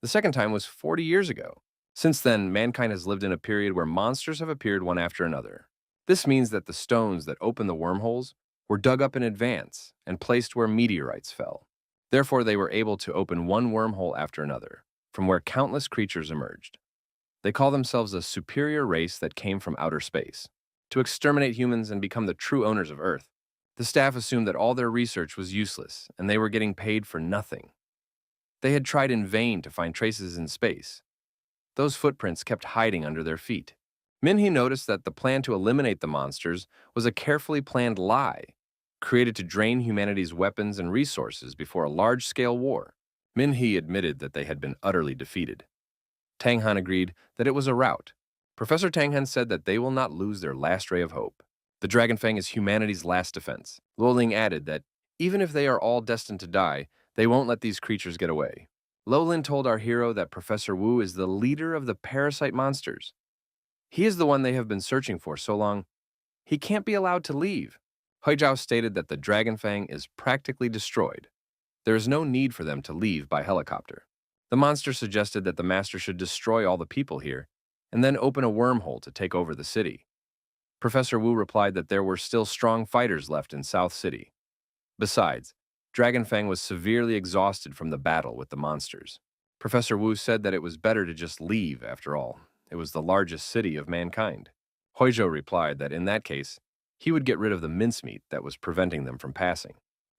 The second time was 40 years ago. Since then, mankind has lived in a period where monsters have appeared one after another. This means that the stones that open the wormholes were dug up in advance and placed where meteorites fell. Therefore, they were able to open one wormhole after another, from where countless creatures emerged. They call themselves a superior race that came from outer space, to exterminate humans and become the true owners of Earth. The staff assumed that all their research was useless, and they were getting paid for nothing. They had tried in vain to find traces in space. Those footprints kept hiding under their feet. Minhee noticed that the plan to eliminate the monsters was a carefully planned lie, created to drain humanity's weapons and resources before a large-scale war. Minhee admitted that they had been utterly defeated. Tanghan agreed that it was a rout. Professor Tanghan said that they will not lose their last ray of hope. The Dragon Fang is humanity's last defense. Luoling added that even if they are all destined to die, they won't let these creatures get away. Lolin told our hero that Professor Wu is the leader of the parasite monsters. He is the one they have been searching for so long. He can't be allowed to leave. Huizhao stated that the Dragon Fang is practically destroyed. There is no need for them to leave by helicopter. The monster suggested that the master should destroy all the people here and then open a wormhole to take over the city. Professor Wu replied that there were still strong fighters left in South City. Besides, Dragon Fang was severely exhausted from the battle with the monsters. Professor Wu said that it was better to just leave, after all. It was the largest city of mankind. Huizhou replied that in that case, he would get rid of the mincemeat that was preventing them from passing.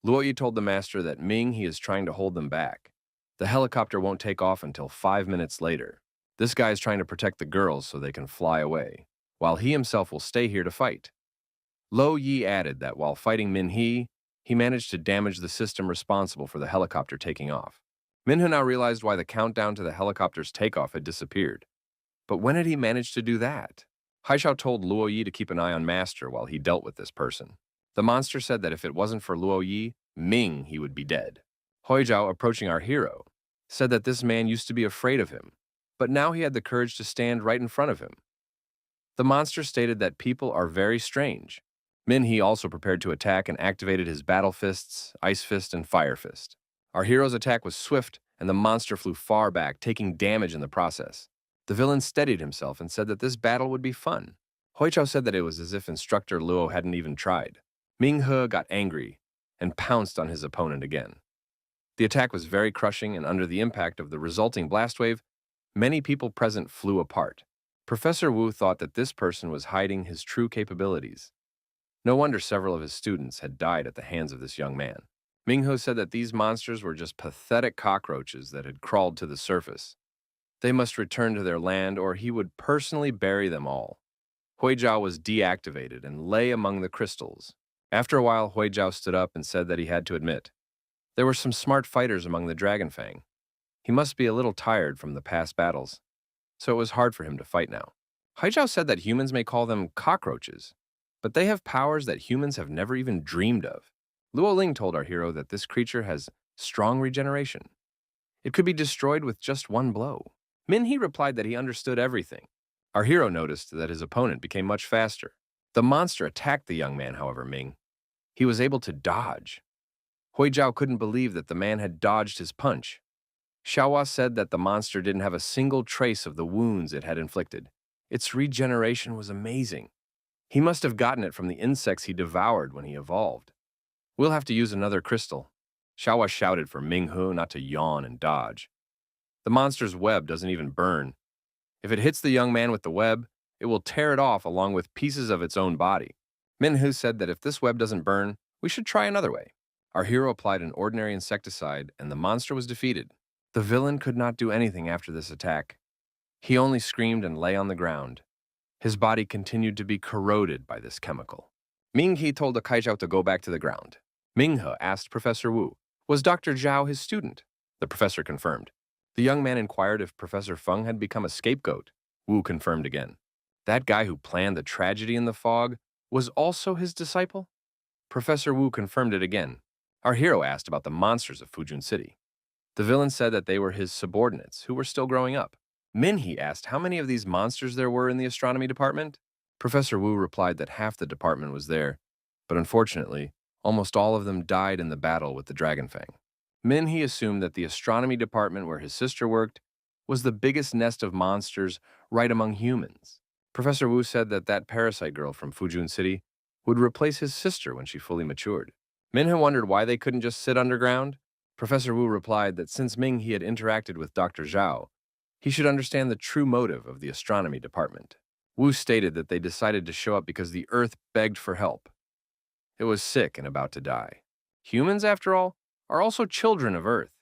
Luoyi told the master that he is trying to hold them back. The helicopter won't take off until 5 minutes later. This guy is trying to protect the girls so they can fly away, while he himself will stay here to fight. Lo Yi added that while fighting Minhee, he managed to damage the system responsible for the helicopter taking off. Minhee now realized why the countdown to the helicopter's takeoff had disappeared. But when had he managed to do that? Haishao told Luo Yi to keep an eye on Master while he dealt with this person. The monster said that if it wasn't for Luo Yi, he would be dead. Huizhao, approaching our hero, said that this man used to be afraid of him, but now he had the courage to stand right in front of him. The monster stated that people are very strange. Minhee also prepared to attack and activated his battle fists, ice fist, and fire fist. Our hero's attack was swift, and the monster flew far back, taking damage in the process. The villain steadied himself and said that this battle would be fun. Huizhao said that it was as if Instructor Luo hadn't even tried. Minghe got angry and pounced on his opponent again. The attack was very crushing, and under the impact of the resulting blast wave, many people present flew apart. Professor Wu thought that this person was hiding his true capabilities. No wonder several of his students had died at the hands of this young man. Minghe said that these monsters were just pathetic cockroaches that had crawled to the surface. They must return to their land, or he would personally bury them all. Huizhao was deactivated and lay among the crystals. After a while, Huizhao stood up and said that he had to admit there were some smart fighters among the Dragon Fang. He must be a little tired from the past battles, so it was hard for him to fight now. Huizhao said that humans may call them cockroaches, but they have powers that humans have never even dreamed of. Luo Ling told our hero that this creature has strong regeneration. It could be destroyed with just one blow. Minhee replied that he understood everything. Our hero noticed that his opponent became much faster. The monster attacked the young man, however, he was able to dodge. Huizhao couldn't believe that the man had dodged his punch. Xiaohua said that the monster didn't have a single trace of the wounds it had inflicted. Its regeneration was amazing. He must have gotten it from the insects he devoured when he evolved. We'll have to use another crystal. Xiaohua shouted for Minghe not to yawn and dodge. The monster's web doesn't even burn. If it hits the young man with the web, it will tear it off along with pieces of its own body. Minhue said that if this web doesn't burn, we should try another way. Our hero applied an ordinary insecticide, and the monster was defeated. The villain could not do anything after this attack. He only screamed and lay on the ground. His body continued to be corroded by this chemical. Minghe told the Kaizhao to go back to the ground. Minghe asked Professor Wu, was Dr. Zhao his student? The professor confirmed. The young man inquired if Professor Feng had become a scapegoat. Wu confirmed again. That guy who planned the tragedy in the fog was also his disciple? Professor Wu confirmed it again. Our hero asked about the monsters of Fujun City. The villain said that they were his subordinates, who were still growing up. Minhee asked how many of these monsters there were in the astronomy department. Professor Wu replied that half the department was there, but unfortunately, almost all of them died in the battle with the Dragon Fang. Minhee assumed that the astronomy department where his sister worked was the biggest nest of monsters right among humans. Professor Wu said that that parasite girl from Fujun City would replace his sister when she fully matured. Minhee wondered why they couldn't just sit underground. Professor Wu replied that since Minghe had interacted with Dr. Zhao, he should understand the true motive of the astronomy department. Wu stated that they decided to show up because the Earth begged for help. It was sick and about to die. Humans, after all, are also children of Earth.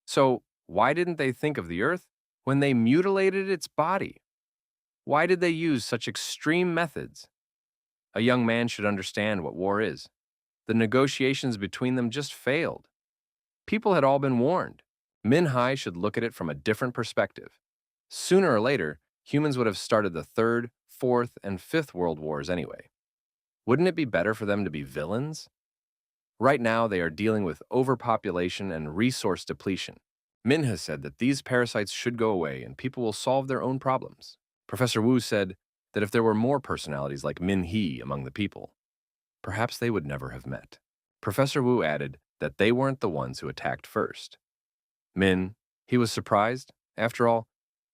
So why didn't they think of the Earth when they mutilated its body? Why did they use such extreme methods? A young man should understand what war is. The negotiations between them just failed. People had all been warned. Min Hai should look at it from a different perspective. Sooner or later, humans would have started the third, fourth, and fifth world wars anyway. Wouldn't it be better for them to be villains? Right now, they are dealing with overpopulation and resource depletion. Minha said that these parasites should go away and people will solve their own problems. Professor Wu said that if there were more personalities like Min He among the people, perhaps they would never have met. Professor Wu added that they weren't the ones who attacked first. He was surprised. After all,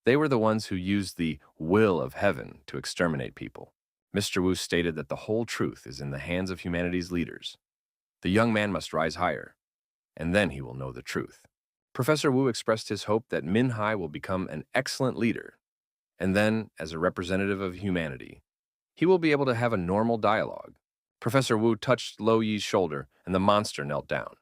they were the ones who used the will of heaven to exterminate people. Mr. Wu stated that the whole truth is in the hands of humanity's leaders. The young man must rise higher, and then he will know the truth. Professor Wu expressed his hope that Min Hai will become an excellent leader, and then, as a representative of humanity, he will be able to have a normal dialogue. Professor Wu touched Lo Yi's shoulder, and the monster knelt down.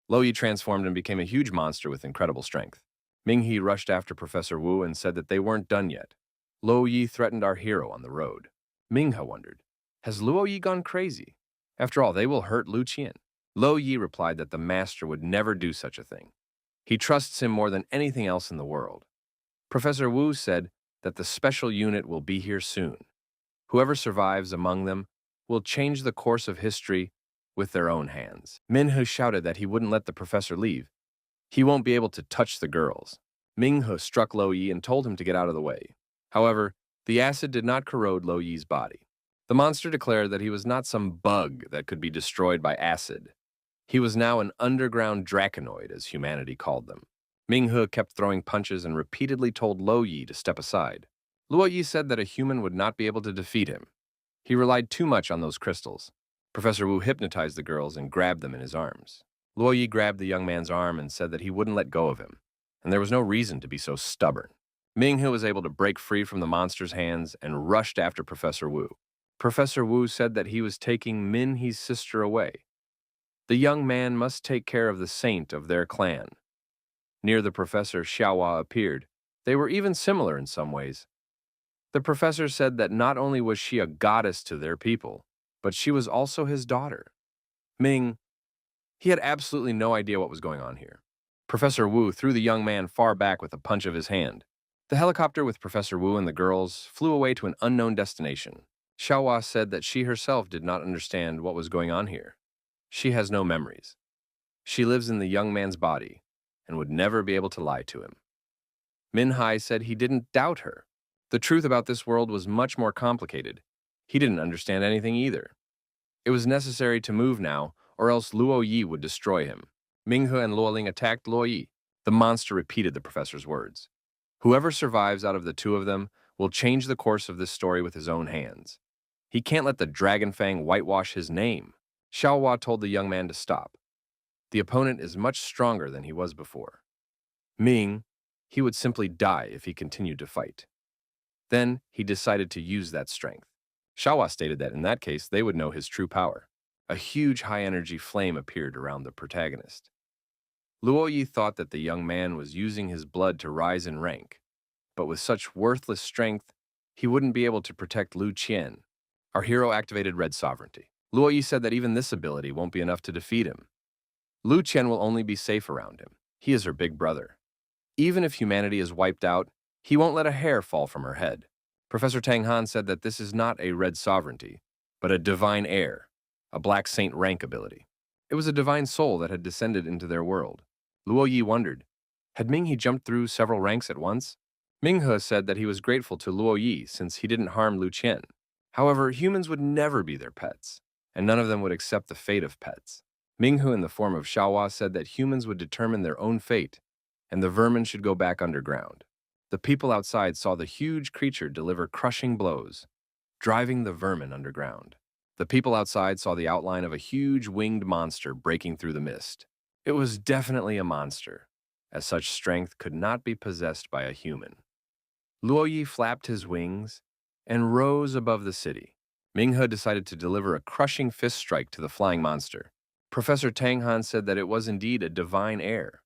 Lo Yi transformed and became a huge monster with incredible strength. Ming He rushed after Professor Wu and said that they weren't done yet. Lo Yi threatened our hero on the road. Minghe wondered, has Luo Yi gone crazy? After all, they will hurt Lu Qian. Lo Yi replied that the master would never do such a thing. He trusts him more than anything else in the world. Professor Wu said that the special unit will be here soon. Whoever survives among them will change the course of history with their own hands. Minhe shouted that he wouldn't let the professor leave. He won't be able to touch the girls. Minghe struck Lo Yi and told him to get out of the way. However, the acid did not corrode Lo Yi's body. The monster declared that he was not some bug that could be destroyed by acid. He was now an underground draconoid, as humanity called them. Minghe kept throwing punches and repeatedly told Lo Yi to step aside. Luo Yi said that a human would not be able to defeat him. He relied too much on those crystals. Professor Wu hypnotized the girls and grabbed them in his arms. Luo Yi grabbed the young man's arm and said that he wouldn't let go of him, and there was no reason to be so stubborn. Minghe was able to break free from the monster's hands and rushed after Professor Wu. Professor Wu said that he was taking Min He's sister away. The young man must take care of the saint of their clan. Near the professor, Xiaohua appeared. They were even similar in some ways. The professor said that not only was she a goddess to their people, but she was also his daughter. He had absolutely no idea what was going on here. Professor Wu threw the young man far back with a punch of his hand. The helicopter with Professor Wu and the girls flew away to an unknown destination. Xiaohua said that she herself did not understand what was going on here. She has no memories. She lives in the young man's body and would never be able to lie to him. Min Hai said he didn't doubt her. The truth about this world was much more complicated. He didn't understand anything either. It was necessary to move now, or else Luo Yi would destroy him. Minghe and Luoling attacked Luo Yi. The monster repeated the professor's words. Whoever survives out of the two of them will change the course of this story with his own hands. He can't let the Dragon Fang whitewash his name. Xiaohua told the young man to stop. The opponent is much stronger than he was before. He would simply die if he continued to fight. Then he decided to use that strength. Xiaohua stated that in that case, they would know his true power. A huge high-energy flame appeared around the protagonist. Luo Yi thought that the young man was using his blood to rise in rank, but with such worthless strength, he wouldn't be able to protect Lu Qian. Our hero activated Red Sovereignty. Luo Yi said that even this ability won't be enough to defeat him. Lu Qian will only be safe around him. He is her big brother. Even if humanity is wiped out, he won't let a hair fall from her head. Professor Tang Han said that this is not a Red Sovereignty, but a Divine Heir, a Black Saint rank ability. It was a divine soul that had descended into their world. Luo Yi wondered, had Minghe jumped through several ranks at once? Minghe said that he was grateful to Luo Yi since he didn't harm Lu Qian. However, humans would never be their pets, and none of them would accept the fate of pets. Minghe, in the form of Xiaohua, said that humans would determine their own fate, and the vermin should go back underground. The people outside saw the huge creature deliver crushing blows, driving the vermin underground. The people outside saw the outline of a huge winged monster breaking through the mist. It was definitely a monster, as such strength could not be possessed by a human. Luo Yi flapped his wings and rose above the city. Minghe decided to deliver a crushing fist strike to the flying monster. Professor Tang Han said that it was indeed a divine heir.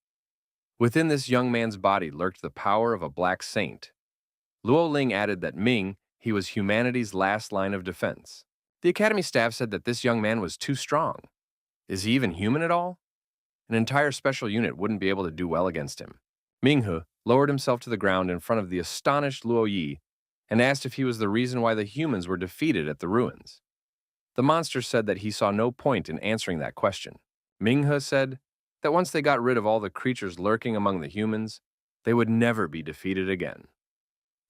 Within this young man's body lurked the power of a black saint. Luo Ling added that he was humanity's last line of defense. The Academy staff said that this young man was too strong. Is he even human at all? An entire special unit wouldn't be able to do well against him. Minghe lowered himself to the ground in front of the astonished Luo Yi and asked if he was the reason why the humans were defeated at the ruins. The monster said that he saw no point in answering that question. Minghe said that once they got rid of all the creatures lurking among the humans, they would never be defeated again.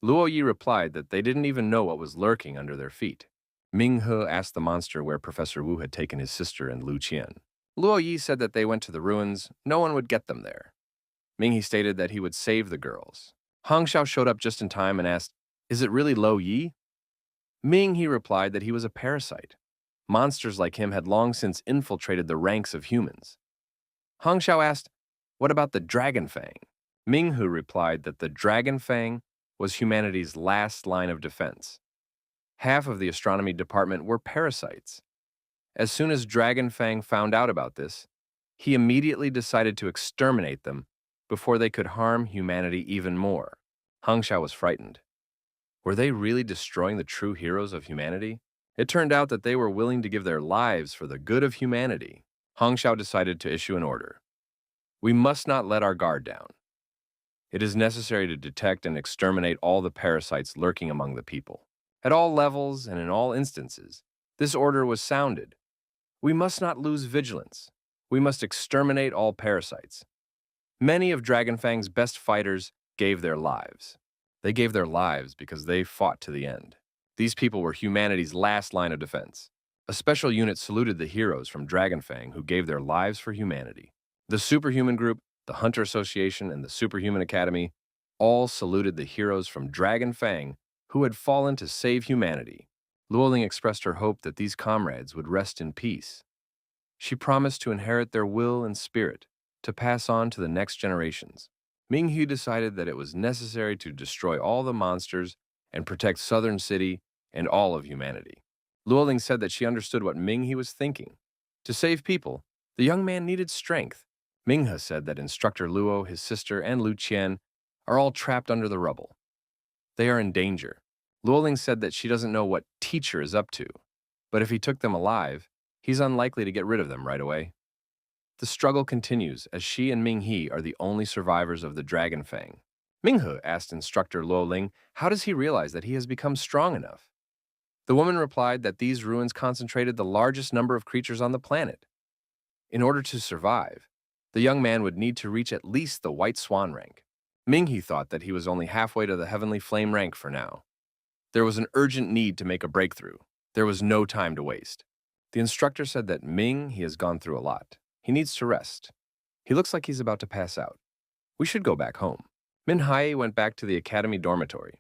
Luo Yi replied that they didn't even know what was lurking under their feet. Minghe asked the monster where Professor Wu had taken his sister and Lu Qian. Luo Yi said that they went to the ruins, no one would get them there. Minghe stated that he would save the girls. Hong Xiao showed up just in time and asked, "Is it really Lo Yi?" Minghe replied that he was a parasite. Monsters like him had long since infiltrated the ranks of humans. Hong Xiao asked, "What about the Dragon Fang?" Minghe replied that the Dragon Fang was humanity's last line of defense. Half of the astronomy department were parasites. As soon as Dragon Fang found out about this, he immediately decided to exterminate them before they could harm humanity even more. Hong Xiao was frightened. Were they really destroying the true heroes of humanity? It turned out that they were willing to give their lives for the good of humanity. Hong Xiao decided to issue an order. We must not let our guard down. It is necessary to detect and exterminate all the parasites lurking among the people. At all levels and in all instances, this order was sounded. We must not lose vigilance. We must exterminate all parasites. Many of Dragonfang's best fighters gave their lives. They gave their lives because they fought to the end. These people were humanity's last line of defense. A special unit saluted the heroes from Dragonfang who gave their lives for humanity. The Superhuman Group, the Hunter Association, and the Superhuman Academy all saluted the heroes from Dragonfang who had fallen to save humanity. Luoling expressed her hope that these comrades would rest in peace. She promised to inherit their will and spirit, to pass on to the next generations. Minghe decided that it was necessary to destroy all the monsters and protect Southern City and all of humanity. Luoling said that she understood what Minghe was thinking. To save people, the young man needed strength. Minghe said that Instructor Luo, his sister, and Lu Qian are all trapped under the rubble. They are in danger. Luoling said that she doesn't know what Teacher is up to, but if he took them alive, he's unlikely to get rid of them right away. The struggle continues as she and Minghe are the only survivors of the Dragon Fang. Minghe asked Instructor Luoling how does he realize that he has become strong enough. The woman replied that these ruins concentrated the largest number of creatures on the planet. In order to survive, the young man would need to reach at least the White Swan rank. Minghe thought that he was only halfway to the Heavenly Flame rank for now. There was an urgent need to make a breakthrough. There was no time to waste. The instructor said that he has gone through a lot. He needs to rest. He looks like he's about to pass out. We should go back home. Minhai went back to the academy dormitory.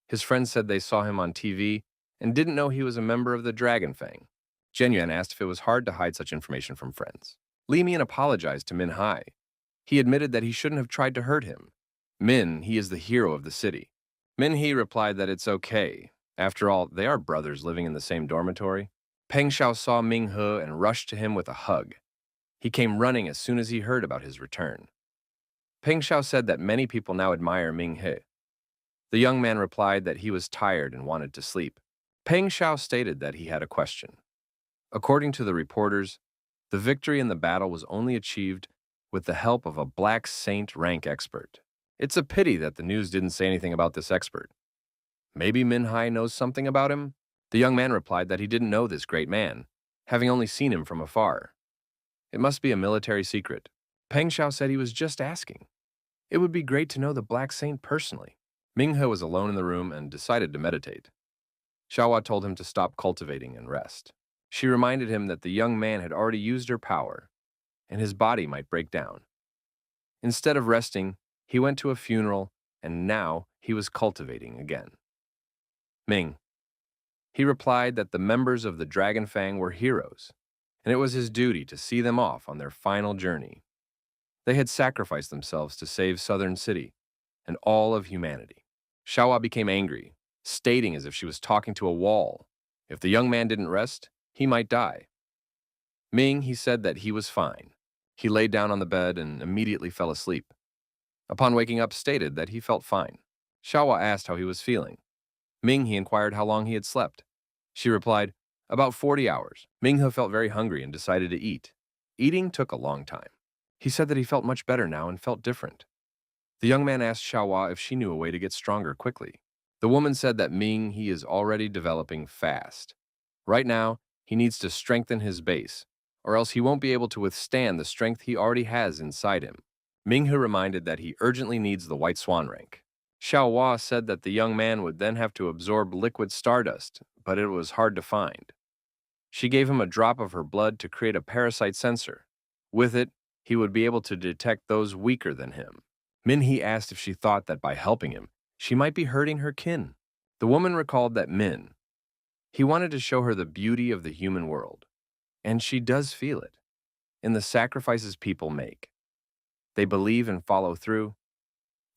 His friends said they saw him on TV and didn't know he was a member of the Dragon Fang. Jianyuan asked if it was hard to hide such information from friends. Li Mian apologized to Minhai. He admitted that he shouldn't have tried to hurt him. He is the hero of the city. Minhai replied that it's okay. After all, they are brothers living in the same dormitory. Peng Xiao saw Minghe and rushed to him with a hug. He came running as soon as he heard about his return. Peng Xiao said that many people now admire Minghe. The young man replied that he was tired and wanted to sleep. Peng Xiao stated that he had a question. According to the reporters, the victory in the battle was only achieved with the help of a Black Saint rank expert. It's a pity that the news didn't say anything about this expert. Maybe Minhai knows something about him? The young man replied that he didn't know this great man, having only seen him from afar. It must be a military secret. Peng Xiao said he was just asking. It would be great to know the Black Saint personally. Minghe was alone in the room and decided to meditate. Xiaohua told him to stop cultivating and rest. She reminded him that the young man had already used her power, and his body might break down. Instead of resting, he went to a funeral, and now he was cultivating again. Ming. He replied that the members of the Dragon Fang were heroes, and it was his duty to see them off on their final journey. They had sacrificed themselves to save Southern City and all of humanity. Xiaohua became angry, stating as if she was talking to a wall. If the young man didn't rest, he might die. He said that he was fine. He lay down on the bed and immediately fell asleep. Upon waking up, stated that he felt fine. Xiaohua asked how he was feeling. Ming-he inquired how long he had slept. She replied, about 40 hours. Ming-he felt very hungry and decided to eat. Eating took a long time. He said that he felt much better now and felt different. The young man asked Xiaohua if she knew a way to get stronger quickly. The woman said that Ming-he is already developing fast. Right now, he needs to strengthen his base, or else he won't be able to withstand the strength he already has inside him. Ming-he reminded that he urgently needs the White Swan rank. Xiaohua said that the young man would then have to absorb liquid stardust, but it was hard to find. She gave him a drop of her blood to create a parasite sensor. With it, he would be able to detect those weaker than him. Min-he asked if she thought that by helping him, she might be hurting her kin. The woman recalled that he wanted to show her the beauty of the human world. And she does feel it. In the sacrifices people make. They believe and follow through.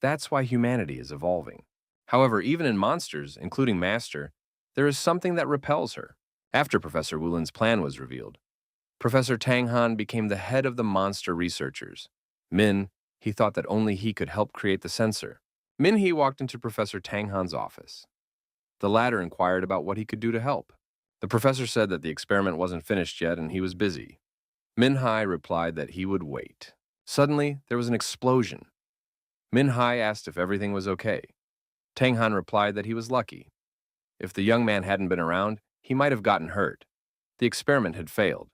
That's why humanity is evolving. However, even in monsters, including Master, there is something that repels her. After Professor Wulin's plan was revealed, Professor Tang Han became the head of the monster researchers. He thought that only he could help create the sensor. He walked into Professor Tang Han's office. The latter inquired about what he could do to help. The professor said that the experiment wasn't finished yet and he was busy. Hai replied that he would wait. Suddenly, there was an explosion. Hai asked if everything was okay. Tang Han replied that he was lucky. If the young man hadn't been around, he might have gotten hurt. The experiment had failed.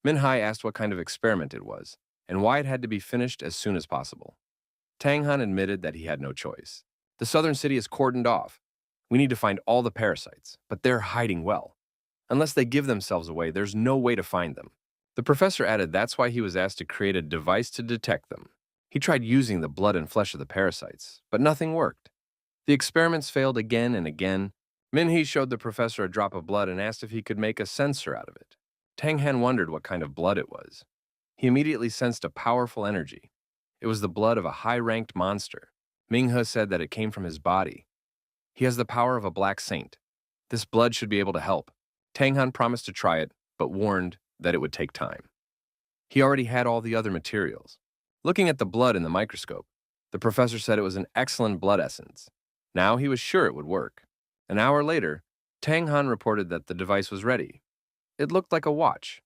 Hai asked what kind of experiment it was, and why it had to be finished as soon as possible. Tang Han admitted that he had no choice. The southern city is cordoned off. We need to find all the parasites, but they're hiding well. Unless they give themselves away, there's no way to find them. The professor added that's why he was asked to create a device to detect them. He tried using the blood and flesh of the parasites, but nothing worked. The experiments failed again and again. Min-he showed the professor a drop of blood and asked if he could make a sensor out of it. Tang Han wondered what kind of blood it was. He immediately sensed a powerful energy. It was the blood of a high-ranked monster. Ming-he said that it came from his body. He has the power of a black saint. This blood should be able to help. Tang Han promised to try it, but warned that it would take time. He already had all the other materials. Looking at the blood in the microscope, the professor said it was an excellent blood essence. Now he was sure it would work. An hour later, Tang Han reported that the device was ready. It looked like a watch.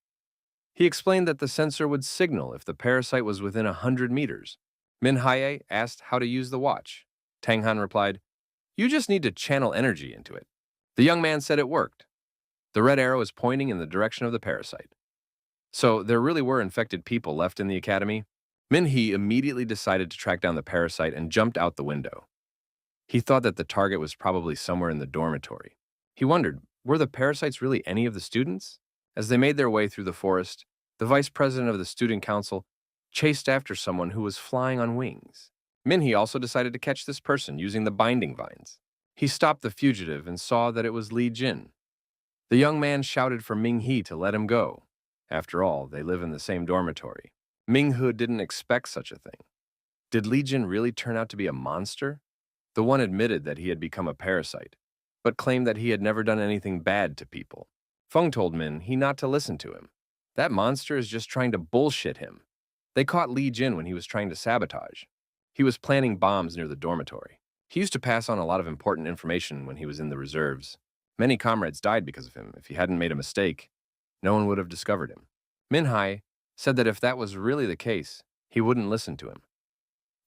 He explained that the sensor would signal if the parasite was within 100 meters. Min-hae asked how to use the watch. Tang Han replied, "You just need to channel energy into it." The young man said it worked. The red arrow is pointing in the direction of the parasite. So there really were infected people left in the academy. Min-he immediately decided to track down the parasite and jumped out the window. He thought that the target was probably somewhere in the dormitory. He wondered, were the parasites really any of the students? As they made their way through the forest, the vice president of the student council chased after someone who was flying on wings. Min-he also decided to catch this person using the binding vines. He stopped the fugitive and saw that it was Li Jin. The young man shouted for Ming-he to let him go. After all, they live in the same dormitory. Ming-he didn't expect such a thing. Did Li Jin really turn out to be a monster? The one admitted that he had become a parasite, but claimed that he had never done anything bad to people. Feng told Min-he not to listen to him. That monster is just trying to bullshit him. They caught Li Jin when he was trying to sabotage. He was planting bombs near the dormitory. He used to pass on a lot of important information when he was in the reserves. Many comrades died because of him. If he hadn't made a mistake, no one would have discovered him. Min-hai said that if that was really the case, he wouldn't listen to him.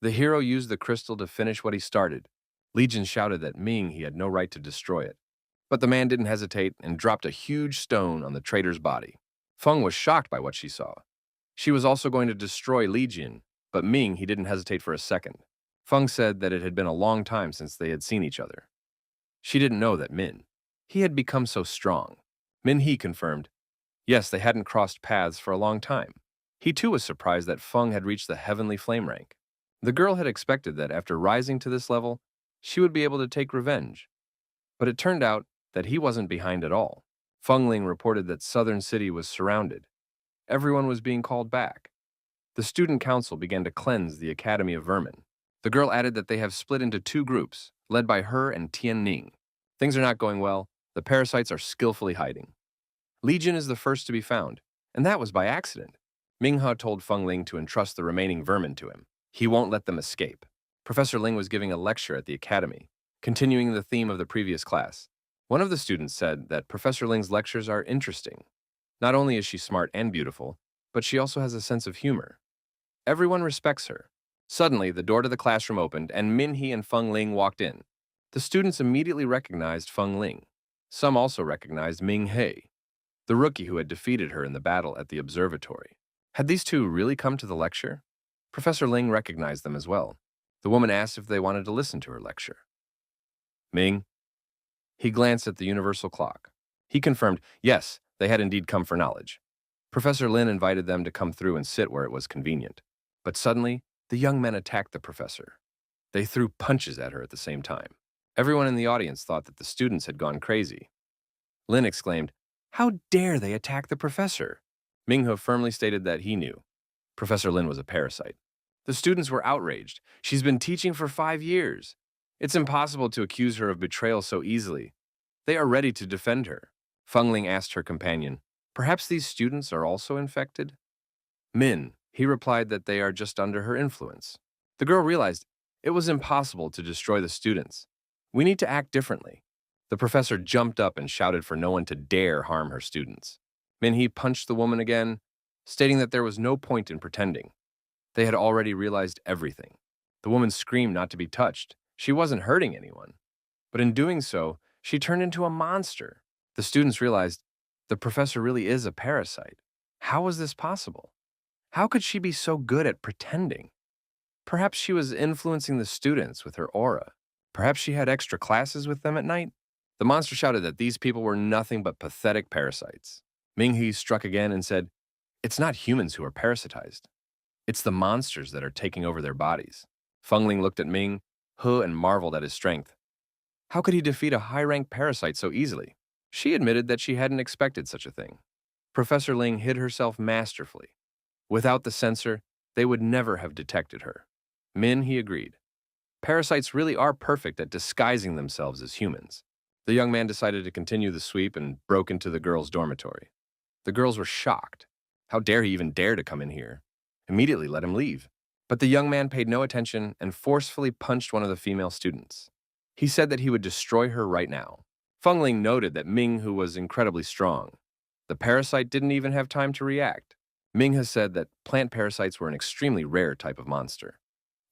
The hero used the crystal to finish what he started. Legion shouted that he had no right to destroy it. But the man didn't hesitate and dropped a huge stone on the traitor's body. Feng was shocked by what she saw. She was also going to destroy Legion, but he didn't hesitate for a second. Feng said that it had been a long time since they had seen each other. She didn't know that he had become so strong. Min-he confirmed, yes, they hadn't crossed paths for a long time. He too was surprised that Feng had reached the heavenly flame rank. The girl had expected that after rising to this level, she would be able to take revenge. But it turned out that he wasn't behind at all. Feng Ling reported that Southern City was surrounded. Everyone was being called back. The student council began to cleanse the Academy of Vermin. The girl added that they have split into 2 groups, led by her and Tian Ning. Things are not going well. The parasites are skillfully hiding. Legion is the first to be found, and that was by accident. Ming-he told Feng Ling to entrust the remaining vermin to him. He won't let them escape. Professor Ling was giving a lecture at the academy. Continuing the theme of the previous class, one of the students said that Professor Ling's lectures are interesting. Not only is she smart and beautiful, but she also has a sense of humor. Everyone respects her. Suddenly, the door to the classroom opened and Min-hee and Feng Ling walked in. The students immediately recognized Feng Ling. Some also recognized Ming-hei, the rookie who had defeated her in the battle at the observatory. Had these two really come to the lecture? Professor Ling recognized them as well. The woman asked if they wanted to listen to her lecture. Ming? He glanced at the universal clock. He confirmed, yes, they had indeed come for knowledge. Professor Lin invited them to come through and sit where it was convenient. But suddenly, the young men attacked the professor. They threw punches at her at the same time. Everyone in the audience thought that the students had gone crazy. Lin exclaimed, "How dare they attack the professor?" Minghe firmly stated that he knew. Professor Lin was a parasite. The students were outraged. She's been teaching for 5 years. It's impossible to accuse her of betrayal so easily. They are ready to defend her. Feng Ling asked her companion, "Perhaps these students are also infected?" Min, he replied that they are just under her influence. The girl realized it was impossible to destroy the students. We need to act differently. The professor jumped up and shouted for no one to dare harm her students. Min-hee punched the woman again, stating that there was no point in pretending. They had already realized everything. The woman screamed not to be touched. She wasn't hurting anyone. But in doing so, she turned into a monster. The students realized the professor really is a parasite. How was this possible? How could she be so good at pretending? Perhaps she was influencing the students with her aura. Perhaps she had extra classes with them at night. The monster shouted that these people were nothing but pathetic parasites. Ming-hee struck again and said, "It's not humans who are parasitized. It's the monsters that are taking over their bodies." Feng Ling looked at Ming-he and marveled at his strength. How could he defeat a high-ranked parasite so easily? She admitted that she hadn't expected such a thing. Professor Ling hid herself masterfully. Without the sensor, they would never have detected her. He agreed. Parasites really are perfect at disguising themselves as humans. The young man decided to continue the sweep and broke into the girls' dormitory. The girls were shocked. How dare he even dare to come in here? Immediately let him leave. But the young man paid no attention and forcefully punched one of the female students. He said that he would destroy her right now. Feng Ling noted that Ming, who was incredibly strong. The parasite didn't even have time to react. Ming has said that plant parasites were an extremely rare type of monster.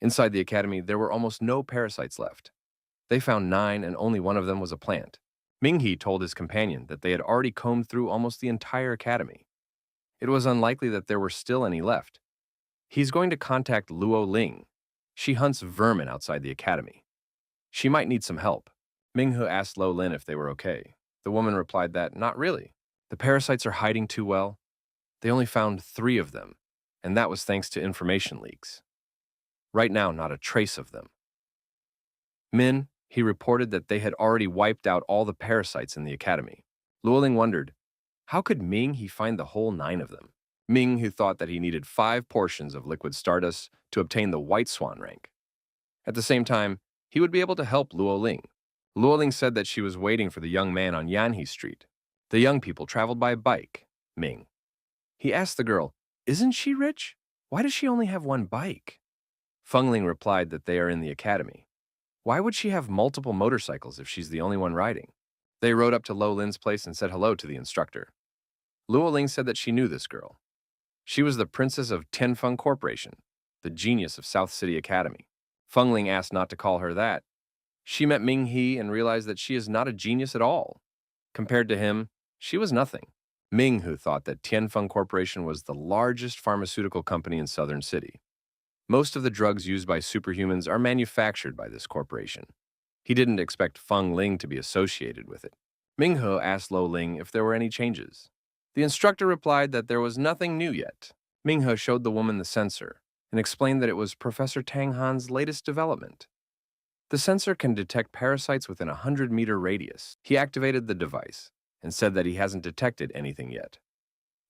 Inside the academy, there were almost no parasites left. They found 9 and only one of them was a plant. Ming-hee told his companion that they had already combed through almost the entire academy. It was unlikely that there were still any left. He's going to contact Luo Ling. She hunts vermin outside the academy. She might need some help. Ming-he asked Lo Lin if they were okay. The woman replied that, not really. The parasites are hiding too well. They only found 3 of them, and that was thanks to information leaks. Right now, not a trace of them. He reported that they had already wiped out all the parasites in the academy. Luoling wondered, how could Ming-he find the whole 9 of them? Ming, who thought that he needed 5 portions of liquid stardust to obtain the White Swan rank. At the same time, he would be able to help Luoling. Luoling said that she was waiting for the young man on Yanhe Street. The young people traveled by bike, Ming. He asked the girl, isn't she rich? Why does she only have 1 bike? Feng Ling replied that they are in the academy. Why would she have multiple motorcycles if she's the only one riding? They rode up to Lo Lin's place and said hello to the instructor. Luo Ling said that she knew this girl. She was the princess of Tianfeng Corporation, the genius of South City Academy. Feng Ling asked not to call her that. She met Ming-hee and realized that she is not a genius at all. Compared to him, she was nothing. Ming-hee thought that Tianfeng Corporation was the largest pharmaceutical company in Southern City. Most of the drugs used by superhumans are manufactured by this corporation. He didn't expect Feng Ling to be associated with it. Ming-he asked Lo Ling if there were any changes. The instructor replied that there was nothing new yet. Ming-he showed the woman the sensor and explained that it was Professor Tang Han's latest development. The sensor can detect parasites within a 100-meter radius. He activated the device and said that he hasn't detected anything yet.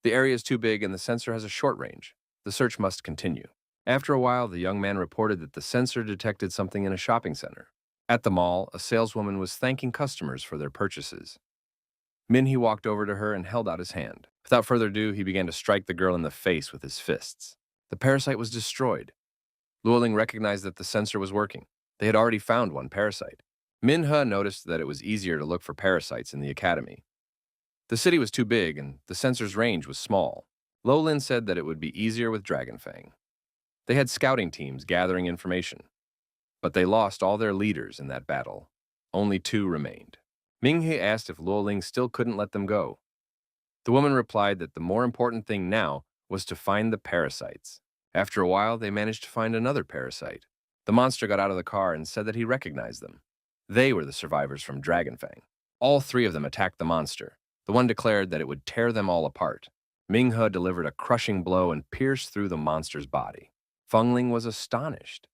The area is too big and the sensor has a short range. The search must continue. After a while, the young man reported that the sensor detected something in a shopping center. At the mall, a saleswoman was thanking customers for their purchases. Min-hee walked over to her and held out his hand. Without further ado, he began to strike the girl in the face with his fists. The parasite was destroyed. Luoling recognized that the sensor was working. They had already found 1 parasite. Minhe noticed that it was easier to look for parasites in the academy. The city was too big and the sensor's range was small. Lolin said that it would be easier with Dragonfang. They had scouting teams gathering information, but they lost all their leaders in that battle. Only two remained. Minghe asked if Luoling still couldn't let them go. The woman replied that the more important thing now was to find the parasites. After a while, they managed to find another parasite. The monster got out of the car and said that he recognized them. They were the survivors from Dragonfang. All three of them attacked the monster. The one declared that it would tear them all apart. Minghe delivered a crushing blow and pierced through the monster's body. Fengling was astonished.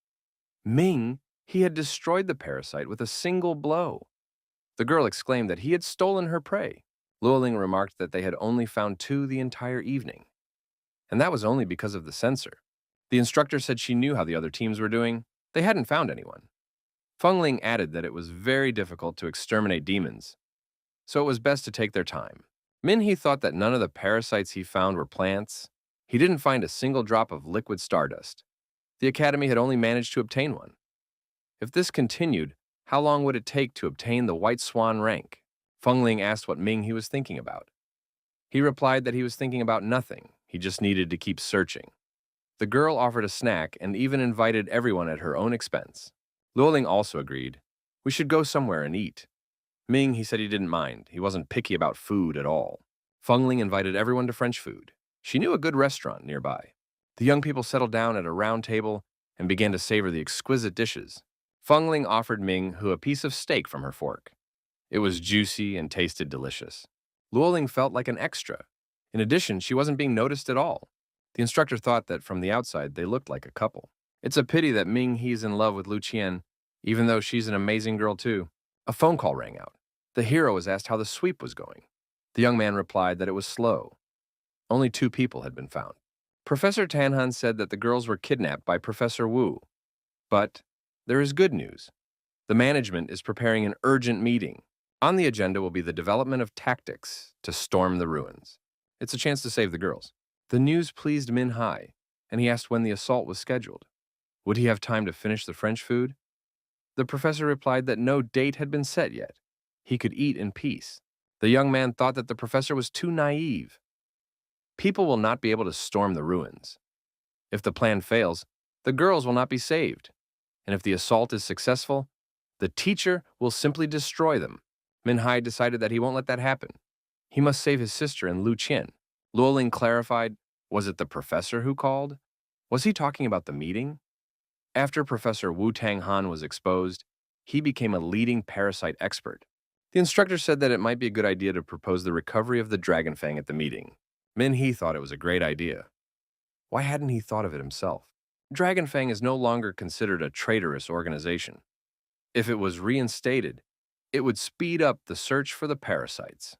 He had destroyed the parasite with a single blow. The girl exclaimed that he had stolen her prey. Luoling remarked that they had only found two the entire evening. And that was only because of the sensor. The instructor said she knew how the other teams were doing. They hadn't found anyone. Fengling added that it was very difficult to exterminate demons, so it was best to take their time. Minhe thought that none of the parasites he found were plants. He didn't find a single drop of liquid stardust. The academy had only managed to obtain one. If this continued, how long would it take to obtain the White Swan rank? Fengling asked what Ming he was thinking about. He replied that he was thinking about nothing. He just needed to keep searching. The girl offered a snack and even invited everyone at her own expense. Luoling also agreed. We should go somewhere and eat. He said he didn't mind. He wasn't picky about food at all. Fengling invited everyone to French food. She knew a good restaurant nearby. The young people settled down at a round table and began to savor the exquisite dishes. Fengling offered Minghe a piece of steak from her fork. It was juicy and tasted delicious. Luoling felt like an extra. In addition, she wasn't being noticed at all. The instructor thought that from the outside they looked like a couple. It's a pity that He's in love with Lu Qian, even though she's an amazing girl too. A phone call rang out. The hero was asked how the sweep was going. The young man replied that it was slow. Only 2 people had been found. Professor Tanhan said that the girls were kidnapped by Professor Wu. But there is good news. The management is preparing an urgent meeting. On the agenda will be the development of tactics to storm the ruins. It's a chance to save the girls. The news pleased Min Hai, and he asked when the assault was scheduled. Would he have time to finish the French food? The professor replied that no date had been set yet. He could eat in peace. The young man thought that the professor was too naive. People will not be able to storm the ruins. If the plan fails, the girls will not be saved. And if the assault is successful, the teacher will simply destroy them. Min Hai decided that he won't let that happen. He must save his sister and Lu Qian. Luoling clarified, was it the professor who called? Was he talking about the meeting? After Professor Wu Tanghan was exposed, he became a leading parasite expert. The instructor said that it might be a good idea to propose the recovery of the Dragonfang at the meeting. Min He thought it was a great idea. Why hadn't he thought of it himself? Dragonfang is no longer considered a traitorous organization. If it was reinstated, it would speed up the search for the parasites.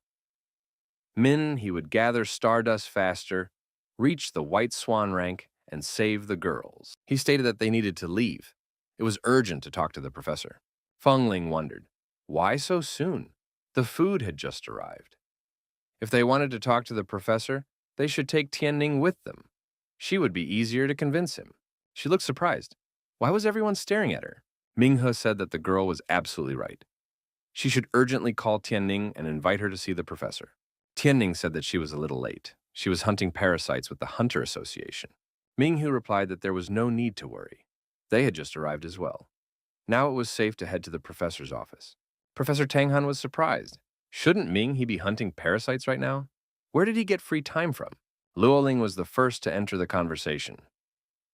He would gather stardust faster, reach the White Swan rank, and save the girls. He stated that they needed to leave. It was urgent to talk to the professor. Fengling wondered, why so soon? The food had just arrived. If they wanted to talk to the professor, they should take Tianning with them. She would be easier to convince him. She looked surprised. Why was everyone staring at her? Minghe said that the girl was absolutely right. She should urgently call Tianning and invite her to see the professor. Tianning said that she was a little late. She was hunting parasites with the Hunter Association. Minghe replied that there was no need to worry. They had just arrived as well. Now it was safe to head to the professor's office. Professor Tanghan was surprised. Shouldn't He be hunting parasites right now? Where did he get free time from? Luoling was the first to enter the conversation.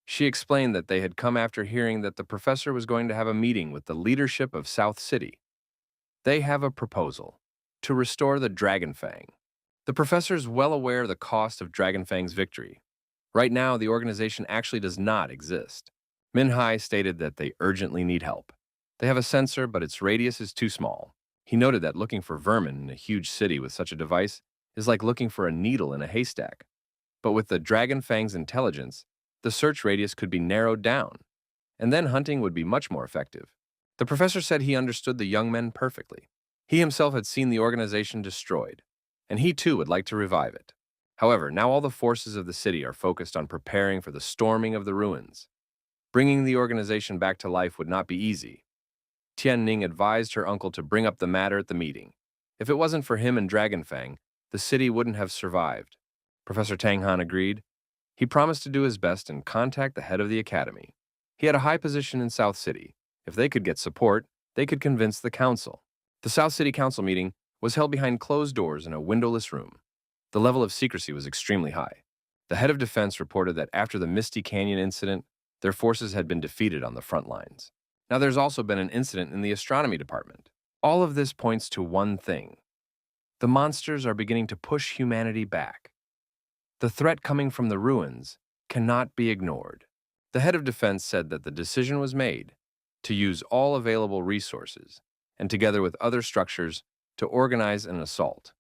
She explained that they had come after hearing that the professor was going to have a meeting with the leadership of South City. They have a proposal to restore the Dragonfang. The professor is well aware of the cost of Dragonfang's victory. Right now, the organization actually does not exist. Min Hai stated that they urgently need help. They have a sensor, but its radius is too small. He noted that looking for vermin in a huge city with such a device is like looking for a needle in a haystack. But with the Dragonfang's intelligence, the search radius could be narrowed down, and then hunting would be much more effective. The professor said he understood the young men perfectly. He himself had seen the organization destroyed, and he too would like to revive it. However, now all the forces of the city are focused on preparing for the storming of the ruins. Bringing the organization back to life would not be easy. Tianning advised her uncle to bring up the matter at the meeting. If it wasn't for him and Dragonfang, the city wouldn't have survived. Professor Tang Han agreed. He promised to do his best and contact the head of the academy. He had a high position in South City. If they could get support, they could convince the council. The South City Council meeting was held behind closed doors in a windowless room. The level of secrecy was extremely high. The head of defense reported that after the Misty Canyon incident, their forces had been defeated on the front lines. Now there's also been an incident in the astronomy department. All of this points to one thing. The monsters are beginning to push humanity back. The threat coming from the ruins cannot be ignored. The head of defense said that the decision was made to use all available resources and together with other structures to organize an assault.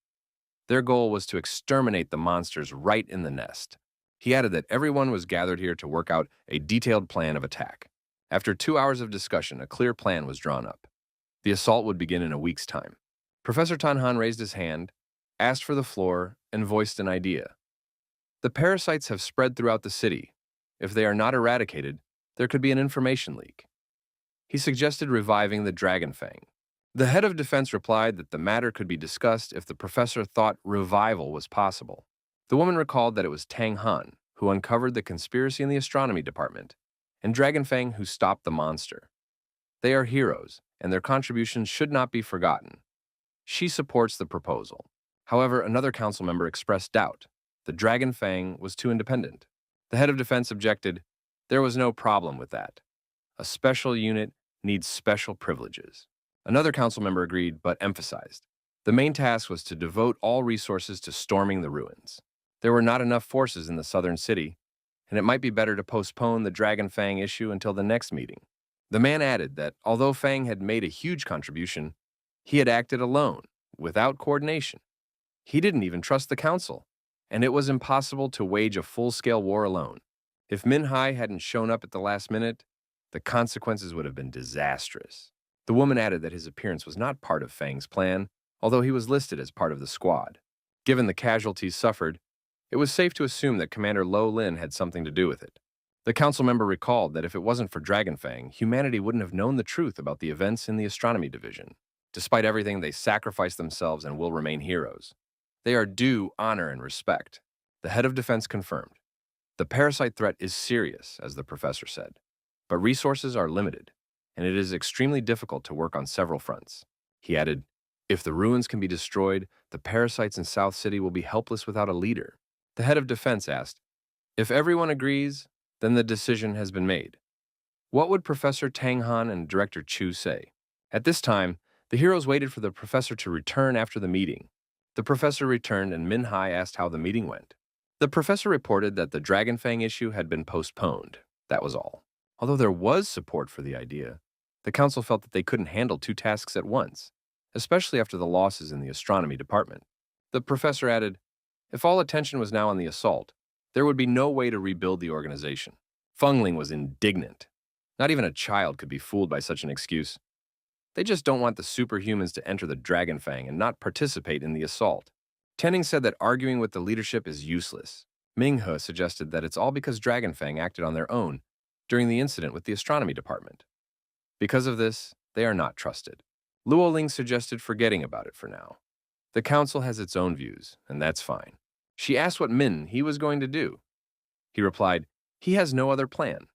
Their goal was to exterminate the monsters right in the nest. He added that everyone was gathered here to work out a detailed plan of attack. After 2 hours of discussion, a clear plan was drawn up. The assault would begin in a week's time. Professor Tanhan raised his hand, asked for the floor, and voiced an idea. The parasites have spread throughout the city. If they are not eradicated, there could be an information leak. He suggested reviving the Dragonfang. The head of defense replied that the matter could be discussed if the professor thought revival was possible. The woman recalled that it was Tang Han who uncovered the conspiracy in the astronomy department, and Dragonfang who stopped the monster. They are heroes, and their contributions should not be forgotten. She supports the proposal. However, another council member expressed doubt. The Dragonfang was too independent. The head of defense objected. There was no problem with that. A special unit needs special privileges. Another council member agreed, but emphasized. The main task was to devote all resources to storming the ruins. There were not enough forces in the southern city, and it might be better to postpone the Dragonfang issue until the next meeting. The man added that although Fang had made a huge contribution, he had acted alone, without coordination. He didn't even trust the council, and it was impossible to wage a full-scale war alone. If Min Hai hadn't shown up at the last minute, the consequences would have been disastrous. The woman added that his appearance was not part of Fang's plan, although he was listed as part of the squad. Given the casualties suffered, it was safe to assume that Commander Lo Lin had something to do with it. The council member recalled that if it wasn't for Dragonfang, humanity wouldn't have known the truth about the events in the astronomy division. Despite everything, they sacrificed themselves and will remain heroes. They are due honor and respect. The head of defense confirmed. The parasite threat is serious, as the professor said, but resources are limited, and it is extremely difficult to work on several fronts. He added, if the ruins can be destroyed, the parasites in South City will be helpless without a leader. The head of defense asked, if everyone agrees, then the decision has been made. What would Professor Tang Han and Director Chu say? At this time, the heroes waited for the professor to return after the meeting. The professor returned and Min Hai asked how the meeting went. The professor reported that the Dragonfang issue had been postponed. That was all. Although there was support for the idea, the council felt that they couldn't handle 2 tasks at once, especially after the losses in the astronomy department. The professor added, if all attention was now on the assault, there would be no way to rebuild the organization. Feng Ling was indignant. Not even a child could be fooled by such an excuse. They just don't want the superhumans to enter the Dragonfang and not participate in the assault. Tenning said that arguing with the leadership is useless. Minghe suggested that it's all because Dragonfang acted on their own during the incident with the astronomy department. Because of this, they are not trusted. Luo Ling suggested forgetting about it for now. The council has its own views, and that's fine. She asked what he was going to do. He replied, he has no other plan.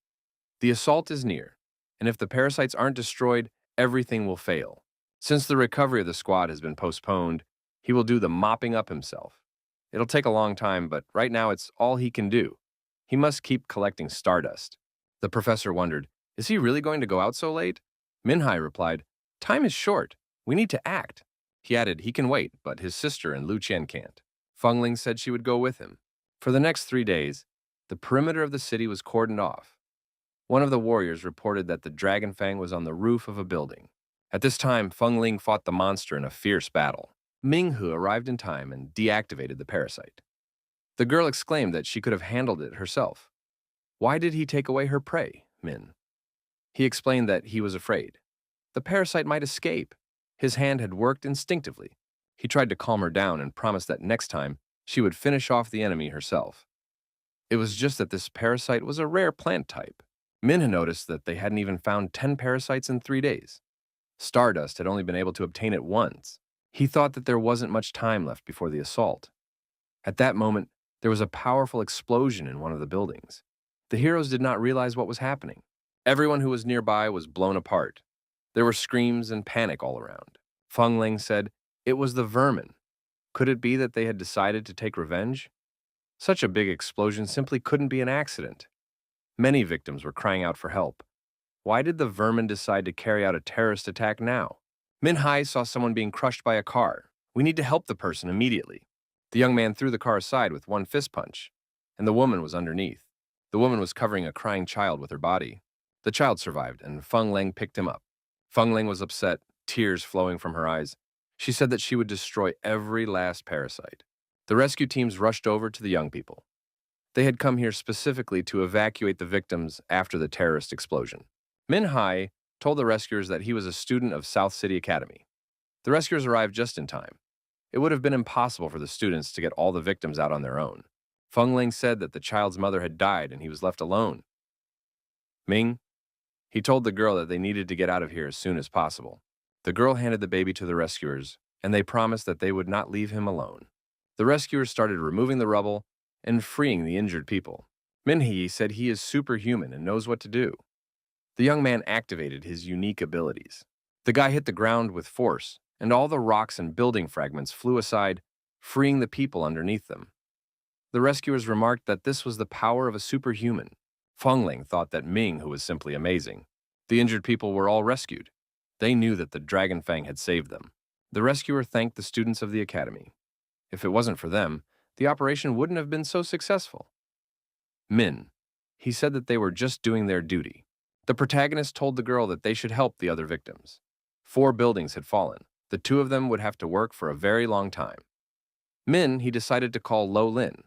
The assault is near, and if the parasites aren't destroyed, everything will fail. Since the recovery of the squad has been postponed, he will do the mopping up himself. It'll take a long time, but right now it's all he can do. He must keep collecting stardust. The professor wondered, is he really going to go out so late? Minhai replied, time is short. We need to act. He added he can wait, but his sister and Lu Qian can't. Feng Ling said she would go with him. For the next 3 days, the perimeter of the city was cordoned off. One of the warriors reported that the Dragonfang was on the roof of a building. At this time, Feng Ling fought the monster in a fierce battle. Minghu arrived in time and deactivated the parasite. The girl exclaimed that she could have handled it herself. Why did he take away her prey, Min? He explained that he was afraid. The parasite might escape. His hand had worked instinctively. He tried to calm her down and promised that next time she would finish off the enemy herself. It was just that this parasite was a rare plant type. Min had noticed that they hadn't even found 10 parasites in 3 days. Stardust had only been able to obtain it once. He thought that there wasn't much time left before the assault. At that moment, there was a powerful explosion in one of the buildings. The heroes did not realize what was happening. Everyone who was nearby was blown apart. There were screams and panic all around. Feng Ling said, "It was the vermin. Could it be that they had decided to take revenge?" Such a big explosion simply couldn't be an accident. Many victims were crying out for help. Why did the vermin decide to carry out a terrorist attack now? Min Hai saw someone being crushed by a car. "We need to help the person immediately." The young man threw the car aside with one fist punch, and the woman was underneath. The woman was covering a crying child with her body. The child survived, and Feng Ling picked him up. Feng Ling was upset, tears flowing from her eyes. She said that she would destroy every last parasite. The rescue teams rushed over to the young people. They had come here specifically to evacuate the victims after the terrorist explosion. Min Hai told the rescuers that he was a student of South City Academy. The rescuers arrived just in time. It would have been impossible for the students to get all the victims out on their own. Feng Ling said that the child's mother had died and he was left alone. Ming, he told the girl that they needed to get out of here as soon as possible. The girl handed the baby to the rescuers, and they promised that they would not leave him alone. The rescuers started removing the rubble and freeing the injured people. Minhee said he is superhuman and knows what to do. The young man activated his unique abilities. The guy hit the ground with force, and all the rocks and building fragments flew aside, freeing the people underneath them. The rescuers remarked that this was the power of a superhuman. Feng Ling thought that Ming, who was simply amazing. The injured people were all rescued. They knew that the Dragon Fang had saved them. The rescuer thanked the students of the academy. If it wasn't for them, the operation wouldn't have been so successful. Min, he said that they were just doing their duty. The protagonist told the girl that they should help the other victims. 4 buildings had fallen. The 2 of them would have to work for a very long time. Min, he decided to call Lo Lin.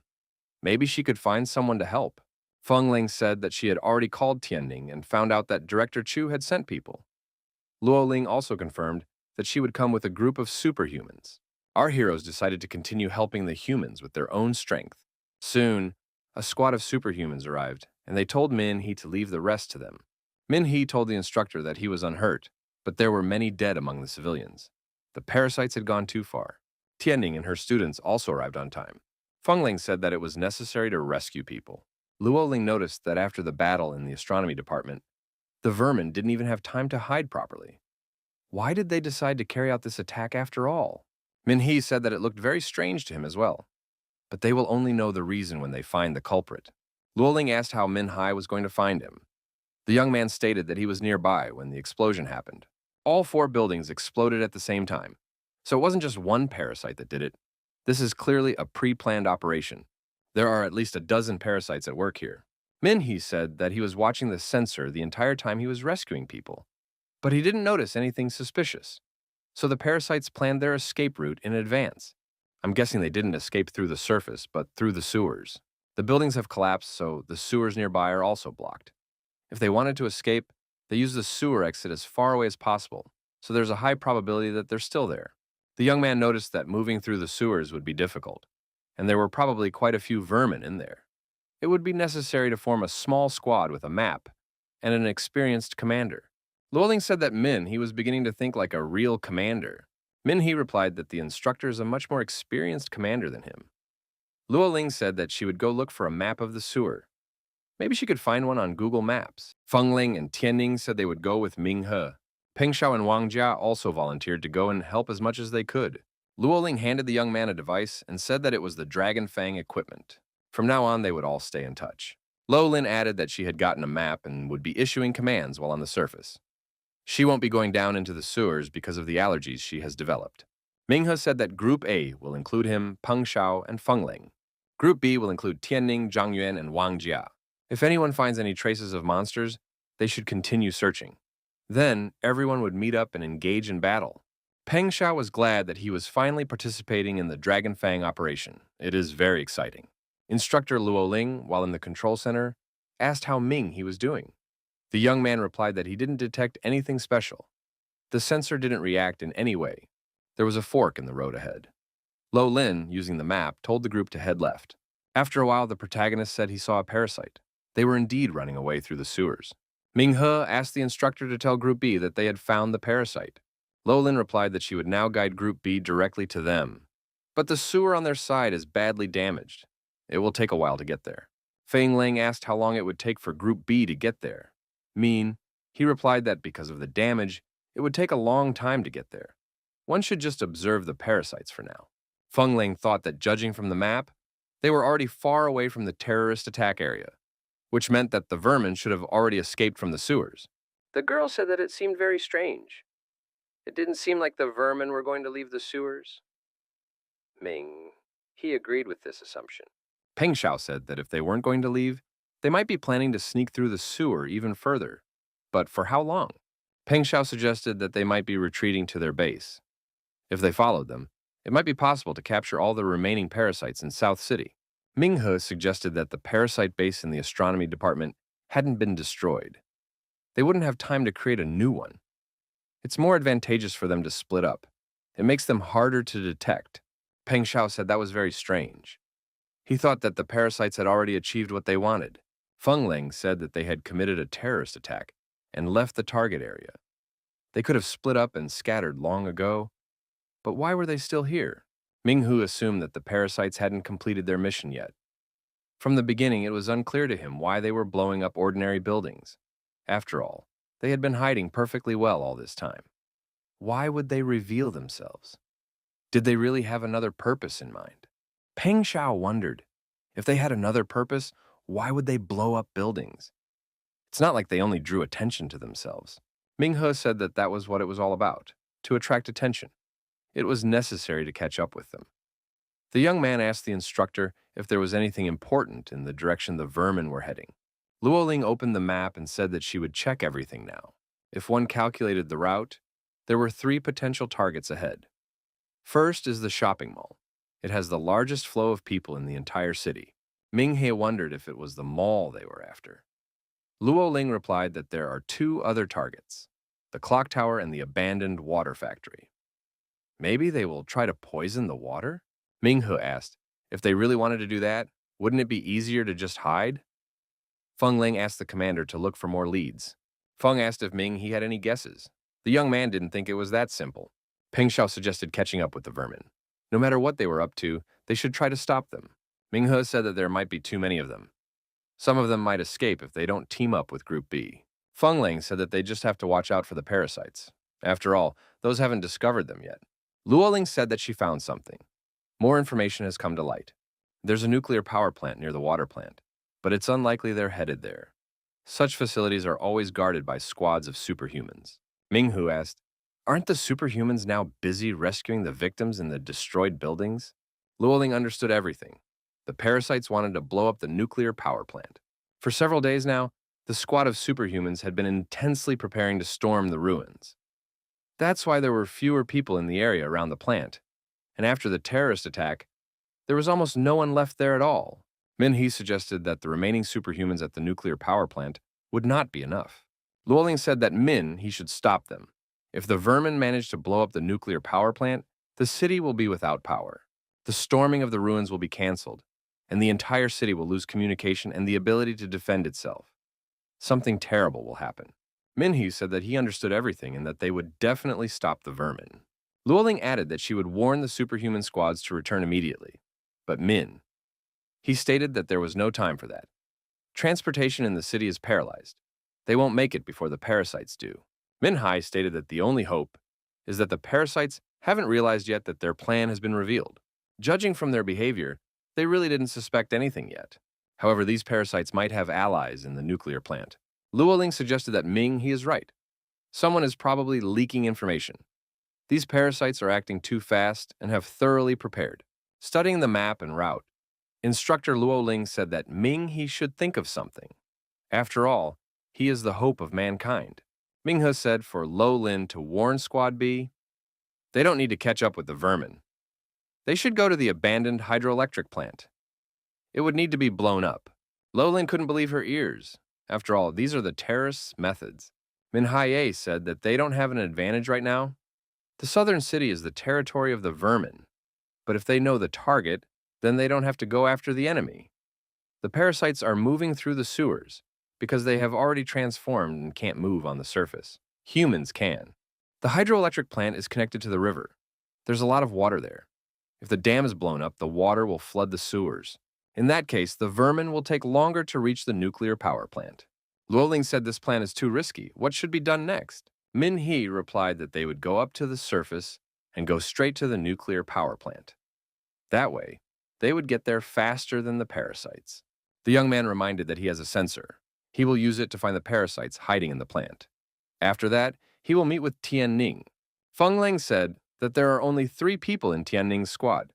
Maybe she could find someone to help. Feng Ling said that she had already called Tianning and found out that Director Chu had sent people. Luo Ling also confirmed that she would come with a group of superhumans. Our heroes decided to continue helping the humans with their own strength. Soon, a squad of superhumans arrived, and they told Min He to leave the rest to them. Min He told the instructor that he was unhurt, but there were many dead among the civilians. The parasites had gone too far. Tianning and her students also arrived on time. Feng Ling said that it was necessary to rescue people. Luo Ling noticed that after the battle in the astronomy department, the vermin didn't even have time to hide properly. Why did they decide to carry out this attack after all? Min He said that it looked very strange to him as well. But they will only know the reason when they find the culprit. Luo Ling asked how Min Hai was going to find him. The young man stated that he was nearby when the explosion happened. All 4 buildings exploded at the same time. So it wasn't just one parasite that did it. This is clearly a pre-planned operation. There are at least a dozen parasites at work here. Min He said that he was watching the sensor the entire time he was rescuing people. But he didn't notice anything suspicious. So the parasites planned their escape route in advance. I'm guessing they didn't escape through the surface, but through the sewers. The buildings have collapsed, so the sewers nearby are also blocked. If they wanted to escape, they used the sewer exit as far away as possible, so there's a high probability that they're still there. The young man noticed that moving through the sewers would be difficult, and there were probably quite a few vermin in there. It would be necessary to form a small squad with a map and an experienced commander. Luoling said that Min He was beginning to think like a real commander. Min He replied that the instructor is a much more experienced commander than him. Luo Ling said that she would go look for a map of the sewer. Maybe she could find one on Google Maps. Feng Ling and Tianning said they would go with Ming He. Peng Shao and Wang Jia also volunteered to go and help as much as they could. Luo Ling handed the young man a device and said that it was the Dragon Fang equipment. From now on, they would all stay in touch. Lo Lin added that she had gotten a map and would be issuing commands while on the surface. She won't be going down into the sewers because of the allergies she has developed. Minghe said that Group A will include him, Peng Shao, and Feng Ling. Group B will include Tianning, Zhang Yuan, and Wang Jia. If anyone finds any traces of monsters, they should continue searching. Then, everyone would meet up and engage in battle. Peng Shao was glad that he was finally participating in the Dragon Fang operation. It is very exciting. Instructor Luo Ling, while in the control center, asked how Ming He was doing. The young man replied that he didn't detect anything special. The sensor didn't react in any way. There was a fork in the road ahead. Lo Lin, using the map, told the group to head left. After a while, the protagonist said he saw a parasite. They were indeed running away through the sewers. Minghe asked the instructor to tell Group B that they had found the parasite. Lolin replied that she would now guide Group B directly to them. But the sewer on their side is badly damaged. It will take a while to get there. Feng Ling asked how long it would take for Group B to get there. He replied that because of the damage, it would take a long time to get there. One should just observe the parasites for now. Feng Ling thought that judging from the map, they were already far away from the terrorist attack area, which meant that the vermin should have already escaped from the sewers. The girl said that it seemed very strange. It didn't seem like the vermin were going to leave the sewers. He agreed with this assumption. Peng Xiao said that if they weren't going to leave, they might be planning to sneak through the sewer even further. But for how long? Peng Xiao suggested that they might be retreating to their base. If they followed them, it might be possible to capture all the remaining parasites in South City. Minghe suggested that the parasite base in the astronomy department hadn't been destroyed. They wouldn't have time to create a new one. It's more advantageous for them to split up. It makes them harder to detect. Peng Xiao said that was very strange. He thought that the parasites had already achieved what they wanted. Feng Ling said that they had committed a terrorist attack and left the target area. They could have split up and scattered long ago, but why were they still here? Minghu assumed that the parasites hadn't completed their mission yet. From the beginning, it was unclear to him why they were blowing up ordinary buildings. After all, they had been hiding perfectly well all this time. Why would they reveal themselves? Did they really have another purpose in mind? Peng Xiao wondered, if they had another purpose, why would they blow up buildings? It's not like they only drew attention to themselves. Minghe said that that was what it was all about, to attract attention. It was necessary to catch up with them. The young man asked the instructor if there was anything important in the direction the vermin were heading. Luoling opened the map and said that she would check everything now. If one calculated the route, there were 3 potential targets ahead. First is the shopping mall. It has the largest flow of people in the entire city. Minghe wondered if it was the mall they were after. Luoling replied that there are 2 other targets, the clock tower and the abandoned water factory. Maybe they will try to poison the water? Minghe asked, if they really wanted to do that, wouldn't it be easier to just hide? Feng Ling asked the commander to look for more leads. Feng asked if he had any guesses. The young man didn't think it was that simple. Peng Xiao suggested catching up with the vermin. No matter what they were up to, they should try to stop them. Minghe said that there might be too many of them. Some of them might escape if they don't team up with Group B. Feng Ling said that they just have to watch out for the parasites. After all, those haven't discovered them yet. Luoling said that she found something. More information has come to light. There's a nuclear power plant near the water plant, but it's unlikely they're headed there. Such facilities are always guarded by squads of superhumans. Minghu asked, aren't the superhumans now busy rescuing the victims in the destroyed buildings? Luoling understood everything. The parasites wanted to blow up the nuclear power plant. For several days now, the squad of superhumans had been intensely preparing to storm the ruins. That's why there were fewer people in the area around the plant. And after the terrorist attack, there was almost no one left there at all. Minhee suggested that the remaining superhumans at the nuclear power plant would not be enough. Luoling said that he should stop them. If the vermin manage to blow up the nuclear power plant, the city will be without power. The storming of the ruins will be canceled, and the entire city will lose communication and the ability to defend itself. Something terrible will happen. Minhee said that he understood everything and that they would definitely stop the vermin. Luoling added that she would warn the superhuman squads to return immediately. But he stated that there was no time for that. Transportation in the city is paralyzed. They won't make it before the parasites do. Minhai stated that the only hope is that the parasites haven't realized yet that their plan has been revealed. Judging from their behavior, they really didn't suspect anything yet. However, these parasites might have allies in the nuclear plant. Luoling suggested that he is right. Someone is probably leaking information. These parasites are acting too fast and have thoroughly prepared. Studying the map and route, Instructor Luoling said that he should think of something. After all, he is the hope of mankind. Minghe said for Lo Lin to warn Squad B, they don't need to catch up with the vermin. They should go to the abandoned hydroelectric plant. It would need to be blown up. Lo Lin couldn't believe her ears. After all, these are the terrorists' methods. Minhaye said that they don't have an advantage right now. The southern city is the territory of the vermin. But if they know the target, then they don't have to go after the enemy. The parasites are moving through the sewers. because they have already transformed and can't move on the surface. Humans can. The hydroelectric plant is connected to the river. There's a lot of water there. If the dam is blown up, the water will flood the sewers. In that case, the vermin will take longer to reach the nuclear power plant. Luoling said this plan is too risky. What should be done next? Min He replied that they would go up to the surface and go straight to the nuclear power plant. That way, they would get there faster than the parasites. The young man reminded that he has a sensor. He will use it to find the parasites hiding in the plant. After that, he will meet with Tianning. Feng Lang said that there are only 3 people in Tianning's squad.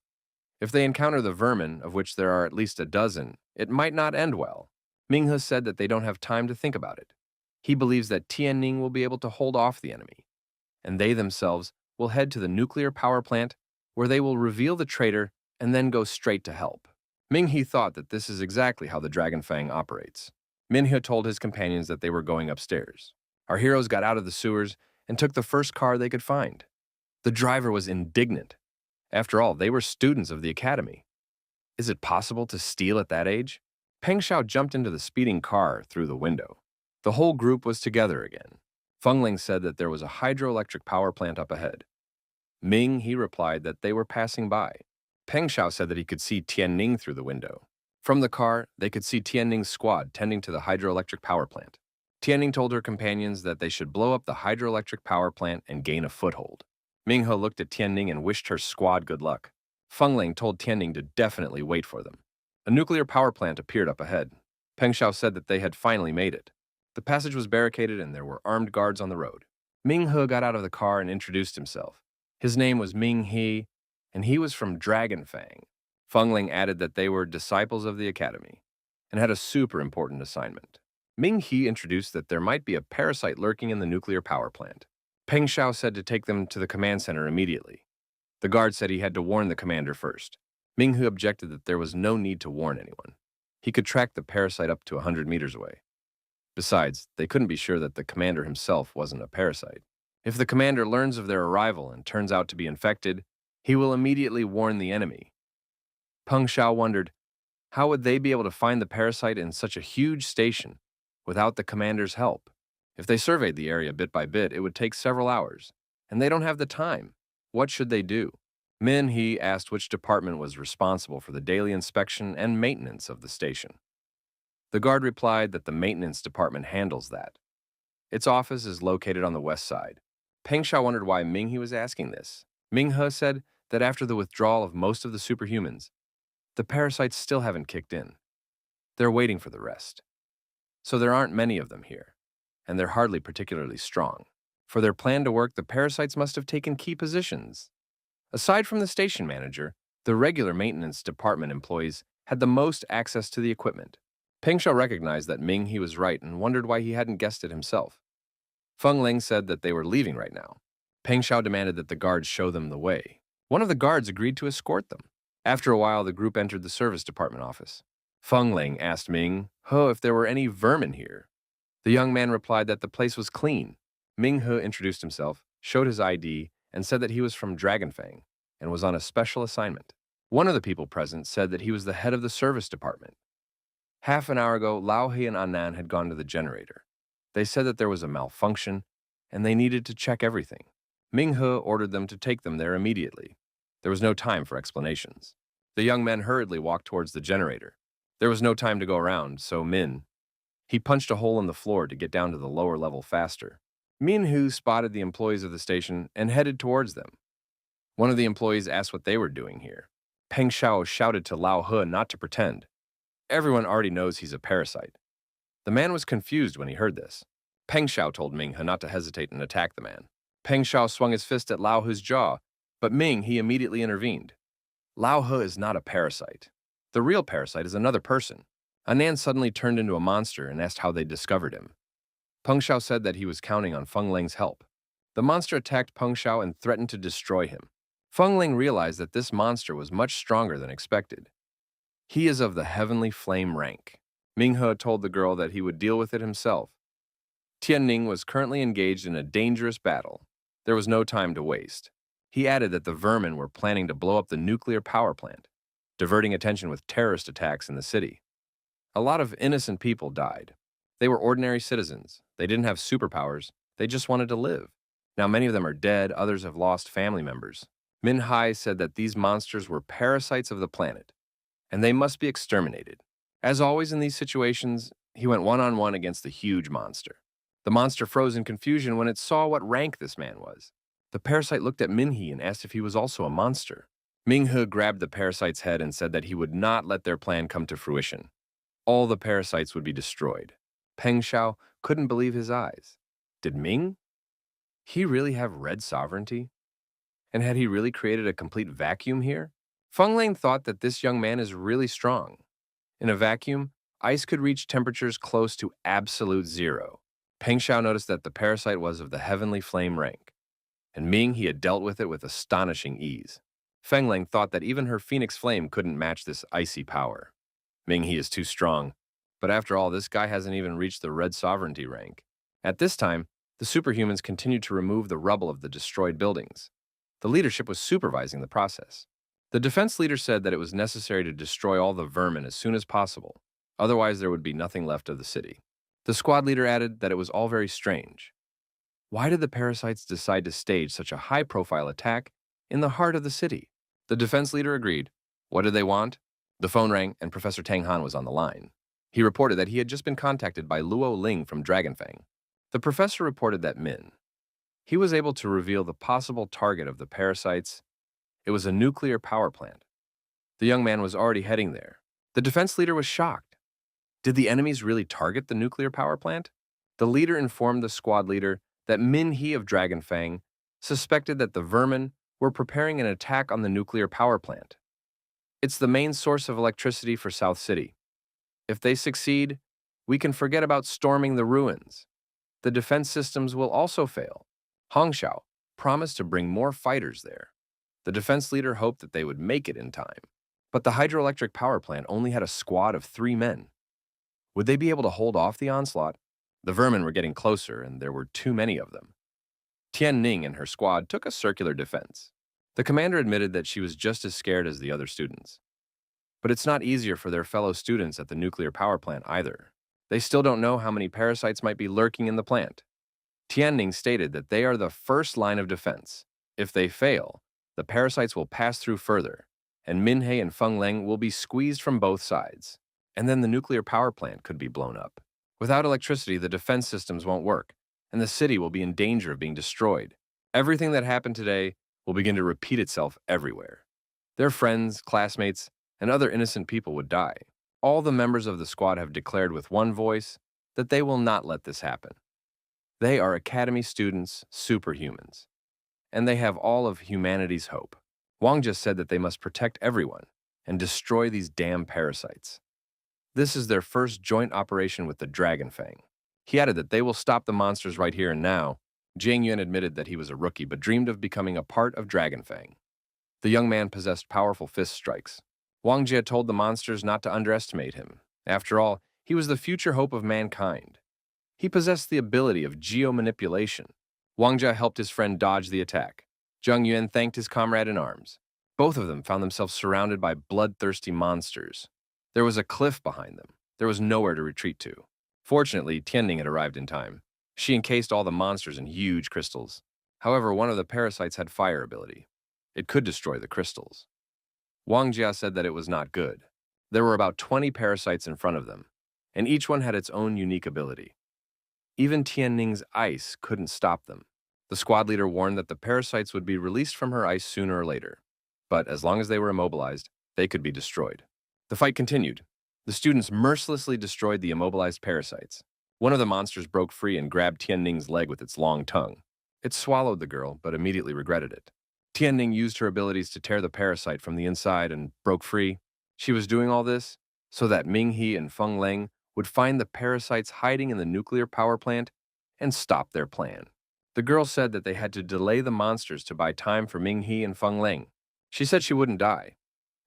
If they encounter the vermin, of which there are at least a dozen, it might not end well. Minghe said that they don't have time to think about it. He believes that Tianning will be able to hold off the enemy, and they themselves will head to the nuclear power plant where they will reveal the traitor and then go straight to help. Minghe thought that this is exactly how the Dragon Fang operates. Minhe told his companions that they were going upstairs. Our heroes got out of the sewers and took the first car they could find. The driver was indignant. After all, they were students of the academy. Is it possible to steal at that age? Peng Xiao jumped into the speeding car through the window. The whole group was together again. Feng Ling said that there was a hydroelectric power plant up ahead. Ming, he replied that they were passing by. Peng Xiao said that he could see Tianning through the window. From the car, they could see Tianning's squad tending to the hydroelectric power plant. Tianning told her companions that they should blow up the hydroelectric power plant and gain a foothold. Minghe looked at Tianning and wished her squad good luck. Feng Ling told Tianning to definitely wait for them. A nuclear power plant appeared up ahead. Peng Xiao said that they had finally made it. The passage was barricaded and there were armed guards on the road. Minghe got out of the car and introduced himself. His name was Ming He, and he was from Dragon Fang. Feng Ling added that they were disciples of the academy and had a super important assignment. Ming He introduced that there might be a parasite lurking in the nuclear power plant. Peng Xiao said to take them to the command center immediately. The guard said he had to warn the commander first. Ming Hu objected that there was no need to warn anyone. He could track the parasite up to 100 meters away. Besides, they couldn't be sure that the commander himself wasn't a parasite. If the commander learns of their arrival and turns out to be infected, he will immediately warn the enemy. Peng Xiao wondered, how would they be able to find the parasite in such a huge station without the commander's help? If they surveyed the area bit by bit, it would take several hours, and they don't have the time. What should they do? Min He asked which department was responsible for the daily inspection and maintenance of the station. The guard replied that the maintenance department handles that. Its office is located on the west side. Peng Xiao wondered why Ming He was asking this. Ming He said that after the withdrawal of most of the superhumans, the parasites still haven't kicked in. They're waiting for the rest. So there aren't many of them here, and they're hardly particularly strong. For their plan to work, the parasites must have taken key positions. Aside from the station manager, the regular maintenance department employees had the most access to the equipment. Peng Xiao recognized that Ming He was right and wondered why he hadn't guessed it himself. Feng Ling said that they were leaving right now. Peng Xiao demanded that the guards show them the way. One of the guards agreed to escort them. After a while, the group entered the service department office. Feng Ling asked Ming He if there were any vermin here. The young man replied that the place was clean. Ming He introduced himself, showed his ID, and said that he was from Dragon Fang and was on a special assignment. One of the people present said that he was the head of the service department. Half an hour ago, Lao He and Annan had gone to the generator. They said that there was a malfunction, and they needed to check everything. Ming He ordered them to take them there immediately. There was no time for explanations. The young men hurriedly walked towards the generator. There was no time to go around, so he punched a hole in the floor to get down to the lower level faster. Min Hu spotted the employees of the station and headed towards them. One of the employees asked what they were doing here. Peng Xiao shouted to Lao He not to pretend. Everyone already knows he's a parasite. The man was confused when he heard this. Peng Xiao told Ming He not to hesitate and attack the man. Peng Xiao swung his fist at Lao He's jaw, but Ming He immediately intervened. Lao He is not a parasite. The real parasite is another person. Annan suddenly turned into a monster and asked how they discovered him. Peng Xiao said that he was counting on Feng Ling's help. The monster attacked Peng Xiao and threatened to destroy him. Feng Ling realized that this monster was much stronger than expected. He is of the heavenly flame rank. Ming He told the girl that he would deal with it himself. Tianning was currently engaged in a dangerous battle. There was no time to waste. He added that the vermin were planning to blow up the nuclear power plant, diverting attention with terrorist attacks in the city. A lot of innocent people died. They were ordinary citizens. They didn't have superpowers. They just wanted to live. Now, many of them are dead, others have lost family members. Min Hai said that these monsters were parasites of the planet, and they must be exterminated. As always in these situations, he went one-on-one against the huge monster. The monster froze in confusion when it saw what rank this man was. The parasite looked at Minhee and asked if he was also a monster. Minghe grabbed the parasite's head and said that he would not let their plan come to fruition. All the parasites would be destroyed. Peng Shao couldn't believe his eyes. Did Ming? He really have red sovereignty? And had he really created a complete vacuum here? Feng Lang thought that this young man is really strong. In a vacuum, ice could reach temperatures close to absolute zero. Peng Shao noticed that the parasite was of the heavenly flame rank, and Ming he had dealt with it with astonishing ease. Feng Lang thought that even her phoenix flame couldn't match this icy power. Ming he is too strong, but after all, this guy hasn't even reached the red sovereignty rank. At this time, the superhumans continued to remove the rubble of the destroyed buildings. The leadership was supervising the process. The defense leader said that it was necessary to destroy all the vermin as soon as possible, otherwise there would be nothing left of the city. The squad leader added that it was all very strange. Why did the parasites decide to stage such a high-profile attack in the heart of the city? The defense leader agreed. What did they want? The phone rang and Professor Tang Han was on the line. He reported that he had just been contacted by Luo Ling from Dragonfang. The professor reported that he was able to reveal the possible target of the parasites. It was a nuclear power plant. The young man was already heading there. The defense leader was shocked. Did the enemies really target the nuclear power plant? The leader informed the squad leader that Min He of Dragonfang suspected that the vermin were preparing an attack on the nuclear power plant. It's the main source of electricity for South City. If they succeed, we can forget about storming the ruins. The defense systems will also fail. Hongxiao promised to bring more fighters there. The defense leader hoped that they would make it in time. But the hydroelectric power plant only had a squad of 3 men. Would they be able to hold off the onslaught? The vermin were getting closer, and there were too many of them. Tian Ning and her squad took a circular defense. The commander admitted that she was just as scared as the other students. But it's not easier for their fellow students at the nuclear power plant either. They still don't know how many parasites might be lurking in the plant. Tian Ning stated that they are the first line of defense. If they fail, the parasites will pass through further, and Minhei and Feng Leng will be squeezed from both sides. And then the nuclear power plant could be blown up. Without electricity, the defense systems won't work, and the city will be in danger of being destroyed. Everything that happened today will begin to repeat itself everywhere. Their friends, classmates, and other innocent people would die. All the members of the squad have declared with one voice that they will not let this happen. They are Academy students, superhumans, and they have all of humanity's hope. Wang just said that they must protect everyone and destroy these damn parasites. This is their first joint operation with the Dragonfang. He added that they will stop the monsters right here and now. Jiang Yuan admitted that he was a rookie but dreamed of becoming a part of Dragonfang. The young man possessed powerful fist strikes. Wang Jie told the monsters not to underestimate him. After all, he was the future hope of mankind. He possessed the ability of geo-manipulation. Wang Jie helped his friend dodge the attack. Zhang Yuan thanked his comrade in arms. Both of them found themselves surrounded by bloodthirsty monsters. There was a cliff behind them. There was nowhere to retreat to. Fortunately, Tianning had arrived in time. She encased all the monsters in huge crystals. However, one of the parasites had fire ability. It could destroy the crystals. Wang Jia said that it was not good. There were about 20 parasites in front of them, and each one had its own unique ability. Even Tianning's ice couldn't stop them. The squad leader warned that the parasites would be released from her ice sooner or later, but as long as they were immobilized, they could be destroyed. The fight continued. The students mercilessly destroyed the immobilized parasites. One of the monsters broke free and grabbed Tianning's leg with its long tongue. It swallowed the girl, but immediately regretted it. Tianning used her abilities to tear the parasite from the inside and broke free. She was doing all this so that Minghe and Feng Leng would find the parasites hiding in the nuclear power plant and stop their plan. The girl said that they had to delay the monsters to buy time for Minghe and Feng Leng. She said she wouldn't die,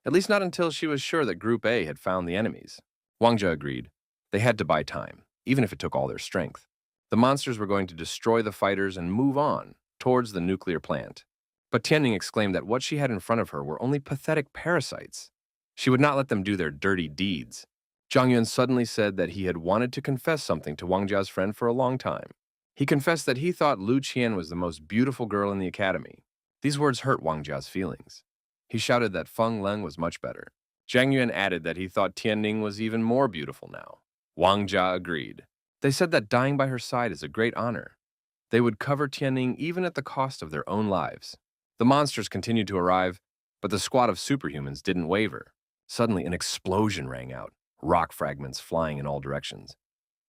at least not until she was sure that Group A had found the enemies. Wang Jia agreed. They had to buy time, even if it took all their strength. The monsters were going to destroy the fighters and move on towards the nuclear plant. But Tianning exclaimed that what she had in front of her were only pathetic parasites. She would not let them do their dirty deeds. Zhang Yuan suddenly said that he had wanted to confess something to Wang Jia's friend for a long time. He confessed that he thought Lu Qian was the most beautiful girl in the academy. These words hurt Wang Jia's feelings. He shouted that Feng Leng was much better. Zhang Yuan added that he thought Tianning was even more beautiful now. Wang Jia agreed. They said that dying by her side is a great honor. They would cover Tianning even at the cost of their own lives. The monsters continued to arrive, but the squad of superhumans didn't waver. Suddenly, an explosion rang out, rock fragments flying in all directions.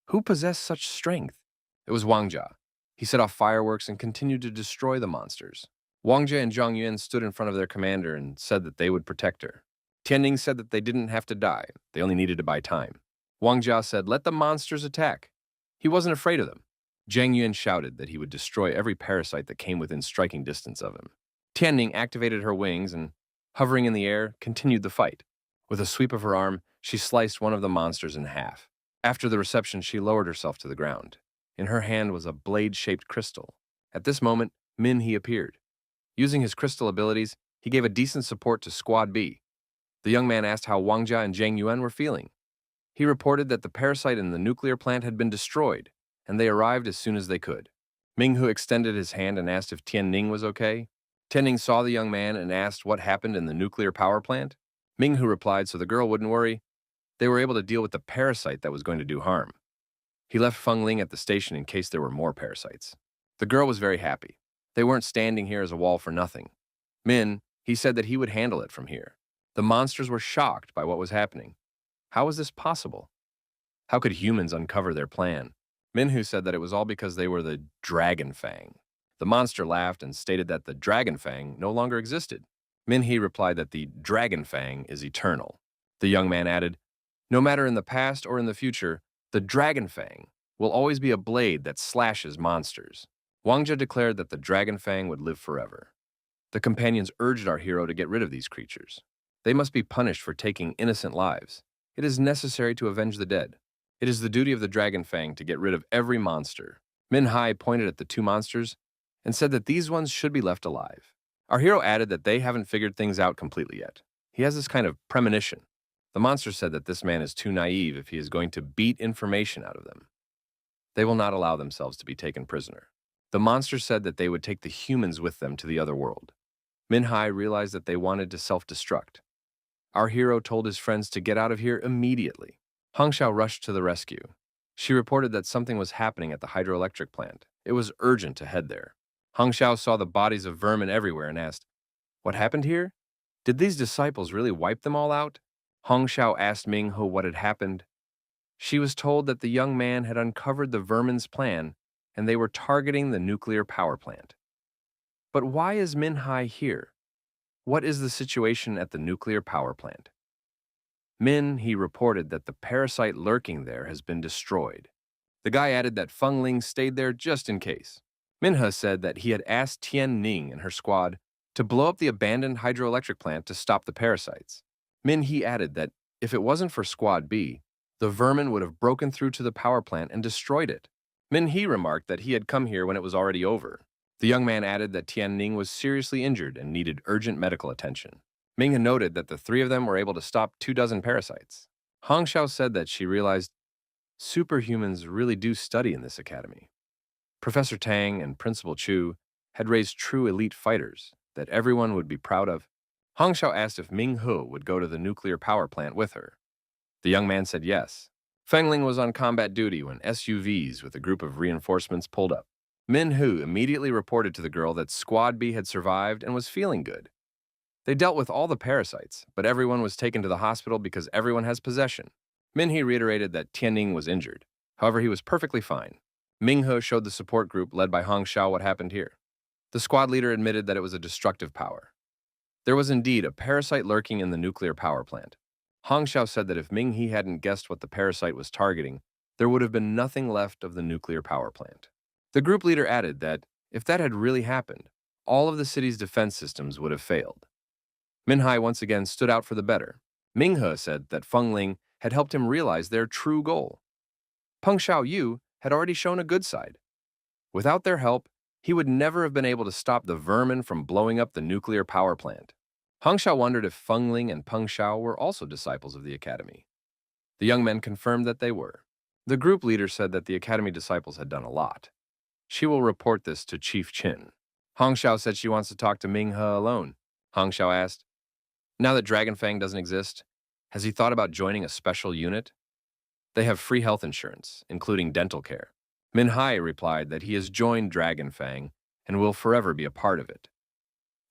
Who possessed such strength? It was Wang Jia. He set off fireworks and continued to destroy the monsters. Wang Jia and Zhang Yuan stood in front of their commander and said that they would protect her. Tianning said that they didn't have to die, they only needed to buy time. Wang Jia said, "Let the monsters attack." He wasn't afraid of them. Zhang Yuan shouted that he would destroy every parasite that came within striking distance of him. Tianning activated her wings and, hovering in the air, continued the fight. With a sweep of her arm, she sliced one of the monsters in half. After the reception, she lowered herself to the ground. In her hand was a blade-shaped crystal. At this moment, Min He appeared. Using his crystal abilities, he gave a decent support to Squad B. The young man asked how Wang Jia and Zhang Yuan were feeling. He reported that the parasite in the nuclear plant had been destroyed, and they arrived as soon as they could. Minghu extended his hand and asked if Tianning was okay. Tianning saw the young man and asked what happened in the nuclear power plant. Minghu replied so the girl wouldn't worry. They were able to deal with the parasite that was going to do harm. He left Feng Ling at the station in case there were more parasites. The girl was very happy. They weren't standing here as a wall for nothing. Min, he said that he would handle it from here. The monsters were shocked by what was happening. How was this possible? How could humans uncover their plan? Minhu said that it was all because they were the Dragon Fang. The monster laughed and stated that the Dragon Fang no longer existed. Minhe replied that the Dragon Fang is eternal. The young man added, "No matter in the past or in the future, the Dragon Fang will always be a blade that slashes monsters." Wang Jia declared that the Dragon Fang would live forever. The companions urged our hero to get rid of these creatures. They must be punished for taking innocent lives. It is necessary to avenge the dead. It is the duty of the Dragon Fang to get rid of every monster. Min Hai pointed at the two monsters and said that these ones should be left alive. Our hero added that they haven't figured things out completely yet. He has this kind of premonition. The monster said that this man is too naive if he is going to beat information out of them. They will not allow themselves to be taken prisoner. The monster said that they would take the humans with them to the other world. Min Hai realized that they wanted to self-destruct. Our hero told his friends to get out of here immediately. Hang Xiao rushed to the rescue. She reported that something was happening at the hydroelectric plant. It was urgent to head there. Hang Xiao saw the bodies of vermin everywhere and asked, "What happened here? Did these disciples really wipe them all out?" Hang Xiao asked Ming He what had happened. She was told that the young man had uncovered the vermin's plan and they were targeting the nuclear power plant. But why is Min Hai here? What is the situation at the nuclear power plant? Min, he reported that the parasite lurking there has been destroyed. The guy added that Feng Ling stayed there just in case. Minhe said that he had asked Tian Ning and her squad to blow up the abandoned hydroelectric plant to stop the parasites. Min he added that if it wasn't for Squad B, the vermin would have broken through to the power plant and destroyed it. Min he remarked that he had come here when it was already over. The young man added that Tian Ning was seriously injured and needed urgent medical attention. Ming noted that the three of them were able to stop 24 parasites. Hang Xiao said that she realized superhumans really do study in this academy. Professor Tang and Principal Chu had raised true elite fighters that everyone would be proud of. Hang Xiao asked if Ming He would go to the nuclear power plant with her. The young man said yes. Feng Ling was on combat duty when SUVs with a group of reinforcements pulled up. Min Hu immediately reported to the girl that Squad B had survived and was feeling good. They dealt with all the parasites, but everyone was taken to the hospital because everyone has possession. Min He reiterated that Tianning was injured. However, he was perfectly fine. Ming He showed the support group led by Hang Xiao what happened here. The squad leader admitted that it was a destructive power. There was indeed a parasite lurking in the nuclear power plant. Hang Xiao said that if Ming He hadn't guessed what the parasite was targeting, there would have been nothing left of the nuclear power plant. The group leader added that if that had really happened, all of the city's defense systems would have failed. Min Hai once again stood out for the better. Ming He said that Feng Ling had helped him realize their true goal. Peng Xiao Yu had already shown a good side. Without their help, he would never have been able to stop the vermin from blowing up the nuclear power plant. Hang Xiao wondered if Feng Ling and Peng Xiao were also disciples of the academy. The young men confirmed that they were. The group leader said that the academy disciples had done a lot. She will report this to Chief Chin. Hong Xiao said she wants to talk to Ming He alone. Hong Xiao asked, now that Dragon Fang doesn't exist, has he thought about joining a special unit? They have free health insurance, including dental care. Min Hai replied that he has joined Dragon Fang and will forever be a part of it.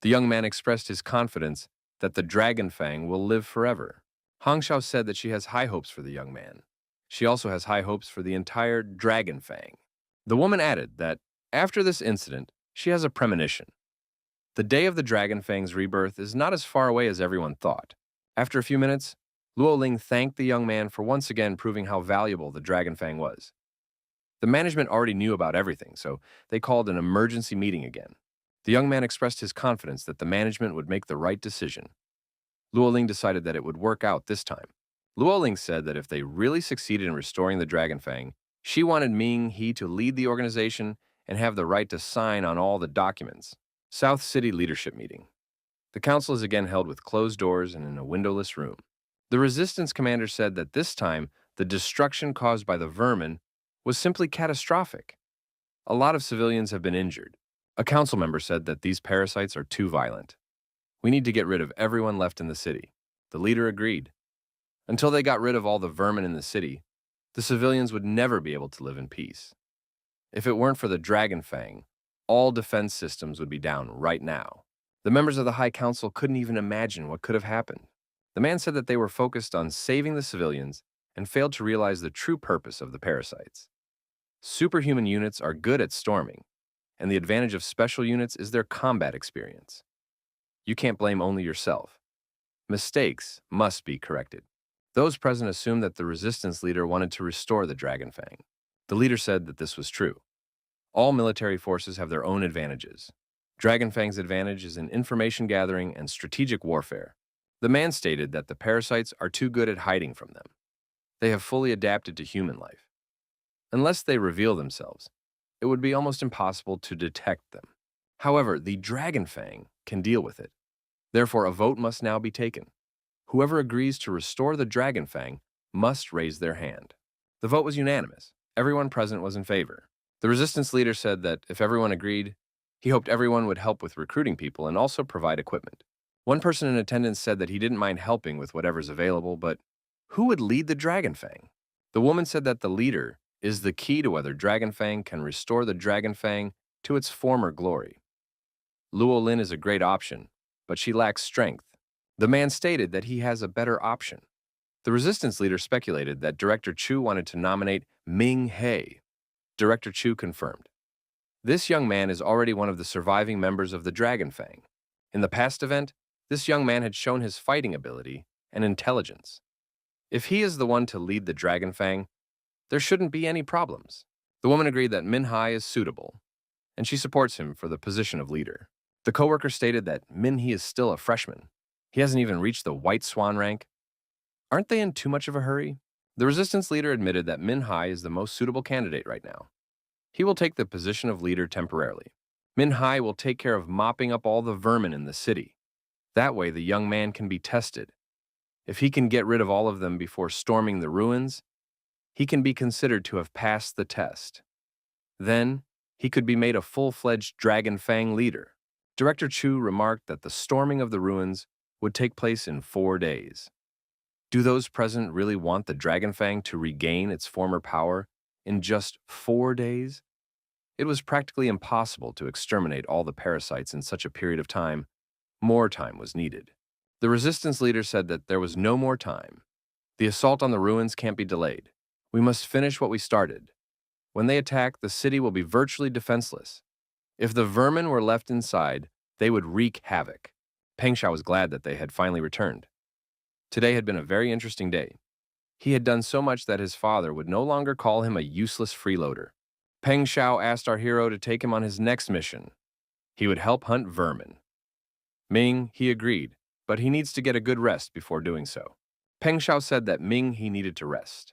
The young man expressed his confidence that the Dragon Fang will live forever. Hong Xiao said that she has high hopes for the young man. She also has high hopes for the entire Dragon Fang. The woman added that after this incident, she has a premonition. The day of the Dragon Fang's rebirth is not as far away as everyone thought. After a few minutes, Luo Ling thanked the young man for once again proving how valuable the Dragon Fang was. The management already knew about everything, so they called an emergency meeting again. The young man expressed his confidence that the management would make the right decision. Luo Ling decided that it would work out this time. Luo Ling said that if they really succeeded in restoring the Dragon Fang, she wanted Ming He to lead the organization and have the right to sign on all the documents. South City Leadership Meeting. The council is again held with closed doors and in a windowless room. The resistance commander said that this time, the destruction caused by the vermin was simply catastrophic. A lot of civilians have been injured. A council member said that these parasites are too violent. We need to get rid of everyone left in the city. The leader agreed. Until they got rid of all the vermin in the city, the civilians would never be able to live in peace. If it weren't for the Dragon Fang, all defense systems would be down right now. The members of the High Council couldn't even imagine what could have happened. The man said that they were focused on saving the civilians and failed to realize the true purpose of the parasites. Superhuman units are good at storming, and the advantage of special units is their combat experience. You can't blame only yourself. Mistakes must be corrected. Those present assumed that the resistance leader wanted to restore the Dragon Fang. The leader said that this was true. All military forces have their own advantages. Dragon Fang's advantage is in information gathering and strategic warfare. The man stated that the parasites are too good at hiding from them. They have fully adapted to human life. Unless they reveal themselves, it would be almost impossible to detect them. However, the Dragon Fang can deal with it. Therefore, a vote must now be taken. Whoever agrees to restore the Dragon Fang must raise their hand. The vote was unanimous. Everyone present was in favor. The resistance leader said that if everyone agreed, he hoped everyone would help with recruiting people and also provide equipment. One person in attendance said that he didn't mind helping with whatever's available, but who would lead the Dragon Fang? The woman said that the leader is the key to whether Dragon Fang can restore the Dragon Fang to its former glory. Luo Lin is a great option, but she lacks strength. The man stated that he has a better option. The resistance leader speculated that Director Chu wanted to nominate Ming He. Director Chu confirmed. This young man is already one of the surviving members of the Dragon Fang. In the past event, this young man had shown his fighting ability and intelligence. If he is the one to lead the Dragon Fang, there shouldn't be any problems. The woman agreed that Min Hai is suitable, and she supports him for the position of leader. The coworker stated that Min He is still a freshman. He hasn't even reached the White Swan rank. Aren't they in too much of a hurry? The resistance leader admitted that Min Hai is the most suitable candidate right now. He will take the position of leader temporarily. Min Hai will take care of mopping up all the vermin in the city. That way the young man can be tested. If he can get rid of all of them before storming the ruins, he can be considered to have passed the test. Then, he could be made a full-fledged Dragon Fang leader. Director Chu remarked that the storming of the ruins would take place in 4 days. Do those present really want the Dragon Fang to regain its former power in just 4 days? It was practically impossible to exterminate all the parasites in such a period of time. More time was needed. The resistance leader said that there was no more time. The assault on the ruins can't be delayed. We must finish what we started. When they attack, the city will be virtually defenseless. If the vermin were left inside, they would wreak havoc. Peng Xiao was glad that they had finally returned. Today had been a very interesting day. He had done so much that his father would no longer call him a useless freeloader. Peng Xiao asked our hero to take him on his next mission. He would help hunt vermin. Ming, he agreed, but he needs to get a good rest before doing so. Peng Xiao said that Ming he needed to rest.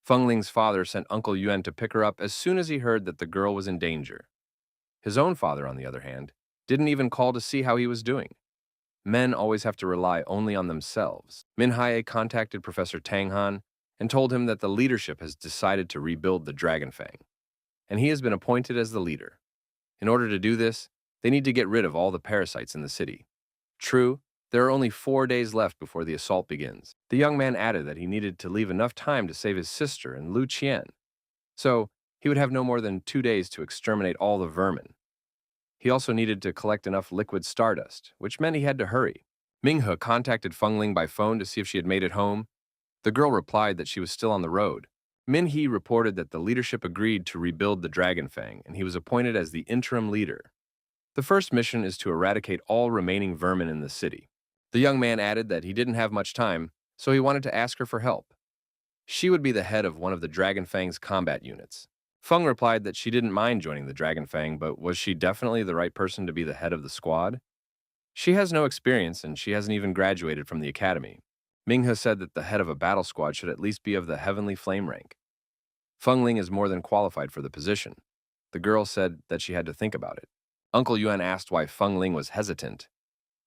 Feng Ling's father sent Uncle Yuan to pick her up as soon as he heard that the girl was in danger. His own father, on the other hand, didn't even call to see how he was doing. Men always have to rely only on themselves. Min Hae contacted Professor Tang Han and told him that the leadership has decided to rebuild the Dragon Fang, and he has been appointed as the leader. In order to do this, they need to get rid of all the parasites in the city. True, there are only 4 days left before the assault begins. The young man added that he needed to leave enough time to save his sister and Lu Qian, so he would have no more than 2 days to exterminate all the vermin. He also needed to collect enough liquid stardust, which meant he had to hurry. Minghe contacted Feng Ling by phone to see if she had made it home. The girl replied that she was still on the road. Minhe reported that the leadership agreed to rebuild the Dragon Fang, and he was appointed as the interim leader. The first mission is to eradicate all remaining vermin in the city. The young man added that he didn't have much time, so he wanted to ask her for help. She would be the head of one of the Dragon Fang's combat units. Feng replied that she didn't mind joining the Dragon Fang, but was she definitely the right person to be the head of the squad? She has no experience, and she hasn't even graduated from the academy. Minghe said that the head of a battle squad should at least be of the Heavenly Flame rank. Feng Ling is more than qualified for the position. The girl said that she had to think about it. Uncle Yuan asked why Feng Ling was hesitant.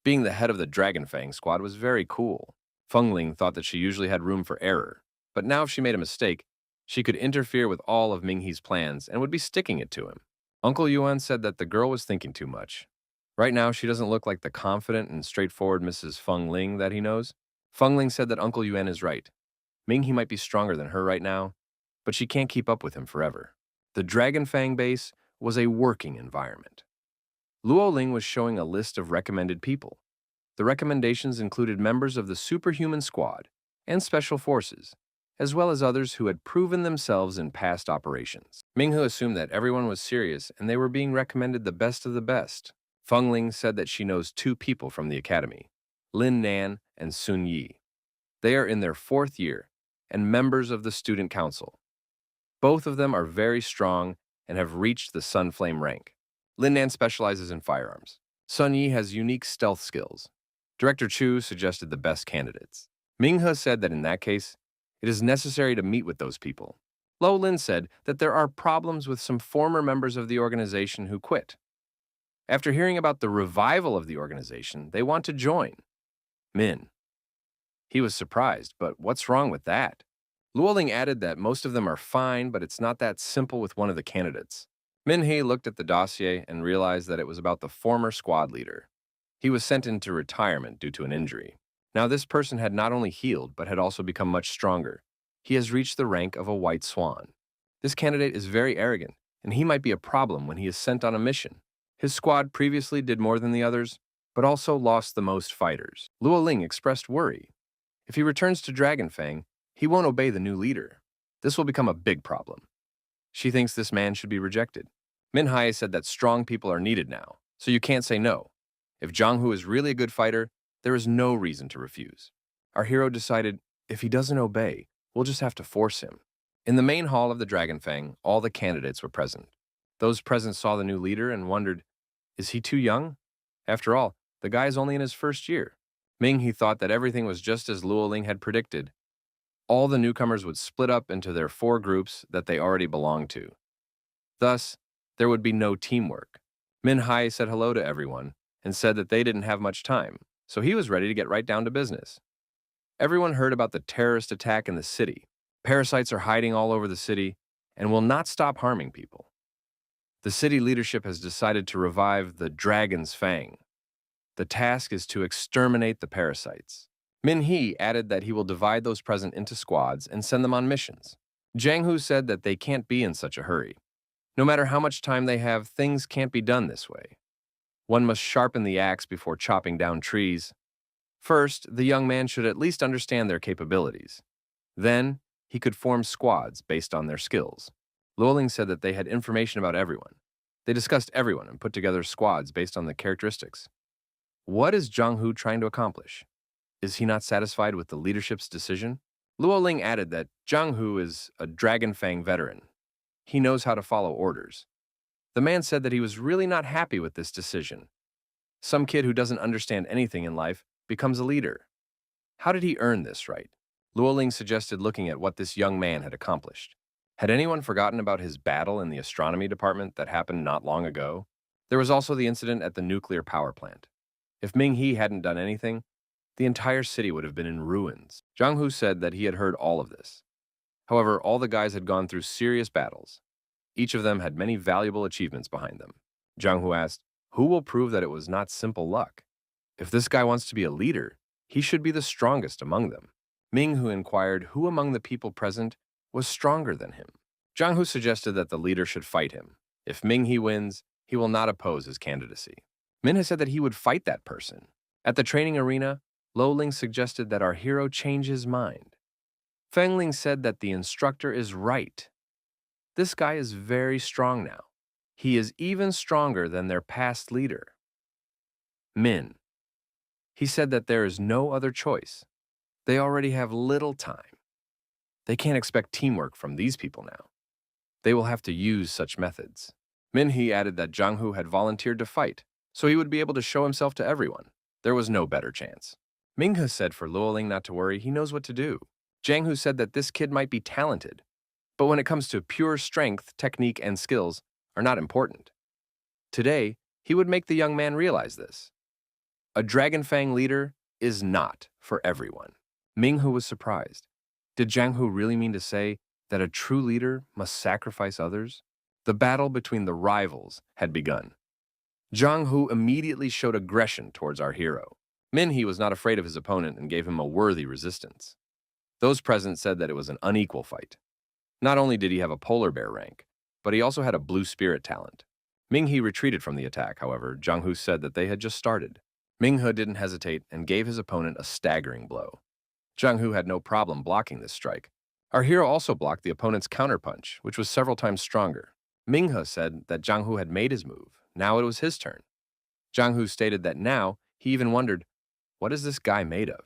Being the head of the Dragon Fang squad was very cool. Feng Ling thought that she usually had room for error, but now if she made a mistake, she could interfere with all of Minghe's plans and would be sticking it to him. Uncle Yuan said that the girl was thinking too much. Right now, she doesn't look like the confident and straightforward Mrs. Feng Ling that he knows. Feng Ling said that Uncle Yuan is right. Minghe might be stronger than her right now, but she can't keep up with him forever. The Dragon Fang base was a working environment. Luo Ling was showing a list of recommended people. The recommendations included members of the Superhuman Squad and Special Forces, as well as others who had proven themselves in past operations. Minghe assumed that everyone was serious and they were being recommended the best of the best. Feng Ling said that she knows 2 people from the academy, Lin Nan and Sun Yi. They are in their 4th year and members of the student council. Both of them are very strong and have reached the Sun Flame rank. Lin Nan specializes in firearms. Sun Yi has unique stealth skills. Director Chu suggested the best candidates. Minghe said that in that case, it is necessary to meet with those people. Lo Lin said that there are problems with some former members of the organization who quit. After hearing about the revival of the organization, they want to join. Min. He was surprised, but what's wrong with that? Luoling added that most of them are fine, but it's not that simple with one of the candidates. Minhee looked at the dossier and realized that it was about the former squad leader. He was sent into retirement due to an injury. Now this person had not only healed, but had also become much stronger. He has reached the rank of a white swan. This candidate is very arrogant, and he might be a problem when he is sent on a mission. His squad previously did more than the others, but also lost the most fighters. Luo Ling expressed worry. If he returns to Dragonfang, he won't obey the new leader. This will become a big problem. She thinks this man should be rejected. Minhai said that strong people are needed now, so you can't say no. If Zhang is really a good fighter, there is no reason to refuse. Our hero decided, if he doesn't obey, we'll just have to force him. In the main hall of the Dragonfang, all the candidates were present. Those present saw the new leader and wondered, is he too young? After all, the guy is only in his 1st year. He thought that everything was just as Luo Ling had predicted. All the newcomers would split up into their 4 groups that they already belonged to. Thus, there would be no teamwork. Min Hai said hello to everyone and said that they didn't have much time, so he was ready to get right down to business. Everyone heard about the terrorist attack in the city. Parasites are hiding all over the city and will not stop harming people. The city leadership has decided to revive the Dragon's Fang. The task is to exterminate the parasites. Min He added that he will divide those present into squads and send them on missions. Jiang Hu said that they can't be in such a hurry. No matter how much time they have, things can't be done this way. One must sharpen the axe before chopping down trees. First, the young man should at least understand their capabilities. Then, he could form squads based on their skills. Luoling said that they had information about everyone. They discussed everyone and put together squads based on the characteristics. What is Zhang Hu trying to accomplish? Is he not satisfied with the leadership's decision? Luo Ling added that Zhang Hu is a Dragonfang veteran. He knows how to follow orders. The man said that he was really not happy with this decision. Some kid who doesn't understand anything in life becomes a leader. How did he earn this right? Luo Ling suggested looking at what this young man had accomplished. Had anyone forgotten about his battle in the astronomy department that happened not long ago? There was also the incident at the nuclear power plant. If Ming He hadn't done anything, the entire city would have been in ruins. Zhang Hu said that he had heard all of this. However, all the guys had gone through serious battles. Each of them had many valuable achievements behind them. Jiang Hu asked, "Who will prove that it was not simple luck? If this guy wants to be a leader, he should be the strongest among them." Ming Hu inquired who among the people present was stronger than him. Jiang Hu suggested that the leader should fight him. If Ming He wins, he will not oppose his candidacy. Min has said that he would fight that person. At the training arena, Lo Ling suggested that our hero change his mind. Feng Ling said that the instructor is right. This guy is very strong now. He is even stronger than their past leader. Min. He said that there is no other choice. They already have little time. They can't expect teamwork from these people now. They will have to use such methods. Min He added that Jiang Hu had volunteered to fight, so he would be able to show himself to everyone. There was no better chance. Minghe said for Luo Ling not to worry, he knows what to do. Jiang Hu said that this kid might be talented, but when it comes to pure strength, technique, and skills are not important. Today, he would make the young man realize this. A Dragon Fang leader is not for everyone. Ming Hu was surprised. Did Jiang Hu really mean to say that a true leader must sacrifice others? The battle between the rivals had begun. Jiang Hu immediately showed aggression towards our hero. Min He was not afraid of his opponent and gave him a worthy resistance. Those present said that it was an unequal fight. Not only did he have a polar bear rank, but he also had a blue spirit talent. Ming He retreated from the attack, however. Jiang Hu said that they had just started. Ming He didn't hesitate and gave his opponent a staggering blow. Jiang Hu had no problem blocking this strike. Our hero also blocked the opponent's counterpunch, which was several times stronger. Ming He said that Jiang Hu had made his move. Now it was his turn. Jiang Hu stated that now he even wondered, what is this guy made of?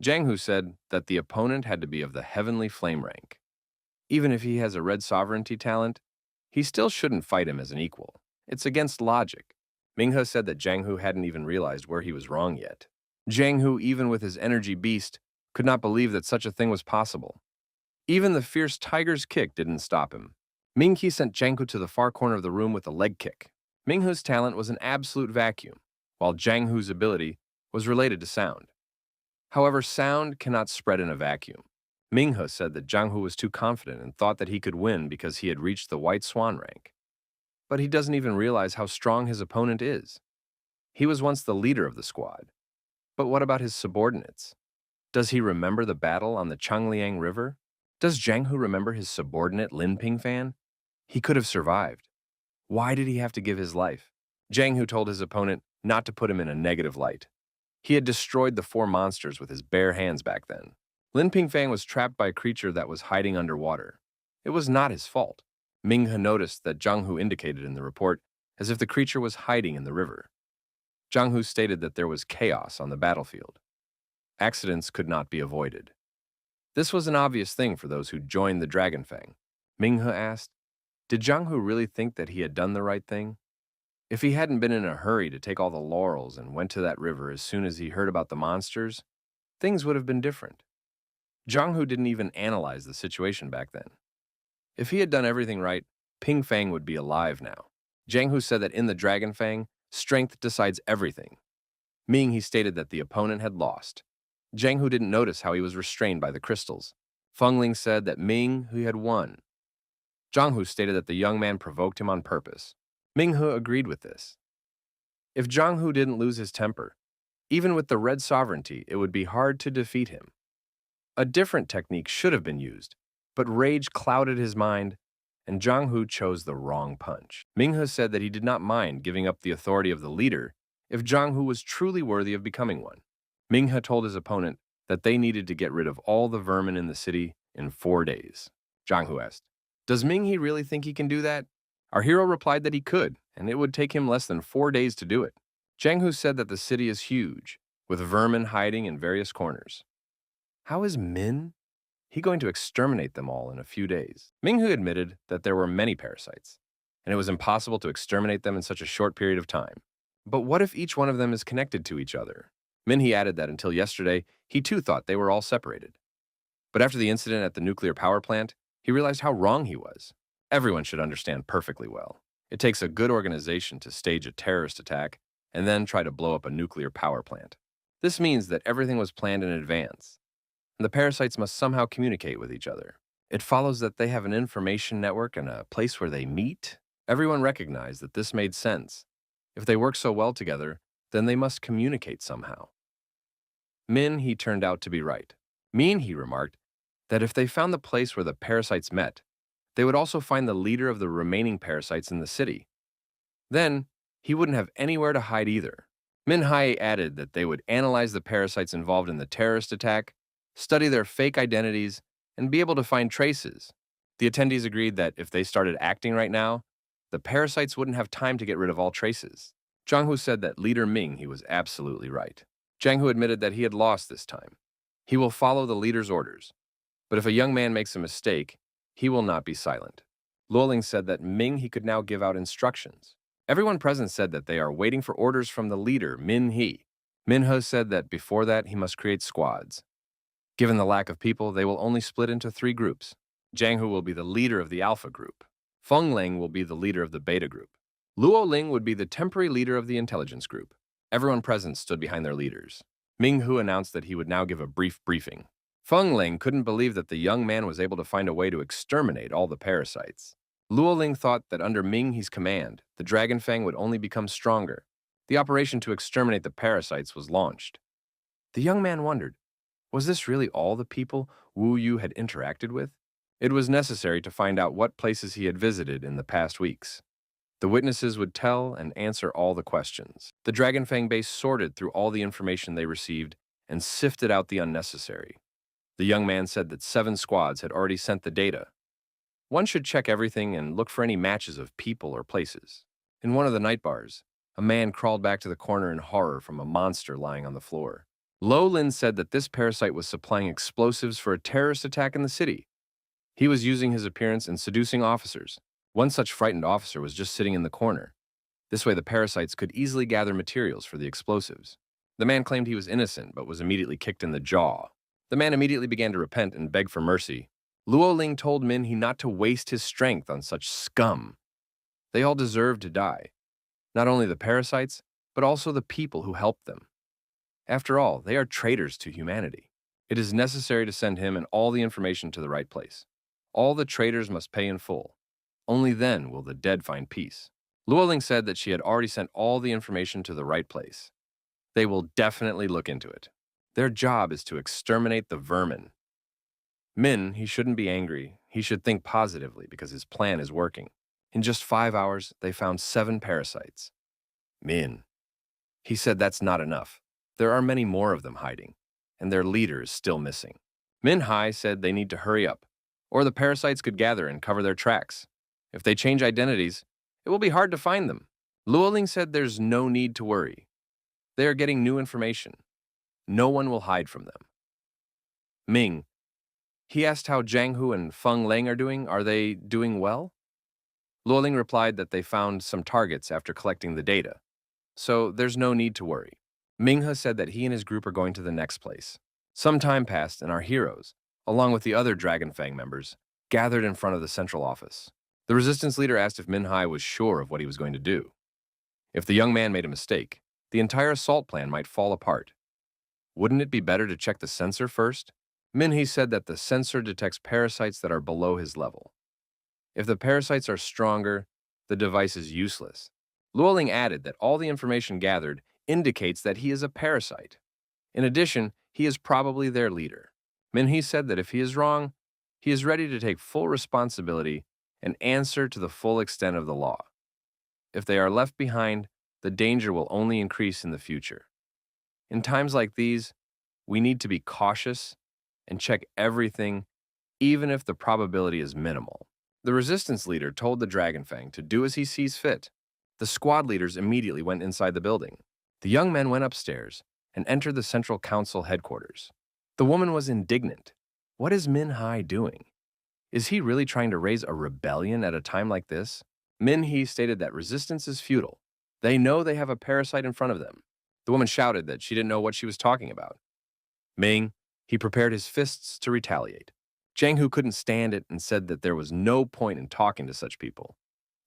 Jiang Hu said that the opponent had to be of the heavenly flame rank. Even if he has a red sovereignty talent, he still shouldn't fight him as an equal. It's against logic. Ming He said that Jiang Hu hadn't even realized where he was wrong yet. Jiang Hu, even with his energy beast, could not believe that such a thing was possible. Even the fierce tiger's kick didn't stop him. Ming He sent Jiang Hu to the far corner of the room with a leg kick. Ming He's talent was an absolute vacuum, while Jiang Hu's ability was related to sound. However, sound cannot spread in a vacuum. Ming He said that Jiang Hu was too confident and thought that he could win because he had reached the White Swan rank. But he doesn't even realize how strong his opponent is. He was once the leader of the squad. But what about his subordinates? Does he remember the battle on the Changliang River? Does Jiang Hu remember his subordinate Lin Pingfan? He could have survived. Why did he have to give his life? Jiang Hu told his opponent not to put him in a negative light. He had destroyed the 4 monsters with his bare hands back then. Lin Pingfang was trapped by a creature that was hiding underwater. It was not his fault. Ming He noticed that Jiang Hu indicated in the report as if the creature was hiding in the river. Jiang Hu stated that there was chaos on the battlefield. Accidents could not be avoided. This was an obvious thing for those who joined the Dragon Fang. Ming He asked, did Jiang Hu really think that he had done the right thing? If he hadn't been in a hurry to take all the laurels and went to that river as soon as he heard about the monsters, things would have been different. Jiang Hu didn't even analyze the situation back then. If he had done everything right, Ping Fang would be alive now. Jiang Hu said that in the Dragon Fang, strength decides everything. Ming He stated that the opponent had lost. Jiang Hu didn't notice how he was restrained by the crystals. Feng Ling said that Ming Hu had won. Jiang Hu stated that the young man provoked him on purpose. Ming He agreed with this. If Jiang Hu didn't lose his temper, even with the red sovereignty, it would be hard to defeat him. A different technique should have been used, but rage clouded his mind, and Jiang Hu chose the wrong punch. Ming He said that he did not mind giving up the authority of the leader if Jiang Hu was truly worthy of becoming one. Ming He told his opponent that they needed to get rid of all the vermin in the city in 4 days. Jiang Hu asked, does Ming He really think he can do that? Our hero replied that he could, and it would take him less than 4 days to do it. Jiang Hu said that the city is huge, with vermin hiding in various corners. How is Min? He going to exterminate them all in a few days. Ming Hu admitted that there were many parasites, and it was impossible to exterminate them in such a short period of time. But what if each one of them is connected to each other? Min He added that until yesterday, he too thought they were all separated. But after the incident at the nuclear power plant, he realized how wrong he was. Everyone should understand perfectly well. It takes a good organization to stage a terrorist attack and then try to blow up a nuclear power plant. This means that everything was planned in advance, and the parasites must somehow communicate with each other. It follows that they have an information network and a place where they meet. Everyone recognized that this made sense. If they work so well together, then they must communicate somehow. Min He turned out to be right. Min He remarked that if they found the place where the parasites met, they would also find the leader of the remaining parasites in the city. Then, he wouldn't have anywhere to hide either. Min Hai added that they would analyze the parasites involved in the terrorist attack, study their fake identities, and be able to find traces. The attendees agreed that if they started acting right now, the parasites wouldn't have time to get rid of all traces. Zhang Hu said that leader Ming He was absolutely right. Zhang Hu admitted that he had lost this time. He will follow the leader's orders. But if a young man makes a mistake, he will not be silent. Luoling said that Ming He could now give out instructions. Everyone present said that they are waiting for orders from the leader, Min He. Min He said that before that he must create squads. Given the lack of people, they will only split into 3 groups. Zhang Hu will be the leader of the Alpha group. Feng Ling will be the leader of the Beta group. Luo Ling would be the temporary leader of the Intelligence group. Everyone present stood behind their leaders. Ming Hu announced that he would now give a brief briefing. Feng Ling couldn't believe that the young man was able to find a way to exterminate all the parasites. Luo Ling thought that under Ming He's command, the Dragon Fang would only become stronger. The operation to exterminate the parasites was launched. The young man wondered, was this really all the people Wu Yu had interacted with? It was necessary to find out what places he had visited in the past weeks. The witnesses would tell and answer all the questions. The Dragon Fang base sorted through all the information they received and sifted out the unnecessary. The young man said that 7 squads had already sent the data. One should check everything and look for any matches of people or places. In one of the night bars, a man crawled back to the corner in horror from a monster lying on the floor. Lo Lin said that this parasite was supplying explosives for a terrorist attack in the city. He was using his appearance and seducing officers. One such frightened officer was just sitting in the corner. This way the parasites could easily gather materials for the explosives. The man claimed he was innocent but was immediately kicked in the jaw. The man immediately began to repent and beg for mercy. Luo Ling told Min He not to waste his strength on such scum. They all deserved to die. Not only the parasites, but also the people who helped them. After all, they are traitors to humanity. It is necessary to send him and all the information to the right place. All the traitors must pay in full. Only then will the dead find peace. Luo Ling said that she had already sent all the information to the right place. They will definitely look into it. Their job is to exterminate the vermin. Min, he shouldn't be angry. He should think positively because his plan is working. In just 5 hours, they found 7 parasites. Min. He said that's not enough. There are many more of them hiding, and their leader is still missing. Min Hai said they need to hurry up, or the parasites could gather and cover their tracks. If they change identities, it will be hard to find them. Luo Ling said there's no need to worry. They are getting new information. No one will hide from them. Ming. He asked how Zhang Hu and Feng Ling are doing. Are they doing well? Luo Ling replied that they found some targets after collecting the data, so there's no need to worry. Minghe said that he and his group are going to the next place. Some time passed and our heroes, along with the other Dragon Fang members, gathered in front of the central office. The resistance leader asked if Min Hai was sure of what he was going to do. If the young man made a mistake, the entire assault plan might fall apart. Wouldn't it be better to check the sensor first? Min He said that the sensor detects parasites that are below his level. If the parasites are stronger, the device is useless. Luo Ling added that all the information gathered indicates that he is a parasite. In addition, he is probably their leader. Min He said that if he is wrong, he is ready to take full responsibility and answer to the full extent of the law. If they are left behind, the danger will only increase in the future. In times like these, we need to be cautious and check everything, even if the probability is minimal. The resistance leader told the Dragon Fang to do as he sees fit. The squad leaders immediately went inside the building. The young men went upstairs and entered the Central Council headquarters. The woman was indignant. What is Min Hai doing? Is he really trying to raise a rebellion at a time like this? Min He stated that resistance is futile. They know they have a parasite in front of them. The woman shouted that she didn't know what she was talking about. Ming, he prepared his fists to retaliate. Zhang Hu couldn't stand it and said that there was no point in talking to such people.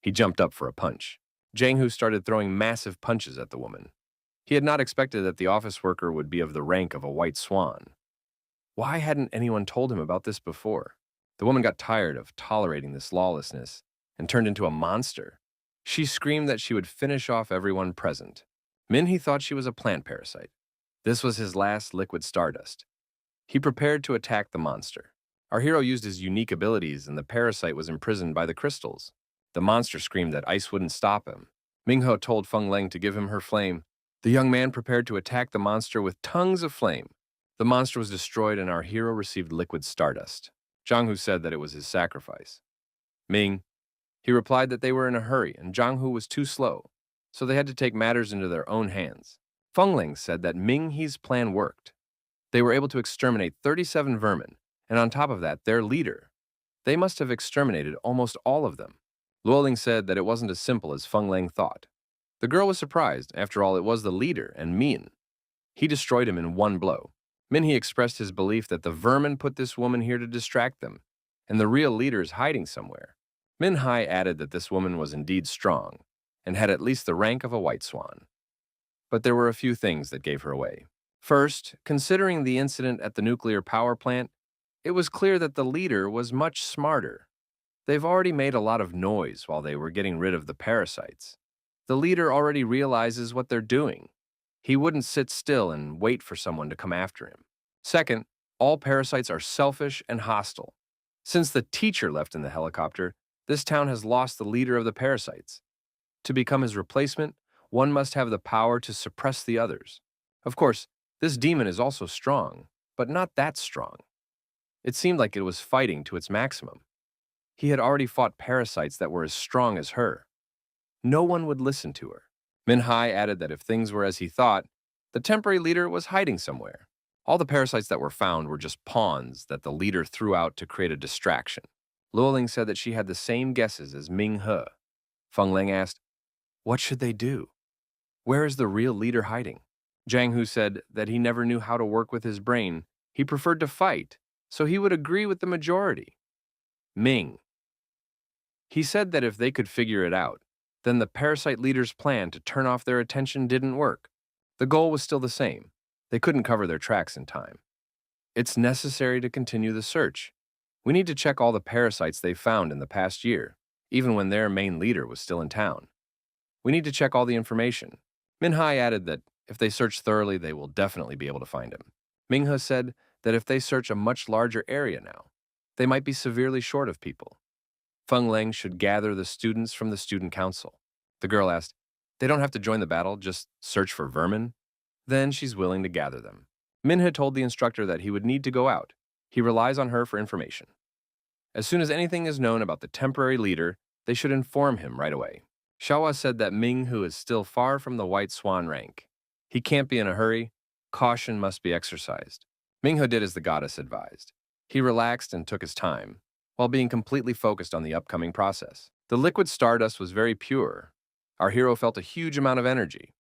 He jumped up for a punch. Zhang Hu started throwing massive punches at the woman. He had not expected that the office worker would be of the rank of a white swan. Why hadn't anyone told him about this before? The woman got tired of tolerating this lawlessness and turned into a monster. She screamed that she would finish off everyone present. Min thought she was a plant parasite. This was his last liquid stardust. He prepared to attack the monster. Our hero used his unique abilities and the parasite was imprisoned by the crystals. The monster screamed that ice wouldn't stop him. Mingho told Feng Leng to give him her flame. The young man prepared to attack the monster with tongues of flame. The monster was destroyed and our hero received liquid stardust. Zhang Hu said that it was his sacrifice. Ming, he replied that they were in a hurry and Zhang Hu was too slow, so they had to take matters into their own hands. Feng Leng said that Ming He's plan worked. They were able to exterminate 37 vermin, and on top of that, their leader. They must have exterminated almost all of them. Luoling said that it wasn't as simple as Feng Leng thought. The girl was surprised. After all, it was the leader, and Min. He destroyed him in one blow. Minhee expressed his belief that the vermin put this woman here to distract them, and the real leader is hiding somewhere. Minhai added that this woman was indeed strong, and had at least the rank of a white swan. But there were a few things that gave her away. First, considering the incident at the nuclear power plant, it was clear that the leader was much smarter. They've already made a lot of noise while they were getting rid of the parasites. The leader already realizes what they're doing. He wouldn't sit still and wait for someone to come after him. Second, all parasites are selfish and hostile. Since the teacher left in the helicopter, this town has lost the leader of the parasites. To become his replacement, one must have the power to suppress the others. Of course, this demon is also strong, but not that strong. It seemed like it was fighting to its maximum. He had already fought parasites that were as strong as her. No one would listen to her. Minhai added that if things were as he thought, the temporary leader was hiding somewhere. All the parasites that were found were just pawns that the leader threw out to create a distraction. Luoling said that she had the same guesses as Ming He. Feng Leng asked, "What should they do? Where is the real leader hiding?" Zhang Hu said that he never knew how to work with his brain. He preferred to fight, so he would agree with the majority. Ming. He said that if they could figure it out, then the parasite leader's plan to turn off their attention didn't work. The goal was still the same. They couldn't cover their tracks in time. It's necessary to continue the search. We need to check all the parasites they found in the past year, even when their main leader was still in town. We need to check all the information. Minhai added that if they search thoroughly, they will definitely be able to find him. Minghe said that if they search a much larger area now, they might be severely short of people. Feng Leng should gather the students from the student council. The girl asked, "They don't have to join the battle, just search for vermin?" Then she's willing to gather them. Minhe told the instructor that he would need to go out. He relies on her for information. As soon as anything is known about the temporary leader, they should inform him right away. Shawa said that Ming Hu is still far from the white swan rank. He can't be in a hurry. Caution must be exercised. Ming Hu did as the goddess advised. He relaxed and took his time, while being completely focused on the upcoming process. The liquid stardust was very pure. Our hero felt a huge amount of energy.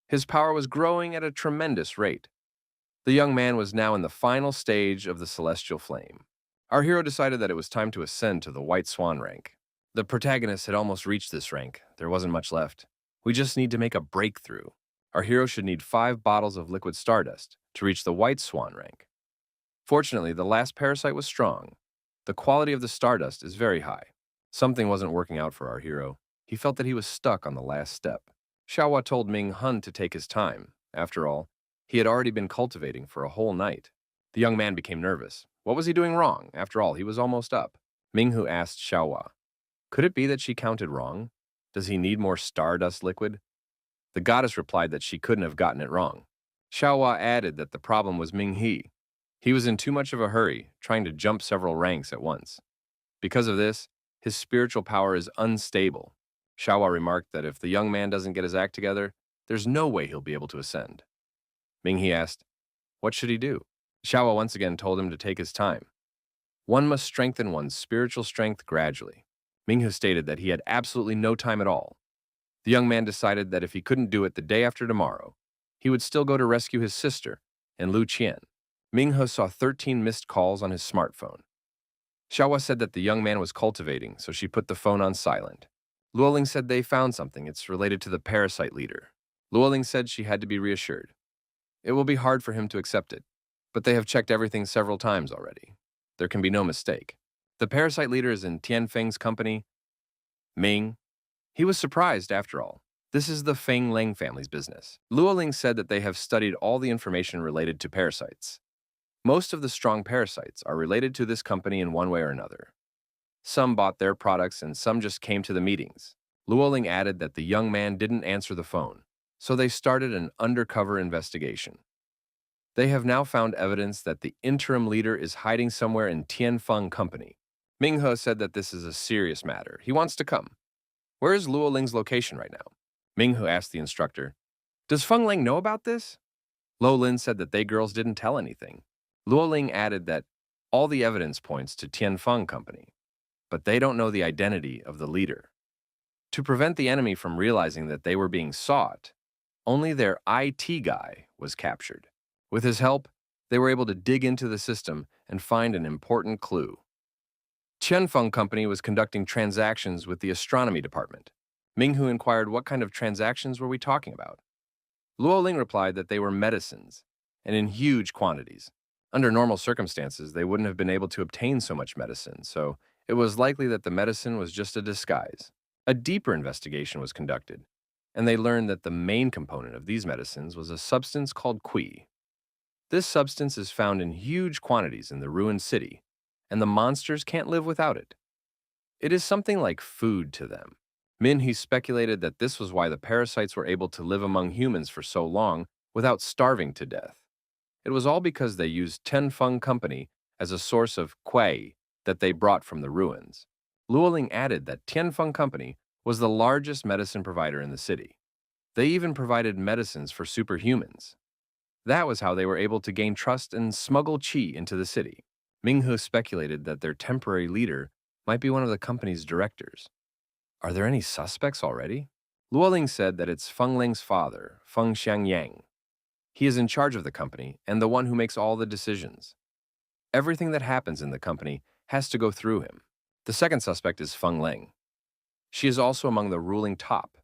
His power was growing at a tremendous rate. The young man was now in the final stage of the celestial flame. Our hero decided that it was time to ascend to the white swan rank. The protagonist had almost reached this rank. There wasn't much left. We just need to make a breakthrough. Our hero should need 5 bottles of liquid stardust to reach the white swan rank. Fortunately, the last parasite was strong. The quality of the stardust is very high. Something wasn't working out for our hero. He felt that he was stuck on the last step. Xiaohua told Ming Hun to take his time. After all, he had already been cultivating for a whole night. The young man became nervous. What was he doing wrong? After all, he was almost up. Minghu asked Xiaohua, "Could it be that she counted wrong? Does he need more stardust liquid?" The goddess replied that she couldn't have gotten it wrong. Xiaohua added that the problem was Ming He. He was in too much of a hurry, trying to jump several ranks at once. Because of this, his spiritual power is unstable. Xiaohua remarked that if the young man doesn't get his act together, there's no way he'll be able to ascend. Ming He asked, what should he do? Xiaohua once again told him to take his time. One must strengthen one's spiritual strength gradually. Minghu stated that he had absolutely no time at all. The young man decided that if he couldn't do it the day after tomorrow, he would still go to rescue his sister and Lu Qian. Minghe saw 13 missed calls on his smartphone. Xiaohua said that the young man was cultivating, so she put the phone on silent. Luoling said they found something. It's related to the parasite leader. Luoling said she had to be reassured. It will be hard for him to accept it, but they have checked everything several times already. There can be no mistake. The parasite leader is in Tianfeng's company, Ming. He was surprised after all. This is the Feng Leng family's business. Luoling said that they have studied all the information related to parasites. Most of the strong parasites are related to this company in one way or another. Some bought their products and some just came to the meetings. Luoling added that the young man didn't answer the phone, so they started an undercover investigation. They have now found evidence that the interim leader is hiding somewhere in Tianfeng Company. Minghe said that this is a serious matter. He wants to come. Where is Luoling's location right now? Minghe asked the instructor. Does Feng Ling know about this? Lo Lin said that they girls didn't tell anything. Luoling added that all the evidence points to Tianfeng Company, but they don't know the identity of the leader. To prevent the enemy from realizing that they were being sought, only their IT guy was captured. With his help, they were able to dig into the system and find an important clue. Tianfeng Company was conducting transactions with the astronomy department. Minghu inquired what kind of transactions were we talking about. Luoling replied that they were medicines, and in huge quantities. Under normal circumstances, they wouldn't have been able to obtain so much medicine, so it was likely that the medicine was just a disguise. A deeper investigation was conducted, and they learned that the main component of these medicines was a substance called qi. This substance is found in huge quantities in the ruined city, and the monsters can't live without it. It is something like food to them. Minhe speculated that this was why the parasites were able to live among humans for so long without starving to death. It was all because they used Tianfeng Company as a source of qi that they brought from the ruins. Luoling added that Tianfeng Company was the largest medicine provider in the city. They even provided medicines for superhumans. That was how they were able to gain trust and smuggle qi into the city. Minghu speculated that their temporary leader might be one of the company's directors. Are there any suspects already? Luoling said that it's Feng Ling's father, Feng Xiangyang. He is in charge of the company and the one who makes all the decisions. Everything that happens in the company has to go through him. The second suspect is Feng Ling. She is also among the ruling top,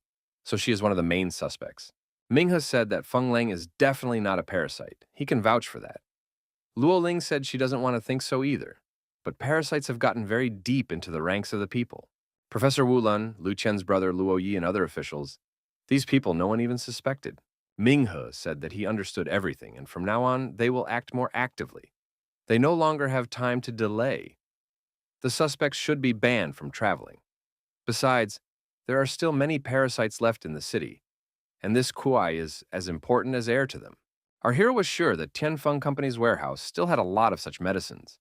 so she is one of the main suspects. Minghe said that Feng Ling is definitely not a parasite. He can vouch for that. Luoling said she doesn't want to think so either, but parasites have gotten very deep into the ranks of the people. Professor Wu Lun, Lu Chen's brother Luo Yi, and other officials, these people no one even suspected. Minghe said that he understood everything, and from now on, they will act more actively. They no longer have time to delay. The suspects should be banned from traveling. Besides, there are still many parasites left in the city, and this kuai is as important as air to them. Our hero was sure that Tianfeng Company's warehouse still had a lot of such medicines.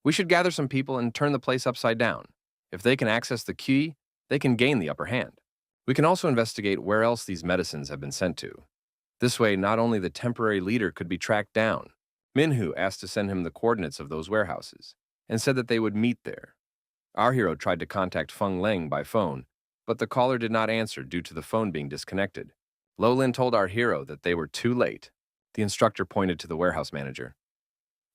We should gather some people and turn the place upside down. If they can access the key, they can gain the upper hand. We can also investigate where else these medicines have been sent to. This way, not only the temporary leader could be tracked down. Minhu asked to send him the coordinates of those warehouses and said that they would meet there. Our hero tried to contact Feng Ling by phone, but the caller did not answer due to the phone being disconnected. Lo Lin told our hero that they were too late. The instructor pointed to the warehouse manager.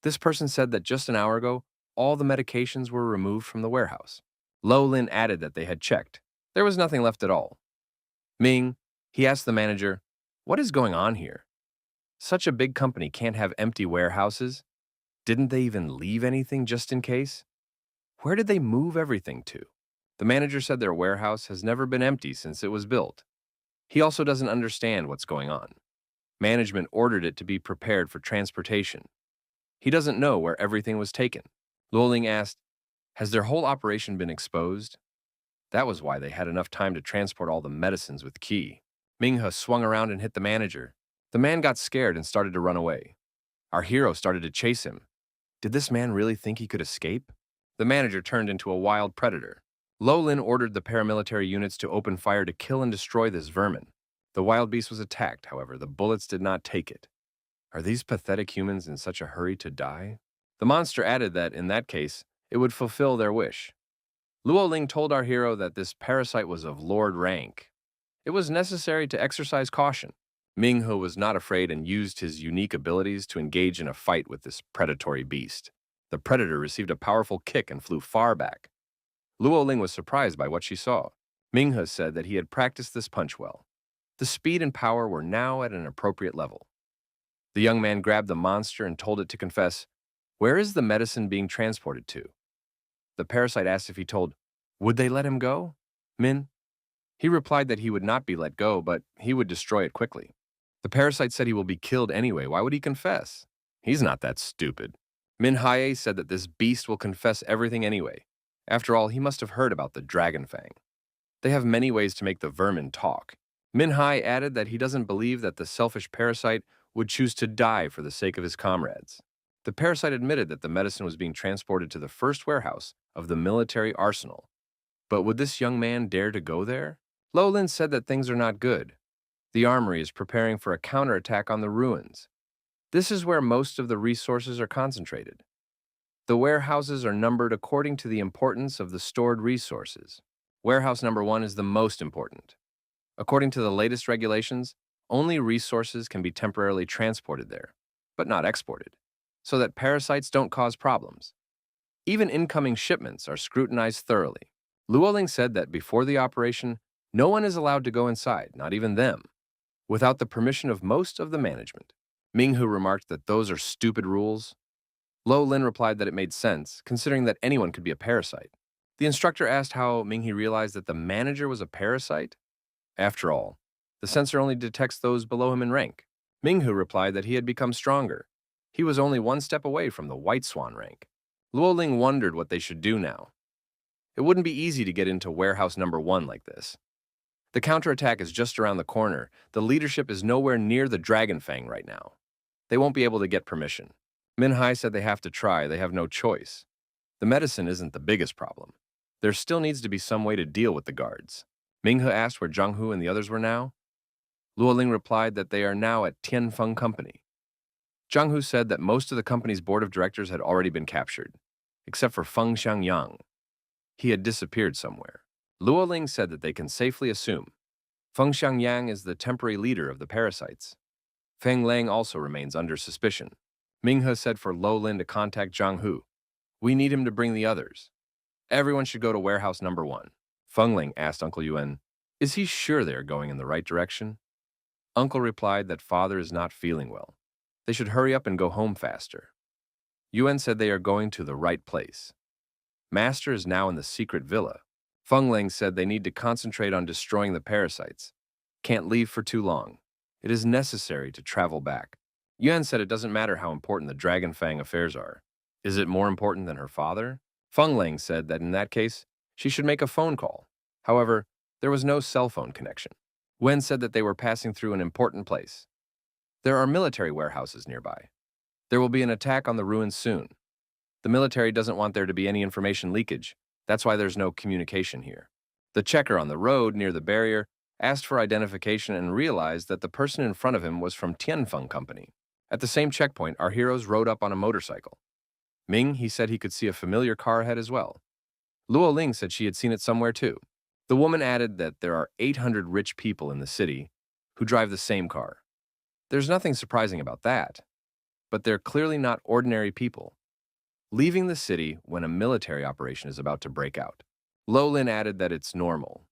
This person said that just an hour ago, all the medications were removed from the warehouse. Lo Lin added that they had checked. There was nothing left at all. Ming, he asked the manager, what is going on here? Such a big company can't have empty warehouses. Didn't they even leave anything just in case? Where did they move everything to? The manager said their warehouse has never been empty since it was built. He also doesn't understand what's going on. Management ordered it to be prepared for transportation. He doesn't know where everything was taken. Luoling asked, has their whole operation been exposed? That was why they had enough time to transport all the medicines with Qi. Minghe swung around and hit the manager. The man got scared and started to run away. Our hero started to chase him. Did this man really think he could escape? The manager turned into a wild predator. Lo Lin ordered the paramilitary units to open fire to kill and destroy this vermin. The wild beast was attacked, however, the bullets did not take it. Are these pathetic humans in such a hurry to die? The monster added that, in that case, it would fulfill their wish. Luo Ling told our hero that this parasite was of lord rank. It was necessary to exercise caution. Minghe was not afraid and used his unique abilities to engage in a fight with this predatory beast. The predator received a powerful kick and flew far back. Luo Ling was surprised by what she saw. Minghe said that he had practiced this punch well. The speed and power were now at an appropriate level. The young man grabbed the monster and told it to confess, where is the medicine being transported to? The parasite asked if he told, would they let him go? Min? He replied that he would not be let go, but he would destroy it quickly. The parasite said he will be killed anyway. Why would he confess? He's not that stupid. Min Haye said that this beast will confess everything anyway. After all, he must have heard about the dragon fang. They have many ways to make the vermin talk. Min Hai added that he doesn't believe that the selfish parasite would choose to die for the sake of his comrades. The parasite admitted that the medicine was being transported to the first warehouse of the military arsenal. But would this young man dare to go there? Lo Lin said that things are not good. The armory is preparing for a counterattack on the ruins. This is where most of the resources are concentrated. The warehouses are numbered according to the importance of the stored resources. Warehouse number 1 is the most important. According to the latest regulations, only resources can be temporarily transported there, but not exported, so that parasites don't cause problems. Even incoming shipments are scrutinized thoroughly. Luoling said that before the operation, no one is allowed to go inside, not even them, without the permission of most of the management. Minghu remarked that those are stupid rules. Lo Lin replied that it made sense, considering that anyone could be a parasite. The instructor asked how Minghe realized that the manager was a parasite. After all, the sensor only detects those below him in rank. Minghu replied that he had become stronger. He was only one step away from the White Swan rank. Luoling wondered what they should do now. It wouldn't be easy to get into warehouse number 1 like this. The counterattack is just around the corner. The leadership is nowhere near the Dragon Fang right now. They won't be able to get permission. Min Hai said they have to try, they have no choice. The medicine isn't the biggest problem. There still needs to be some way to deal with the guards. Minghe asked where Zhang Hu and the others were now. Luoling replied that they are now at Tianfeng Company. Zhang Hu said that most of the company's board of directors had already been captured, except for Feng Xiangyang. He had disappeared somewhere. Luoling said that they can safely assume Feng Xiangyang is the temporary leader of the parasites. Feng Lang also remains under suspicion. Minghe said for Lo Lin to contact Zhang Hu. We need him to bring the others. Everyone should go to warehouse number 1. Feng Ling asked Uncle Yuan, is he sure they are going in the right direction? Uncle replied that father is not feeling well. They should hurry up and go home faster. Yuan said they are going to the right place. Master is now in the secret villa. Feng Ling said they need to concentrate on destroying the parasites. Can't leave for too long. It is necessary to travel back. Yuan said it doesn't matter how important the Dragon Fang affairs are. Is it more important than her father? Feng Ling said that in that case, she should make a phone call. However, there was no cell phone connection. Wen said that they were passing through an important place. There are military warehouses nearby. There will be an attack on the ruins soon. The military doesn't want there to be any information leakage. That's why there's no communication here. The checker on the road near the barrier asked for identification and realized that the person in front of him was from Tianfeng Company. At the same checkpoint, our heroes rode up on a motorcycle. Ming, he said he could see a familiar car ahead as well. Luo Ling said she had seen it somewhere too. The woman added that there are 800 rich people in the city who drive the same car. There's nothing surprising about that, but they're clearly not ordinary people. Leaving the city when a military operation is about to break out. Lo Lin added that it's normal.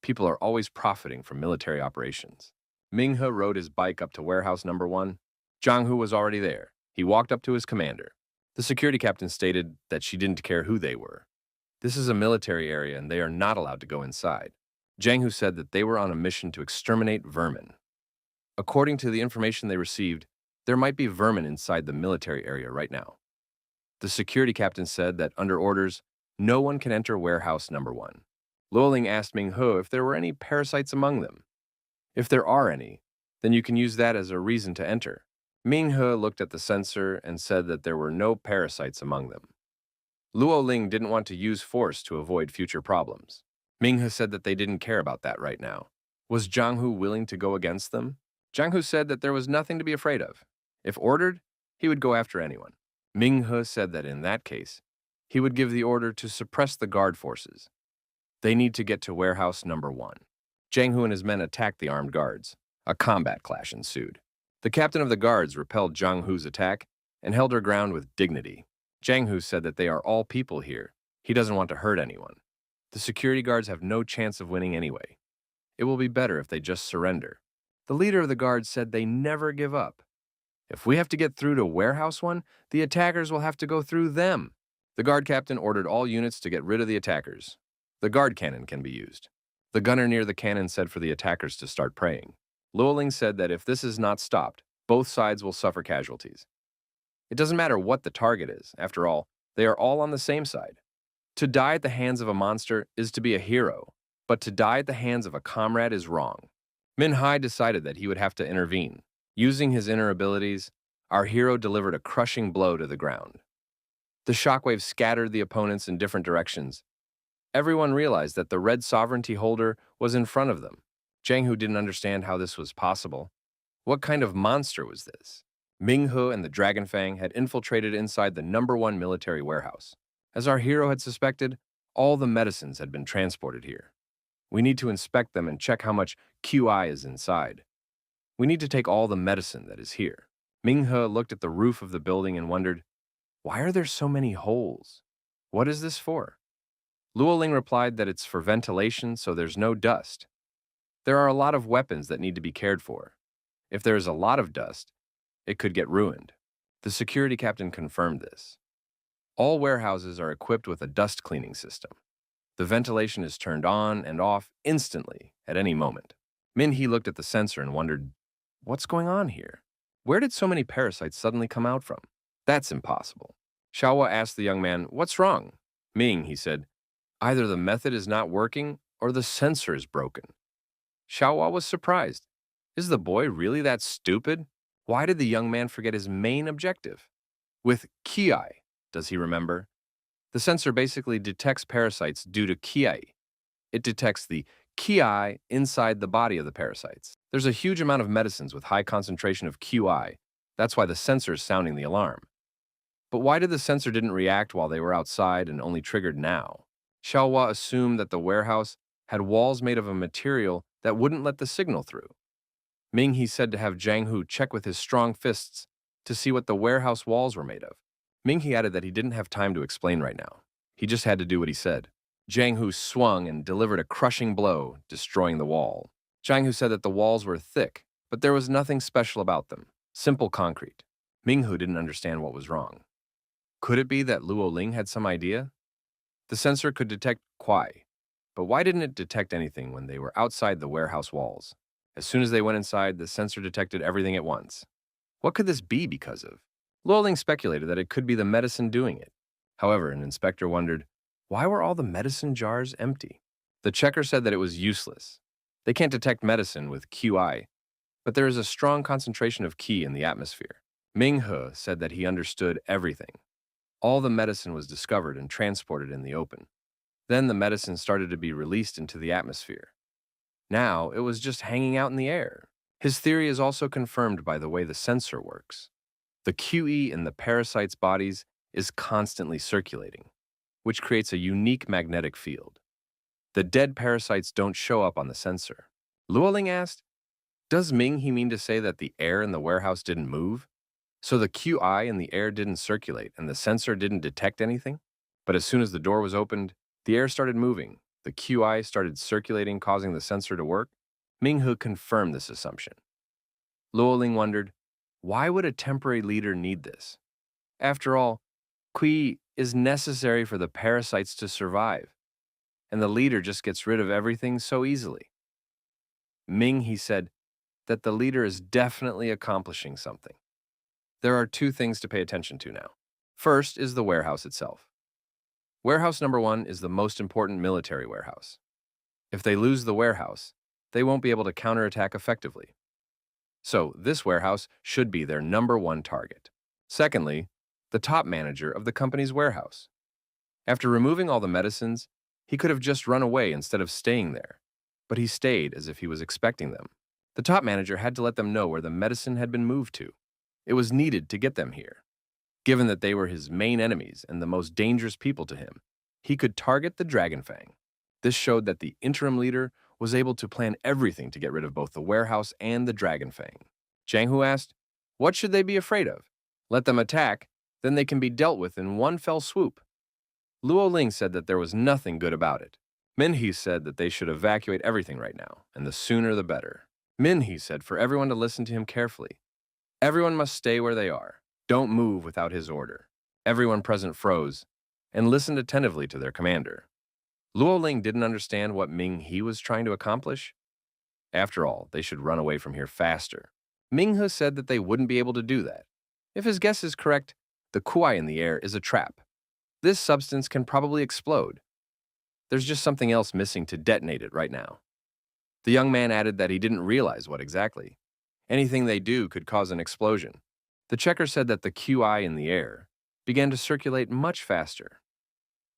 People are always profiting from military operations. Minghe rode his bike up to warehouse number 1. Zhang Hu was already there. He walked up to his commander. The security captain stated that she didn't care who they were. This is a military area and they are not allowed to go inside. Zhang Hu said that they were on a mission to exterminate vermin. According to the information they received, there might be vermin inside the military area right now. The security captain said that under orders, no one can enter warehouse number 1. Luoling asked Ming He if there were any parasites among them. If there are any, then you can use that as a reason to enter. Ming He looked at the sensor and said that there were no parasites among them. Luo Ling didn't want to use force to avoid future problems. Ming He said that they didn't care about that right now. Was Zhang Hu willing to go against them? Zhang Hu said that there was nothing to be afraid of. If ordered, he would go after anyone. Ming He said that in that case, he would give the order to suppress the guard forces. They need to get to warehouse number 1. Zhang Hu and his men attacked the armed guards. A combat clash ensued. The captain of the guards repelled Zhang Hu's attack and held her ground with dignity. Zhang Hu said that they are all people here. He doesn't want to hurt anyone. The security guards have no chance of winning anyway. It will be better if they just surrender. The leader of the guards said they never give up. If we have to get through to warehouse 1, the attackers will have to go through them. The guard captain ordered all units to get rid of the attackers. The guard cannon can be used. The gunner near the cannon said for the attackers to start praying. Luoling said that if this is not stopped, both sides will suffer casualties. It doesn't matter what the target is. After all, they are all on the same side. To die at the hands of a monster is to be a hero, but to die at the hands of a comrade is wrong. Min Hai decided that he would have to intervene. Using his inner abilities, our hero delivered a crushing blow to the ground. The shockwave scattered the opponents in different directions. Everyone realized that the red sovereignty holder was in front of them. Jiang Hu didn't understand how this was possible. What kind of monster was this? Ming He and the Dragon Fang had infiltrated inside the #1 military warehouse. As our hero had suspected, all the medicines had been transported here. We need to inspect them and check how much QI is inside. We need to take all the medicine that is here. Ming He looked at the roof of the building and wondered, why are there so many holes? What is this for? Luoling replied that it's for ventilation so there's no dust. There are a lot of weapons that need to be cared for. If there is a lot of dust, it could get ruined. The security captain confirmed this. All warehouses are equipped with a dust cleaning system. The ventilation is turned on and off instantly at any moment. Min He looked at the sensor and wondered, what's going on here? Where did so many parasites suddenly come out from? That's impossible. Xiaohua asked the young man, what's wrong? Ming, he said, either the method is not working or the sensor is broken. Xiaohua was surprised. Is the boy really that stupid? Why did the young man forget his main objective? With Qi, does he remember? The sensor basically detects parasites due to Qi. It detects the Qi inside the body of the parasites. There's a huge amount of medicines with high concentration of Qi. That's why the sensor is sounding the alarm. But why did the sensor didn't react while they were outside and only triggered now? Xiaohua assumed that the warehouse had walls made of a material that wouldn't let the signal through. Ming He said to have Jiang Hu check with his strong fists to see what the warehouse walls were made of. Ming He added that he didn't have time to explain right now. He just had to do what he said. Jiang Hu swung and delivered a crushing blow, destroying the wall. Jiang Hu said that the walls were thick, but there was nothing special about them. Simple concrete. Ming Hu didn't understand what was wrong. Could it be that Luo Ling had some idea? The sensor could detect Kuai, but why didn't it detect anything when they were outside the warehouse walls? As soon as they went inside, the sensor detected everything at once. What could this be because of? Luo Ling speculated that it could be the medicine doing it. However, an inspector wondered, why were all the medicine jars empty? The checker said that it was useless. They can't detect medicine with QI, but there is a strong concentration of Qi in the atmosphere. Ming He said that he understood everything. All the medicine was discovered and transported in the open. Then the medicine started to be released into the atmosphere. Now it was just hanging out in the air. His theory is also confirmed by the way the sensor works. The QE in the parasites' bodies is constantly circulating, which creates a unique magnetic field. The dead parasites don't show up on the sensor. Luoling asked, does Ming He mean to say that the air in the warehouse didn't move? So the QI in the air didn't circulate and the sensor didn't detect anything? But as soon as the door was opened, the air started moving. The QI started circulating, causing the sensor to work. Ming He confirmed this assumption. Luoling wondered, why would a temporary leader need this? After all, Qi is necessary for the parasites to survive, and the leader just gets rid of everything so easily. Ming, he said, that the leader is definitely accomplishing something. There are two things to pay attention to now. First is the warehouse itself. Warehouse #1 is the most important military warehouse. If they lose the warehouse, they won't be able to counterattack effectively. So this warehouse should be their #1 target. Secondly, the top manager of the company's warehouse. After removing all the medicines, he could have just run away instead of staying there, but he stayed as if he was expecting them. The top manager had to let them know where the medicine had been moved to. It was needed to get them here. Given that they were his main enemies and the most dangerous people to him, he could target the Dragon Fang. This showed that the interim leader was able to plan everything to get rid of both the warehouse and the Dragon Fang. Jiang Hu asked, what should they be afraid of? Let them attack, then they can be dealt with in one fell swoop. Luo Ling said that there was nothing good about it. Min He said that they should evacuate everything right now, and the sooner the better. Min He said for everyone to listen to him carefully. Everyone must stay where they are. Don't move without his order. Everyone present froze, and listened attentively to their commander. Luo Ling didn't understand what Ming He was trying to accomplish. After all, they should run away from here faster. Ming He said that they wouldn't be able to do that. If his guess is correct, the kuai in the air is a trap. This substance can probably explode. There's just something else missing to detonate it right now. The young man added that he didn't realize what exactly. Anything they do could cause an explosion. The checker said that the QI in the air began to circulate much faster.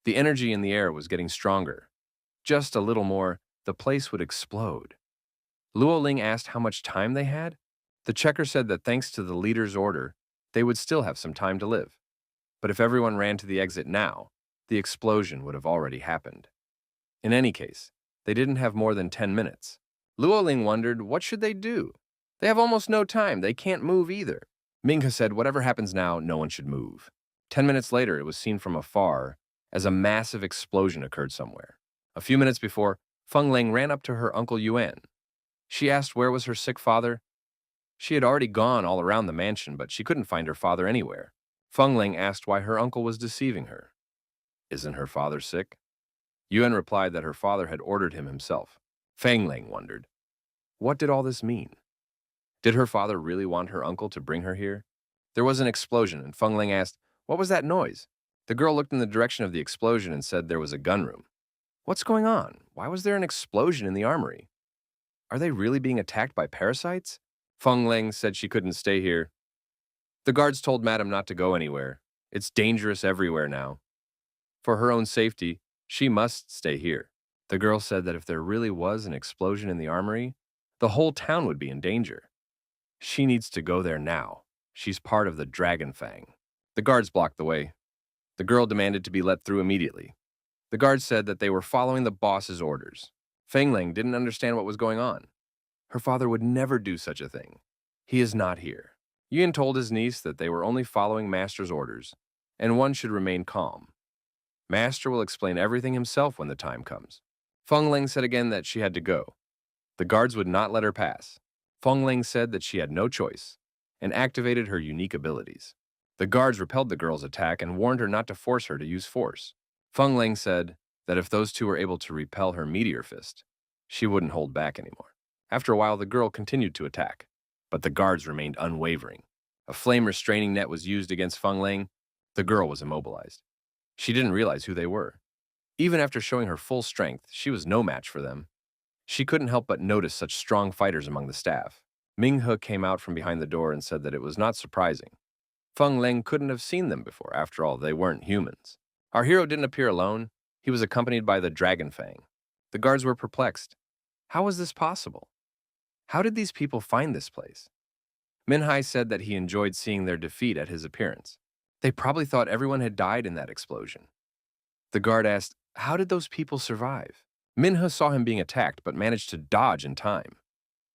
The energy in the air was getting stronger. Just a little more, the place would explode. Luo Ling asked how much time they had. The checker said that thanks to the leader's order, they would still have some time to live. But if everyone ran to the exit now, the explosion would have already happened. In any case, they didn't have more than 10 minutes. Luo Ling wondered, what should they do? They have almost no time. They can't move either. Minghe said, whatever happens now, no one should move. 10 minutes later, it was seen from afar as a massive explosion occurred somewhere. A few minutes before, Feng Ling ran up to her uncle Yuan. She asked where was her sick father. She had already gone all around the mansion, but she couldn't find her father anywhere. Feng Ling asked why her uncle was deceiving her. Isn't her father sick? Yuan replied that her father had ordered him himself. Feng Ling wondered, what did all this mean? Did her father really want her uncle to bring her here? There was an explosion, and Feng Ling asked, what was that noise? The girl looked in the direction of the explosion and said there was a gun room. What's going on? Why was there an explosion in the armory? Are they really being attacked by parasites? Feng Ling said she couldn't stay here. The guards told Madam not to go anywhere. It's dangerous everywhere now. For her own safety, she must stay here. The girl said that if there really was an explosion in the armory, the whole town would be in danger. She needs to go there now. She's part of the Dragon Fang. The guards blocked the way. The girl demanded to be let through immediately. The guards said that they were following the boss's orders. Feng Ling didn't understand what was going on. Her father would never do such a thing. He is not here. Yuan told his niece that they were only following Master's orders, and one should remain calm. Master will explain everything himself when the time comes. Feng Ling said again that she had to go. The guards would not let her pass. Feng Ling said that she had no choice, and activated her unique abilities. The guards repelled the girl's attack and warned her not to force her to use force. Feng Ling said that if those two were able to repel her meteor fist, she wouldn't hold back anymore. After a while, the girl continued to attack, but the guards remained unwavering. A flame restraining net was used against Feng Ling. The girl was immobilized. She didn't realize who they were. Even after showing her full strength, she was no match for them. She couldn't help but notice such strong fighters among the staff. Ming He came out from behind the door and said that it was not surprising. Feng Ling couldn't have seen them before. After all, they weren't humans. Our hero didn't appear alone. He was accompanied by the Dragon Fang. The guards were perplexed. How was this possible? How did these people find this place? Minhai said that he enjoyed seeing their defeat at his appearance. They probably thought everyone had died in that explosion. The guard asked, how did those people survive? Minhe saw him being attacked but managed to dodge in time.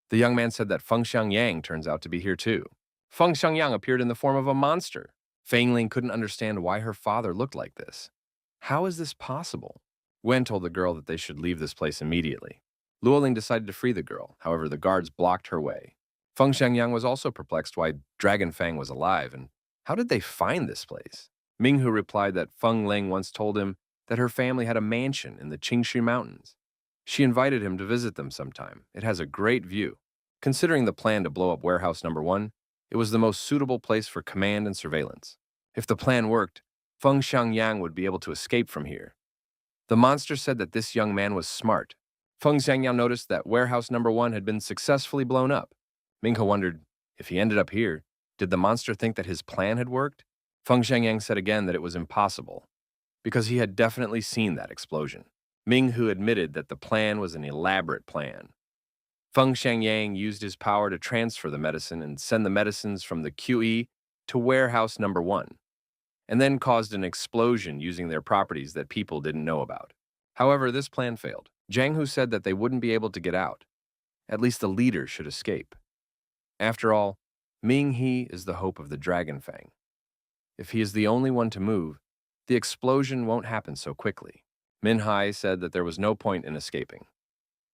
The young man said that Feng Xiangyang turns out to be here too. Feng Xiangyang appeared in the form of a monster. Feng Ling couldn't understand why her father looked like this. How is this possible? Wen told the girl that they should leave this place immediately. Luo Ling decided to free the girl. However, the guards blocked her way. Feng Xiangyang was also perplexed why Dragon Fang was alive, and how did they find this place? Minghu replied that Feng Ling once told him that her family had a mansion in the Qingxi Mountains. She invited him to visit them sometime. It has a great view. Considering the plan to blow up warehouse number 1, it was the most suitable place for command and surveillance. If the plan worked, Feng Xiangyang would be able to escape from here. The monster said that this young man was smart. Feng Xiangyang noticed that warehouse number 1 had been successfully blown up. Minghe wondered, if he ended up here, did the monster think that his plan had worked? Feng Xiangyang said again that it was impossible, because he had definitely seen that explosion. Minghu admitted that the plan was an elaborate plan. Feng Xiangyang used his power to transfer the medicine and send the medicines from the QE to warehouse number 1, and then caused an explosion using their properties that people didn't know about. However, this plan failed. Jiang Hu said that they wouldn't be able to get out. At least the leader should escape. After all, Ming He is the hope of the Dragon Fang. If he is the only one to move, the explosion won't happen so quickly. Min Hai said that there was no point in escaping.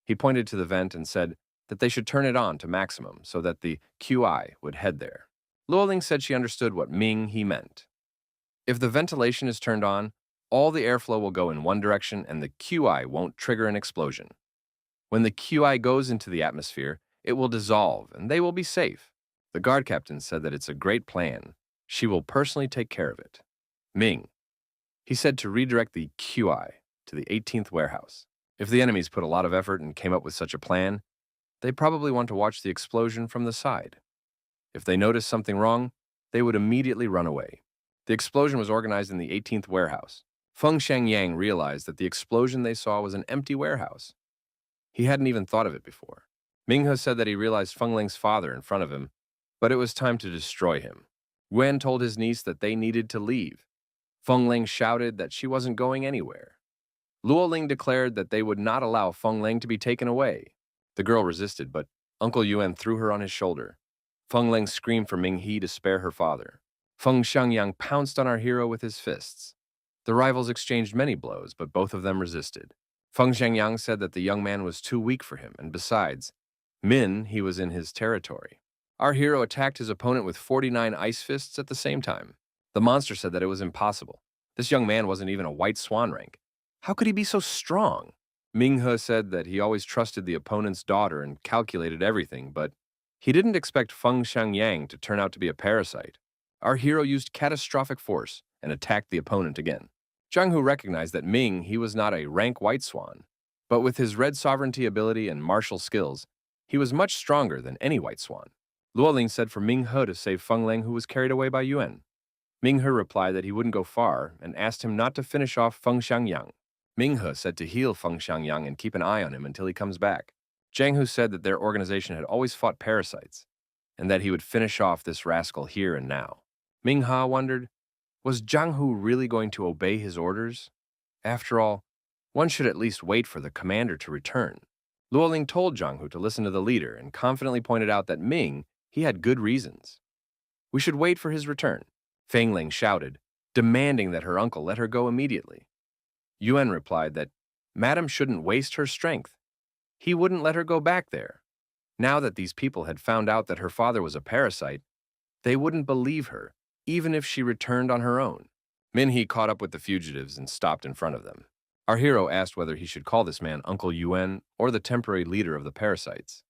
He pointed to the vent and said that they should turn it on to maximum so that the QI would head there. Luo Ling said she understood what Ming He meant. If the ventilation is turned on, All the airflow will go in one direction and the QI won't trigger an explosion. When the QI goes into the atmosphere, it will dissolve and they will be safe. The guard captain said that it's a great plan. She will personally take care of it. Ming. He said to redirect the QI to the 18th warehouse. If the enemies put a lot of effort and came up with such a plan, they probably want to watch the explosion from the side. If they noticed something wrong, they would immediately run away. The explosion was organized in the 18th warehouse. Feng Shangyang realized that the explosion they saw was an empty warehouse. He hadn't even thought of it before. Minghe said that he realized Feng Ling's father in front of him, but it was time to destroy him. Wen told his niece that they needed to leave. Feng Ling shouted that she wasn't going anywhere. Luo Ling declared that they would not allow Feng Ling to be taken away. The girl resisted, but Uncle Yuan threw her on his shoulder. Feng Ling screamed for Ming He to spare her father. Feng Shangyang pounced on our hero with his fists. The rivals exchanged many blows, but both of them resisted. Feng Shangyang said that the young man was too weak for him, and besides, he was in his territory. Our hero attacked his opponent with 49 ice fists at the same time. The monster said that it was impossible. This young man wasn't even a white swan rank. How could he be so strong? Minghe said that he always trusted the opponent's daughter and calculated everything, but he didn't expect Feng Shangyang to turn out to be a parasite. Our hero used catastrophic force and attacked the opponent again. Zhang Hu recognized that he was not a rank white swan, but with his red sovereignty ability and martial skills, he was much stronger than any white swan. Luoling said for Minghe to save Feng Ling, who was carried away by Yuan. Minghe replied that he wouldn't go far and asked him not to finish off Feng Shangyang. Minghe said to heal Feng Shangyang and keep an eye on him until he comes back. Zhang Hu said that their organization had always fought parasites, and that he would finish off this rascal here and now. Minghe wondered, was Zhang Hu really going to obey his orders? After all, one should at least wait for the commander to return. Luoling told Zhang Hu to listen to the leader and confidently pointed out that he had good reasons. We should wait for his return, Feng Ling shouted, demanding that her uncle let her go immediately. Yuan replied that Madam shouldn't waste her strength. He wouldn't let her go back there. Now that these people had found out that her father was a parasite, they wouldn't believe her, even if she returned on her own. Minhee caught up with the fugitives and stopped in front of them. Our hero asked whether he should call this man Uncle Yuan or the temporary leader of the parasites.